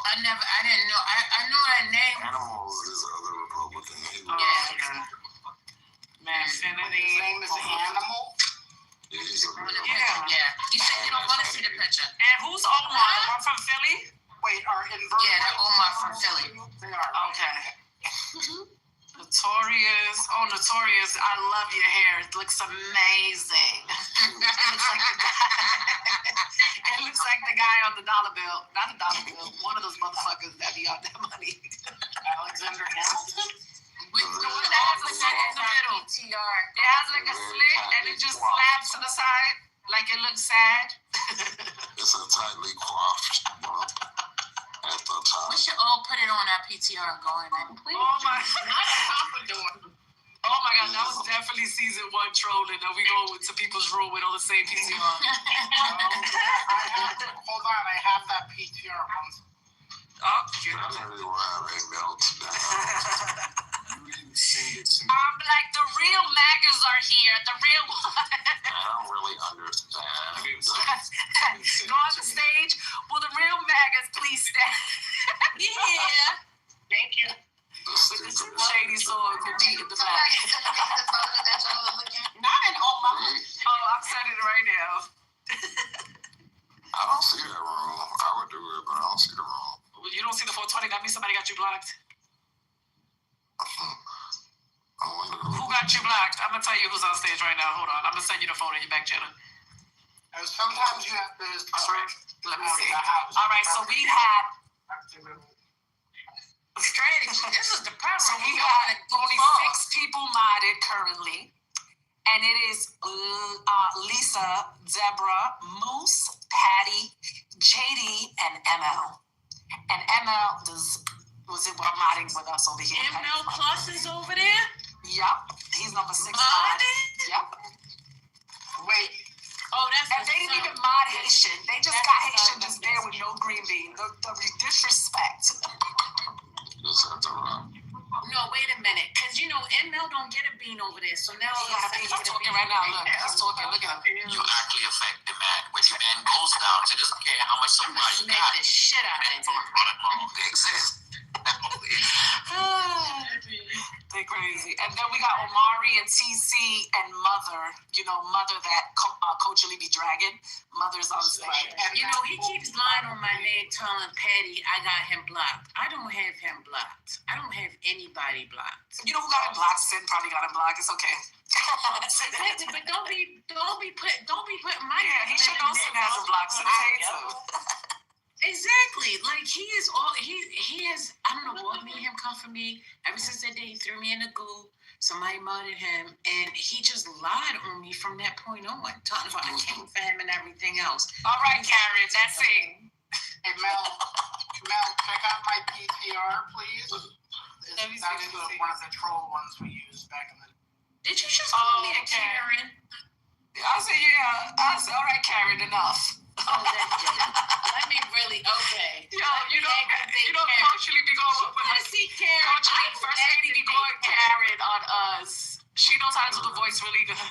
I didn't know. I know that name. Animal is the other Republican. Manfinity. His name is Animal? Yeah. You said you don't want to see the picture. And who's Omar? The one from Philly? Wait, are inverted? Yeah, the Omar from Philly. They are. Okay. Notorious. Oh, Notorious. I love your hair. It looks amazing. It looks like the guy on the dollar bill. Not the dollar bill. One of those motherfuckers that be on that money. Alexander Hamilton? The one that has a slit in the middle. It has like a slit and it just slaps to the side. Like it looks sad. It's a tightly coiffed bump at the top. We should all put it on our PTR and go in there. Oh my God. Oh my God, that was definitely season 1 trolling. Now we go to people's room with all the same PTR. Hold on, I have that PTR. Jeremy will have a meltdown. I'm like, the real MAGAs are here. The real ones. I don't really understand. Go on the stage. Will the real MAGAs please stand? Yeah. Thank you. With the shady sword to beat in the back. Not an Omar. Oh, I'm sending it right now. I don't see that room. I would do it, but I don't see the room. You don't see the 420? That means somebody got you blocked. Who got you blocked? I'm gonna tell you who's on stage right now. Hold on. I'm gonna send you the phone in your back channel. Sometimes you have to. Let me see. All right, so we had strategy. This is the problem. So we got only 6 people modded currently, and it is Lisa, Deborah, Moose, Patty, JD, and ML. And ML was it modding with us over here. ML Plus is over there? Yup. He's number 6. Yup. Wait. Oh, that's and they didn't even mod Haitian. They just got Haitian just there with no green bean. The disrespect. No, wait a minute. Because, you know, ML don't get a bean over there. So now he's talking right now. Look, he's talking. Look at him. You actually affect demand. When demand goes down, so it doesn't care how much supply you got. the shit out of it. They exist. They're crazy. And then we got Omari and TC and Mother. You know, Mother that Coach Lee be dragging. Mother's on stage. You know, he keeps lying on my name, telling Patty I got him blocked. I don't have him blocked. I don't have anybody blocked. You know who got him blocked? Sin probably got him blocked. It's okay. But don't be putting my he should know Sin has him blocked. Sin hates him. Exactly. Like he is I don't know what made him come for me. Ever since that day he threw me in the goo, somebody murdered him, and he just lied on me from that point on, talking about I came for him and everything else. All right, Karen, that's it. Hey Mel, check out my PTR, please. That's one of the troll ones we used back in the. Did you just call me a Karen? I said, yeah. I said, all right, Karen, enough. Oh, that's good. Let me really, okay. Yo, you don't culturally be going with her. See, Karen. Culturally, first lady be going Karen on us. She knows how to do the voice really good.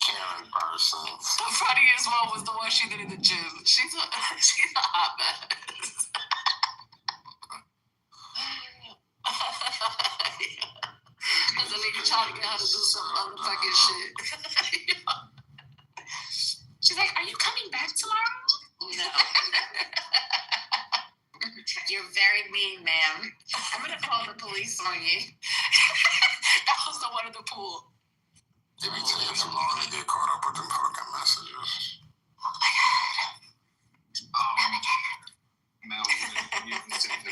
Karen Parsons. The funniest one was the one she did in the gym. She's a hot mess. Because the lady trying to get her to do some motherfucking shit. She's like, are you coming back tomorrow? No. You're very mean, ma'am. I'm going to call the police on you. That was the one in the pool. They be taking so long to get caught up with them fucking messages. Oh my God. Mel,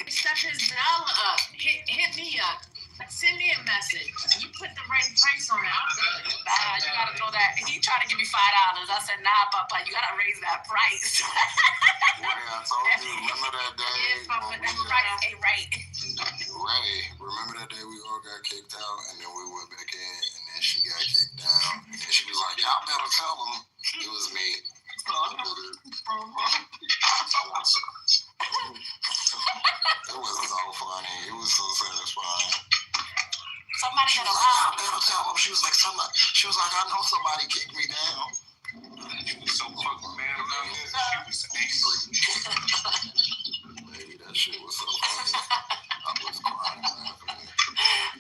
Stuff his dollar up. Hit me up. Send me a message. You put the right price on it. Nah, you gotta know that. He tried to give me $5. I said, nah, Papa, you gotta raise that price. Yeah, I told you, remember that day? Yeah, Papa, that price ain't right. Right. Remember that day we all got kicked out, and then we went back in, and then she got kicked down, and then she was like, y'all better tell them it was me. It was so funny. It was so satisfying. Somebody got a lie. She was like, I know somebody kicked me down. She was so fucking mad about it. She was angry. Baby, that shit was so funny. I was crying laughing.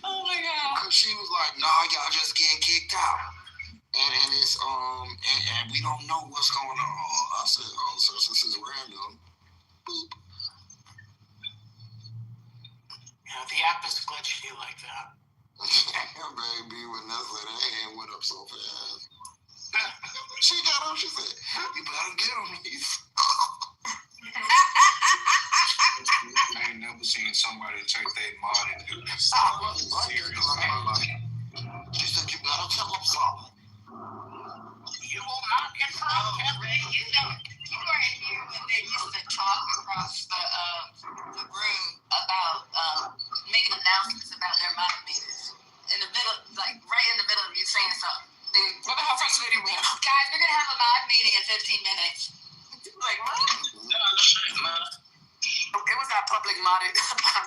Oh my God. Because she was like, nah, y'all just getting kicked out. And it's and we don't know what's going on. I said, oh, so this is random. Boop. Yeah, the app is glitchy like that. Yeah, baby, when Nessa, that hand went up so fast. She got up, she said, you better get on these. I ain't never seen somebody take their mod and do this. Serious. She said, you better tell them something. You will not get from Kevin. You know, you were in here when they used to talk across the room about making announcements about their mod meetings. In the middle, like right in the middle of you saying something. What the hell first lady went? Guys, we're gonna have a mod meeting in 15 minutes. Like what? It was that public mod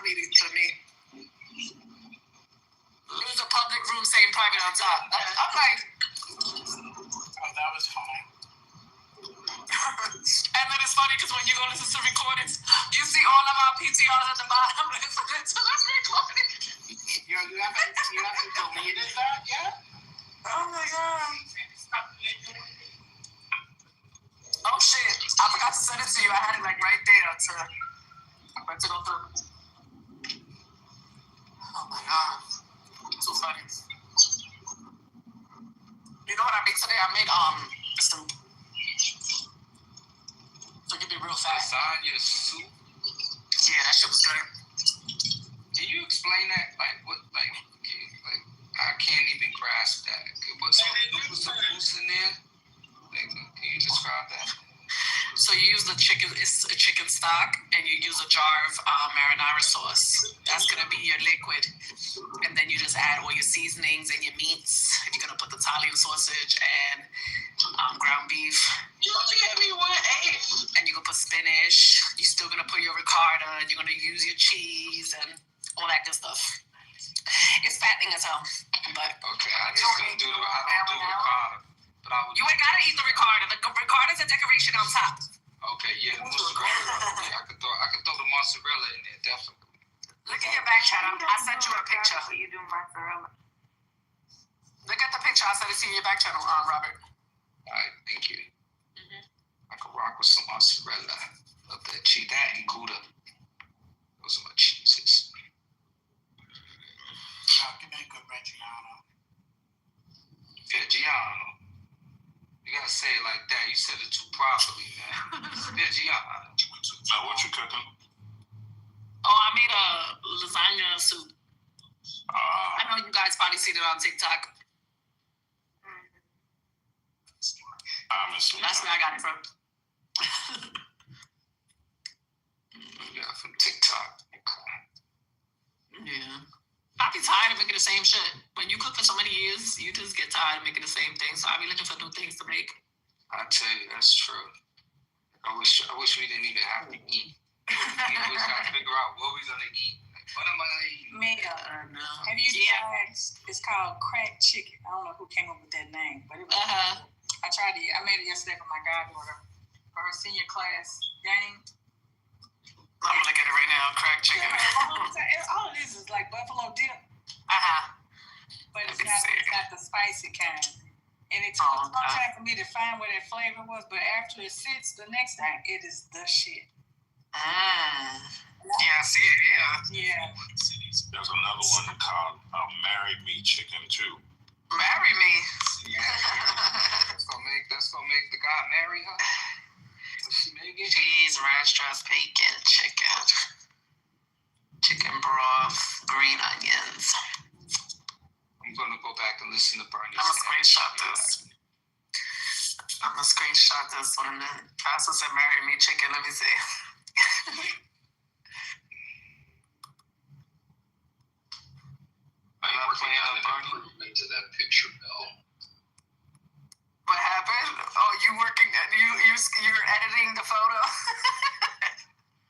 meeting to me. It was a public room saying private on top. I'm like, oh, that was funny. And then it's funny because when you go listen to recordings, you see all of our PTRs at the bottom listening to the recording. You haven't deleted that yet? Oh my God. Oh shit. I forgot to send it to you. I had it like right there to go through. Oh my God. So funny. You know what I made today? I made soup. So it can be real fast. Lasagna soup? Yeah, that shit was good. Can you explain that? Like what? Like I can't even grasp that. What's some goose in there? Like, can you describe that? So you use use it's a chicken stock, and you use a jar of marinara sauce. That's gonna be your liquid, and then you just add all your seasonings and your meats. And you're gonna put the Italian sausage and ground beef. You only gave me 1/8. And you can put spinach. You're still gonna put your ricotta. You're gonna use your cheese and all that good stuff. It's fattening as hell, but okay, I just couldn't do it. I don't do ricotta. But you ain't gotta eat the ricotta. The ricotta's a decoration on top. Okay, yeah, mozzarella. Yeah, I could throw the mozzarella in there, definitely. Look at your back chat. I sent you a picture. You do mozzarella. Look at the picture. I sent it to your back channel, Robert. All right, thank you. I could rock with some mozzarella. Love that cheese. That and Gouda. Those are my cheeses. Give me a good Reggiano. Reggiano. You gotta say it like that. You said it too properly, man. Reggiano. Now, what you cooking? Oh, I made a lasagna soup. I know you guys probably seen it on TikTok. That's where I got it from. Yeah, from TikTok. Yeah. I be tired of making the same shit. When you cook for so many years, you just get tired of making the same thing. So I be looking for new things to make. I tell you, that's true. I wish we didn't even have to eat. We always gotta figure out what we're gonna eat. Like, what am I gonna eat? Mia, have you tried? It's called crack chicken. I don't know who came up with that name, but it was. I tried it. I made it yesterday for my goddaughter for her senior class game. I'm gonna get it right now. Crack chicken. All it is like buffalo dip. But it's not the spicy kind. And it took a long time for me to find where that flavor was, but after it sits the next time, it is the shit. Yeah, I see it, yeah. There's another one called Marry Me Chicken too. Marry me? Yeah. That's gonna make the guy marry her? Cheese, ranch dressed bacon, chicken broth, green onions. I'm gonna go back and listen to Bernie. I'm gonna screenshot this one. Pastor said, "Marry me, chicken." Let me see. I'm working on an improvement to that picture, Bill. What happened? Oh, you're editing the photo?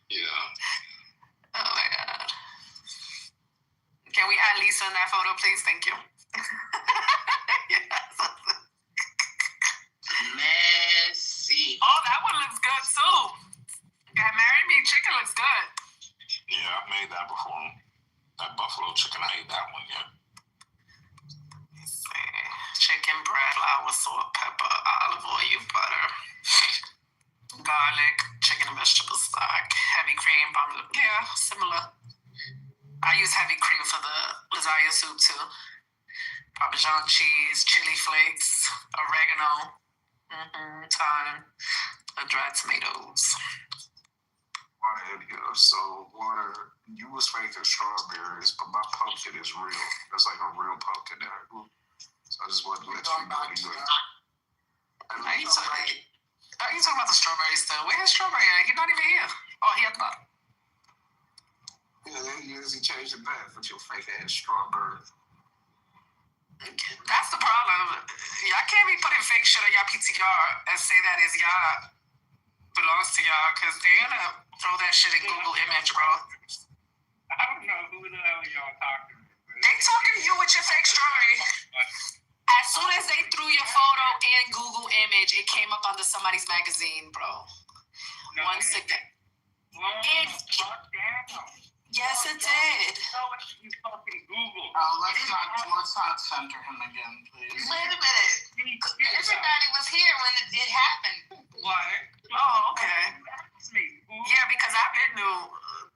Yeah. Oh my God. Can we add Lisa in that photo, please? Thank you. Messy. Oh, that one looks good too. That Marry Me chicken looks good. Yeah, I've made that before. That buffalo chicken, I ate that one, yeah. Let's see. Chicken, bread, flour, salt, pepper, olive oil, butter, garlic, chicken and vegetable stock, heavy cream, yeah, similar. I use heavy cream for the lasagna soup too. Parmesan cheese, chili flakes, oregano, thyme, and dried tomatoes. Water, you was making strawberries, but my pumpkin is real. That's like a real pumpkin there. So I just wanted to let you know you Are you talking about the strawberries still? Where's Strawberry at? He's not even here. Oh, he at the bottom. Yeah, they usually change it back with your fake ass strawberry. That's the problem. Y'all can't be putting fake shit on y'all PTR and say that is y'all belongs to y'all, because they're gonna throw that shit in Google image, bro. I don't know who the hell y'all talking to. They talking to you with your fake strawberry. As soon as they threw your photo in Google image, it came up under somebody's magazine, bro. No, One second. Yes, it did. You fucking Google. Let's not center him again, please. Wait a minute. Everybody was here when it happened. What? Oh, okay. Yeah, because I knew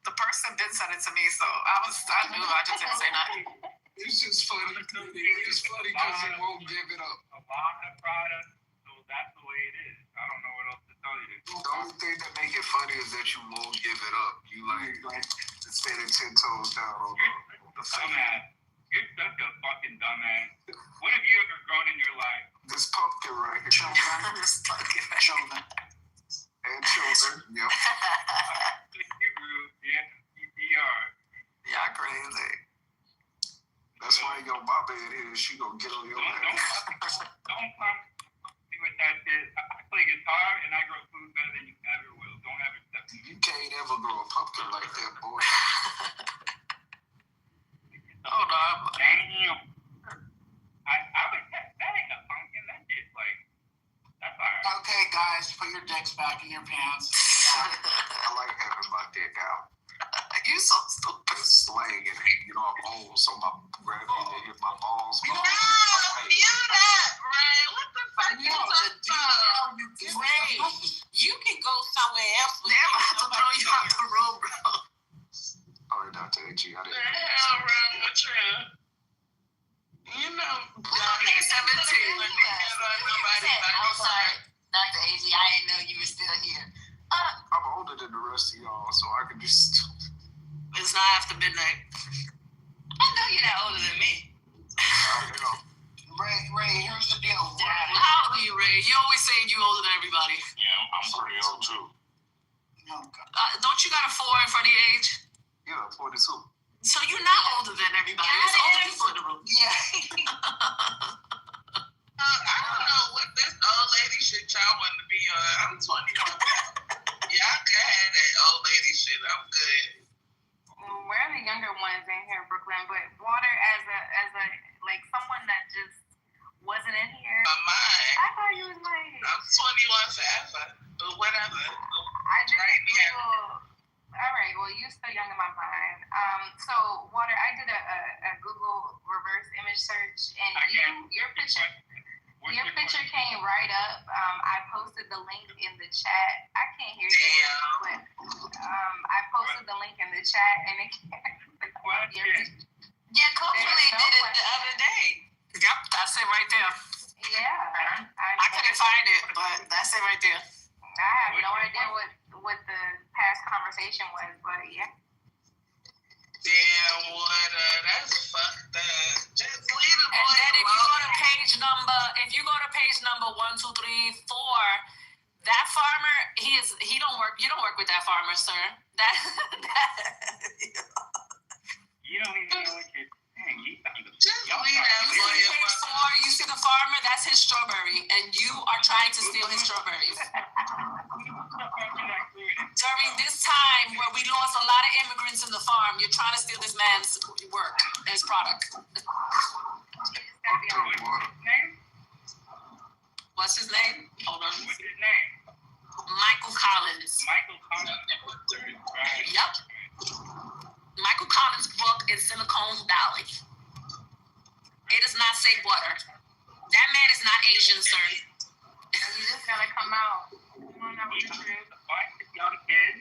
the person did send it to me, so I knew. I just didn't say nothing. It's just funny. It's funny because he won't give it up. A lot of product, so that's the way it is. I don't know what else to tell you. The only thing that make it funny is that you won't give it up. You like standing 10 toes down on the dumbass. You're such a fucking dumbass. What have you ever grown in your life? This pumpkin right here. This pumpkin. And children. and she gonna get on your Don't ass. come with that shit. I play guitar and I grow food better than you ever will. Don't ever step to me. You can't ever grow a pumpkin like that, boy. Oh no. Damn. I would that ain't a pumpkin. That shit's like that's alright. Okay, guys, put your dicks back in your pants. I like having my dick out. You so stupid. Slang and I'm old, so my gravity to hit my balls. No, you that, Ray. What the fuck you talking about? Ray, you can go somewhere else. Damn, I have to throw you out the room, bro. All right, Dr. H.E., I didn't The hell wrong with you? You know, he's 17. I'm sorry, Dr. AG, I didn't know you were still here. I'm older than the rest of y'all, so I can just... It's not after midnight. I know you're not older than me. Ray, here's the deal. How old are you, Ray? You always saying you older than everybody. Yeah, I'm pretty old too. Don't you got a 4 in front of your age? Yeah, 42. So you're not older than everybody. It's older people in the room. Yeah. I don't know what this old lady shit y'all want to be on. I'm 21. Y'all can have that old lady shit. I'm good. We're the younger ones in here, Brooklyn, but Water as a like someone that just wasn't in here. I thought you was like I'm 21 forever, but whatever. I just all right, well you're still young in my mind. So Water, I did a Google reverse image search and your picture came right up. I posted the link in the chat. I can't hear you, but I posted the link in the chat and it came. Yeah, Coachly did it the other day. Yep, that's it right there. Yeah. I couldn't find it, but that's it right there. I have no idea what the past conversation was, but yeah. Damn, Water, that's fucked up. Just leave the boy And then if you go to page number 1, 2, 3, 4, that farmer, you don't work with that farmer, sir. You don't even know what you're saying. Just leave that boy page 4, you see the farmer, that's his strawberry, and you are trying to steal his strawberries. During this time where we lost a lot of immigrants in the farm, you're trying to steal this man's work, his product. What's his name? Hold on. What's his name? Michael Collins. Michael Collins. Yep. Michael Collins' book is Silicon Valley. It does not say water. That man is not Asian, sir. You just gotta come out. You don't know what to do. Young kids.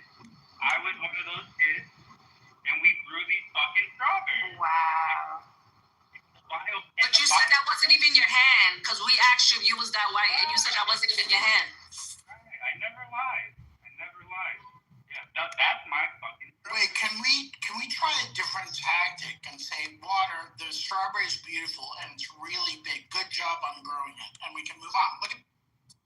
I was one of those kids, and we grew these fucking strawberries. Wow. But you said that wasn't even your hand, because we asked you if you was that white, and you said that wasn't even your hand. I never lied. Yeah, that's my fucking strawberry. Wait, can we try a different tactic and say, Water, the strawberry is beautiful and it's really big. Good job on growing it, and we can move on. Look at.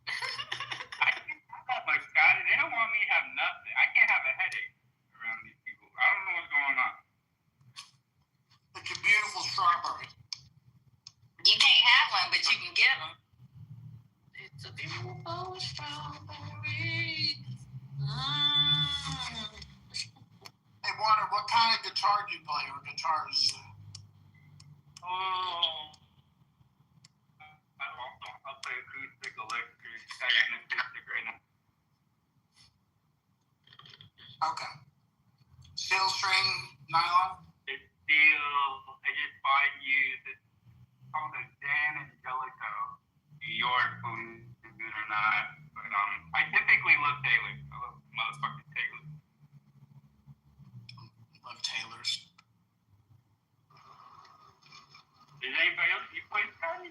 I can't have that much, Scotty. They don't want me to have nothing. I can't have a headache around these people. I don't know what's going on. It's a beautiful strawberry. You can't have one, but you can get them. It's a beautiful strawberry. Hey, Water, what kind of guitar do you play, or guitars? I'll play acoustic, electric. I got an acoustic right now. Okay. Steel string, nylon? It's steel. I just bought it used. It's called a Dan Angelico. New York, whether it's good or not. But I typically love Taylor. I love motherfucking Taylor. Love Taylors. Is anybody else you play Scotty?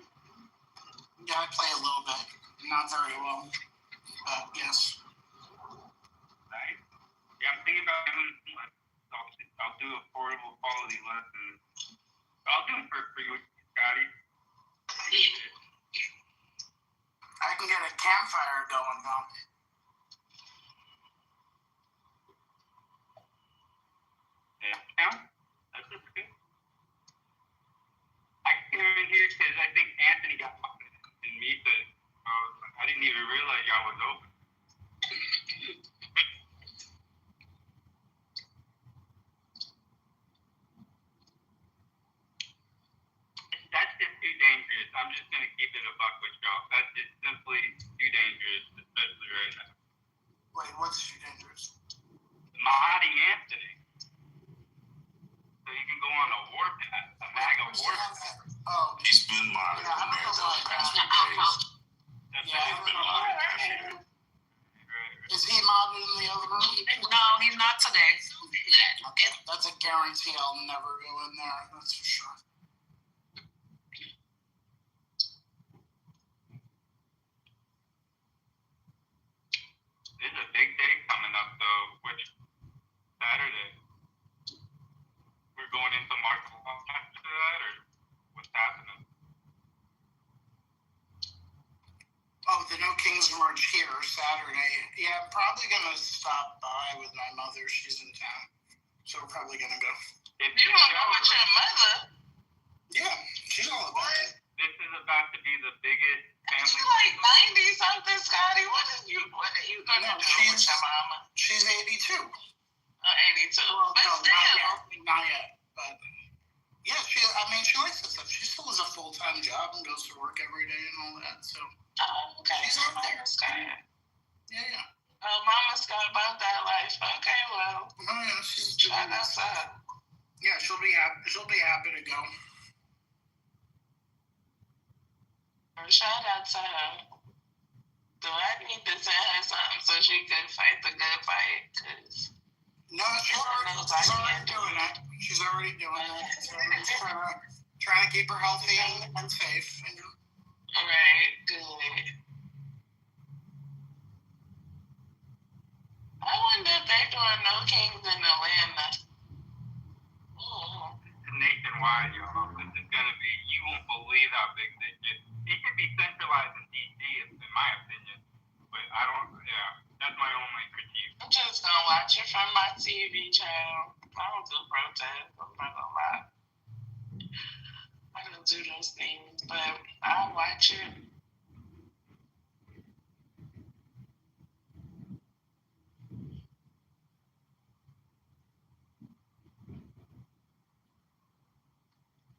Yeah, I play a little bit. Not very well. But yes. Nice. Yeah, I'm thinking about doing I'll do affordable quality lessons. I'll do it for free with you, Scotty. I can get a campfire going, though. Yeah, that's good. I came in here thought y'all was open. That's just too dangerous. I'm just gonna keep it a buck with y'all. That's just simply too dangerous, especially right now. Wait, what's too dangerous? Modding Anthony. So you can go on a warpath, a MAGA warpath. Oh, He's been modded yeah, I in don't there know though. why. Past few days. That's Yeah, he's been modded. Is he modded in the other room? No, he's not today. Okay, that's a guarantee I'll never go in there, that's for sure. There's a big day coming up though, which Saturday. We're going into martial law after that, or what's happening? Oh, the No Kings March here Saturday. Yeah, I'm probably gonna stop by with my mother. She's in town, so we're probably gonna go. If You gonna go with your mother? Yeah, she's all about it. This is about to be the biggest family. You like 90 something, Scotty? What are you gonna do with your mama? She's 82. 82. But No, still. not yet. But yeah, she likes that stuff. She still has a full-time job and goes to work every day and all that. So Okay. she's out there. Yeah. Oh, Mama's got about that life. Okay, well. Oh yeah, she's shout outside. Yeah, she'll be happy to go. Shout out to her. Do I need to send her something so she can fight the good fight? Cause no, she's already doing it. She's already doing it. So trying to keep her healthy and safe. Right, good. I wonder if they're doing No Kings in Atlanta. Nationwide, y'all. This is gonna be. You won't believe how big this is. It should be centralized in DC, in my opinion. But I don't. Yeah, that's my only critique. I'm just gonna watch it from my TV channel. I don't do protests. I'm not gonna lie. I don't do those things, but I'll watch it.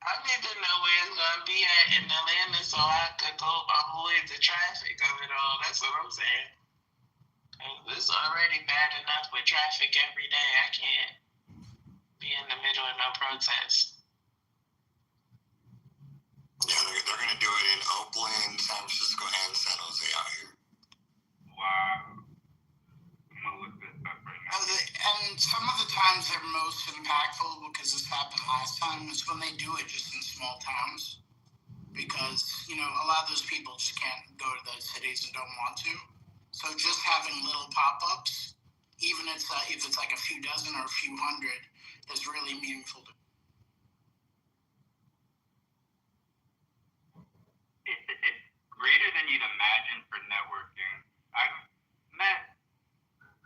I need to know where it's gonna be at in Atlanta so I could go avoid the traffic of it all. That's what I'm saying. It's already bad enough with traffic every day. I can't be in the middle of no protest. Yeah, they're going to do it in Oakland, San Francisco, and San Jose out here. Wow. I'm gonna look this up right now. And some of the times they're most impactful, because this happened last time, is when they do it just in small towns. Because, a lot of those people just can't go to those cities and don't want to. So just having little pop-ups, even if it's like a few dozen or a few hundred, is really meaningful to It's greater than you'd imagine for networking. I've met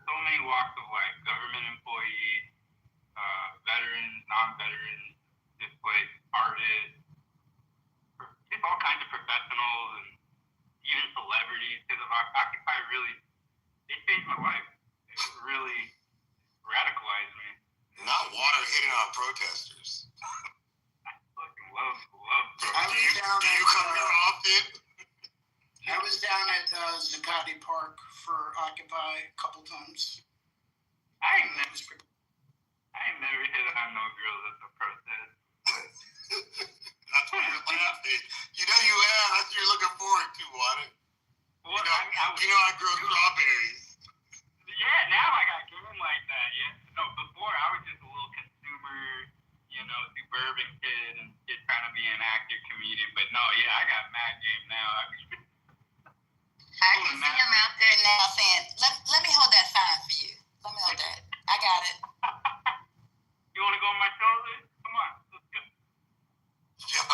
so many walks of life, government employees, veterans, non-veterans, displaced artists, just all kinds of professionals and even celebrities. Because Occupy really, it changed my life. It really radicalized me. Not water hitting on protesters. I fucking love I was down do you come here often? I was down at Zuccotti Park for Occupy a couple times. I ain't never hit on no girls at the protest. That's why you're laughing. You know you have. That's what you're looking forward to, Water. Well, I grew strawberries. Yeah, now I got game like that, yeah. No, before I was just a little consumer, suburban kid and just trying to be an active comedian. But no, yeah, I got mad game now. I can see him out there now saying, let me hold that sign for you. Let me hold that. I got it. You want to go on my shoulder? Come on, let's go. Yo.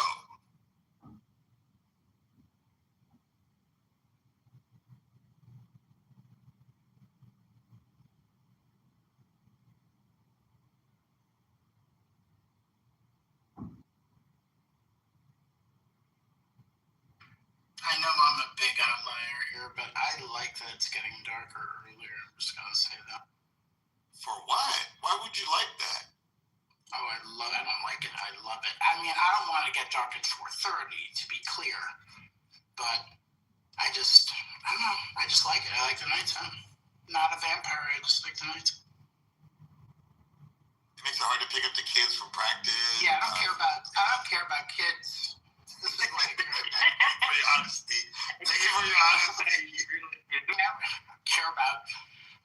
I know I'm a big outlier here, but I like that it's getting darker earlier. I'm just gonna say that. For what? Why would you like that? Oh, I love it. I don't like it. I love it. I mean, I don't want to get dark at 4:30, to be clear, but I don't know. I just like it. I like the nighttime. Not a vampire. I just like the nighttime. It makes it hard to pick up the kids from practice. Yeah, I don't care about kids. This is like for your honesty. Thank you for your honesty. You don't care about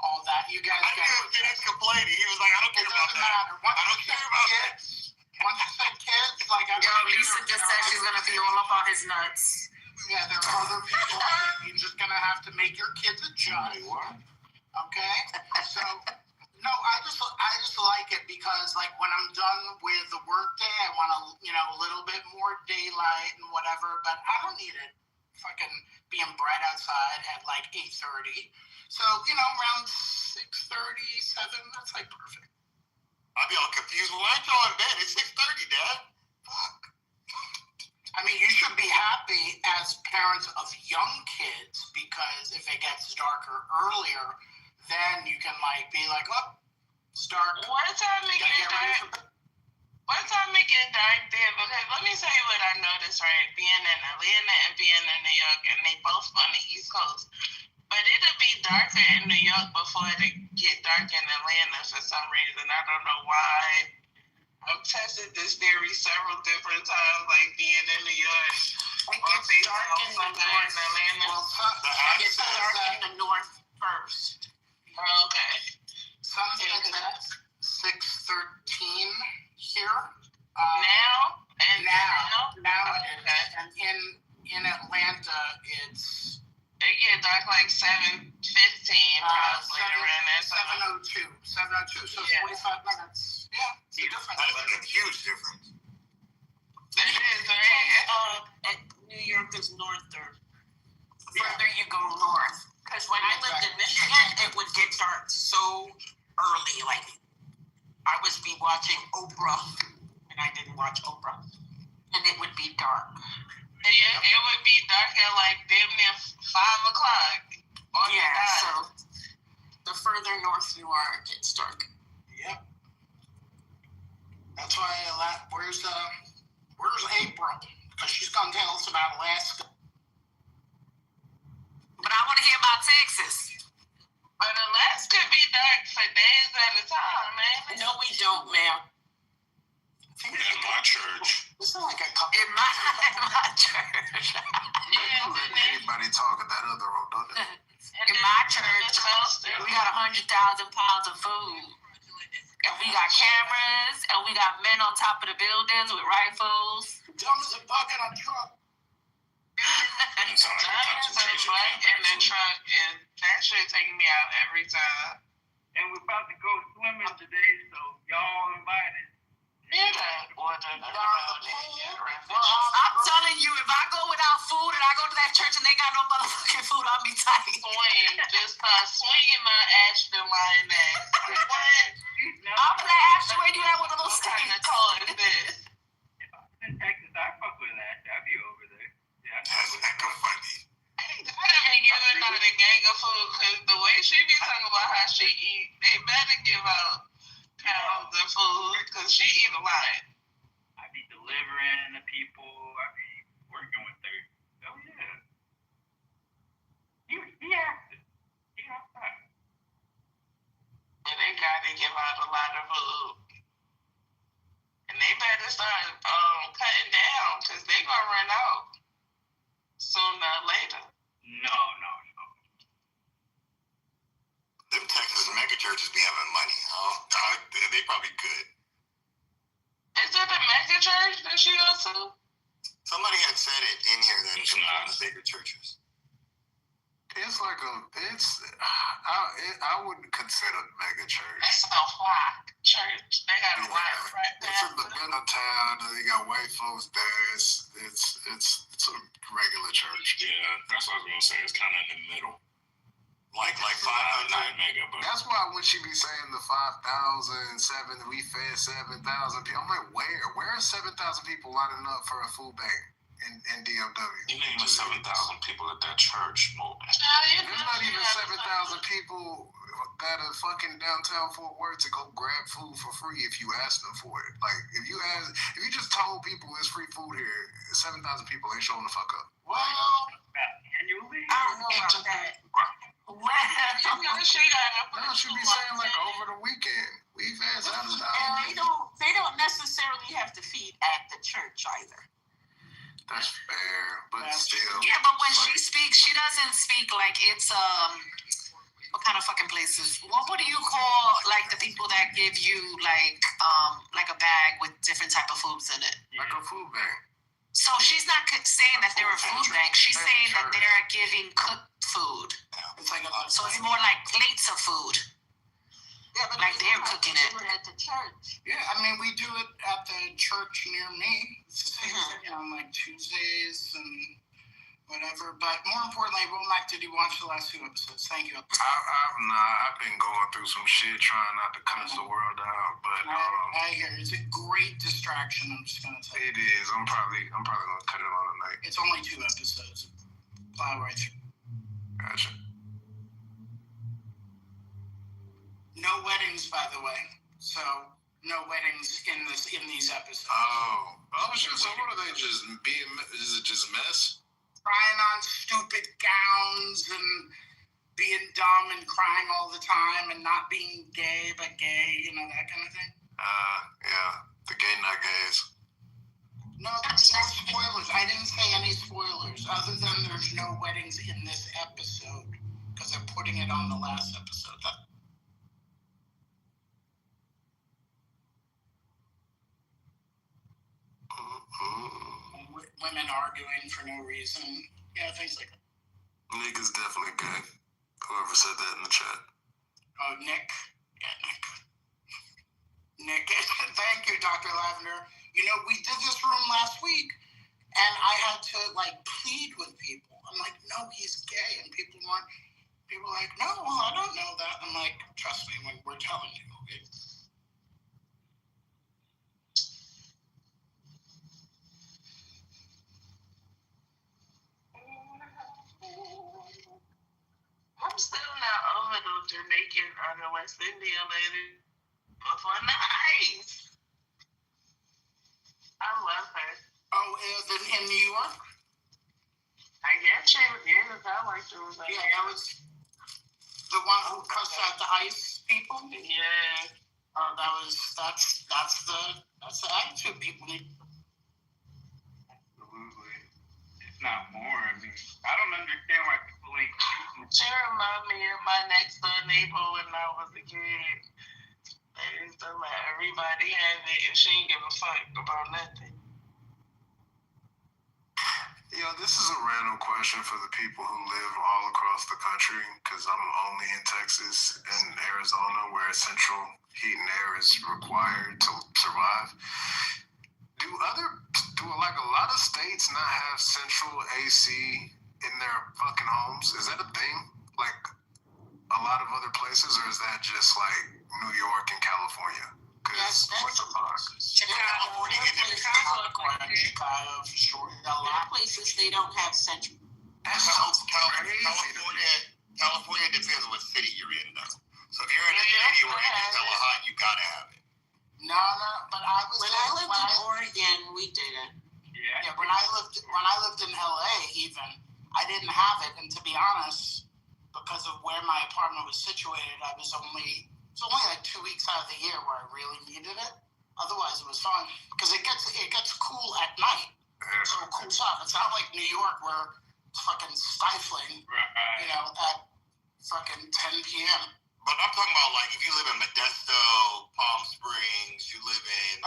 all that. You guys I didn't finish complaining. He was like, I don't care about that. I don't care about that. Once you said kids, like I'm Lisa just said she's gonna be all up on his nuts. Yeah, there are other people that you're just gonna have to make your kids adjust. Okay? So no, I just like it because like when I'm done with the work day, I want a little bit more daylight and whatever, but I don't need it fucking being bright outside at like 8:30. So, around 6:30, 7, that's like perfect. I'll be all confused. Why aren't y'all in bed? It's 6:30, Dad. Fuck. I mean, you should be happy as parents of young kids because if it gets darker earlier, then you can be like, oh, start. What time it get dark? What time it get dark there? Because let me tell you what I noticed, right? Being in Atlanta and being in New York, and they both on the East Coast. But it'll be darker in New York before it get dark in Atlanta for some reason. I don't know why. I've tested this theory several different times, like being in New York. It gets dark in the north. Atlanta. Well, it gets dark in the north first. Oh, okay. Sunset's at 6:13 here. Now it is. And in Atlanta, it's. It get dark like 7:15, probably around that time. 7:02. So 45 minutes. Yeah, it's a difference. That's a huge difference. It is, right? New York is north or Further you go north. Because when I lived in Michigan, it would get dark so early. Like I would be watching Oprah, and I didn't watch Oprah, and it would be dark. Yeah, it would be dark at like damn near 5 o'clock. So the further north you are, it gets dark. Yep. That's why where's April? Because she's gonna tell us about Alaska. But I want to hear about Texas. But Alaska be dark for days at a time, man. No, we don't, ma'am. In my church. It's like a couple. In my church. Anybody talk at that other room, don't they? In my church, we got 100,000 pounds of food. And we got cameras, and we got men on top of the buildings with rifles. Dumb as a bucket on truck. Diamonds are black in the truck, and that shit take me out every time. And we're about to go swimming today, so y'all invited. I'm telling you, if I go without food and I go to that church and they got no motherfucking food, I'll be tight. Just start swinging my Ashton line at. I'm gonna ask you where you at with a little stick. What kind of color is this? In Texas, I fuck with that. I'll be over there. Yeah. That's funny. I done been giving her the gang of food because the way she be talking about how she eat, they better give out pounds of food because she eat a lot. I be delivering to people. I be working with her. Oh yeah. He acted. He outside. And they gotta give out a lot of food. And they better start cutting down because they gonna run out sooner or later. No. Them Texas mega churches be having money. They probably could. Is it a mega church that she goes to? Somebody had said it in here that it's one of the bigger churches. It's like I wouldn't consider it mega church. It's a white church. They got a white right there. It's in the middle of town, and they got white folks there. It's a regular church. Yeah, that's what I was gonna say. It's kind of in the middle. Like 500 mega, but that's why when she be saying the 5,007, we fed 7,000 people. I'm like, where? Where are 7,000 people lining up for a food bank in DFW. You ain't even 7,000 people at that church, Mo. There's not even 7,000 people that are fucking downtown Fort Worth to go grab food for free if you ask them for it. Like if you just told people there's free food here, 7,000 people ain't showing the fuck up. Well, I don't know about that. No, it should be saying like over the weekend. We've had And they don't necessarily have to feed at the church either. That's fair, but still. Yeah, but when she speaks, she doesn't speak like it's what kind of fucking places? What do you call like the people that give you like a bag with different type of foods in it? Like a food bank. So she's not saying that they're a food bank. She's saying that they're giving cooked food. It's like so it's more like plates of food. Yeah, but like they're cooking it. At the church. Yeah, I mean, we do it at the church near me. It's the same thing on like Tuesdays and whatever. But more importantly, Womack, did you watch the last 2 episodes? Thank you. I've not. I've been going through some shit trying not to cuss the world out, but I hear it's a great distraction. I'm just gonna tell you. It is. I'm probably gonna cut it on tonight. It's only 2 episodes. Plow right through. Gotcha. No weddings, by the way. So no weddings in these episodes. Oh shit. So what are they just being? Is it just mess? Trying on stupid gowns and being dumb and crying all the time and not being gay but gay, that kind of thing. Yeah, the gay not gays. No, there's no spoilers. I didn't say any spoilers other than there's no weddings in this episode because they're putting it on the last episode. Women arguing for no reason. Yeah, things like that. Nigga's definitely gay. Whoever said that in the chat. Oh, Nick. Yeah, Nick. Thank you, Dr. Lavender. We did this room last week, and I had to, plead with people. I'm like, no, he's gay. And people were like, no, well, I don't know that. I'm like, trust me, we're telling you. Okay? I'm still not over the Jamaican or the West Indian lady. But for nice. I love her. Oh, in New York? I guess she like she was like, yeah, that was the one who cussed out the ICE people? Yeah. Oh, that's the attitude people need. Absolutely. If not more. I mean, I don't understand why people ain't shooting. She reminded me of my next door neighbor when I was a kid. They used to let everybody have it and she ain't give a fuck about nothing. This is a random question for the people who live all across the country, because I'm only in Texas and Arizona, where central heat and air is required to survive. Do a lot of states not have central AC in their fucking homes? Is that a thing? Like a lot of other places, or is that just like New York and California? Yes, what the fuck? Chicago, for sure. a lot of places they don't have central. That's California depends what city you're in, though. So if you're in a city where it gets hella hot, you gotta have it. No, but I was when I lived in Oregon, we didn't. Yeah, when I lived in LA, even I didn't have it, and to be honest, because of where my apartment was situated, it was only like 2 weeks out of the year where I really needed it. Otherwise, it was fine because it gets cool at night, so it cools off. It's not like New York where it's fucking stifling, at fucking 10 p.m. But I'm talking about like if you live in Modesto, Palm Springs, you live in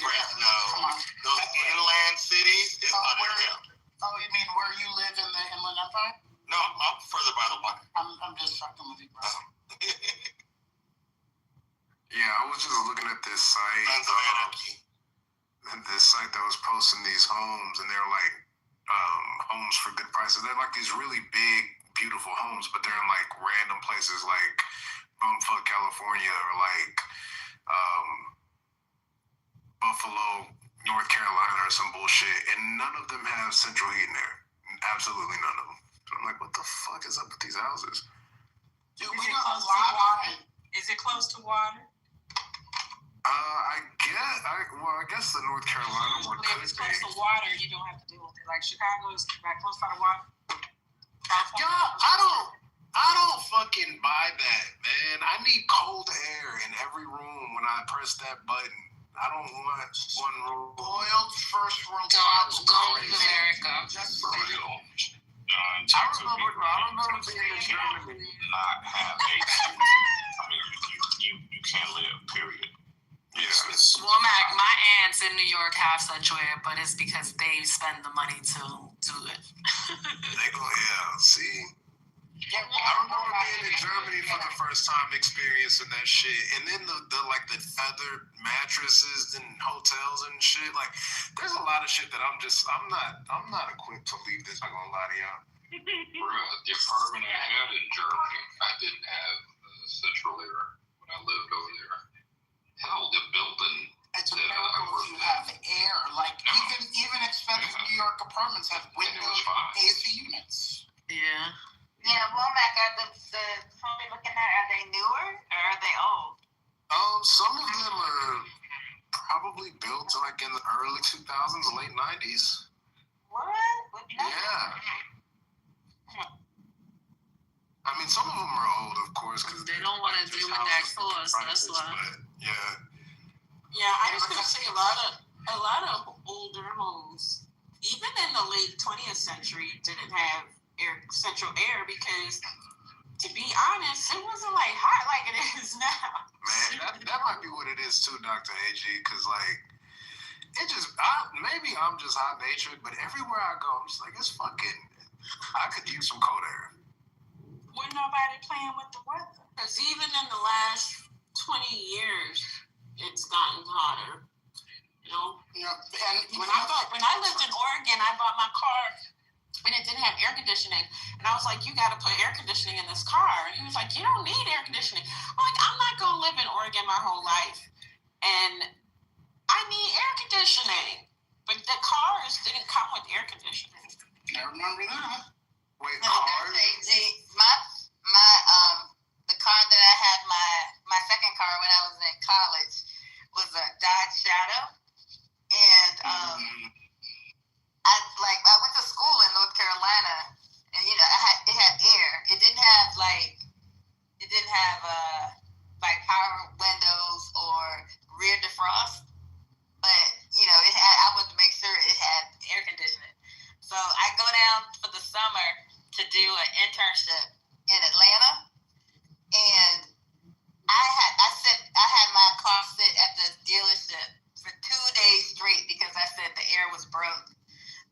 Fresno, those inland cities, it's hot as hell. Oh, you mean where you live in the Inland Empire? No, I'm further by the water. I'm just fucking with you, bro. Yeah, I was just looking at this site. This site that was posting these homes, and they're like homes for good prices. They're like these really big, beautiful homes, but they're in like random places like Bumfuck, California, or like Buffalo, North Carolina or some bullshit, and none of them have central heating there. Absolutely none of them. So I'm like, what the fuck is up with these houses? Dude, we got a lot of water. Is it close to water? I guess the North Carolina one could If it's close to water, you don't have to deal with it. Like Chicago is right close by the water. I don't fucking buy that, man. I need cold air in every room when I press that button. I don't want one room. Boiled first world Go to America. Just for real. I remember being in Germany. Not have AC. I mean, you can't live. Period. Yeah. Well, my aunts in New York have central air, but it's because they spend the money to do it. They go, yeah. See. I remember being in Germany for the first time, experiencing that shit, and then the feather mattresses and hotels and shit. Like, there's a lot of shit that I'm not equipped to leave this. I'm not gonna lie to y'all. Bruh, the apartment I had in Germany, I didn't have central air when I lived over there. Hell, the building. It's a miracle if you have air. Like even expensive New York apartments have windows, AC units. Yeah. Yeah, Womack, are the home you're looking at, are they newer or are they old? Some of them are probably built like in the early 2000s, late 90s. What? Yeah. I mean, some of them are old, of course, because they don't want to deal with that cost. That's why. But, yeah. Yeah, I was gonna say a lot of older homes, even in the late 20th century, didn't have central air because, to be honest, it wasn't like hot like it is now. Man, that might be what it is too, Dr. AG, because like maybe I'm just hot natured, but everywhere I go, I'm just like, it's fucking. I could use some cold air. Wasn't nobody playing with the weather. Because even in the last 20 years, it's gotten hotter. You know. Yeah, and when I lived in Oregon, I bought my car. And it didn't have air conditioning. And I was like, you got to put air conditioning in this car. And he was like, you don't need air conditioning. I'm like, I'm not going to live in Oregon my whole life. And I need air conditioning. But the cars didn't come with air conditioning. I remember that. Wait, cars? The car that I had, my second car when I was in college was a Dodge Shadow. And, I went to school in North Carolina, and it had air. It didn't have power windows or rear defrost, but I wanted to make sure it had air conditioning. So I go down for the summer to do an internship in Atlanta, and I had my car sit at the dealership for 2 days straight because I said the air was broke.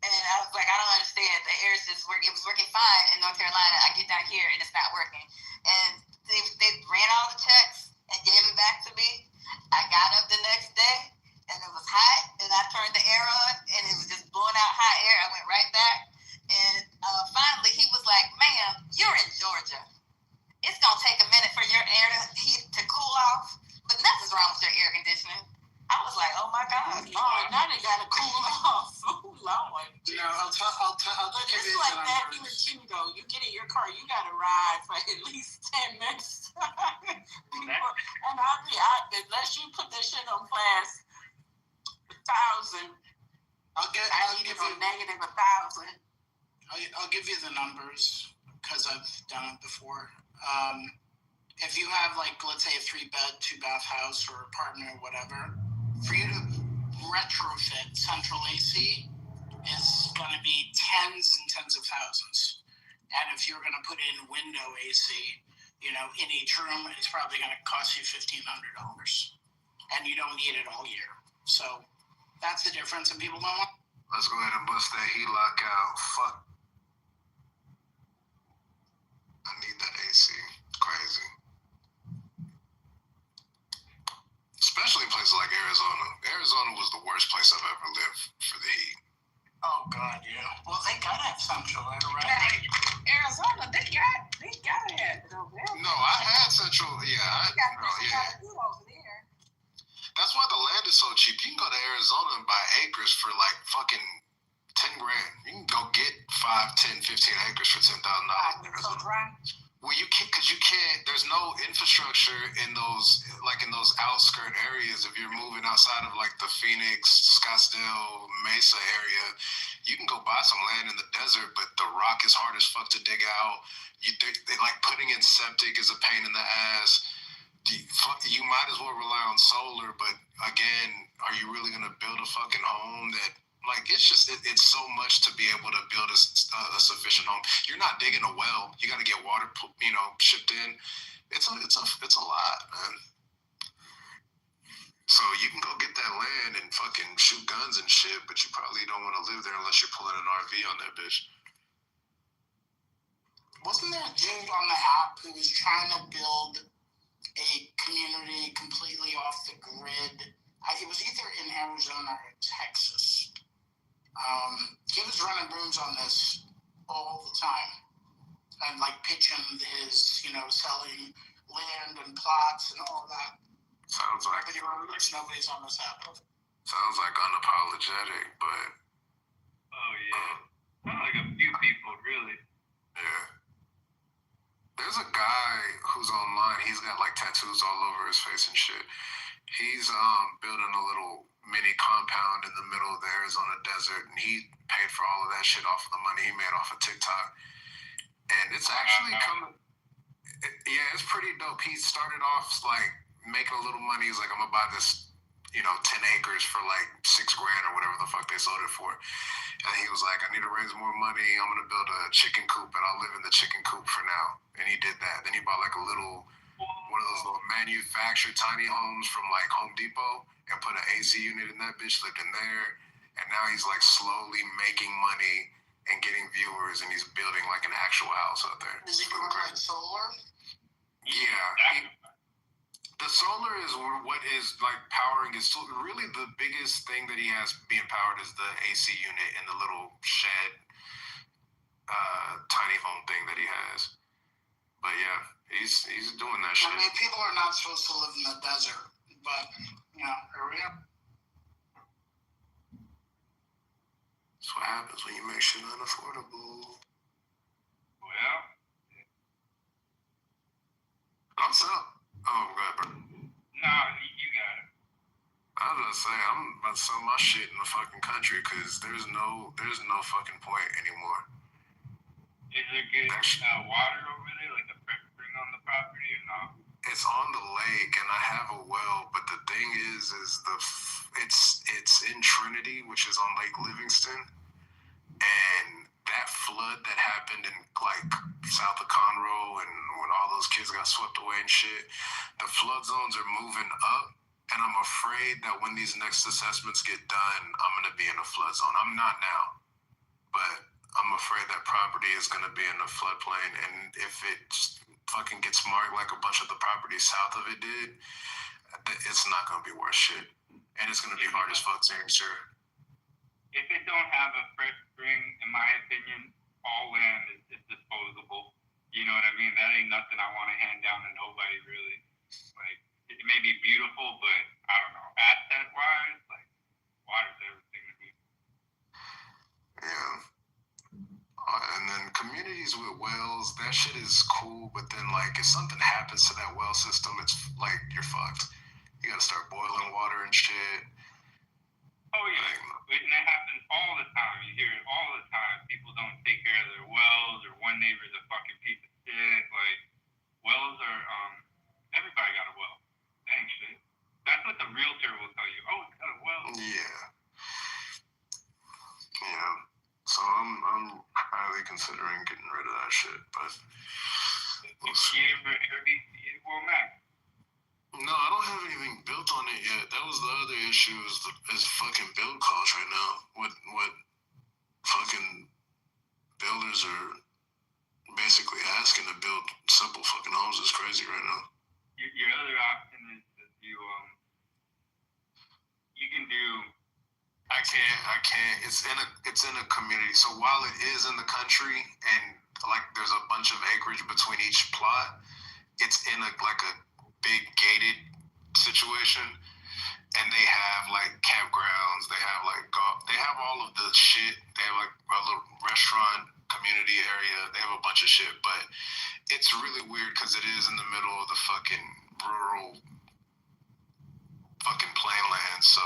And I was like, I don't understand. The air is just working. It was working fine in North Carolina. I get down here and it's not working. And they ran all the checks and gave it back to me. I got up the next day and it was hot, and I turned the air on and it was just blowing out hot air. I went right back, and finally he was like, "Ma'am, you're in Georgia. It's gonna take a minute for your air to cool off, but nothing's wrong with your air conditioning." I was like, "Oh my God, Lord, now they gotta cool off." Oh Lord. No, I'll But it's like that here too, though. You get in your car, you gotta ride for at least 10 minutes. And unless you put this shit on fast, 1,000. I need it on negative 1,000. I'll give you the numbers because I've done it before. If you have, like, let's say a 3-bed, 2-bath house or apartment or whatever, for you to retrofit central AC is going to be tens and tens of thousands. And if you're going to put in window AC, in each room, it's probably going to cost you $1,500. And you don't need it all year. So that's the difference, and people don't want. Let's go ahead and bust that HELOC out. Fuck. I need that AC. It's crazy. Especially in places like Arizona. Arizona was the worst place I've ever lived for the heat. Oh God, yeah. Well, they gotta have central air, right? Arizona, they gotta have it over there. No, I had central. Yeah, over there. That's why the land is so cheap. You can go to Arizona and buy acres for like fucking 10 grand. You can go get 5, 10, 15 acres for $10,000. So dry. Well, you can't, because you can't, there's no infrastructure in those, like in those outskirt areas. If you're moving outside of like the Phoenix, Scottsdale, Mesa area, you can go buy some land in the desert, but the rock is hard as fuck to dig out. They like putting in septic is a pain in the ass. You might as well rely on solar, but again, are you really going to build a fucking home that, like, it's just, it's so much to be able to build a sufficient home. You're not digging a well. You got to get water, shipped in. It's a lot, man. So you can go get that land and fucking shoot guns and shit, but you probably don't want to live there unless you're pulling an RV on that bitch. Wasn't there a dude on the app who was trying to build a community completely off the grid? It was either in Arizona or Texas. He was running rooms on this all the time and like pitching his, selling land and plots and all that. Sounds like nobody's on this app. Sounds like unapologetic, but oh yeah, not like a few people really. Yeah. There's a guy who's online. He's got like tattoos all over his face and shit. He's building a little mini compound in the middle of the Arizona desert, and he paid for all of that shit off of the money he made off of TikTok. And it's actually coming. Yeah, it's pretty dope. He started off like making a little money. He's like, I'm gonna buy this, 10 acres for like $6,000 or whatever the fuck they sold it for. And he was like, I need to raise more money. I'm gonna build a chicken coop, and I'll live in the chicken coop for now. And he did that. Then he bought like one of those little manufactured tiny homes from like Home Depot and put an AC unit in that bitch, lived in there. And now he's like slowly making money and getting viewers, and he's building like an actual house out there. Is he going like solar? Yeah. The solar is what is like powering his. Really, the biggest thing that he has being powered is the AC unit in the little shed, tiny home thing that he has. But yeah, he's doing that shit. I mean, people are not supposed to live in the desert, but here we are. That's what happens when you make shit unaffordable. Well, what's up? Oh, go ahead, bro. Nah, you got it. I was gonna say, I'm about to sell my shit in the fucking country because there's no fucking point anymore. Is there good water over there, like a spring on the property or not? It's on the lake, and I have a well, but the thing is it's in Trinity, which is on Lake Livingston, and that flood that happened in like south of Conroe and when all those kids got swept away and shit, the flood zones are moving up, and I'm afraid that when these next assessments get done, I'm gonna be in a flood zone. I'm not now, but I'm afraid that property is gonna be in a floodplain, and if it fucking gets marked like a bunch of the properties south of it did, it's not gonna be worth shit, and it's gonna be hard as fuck to insure. If it don't have a fresh spring, in my opinion, all land is disposable. You know what I mean? That ain't nothing I want to hand down to nobody, really. Like, it may be beautiful, but I don't know. Asset-wise, like, water's everything to me. Yeah. And then communities with wells, that shit is cool, but then, like, if something happens to that well system, it's like, you're fucked. You gotta start boiling water and shit. Oh, yeah. And that happens all the time. You hear it all the time. People don't take care of their wells, or one neighbor's a fucking piece of shit. Like, wells are, everybody got a well. Dang shit. That's what the realtor will tell you. Oh, it's got a well. Yeah. Yeah. So I'm highly considering getting rid of that shit, but we'll see. Well, Mac. No, I don't have anything built on it yet. That was the other issue is fucking build costs right now. What fucking builders are basically asking to build simple fucking homes is crazy right now. Your other option is that you can do. I can't. It's in a community. So while it is in the country and like there's a bunch of acreage between each plot, it's in a big gated situation, and they have like campgrounds, they have like bunch of shit. But it's really weird because it is in the middle of the fucking rural fucking plain land. So,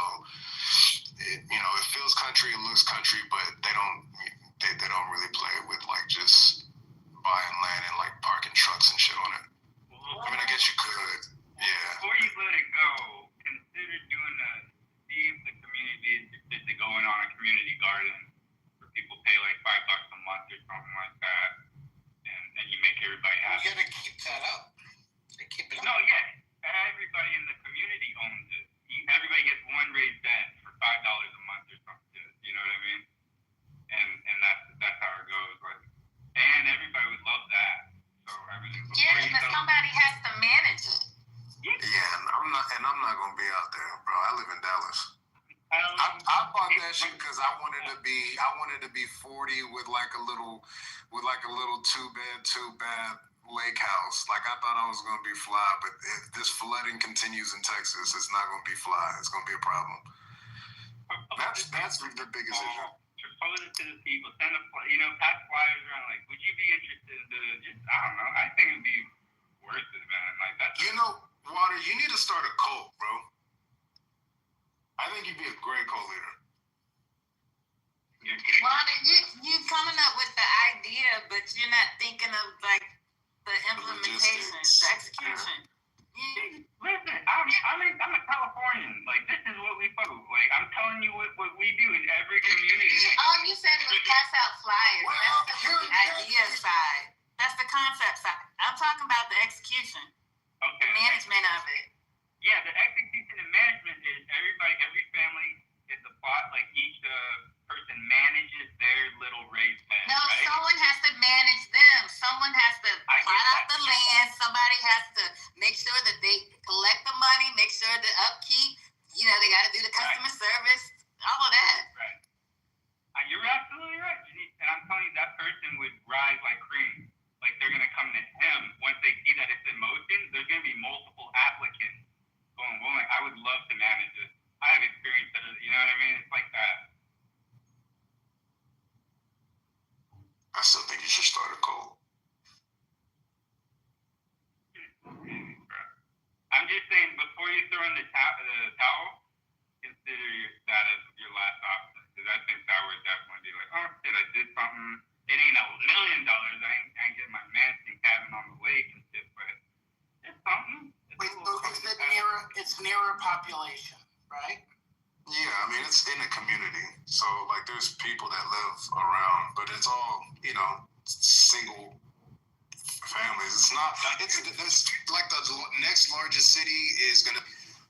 it feels country, it looks country, but they don't really play with like just buying land and like parking trucks and shit on it. I mean, I guess you could, yeah. Before you let it go, consider see if the community is interested to going on a community garden where people pay like $5 a month or something like that, and you make everybody happy. You gotta keep that up. They keep it up. No, yeah. Everybody in the community owns it. Everybody gets one raised bed for $5 a month or something. You know what I mean? And that's how it goes. Like, and everybody would love that. So I mean, but somebody has to manage it. Yeah, and I'm not gonna be out there, bro. I live in Dallas. I bought that shit because I wanted to be 40 with like a little 2-bed, 2-bath lake house. Like I thought I was gonna be fly, but if this flooding continues in Texas, it's not gonna be fly. It's gonna be a problem. That's the biggest issue. Propose it to the people. Send pass flyers around. Like, would you be interested in just I don't know. I think it'd be worth it, man. Like that's. Water. You need to start a cult, bro. I think you'd be a great cult leader. Water, you coming up with the idea, but you're not thinking of like the implementation, the execution. Listen, I'm a Californian. Like this is what we do. Like I'm telling you what we do in every community. All you said was pass out flyers. That's the idea side. That's the concept side. I'm talking about the execution, the management of it. Yeah, the execution and management is every family gets a plot. Like each person manages their little raised bed. No, right? someone has to manage them. Someone has to plot out the land. Somebody has to make sure that they collect the money, make sure the upkeep. They got to do the customer service, all of that. Right. You're absolutely right. And I'm telling you, that person would rise like cream. Like they're gonna come to him once they see that it's in motion. There's gonna be multiple applicants going. Well, like I would love to manage it. I have experience at it. You know what I mean? It's like that. I still think you should start a cult. I'm just saying, before you throw in the towel, consider that as your last option. Because I think that would definitely be like, oh shit, I did something. It ain't $1 million. I ain't getting my mansion cabin on the lake and shit, but it's something. It's nearer population, right? Yeah, I mean it's in a community, so like there's people that live around, but it's all single families. It's not. It's like the next largest city is gonna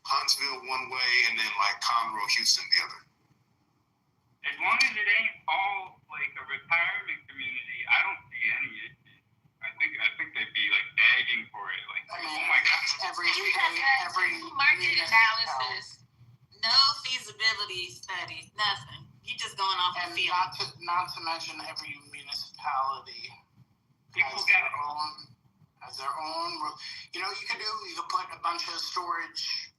Huntsville one way, and then like Conroe, Houston the other. As long as it ain't all like a retirement community, I don't see any issues. I think they'd be like begging for it. Like, oh my god. Every market analysis, no feasibility studies, nothing. You just going off the field. Not to mention every municipality has their own. You could put a bunch of storage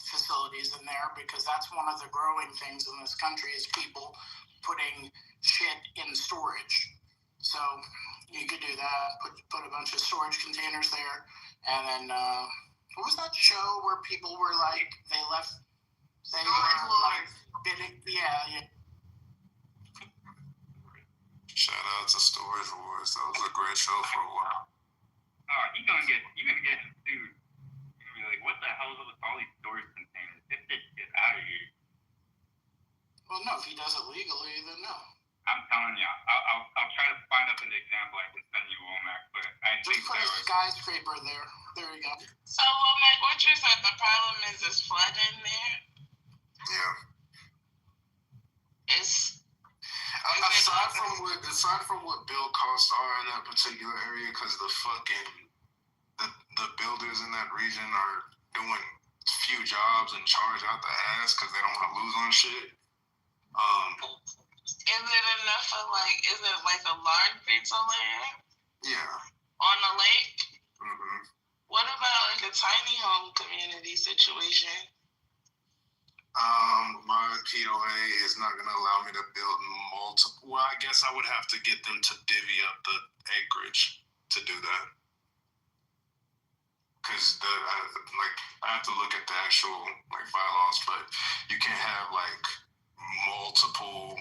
facilities in there because that's one of the growing things in this country is people putting shit in storage. So you could do that. Put a bunch of storage containers there, and then what was that show where people were like they left? They were like bidding. Yeah. Shout out to Storage Wars. That was a great show for a while. Oh, you're gonna get sued. You're gonna be like, what the hell is with all these storage containers? Get this shit out of here. Well, no, if he does it legally, then no. I'm telling you, I'll try to find up an example I can send you, Womack, but I think put a skyscraper there. There you go. So, Womack, what you said the problem is flooding there? Yeah. Aside from what bill costs are in that particular area, because the builders in that region are doing few jobs and charge out the ass because they don't want to lose on shit. Is it enough for is it like a large piece of land? Yeah. On the lake? Mm-hmm. What about a tiny home community situation? My POA is not going to allow me to build multiple. Well, I guess I would have to get them to divvy up the acreage to do that. Because I have to look at the actual bylaws, but you can't have multiple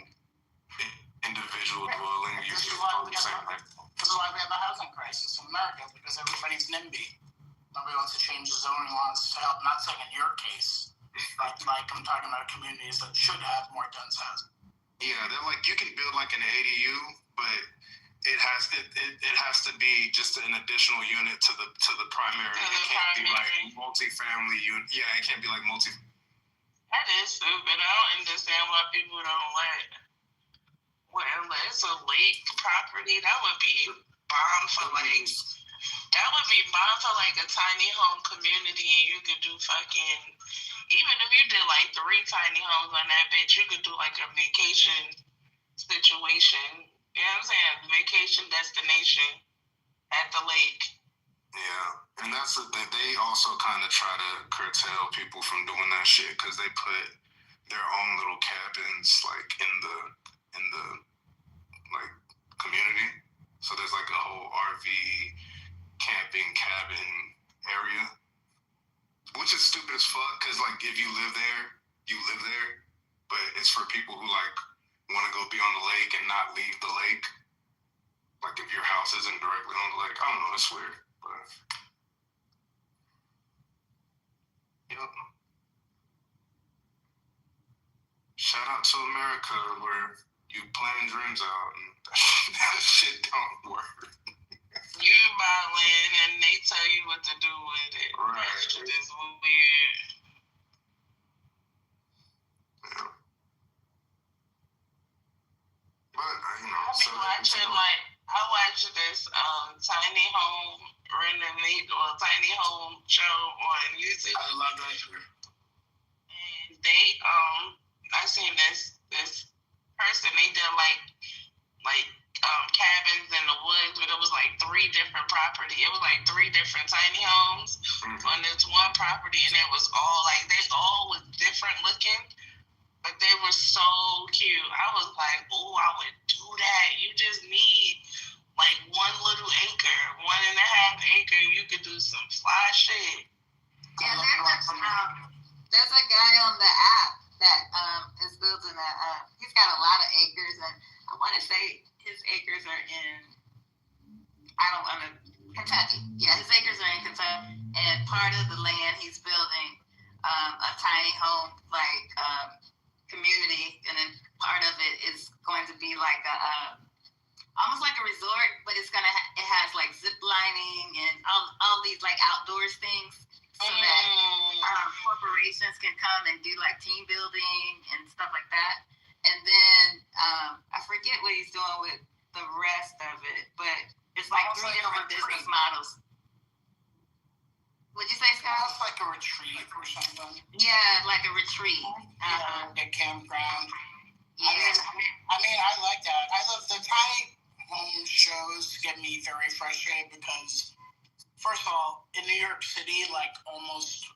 individual dwelling This uses is why on the same thing. This is why we have a housing crisis in America, because everybody's NIMBY. Nobody wants to change the zoning laws to help. Not saying in your case, but I'm talking about communities that should have more dense housing. Yeah, they're you can build an ADU, but it has to be just an additional unit to the primary. It can't be multi-family unit. Yeah, it can't be multi. That is stupid. I don't understand why people don't unless a lake property, that would be bomb for a tiny home community, and you could do even if you did 3 tiny homes on that bitch, you could do a vacation situation. You know what I'm saying? Vacation destination at the lake. Yeah, and that's they also kind of try to curtail people from doing that shit because they put their own little cabins in the community. So there's a whole RV camping cabin area, which is stupid as fuck because if you live there, you live there, but it's for people who want to go be on the lake and not leave the lake. If your house isn't directly on the lake, I don't know, it's weird, but yep. Shout out to America where you plan dreams out and that shit don't work. You buy land and they tell you what to do with it. Right. That shit is weird. Yeah. But I watched this tiny home renovate or tiny home show on YouTube. I love that show. And they I seen this person, they did cabins in the woods, but it was 3 different property. It was 3 different tiny homes on this one property, and it was all they all was different looking, but they were so cute. I was oh, I would do that. You just need 1 little acre, 1.5 acre. You could do some fly shit. Yeah, there's a guy on the app that is building he's got a lot of acres, and I want to say his acres are in Kentucky. Yeah, his acres are in Kentucky, and part of the land he's building a tiny home community, and then part of it is going to be almost like a resort, but it has zip lining and all these outdoors things, so that corporations can come and do team building and stuff like that. And then I forget what he's doing with the rest of it, but it's 3 different business models. What'd you say, Scott? Almost like a retreat or something. Yeah, like a retreat. A campground. Yeah. I mean, I like that. I love the tiny home shows. Get me very frustrated because, first of all, in New York City, almost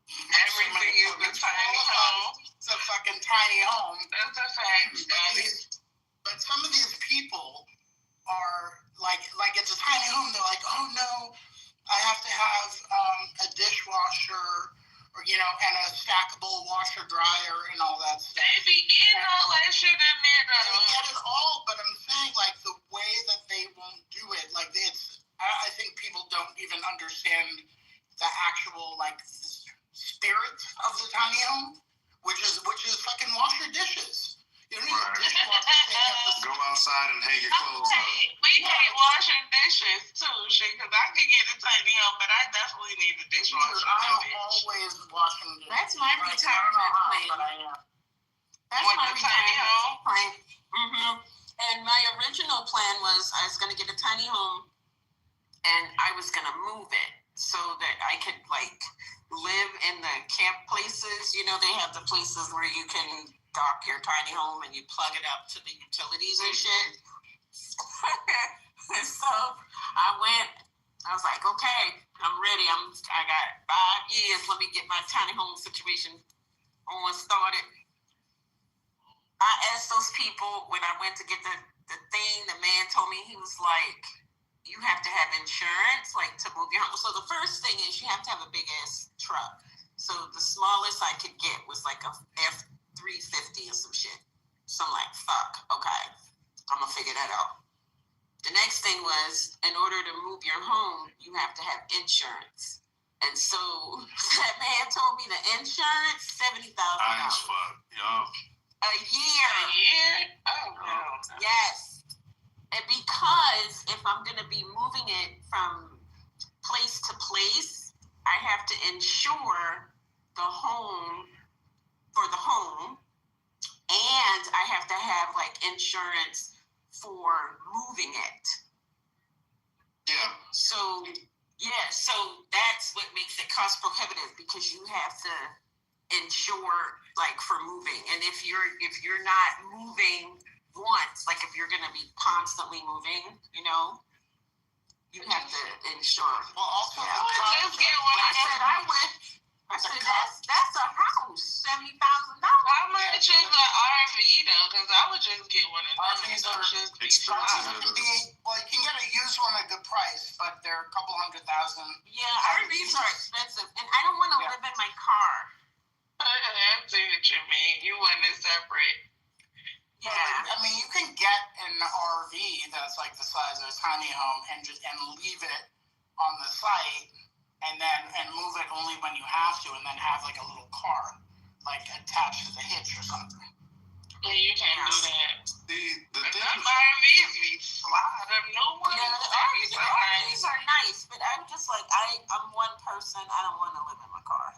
everything is a tiny home. It's a fucking tiny home. That's a fact. But some of these people are it's a tiny home. They're oh no, I have to have a dishwasher or and a stackable washer dryer and all that stuff. They be getting all that shit in there though. They get it all, but I'm saying the way that they won't do it, I think people don't even understand the actual spirit of the tiny home, which is fucking wash your dishes. You don't need a dishwasher. Go outside and hang your clothes up. We can't wash your dishes too, because I could get a tiny home, but I definitely need a dishwasher. I'm always washing dishes. That's my retirement plan. That's my retirement plan. And my original plan was I was going to get a tiny home, and I was going to move it so that I could live in the camp places. They have the places where you can dock your tiny home and you plug it up to the utilities and shit. So I was okay, I'm ready. I got 5 years. Let me get my tiny home situation on started, I asked those people when I went to get the thing, the man told me, he was like, you have to have insurance, like, to move your home. So the first thing is you have to have a big ass truck. So the smallest I could get was like a F-350 or some shit. So I'm like, fuck, okay, I'm gonna figure that out. The next thing was, in order to move your home, you have to have insurance. And so that man told me the insurance, $70,000. A year. A year? Oh, no. Yes. And because if I'm going to be moving it from place to place, I have to insure the home for the home, and I have to have like insurance for moving it. Yeah. So that's what makes it cost prohibitive, because you have to insure like for moving. And if you're not moving once, like if you're gonna be constantly moving, you know, you have to insure. Well, also, I said that's a house, $70,000. How much is an RV though? Because I would just get one of those. RVs are expensive. Well, you can get a used one at a good price, but they're a couple $100,000. Yeah, RVs are expensive, and I don't want to live in my car. I see what you mean. You want it separate. Yeah. I mean, you can get an RV that's like the size of a tiny home and leave it on the site and move it only when you have to, and then have like a little car like attached to the hitch or something. Yeah, you can't do that. The thing RVs be fly. Them new ones. Yeah, RVs are nice, but I'm just like, I'm one person. I don't want to live in my car.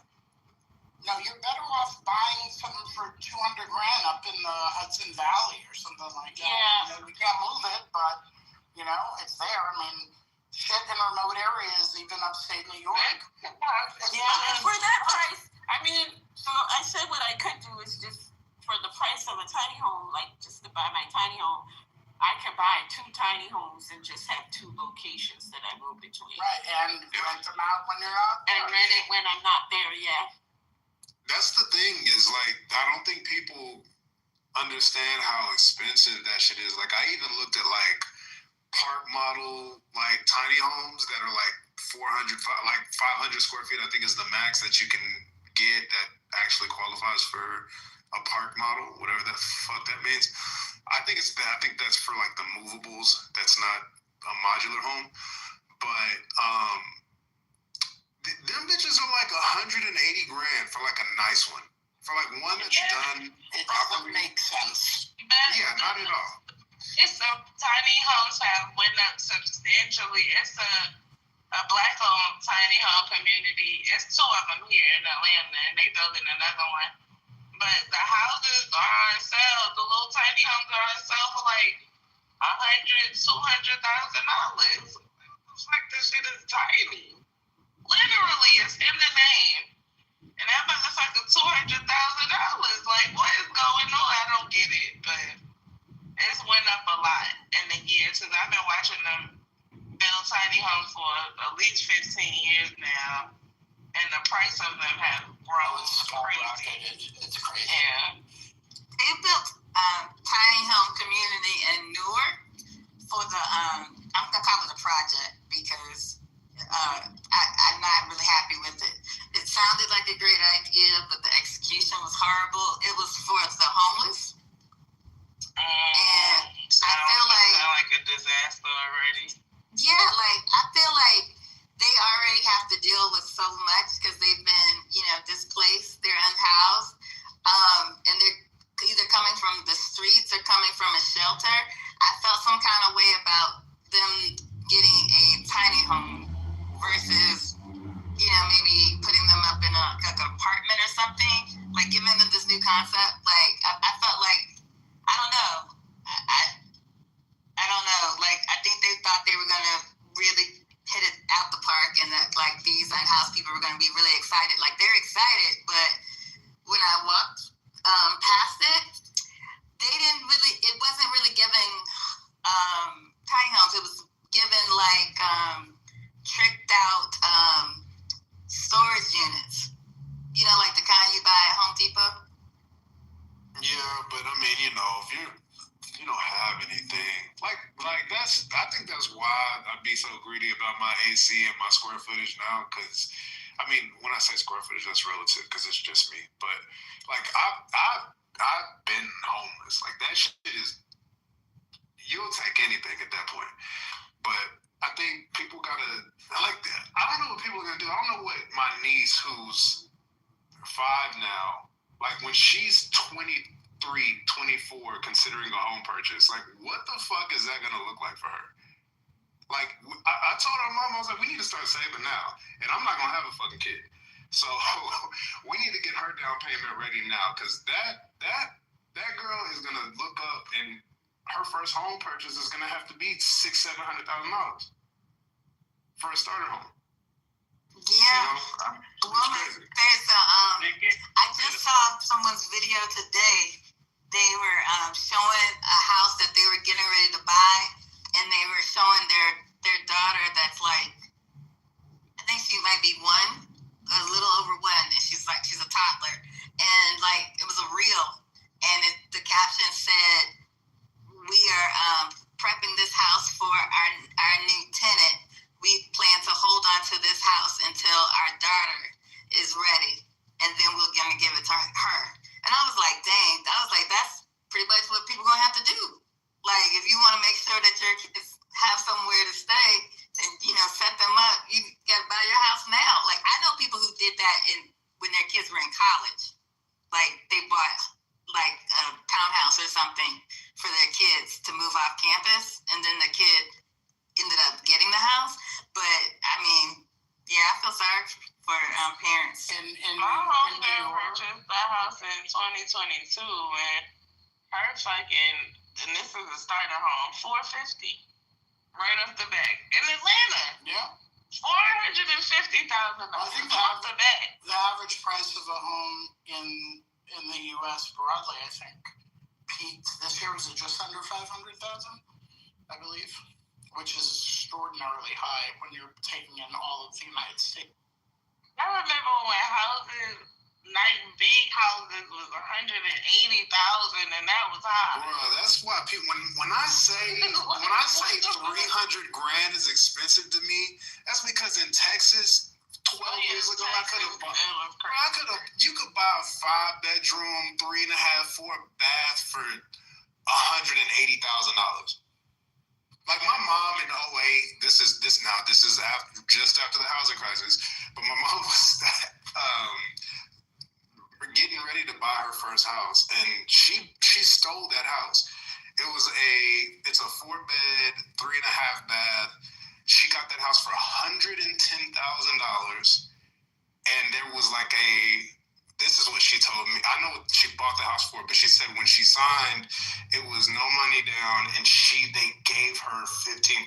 No, you're better off buying something for $200,000 up in the Hudson Valley or something like that. Yeah. You can't move it, but you know it's there. I mean, shit in remote areas, even upstate New York. Yeah, for that price, I mean, so I said what I could do is just for the price of a tiny home, like just to buy my tiny home, I could buy 2 tiny homes and just have 2 locations that I move between. Right, and rent them out when you're not there. And rent it when I'm not there, yeah. That's the thing, is like, I don't think people understand how expensive that shit is. Like, I even looked at like park model like tiny homes that are like 500 square feet, I think is the max that you can get that actually qualifies for a park model, whatever the fuck that means. I think that's for like the movables. That's not a modular home. But them bitches are like $180,000 for like a nice one. For like one that's done it properly. Doesn't make sense. Yeah, not at all. It's tiny homes have went up substantially. It's a black-owned tiny home community. It's 2 of them here in Atlanta, and they building another one. But the houses are on sale. The little tiny homes are on sale for like $100,000, $200,000. It's like this shit is tiny. Literally, it's in the name. And that motherfucker $200,000. Like, what is going on? I don't get it, but it's went up a lot in the years, because I've been watching them build tiny homes for at least 15 years now, and the price of them have grown crazy. It's crazy. Yeah. They built tiny home community in Newark for the I'm gonna call it a project because I'm not really happy with it. It sounded like a great idea, but the execution was horrible. It was for the homeless. And I feel like a disaster already. Yeah, like I feel like they already have to deal with so much because they've been, displaced, they're unhoused, and they're either coming from the streets or coming from a shelter. I felt some kind of way about them getting a tiny home versus, maybe putting them up in an apartment or something, like giving them this new concept. Like I felt like, I don't know. I don't know. Like, I think they thought they were going to really hit it out the park and that, like, these unhoused people were going to be really excited. Like, they're excited, but when I walked past it, it wasn't really giving tiny homes. It was giving, like, tricked out storage units. Like the kind you buy at Home Depot. Yeah, but I mean, you know, if you don't have anything, like that's, I think that's why I'd be so greedy about my AC and my square footage now, because I mean, when I say square footage, that's relative because it's just me. But like I've been homeless. Like that shit is, you'll take anything at that point. But I think people gotta, like that. I don't know what people are gonna do. I don't know what my niece, who's 5 now, like when she's 23, 24, considering a home purchase, like what the fuck is that gonna look like for her? Like I told her mom, I was like, we need to start saving now, and I'm not gonna have a fucking kid, so we need to get her down payment ready now, because that girl is gonna look up and her first home purchase is gonna have to be $600,000-$700,000 for a starter home. Yeah. There's I just saw someone's video today. They were showing a house that they were getting ready to buy, and they were showing their daughter that's like, I think she might be a little over 1, and she's a toddler, and like it was a reel, and the caption said, "We are prepping this house for our new tenant. We plan to hold on to this house until our daughter is ready, and then we're gonna give it to her." And I was like, dang, that's pretty much what people gonna have to do. Like, if you want to make sure that your kids have somewhere to stay and, you know, set them up, you gotta buy your house now. Like, I know people who did that when their kids were in college. Like, they bought like a townhouse or something for their kids to move off campus, and then the kid ended up getting the house. But I mean, yeah, I feel sorry for parents. My homegirl purchased that house in 2022, and her fucking, and this is a starter home, $450 right off the bat in Atlanta. Yeah. $450,000 off the bat. The average price of a home in the U.S. broadly, I think, peaked this year. Was it just under 500,000? I believe, which is extraordinarily high when you're taking in all of the United States. I remember when houses, nice big houses, was $180,000, and that was high. Bro, that's why people, when I say $300,000 is expensive to me, that's because in Texas, 12 years ago, you could buy a 5-bedroom, 3.5, 4-bath for $180,000. Like my mom in 2008, this is just after the housing crisis, but my mom was getting ready to buy her first house, and she stole that house. It's a 4-bed, 3.5-bath. She got that house for $110,000, and there was like this is what she told me. I know what she bought the house for, but she said when she signed, it was no money down, and they gave her $15,000.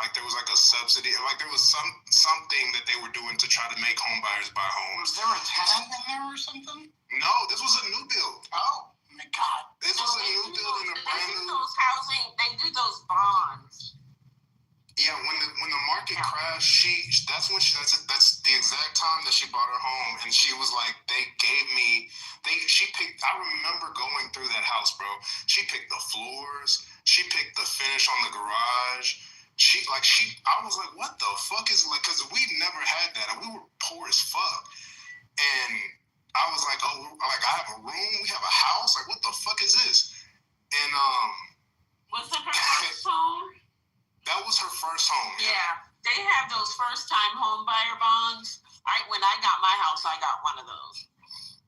Like there was like a subsidy, like there was something that they were doing to try to make home buyers buy homes. Was there a tenant in there or something? No, this was a new build. Oh my God! This was a new build in a brand new. They do those bonds. Yeah, when the market crashed, that's the exact time that she bought her home, and she was like, she picked. I remember going through that house, bro. She picked the floors, she picked the finish on the garage. I was like, what the fuck is, like, because we never had that, and we were poor as fuck, and I was like, oh, like I have a room, we have a house, like what the fuck is this? And was it her first home? That was her first home. Yeah, they have those first-time home buyer bonds. When I got my house, I got one of those.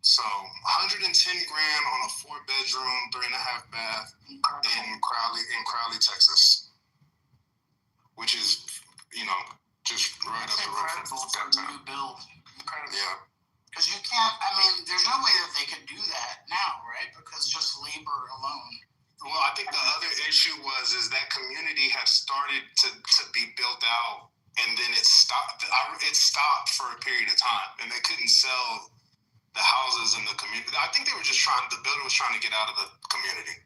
So $110,000 on a 4-bedroom, 3.5-bath in Crowley, Texas, which is, you know, just right up the road from downtown. New build, incredible. Yeah. Because you can't. I mean, there's no way that they could do that now, right? Because just labor alone. Well, I think the other issue is that community had started to be built out, and then it stopped. It stopped for a period of time, and they couldn't sell the houses in the community. I think they were just the builder was trying to get out of the community.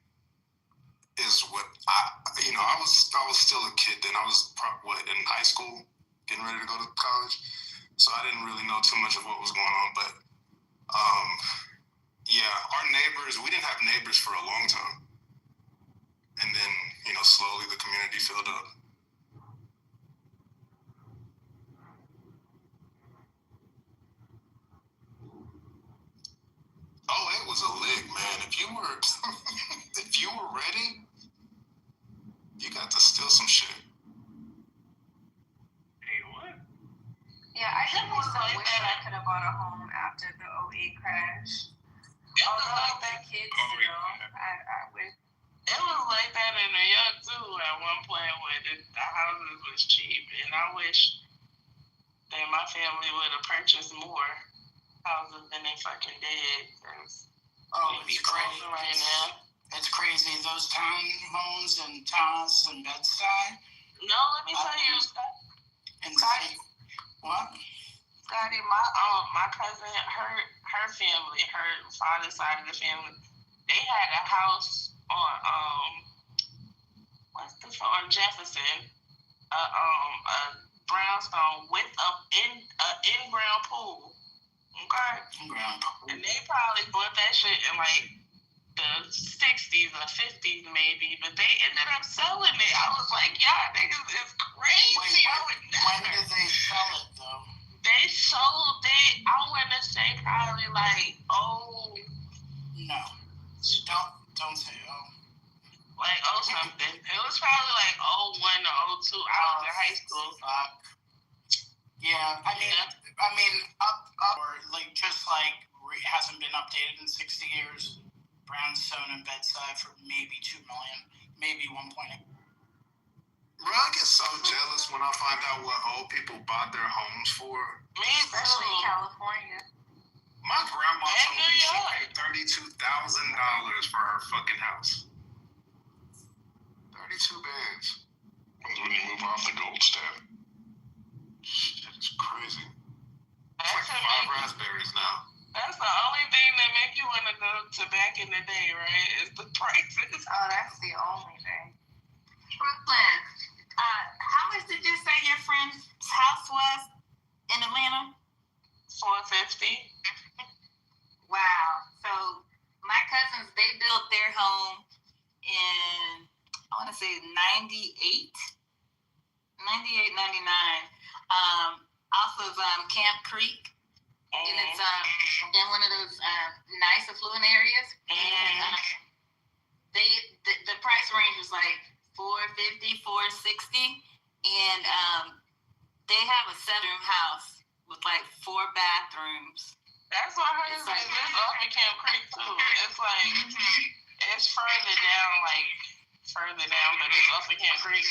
Is what I was still a kid then. I was in high school, getting ready to go to college, so I didn't really know too much of what was going on. But Yeah, our neighbors, we didn't have neighbors for a long time. And then, slowly the community filled up. Oh, it was a lick, man. If you were if you were ready, you got to steal some shit. Hey, what? Yeah, I definitely still wish that I could have bought a home after the 08 crash. Although the kids still, I wish. It was like that in New York too at one point where the houses was cheap, and I wish that my family would have purchased more houses than they fucking did. It's crazy right now. It's crazy. Those townhomes and towns in Bed-Stuy. No, let me tell you, And Scotty, what? Scotty, my cousin, her family, her father's side of the family, they had a house on on Jefferson, a brownstone with a in-ground pool. Okay. In-ground pool. And they probably bought that shit in like the 60s or 50s maybe, but they ended up selling it. I was like, y'all niggas is crazy. When did they sell it though? They sold it, I want to say probably like, no. Don't say like something. It was probably like 01 or 02. I was in high school. Yeah, I mean, up or like just like hasn't been updated in 60 years. Brownstone and Bed-Stuy for maybe $2 million, maybe 1.8. Bro, I get so jealous when I find out what old people bought their homes for. Me especially in California. My grandma told me she paid $32,000 for her fucking house. 32 bands. That's when you move off the gold standard. Shit is crazy. It's That's like 5 raspberries now. That's the only thing that make you want to go to back in the day, right? Is the prices. Oh, that's the only thing. Brooklyn, how much did you say your friend's house was in Atlanta? $450. Wow. So my cousins, they built their home in, I want to say 98, 99, off of Camp Creek. And it's in one of those nice affluent areas. And the price range was like $450, $460. And they have a 7-room house with like 4 bathrooms. That's what I heard. It's like, this off in Camp Creek too. It's like, it's further down, but it's off in Camp Creek.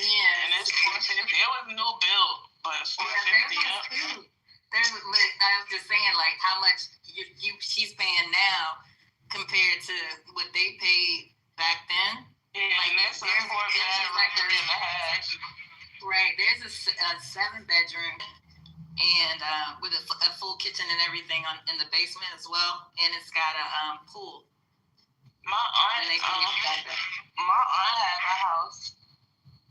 Yeah. And it's $450. It was new build, but it's $450. I was just saying, like, how much she's paying now compared to what they paid back then. Yeah, like, and that's a 4-bedroom, like 3.5. Right, there's a 7-bedroom and with a full kitchen and everything in the basement as well, and it's got a pool. My aunt had a house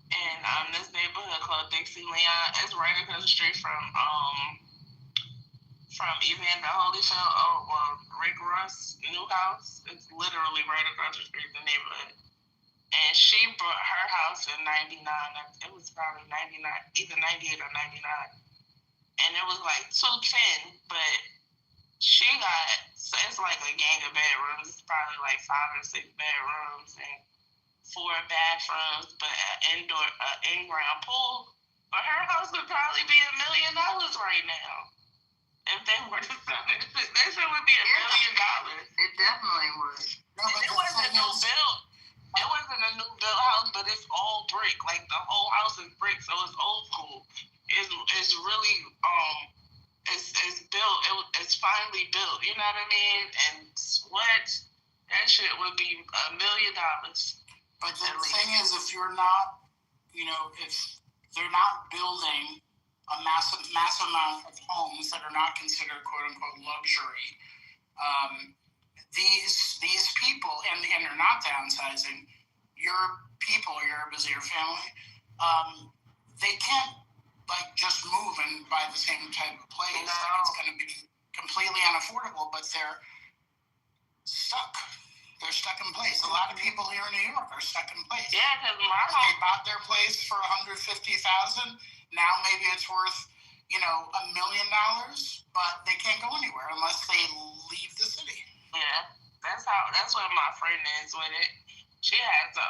in this neighborhood called Dixie Leon. It's right across the street from Evander Holyfield, Rick Ross' new house. It's literally right across the street, the neighborhood. And she bought her house in 99. It was probably 99, either 98 or 99. And it was like 210, but she got, so it's like a gang of bedrooms. It's probably like 5 or 6 bedrooms and 4 bathrooms, but an in-ground pool. But her house would probably be $1 million right now. If they were to sell it, that shit would be $1 million. It definitely would. No, but it wasn't a new build. It wasn't a new built house, but it's all brick. Like the whole house is brick, so it's old school. It's really it's built. It's finally built. You know what I mean? And what that shit would be $1 million. But the thing is, if you're not, if they're not building a massive amount of homes that are not considered quote unquote luxury, these people, and they're not downsizing, your people, your family, they can't like just move and buy the same type of place. No. It's going to be completely unaffordable, but their place for $150,000. Now maybe it's worth, $1 million, but they can't go anywhere unless they leave the city. Yeah, that's what my friend is with it. She has a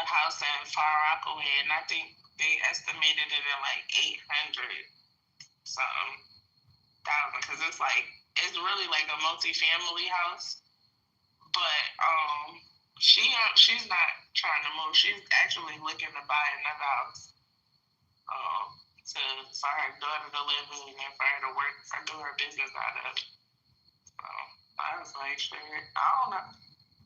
house in Far Rockaway, and I think they estimated it at like 800 something thousand, because it's really like a multi-family house. But she's not trying to move. She's actually looking to buy another house for her daughter to live in and for her to work or do her business out of. So I was like, shit, I don't know.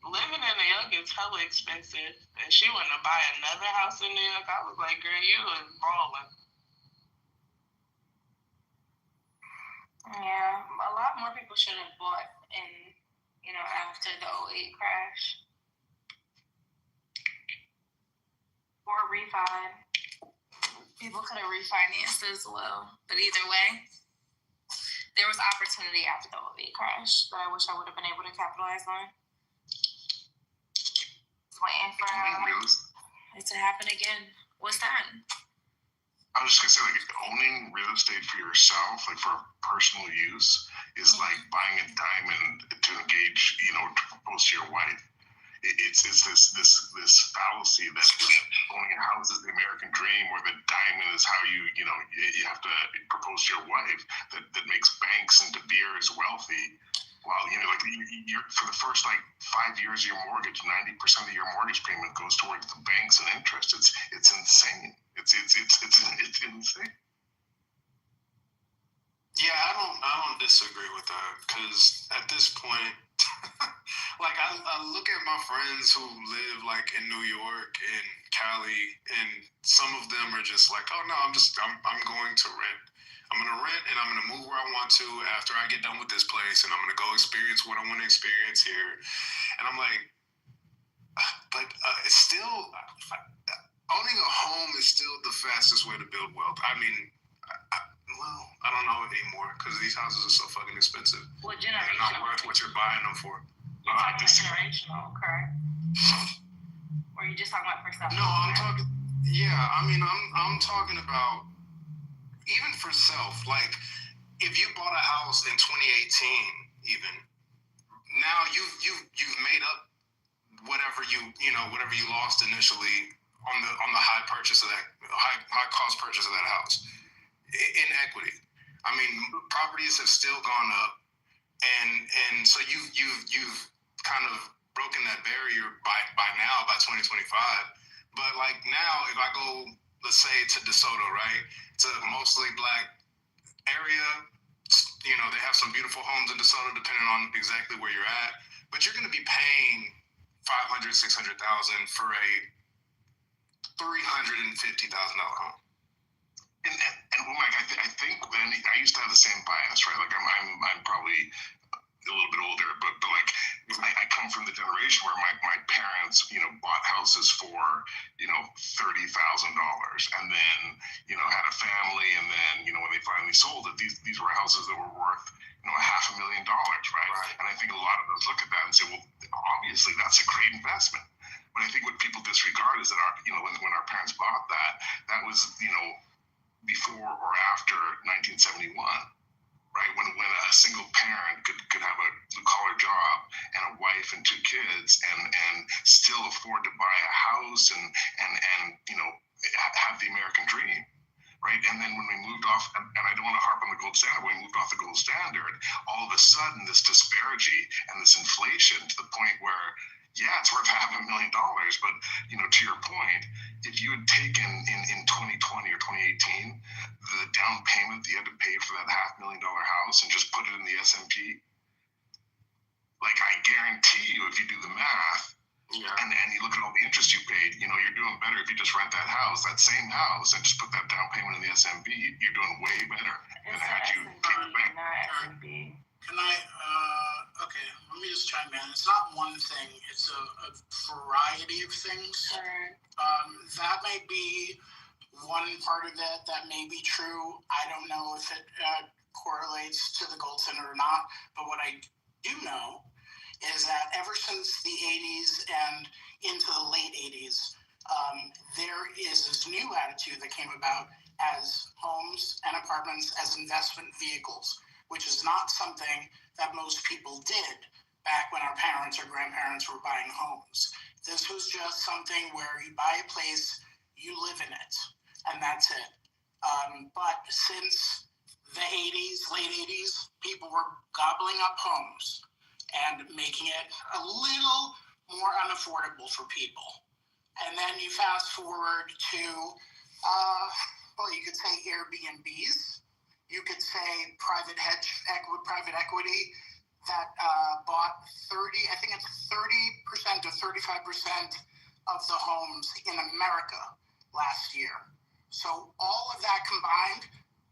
Living in New York is hella expensive, and she wanted to buy another house in New York. I was like, girl, you is balling. Yeah, a lot more people should have bought after the 2008 crash. Or refi. People could have refinanced as well. But either way, there was opportunity after the 2008 crash that I wish I would have been able to capitalize on. Just waiting for it to happen again. What's that? I was just gonna say, owning real estate for yourself, for personal use, is like buying a diamond to engage, to propose to your wife. It's this fallacy that owning a house is the American dream, or the diamond is how you have to propose to your wife. That makes banks and De Beers wealthy. While you're for the first 5 years of your mortgage, 90% of your mortgage payment goes towards the banks and interest. It's insane. It's insane. Yeah, I don't disagree with that, because at this point, I look at my friends who live in New York and Cali, and some of them are just like, oh no, I'm going to rent. I'm going to rent, and I'm going to move where I want to after I get done with this place, and I'm going to go experience what I want to experience here. And I'm like, but it's still, owning a home is still the fastest way to build wealth. I mean, I don't know anymore, because these houses are so fucking expensive. What generational? They're not worth what you're buying them for. Generational, correct? Or you just talking about for self? No, I'm talking. Yeah, I'm talking about even for self. If you bought a house in 2018, even now you've made up whatever you lost initially on the high cost purchase of that house in equity. I mean, properties have still gone up, and so you've kind of broken that barrier by now, by 2025. But now, if I go, let's say, to DeSoto, right? It's a mostly black area. They have some beautiful homes in DeSoto, depending on exactly where you're at. But you're going to be paying $500,000, $600,000 for a $350,000 home. And Mike, I think I used to have the same bias, right? I'm probably a little bit older, but I come from the generation where my parents, bought houses for, $30,000, and then, had a family, and then, when they finally sold it, these were houses that were worth, $500,000, right? And I think a lot of us look at that and say, well, obviously that's a great investment. But I think what people disregard is that when our parents bought that was, before or after 1971. Right, when a single parent could have a blue-collar job and a wife and 2 kids and still afford to buy a house and have the American dream, right? And then when we moved off, and I don't want to harp on the gold standard, when we moved off the gold standard, all of a sudden this disparity and this inflation to the point where, yeah, it's worth $500,000, but to your point, if you had taken in 2020 or 2018 the down payment that you had to pay for that $500,000 house and just put it in the S&P, I guarantee you, if you do the math, and you look at all the interest you paid, you're doing better if you just rent that house, that same house, and just put that down payment in the S&P. You're doing way better than had you paid the bank. Can I, okay, let me just chime in. It's not one thing, it's a variety of things. Sure. That may be one part of it that may be true. I don't know if it correlates to the gold standard or not, but what I do know is that ever since the 80s and into the late 80s, there is this new attitude that came about as homes and apartments as investment vehicles, which is not something that most people did back when our parents or grandparents were buying homes. This was just something where you buy a place, you live in it, and that's it. But since the 80s, late 80s, people were gobbling up homes and making it a little more unaffordable for people. And then you fast forward to, you could say Airbnbs. You could say private equity that bought 30% to 35% of the homes in America last year. So all of that combined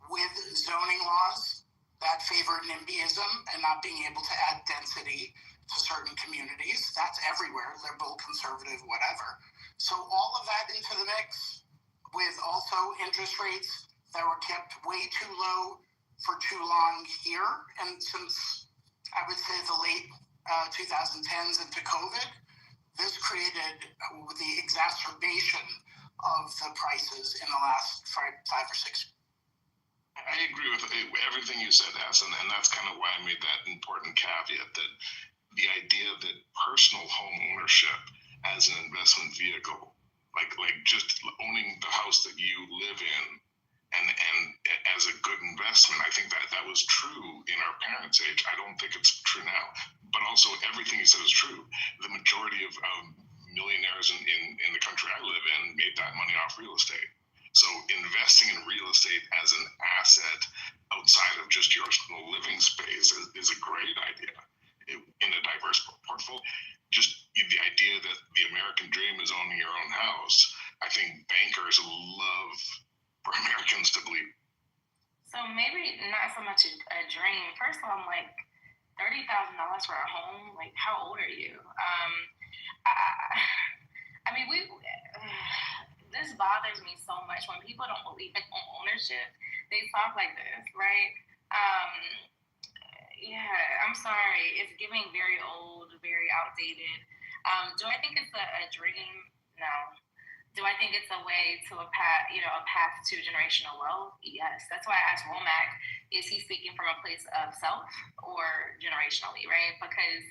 with zoning laws that favor NIMBYism and not being able to add density to certain communities, that's everywhere, liberal, conservative, whatever. So all of that into the mix with also interest rates that were kept way too low for too long here. And since I would say the late 2010s into COVID, this created the exacerbation of the prices in the last 5 or 6 years. I agree with everything you said, Hassan, and that's kind of why I made that important caveat that the idea that personal home ownership as an investment vehicle, like just owning the house that you live in, and as a good investment, I think that was true in our parents' age. I don't think it's true now, but also everything you said is true. The majority of millionaires in the country I live in made that money off real estate. So investing in real estate as an asset outside of just your living space is a great idea in a diverse portfolio. Just the idea that the American dream is owning your own house, I think bankers love for Americans to believe. So maybe not so much a dream. First of all, I'm like, $30,000 for a home? Like, how old are you? I mean, this bothers me so much when people don't believe in ownership. They talk like this, right? Yeah, I'm sorry. It's giving very old, very outdated. Do I think it's a dream? No. Do I think it's a way to a path to generational wealth? Yes. That's why I asked Womack, is he speaking from a place of self or generationally, right? Because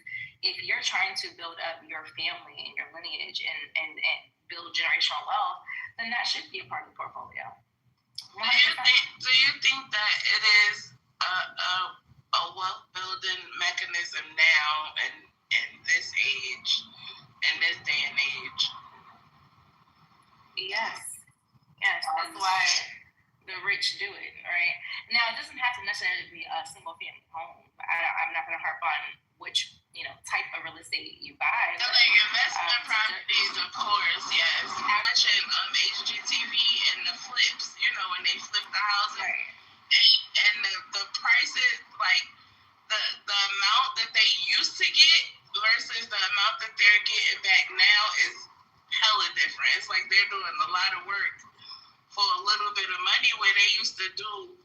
if you're trying to build up your family and your lineage and build generational wealth, then that should be a part of the portfolio. Do you think that it is a wealth building mechanism now in this age, in this day and age? Yes. That's why the rich do it, right? Now, it doesn't have to necessarily be a single family home. I'm not going to harp on which type of real estate you buy. So like investment properties, of course, yes. Watching HGTV and the flips, when they flip the houses, right. And the prices, like the amount that they used to get versus the amount that they're getting back now is hella different. It's like they're doing a lot of work for a little bit of money where they used to do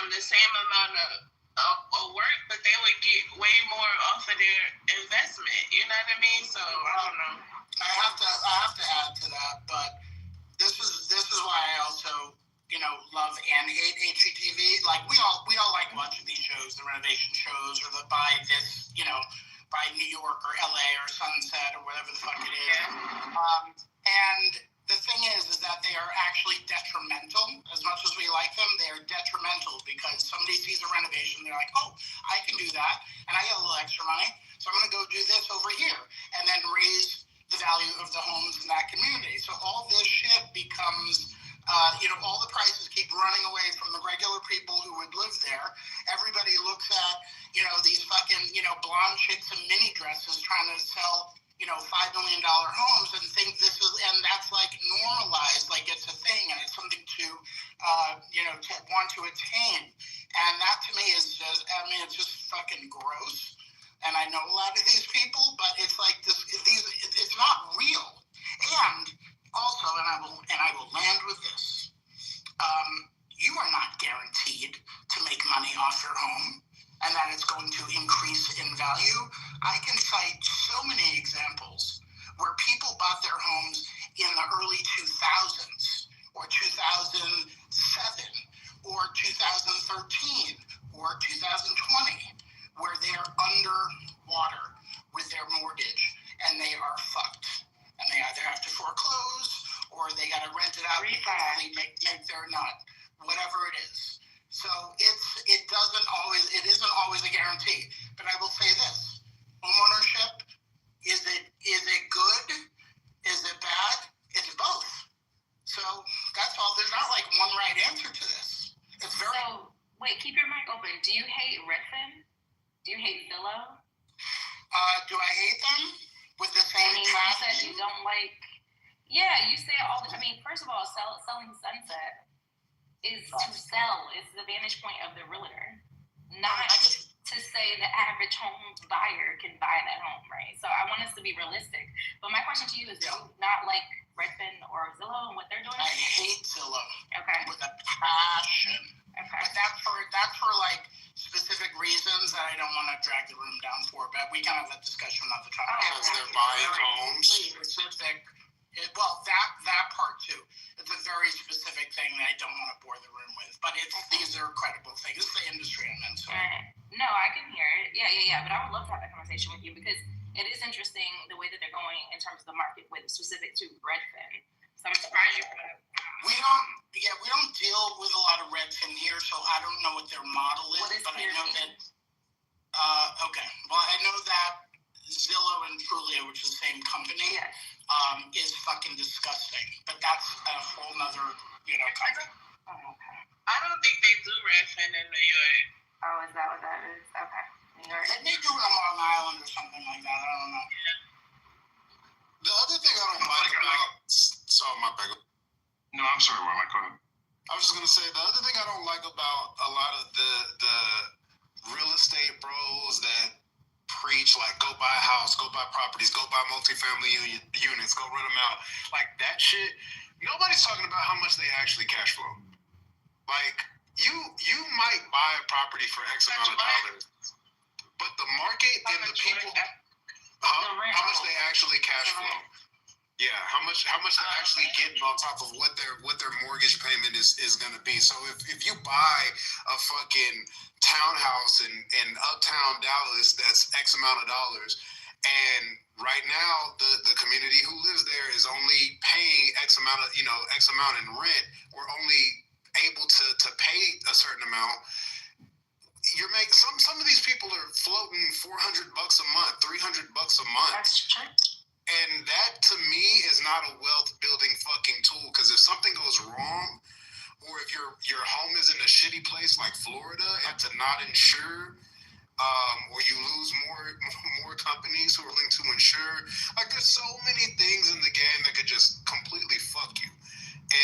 the same amount of work, but they would get way more off of their investment. You know what I mean? So I don't know. I have to add to that, but this is why I also love and hate HGTV. Like we all like watching these shows, the renovation shows, or the by New York or LA or Sunset or whatever the fuck it is. And the thing is that they are actually detrimental. As much as we like them, they are detrimental because somebody sees a renovation, they're like, oh, I can do that, and I get a little extra money, so I'm going to go do this over here, and then raise the value of the homes in that community. So all this shit becomes, all the prices keep running away from the regular people who would live there. Everybody looks at, these fucking, blonde chicks in mini dresses trying to sell, $5 million homes and think this is, and that's like normalized, like it's a thing and it's something to, to want to attain. And that to me is just, it's just fucking gross. And I know a lot of these people, but it's like it's not real. And also, and I will land with this, you are not guaranteed to make money off your home and that it's going to increase in value. I can cite so many examples where people bought their homes in the early 2000s or 2007 or 2013 or 2020 where they are underwater with their mortgage and they are fucked. And they either have to foreclose or they got to rent it out because they make their nut, whatever it is. So it isn't always a guarantee. But I will say this, homeownership, is it good? Is it bad? It's both. So that's all. There's not like one right answer to this. It's very. So wait, keep your mic open. Do you hate Redfin? Do you hate Zillow? Do I hate them? With the same that you don't like? Yeah, you say it all the time. I mean, first of all, selling Sunset is to sell. It's the vantage point of the realtor, not to say the average home buyer can buy that home, right? So I want us to be realistic. But my question to you is, do you not like Redfin or Zillow and what they're doing? I hate Zillow. Okay. With a passion. Okay. But that's for like specific reasons that I don't want to drag the room down for. But we can have that discussion another time. Because they're buying homes. Specific. That part too. It's a very specific thing that I don't want to bore the room with. But these are credible things. It's the industry I'm in. So. No, I can hear it. Yeah. But I would love to have that conversation with you because it is interesting the way that they're going in terms of the market with specific to Redfin. So I'm surprised you're gonna. We don't deal with a lot of Redfin here, so I don't know what their model is. But I know that. Okay. Well, I know that Zillow and Trulia, which is the same company, is fucking disgusting. But that's a whole nother, kind of. I don't think they do Redfin in New York. Oh, is that what that is? Okay. New York. They may do it on Long Island or something like that. I don't know. The other thing I don't like about... Sorry, my bad. No, I'm sorry, Mike. Go ahead. I was just going to say, the other thing I don't like about a lot of the real estate bros that preach, like, go buy a house, go buy properties, go buy multifamily units, go rent them out. Like, that shit, nobody's talking about how much they actually cash flow. Like, you might buy a property for X amount of dollars, but the market and the people, how much they actually cash flow. Yeah, how much they're actually getting on top of what their mortgage payment is going to be. So if you buy a fucking townhouse in uptown Dallas that's X amount of dollars, and right now the community who lives there is only paying X amount in rent, we're only able to pay a certain amount. You're making some of these people are floating $400 a month, $300 a month. That's true. And that, to me, is not a wealth-building fucking tool. Because if something goes wrong, or if your home is in a shitty place like Florida, and to not insure, or you lose more companies who are willing to insure, like there's so many things in the game that could just completely fuck you.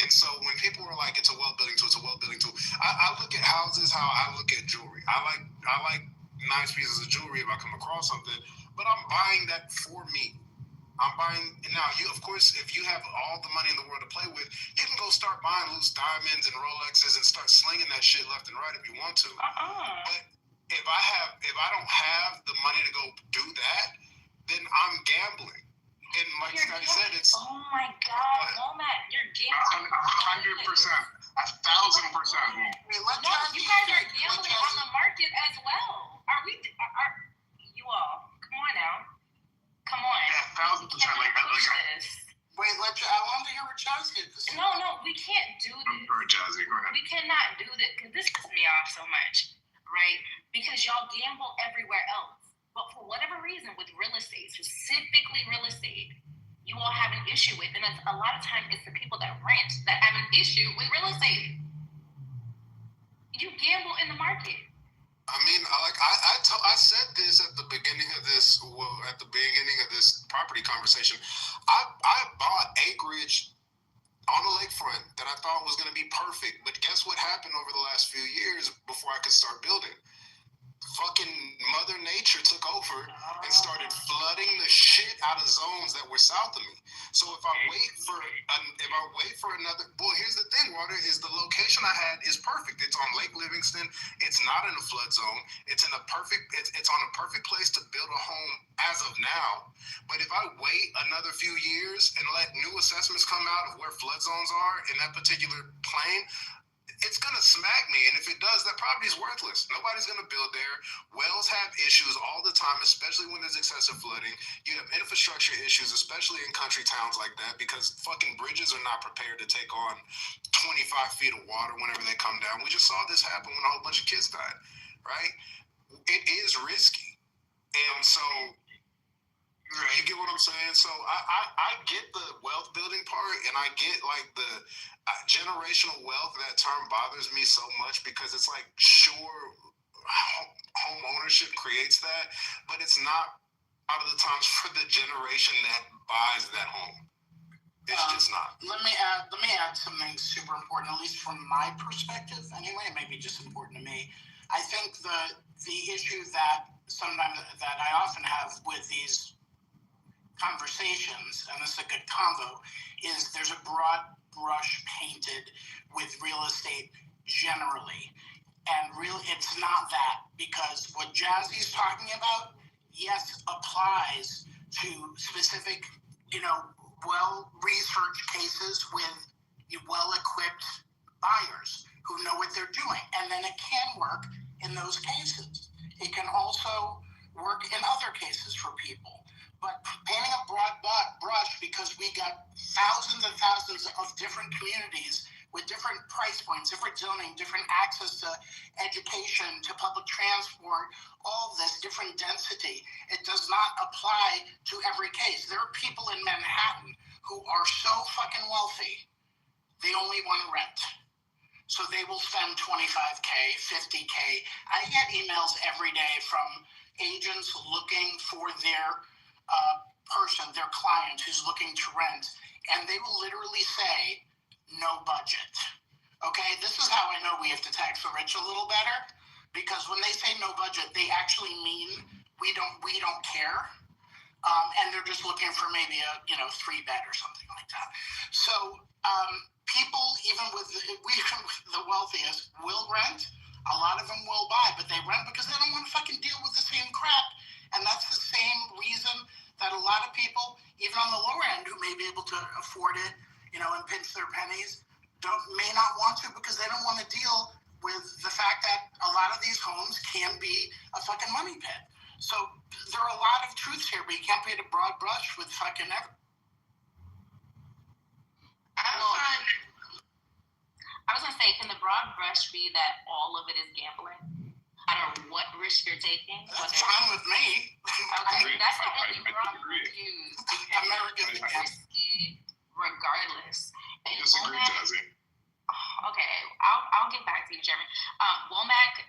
And so when people are like, it's a wealth-building tool, it's a wealth-building tool. I look at houses how I look at jewelry. I like nice pieces of jewelry if I come across something, but I'm buying that for me. I'm buying now. Of course, if you have all the money in the world to play with, you can go start buying loose diamonds and Rolexes and start slinging that shit left and right if you want to. But if I don't have the money to go do that, then I'm gambling. And like Scotty said, it's. Oh my God, Womack, you're gambling. 100%, 1,000%. No, you guys are gambling on the market as well. Are you all? Come on now. Come on. Yeah, 1,000%. Wait, I want to hear what Chaz did. No, we can't do this. I'm sorry, Jazzy. Go ahead. We cannot do this because this pisses me off so much, right? Because y'all gamble everywhere else. But for whatever reason, with real estate, specifically real estate, you all have an issue with, and a lot of times it's the people that rent that have an issue with real estate. You gamble in the market. I mean, I said this at the beginning of this property conversation. I bought acreage on the lakefront that I thought was going to be perfect. But guess what happened over the last few years before I could start building? fucking Mother Nature took over and started flooding the shit out of zones that were south of me. So if I wait for another, boy, here's the thing, Walter, is the location I had is perfect. It's on Lake Livingston. It's not in a flood zone. It's on a perfect place to build a home as of now. But if I wait another few years and let new assessments come out of where flood zones are in that particular plane, it's going to smack me. And if it does, that property is worthless. Nobody's going to build there. Wells have issues all the time, especially when there's excessive flooding. You have infrastructure issues, especially in country towns like that, because fucking bridges are not prepared to take on 25 feet of water whenever they come down. We just saw this happen when a whole bunch of kids died, right? It is risky. And so, you get what I'm saying? So I get the wealth building part, and I get like the generational wealth. That term bothers me so much because it's like, sure, home ownership creates that, but it's not a lot of the times for the generation that buys that home. It's just not. Let me add something super important, at least from my perspective anyway. It may be just important to me. I think the issue that I often have with these conversations, and this is a good convo, is there's a broad brush painted with real estate generally. And really, it's not that, because what Jazzy's talking about, yes, applies to specific, well-researched cases with well-equipped buyers who know what they're doing. And then it can work in those cases. It can also work in other cases for people. But painting a broad brush because we got thousands and thousands of different communities with different price points, different zoning, different access to education, to public transport, all of this different density, it does not apply to every case. There are people in Manhattan who are so fucking wealthy, they only want to rent. So they will spend $25K, $50K. I get emails every day from agents looking for their their client who's looking to rent, and they will literally say, no budget. Okay, this is how I know we have to tax the rich a little better, because when they say no budget, they actually mean we don't care, and they're just looking for maybe a 3-bed or something like that. So people, even with the wealthiest, will rent. A lot of them will buy, but they rent because they don't want to fucking deal with the same crap. And that's the same reason that a lot of people, even on the lower end, who may be able to afford it, and pinch their pennies, may not want to, because they don't want to deal with the fact that a lot of these homes can be a fucking money pit. So there are a lot of truths here, but you can't paint a broad brush with fucking everything. I was gonna say, can the broad brush be that all of it is gambling? I don't know what risk you're taking. That's fine with me. Okay, that's the only broad use. America's risky regardless. I disagree, Jazzy. Okay, I'll get back to you, Jeremy. Womack,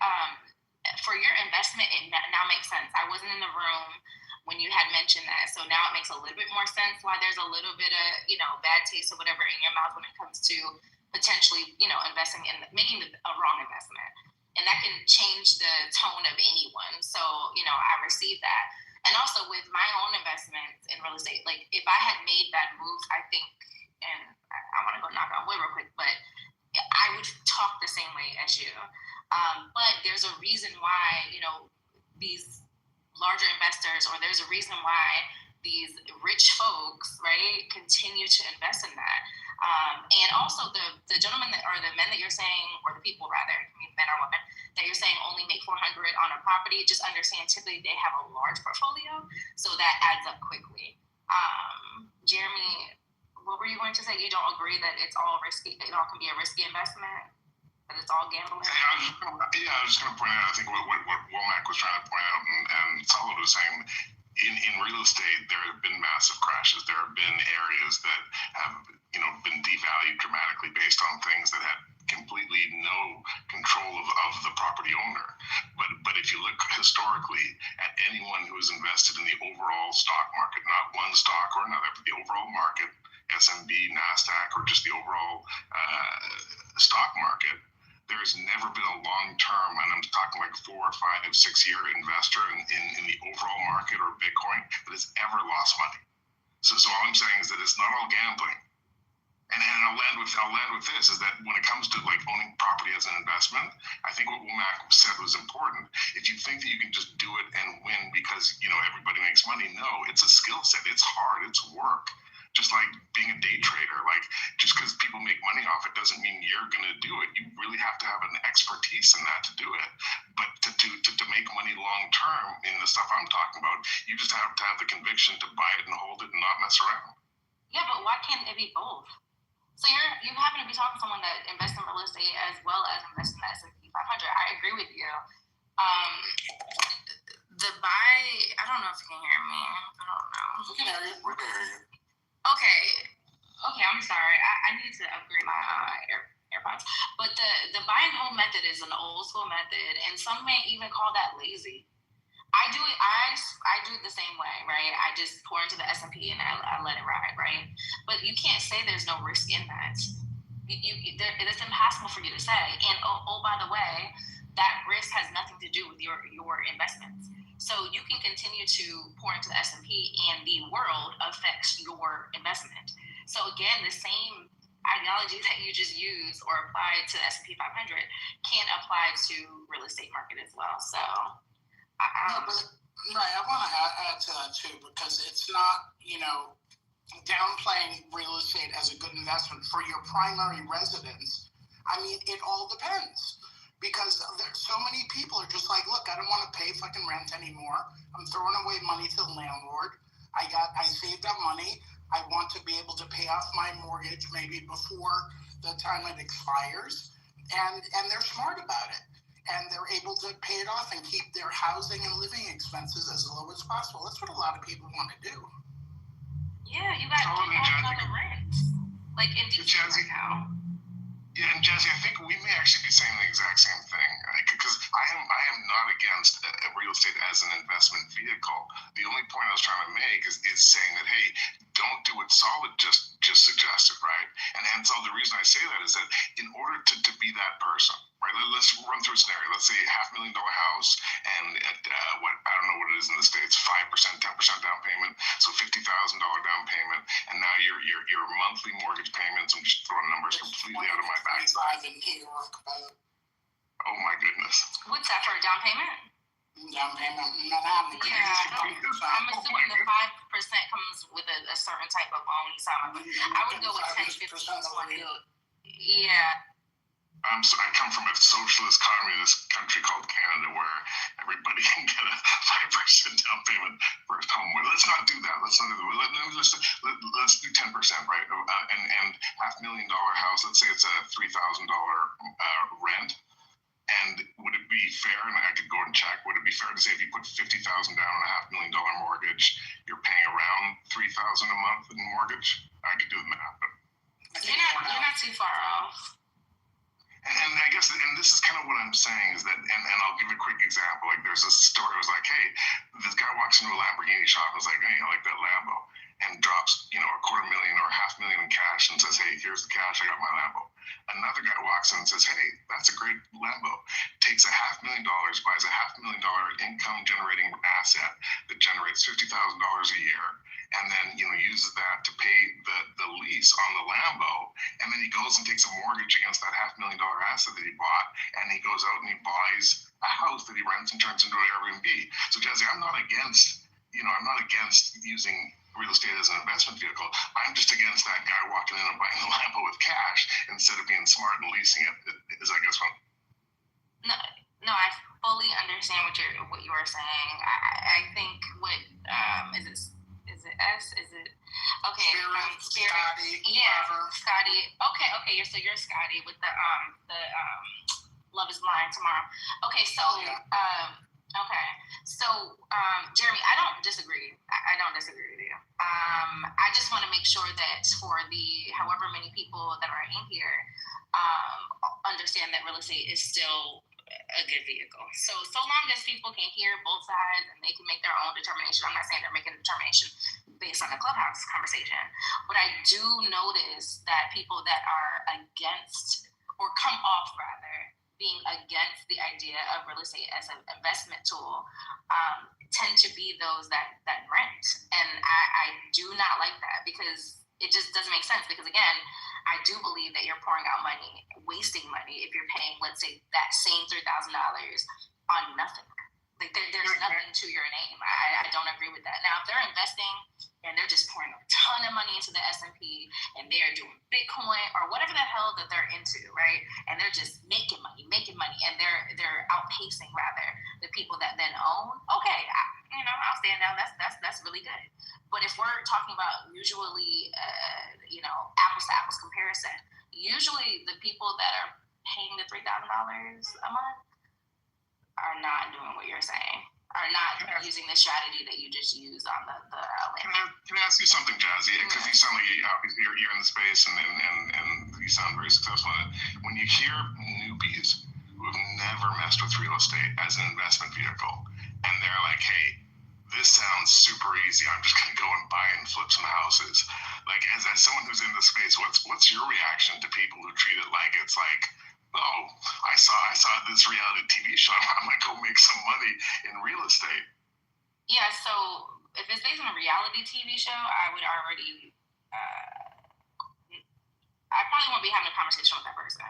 for your investment, it now makes sense. I wasn't in the room when you had mentioned that, so now it makes a little bit more sense why there's a little bit of bad taste or whatever in your mouth when it comes to potentially investing in making a wrong investment. And that can change the tone of anyone. So, I received that. And also with my own investments in real estate, like if I had made bad moves, I think, and I want to go knock on wood real quick, but I would talk the same way as you. But there's a reason why, these larger investors, or there's a reason why these rich folks, right, continue to invest in that. And also the gentlemen or the men that you're saying, or the people rather, men or women, that you're saying only make $400 on a property, just understand typically they have a large portfolio, so that adds up quickly. Jeremy, what were you going to say? You don't agree that it's all risky, it all can be a risky investment? That it's all gambling? I was just going to point out, I think what Womack was trying to point out, and Salo was saying, in real estate, there have been massive crashes. There have been areas that have, been devalued dramatically based on things that had completely no control of the property owner. But if you look historically at anyone who is invested in the overall stock market, not one stock or another, but the overall market, S&P, NASDAQ, or just the overall stock market, there there's never been a long-term, and I'm talking like 4 or 5, 6 year investor in the overall market or Bitcoin that has ever lost money. So all I'm saying is that it's not all gambling. And I'll land with this, is that when it comes to like owning property as an investment, I think what Womack said was important. If you think that you can just do it and win because, you know, everybody makes money, no, it's a skill set. It's hard. It's work. Just like being a day trader, like just because people make money off it doesn't mean you're going to do it. You really have to have an expertise in that to do it. But to make money long term in the stuff I'm talking about, you just have to have the conviction to buy it and hold it and not mess around. Yeah, but why can't it be both? So you happen to be talking to someone that invests in real estate as well as invests in the S&P 500. I agree with you. I don't know if you can hear me. I don't know. We can hear you. We can hear you. Okay, I'm sorry. I need to upgrade my AirPods. But the buy and hold method is an old school method, and some may even call that lazy. I do it. I do it the same way, right? I just pour into the S&P and I let it ride, right? But you can't say there's no risk in that. It's impossible for you to say. And oh, by the way, that risk has nothing to do with your investments. So you can continue to pour into the S&P, and the world affects your investment. So again, the same ideology that you just used or applied to the S&P 500 can apply to real estate market as well. So. No, but right, I want to add to that too, because it's not, you know, downplaying real estate as a good investment for your primary residence. I mean, it all depends, because there's so many people are just like, look, I don't want to pay fucking rent anymore. I'm throwing away money to the landlord. I saved that money. I want to be able to pay off my mortgage maybe before the time it expires, and they're smart about it. And they're able to pay it off and keep their housing and living expenses as low as possible. That's what a lot of people want to do. Yeah, you got another rent. Like in DC right now. Yeah, and Jazzy, I think we may actually be saying the exact same thing, because I am not against real estate as an investment vehicle. The only point I was trying to make is saying that, hey, don't do what Solid just suggested, right? And so the reason I say that is that in order to be that person, right? Let's run through a scenario. Let's say $500,000 house, and at I don't know what it is in the States, 5%, 10% down payment, so $50,000 down payment, and now your monthly mortgage payments, I'm just throwing numbers completely out of my backside. In New York, oh my goodness. What's that for a down payment? Down payment, Manhattan. Yeah, I'm assuming the 5% comes with a certain type of loan. So I would go with 10, 15, 20. Yeah. I come from a socialist communist country called Canada, where everybody can get a 5% down payment for a home. Let's not do that. Let's do 10%, right? And $500,000 house. Let's say it's a $3,000 rent. And would it be fair? And I could go and check. Would it be fair to say if you put $50,000 down on a $500,000 mortgage, you're paying around $3,000 a month in mortgage? I could do the math, but you're not too far off. And I guess, and this is kind of what I'm saying, is that, and I'll give a quick example. Like, there's this story. It was like, hey, this guy walks into a Lamborghini shop and was like, hey, I like that Lambo, and drops, $250,000 or $500,000 in cash and says, hey, here's the cash, I got my Lambo. Another guy walks in and says, hey, that's a great Lambo. Takes $500,000, buys a $500,000 income generating asset that generates $50,000 a year, and then uses that to pay the lease on the Lambo, and then he goes and takes a mortgage against that $500,000 asset that he bought, and he goes out and he buys a house that he rents and turns into an Airbnb. So Jazzy, I'm not against using real estate as an investment vehicle. I'm just against that guy walking in and buying the Lambo with cash instead of being smart and leasing it. Is I guess what? No, I fully understand what you are saying. I think is it S? Is it okay? Spirit. Scotty. Yeah, Scotty. Okay. You're Scotty with the Love Is Blind tomorrow. Okay, so Jeremy, I don't disagree. I don't disagree with you. I just want to make sure that for the however many people that are in here, understand that real estate is still a good vehicle. So long as people can hear both sides and they can make their own determination. I'm not saying they're making a determination based on the Clubhouse conversation, but I do notice that people that are against or come off rather being against the idea of real estate as an investment tool tend to be those that rent. And I do not like that, because it just doesn't make sense. Because again, I do believe that you're pouring out money, wasting money, if you're paying, let's say, that same $3,000 on nothing. Like there's nothing to your name. I don't agree with that. Now, if they're investing and they're just pouring a ton of money into the S&P and they're doing Bitcoin or whatever the hell that they're into, right? And they're just making money, and they're outpacing rather the people that then own. Okay, I'll stand down. That's really good. But if we're talking about usually, apples to apples comparison, usually the people that are paying the $3,000 a month are not doing what you're saying, are not using the strategy that you just used on the Can I ask you something, Jazzy? Because you sound like you're in the space and you sound very successful in it. When you hear newbies who have never messed with real estate as an investment vehicle, and they're like, hey, this sounds super easy, I'm just going to go and buy and flip some houses. Like, as someone who's in the space, what's your reaction to people who treat it like it's like, oh, I saw this reality TV show, I'm going to go make some money in real estate? Yeah, so if it's based on a reality TV show, I would already, I probably won't be having a conversation with that person.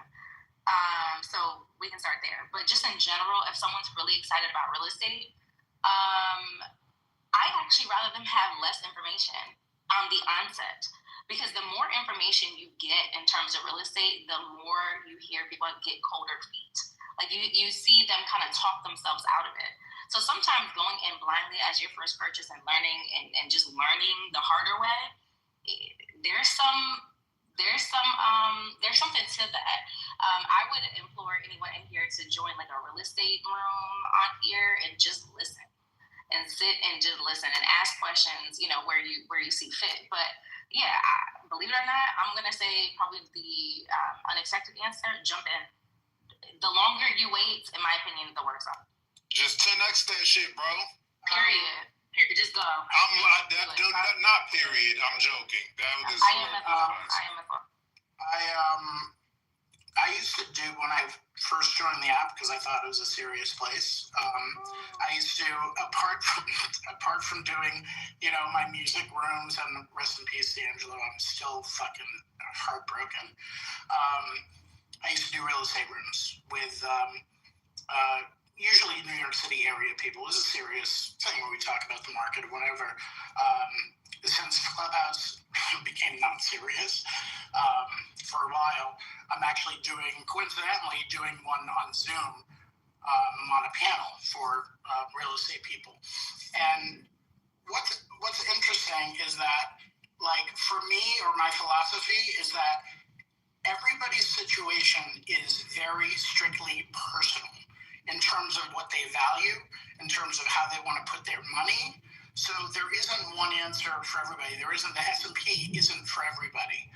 So we can start there. But just in general, if someone's really excited about real estate, I actually rather them have less information on the onset. Because the more information you get in terms of real estate, the more you hear people get colder feet. Like you see them kind of talk themselves out of it. So sometimes going in blindly as your first purchase and learning and just learning the harder way, there's something to that. I would implore anyone in here to join like a real estate room on here and just listen and sit and just listen and ask questions, where you see fit. But yeah, believe it or not, I'm going to say probably the unexpected answer, jump in. The longer you wait, in my opinion, the worse off. Just 10x that shit, bro. Period. Just go. Not period. I'm joking. That was I am as well. I used to do, when I first joined the app, because I thought it was a serious place, I used to, apart from doing, my music rooms, and rest in peace, D'Angelo, I'm still fucking heartbroken. I used to do real estate rooms with usually New York City area people. It was a serious thing where we talk about the market or whatever. Since Clubhouse became not serious for a while, I'm actually coincidentally doing one on Zoom on a panel for real estate people. And what's interesting is that, like, for me, or my philosophy is that everybody's situation is very strictly personal in terms of what they value, in terms of how they want to put their money. So there isn't one answer for everybody. The S&P isn't for everybody.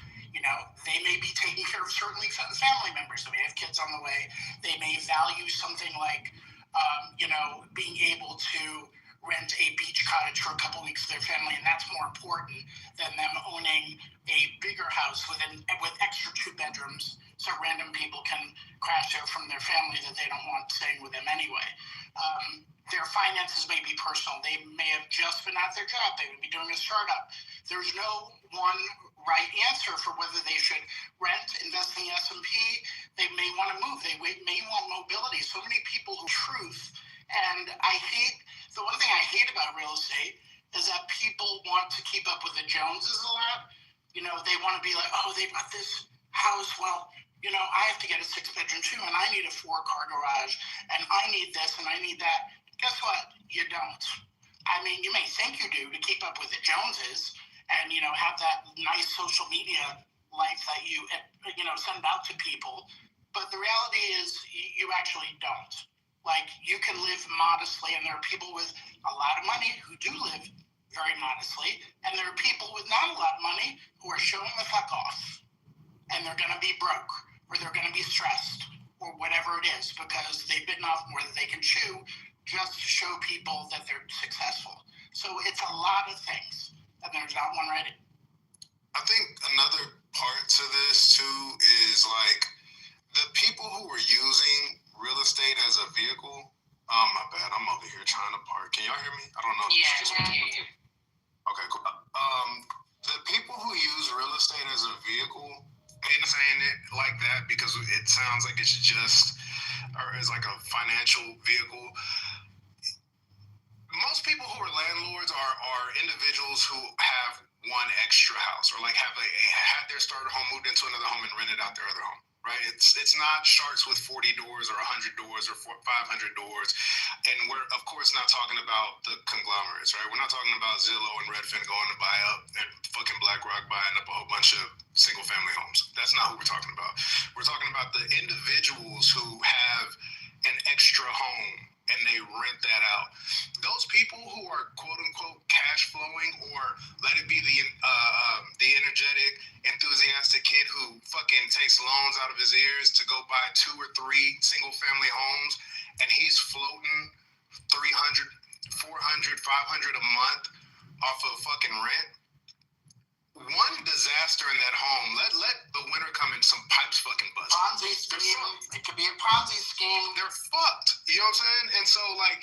They may be taking care of certainly family members. They may have kids on the way. They may value something like, being able to rent a beach cottage for a couple weeks with their family, and that's more important than them owning a bigger house with extra 2 bedrooms, so random people can crash there from their family that they don't want staying with them anyway. Their finances may be personal. They may have just been at their job. They would be doing a startup. There's no one right answer for whether they should rent, invest in the S&P. They may want to move. They may want mobility. So many people who truth. And the one thing I hate about real estate is that people want to keep up with the Joneses a lot. They want to be like, oh, they bought this house. Well, I have to get a 6-bedroom too, and I need a 4-car garage, and I need this, and I need that. Guess what? You don't. I mean, you may think you do to keep up with the Joneses and, have that nice social media life that you send out to people. But the reality is you actually don't. Like, you can live modestly, and there are people with a lot of money who do live very modestly, and there are people with not a lot of money who are showing the fuck off. And they're going to be broke, or they're going to be stressed, or whatever it is, because they've bitten off more than they can chew just to show people that they're successful. So it's a lot of things, and there's not one right. I think another part to this, too, is, like, the people who were using real estate as a vehicle. My bad. I'm over here trying to park. Can y'all hear me? I don't know. Okay, cool. The people who use real estate as a vehicle, and saying it like that because it sounds like it's just, or as like a financial vehicle. Most people who are landlords are individuals who have one extra house, or like had their starter home, moved into another home, and rented out their other home. Right? It's not sharks with 40 doors or 100 doors or 500 doors, and we're of course not talking about the conglomerates, right? We're not talking about Zillow and Redfin going to buy up and fucking BlackRock buying up a whole bunch of single family homes. That's not who we're talking about. We're talking about the individuals who have an extra home and they rent that out. Those people who are quote unquote cash flowing, or let it be the energetic, enthusiastic kid who fucking takes loans out of his ears to go buy 2 or 3 single family homes, and he's floating $300, $400, $500 a month off of fucking rent. One disaster in that home, let the winter come and some pipes fucking bust. Ponzi scheme. It could be a Ponzi scheme. They're fucked. You know what I'm saying? And so, like,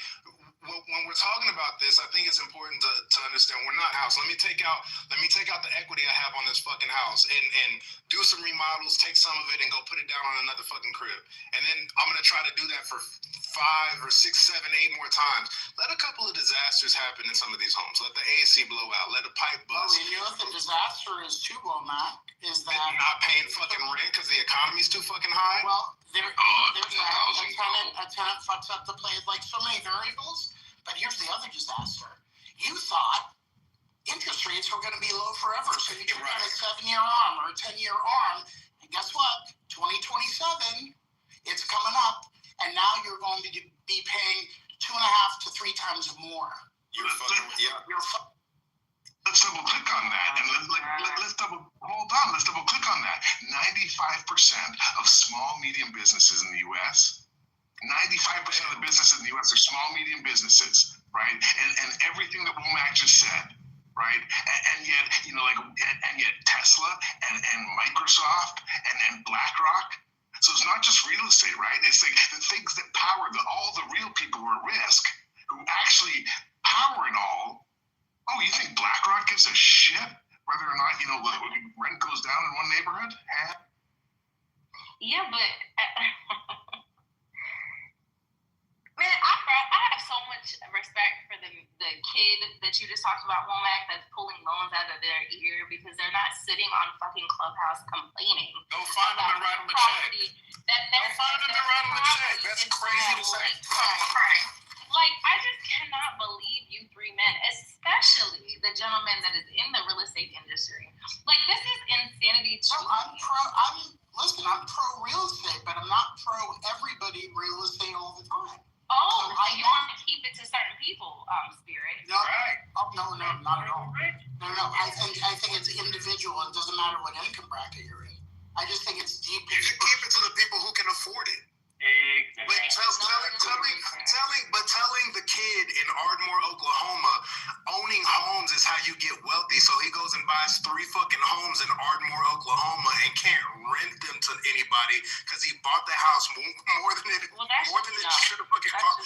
when we're talking about this, I think it's important to understand we're not house. Let me take out the equity I have on this fucking house and do some remodels, take some of it and go put it down on another fucking crib. And then I'm gonna try to do that for 5 or 6, 7, 8 more times. Let a couple of disasters happen in some of these homes. Let the AC blow out. Let a pipe bust. Oh, you know what the disaster is too, Mac? Is that not paying fucking rent because the economy's too fucking high? Well, there's a tenant fucks up the place, like so many variables. But here's the other disaster. You thought interest rates were going to be low forever, so you took out a 7-year arm or a 10-year arm, and guess what? 2027, it's coming up, and now you're going to be paying 2.5 to 3 times more. Let's double click on that, and let's double click on that. 95% of small medium businesses in the U.S. 95% of the businesses in the U.S. are small, medium businesses, right? And everything that Womack just said, right? And yet, and yet Tesla and Microsoft and BlackRock. So it's not just real estate, right? It's like the things that power all the real people who are at risk, who actually power it all. Oh, you think BlackRock gives a shit whether or not, rent goes down in one neighborhood? Yeah, but... Man, I have so much respect for the kid that you just talked about, Womack, that's pulling loans out of their ear because they're not sitting on fucking Clubhouse complaining. Go find them and write them a check. Go find them and write them a check. That's crazy to say. Like, I just cannot believe you 3 men, especially the gentleman that is in the real estate industry. Like, this is insanity to me. I'm pro real estate, but I'm not pro everybody real estate all the time. Oh, so you want to keep it to certain people, Spirit. No, right. Oh, no, not at all. No, I think it's individual. It doesn't matter what income bracket you're in. I just think it's deep. You should keep it to the people who can afford it. Exactly. But telling the kid in Ardmore, Oklahoma, owning homes is how you get wealthy. So he goes and buys 3 fucking homes in Ardmore, Oklahoma, and can't rent them to anybody because he bought the house more than it should have fucking bought.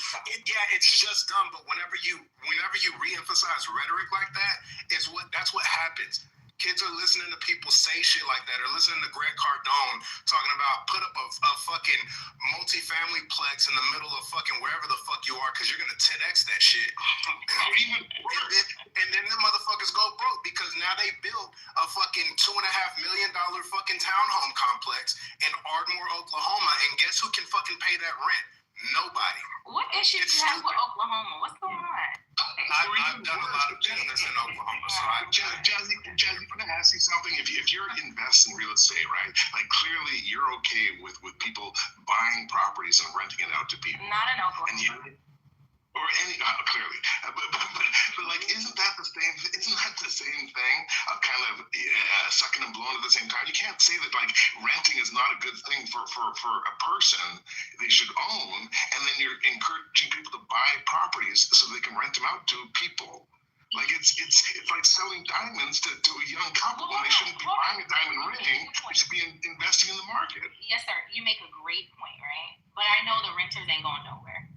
It's just dumb. But whenever you reemphasize rhetoric like that, that's what happens. Kids are listening to people say shit like that, or listening to Grant Cardone talking about put up a fucking multi-family plex in the middle of fucking wherever the fuck you are, because you're gonna 10x that shit. And then the motherfuckers go broke because now they built a fucking $2.5 million fucking townhome complex in Ardmore, Oklahoma, and guess who can fucking pay that rent? Nobody. What issue do you have with Oklahoma? What's going on? I've done a lot of business in Oklahoma, so Jazzy, can I ask you something? If you're investing in real estate, right? Like clearly you're okay with people buying properties and renting it out to people. Not in Oklahoma. Clearly, but like, isn't that the same thing of kind of sucking and blowing at the same time? You can't say that like renting is not a good thing for a person they should own, and then you're encouraging people to buy properties so they can rent them out to people. Like it's like selling diamonds to a young couple when they shouldn't be buying a diamond ring. They should be investing in the market. Yes, sir. You make a great point, right? But I know the renters ain't going nowhere.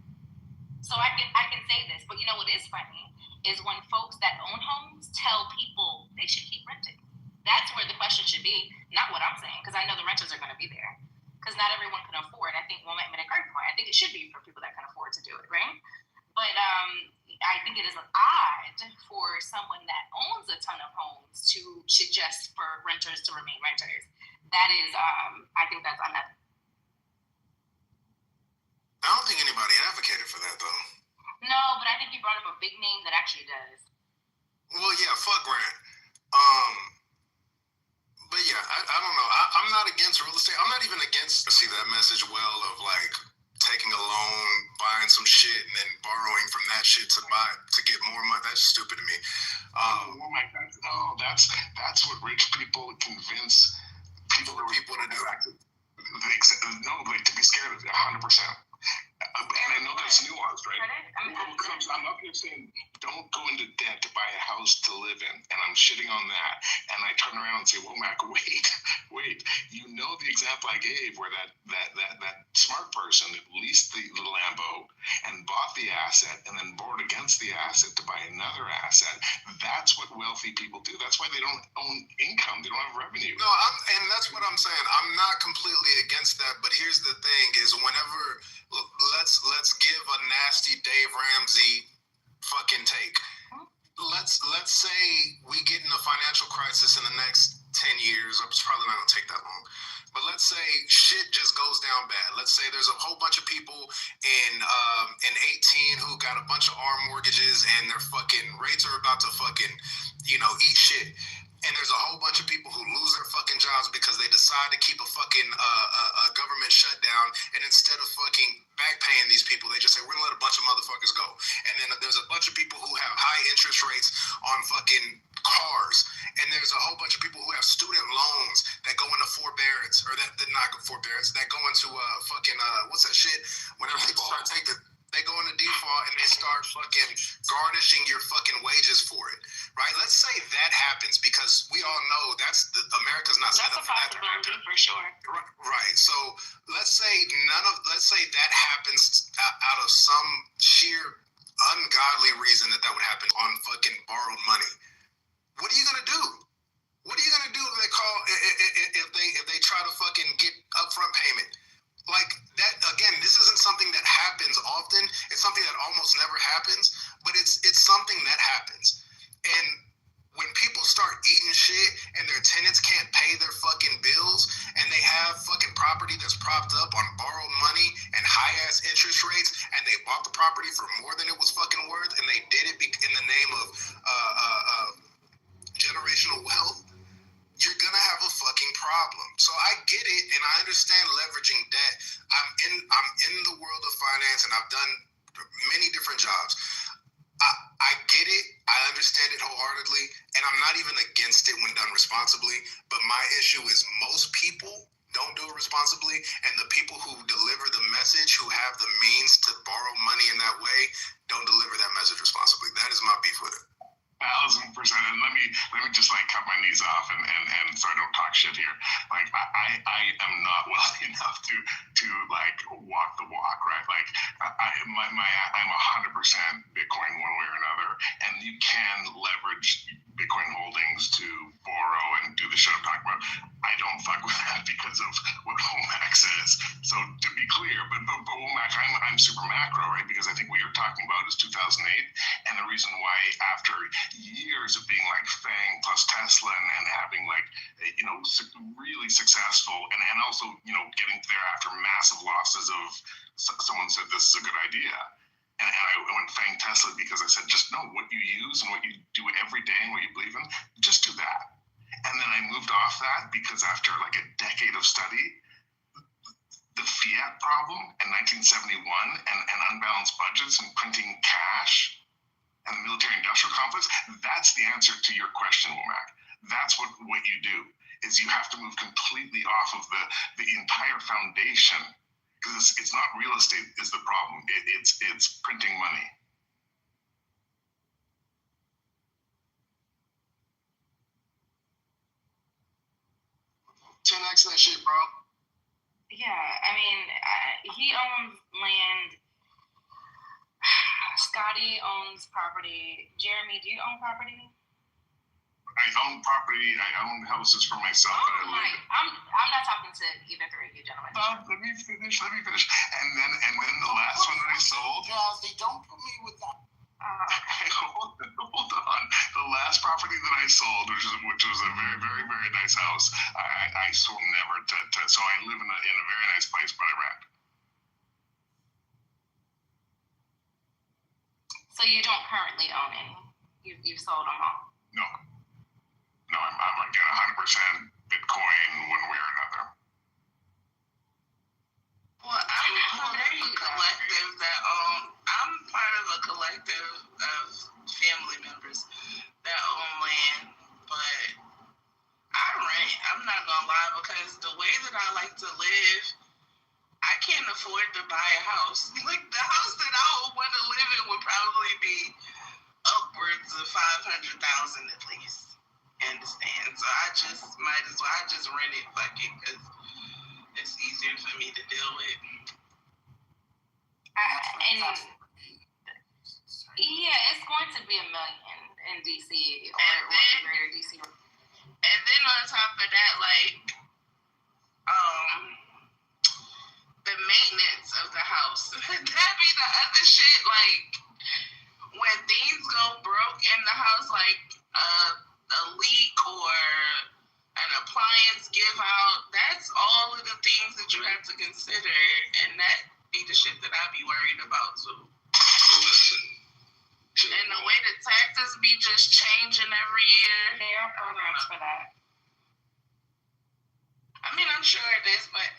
So I can say this, but you know what is funny is when folks that own homes tell people they should keep renting. That's where the question should be, not what I'm saying, because I know the renters are going to be there. Because not everyone can afford. I think Womack made a great point. I think it should be for people that can afford to do it, right? But I think it is odd for someone that owns a ton of homes to suggest for renters to remain renters. That is, I think that's unethical. I don't think anybody advocated for that, though. No, but I think you brought up a big name that actually does. Well, yeah, fuck Grant. But yeah, I don't know. I'm not against real estate. I'm not even against, see that message well of like taking a loan, buying some shit, and then borrowing from that shit to get more money. That's stupid to me. That's what rich people convince people to do. No, like to be scared of it, 100%. And I know that's nuanced, right? I'm up here saying, don't go into debt to buy a house to live in, and I'm shitting on that. And I turn around and say, Womack, wait. You know the example I gave where that smart person leased the Lambo and bought the asset and then borrowed against the asset to buy another asset. That's what wealthy people do. That's why they don't own income. They don't have revenue. No, and that's what I'm saying. I'm not completely against that, but here's the thing is whenever, let's give a nasty Dave Ramsey fucking take. Let's say we get in a financial crisis in the next 10 years. It's probably not gonna take that long. But let's say shit just goes down bad. Let's say there's a whole bunch of people in 18 who got a bunch of arm mortgages and their fucking rates are about to fucking, eat shit. And there's a whole bunch of people who lose their fucking jobs because they decide to keep a fucking a government shutdown, and instead of fucking back paying these people, they just say, we're gonna let a bunch of motherfuckers go. And then there's a bunch of people who have high interest rates on fucking cars, and there's a whole bunch of people who have student loans that go into forbearance, or that not forbearance, that go into fucking what's that shit? Whenever people start taking, they go into default and they start fucking garnishing your fucking wages for it, right? Let's say that happens, because we all know America's not set up for that to happen. For sure. Right. So let's say that happens out of some sheer ungodly reason that would happen on fucking borrowed money. What are you gonna do? What are you gonna do if they try to fucking get upfront payment? Like that again, this isn't something that happens often. It's something that almost never happens, but it's something that happens. And when people start eating shit and their tenants can't pay their fucking bills and they have fucking property that's propped up on borrowed money and high ass interest rates, and they bought the property for more than it was fucking worth, and they did it in the name of generational wealth, you're gonna have a fucking problem. So I get it, and I understand leveraging debt. I'm in the world of finance, and I've done many different jobs. I get it. I understand it wholeheartedly, and I'm not even against it when done responsibly. But my issue is most people don't do it responsibly, and the people who deliver the message, who have the means to borrow money in that way, don't deliver that message responsibly. That is my beef with it. 1,000%. And let me just like cut my knees off and so I don't talk shit here. Like I am not wealthy enough to like walk the walk, right? Like I'm 100% Bitcoin one way or another, and you can leverage Bitcoin holdings to borrow and do the shit I'm talking about. I don't fuck with that because of what Womack says. So to be clear, but Womack, I'm super macro, right? Because I think what you're talking about is 2008, and the reason why after years of being like FANG plus Tesla and having like, really successful and also, getting there after massive losses of someone said this is a good idea. And I went FANG Tesla because I said, just know what you use and what you do every day and what you believe in, just do that. And then I moved off that because after like a decade of study, the fiat problem in 1971 and unbalanced budgets and printing cash and the military-industrial complex, that's the answer to your question, Womack. That's what you do, is you have to move completely off of the entire foundation, because it's not real estate is the problem. It's printing money. annex that shit, bro. Yeah, I mean, he owns land. Scotty owns property. Jeremy, do you own property? I own property. I own houses for myself. Oh my! I'm not talking to either three of you gentlemen. Let me finish. And then the last one that I sold. Jazzy, don't put me with that. Hold on. The last property that I sold, which was a very, very, very nice house, I sold never to so I live in a very nice place, but I rent. So you don't currently own any? You've sold them all? No, I'm like 100% Bitcoin one way or another. Well, I'm part of a collective that I'm part of a collective of family members that own land, but I rent. I'm not gonna lie, because the way that I like to live, I can't afford to buy a house. Like, the house that I would want to live in would probably be upwards of $500,000 at least. Understand? So I just might as well. I just rent it, fuck it, because it's easier for me to deal with. Yeah, it's going to be $1 million in DC or greater DC. And then on top of that, like, the maintenance of the house. That be the other shit. Like, when things go broke in the house, like a leak or an appliance give out, that's all of the things that you have to consider, and that be the shit that I be worried about too. Listen. And the way the taxes be just changing every year. There are programs for that. I mean, I'm sure it is, but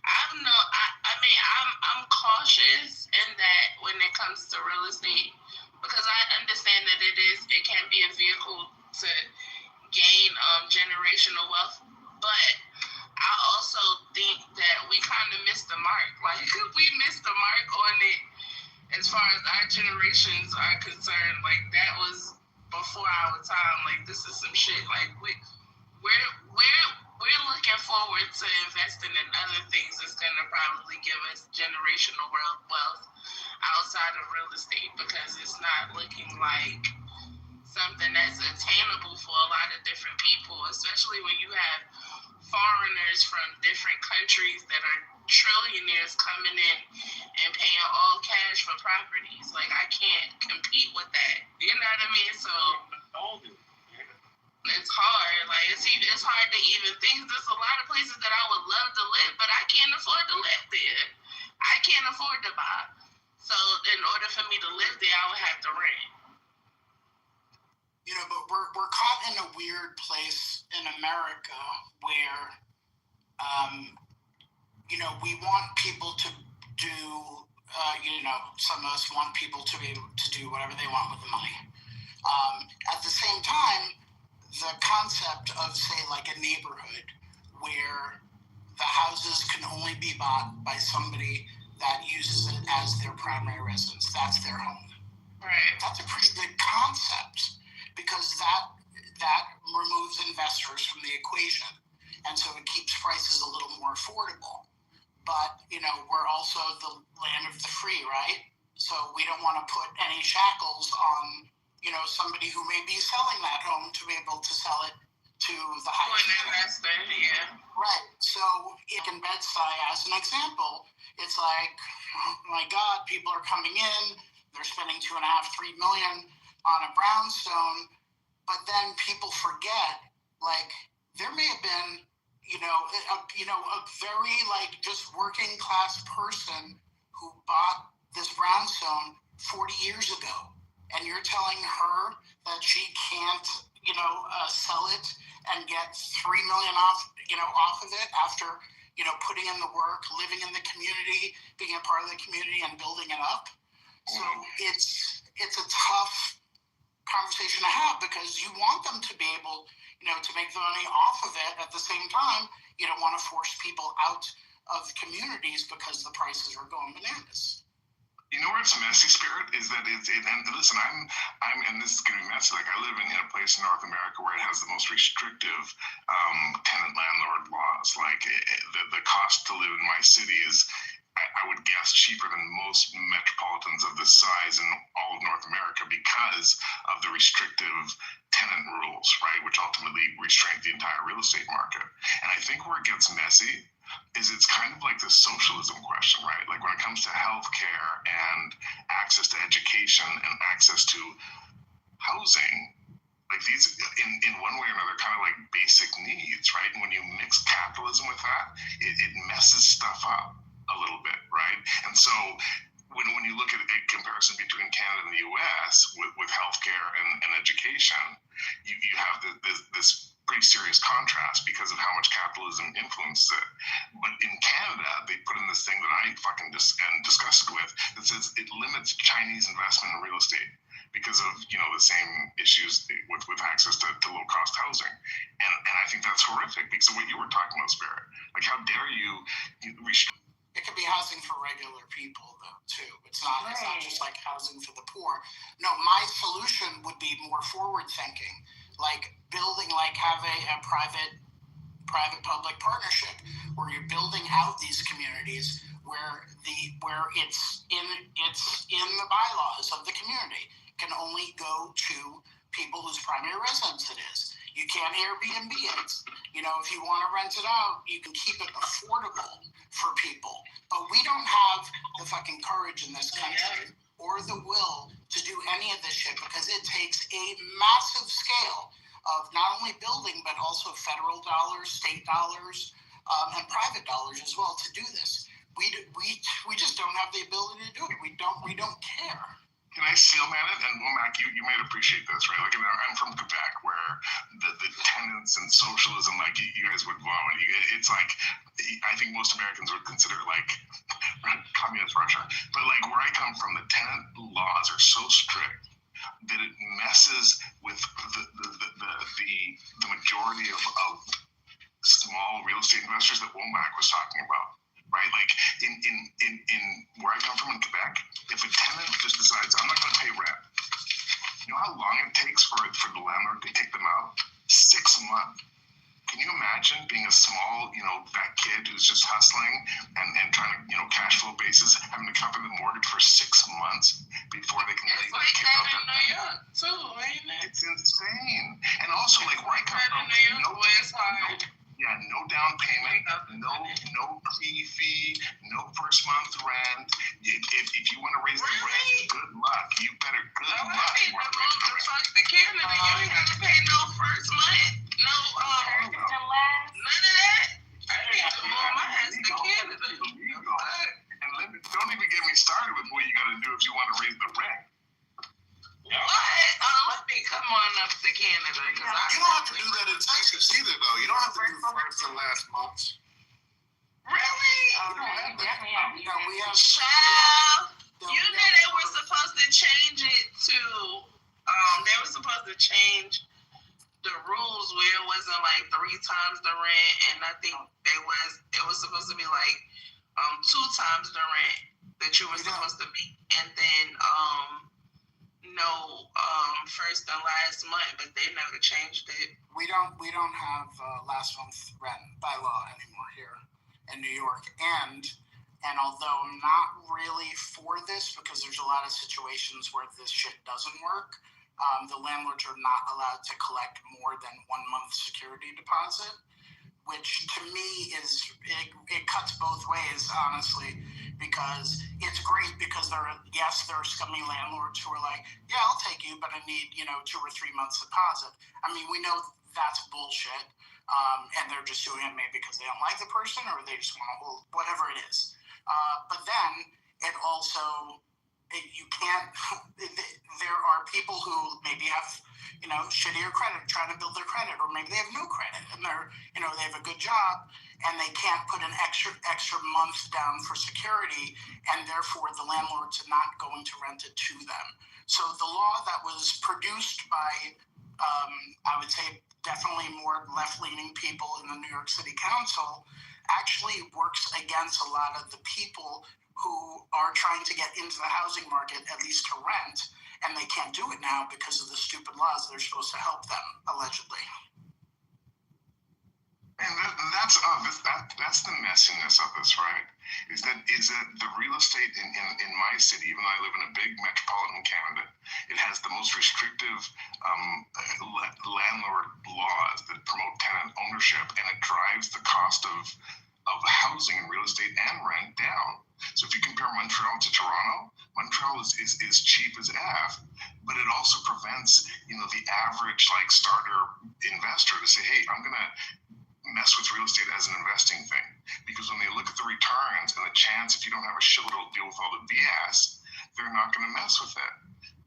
I'm cautious in that when it comes to real estate, because I understand that it can be a vehicle to gain generational wealth, but I also think that we kind of missed the mark. Like, we missed the mark on it as far as our generations are concerned. Like, that was before our time. Like, this is some shit. Like, we're looking forward to investing in other things that's going to probably give us generational wealth outside of real estate, because it's not looking like something that's attainable for a lot of different people, especially when you have foreigners from different countries that are trillionaires coming in and paying all cash for properties. Like, I can't compete with that. You know what I mean? So it's hard. Like, it's hard to even think. There's a lot of places that I would love to live, but I can't afford to live there. I can't afford to buy. So in order for me to live there, I would have to rent. You know, but we're caught in a weird place in America where, we want people to do, some of us want people to be able to do whatever they want with the money. At the same time, the concept of, say, like a neighborhood where the houses can only be bought by somebody that uses it as their primary residence, that's their home. Right. That's a pretty big concept, because that removes investors from the equation, and so it keeps prices a little more affordable. But, we're also the land of the free, right? So we don't want to put any shackles on, somebody who may be selling that home to be able to sell it to the highest investor, yeah. Right. So in Bed-Stuy, as an example, it's like, oh my God, people are coming in, they're spending $2.5, $3 million on a brownstone, but then people forget, like, there may have been, a very, like, just working class person who bought this brownstone 40 years ago, and you're telling her that she can't, sell it and get $3 million off of it after, putting in the work, living in the community, being a part of the community and building it up. So it's a tough conversation to have, because you want them to be able, to make the money off of it. At the same time, you don't want to force people out of communities because the prices are going bananas. You know where it's messy, Spirit, is that and listen, I'm, and this is gonna be messy. Like I live in a place in North America where it has the most restrictive tenant landlord laws. Like the cost to live in my city is, I would guess, cheaper than most metropolitans of this size in all of North America because of the restrictive tenant rules, right? Which ultimately restrain the entire real estate market. And I think where it gets messy is it's kind of like the socialism question, right? Like when it comes to healthcare and access to education and access to housing, like these in one way or another kind of like basic needs, right? And when you mix capitalism with that, it messes stuff up a little bit, right? And so when you look at a comparison between Canada and the US with healthcare and education, you have this pretty serious contrast because of how much capitalism influences it. But in Canada, they put in this thing that I fucking disgusted with that says it limits Chinese investment in real estate because of, you know, the same issues with access to low cost housing. And I think that's horrific because of what you were talking about, Spirit. Like how dare you restrict. It could be housing for regular people, though, too. It's not just like housing for the poor. No, my solution would be more forward-thinking, like building, like have a private-public partnership where you're building out these communities where it's in the bylaws of the community. It can only go to people whose primary residence it is. You can't Airbnb it. You know, if you want to rent it out, you can keep it affordable for people. But we don't have the fucking courage in this country or the will to do any of this shit because it takes a massive scale of not only building, but also federal dollars, state dollars, and private dollars as well to do this. We just don't have the ability to do it. We don't care. Can I seal man it? And Womack, you might appreciate this, right? Like I'm from Quebec, where the tenants and socialism, like you guys would vomit. It's like I think most Americans would consider like communist Russia. But like where I come from, the tenant laws are so strict that it messes with the majority of small real estate investors that Womack was talking about. Right, like in where I come from in Quebec, if a tenant just decides I'm not going to pay rent, you know how long it takes for the landlord to kick them out? 6 months. Can you imagine being a small, that kid who's just hustling and trying to, cash flow basis, having to cover the mortgage for 6 months before they can It's like kick out that in that New York too, ain't it? It's insane. And also like where I come from, no down payment, no fee, no first month rent. If you want to raise the rent, good luck. You better good luck. The Canada, you ain't gotta pay no first month, no none of that. I need to move my ass to Canada. And don't even get me started with what you gotta do if you want to raise the rent. What? Let me come on up to Canada. You don't have to do that in Texas either, though. You don't have to do first and last months. Really? We have. Child, you know they were supposed to change it to. They were supposed to change the rules where it wasn't like 3 times the rent, and I think it was supposed to be like 2 times the rent that you were supposed to be, and then no first and last month, but they never changed it. We don't have last month rent by law anymore here in New York, and although I'm not really for this because there's a lot of situations where this shit doesn't work, the landlords are not allowed to collect more than 1 month security deposit, which to me it cuts both ways, honestly, because it's great because there are scummy landlords who are like, yeah, I'll take you, but I need 2 or 3 months deposit. I mean, we know that's bullshit, and they're just doing it maybe because they don't like the person or they just want to hold whatever it is. But then it also you can't. There are people who maybe have shittier credit, trying to build their credit, or maybe they have no credit and they're they have a good job and they can't put an extra month down for security, and therefore the landlords are not going to rent it to them. So the law that was produced by I would say definitely more left-leaning people in the New York City Council actually works against a lot of the people who are trying to get into the housing market, at least to rent, and they can't do it now because of the stupid laws that are supposed to help them, allegedly. And that's the messiness of this, right? Is that the real estate in my city, even though I live in a big metropolitan Canada, it has the most restrictive landlord laws that promote tenant ownership, and it drives the cost of housing and real estate and rent down. So if you compare Montreal to Toronto, Montreal is cheap as F, but it also prevents the average starter investor to say, hey, I'm gonna mess with real estate as an investing thing, because when they look at the returns and the chance, if you don't have a shield to deal with all the BS, they're not going to mess with it.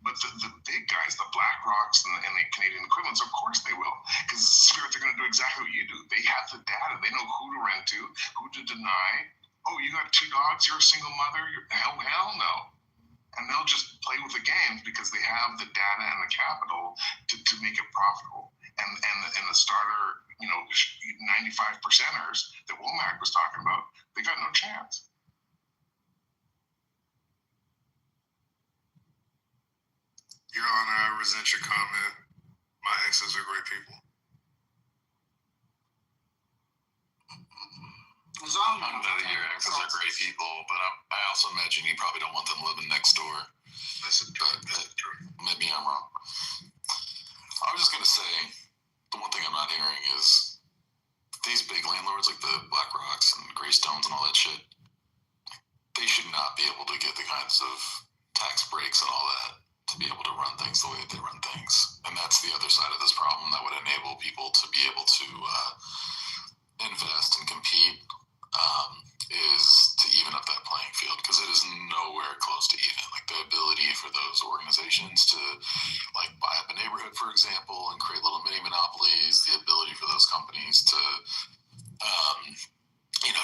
But the big guys, the BlackRocks and the Canadian equivalents, of course they will, because Spirit, they're going to do exactly what you do. They have the data. They know who to rent to, who to deny. Oh, you got 2 dogs, you're a single mother, hell no. And they'll just play with the games because they have the data and the capital to make it profitable. And the starter, 95 percenters that Womack was talking about, they got no chance. Your Honor, I resent your comment. My exes are great people. I know that your exes are great people, but I also imagine you probably don't want them living next door. Maybe I'm wrong. I was just going to say, the one thing I'm not hearing is these big landlords like the BlackRocks and Greystones and all that shit, they should not be able to get the kinds of tax breaks and all that to be able to run things the way that they run things. And that's the other side of this problem that would enable people to be able to invest and compete, is to even up that playing field, because it is nowhere close to even. Like the ability for those organizations to buy up a neighborhood, for example, and create little mini monopolies, the ability for those companies to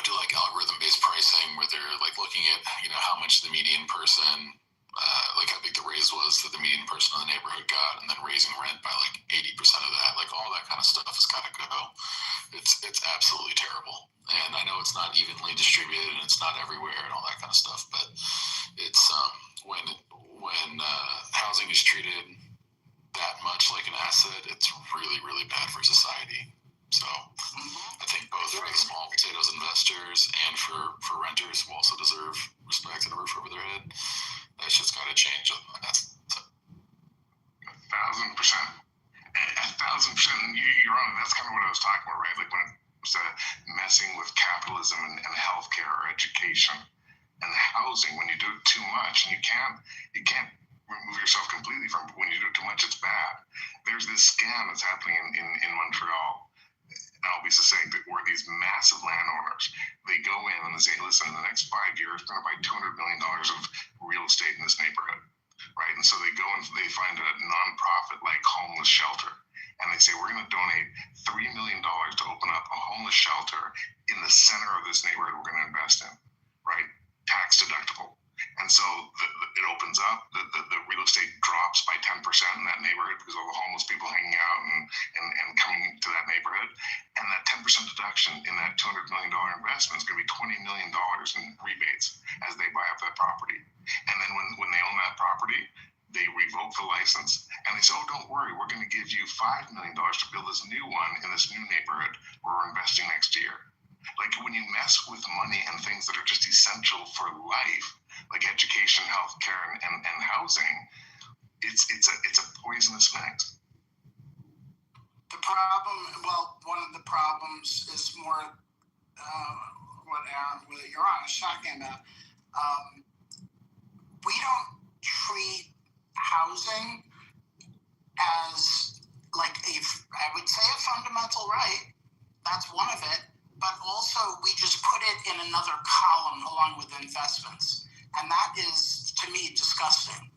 do algorithm-based pricing where they're looking at how much the median person, how big the raise was that the median person in the neighborhood got, and then raising rent by 80% of that. All that kind of stuff is gotta go. It's absolutely terrible. And I know it's not evenly distributed and it's not everywhere and all that kind of stuff, but it's when housing is treated that much like an asset, it's really, really bad for society. So I think both for the small potatoes investors and for renters who also deserve respect and a roof over their head, that shit's got to change. That's 1,000%. 1,000%. You're on it. That's kind of what I was talking about, right? When it comes to messing with capitalism and healthcare or education and housing, when you do it too much, and you can't remove yourself completely from it. When you do it too much, it's bad. There's this scam that's happening in Montreal. I'll be succinct, where these massive landowners, they go in and they say, listen, in the next 5 years, we're going to buy $200 million of real estate in this neighborhood, right? And so they go and they find a nonprofit like homeless shelter, and they say, we're going to donate $3 million to open up a homeless shelter in the center of this neighborhood we're going to invest in, right? Tax deductible. And so it opens up, the real estate drops by 10% in that neighborhood because all the homeless people hanging out and coming into that neighborhood. And that 10% deduction in that $200 million investment is going to be $20 million in rebates as they buy up that property. And then when they own that property, they revoke the license and they say, oh, don't worry, we're going to give you $5 million to build this new one in this new neighborhood where we're investing next year. When you mess with money and things that are just essential for life, like education, healthcare, and housing, it's a poisonous mix. The problem, one of the problems is more what Your Honor is talking about. We don't treat housing as I would say a fundamental right. That's one of it. But also we just put it in another column along with investments. And that is, to me, disgusting,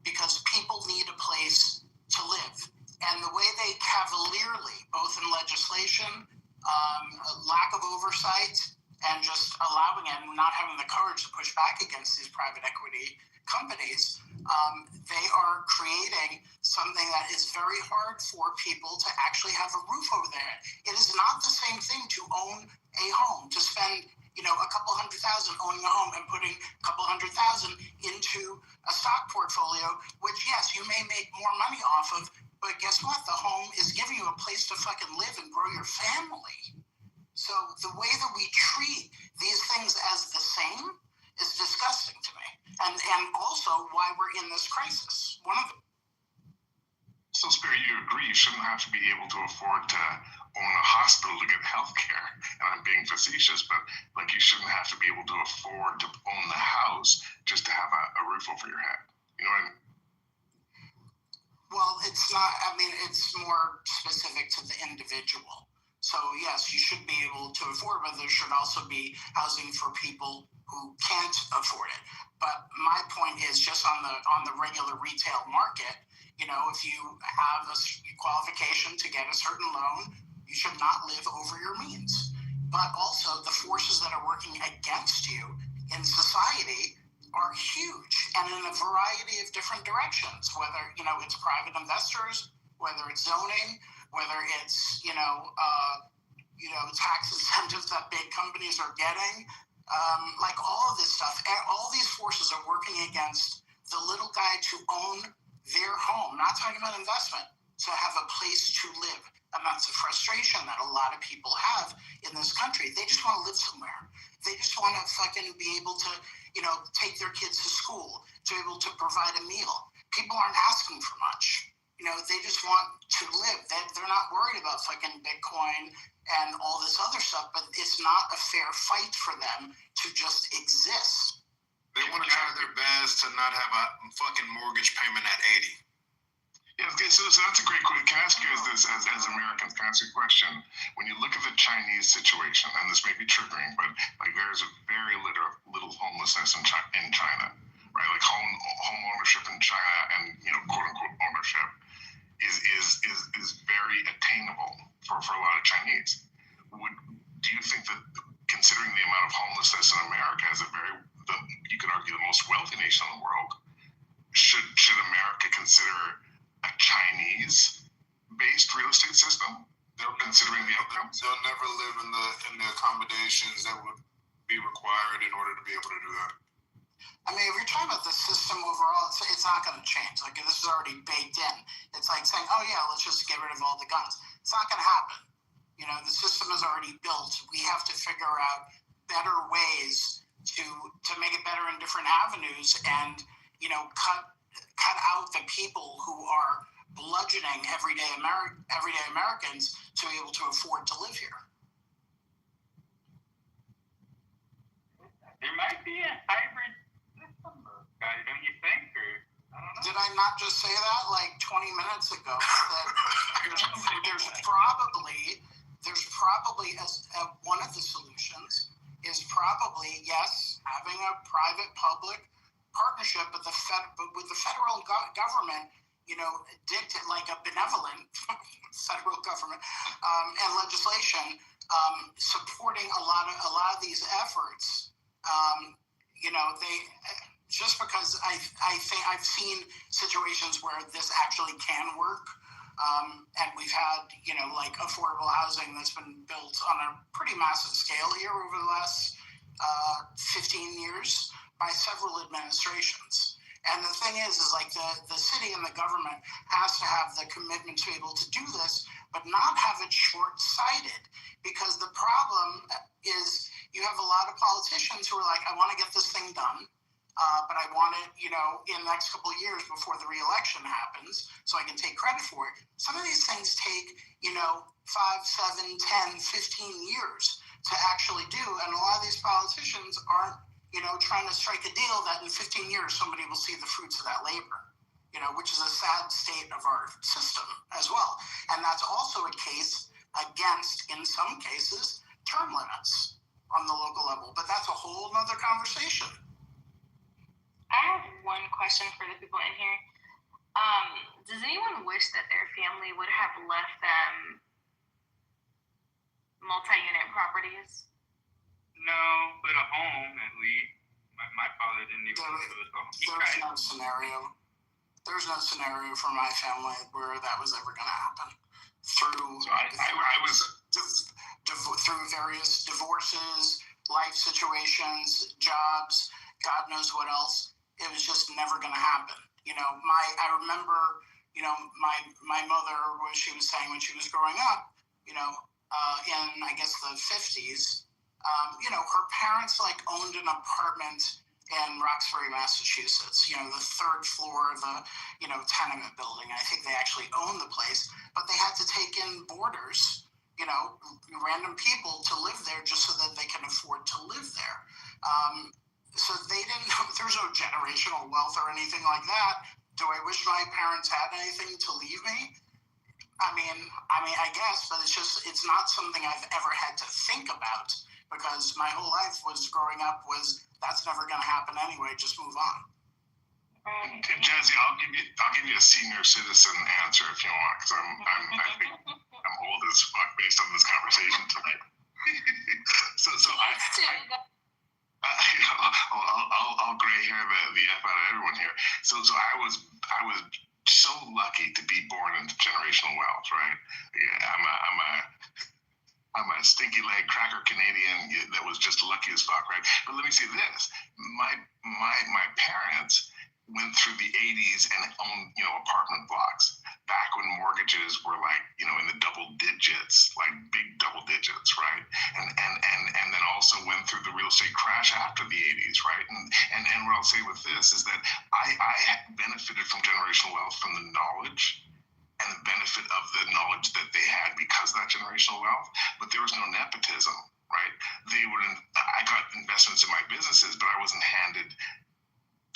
because people need a place to live. And the way they cavalierly, both in legislation, lack of oversight, and just allowing it and not having the courage to push back against these private equity companies, they are creating something that is very hard for people to actually have a roof over their head. It is not the same thing to own a home, to spend a couple $100,000 owning a home and putting a couple $100,000 into a stock portfolio, which yes, you may make more money off of, but guess what? The home is giving you a place to fucking live and grow your family. So the way that we treat these things as the same is disgusting to me. And also why we're in this crisis. One of the So, Spirit, you agree you shouldn't have to be able to afford to own a hospital to get health care. And I'm being facetious, but like you shouldn't have to be able to afford to own the house just to have a roof over your head. You know what I mean? Well, it's not, it's more specific to the individual. So yes, you should be able to afford, but there should also be housing for people who can't afford it. But my point is just on the regular retail market, if you have a qualification to get a certain loan, you should not live over your means. But also the forces that are working against you in society are huge and in a variety of different directions, whether, it's private investors, whether it's zoning, whether it's, tax incentives that big companies are getting, like all of this stuff, all these forces are working against the little guy to own their home, not talking about investment, to have a place to live. And that's a frustration that a lot of people have in this country. They just want to live somewhere. They just want to fucking be able to, take their kids to school, to be able to provide a meal. People aren't asking for much. They just want to live. They're not worried about fucking Bitcoin and all this other stuff, but it's not a fair fight for them to just exist. They want to try their best to not have a fucking mortgage payment at 80. Yeah, okay, so that's a great question. Can I ask you as Americans, can I ask you a question? When you look at the Chinese situation, and this may be triggering, but like there's a very little homelessness in China, right? Like home ownership in China and quote unquote ownership is very attainable for a lot of Chinese. Do you think that considering the amount of homelessness in America as you could argue the most wealthy nation in the world, should America consider a Chinese-based real estate system? They're considering the outcomes. They'll never live in the accommodations that would be required in order to be able to do that. If you're talking about the system overall, it's not going to change. Like, this is already baked in. It's like saying, oh yeah, let's just get rid of all the guns. It's not going to happen. The system is already built. We have to figure out better ways to make it better in different avenues and, cut out the people who are bludgeoning everyday Americans to be able to afford to live here. There might be a hybrid system, guys, don't you think? Or I don't know. Did I not just say that like 20 minutes ago? That there's probably one of the solutions is probably, yes, having a private-public partnership with the federal government, dictate like a benevolent federal government and legislation supporting a lot of these efforts. They just because I think I've seen situations where this actually can work. And we've had, like affordable housing that's been built on a pretty massive scale here over the last 15 years by several administrations. And the thing is like the city and the government has to have the commitment to be able to do this, but not have it short-sighted. Because the problem is you have a lot of politicians who are like, I want to get this thing done. But I want it, in the next couple of years before the re-election happens, so I can take credit for it. Some of these things take, 5, 7, 10, 15 years to actually do. And a lot of these politicians aren't, trying to strike a deal that in 15 years somebody will see the fruits of that labor, which is a sad state of our system as well. And that's also a case against, in some cases, term limits on the local level. But that's a whole other conversation. I have one question for the people in here. Does anyone wish that their family would have left them multi-unit properties? No, but a home at least. My father didn't even go to his home. There's no scenario for my family where that was ever going to happen. Through various divorces, life situations, jobs, God knows what else. It was just never going to happen. I remember, my mother, what she was saying when she was growing up, in I guess the 50s, her parents like owned an apartment in Roxbury, Massachusetts, the third floor of the, tenement building. I think they actually owned the place, but they had to take in boarders, random people to live there just so that they can afford to live there. So they didn't, there's no generational wealth or anything like that. Do I wish my parents had anything to leave me? I mean, I guess, but it's not something I've ever had to think about because my whole life was growing up that's never going to happen anyway. Just move on. Jazzy, I'll give you a senior citizen answer if you want, because I think I'm old as fuck based on this conversation tonight. I'll gray hair the F out of everyone here. So I was so lucky to be born into generational wealth, right? Yeah, I'm a stinky leg cracker Canadian that was just lucky as fuck, right? But let me say this: my parents went through the 80s and owned apartment blocks back when mortgages were like in the double digits, like big double digits, right? And then also went through the real estate crash after the 80s, right? And what I'll say with this is that I benefited from generational wealth from the knowledge and the benefit of the knowledge that they had because of that generational wealth, but there was no nepotism, right? I got investments in my businesses, but I wasn't handed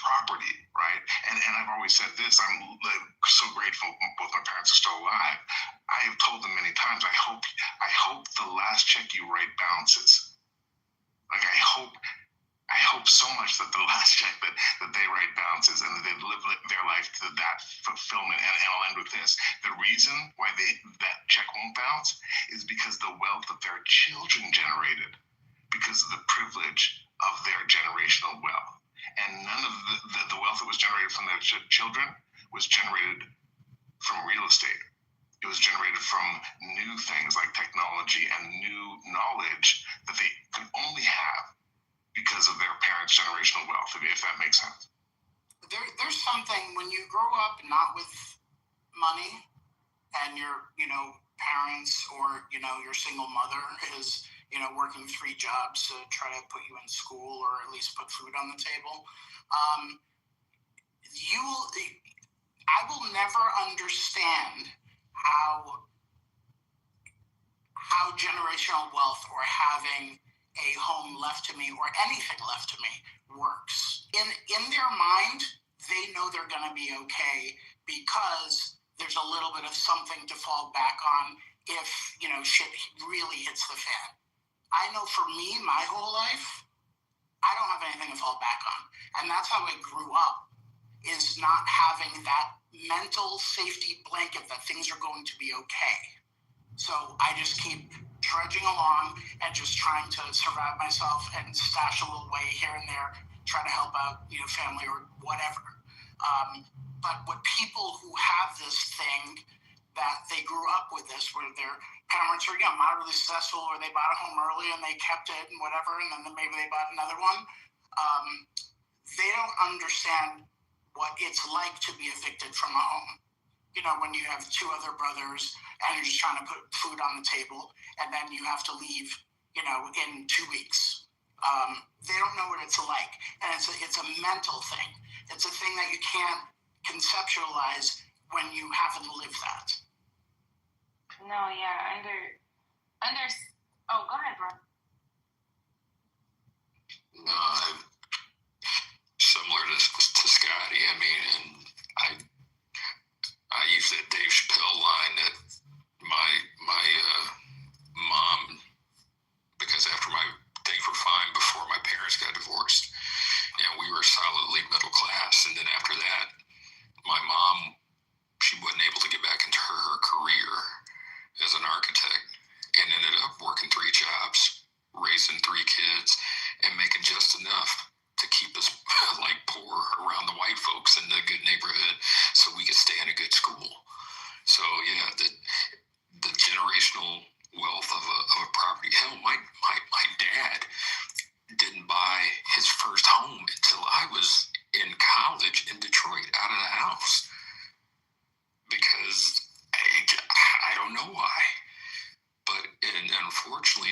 property, right? And I've always said this, I'm so grateful both my parents are still alive. I have told them many times, I hope the last check you write bounces. Like I hope so much that the last check that they write bounces and that they live their life to that fulfillment. And I'll end with this. The reason why that check won't bounce is because the wealth that their children generated, because of the privilege of their generational wealth. And none of the wealth that was generated from their children was generated from real estate. It was generated from new things like technology and new knowledge that they could only have because of their parents' generational wealth, if that makes sense. There's something when you grow up not with money and your, parents or, your single mother is, working 3 jobs to try to put you in school or at least put food on the table. I will never understand how generational wealth or having a home left to me or anything left to me works. In their mind, they know they're going to be okay because there's a little bit of something to fall back on if, shit really hits the fan. I know for me, my whole life, I don't have anything to fall back on. And that's how I grew up, is not having that mental safety blanket that things are going to be okay. So I just keep trudging along and just trying to survive myself and stash a little away here and there, try to help out, family or whatever. But with people who have this thing that they grew up with this, where their parents are moderately successful, or they bought a home early and they kept it and whatever, and then maybe they bought another one. They don't understand what it's like to be evicted from a home. When you have 2 other brothers and you're just trying to put food on the table, and then you have to leave, in 2 weeks. They don't know what it's like, and it's a mental thing. It's a thing that you can't conceptualize when you haven't lived that. No, yeah, oh, go ahead, bro. No, similar to Scotty. I mean, and I use that Dave Chappelle line that my mom, because after things were fine before my parents got divorced, we were solidly middle class, and then after that, my mom, she wasn't able to get back into her career as an architect and ended up working 3 jobs, raising 3 kids, and making just enough to keep us like poor around the white folks in the good neighborhood.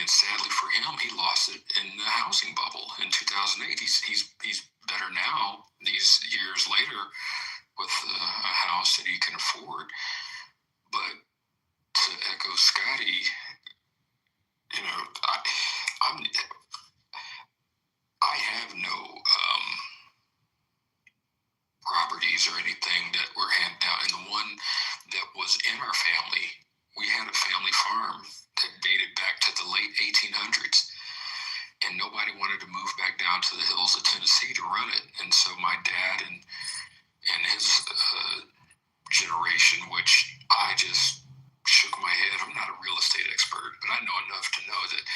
And sadly for him, he lost it in the housing bubble in 2008. He's better now, these years later, with a house that he can afford. But to echo Scotty, you know, I have no properties or anything that were handed down. And the one that was in our family, we had a family farm that dated back to the late 1800s. And nobody wanted to move back down to the hills of Tennessee to run it. And so my dad and his generation, which I just shook my head. I'm not a real estate expert, but I know enough to know that,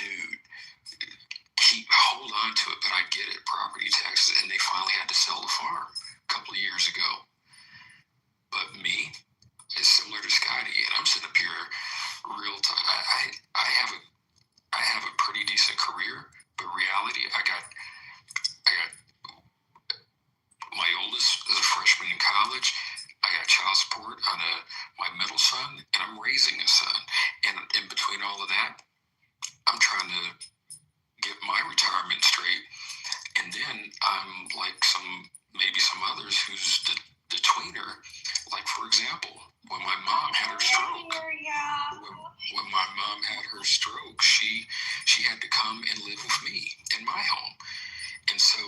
dude, hold on to it. But I get it, property taxes, and they finally had to sell the farm a couple of years ago. But me, it's similar to Scotty, and I'm sitting up here real time. I have a pretty decent career, but reality, I got my oldest is a freshman in college. I got child support on my middle son, and I'm raising a son. And in between all of that, I'm trying to get my retirement straight. And then I'm like maybe some others who's the tweener. Like, for example, when my mom had her stroke, she had to come and live with me in my home. And so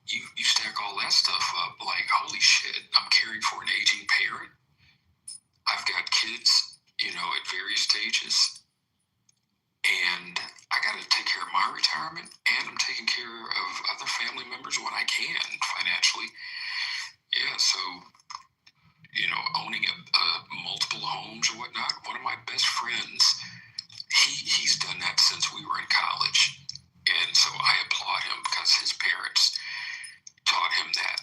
you stack all that stuff up, like, holy shit, I'm caring for an aging parent. I've got kids, at various stages. And I got to take care of my retirement, and I'm taking care of other family members when I can financially. Yeah, so, owning multiple homes or whatnot, one of my best friends, he's done that since we were in college. And so I applaud him because his parents taught him that.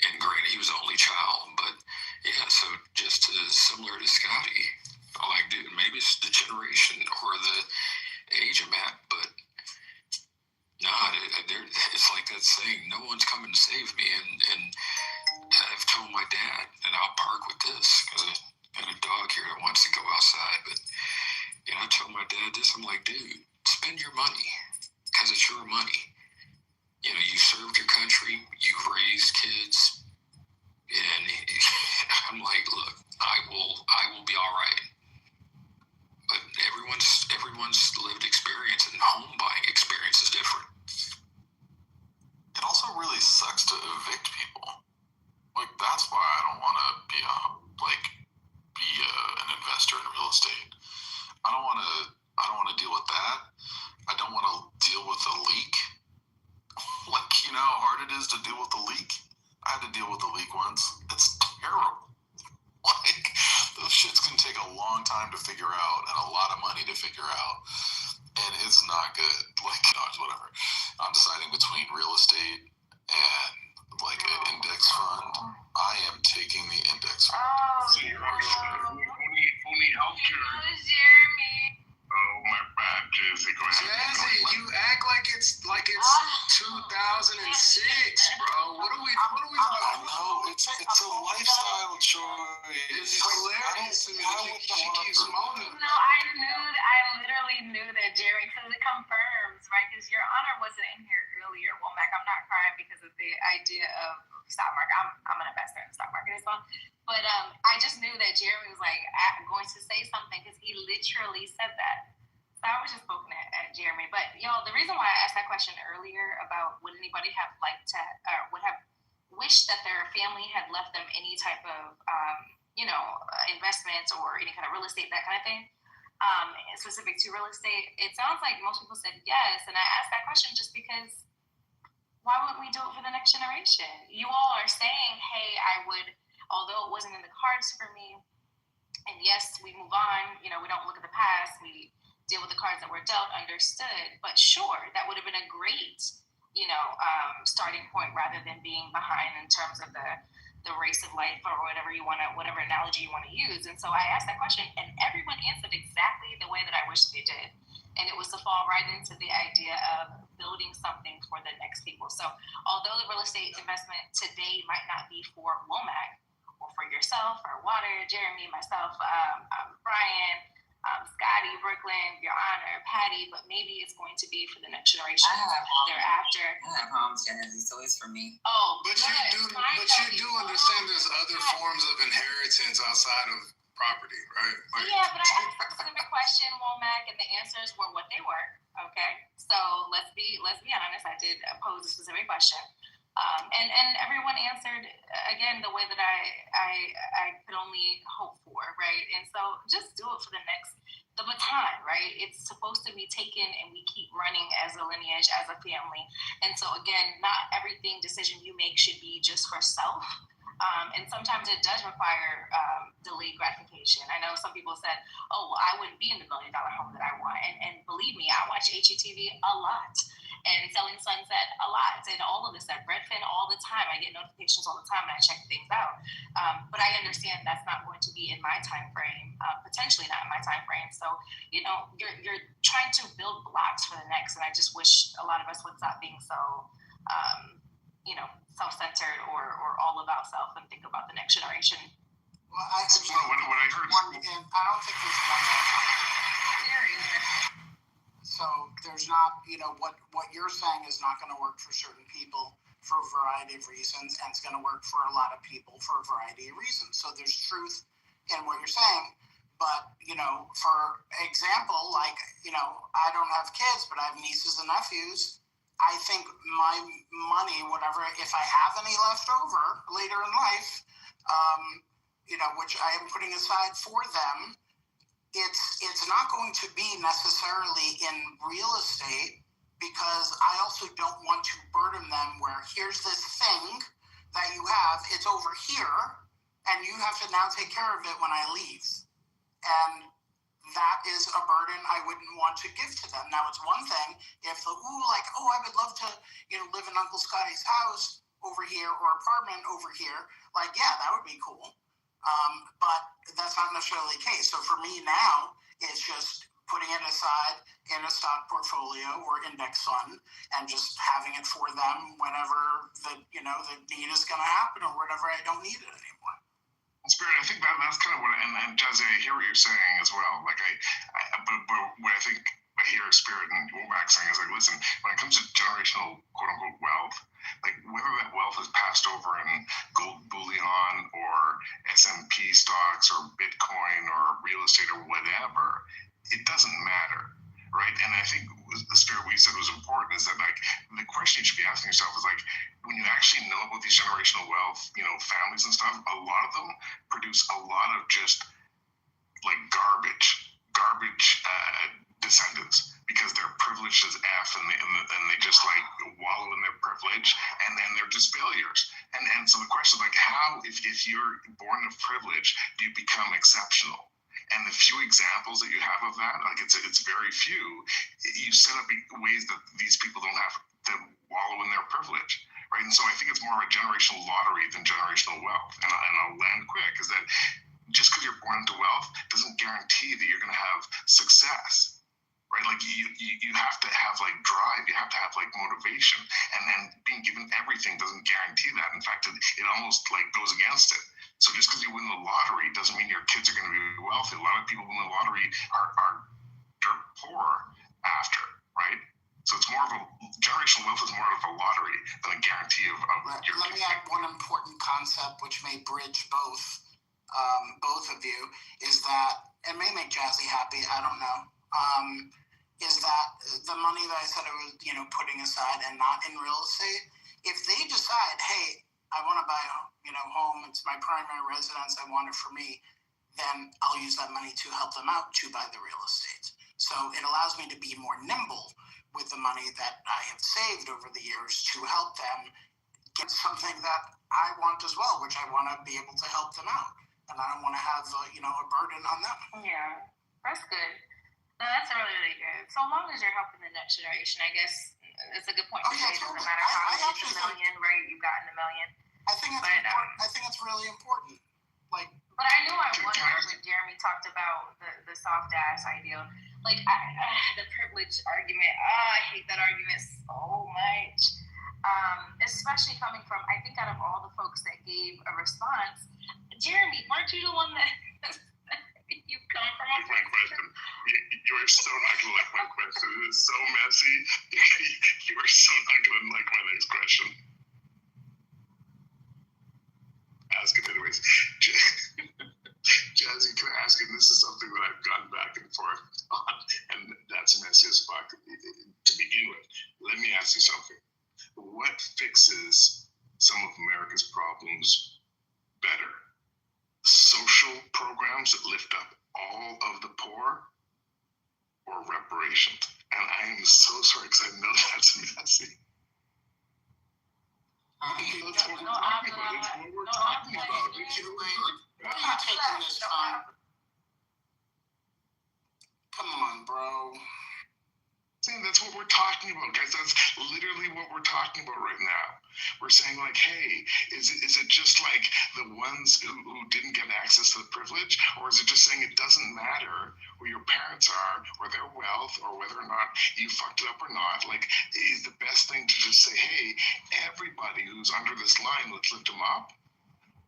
And granted, he was the only child, but yeah, so just similar to Scotty, dude, maybe it's the generation or the age I'm at, but it's like that saying, no one's coming to save me. And I've told my dad, and I'll park with this because I've got a dog here that wants to go outside, but I told my dad this, I'm like, dude, spend your money because it's your money. You served your country, you've raised kids, and I'm like, look, I will be all right. But everyone's lived experience and home buying experience is different. It also really sucks to evict people. Like, that's why I don't want to be an investor in real estate. I don't want to deal with that. I don't want to deal with a leak. Like, how hard it is to deal with the leak? I had to deal with the leak once. It's terrible. Like, those shits can take a long time to figure out and a lot of money to figure out. And it's not good. Like, gosh, whatever. I'm deciding between real estate and, like, an index fund. I am taking the index fund. So you're who need help here? Jeremy. Oh, my bad, Jazzy. Go ahead. Jazzy, you act like it's 2006, bro. What are we talking I know, it's a lifestyle choice. It's hilarious to me. She keeps moaning. No, I literally knew that Jeremy, because it confirms, right? Because Your Honor wasn't in here earlier. Well, Mac, I'm not crying because of the idea of stock market. I'm an investor in the stock market as well. But I just knew that Jeremy was going to say something because he literally said that. So I was just poking at Jeremy. But y'all, the reason why I asked that question earlier about would anybody have liked to, or would have wished that their family had left them any type of, investments or any kind of real estate, that kind of thing, specific to real estate, it sounds like most people said yes. And I asked that question just because why wouldn't we do it for the next generation? You all are saying, hey, I would, although it wasn't in the cards for me, and yes, we move on, we don't look at the past, we deal with the cards that were dealt, understood, but sure, that would have been a great, starting point rather than being behind in terms of the race of life or whatever analogy you want to use. And so I asked that question and everyone answered exactly the way that I wish they did. And it was to fall right into the idea of building something for the next people. So although the real estate investment today might not be for Womack or for yourself or Water, Jeremy, myself, Brian, Scotty, Brooklyn, Your Honor, Patty, but maybe it's going to be for the next generation thereafter. I have Holmes Genesee, so it's for me. Oh, But you do understand there's other forms of inheritance outside of property, right? Like, yeah, but I asked a specific question, Womack, and the answers were what they were. Okay, so let's be honest. I did pose a specific question, and everyone answered again the way that I could only hope for, right? And so just do it for the baton, right? It's supposed to be taken, and we keep running as a lineage, as a family. And so again, not everything decision you make should be just for self. And sometimes it does require delayed gratification. I know some people said, oh, well, I wouldn't be in the $1 million home that I want. And believe me, I watch HGTV a lot and Selling Sunset a lot and all of this at Redfin all the time. I get notifications all the time and I check things out. But I understand that's not going to be in my time frame, potentially not in my time frame. So, you know, you're trying to build blocks for the next. And I just wish a lot of us would stop being so, you know, self-centered or all about self and think about the next generation. Well, I don't think there's one. So there's not, you know, what you're saying is not going to work for certain people for a variety of reasons, and it's going to work for a lot of people for a variety of reasons. So there's truth in what you're saying, but, you know, for example, like, you know, I don't have kids, but I have nieces and nephews. I think my money, whatever, if I have any left over later in life, you know, which I am putting aside for them, it's not going to be necessarily in real estate, because I also don't want to burden them where here's this thing that you have, it's over here, and you have to now take care of it when I leave. And that is a burden I wouldn't want to give to them. Now, it's one thing if I would love to, you know, live in Uncle Scotty's house over here or apartment over here. Like, yeah, that would be cool. But that's not necessarily the case. So for me now, it's just putting it aside in a stock portfolio or index fund and just having it for them whenever the need is going to happen or whenever I don't need it anymore. Spirit, I think that's kind of what, and Jazzy, I hear what you're saying as well. Like but what I think I hear Spirit and Womack saying is like, listen, when it comes to generational quote unquote wealth, like whether that wealth is passed over in gold bullion or S&P stocks or Bitcoin or real estate or whatever, it doesn't matter, right? And I think the Spirit we said was important is that like the question you should be asking yourself is like, when you actually know about these generational wealth, you know, families and stuff, a lot of them produce a lot of just like garbage descendants because they're privileged as F and they just like wallow in their privilege and then they're just failures. And so the question is like, how, if you're born of privilege, do you become exceptional? And the few examples that you have of that, like it's very few, you set up ways that these people don't have to wallow in their privilege. Right, and so I think it's more of a generational lottery than generational wealth. And I'll land quick, is that just because you're born into wealth doesn't guarantee that you're going to have success. Right, like you have to have like drive, you have to have like motivation, and then being given everything doesn't guarantee that. In fact, it almost like goes against it. So just because you win the lottery doesn't mean your kids are going to be wealthy. A lot of people win the lottery are dirt poor after, right? So it's more of a generational wealth is more of a lottery than a guarantee of your. Let me add one important concept which may bridge both of you, is that, and may make Jazzy happy, I don't know, is that the money that I said I was, you know, putting aside and not in real estate, if they decide, hey, I want to buy a home, it's my primary residence, I want it for me, then I'll use that money to help them out to buy the real estate. So it allows me to be more nimble with the money that I have saved over the years to help them get something that I want as well, which I want to be able to help them out. And I don't want to have, a burden on them. Yeah, that's good. No, that's really, really good. So long as you're helping the next generation, I guess it's a good point to say. It doesn't matter how you get the million, right? You've gotten the million. I think it's really important. Like, but I knew I wondered when Jeremy talked about the soft ass ideal. Like the privilege argument. I hate that argument so much. Especially coming from, I think out of all the folks that gave a response, Jeremy, weren't you the one that you come from? are so not going to like my question. It is so messy. You are so not going to like my next question. Ask it anyways. Jazzy, can I ask you, this is something that I've gone back and forth on, and that's messy as fuck to begin with. Let me ask you something. What fixes some of America's problems better? Social programs that lift up all of the poor, or reparations? And I am so sorry because I know that's messy. That's what we're talking about. It's what we're talking about. Where are you taking this from? Come on, bro. That's what we're talking about, guys. That's literally what we're talking about right now. We're saying, like, hey, is it just like the ones who didn't get access to the privilege? Or is it just saying it doesn't matter who your parents are or their wealth or whether or not you fucked it up or not? Like, is the best thing to just say, hey, everybody who's under this line, let's lift them up?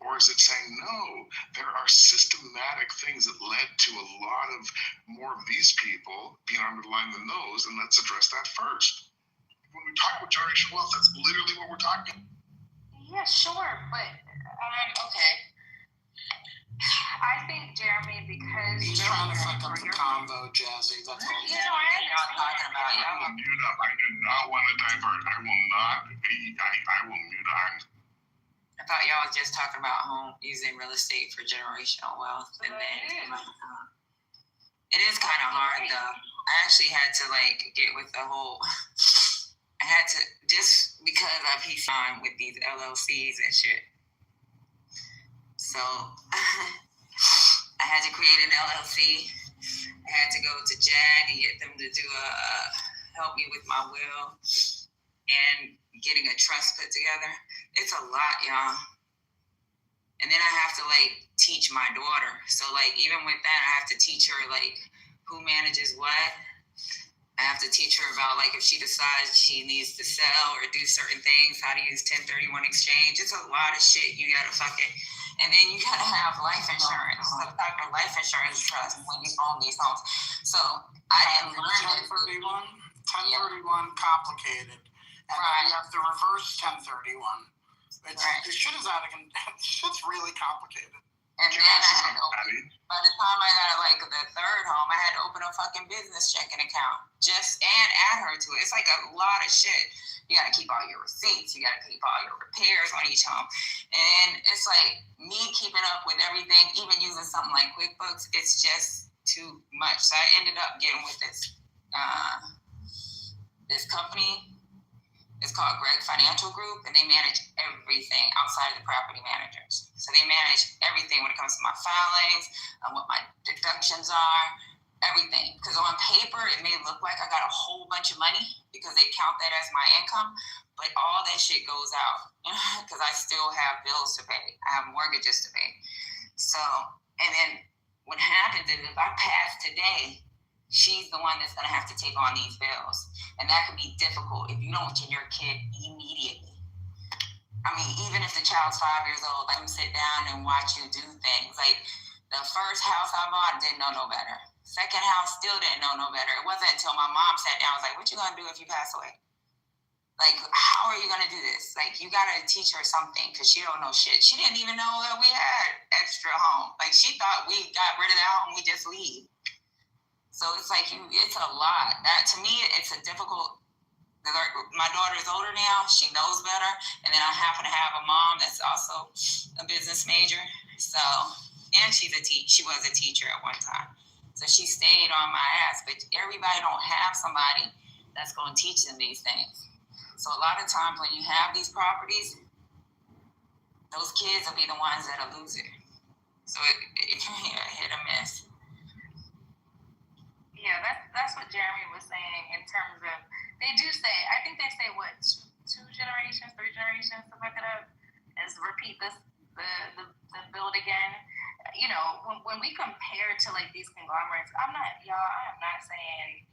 Or is it saying, no, there are systematic things that led to a lot of more of these people being underlined than those, and let's address that first. When we talk about generational wealth, that's literally what we're talking about. Yeah, sure, but okay. I think, Jeremy, because he's trying to fuck up the combo, Jazzy. That's all. You know, I understand. I will mute up. I do not want to divert. I will not. I will mute on. I thought y'all was just talking about using real estate for generational wealth, and then it is kind of hard though. I actually had to get with the whole. I had to, just because I pieced on with these LLCs and shit. So I had to create an LLC. I had to go to JAG and get them to do help me with my will and getting a trust put together. It's a lot, y'all. And then I have to teach my daughter. So even with that, I have to teach her who manages what. I have to teach her about if she decides she needs to sell or do certain things, how to use 1031 exchange. It's a lot of shit you gotta and then you gotta have life insurance, some type of life insurance trust when you own these homes. So I didn't learn 1031, 1031 complicated. And then you have to reverse 1031. This shit is out of shit's really complicated. And then I had to by the time I got the third home, I had to open a fucking business checking account and add her to it. It's a lot of shit. You gotta keep all your receipts. You gotta keep all your repairs on each home. And it's me keeping up with everything, even using something like QuickBooks, it's just too much. So I ended up getting with this company. It's called Greg Financial Group, and they manage everything outside of the property managers. So they manage everything when it comes to my filings, what my deductions are, everything. Because on paper, it may look like I got a whole bunch of money because they count that as my income, but all that shit goes out because I still have bills to pay. I have mortgages to pay. So, and then what happens is if I pass today, she's the one that's going to have to take on these bills. And that can be difficult if you don't get your kid immediately. I mean, even if the child's 5 years old, let them sit down and watch you do things. The first house I bought, didn't know no better. Second house, still didn't know no better. It wasn't until my mom sat down, I was like, what you going to do if you pass away? How are you going to do this? You got to teach her something because she don't know shit. She didn't even know that we had extra home. She thought we got rid of the home, we just leave. So it's it's a lot. That to me, it's a difficult. My daughter is older now; she knows better, and then I happen to have a mom that's also a business major. So, and she was a teacher at one time, so she stayed on my ass. But everybody don't have somebody that's going to teach them these things. So a lot of times when you have these properties, those kids will be the ones that'll lose it. So it can be a hit or miss. Yeah, that's what Jeremy was saying in terms of, they do say, I think they say what, two generations, 3 generations to look it up, is repeat the build again. When we compare to these conglomerates, I am not saying,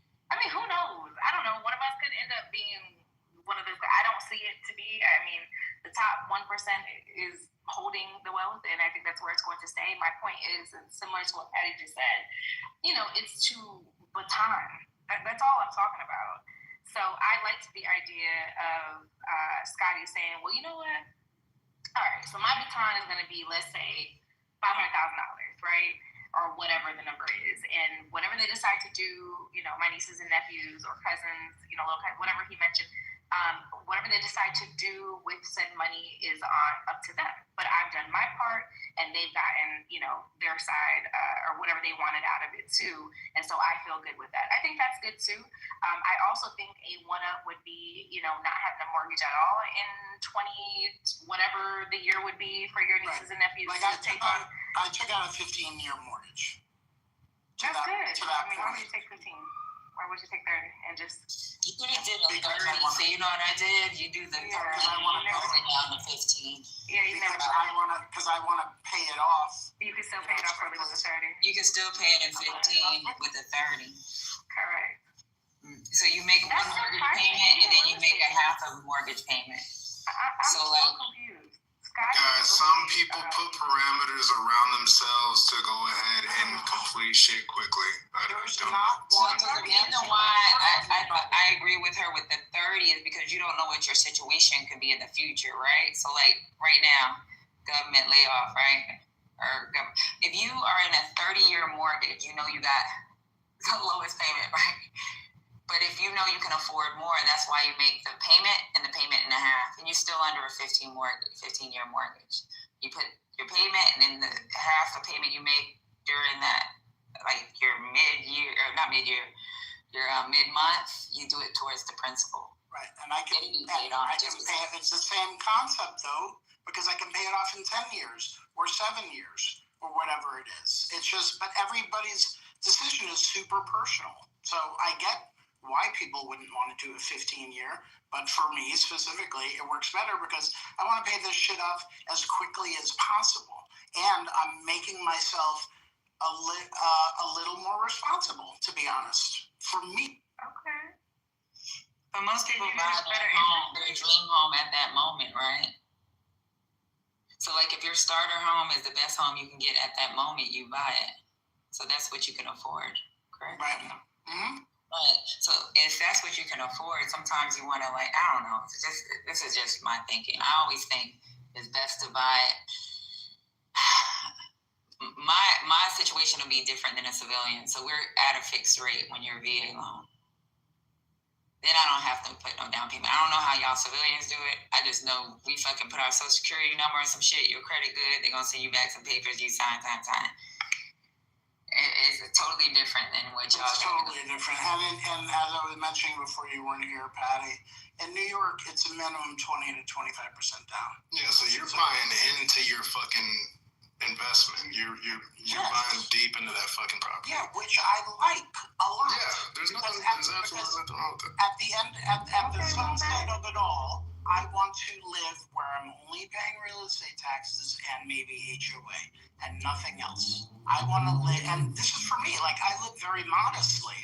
who knows? I don't know. One of us could end up being one of those. I don't see it to be. The top 1% is holding the wealth, and I think that's where it's going to stay. My point is, and similar to what Patty just said, it's to baton. That's all I'm talking about. So I liked the idea of Scotty saying, well, you know what? All right, so my baton is going to be, let's say, $500,000, right? Or whatever the number is. And whatever they decide to do, my nieces and nephews or cousins, whatever he mentioned, whatever they decide to do with said money is up to them. But I've done my part, and they've gotten, their side or whatever they wanted out of it too. And so I feel good with that. I think that's good too. I also think a one-up would be, not having a mortgage at all in 20, whatever the year would be for your nieces and nephews. Like I took out a 15-year mortgage. That's good. Why would you take 15? Why would you take 30 and just? You could have did a 30. So you know what I did? You do the 30. I want to pay it down to 15. Yeah, you never. Because I want to pay it off. You can still pay it off early with a 30. You can still pay it in 15 with a 30. Correct. So you make one mortgage payment, and then you make a half of a mortgage payment. I'm so confused. Guys, some people put parameters around themselves to go ahead and complete shit quickly. You know why I agree with her with the 30 is because you don't know what your situation could be in the future, right? So like right now, government layoff, right? Or if you are in a 30-year mortgage, you know you got the lowest payment, right? But if you know you can afford more, that's why you make the payment and the payment and a half, and you're still under a 15-year mortgage. You put your payment and then the half the payment you make during that, like your mid-year, or not mid-year, your mid-month, you do it towards the principal. Right, and I can pay it. It's the same concept though, because I can pay it off in 10 years or 7 years or whatever it is. It's just, but everybody's decision is super personal. So I get why people wouldn't want to do a 15-year, but for me specifically, it works better because I want to pay this shit off as quickly as possible, and I'm making myself a little more responsible, to be honest. For me. Okay. But most people buy their dream home at that moment, right? So like if your starter home is the best home you can get at that moment, you buy it. So that's what you can afford, correct? Right. Mm-hmm. But so if that's what you can afford, sometimes you want to I don't know. This is just my thinking. I always think it's best to buy it. My situation will be different than a civilian. So we're at a fixed rate when you're a VA loan. Then I don't have to put no down payment. I don't know how y'all civilians do it. I just know we fucking put our social security number and some shit. Your credit good. They're gonna send you back some papers. You sign. It's totally different than what y'all do. It's totally different. And as I was mentioning before you weren't here, Patty, in New York, it's a minimum 20 to 25% down. Yeah, so you're buying into your fucking investment. You're buying deep into that fucking property. Yeah, which I like a lot. Yeah, there's absolutely nothing wrong with it. At the end, at the sunset of it all, I want to live where I'm only paying real estate taxes and maybe HOA and nothing else. I want to live, and this is for me, I live very modestly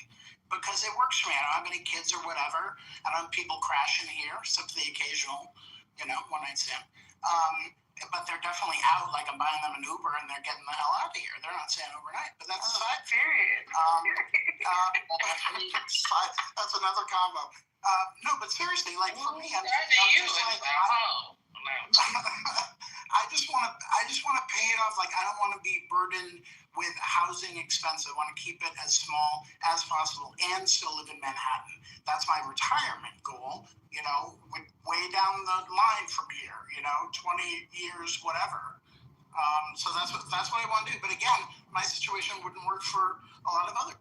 because it works for me. I don't have any kids or whatever. I don't have people crashing here, except for the occasional, one-night stand. But they're definitely out, I'm buying them an Uber and they're getting the hell out of here. They're not staying overnight, but that's a side. Period. That's another combo. No, but seriously, for me, I just want to pay it off. I don't want to be burdened with housing expense. I want to keep it as small as possible and still live in Manhattan. That's my retirement goal. Way down the line from here. 20 years, whatever. So that's what I want to do. But again, my situation wouldn't work for a lot of other.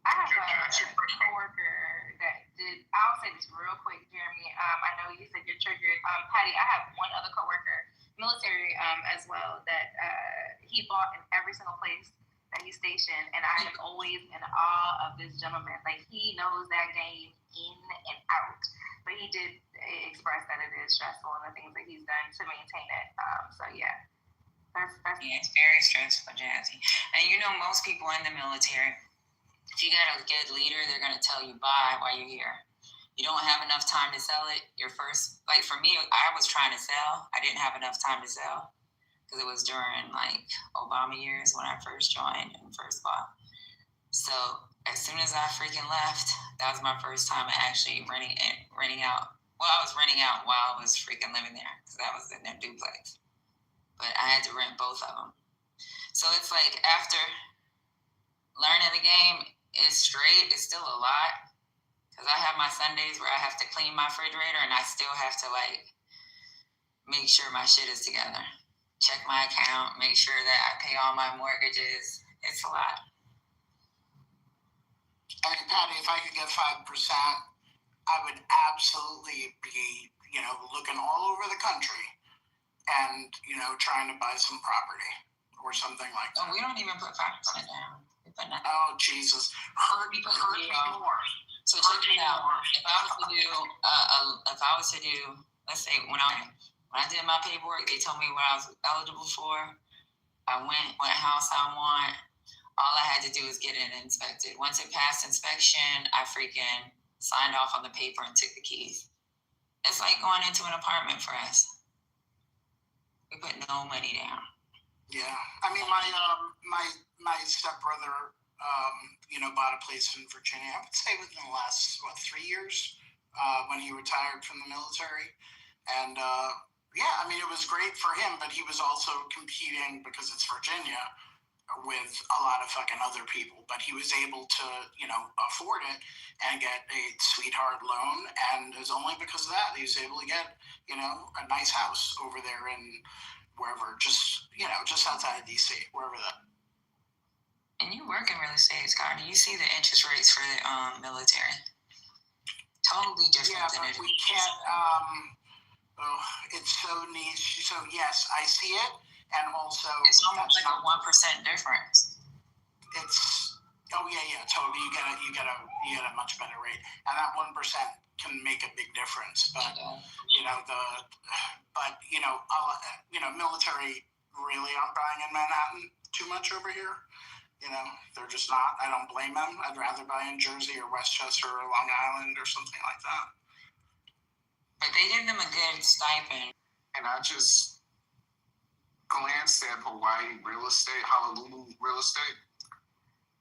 I have a coworker that did. I'll say this real quick, Jeremy. I know you said you're triggered. Patty, I have one other coworker, military as well, that he bought in every single place that he's stationed, and I am always in awe of this gentleman. He knows that game in and out. But he did express that it is stressful and the things that he's done to maintain it. So yeah. Yeah, it's very stressful, Jazzy. And most people in the military, if you got a good leader, they're going to tell you bye while you're here. you don't have enough time to sell it. Your first, like for me, I was trying to sell. I didn't have enough time to sell because it was during like Obama years when I first joined and first bought. So as soon as I freaking left, that was my first time actually renting out. Well, I was renting out while I was freaking living there because that was in their duplex. But I had to rent both of them. So it's like after learning the game is straight, it's still a lot. Because I have my Sundays where I have to clean my refrigerator and I still have to like make sure my shit is together. Check my account, make sure that I pay all my mortgages. It's a lot. I mean, Patty, if I could get 5%, I would absolutely be, looking all over the country and, trying to buy some property or something like that. Oh, we don't even put 5% down. Oh, Jesus. Hurt me more. So check it out. If I was to do, let's say when I did my paperwork, they told me what I was eligible for. I went what house I want. All I had to do was get it inspected. Once it passed inspection, I freaking signed off on the paper and took the keys. It's like going into an apartment for us. We put no money down. Yeah, I mean, my stepbrother, bought a place in Virginia. I would say within the last 3 years, when he retired from the military, and I mean, it was great for him, but he was also competing because it's Virginia with a lot of fucking other people. But he was able to, afford it and get a sweetheart loan, and it was only because of that he was able to get, a nice house over there in wherever, just outside of DC, wherever that. And you work in real estate, Scott. Do you see the interest rates for the military? Totally different. Yeah, but we can't. It's so niche. So yes, I see it, and also it's almost like a 1% difference. It's totally. You get a much better rate, and that 1% can make a big difference. But military really aren't buying in Manhattan too much over here. They're just not. I don't blame them. I'd rather buy in Jersey or Westchester or Long Island or something like that. But they give them a good stipend. And I just glanced at Hawaii real estate, Honolulu real estate,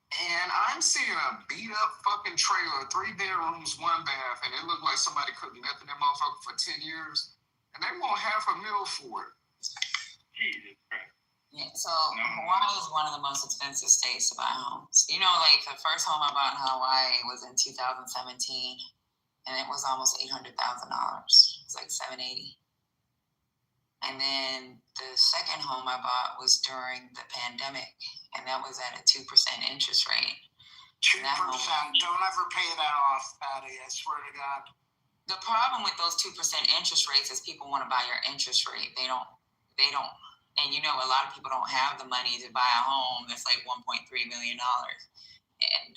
and I'm seeing a beat up fucking trailer, 3 bedrooms, 1 bath, and it looked like somebody cooked meth in that motherfucker for 10 years, and they want $500,000 for it. Jesus Christ. Yeah, so Hawaii is one of the most expensive states to buy homes. Like the first home I bought in Hawaii was in 2017, and it was almost $800,000. It was like $780,000. And then the second home I bought was during the pandemic, and that was at a 2% interest rate. 2%. Don't ever pay that off, Patty. I swear to God. The problem with those 2% interest rates is people want to buy your interest rate. They don't. And a lot of people don't have the money to buy a home that's like $1.3 million. And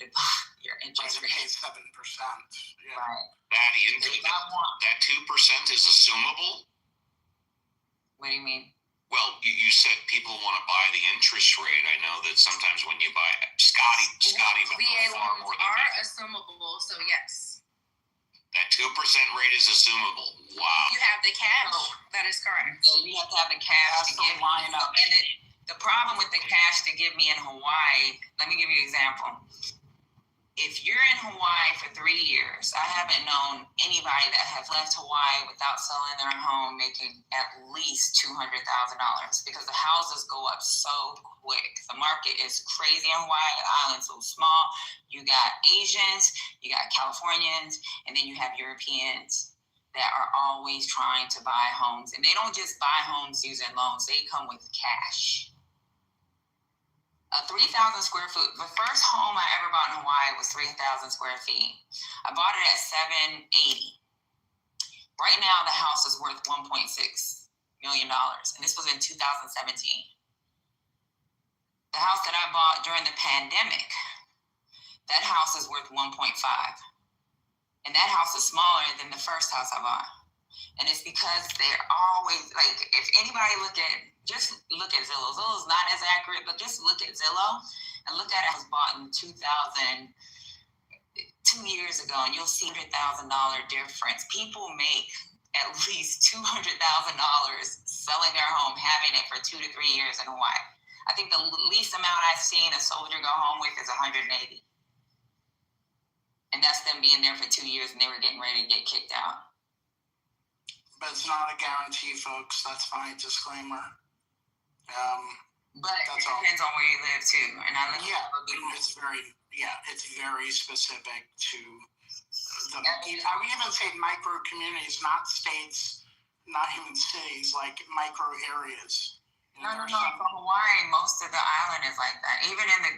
your interest rate is 7%. Yeah. Right. That 2% is assumable? What do you mean? Well, you said people want to buy the interest rate. I know that sometimes when you buy Scotty VA loans are assumable, so yes. That 2% rate is assumable. Wow. If you have the cash, that is correct. So you have to have the cash to give line up. And the problem with the cash to give me in Hawaii, let me give you an example. If you're in Hawaii for 3 years, I haven't known anybody that has left Hawaii without selling their home making at least $200,000 because the houses go up so quick. The market is crazy in Hawaii. The island's so small. You got Asians, you got Californians, and then you have Europeans that are always trying to buy homes. And they don't just buy homes using loans. They come with cash. A 3,000 square foot, the first home I ever bought in Hawaii was 3,000 square feet. I bought it at $780,000. Right now, the house is worth $1.6 million, and this was in 2017. The house that I bought during the pandemic, that house is worth 1.5. And that house is smaller than the first house I bought. And it's because they're always, like, if anybody just look at Zillow. Zillow's not as accurate, but just look at Zillow and look at it. It was bought in 2000, 2 years ago, and you'll see $100,000 difference. People make at least $200,000 selling their home, having it for 2 to 3 years in Hawaii. I think the least amount I've seen a soldier go home with is $180,000. And that's them being there for 2 years and they were getting ready to get kicked out. But it's not a guarantee, folks. That's my disclaimer. But it depends on where you live too. And I live it's very specific to the. I would even say micro communities, not states, not even cities, like micro areas. No. For Hawaii, most of the island is like that. Even in the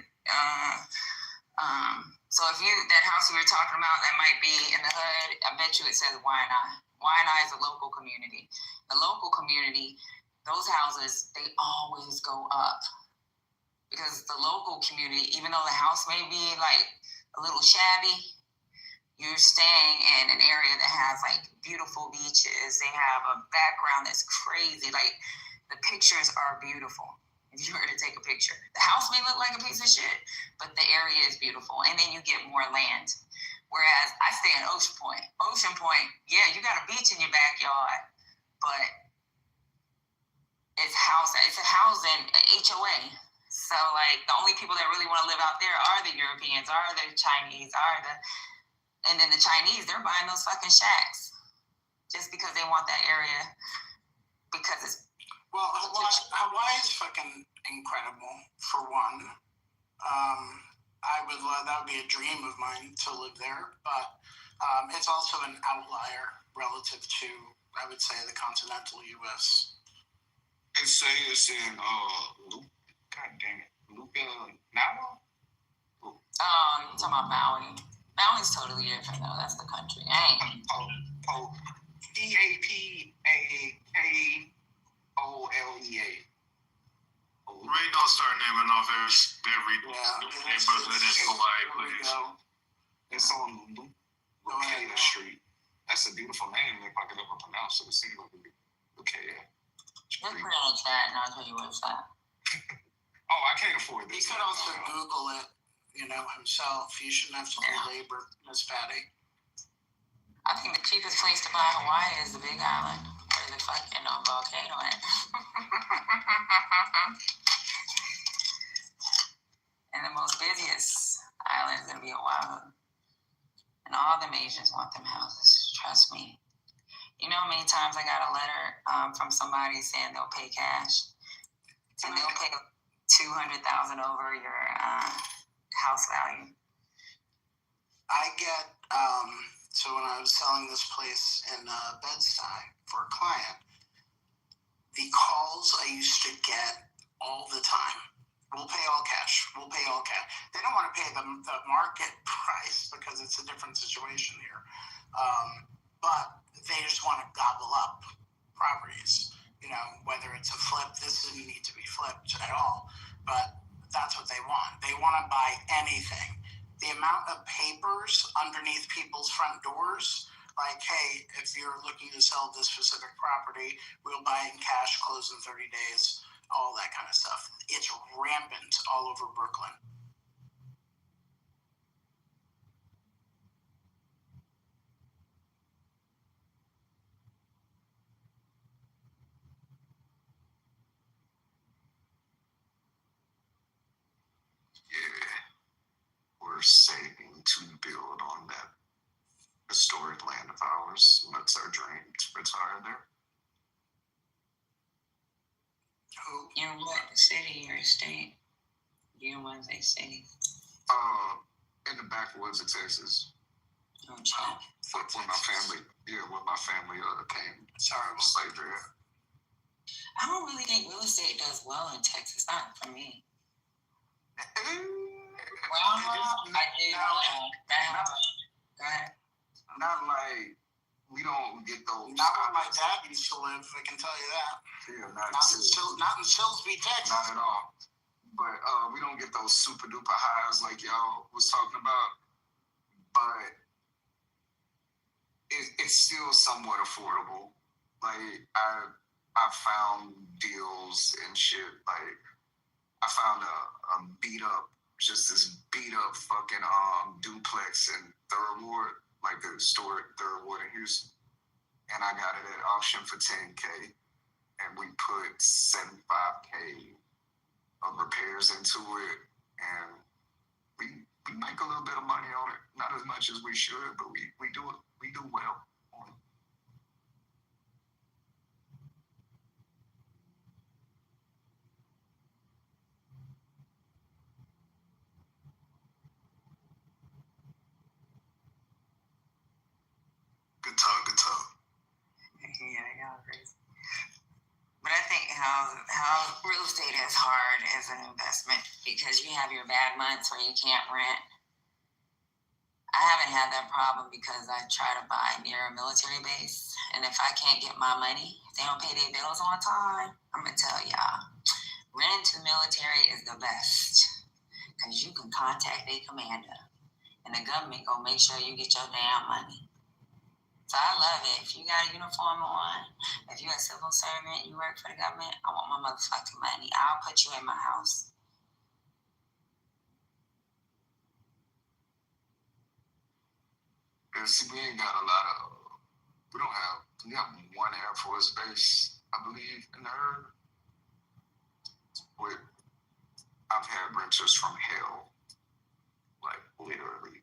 so if that house we were talking about that might be in the hood, I bet you it says Waianae. Waianae is a local community. The local community, those houses, they always go up. Because the local community, even though the house may be like a little shabby, you're staying in an area that has like beautiful beaches. They have a background that's crazy. Like the pictures are beautiful. If you were to take a picture, the house may look like a piece of shit, but the area is beautiful. And then you get more land. Whereas I stay in Ocean Point. Ocean Point, yeah, you got a beach in your backyard, but it's a housing HOA. So like the only people that really want to live out there are the Europeans, are the Chinese, and then the Chinese, they're buying those fucking shacks just because they want that area because it's. Well, Hawaii is fucking incredible for one. That would be a dream of mine to live there, but it's also an outlier relative to, I would say, the continental U.S. And say it's in God damn it, Luca now? You're talking about Maui. Maui's totally different though. That's the country. DAPAAOLEA. Ray, don't start naming off every neighborhood in Hawaii, please. It's on Lucaya Street. That's a beautiful name if I could ever pronounce it. It's Lucaya. Just put it on chat and I'll tell you what it's at. Oh, I can't afford this. He could also Google it, himself. You shouldn't have to belabor Miss Patty. I think the cheapest place to buy Hawaii is the Big Island, where the fucking volcano at. And the most busiest island is gonna be Oahu. And all them Asians want them houses. Trust me. You know how many times I got a letter from somebody saying they'll pay cash, and they'll pay $200,000 over your house value. I get so when I was selling this place in Bed-Stuy for a client, the calls I used to get all the time. We'll pay all cash. We'll pay all cash. They don't want to pay the market price because it's a different situation here. But they just want to gobble up properties. Whether it's a flip, this didn't need to be flipped at all. But that's what they want. They want to buy anything. The amount of papers underneath people's front doors, like, hey, if you're looking to sell this specific property, we'll buy it in cash, close in 30 days. All that kind of stuff. It's rampant all over Brooklyn. Yeah, we're saving to build on that historic land of ours. That's our dream to retire there. In what city or state? You want to say city? In the backwoods of Texas. Oh, child. Where my family came. Sorry, slavery. I don't really think real estate does well in Texas. Not for me. Well, I do. Go ahead. Not like we don't get those. Not where my dad used to live, I can tell you that. Yeah, not in Silsbee, Texas. Not at all. But we don't get those super duper highs like y'all was talking about. But it's still somewhat affordable. Like I found deals and shit. Like I found a beat up just this beat up fucking duplex in Third Ward, like the historic Third Ward in Houston. And I got it at auction for $10K. And we put $75K of repairs into it. And we make a little bit of money on it. Not as much as we should, but we do it. We do well on it. Good talk, good talk. Yeah, y'all crazy. But I think how real estate is hard as an investment because you have your bad months where you can't rent. I haven't had that problem because I try to buy near a military base. And if I can't get my money, if they don't pay their bills on time, I'm going to tell y'all, renting to the military is the best because you can contact a commander and the government going to make sure you get your damn money. So I love it. If you got a uniform on, if you're a civil servant, you work for the government, I want my motherfucking money. I'll put you in my house. And see, we ain't got a lot of, we got one Air Force base, I believe, in the area. I've had renters from hell, like literally.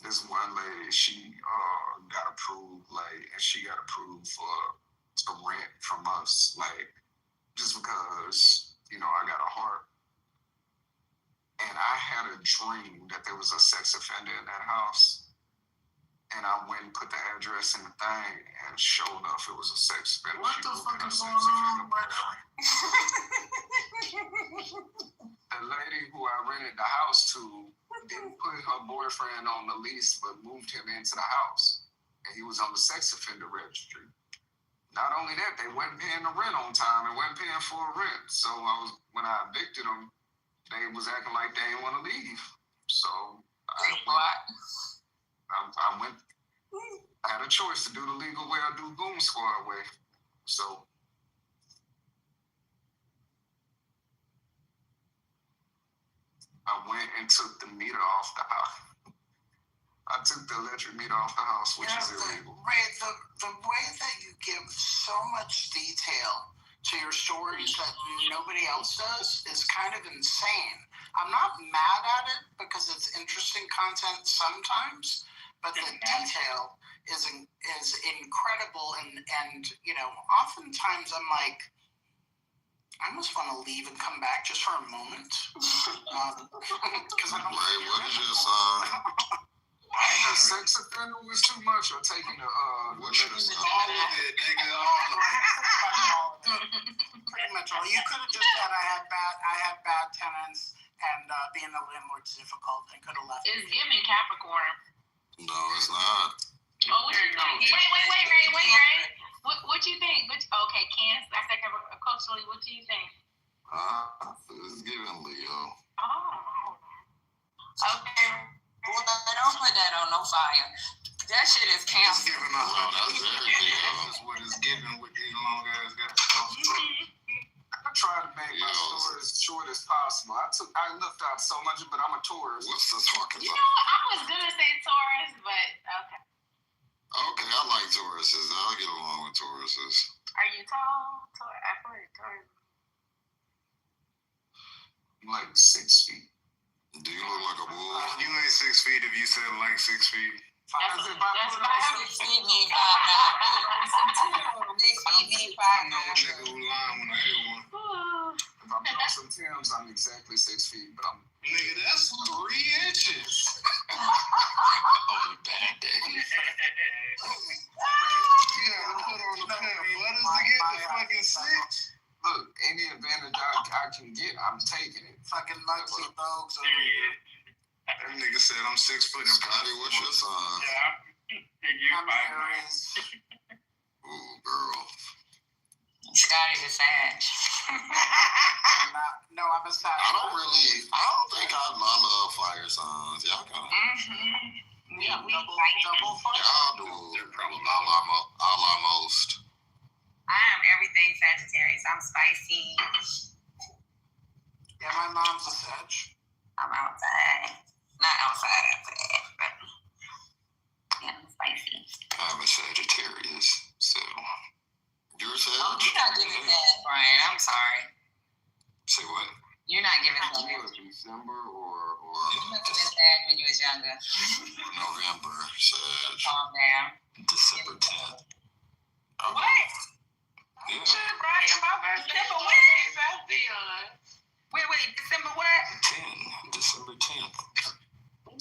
This one lady, she got approved, and she got approved to rent from us, just because, I got a heart. And I had a dream that there was a sex offender in that house. And I went and put the address in the thing, and sure enough, it was a sex offender. What the fuck is going on right now? The lady who I rented the house to didn't put her boyfriend on the lease, but moved him into the house. And he was on the sex offender registry. Not only that, they weren't paying the rent on time and weren't paying for a rent. So when I evicted them, they was acting like they didn't want to leave. So I had a choice to do the legal way or do Boom Squad way. So I went and took the meter off the house. I took the electric meter off the house, which is illegal. Ray, the way that you give so much detail to your stories that nobody else does is kind of insane. I'm not mad at it because it's interesting content sometimes, but the detail is incredible, and oftentimes I'm like, I almost want to leave and come back just for a moment. Because I don't. Ray, what is your song? The sex offender was too much, or taking the what's your song? All of it, nigga. All of it. Pretty much all. You could have just said I had bad tenants and being a landlord's difficult. I could have left. It's giving Capricorn. No, it's not. Oh, what you think? Wait, Ray. What you think? Okay, Candace, I said culturally, what do you think? It's giving Leo. Oh. Okay. Well, don't put that on no fire. That shit is cancer. It's giving us all. That's very Leo. That's what it's giving with these long ass guys. I try to make my stories short as possible. I left out so much, but I'm a tourist. What's the talking about? You know what? I was gonna say Taurus, but okay. Okay, I like Tauruses. I'll get along with Tauruses. Are you tall? I've heard Taurus. I'm like 6 feet. Do you look like a bull? You ain't 6 feet if you said like 6 feet. That's my feet me 5'9". Big feet me 5'9". Nigga who lying when I hear one. If I put on some Timbs, I'm exactly 6 feet, but I'm. Nigga, that's 3 inches. On a bad day. Yeah, put on the pair of butters to get the fucking 6. Look, any advantage I can get, I'm taking it. Fucking Muggsy Bogues over here. That nigga said I'm 6 foot. Scotty, what's your sign? Yeah. You're fine. Ooh, girl. Scotty the Sag. No, I'm a Sag. I don't think I love fire signs. Y'all kind of. We double fire. Y'all do. I like most. I am everything Sagittarius. I'm spicy. mom's a Sag. I'm outside. Not outside, but yeah, I'm spicy. I'm a Sagittarius, so you're a Sag? Oh, you're not giving that, Brian. I'm sorry. Say what? You're not giving that. You were December or You must have been sad when you was younger. November, Sag. Calm down. December 10th. What? Yeah. Shit, Brian, my birthday. December what? Wait, December what? 10. December 10th.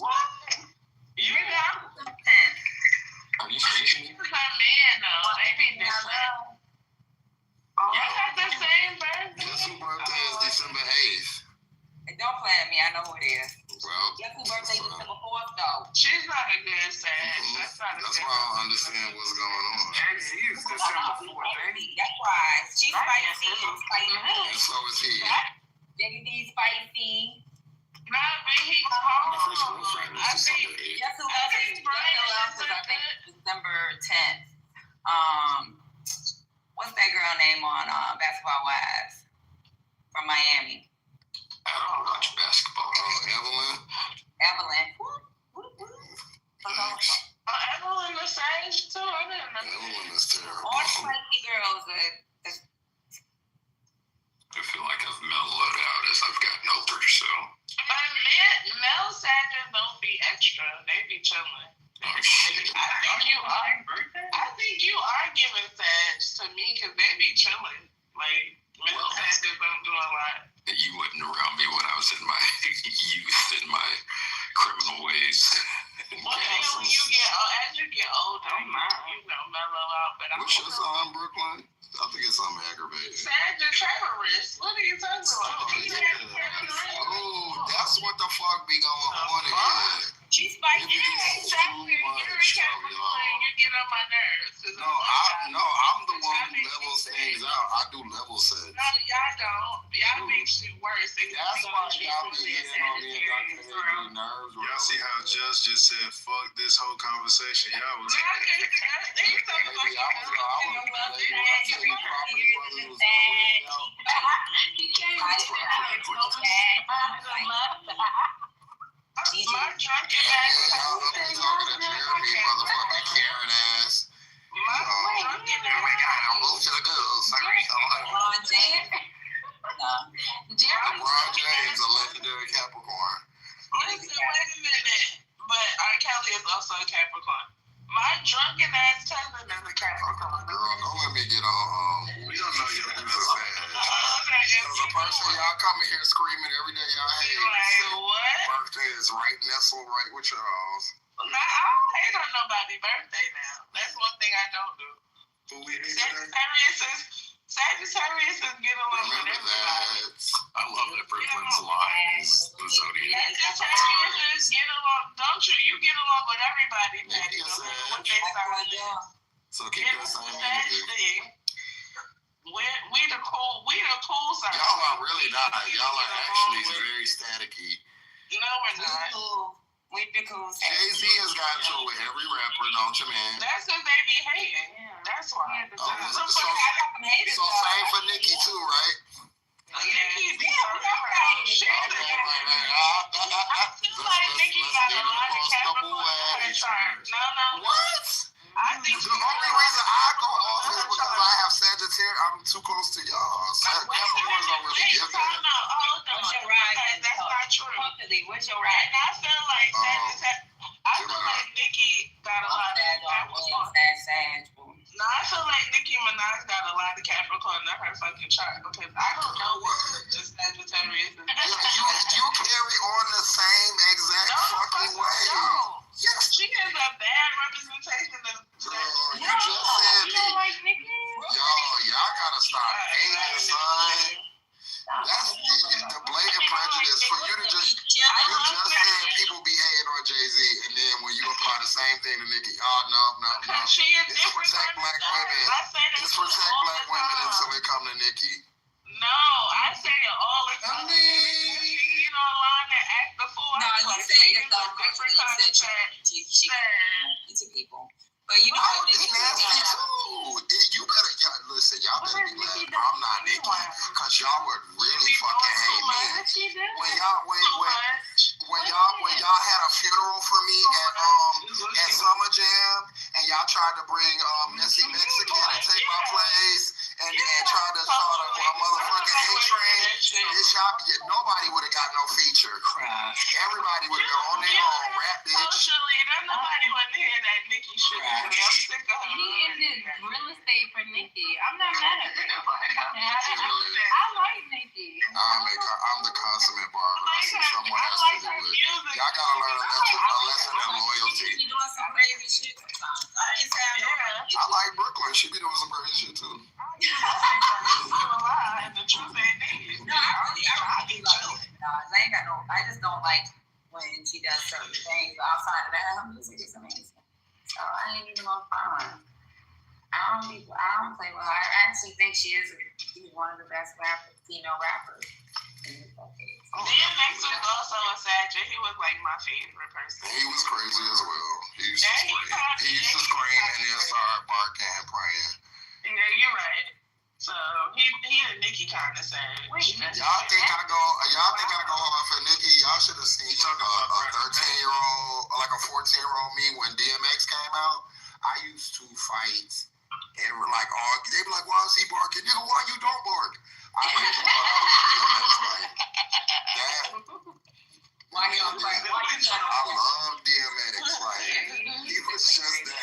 What? You know? Are you serious? This is my man, though. They be different. Y'all got the same birthday? Guess whose birthday is December 8th? Hey, don't play at me. I know who it is. Well, Guess whose birthday is December 4th, though? She's not a good Sag. That's not a that's good why I don't understand what's going on. Jay-Z is December 4th, That's why. She's spicy and spicy. And so is he. JD spicy. Nah, but he's home. My first girlfriend was December 8th. Guess who else is December 10th? What's that girl name on Basketball Wives from Miami? I don't watch basketball. Evelyn. Thanks. Evelyn the Sage, too. I didn't know. Evelyn is terrible. All spicy girls are. I feel like I've mellowed out as I've gotten older, so. But male Sages don't be extra. They be chilling. Oh, shit. I think you are giving Sag to me because they be chilling. Like, male Sages don't do a lot. You wasn't around me when I was in my youth and my criminal ways. Well, when as you get older, you mellow out. But What's your song, Brooklyn? I think it's something aggravating. Sagittarius. What are you talking about? Oh, that's what the fuck be going on again. She's spicy. Exactly. You're a Capricorn. You get on my nerves. No, I'm the one who levels things out. I do level sets. No, y'all don't. Y'all make shit worse. That's why y'all be hitting on me and got nerves. Y'all see how Just said, fuck this whole conversation. Y'all was. My drunken ass. Talking to Jeremy, motherfucking Karen ass. My drunken ass. Oh my God, I'm moving to the girls. Sorry. LeBron James. LeBron James, a legendary Capricorn. Listen, wait a minute. But R. Kelly is also a Capricorn. My drunken ass cousin is a Capricorn. Girl, don't let me get on. We don't know you're a fan. As a person, y'all come in here screaming every day y'all hate. Like, what? Birthday is right nestled right with y'all's. I don't hate on nobody's birthday now. That's one thing I don't do. Who we hate Sagittarius is get along with everybody. I love that Brooklyn's line is the zodiac. Sagittarius get along. Don't you? You get along with everybody. Patty. What they start doing. So keep that same energy. We the cool side. Y'all are really not. Y'all are actually very staticky. No, we're not. We be cool. Jay-Z has got to with every rapper, don't you, man? That's because they be hating. That's why. So same for Nicki too, right? Nicki be shit. I feel like Nicki got a lot of Capricorn. No. What? I think the only reason I go off is because I have Sagittarius. I'm too close to y'all. Capricorns don't really give that. What's your ride? That's not true. What's your ride? And I feel like Nicki got a lot of Capricorn. No, I feel like Nicki Minaj got a lot of Capricorn in her fucking chart because I don't know what the Sagittarius is. You carry on the same exact fucking way. Yes. She is a bad representation of. Girl, you just said you don't like Nicki? Y'all gotta stop hating, son. That's the blatant prejudice for you to just. You just said people be hating on Jay-Z, and then when you apply the same thing to Nicki, no. She is it's to protect black women. It's protect black women until they come to Nicki. No, I say it all the time. You know, line that act the fool. No, you said yourself. You said to people. But you know, you better, listen, y'all better be glad I'm not Nicki, because y'all would really fucking hate me. Nobody would have got no feature. Everybody would go on their own rap, bitch. Socially, nobody want to hear that Nicki shit. I'm sick of her. He ended real estate for Nicki. I'm not mad at it. I like Nicki. I'm the consummate barber. That's what someone has to do with. Y'all gotta learn a lesson in loyalty. She doing some crazy shit sometimes. I ain't saying I like Brooklyn. She be doing some crazy shit too. The truth ain't Nicki. No, I really like it. I just don't like when she does certain things. But outside of that, her music is amazing. So I ain't even gonna front her. I don't play with her. I actually think she's one of the best female rappers. DMX was also a Sagitt. He was like my favorite person. He was crazy as well. He used to scream and then start barking and praying. Yeah, you're right. So he and Nicki kind of said. Y'all think I go hard for Nicki? Y'all should have seen a 13-year-old, like a 14-year-old me when DMX came out. I used to fight and argue. They be like, "Why is he barking? Nigga, why you don't bark?" I really thought I was DMX like that. I love DMX. Like he was just that.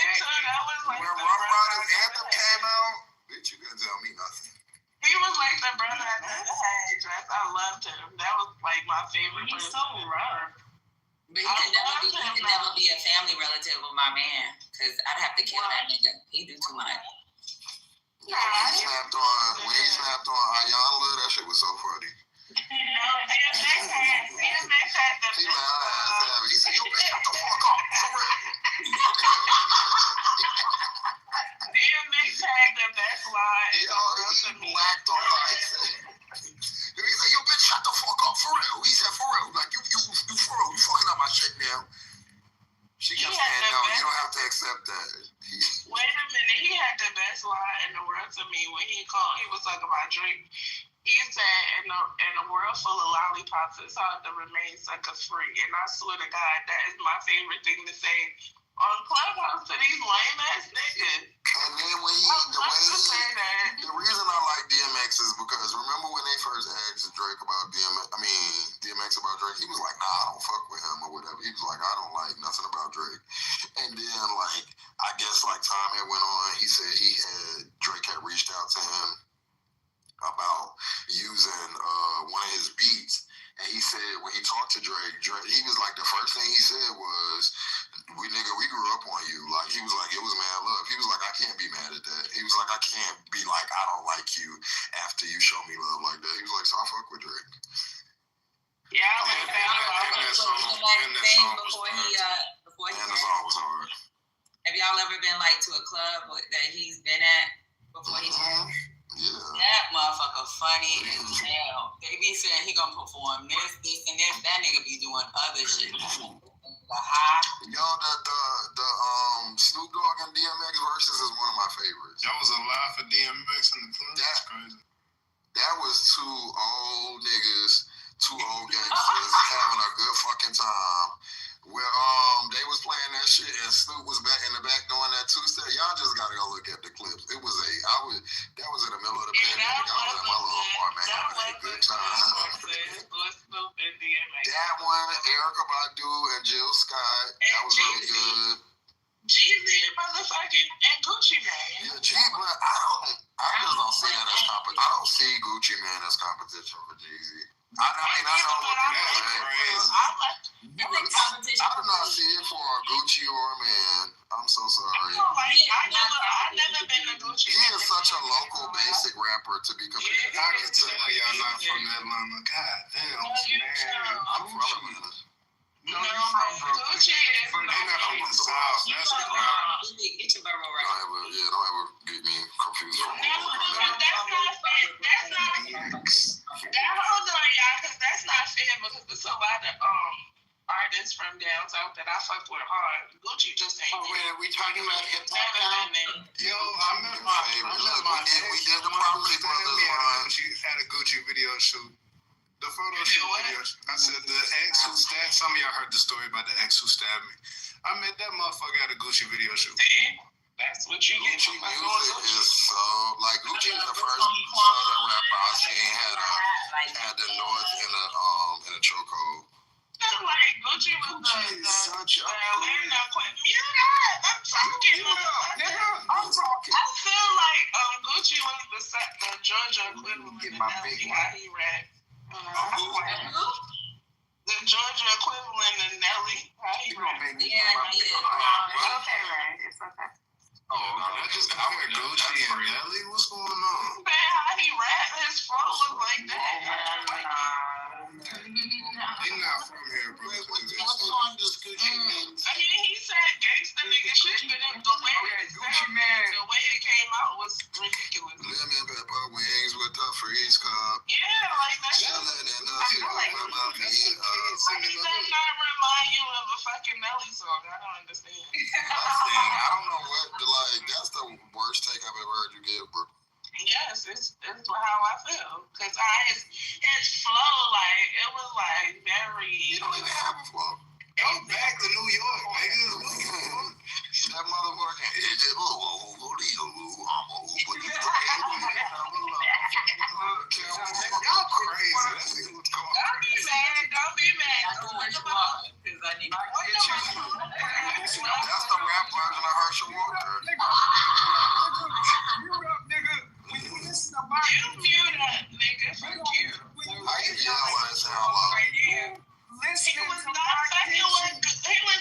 When Rough Riders Anthem came out, bitch, you couldn't tell me nothing. He was like the brother I never had dressed. I loved him. That was like my favorite person. He's so rough. But he could never be a family relative of my man, because I'd have to kill that nigga. He do too much. When he snapped on Ayala, that shit was so funny. DMX had the He laughed. He said, "Yo, bitch, shut the fuck up, for real." DMX had the best line. Yo, he blacked on ice. He said, "Yo, bitch, shut the fuck up, for real." He said, "For real, like you for real, you fucking up my shit now." She kept saying, "No, you don't have to accept that." Wait a minute, he had the best line in the world to me when he was talking about Drake. He said, in a world full of lollipops, it's hard to remain suckers free. And I swear to God, that is my favorite thing to say on Clubhouse to these lame ass niggas. And then the reason I like DMX is because remember when they first asked Drake about DMX about Drake, he was like, "Nah, I don't fuck with him," or whatever. He was like, "I don't like nothing about Drake." And then I guess time had went on, he said Drake had reached out to him about using one of his beats. And he said when he talked to Drake, he was like, the first thing he said was, we grew up on you. Like, he was like, it was mad love. He was like, I can't be mad at that. He was like, I can't be like, I don't like you after you show me love like that. He was like, so I fuck with Drake. Yeah, the song was hard. Have y'all ever been to a club that he's been at before he Yeah. That motherfucker funny as hell. They be saying he gonna perform this, and this. That nigga be doing other shit. Yo, the Snoop Dogg and DMX versus is one of my favorites. Y'all was alive for DMX in the club. That's crazy. That was two old niggas, two old gangsters having a good fucking time. Where they was playing that shit and Snoop was back in the back doing that two-step. Y'all just gotta go look at the clips. That was in the middle of the pandemic. I was in my little apartment having a good time. That one, Erykah Badu and Jill Scott. That was really good. Jeezy, motherfucking, and Gucci Mane. Yeah, but I just don't see that as competition. I don't see Gucci Mane as competition for Jeezy. I know what people say. I do not see it for a Gucci or a man. I'm so sorry. I've never been a Gucci. He is such a local basic rapper to be compared. I can tell y'all not from Atlanta. God damn, man. I'm from Atlanta. No, Gucci is from the South. That's the problem. Get your borough right. Don't ever get me confused. That hold on, y'all, because that's not fair because there's a lot of artists from down south that I fuck with hard. Gucci just ain't. Wait, are we talking about hip hop now? Yo, I met my we did the Property Brothers run. She had a Gucci video shoot. The photo shoot video. I said the ex who stabbed. Some of y'all heard the story about the ex who stabbed me. I met that motherfucker at a Gucci video shoot. That's what you get. Gucci music is so like Gucci is the first Southern rapper I seen had the North in a chokehold. Like Gucci was the such a Atlanta queen. Mute up! I'm talking. I'm talking. I feel like Gucci was the Georgia equivalent. Get my big how he rap. The Georgia equivalent of Nelly. How he rap. Yeah, he is. Okay, right. It's okay. Oh, I just out with Gucci and Nelly. What's going on? Man, how he rap, his flow was like that. They not from here, bro. What song does Gucci mean? I mean, he said gangsta nigga shit, but the way the way it came out was ridiculous. Lemon pepper wings with the freeze cup. Yeah, like that. Chillin' in the field with my feet up. How does that not remind you of a fucking Nelly song? I don't understand. I don't know what like that's the worst take I've ever heard you give, bro. Yes, it's how I feel. Cause his flow, like it was like very. You don't even have a flow. Go back to New York, nigga. That motherfucker. It's just y'all crazy. Don't be mad. Cause I need that's the rap version of Herschel Walker. You mute up, nigga. Fuck you. I can yell when it sound loud. He was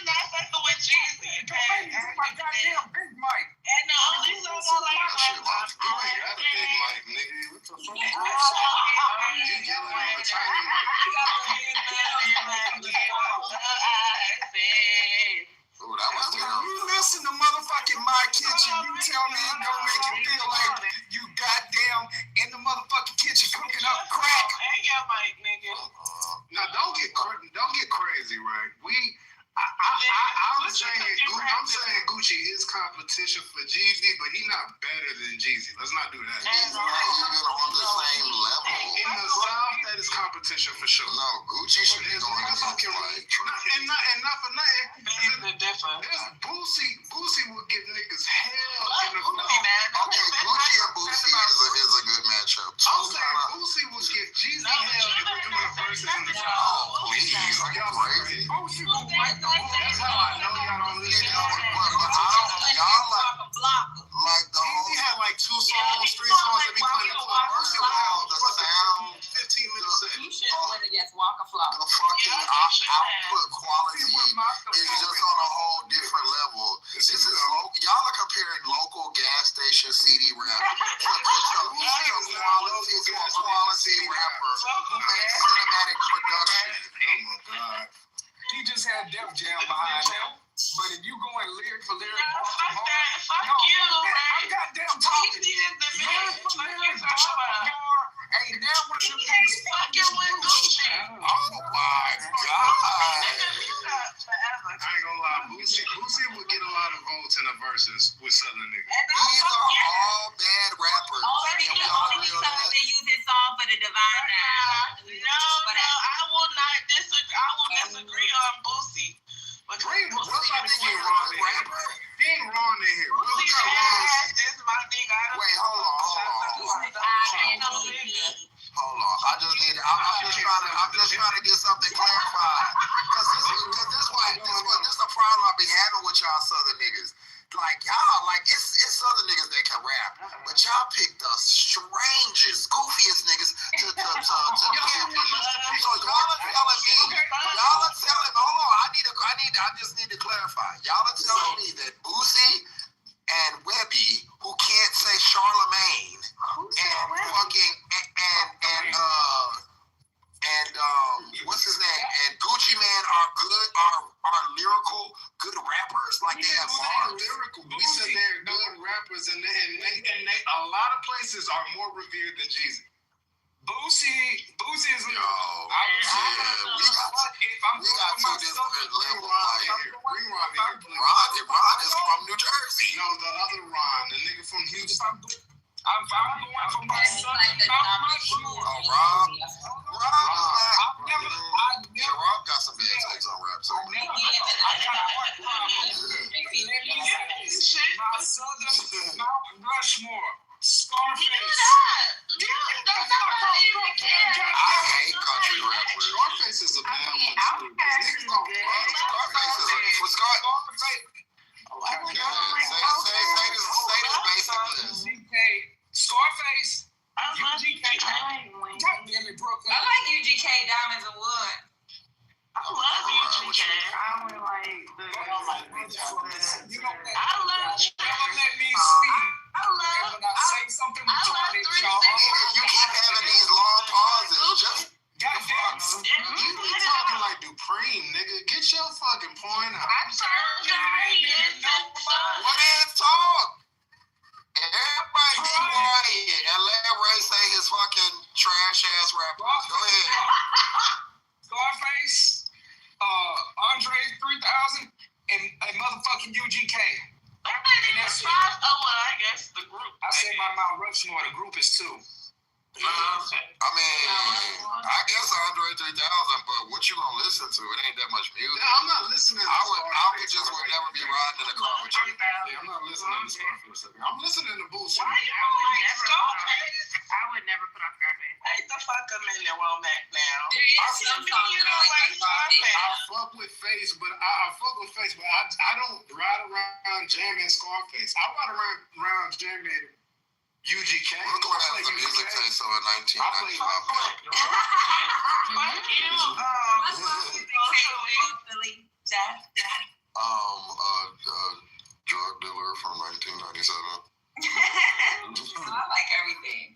not fucking with Jeezy. Okay? That's my goddamn big mic. And the only song I like was You ain't got a big mic, nigga. What the fuck? You yelling on the tiny mic. Ooh, that was terrible. You listen to motherfucking My Kitchen, you tell me it don't make you feel like you goddamn in the motherfucking kitchen cooking up crack. Hey, your mic, nigga. Now don't get crazy, right? I'm saying Gucci is competition for Jeezy, but he not better than Jeezy. Let's not do that. He's not even on the same level. In the South, that is competition for sure. No, Gucci should be going to fucking like. And not for nothing. The difference. Boosie will give niggas hell in the Okay, Gucci and Boosie is a good matchup. I'm saying Boosie will give Jeezy hell if we're doing a versus in the South. Oh, please, are y'all crazy? That's how I know y'all don't listen. Y'all like the whole. Jeezy had like 2 songs, 3 songs that be playing in the club. First of all, the sound, 15-minute set. You should win against Waka Flocka. The fucking output quality is just on a whole different level. This is y'all are comparing local gas station CD rap to quality rapper who makes cinematic production. Oh my God. He just had Def Jam behind him. But if you going lyric for lyric, fuck you, I'm goddamn talking. Jeezy is the man. Fuck you talking about. Hey, now what you He's fucking with Gucci. Oh my God. I ain't gonna lie, Boosie would get a lot of votes in the verses with Southern niggas. These are all bad rappers. Only time they use his song for the Divine Nine. No, I will not disagree. I will disagree on Boosie. But Ron in here. Bring Ron in here. Boosie is my nigga. Wait, hold on. I'm just trying to get something clarified. Cause this is the problem I be having with y'all Southern niggas. Like y'all, like it's Southern niggas that can rap, but y'all pick the strangest, goofiest niggas to get on. So y'all are telling me, hold on, I just need to clarify. Y'all are telling me that Boosie and Webby, who can't say Charlemagne, and fucking what's his name, and Gucci Man are lyrical, good rappers. Like they have bars. Lyrical. We said they're good rappers, and they a lot of places are more revered than Jeezy. Boosie is. Yo, we got 2 different levels. Ron is from New Jersey. No, the other Ron, the nigga from Houston. I'm going for my son. Rob got some bad takes on rap too. My Southern Mount Rushmore. Scarface. I hate country rappers. Scarface is a bad one too. Scarface is a for Scar. Say this basic list. Scarface. UGK. Goddamn it, Brooklyn. I like UGK Diamonds and Wood. I love UGK. I would like the. You don't I love let me speak. I love. When I say something retarded, y'all. You keep having these long pauses. Just goddamn. You be talking like Dupree, nigga. Get your fucking point out. I'm sorry. what is talk? Everybody be quiet and let Ray say his fucking trash ass rappers. Go ahead. Scarface, Andre 3000, and a motherfucking UGK. And that's I guess the group. I say my Mount Rushmore, the group is two. I mean, I guess Andre 3000, but what you gonna listen to? It ain't that much music. Yeah, I'm not listening. I would just never be riding in a car with you. Yeah, I'm not listening to Scarface. I'm listening to bullshit. Why you don't like Scarface? I would never put on Scarface. Hey, the fuck a minute, Womack now. There is some songs You that don't like Scarface. I fuck with Face, but I don't ride around jamming Scarface. I ride around jamming UGK. Look what has the music taste of a 1995 Fuck you. Drug dealer from 1997. I like everything.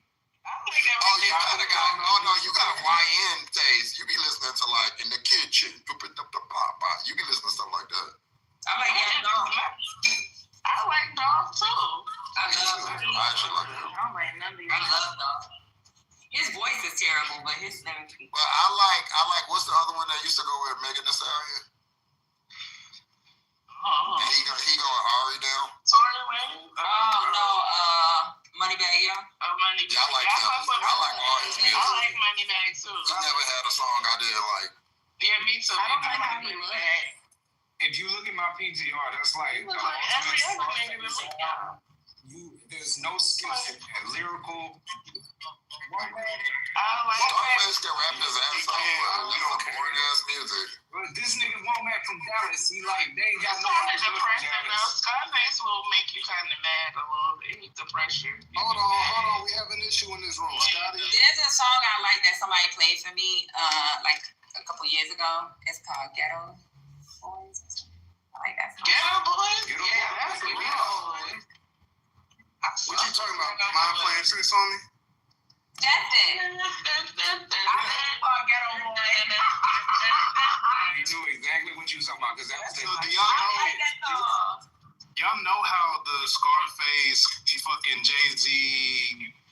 You got YN taste. You be listening to like in the kitchen. You be listening to stuff like that. I like that dog. I like dog too. I love I actually like that. I don't like none of these. I love dog. His voice is terrible, but his lyrics. But I like what's the other one that used to go with Megan Thee Stallion? He going Ari now. Oh no, Moneybag Yo. Yeah, I like him. I like all his music. I like Moneybag too. He never had a song I didn't like. Yeah, me too. I don't like Moneybag. If you look at my PTR, that's like the Every ultimate other nigga Scarface really song. There's no skips and lyrical. Scarface can rap his ass off, but we don't boring ass music. But this nigga Womack from Dallas, he like they ain't got no It's idea from depressing though. Dallas. Scarface will make you kind of mad a little bit. He depress you. Hold on. We have an issue in this room, Scotty. There's a song I like that somebody played for me, like a couple years ago. It's called Ghetto Boys. I like that song. Ghetto Boys? Ghetto Yeah, Boys. that's a Ghetto Boys. What you talking about? Mind playing tricks on me? That's it. Ghetto Boys. You knew exactly what you was talking about because that was the. So do y'all know how the Scarface, the fucking Jay-Z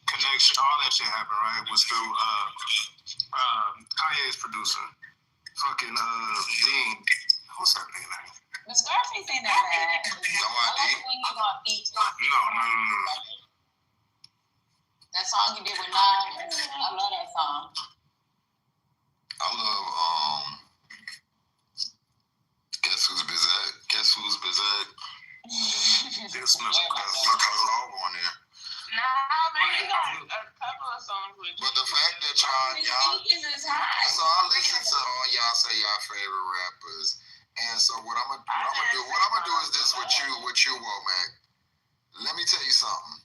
connection, all that shit happened, right? Was through Kanye's producer, fucking Dean. What's that nigga name? The Scarface ain't that bad. No I like ID. when you on beach. No. That song you did with Nas, I love that song. I love Guess Who's Bizarre? This my cousin Hov on there. Nah, man, you got a couple of songs with But the fact that y'all is high. So I listen to all y'all say y'all favorite rappers. And so what I'm gonna do is this with you, Womack. Let me tell you something.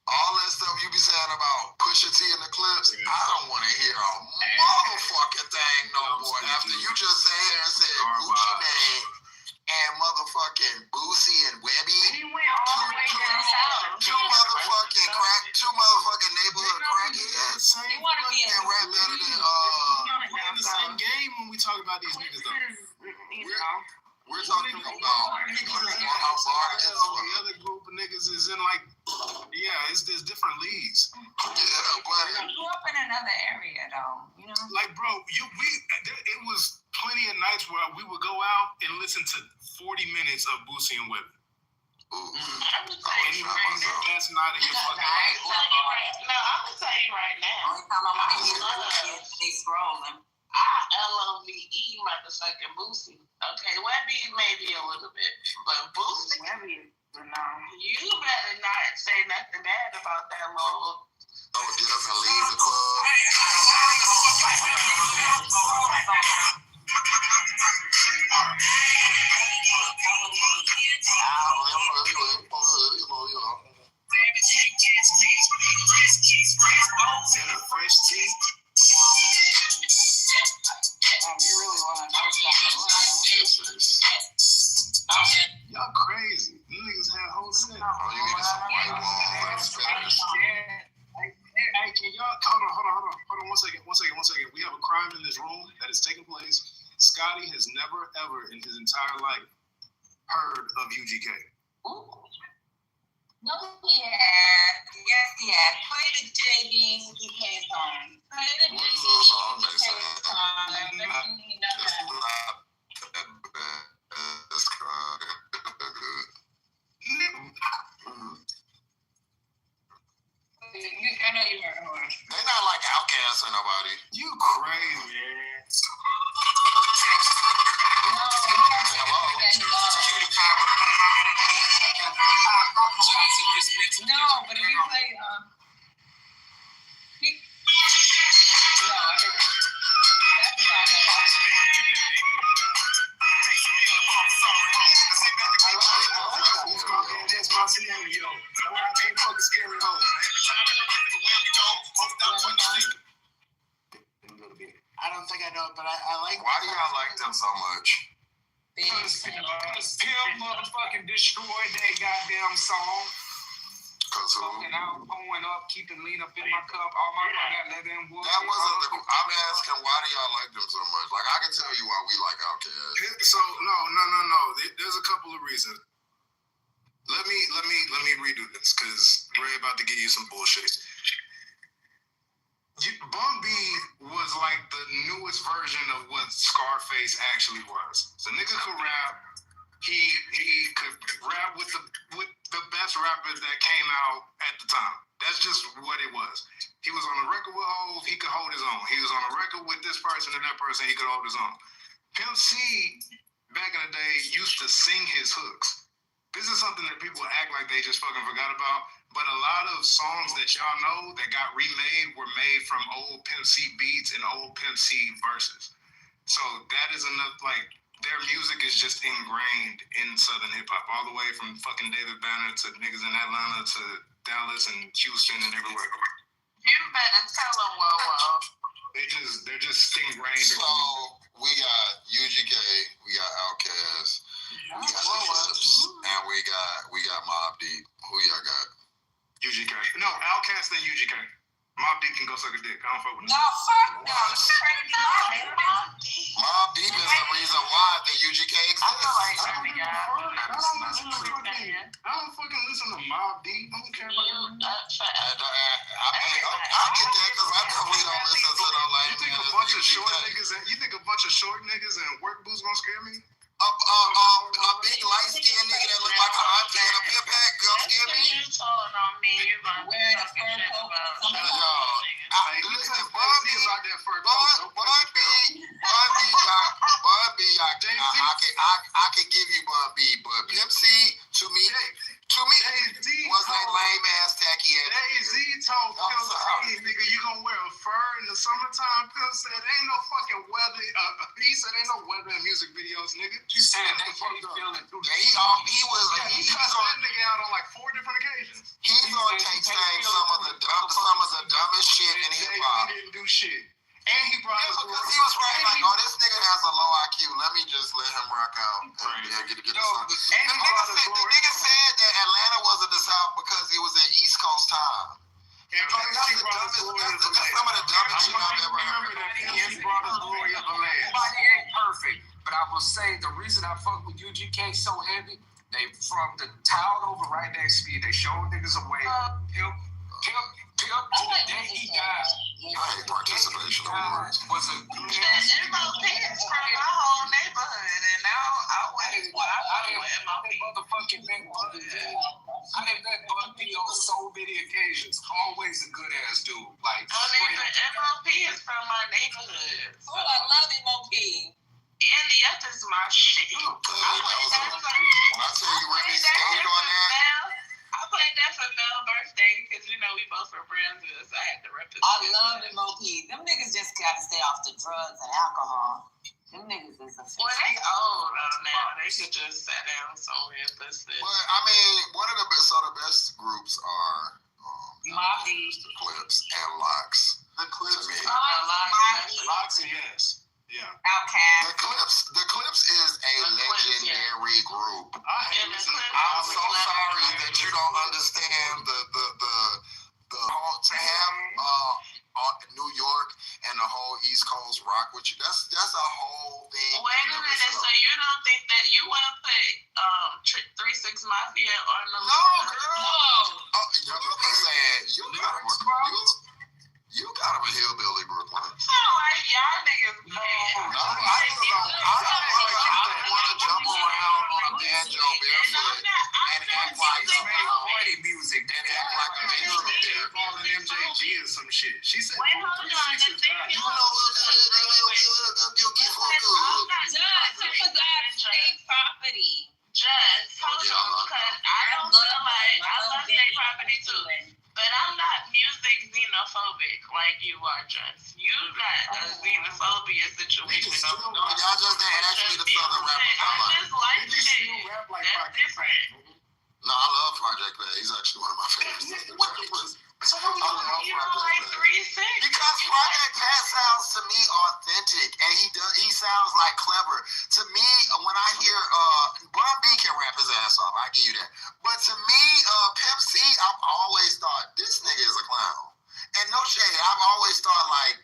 All that stuff you be saying about Pusha T in the clips, I don't want to hear a motherfucking thing no more. After you just sat here and said Gucci Mane and motherfucking Boosie and Webby, He went all the way down south. two motherfucking neighborhood crackheads. You want to be a And rap better than We're in the same game when we talk about these niggas, though. We're talking about how far it is. The other group of niggas is in like, there's different leagues. Yeah, but I grew up in another area though, you know. Like, bro, it was plenty of nights where we would go out and listen to 40 minutes of Boosie and Webby. That's not in your fucking life. No, I'm gonna tell you right now. Only time I want to hear is they scrolling. I LOVE about to fucking Boosie. Okay, Webby maybe a little bit, but Boosie, Webby, no. you better not say nothing bad about that little. Oh, get up and leave the club. Fresh tea. You really want to push down the line. Y'all crazy. You niggas had whole set. Oh, you need some white wine spinners. Hey, can y'all hold on 1 second. We have a crime in this room that is taking place. Scotty has never ever in his entire life heard of UGK. No, he had. Yes, he had. Play the JB UGK song. Play the JB UGK song. Everything he knows. That's good. I know you heard her. They not like Outcasts or nobody. You crazy, man. No, but if you play, no, I think that's the song I lost. That's my scenario. I can't fucking scary home. I don't think I know it, but I like. Why do y'all like them so much? Because Pimp motherfucking destroyed that goddamn song. Fucking out, pulling up, keeping lean up in my cup. All my got leather and wood. That wasn't the. I'm asking, why do y'all like them so much? Like, I can tell you why we like Outkast. So no. There's a couple of reasons. Let me redo this because Ray about to give you some bullshit. Bun B was like the newest version of what Scarface actually was. So nigga could rap. He could rap with the best rappers that came out at the time. That's just what it was. He was on a record with Hov, he could hold his own. He was on a record with this person and that person, he could hold his own. Pimp C, back in the day, used to sing his hooks. This is something that people act like they just fucking forgot about. But a lot of songs that y'all know that got remade were made from old Pimp C beats and old Pimp C verses. So that is enough, like, their music is just ingrained in Southern hip hop, all the way from fucking David Banner to niggas in Atlanta to Dallas and Houston and everywhere. You better tell them, whoa. They're just ingrained. So we got UGK, we got Outkast, we got the Clips, and we got Mobb Deep. Who y'all got? UGK. No, Outkast and UGK. Mobb Deep can go suck a dick. I don't fuck with No, fuck no. Mobb Deep is the reason why the UGK exists. I don't fucking listen to Mobb Deep. I don't care about that. I get that because I definitely don't listen to no like. You think a bunch of short niggas and work boots gonna scare me? A big light skinned nigga that look like a auntie in a pimp hat gonna scare me. You told on me, you're gonna wearing a fur coat. Listen, Bun B, I can give you Bun B, but Pimp C, to me, was a lame ass tacky ass. Jay-Z told Pimp C, nigga, you gonna wear a fur in the summertime? Pimp said, ain't no fucking weather. He said, ain't no weather in music videos, nigga. You said they can't feel it. He cussed that nigga out on like 4 different occasions. He's gonna take some of the dumbest shit in hip hop. He didn't do shit. And he brought his because he was right, like, oh, this nigga has a low IQ. Let me just let him rock out and get the song. The nigga said that Atlanta wasn't the South because it was at East Coast time. That's some of the dumbest shit I've ever heard. He brought his glory of the land. Nobody ain't perfect, but I will say the reason I fuck with UGK so heavy, they from the town over right next to me, they showed niggas a way. Pimp to the day he died. Participation awards was a good ass. MOP is from my whole neighborhood, and now I didn't motherfucking I done met Bun B on so many occasions. Always a good ass dude. Like MOP is from my neighborhood. Oh, I love MOP. I love the Mo P. Them niggas just gotta stay off the drugs and alcohol. Them niggas is a Well, they old now. They should just sit down somewhere and listen. But I mean, one of the best groups are Mafia, the Clips and Locks. The Clips, To me. Locks, yes. Yeah. Outcast. The Clips is a legendary group. I hate listening to I'm so sorry that you don't understand the whole to have New York and the whole East Coast rock with you. That's a whole thing. Wait a minute. So you don't think that you want to put 3-6 Mafia on the list? No, girl. No. You saying you got him a hillbilly Brooklyn. So like y'all niggas playing. No, I don't want to jump around on a banjo barefoot and act like party music. And act like a miserable there. Calling MJG or some shit. She said, wait, hold on. The thing you know State property. Just hold on, because I don't feel like I love state property too. But I'm not music xenophobic like you are, Just. You got a xenophobia situation. Y'all just didn't ask me the Southern rap. I just like it. That's different. No, I love Project Bad. He's actually one of my favorite rappers. So you don't like 3-6? Because Project Bad sounds to me authentic, and he sounds like clever. To me, when I hear Bun B can rap his ass off, I give you that. But to me, Pimp C, I've always thought this nigga is a clown. And no shade, I've always thought like,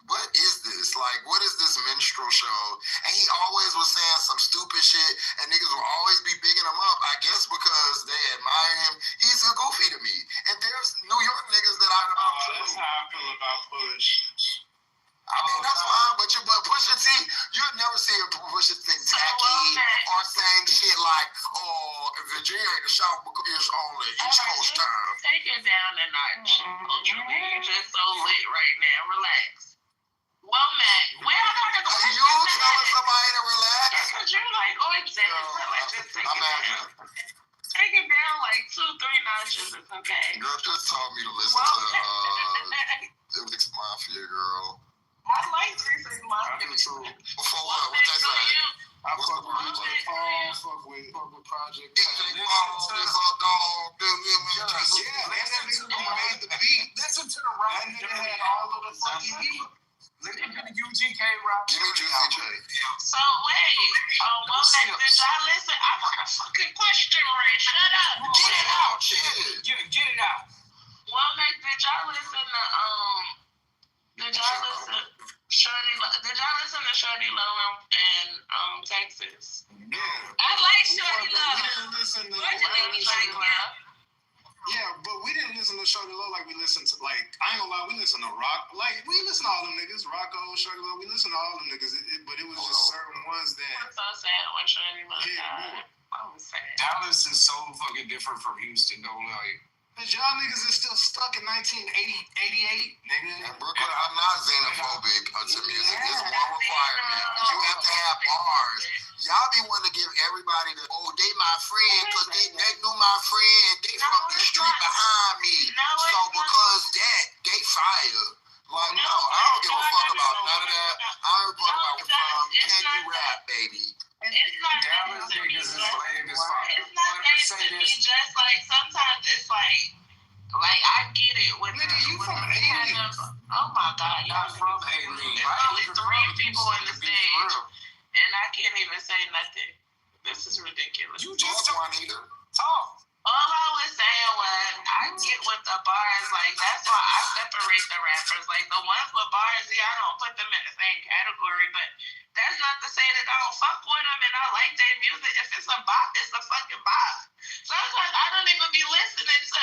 what is this? Like, what is this minstrel show? And he always was saying some stupid shit, and niggas will always be bigging him up, I guess because they admire him. He's a goofy to me. And there's New York niggas that I know. That's how I feel about Push. I mean, that's fine, but Pusha T, you'll never see a Pusha T tacky or saying shit like, oh, Virginia ain't the South because it's only East Coast time. Take it down a notch. You're just so lit right now. Relax. Well, Matt, where I gotta go? Are you telling somebody to relax? Because you're like, oh, it's just take it down. Take it down like 2-3 notches. It's okay. Girl just told me to listen to Mix Mafia, girl. I like 3-6 Mafia. For what? What they say? I fuck with Project Bad. Made the beat. Listen to the rap. That nigga had all of the fucking heat. Listen to the UGK rap. Give me UGK. So wait, well, did y'all listen? I got a fucking question, Ray. Shut up. Get it out, shit. Yeah, get it out. Well, did y'all listen to Shorty Low in Texas? Yeah. I like Shorty Low. We didn't listen to Yeah, but we didn't listen to Shorty Low like we listened to, like, I ain't gonna lie, we listen to rock, like, we listen to all them niggas, Rocco, Shorty Low, we listen to all them niggas, but it was just certain ones that. I'm so sad when Shorty Low died. I was sad. Dallas is so fucking different from Houston, don't like. Cause y'all niggas is still stuck in 1988, nigga. In Brooklyn, I'm not xenophobic to music. It's one requirement. You have to have bars. Y'all be wanting to give everybody they my friend, cause they knew my friend. They from the street behind me. So because that, they fire. Like, no, I don't give a fuck about none of that. I don't give a fuck about can you rap, baby. It's not Dallas niggas is lame as fuck. It's not that to me, just like sometimes it's like I get it when nigga, you from aliens. Oh my god, y'all from aliens. Only 3 people in the stage, and I can't even say nothing. This is ridiculous. You just don't either. Talk. All I was saying was, I get with the bars, like, that's why I separate the rappers. Like, the ones with bars, I don't put them in the same category, but that's not to say that I don't fuck with them and I like their music. If it's a bop, it's a fucking bop. Sometimes I don't even be listening to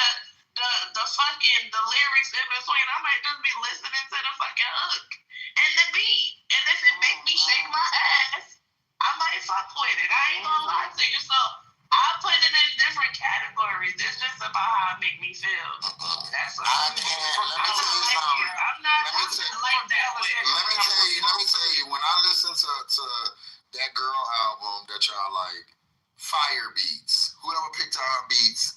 the lyrics in between. I might just be listening to the fucking hook and the beat. And if it make me shake my ass, I might fuck with it. I ain't gonna lie to you. So I put it in different categories. It's just about how it make me feel. That's what I'm saying. I'm not like that way. Let me tell you, when I listen to that girl album that y'all like, Fire Beats, whoever picked her beats,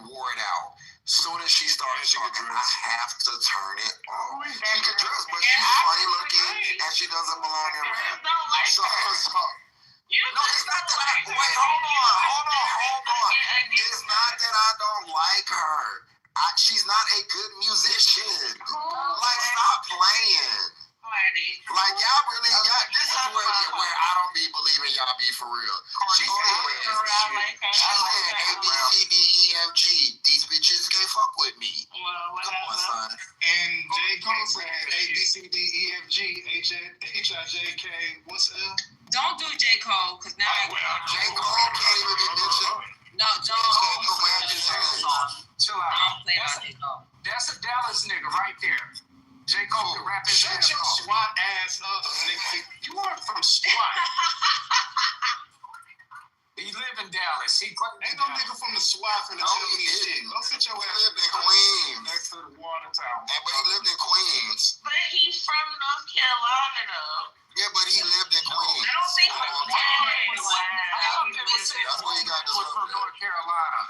wore it out. Soon as she started talking, I have to turn corny. She can dress, but she's funny looking, and she doesn't belong in rap. So, it's not that I, wait, hold on. It's not that I don't like her. She's not a good musician. Like, stop playing. Like, this is where I don't be believing y'all be for real. She said A, B, C, D, E, F, G. These bitches can't fuck with me. Come on, son. And J. Cole said A, B, C, D, E, F, G, H, I, J, K. What's L? Don't do J. Cole, because now J. Cole can't even be bitching. No, Chill out. That's a Dallas nigga right there. J. Cole can rap his Shut ass your off. SWAT ass up, nigga. You are from SWAT. He live in Dallas. He ain't no nigga from the SWAT finna tell me shit. Go sit your ass in Queens next to the water tower. But he lived in Queens. But he's from North Carolina, though. Yeah, but he lived in Queens. I don't think That's where you got this from North Carolina.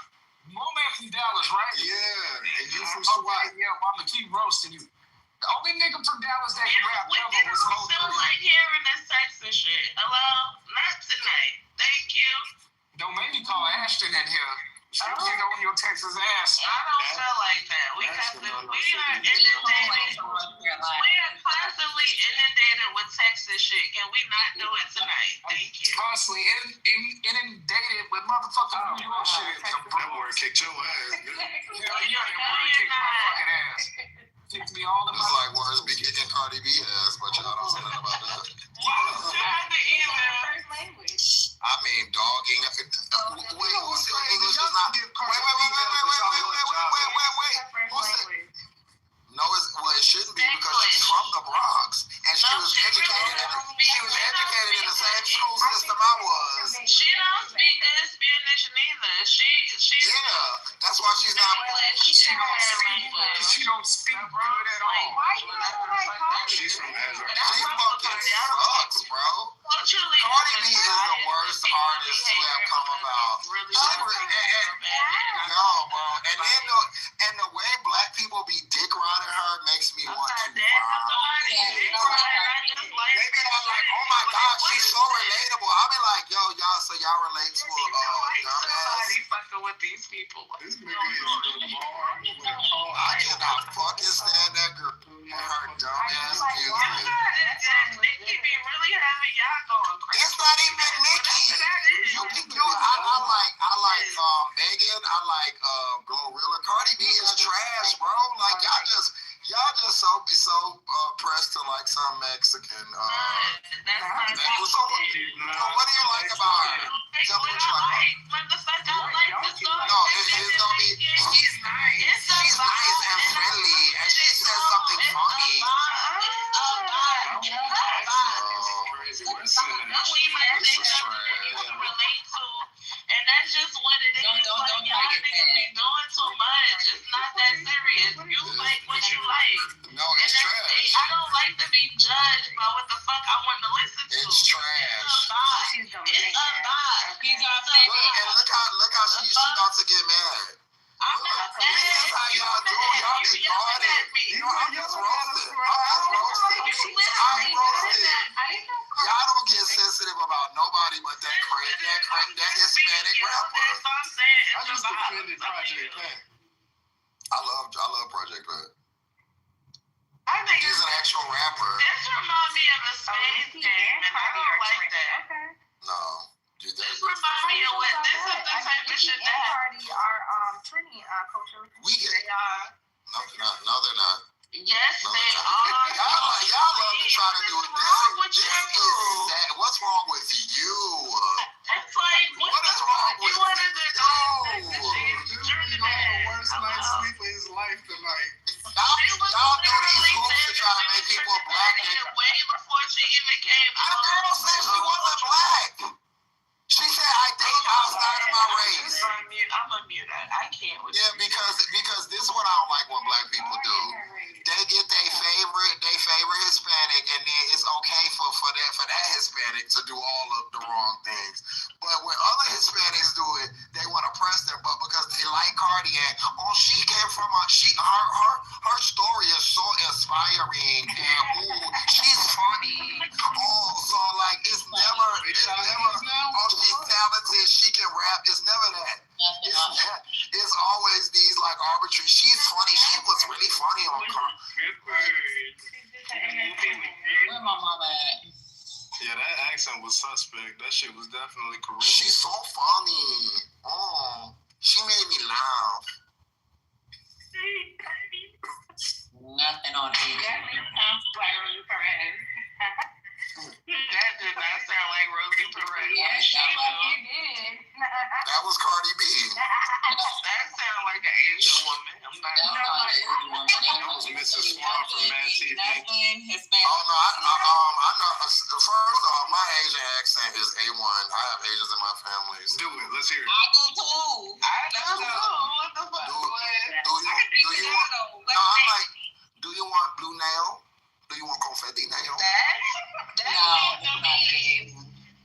Mo man from Dallas, right? Yeah, and you from SWAT. Yeah, well, I'm gonna keep roasting you. The only nigga from Dallas that can rap ever was Mo. Still like hearing this Texas shit. Hello? Not tonight. Thank you. Don't make me call Ashton in here. She get on your Texas ass. I don't feel like that. We are inundated. We are constantly inundated with Texas shit. Can we not do it tonight? Thank you. Constantly inundated with motherfucking New York shit. That word kicked your ass, nigga. Hell yeah, that word kicked my fucking ass. Kicked me all the It's like words be kicking Cardi B ass, but y'all don't say nothing about that. I mean, dogging. Wait, who said English is not? Wait. No, it shouldn't be because she's from the Bronx and she was educated in the same school system I was. She don't speak good Spanish neither. That's why she's not. She don't speak good at all. She's from Ezra. She fucking sucks, bro. Cardi B is the worst artist to have come about. No, bro. And the way black people be dick riding her makes me want to vomit. They be all like, oh my God, she's so relatable. I'll be like, yo, y'all, so y'all relate to a dumbass? Fucking with these people. This nigga is the bar with a car. I cannot fucking stand that girl and her dumbass music. Nicki be really having y'all going crazy. It's not even Nicki. I like Megan. I like Glorilla. Cardi B is trash, bro. Like y'all just so pressed to like some Mexican. So what do you like about her? Tell me what you like about her. No, it's gonna be. She's nice. She's nice and friendly, and she says something funny. And that's just what it is. Y'all niggas be doing too much. It's not that serious. You like what you like. No, it's trash. I don't like to be judged by what the fuck I want to listen to. It's trash. It's a vibe. Look how she's about to get mad. This is how y'all do. Y'all get guarded. I'm just roasted. Y'all don't get sensitive about nobody but that Hispanic rapper. I just defended Project Pat. I love Project Pat. I think he's an actual rapper. This reminds me of a space game, and I don't like that. No. This reminds me of what this is the type of shit that Party are training culture. they are. No, they're not. Yes, No, they they're are. not. Y'all love to try to do it. This is that. What's wrong with you? It's like, what is wrong with you? Dude, the worst night's sleep of his life tonight. Y'all do these hoops to try to make people black. Way before she even came out. The girl said she wasn't black. She said, I date outside of my race. I'm a mute. I can't with you. Because this is what I don't like when black people do. They get their favorite Hispanic, and then it's okay for that Hispanic to do all of the wrong things. But when other Hispanics do it, they want to press them. But because they like Cardi, and she came from her story is so inspiring, and ooh, she's funny. Oh, so like it's never, oh, she's talented, she can rap. It's never that. It's always these like arbitrary. She's funny. She was really funny on Where my mama at? Yeah, that accent was suspect. That shit was definitely correct. She's so funny. Oh, she made me laugh. Nothing on Asian. That did not sound like Rosie Perez. Yeah, she did. That was Cardi B. That sounded like an Asian woman. I'm not That was Mrs. Swan from Mad TV. Oh no, I know. First off, my Asian accent is A1. I have Asians in my family. Do it. Let's hear it. I do too. What the fuck? Do you want? No, I'm like. Do you want blue nail? Do you want confetti nail? That's Vietnamese.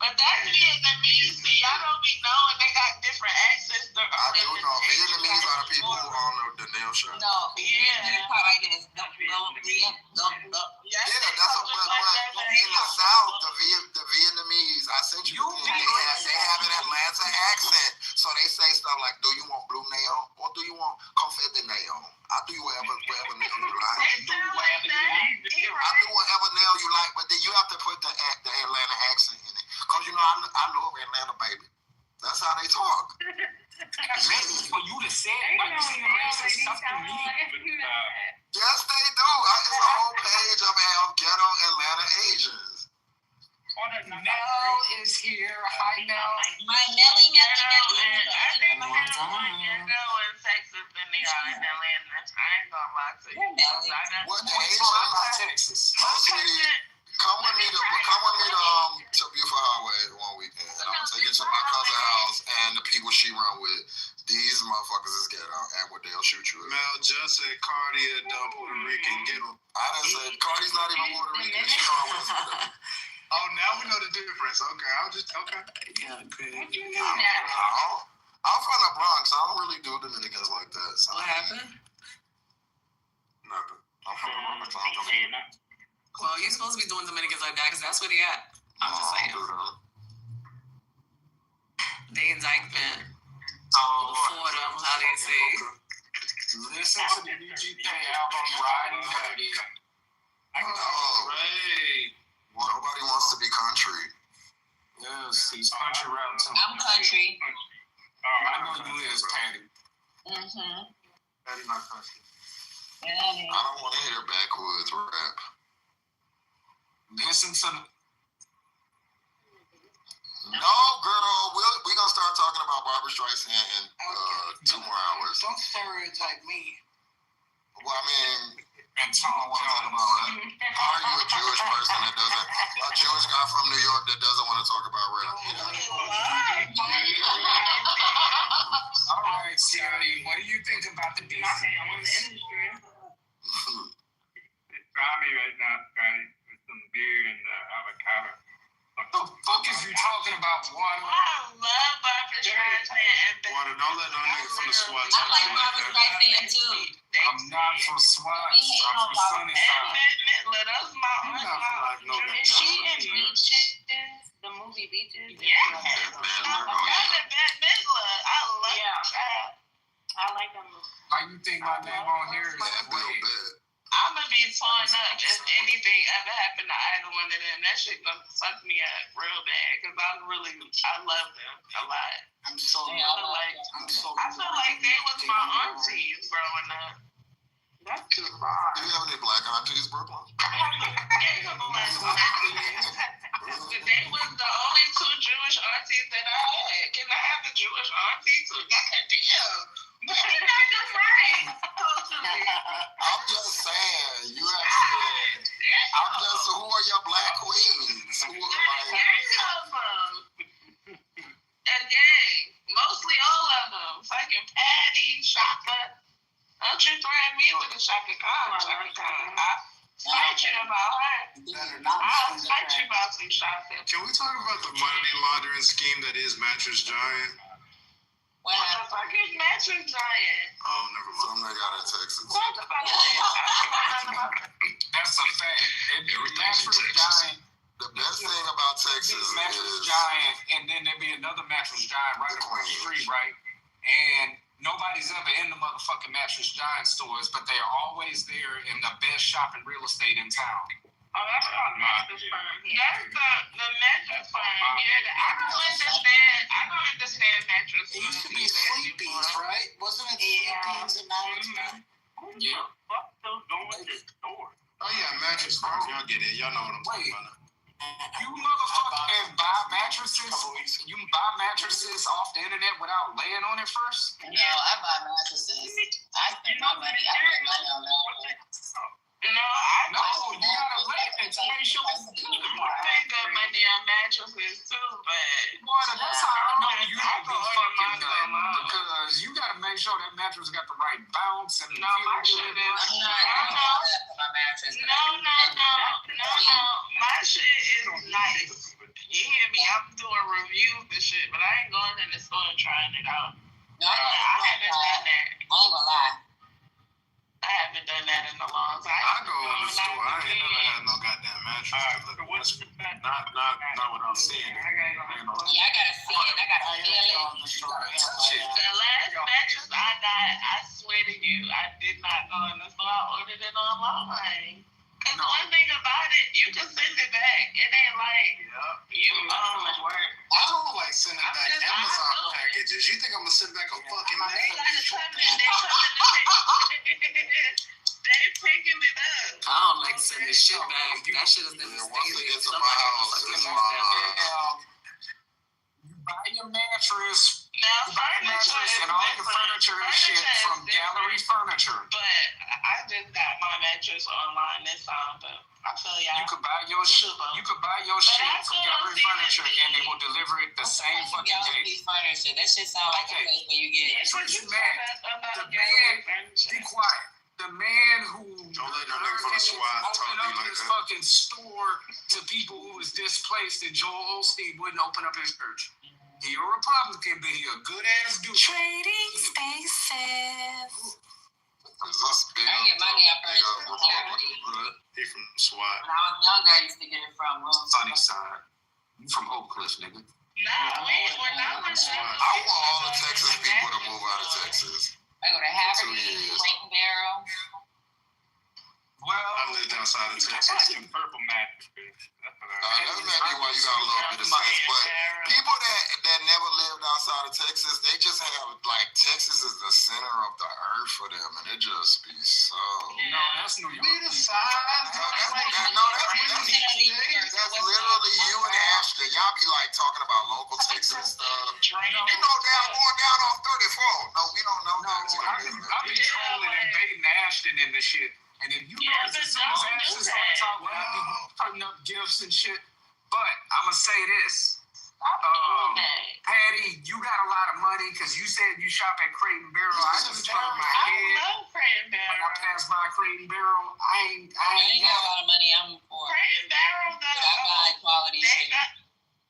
But that's Vietnamese. See, I don't be knowing they got different accents. I do know. Vietnamese are the people who own the nail shop. No, yeah. Probably is Yeah, that's what in the South, the Vietnamese, I sent you the thing, they have an Atlanta accent. So they say stuff like, do you want blue nail or do you want confetti nail? I do whatever nail you like. I do whatever nail you like, but then you have to put the Atlanta accent in it. Because, you know, I love Atlanta, baby. That's how they talk. This is for you to say. Why you say stuff to me? Yes, they do. It's a whole page of ghetto Atlanta Asians. Nell is here. Hi, Nell. My Nelly. I think more in Texas than they are in Atlanta. I ain't gonna lie to you. What the Texas? Come with me to Beaufort Highway one weekend, and I'm gonna take you to my cousin's house and the people she run with. These motherfuckers is ghetto, and what they'll shoot you. Mel just said Cardi a dumb Puerto Rican. Get him. I done said Cardi's not even Puerto Rican. She always with them. Oh, now we know the difference. Okay, okay. Yeah, good. I'm from the Bronx. I don't really do Dominicans like that. So. What happened? Nothing. I'm from the Bronx. Well, you're supposed to be doing Dominicans like that because that's where they at. I'm just saying. They indictment. Before them, how they say. Listen to the new GK album, Riding Dirty. Right. Nobody wants to be country. Yes, he's country rap too. I'm country. I know you is Patty. Patty not country. I don't want to hear backwoods rap. Listen to the... No, girl, we're going to start talking about Barbra Streisand in 2 more hours. Don't stereotype me. Well, I mean, and Tom Jones. How are you a Jewish person that doesn't, a Jewish guy from New York that doesn't want to talk about rap? All right, Scotty, what do you think about the DC? Try me right now, Scotty, with some beer and avocado. What the fuck is you talking about, Water? I love Barbra Streisand. Water, don't let no nigga from the SWAT I talk like to you Barbra like that. Streisand too. I'm not from SWAT. I'm from Sunnyside. That's my Is she in Beaches? The movie Beaches? Yeah. I love that. I like that movie. How you think my name on here is Wade? I'm gonna be torn up if anything ever happened to either one of them. That shit gonna fuck me up real bad because I love them a lot. I feel like they was my aunties growing up. That's too far. Do you have any black aunties, Brooklyn? They was the only 2 Jewish aunties that I had. Can I have a Jewish auntie too? Goddamn. You're not just right. I'm just saying, you have said, who are your black queens? Who are and gang, mostly all of them. Fucking Patty, Shaka. Don't you threaten me with a Shaka Khan. I'll fight you about her. I'll fight you about some Shaka. Can we talk about the money laundering scheme that is Mattress Giant? What the fuck is Mattress Giant? Oh, never mind. Something they got in Texas. What the fuck is stores, but they're always there in the best shopping real estate in town. Oh, that's called mattress firm. That's the mattress firm. Yeah, I don't understand mattress. It used to be Sleepy's, right? Wasn't it Sleepy's and now it's not? Yeah. What those going to the store? Oh yeah, mattress firms. Y'all get it. Y'all know what I'm talking about. You motherfuckers buy mattresses. You buy mattresses off the internet without laying on it first? No, I buy mattresses. I spend my money. I spend money on mattresses. No, you gotta lay it to make sure it's good. I spend good money on mattresses too, but boy, that's how I know you don't be fucking nothing. Because you gotta make sure that mattress got the right bounce and no, my shit is no. My shit is nice. You hear me? I'm doing reviews and shit, but I ain't going in the store and trying it out. No, I haven't done that. I ain't gonna lie. I haven't done that in a long time. I go in the store. I ain't never had no goddamn mattress. Not what I'm seeing. Yeah, I gotta see it. I gotta feel it. The last mattress I got, I swear to you, I did not go in the store. I ordered it online. Cause one thing about it, you can send it back. It ain't like you I don't like sending back Amazon packages. You think I'm gonna send back a fucking they picking it up. I don't like sending shit back. That shit is never once it gets to my house, it's you buy your mattress. Now, and all your furniture and shit from Gallery Furniture. But I just got my mattress online this time, but I feel y'all. You could buy your shit. You could buy your shit from Gallery Furniture, and they will deliver it the same fucking day. Furniture. That shit sound like a place where you get. The man, be quiet. The man who don't let no nigga from the SWAT talk to you like his that. fucking store to people who was displaced, and Joel Osteen wouldn't open up his church. He a Republican, but he a good ass dude. Trading spaces. I get money out from He from SWAT. When I was younger, I used to get it from Sunnyside. You from Oak Cliff, nigga. I want all the Texas people to move out of Texas. I go to Haverty, Crate and Barrel. Well, I lived outside of Texas. Purple mattresses. That may be why you got a little bit of sense, but people that never lived outside of Texas, they just have like Texas is the center of the earth for them, and it just be so. No, that's New York. That's literally you and Ashton. Y'all be like talking about local Texas stuff. You know, down going down on 34. No, we don't know that. I be trolling and baiting Ashton in the shit. And if you guys as soon as Ashton start talking, I be putting up gifts and shit. But I'ma say this. Patty, you got a lot of money because you said you shop at Crate and Barrel. I just turned my head. I love Crate and Barrel. When I pass by Crate and Barrel, I ain't got a lot of money. I'm poor. Crate and Barrel got I buy quality shit.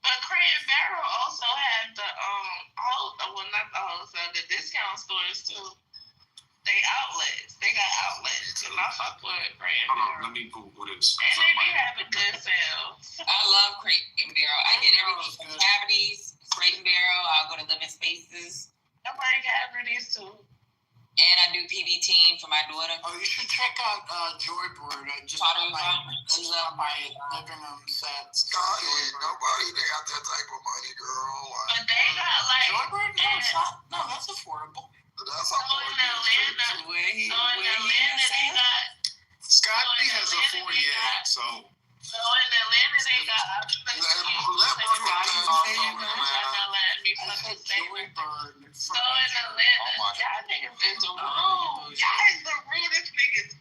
But Crate and Barrel also had the the discount stores too. They outlets. They got outlets. And I fuck with Crate and Barrel. Let me Google this. And they be having good sales. I love Crate and Barrel. I get everything from Haverty's, Crate and Barrel. I'll go to Living Spaces. I like Haverty's too. And I do PB Team for my daughter. Oh, you should check out Joybird. I just got my living room set. Nobody they got that type of money, girl. But they got like Joybird? No, that's affordable. That's so in Atlanta, they got. Scotty has a 48, so. So in Atlanta, they got. So in Atlanta, y'all niggas is rude. Y'all is the rudest niggas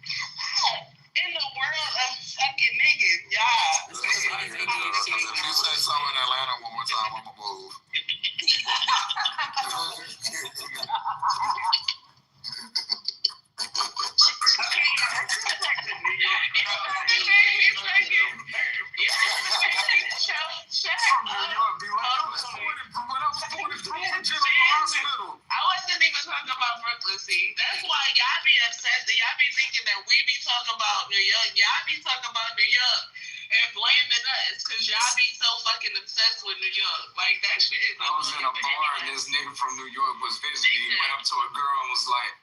in the world of fucking niggas, y'all. If you say something in Atlanta one more time, I'ma move. I wasn't even talking about Brooklyn, see. That's why y'all be obsessed. Y'all be thinking that we be talking about New York. Y'all be talking about New York and blaming us because y'all be so fucking obsessed with New York. Like, that shit is I was in a bar and this nigga from New York was visiting. He went up to a girl and was like,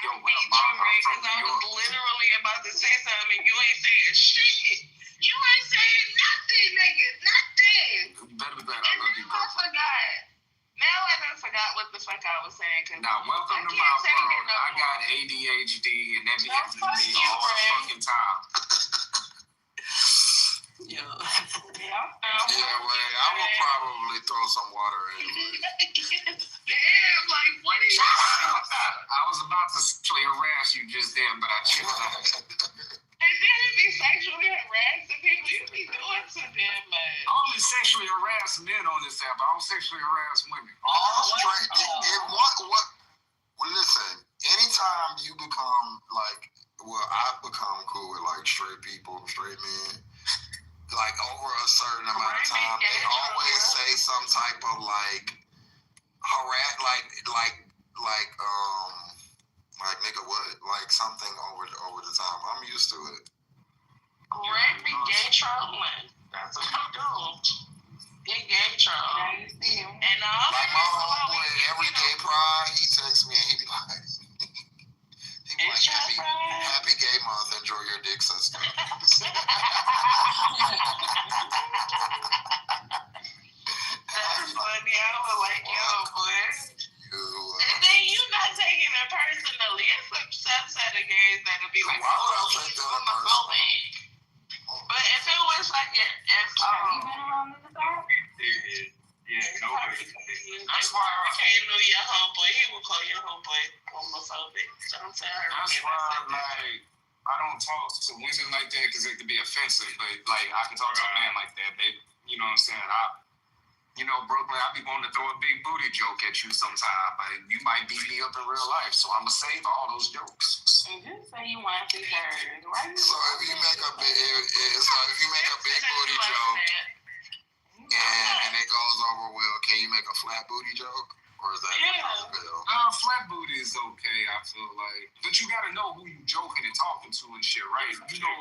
Yo, what up, Mom? I'm from New York. I was literally about to say something, and you ain't saying shit. You ain't saying nothing, nigga. Nothing. Better be glad I love you, bro. I forgot. Now I done forgot what the fuck I was saying. Now, welcome to my world. I got ADHD, and that be happening to me all the fucking time. Yeah. Well, I will probably throw some water in. Damn, like, what are you I was about to sexually harass you just then, but I chipped out. And then you be sexually harassing people. You be doing some damn much. I only sexually harass men on this app. I don't sexually harass women. All straight. Listen, anytime you become like, I've become cool with like straight people, straight men. Like over a certain amount of time, they always say some type of like harass, like nigga what, like something over the time. I'm used to it. Greg be gay trolling. That's what I'm doing. He gay trolling. And like my homeboy, every gay pride, he texts me and he be like, happy gay month, enjoy your dick sister. That's funny. I was like, yo, boy. And then you not taking it personally. It's a subset of gays that'll be like, why would I take that personally? But if it was like, that's why I can't know your homeboy. He will call your homeboy homophobic. So I'm sorry. That's why, like, I don't talk to women like that because it could be offensive. But like, I can talk to a man like that. They, you know what I'm saying? Brooklyn, I be wanting to throw a big booty joke at you sometime, but you might beat me up in real life, so I'ma save all those jokes. And just say you want to be heard. So if you make a big booty joke and it goes over well, can you make a flat booty joke? Or is that flat booty is okay, I feel like. But you gotta know who you joking and talking to and shit, right? You know